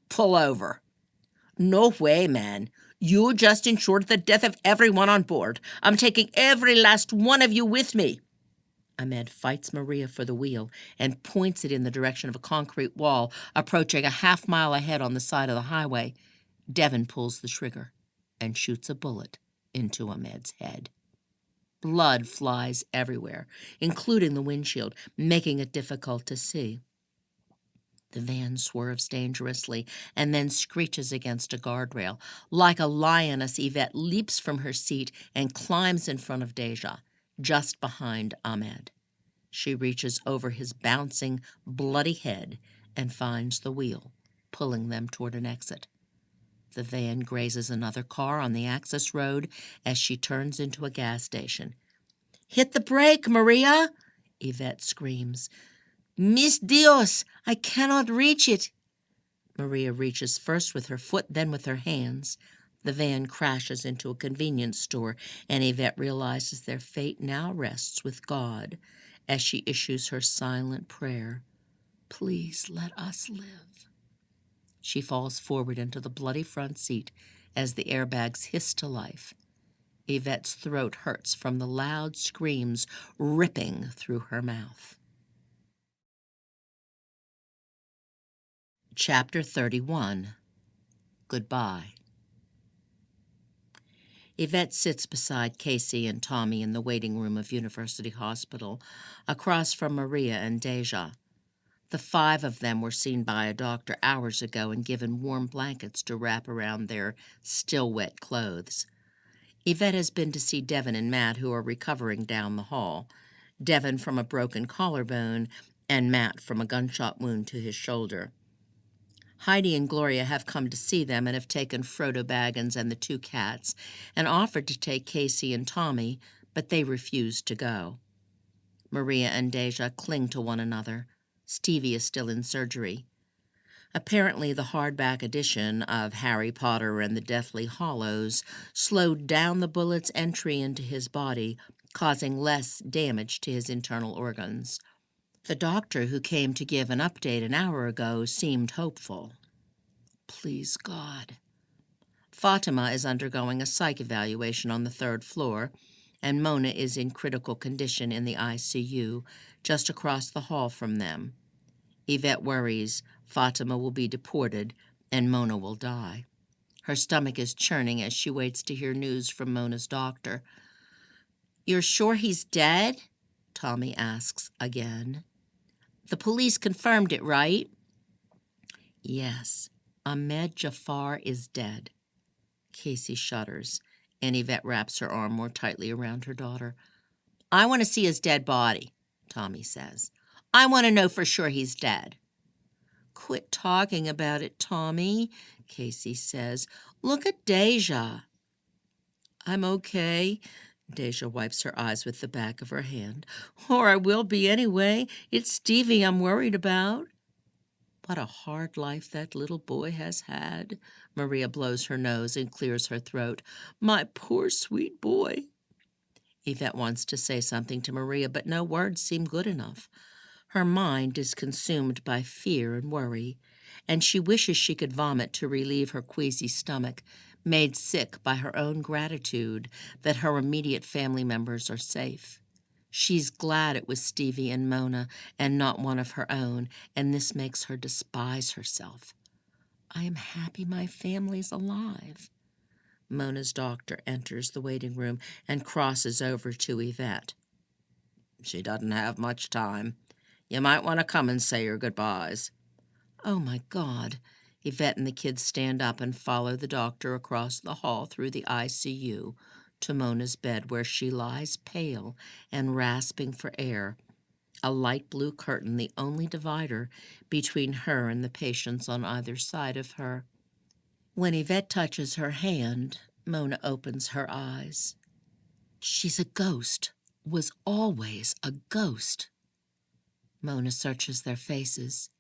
Pull over. No way, man. You just ensured the death of everyone on board. I'm taking every last one of you with me. Ahmed fights Maria for the wheel and points it in the direction of a concrete wall approaching a half-mile ahead on the side of the highway. Devon pulls the trigger and shoots a bullet into Ahmed's head. Blood flies everywhere, including the windshield, making it difficult to see. The van swerves dangerously and then screeches against a guardrail. Like a lioness, Yvette leaps from her seat and climbs in front of Deja, just behind Ahmed. She reaches over his bouncing, bloody head and finds the wheel, pulling them toward an exit. The van grazes another car on the access road as she turns into a gas station. "Hit the brake, Maria!" Yvette screams. "Mis Dios, I cannot reach it." Maria reaches first with her foot, then with her hands. The van crashes into a convenience store, and Yvette realizes their fate now rests with God as she issues her silent prayer, "Please let us live." She falls forward into the bloody front seat as the airbags hiss to life. Yvette's throat hurts from the loud screams ripping through her mouth. Chapter 31. Goodbye. Yvette sits beside Casey and Tommy in the waiting room of University Hospital, across from Maria and Deja. The 5 of them were seen by a doctor hours ago and given warm blankets to wrap around their still wet clothes. Yvette has been to see Devin and Matt, who are recovering down the hall. Devin from a broken collarbone and Matt from a gunshot wound to his shoulder. Heidi and Gloria have come to see them and have taken Frodo Baggins and the 2 cats and offered to take Casey and Tommy, but they refused to go. Maria and Deja cling to one another. Stevie is still in surgery. Apparently, the hardback edition of Harry Potter and the Deathly Hallows slowed down the bullet's entry into his body, causing less damage to his internal organs. The doctor who came to give an update an hour ago seemed hopeful. Please, God. Fatima is undergoing a psych evaluation on the 3rd floor, and Mona is in critical condition in the ICU just across the hall from them. Yvette worries Fatima will be deported and Mona will die. Her stomach is churning as she waits to hear news from Mona's doctor. "You're sure he's dead?" Tommy asks again. "The police confirmed it, right?" "Yes. Ahmed Jafar is dead." Casey shudders, and Yvette wraps her arm more tightly around her daughter. "I want to see his dead body," Tommy says. "I want to know for sure he's dead." "Quit talking about it, Tommy," Casey says. "Look at Deja." "I'm okay." Deja wipes her eyes with the back of her hand. "Or I will be anyway. It's Stevie I'm worried about." "What a hard life that little boy has had." Maria blows her nose and clears her throat. "My poor sweet boy." Yvette wants to say something to Maria, but no words seem good enough. Her mind is consumed by fear and worry, and she wishes she could vomit to relieve her queasy stomach, made sick by her own gratitude that her immediate family members are safe. She's glad it was Stevie and Mona and not one of her own, and this makes her despise herself. "I am happy my family's alive." Mona's doctor enters the waiting room and crosses over to Yvette. "She doesn't have much time. You might want to come and say your goodbyes." "Oh, my God." Yvette and the kids stand up and follow the doctor across the hall through the ICU to Mona's bed, where she lies pale and rasping for air, a light blue curtain the only divider between her and the patients on either side of her. When Yvette touches her hand, Mona opens her eyes. "She's a ghost, was always a ghost." Mona searches their faces.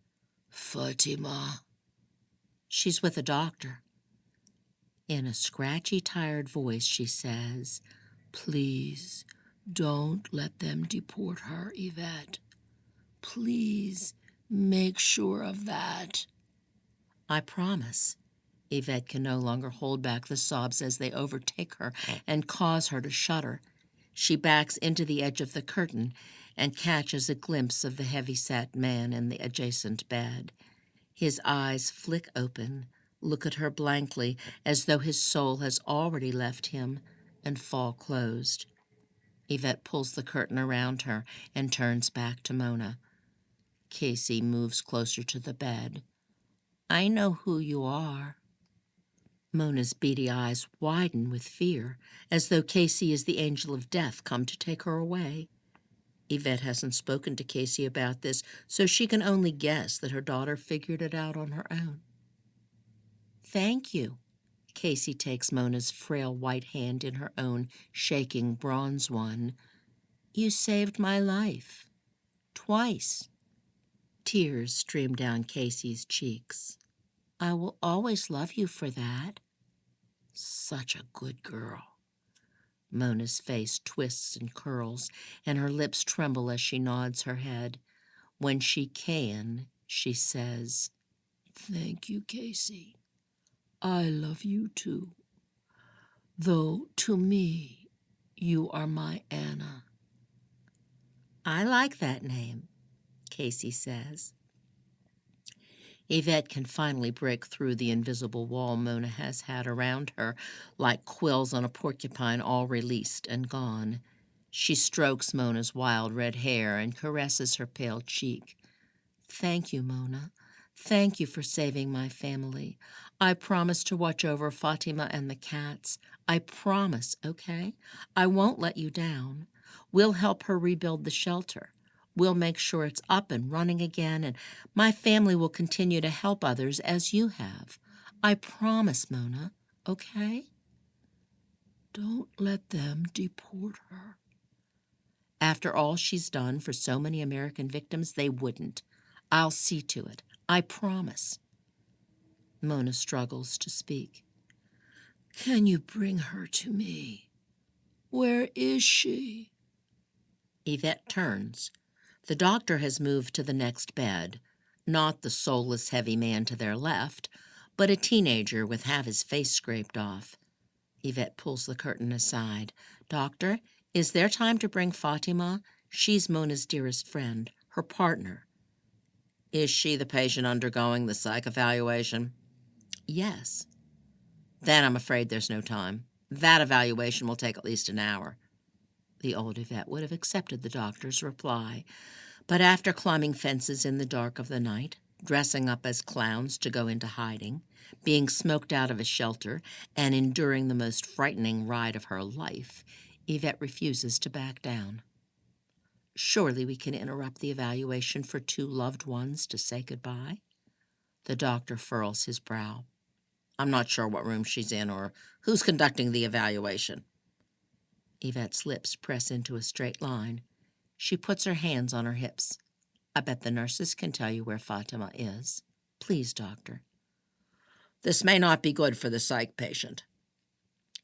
"Fatima." "She's with a doctor." In a scratchy, tired voice, she says, "Please, don't let them deport her, Yvette. Please, make sure of that." "I promise." Yvette can no longer hold back the sobs as they overtake her and cause her to shudder. She backs into the edge of the curtain and catches a glimpse of the heavy-set man in the adjacent bed. His eyes flick open, look at her blankly as though his soul has already left him, and fall closed. Yvette pulls the curtain around her and turns back to Mona. Casey moves closer to the bed. I know who you are. Mona's beady eyes widen with fear, as though Casey is the angel of death come to take her away. Yvette hasn't spoken to Casey about this, so she can only guess that her daughter figured it out on her own. Thank you. Casey takes Mona's frail white hand in her own shaking bronze one. You saved my life. Twice. Tears stream down Casey's cheeks. I will always love you for that. Such a good girl. Mona's face twists and curls, and her lips tremble as she nods her head. When she can, she says, Thank you, Casey. I love you too. Though to me, you are my Anna. I like that name, Casey says. Yvette can finally break through the invisible wall Mona has had around her, like quills on a porcupine all released and gone. She strokes Mona's wild red hair and caresses her pale cheek. Thank you, Mona. Thank you for saving my family. I promise to watch over Fatima and the cats. I promise, okay? I won't let you down. We'll help her rebuild the shelter. We'll make sure it's up and running again, and my family will continue to help others as you have. I promise, Mona, okay? Don't let them deport her. After all she's done for so many American victims, they wouldn't. I'll see to it. I promise. Mona struggles to speak. Can you bring her to me? Where is she? Yvette turns. The doctor has moved to the next bed, not the soulless heavy man to their left, but a teenager with half his face scraped off. Yvette pulls the curtain aside. Doctor, is there time to bring Fatima? She's Mona's dearest friend, her partner. Is she the patient undergoing the psych evaluation? Yes. Then I'm afraid there's no time. That evaluation will take at least an hour. The old Yvette would have accepted the doctor's reply, but after climbing fences in the dark of the night, dressing up as clowns to go into hiding, being smoked out of a shelter, and enduring the most frightening ride of her life, Yvette refuses to back down. Surely we can interrupt the evaluation for two loved ones to say goodbye? The doctor furrows his brow. I'm not sure what room she's in or who's conducting the evaluation. Yvette's lips press into a straight line. She puts her hands on her hips. I bet the nurses can tell you where Fatima is. Please, doctor. This may not be good for the psych patient.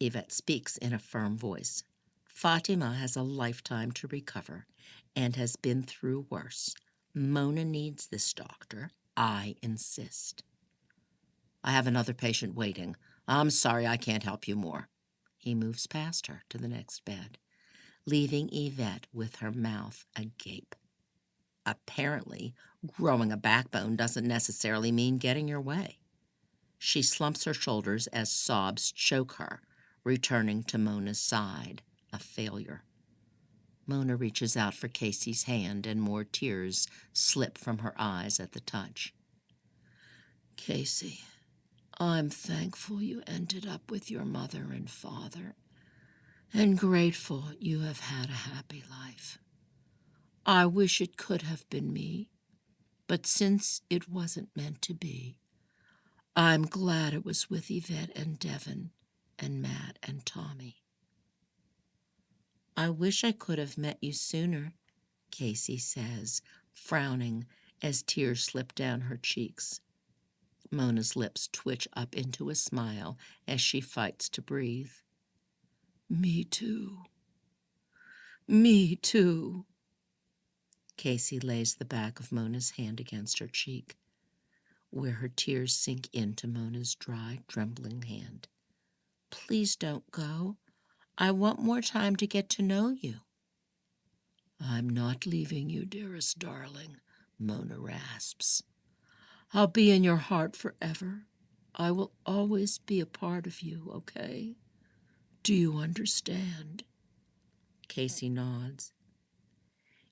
Yvette speaks in a firm voice. Fatima has a lifetime to recover and has been through worse. Mona needs this, doctor. I insist. I have another patient waiting. I'm sorry I can't help you more. He moves past her to the next bed, leaving Yvette with her mouth agape. Apparently, growing a backbone doesn't necessarily mean getting your way. She slumps her shoulders as sobs choke her, returning to Mona's side, a failure. Mona reaches out for Casey's hand, and more tears slip from her eyes at the touch. Casey, I'm thankful you ended up with your mother and father, and grateful you have had a happy life. I wish it could have been me, but since it wasn't meant to be, I'm glad it was with Yvette and Devin and Matt and Tommy. I wish I could have met you sooner, Casey says, frowning as tears slip down her cheeks. Mona's lips twitch up into a smile as she fights to breathe. Me too. Me too. Casey lays the back of Mona's hand against her cheek, where her tears sink into Mona's dry, trembling hand. Please don't go. I want more time to get to know you. I'm not leaving you, dearest darling, Mona rasps. I'll be in your heart forever. I will always be a part of you, okay? Do you understand? Casey nods.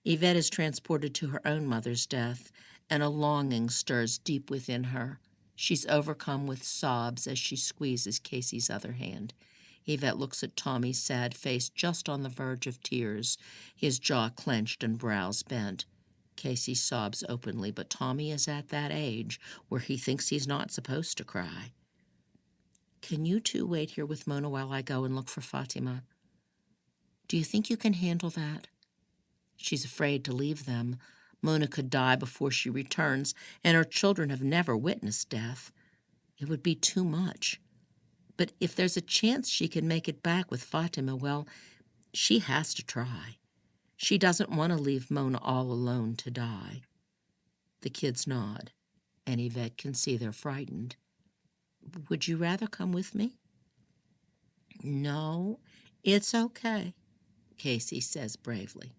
Yvette is transported to her own mother's death, and a longing stirs deep within her. She's overcome with sobs as she squeezes Casey's other hand. Yvette looks at Tommy's sad face just on the verge of tears, his jaw clenched and brows bent. Casey sobs openly, but Tommy is at that age where he thinks he's not supposed to cry. "Can you two wait here with Mona while I go and look for Fatima? Do you think you can handle that?" She's afraid to leave them. Mona could die before she returns, and her children have never witnessed death. It would be too much. But if there's a chance she can make it back with Fatima, well, she has to try. She doesn't want to leave Mona all alone to die. The kids nod, and Yvette can see they're frightened. "Would you rather come with me?" "No, it's okay," Casey says bravely.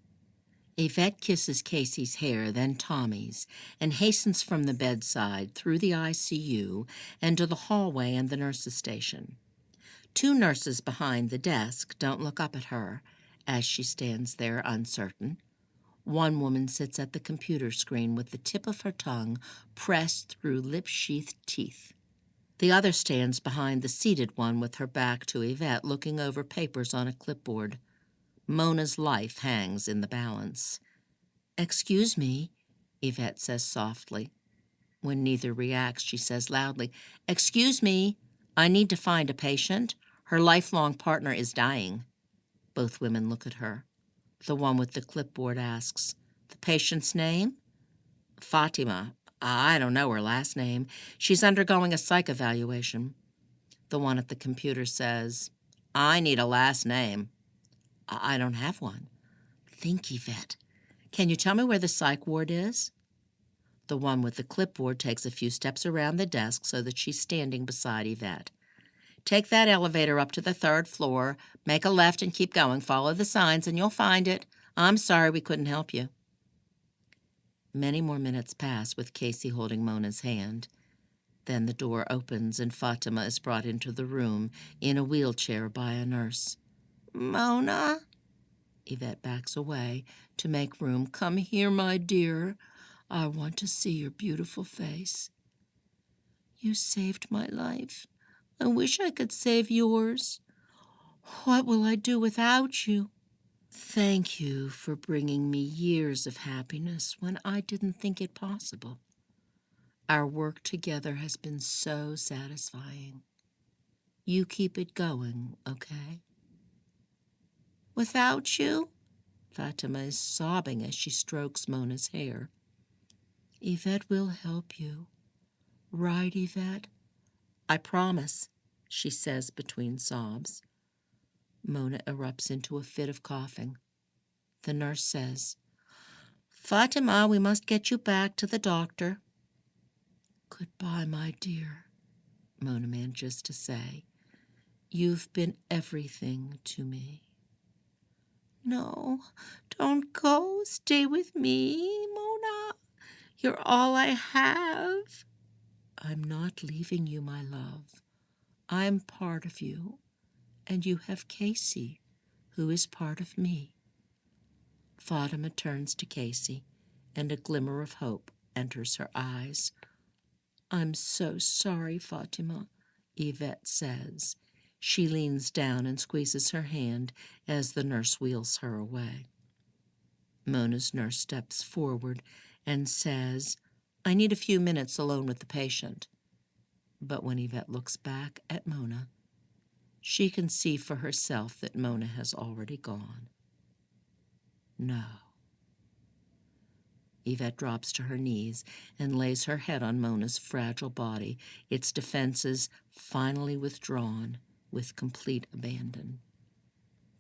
Yvette kisses Casey's hair, then Tommy's, and hastens from the bedside, through the ICU, and to the hallway and the nurse's station. Two nurses behind the desk don't look up at her as she stands there uncertain. One woman sits at the computer screen with the tip of her tongue pressed through lip-sheathed teeth. The other stands behind the seated one with her back to Yvette, looking over papers on a clipboard. Mona's life hangs in the balance. "Excuse me," Yvette says softly. When neither reacts, she says loudly, "Excuse me, I need to find a patient. Her lifelong partner is dying." Both women look at her. The one with the clipboard asks, "The patient's name?" "Fatima. I don't know her last name. She's undergoing a psych evaluation." The one at the computer says, "I need a last name." "I don't have one." "Think, Yvette. Can you tell me where the psych ward is?" The one with the clipboard takes a few steps around the desk so that she's standing beside Yvette. "Take that elevator up to the 3rd floor, make a left and keep going. Follow the signs and you'll find it. I'm sorry we couldn't help you." Many more minutes pass with Casey holding Mona's hand. Then the door opens and Fatima is brought into the room in a wheelchair by a nurse. "Mona?" Yvette backs away to make room. "Come here, my dear. I want to see your beautiful face." "You saved my life. I wish I could save yours. What will I do without you?" "Thank you for bringing me years of happiness when I didn't think it possible. Our work together has been so satisfying. You keep it going, okay?" "Without you?" Fatima is sobbing as she strokes Mona's hair. "Yvette will help you. Right, Yvette?" "I promise," she says between sobs. Mona erupts into a fit of coughing. The nurse says, "Fatima, we must get you back to the doctor." "Goodbye, my dear," Mona manages to say. "You've been everything to me." "No, don't go. Stay with me, Mona. You're all I have." "I'm not leaving you, my love. I'm part of you, and you have Casey, who is part of me." Fatima turns to Casey, and a glimmer of hope enters her eyes. "I'm so sorry, Fatima," Yvette says. She leans down and squeezes her hand as the nurse wheels her away. Mona's nurse steps forward and says, "I need a few minutes alone with the patient." But when Yvette looks back at Mona, she can see for herself that Mona has already gone. No. Yvette drops to her knees and lays her head on Mona's fragile body, its defenses finally withdrawn with complete abandon.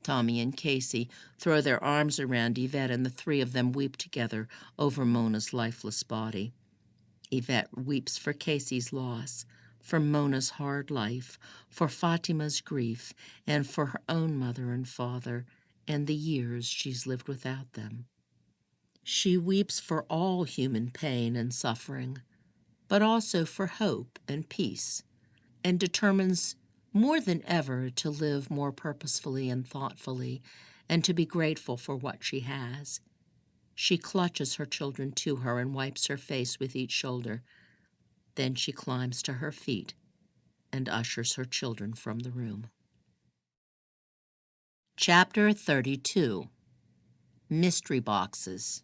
Tommy and Casey throw their arms around Yvette, and the three of them weep together over Mona's lifeless body. Yvette weeps for Casey's loss, for Mona's hard life, for Fatima's grief, and for her own mother and father, and the years she's lived without them. She weeps for all human pain and suffering, but also for hope and peace, and determines more than ever to live more purposefully and thoughtfully, and to be grateful for what she has. She clutches her children to her and wipes her face with each shoulder. Then she climbs to her feet and ushers her children from the room. Chapter 32. Mystery Boxes.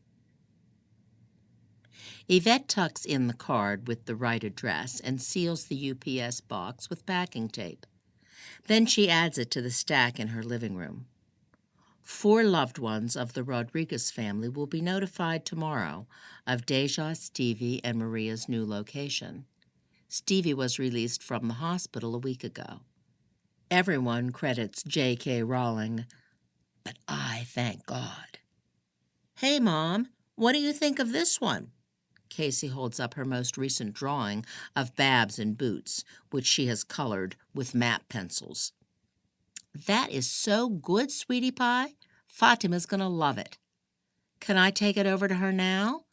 Yvette tucks in the card with the right address and seals the UPS box with packing tape. Then she adds it to the stack in her living room. 4 loved ones of the Rodriguez family will be notified tomorrow of Deja, Stevie, and Maria's new location. Stevie was released from the hospital a week ago. Everyone credits J.K. Rowling, but I thank God. Hey, Mom, what do you think of this one? Casey holds up her most recent drawing of Babs in boots, which she has colored with map pencils. That is so good, sweetie pie. Fatima's going to love it. Can I take it over to her now?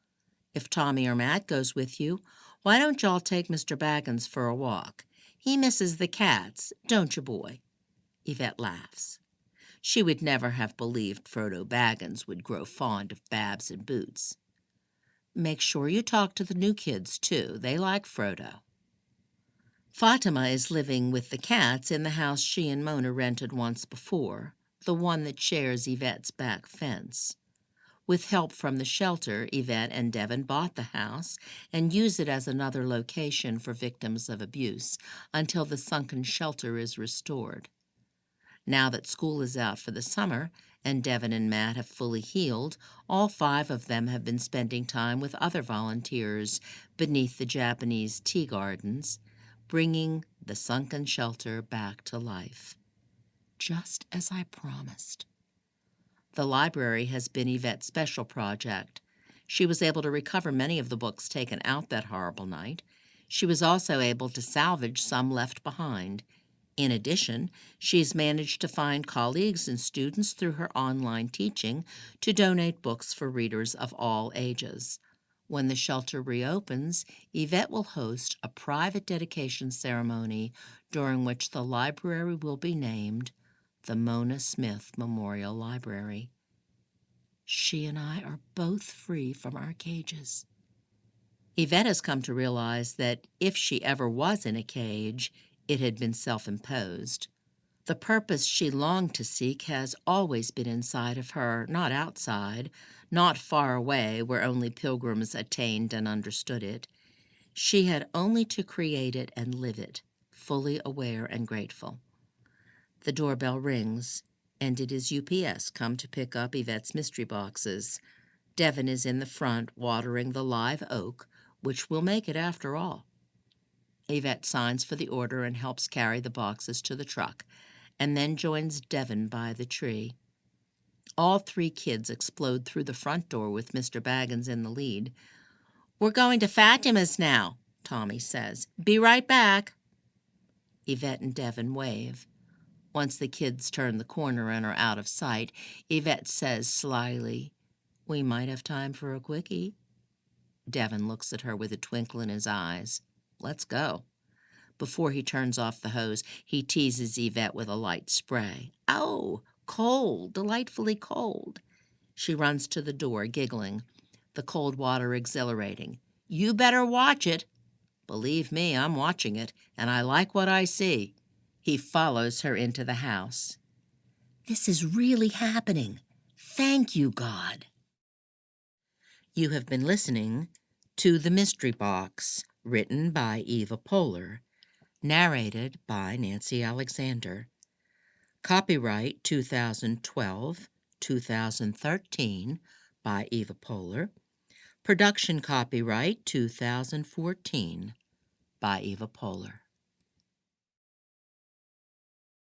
If Tommy or Matt goes with you, why don't y'all take Mr. Baggins for a walk? He misses the cats, don't you, boy? Yvette laughs. She would never have believed Frodo Baggins would grow fond of Babs in boots. Make sure you talk to the new kids, too. They like Frodo. Fatima is living with the cats in the house she and Mona rented once before, the one that shares Yvette's back fence. With help from the shelter, Yvette and Devin bought the house and use it as another location for victims of abuse until the sunken shelter is restored. Now that school is out for the summer and Devin and Matt have fully healed, all 5 of them have been spending time with other volunteers beneath the Japanese tea gardens, bringing the sunken shelter back to life. Just as I promised. The library has been Yvette's special project. She was able to recover many of the books taken out that horrible night. She was also able to salvage some left behind. In addition, she's managed to find colleagues and students through her online teaching to donate books for readers of all ages. When the shelter reopens, Yvette will host a private dedication ceremony during which the library will be named the Mona Smith Memorial Library. She and I are both free from our cages. Yvette has come to realize that if she ever was in a cage, it had been self-imposed. The purpose she longed to seek has always been inside of her, not outside, not far away where only pilgrims attained and understood it. She had only to create it and live it, fully aware and grateful. The doorbell rings, and it is UPS come to pick up Yvette's mystery boxes. Devin is in the front watering the live oak, which will make it after all. Yvette signs for the order and helps carry the boxes to the truck, and then joins Devin by the tree. All 3 kids explode through the front door with Mr. Baggins in the lead. We're going to Fatima's now, Tommy says. Be right back. Yvette and Devin wave. Once the kids turn the corner and are out of sight, Yvette says slyly, we might have time for a quickie. Devin looks at her with a twinkle in his eyes. Let's go. Before he turns off the hose, he teases Yvette with a light spray. Oh, cold, delightfully cold. She runs to the door, giggling, the cold water exhilarating. You better watch it. Believe me, I'm watching it, and I like what I see. He follows her into the house. This is really happening. Thank you, God. You have been listening to The Mystery Box, written by Eva Pohler, narrated by Nancy Alexander. Copyright 2012-2013 by Eva Pohler. Production copyright 2014 by Eva Pohler.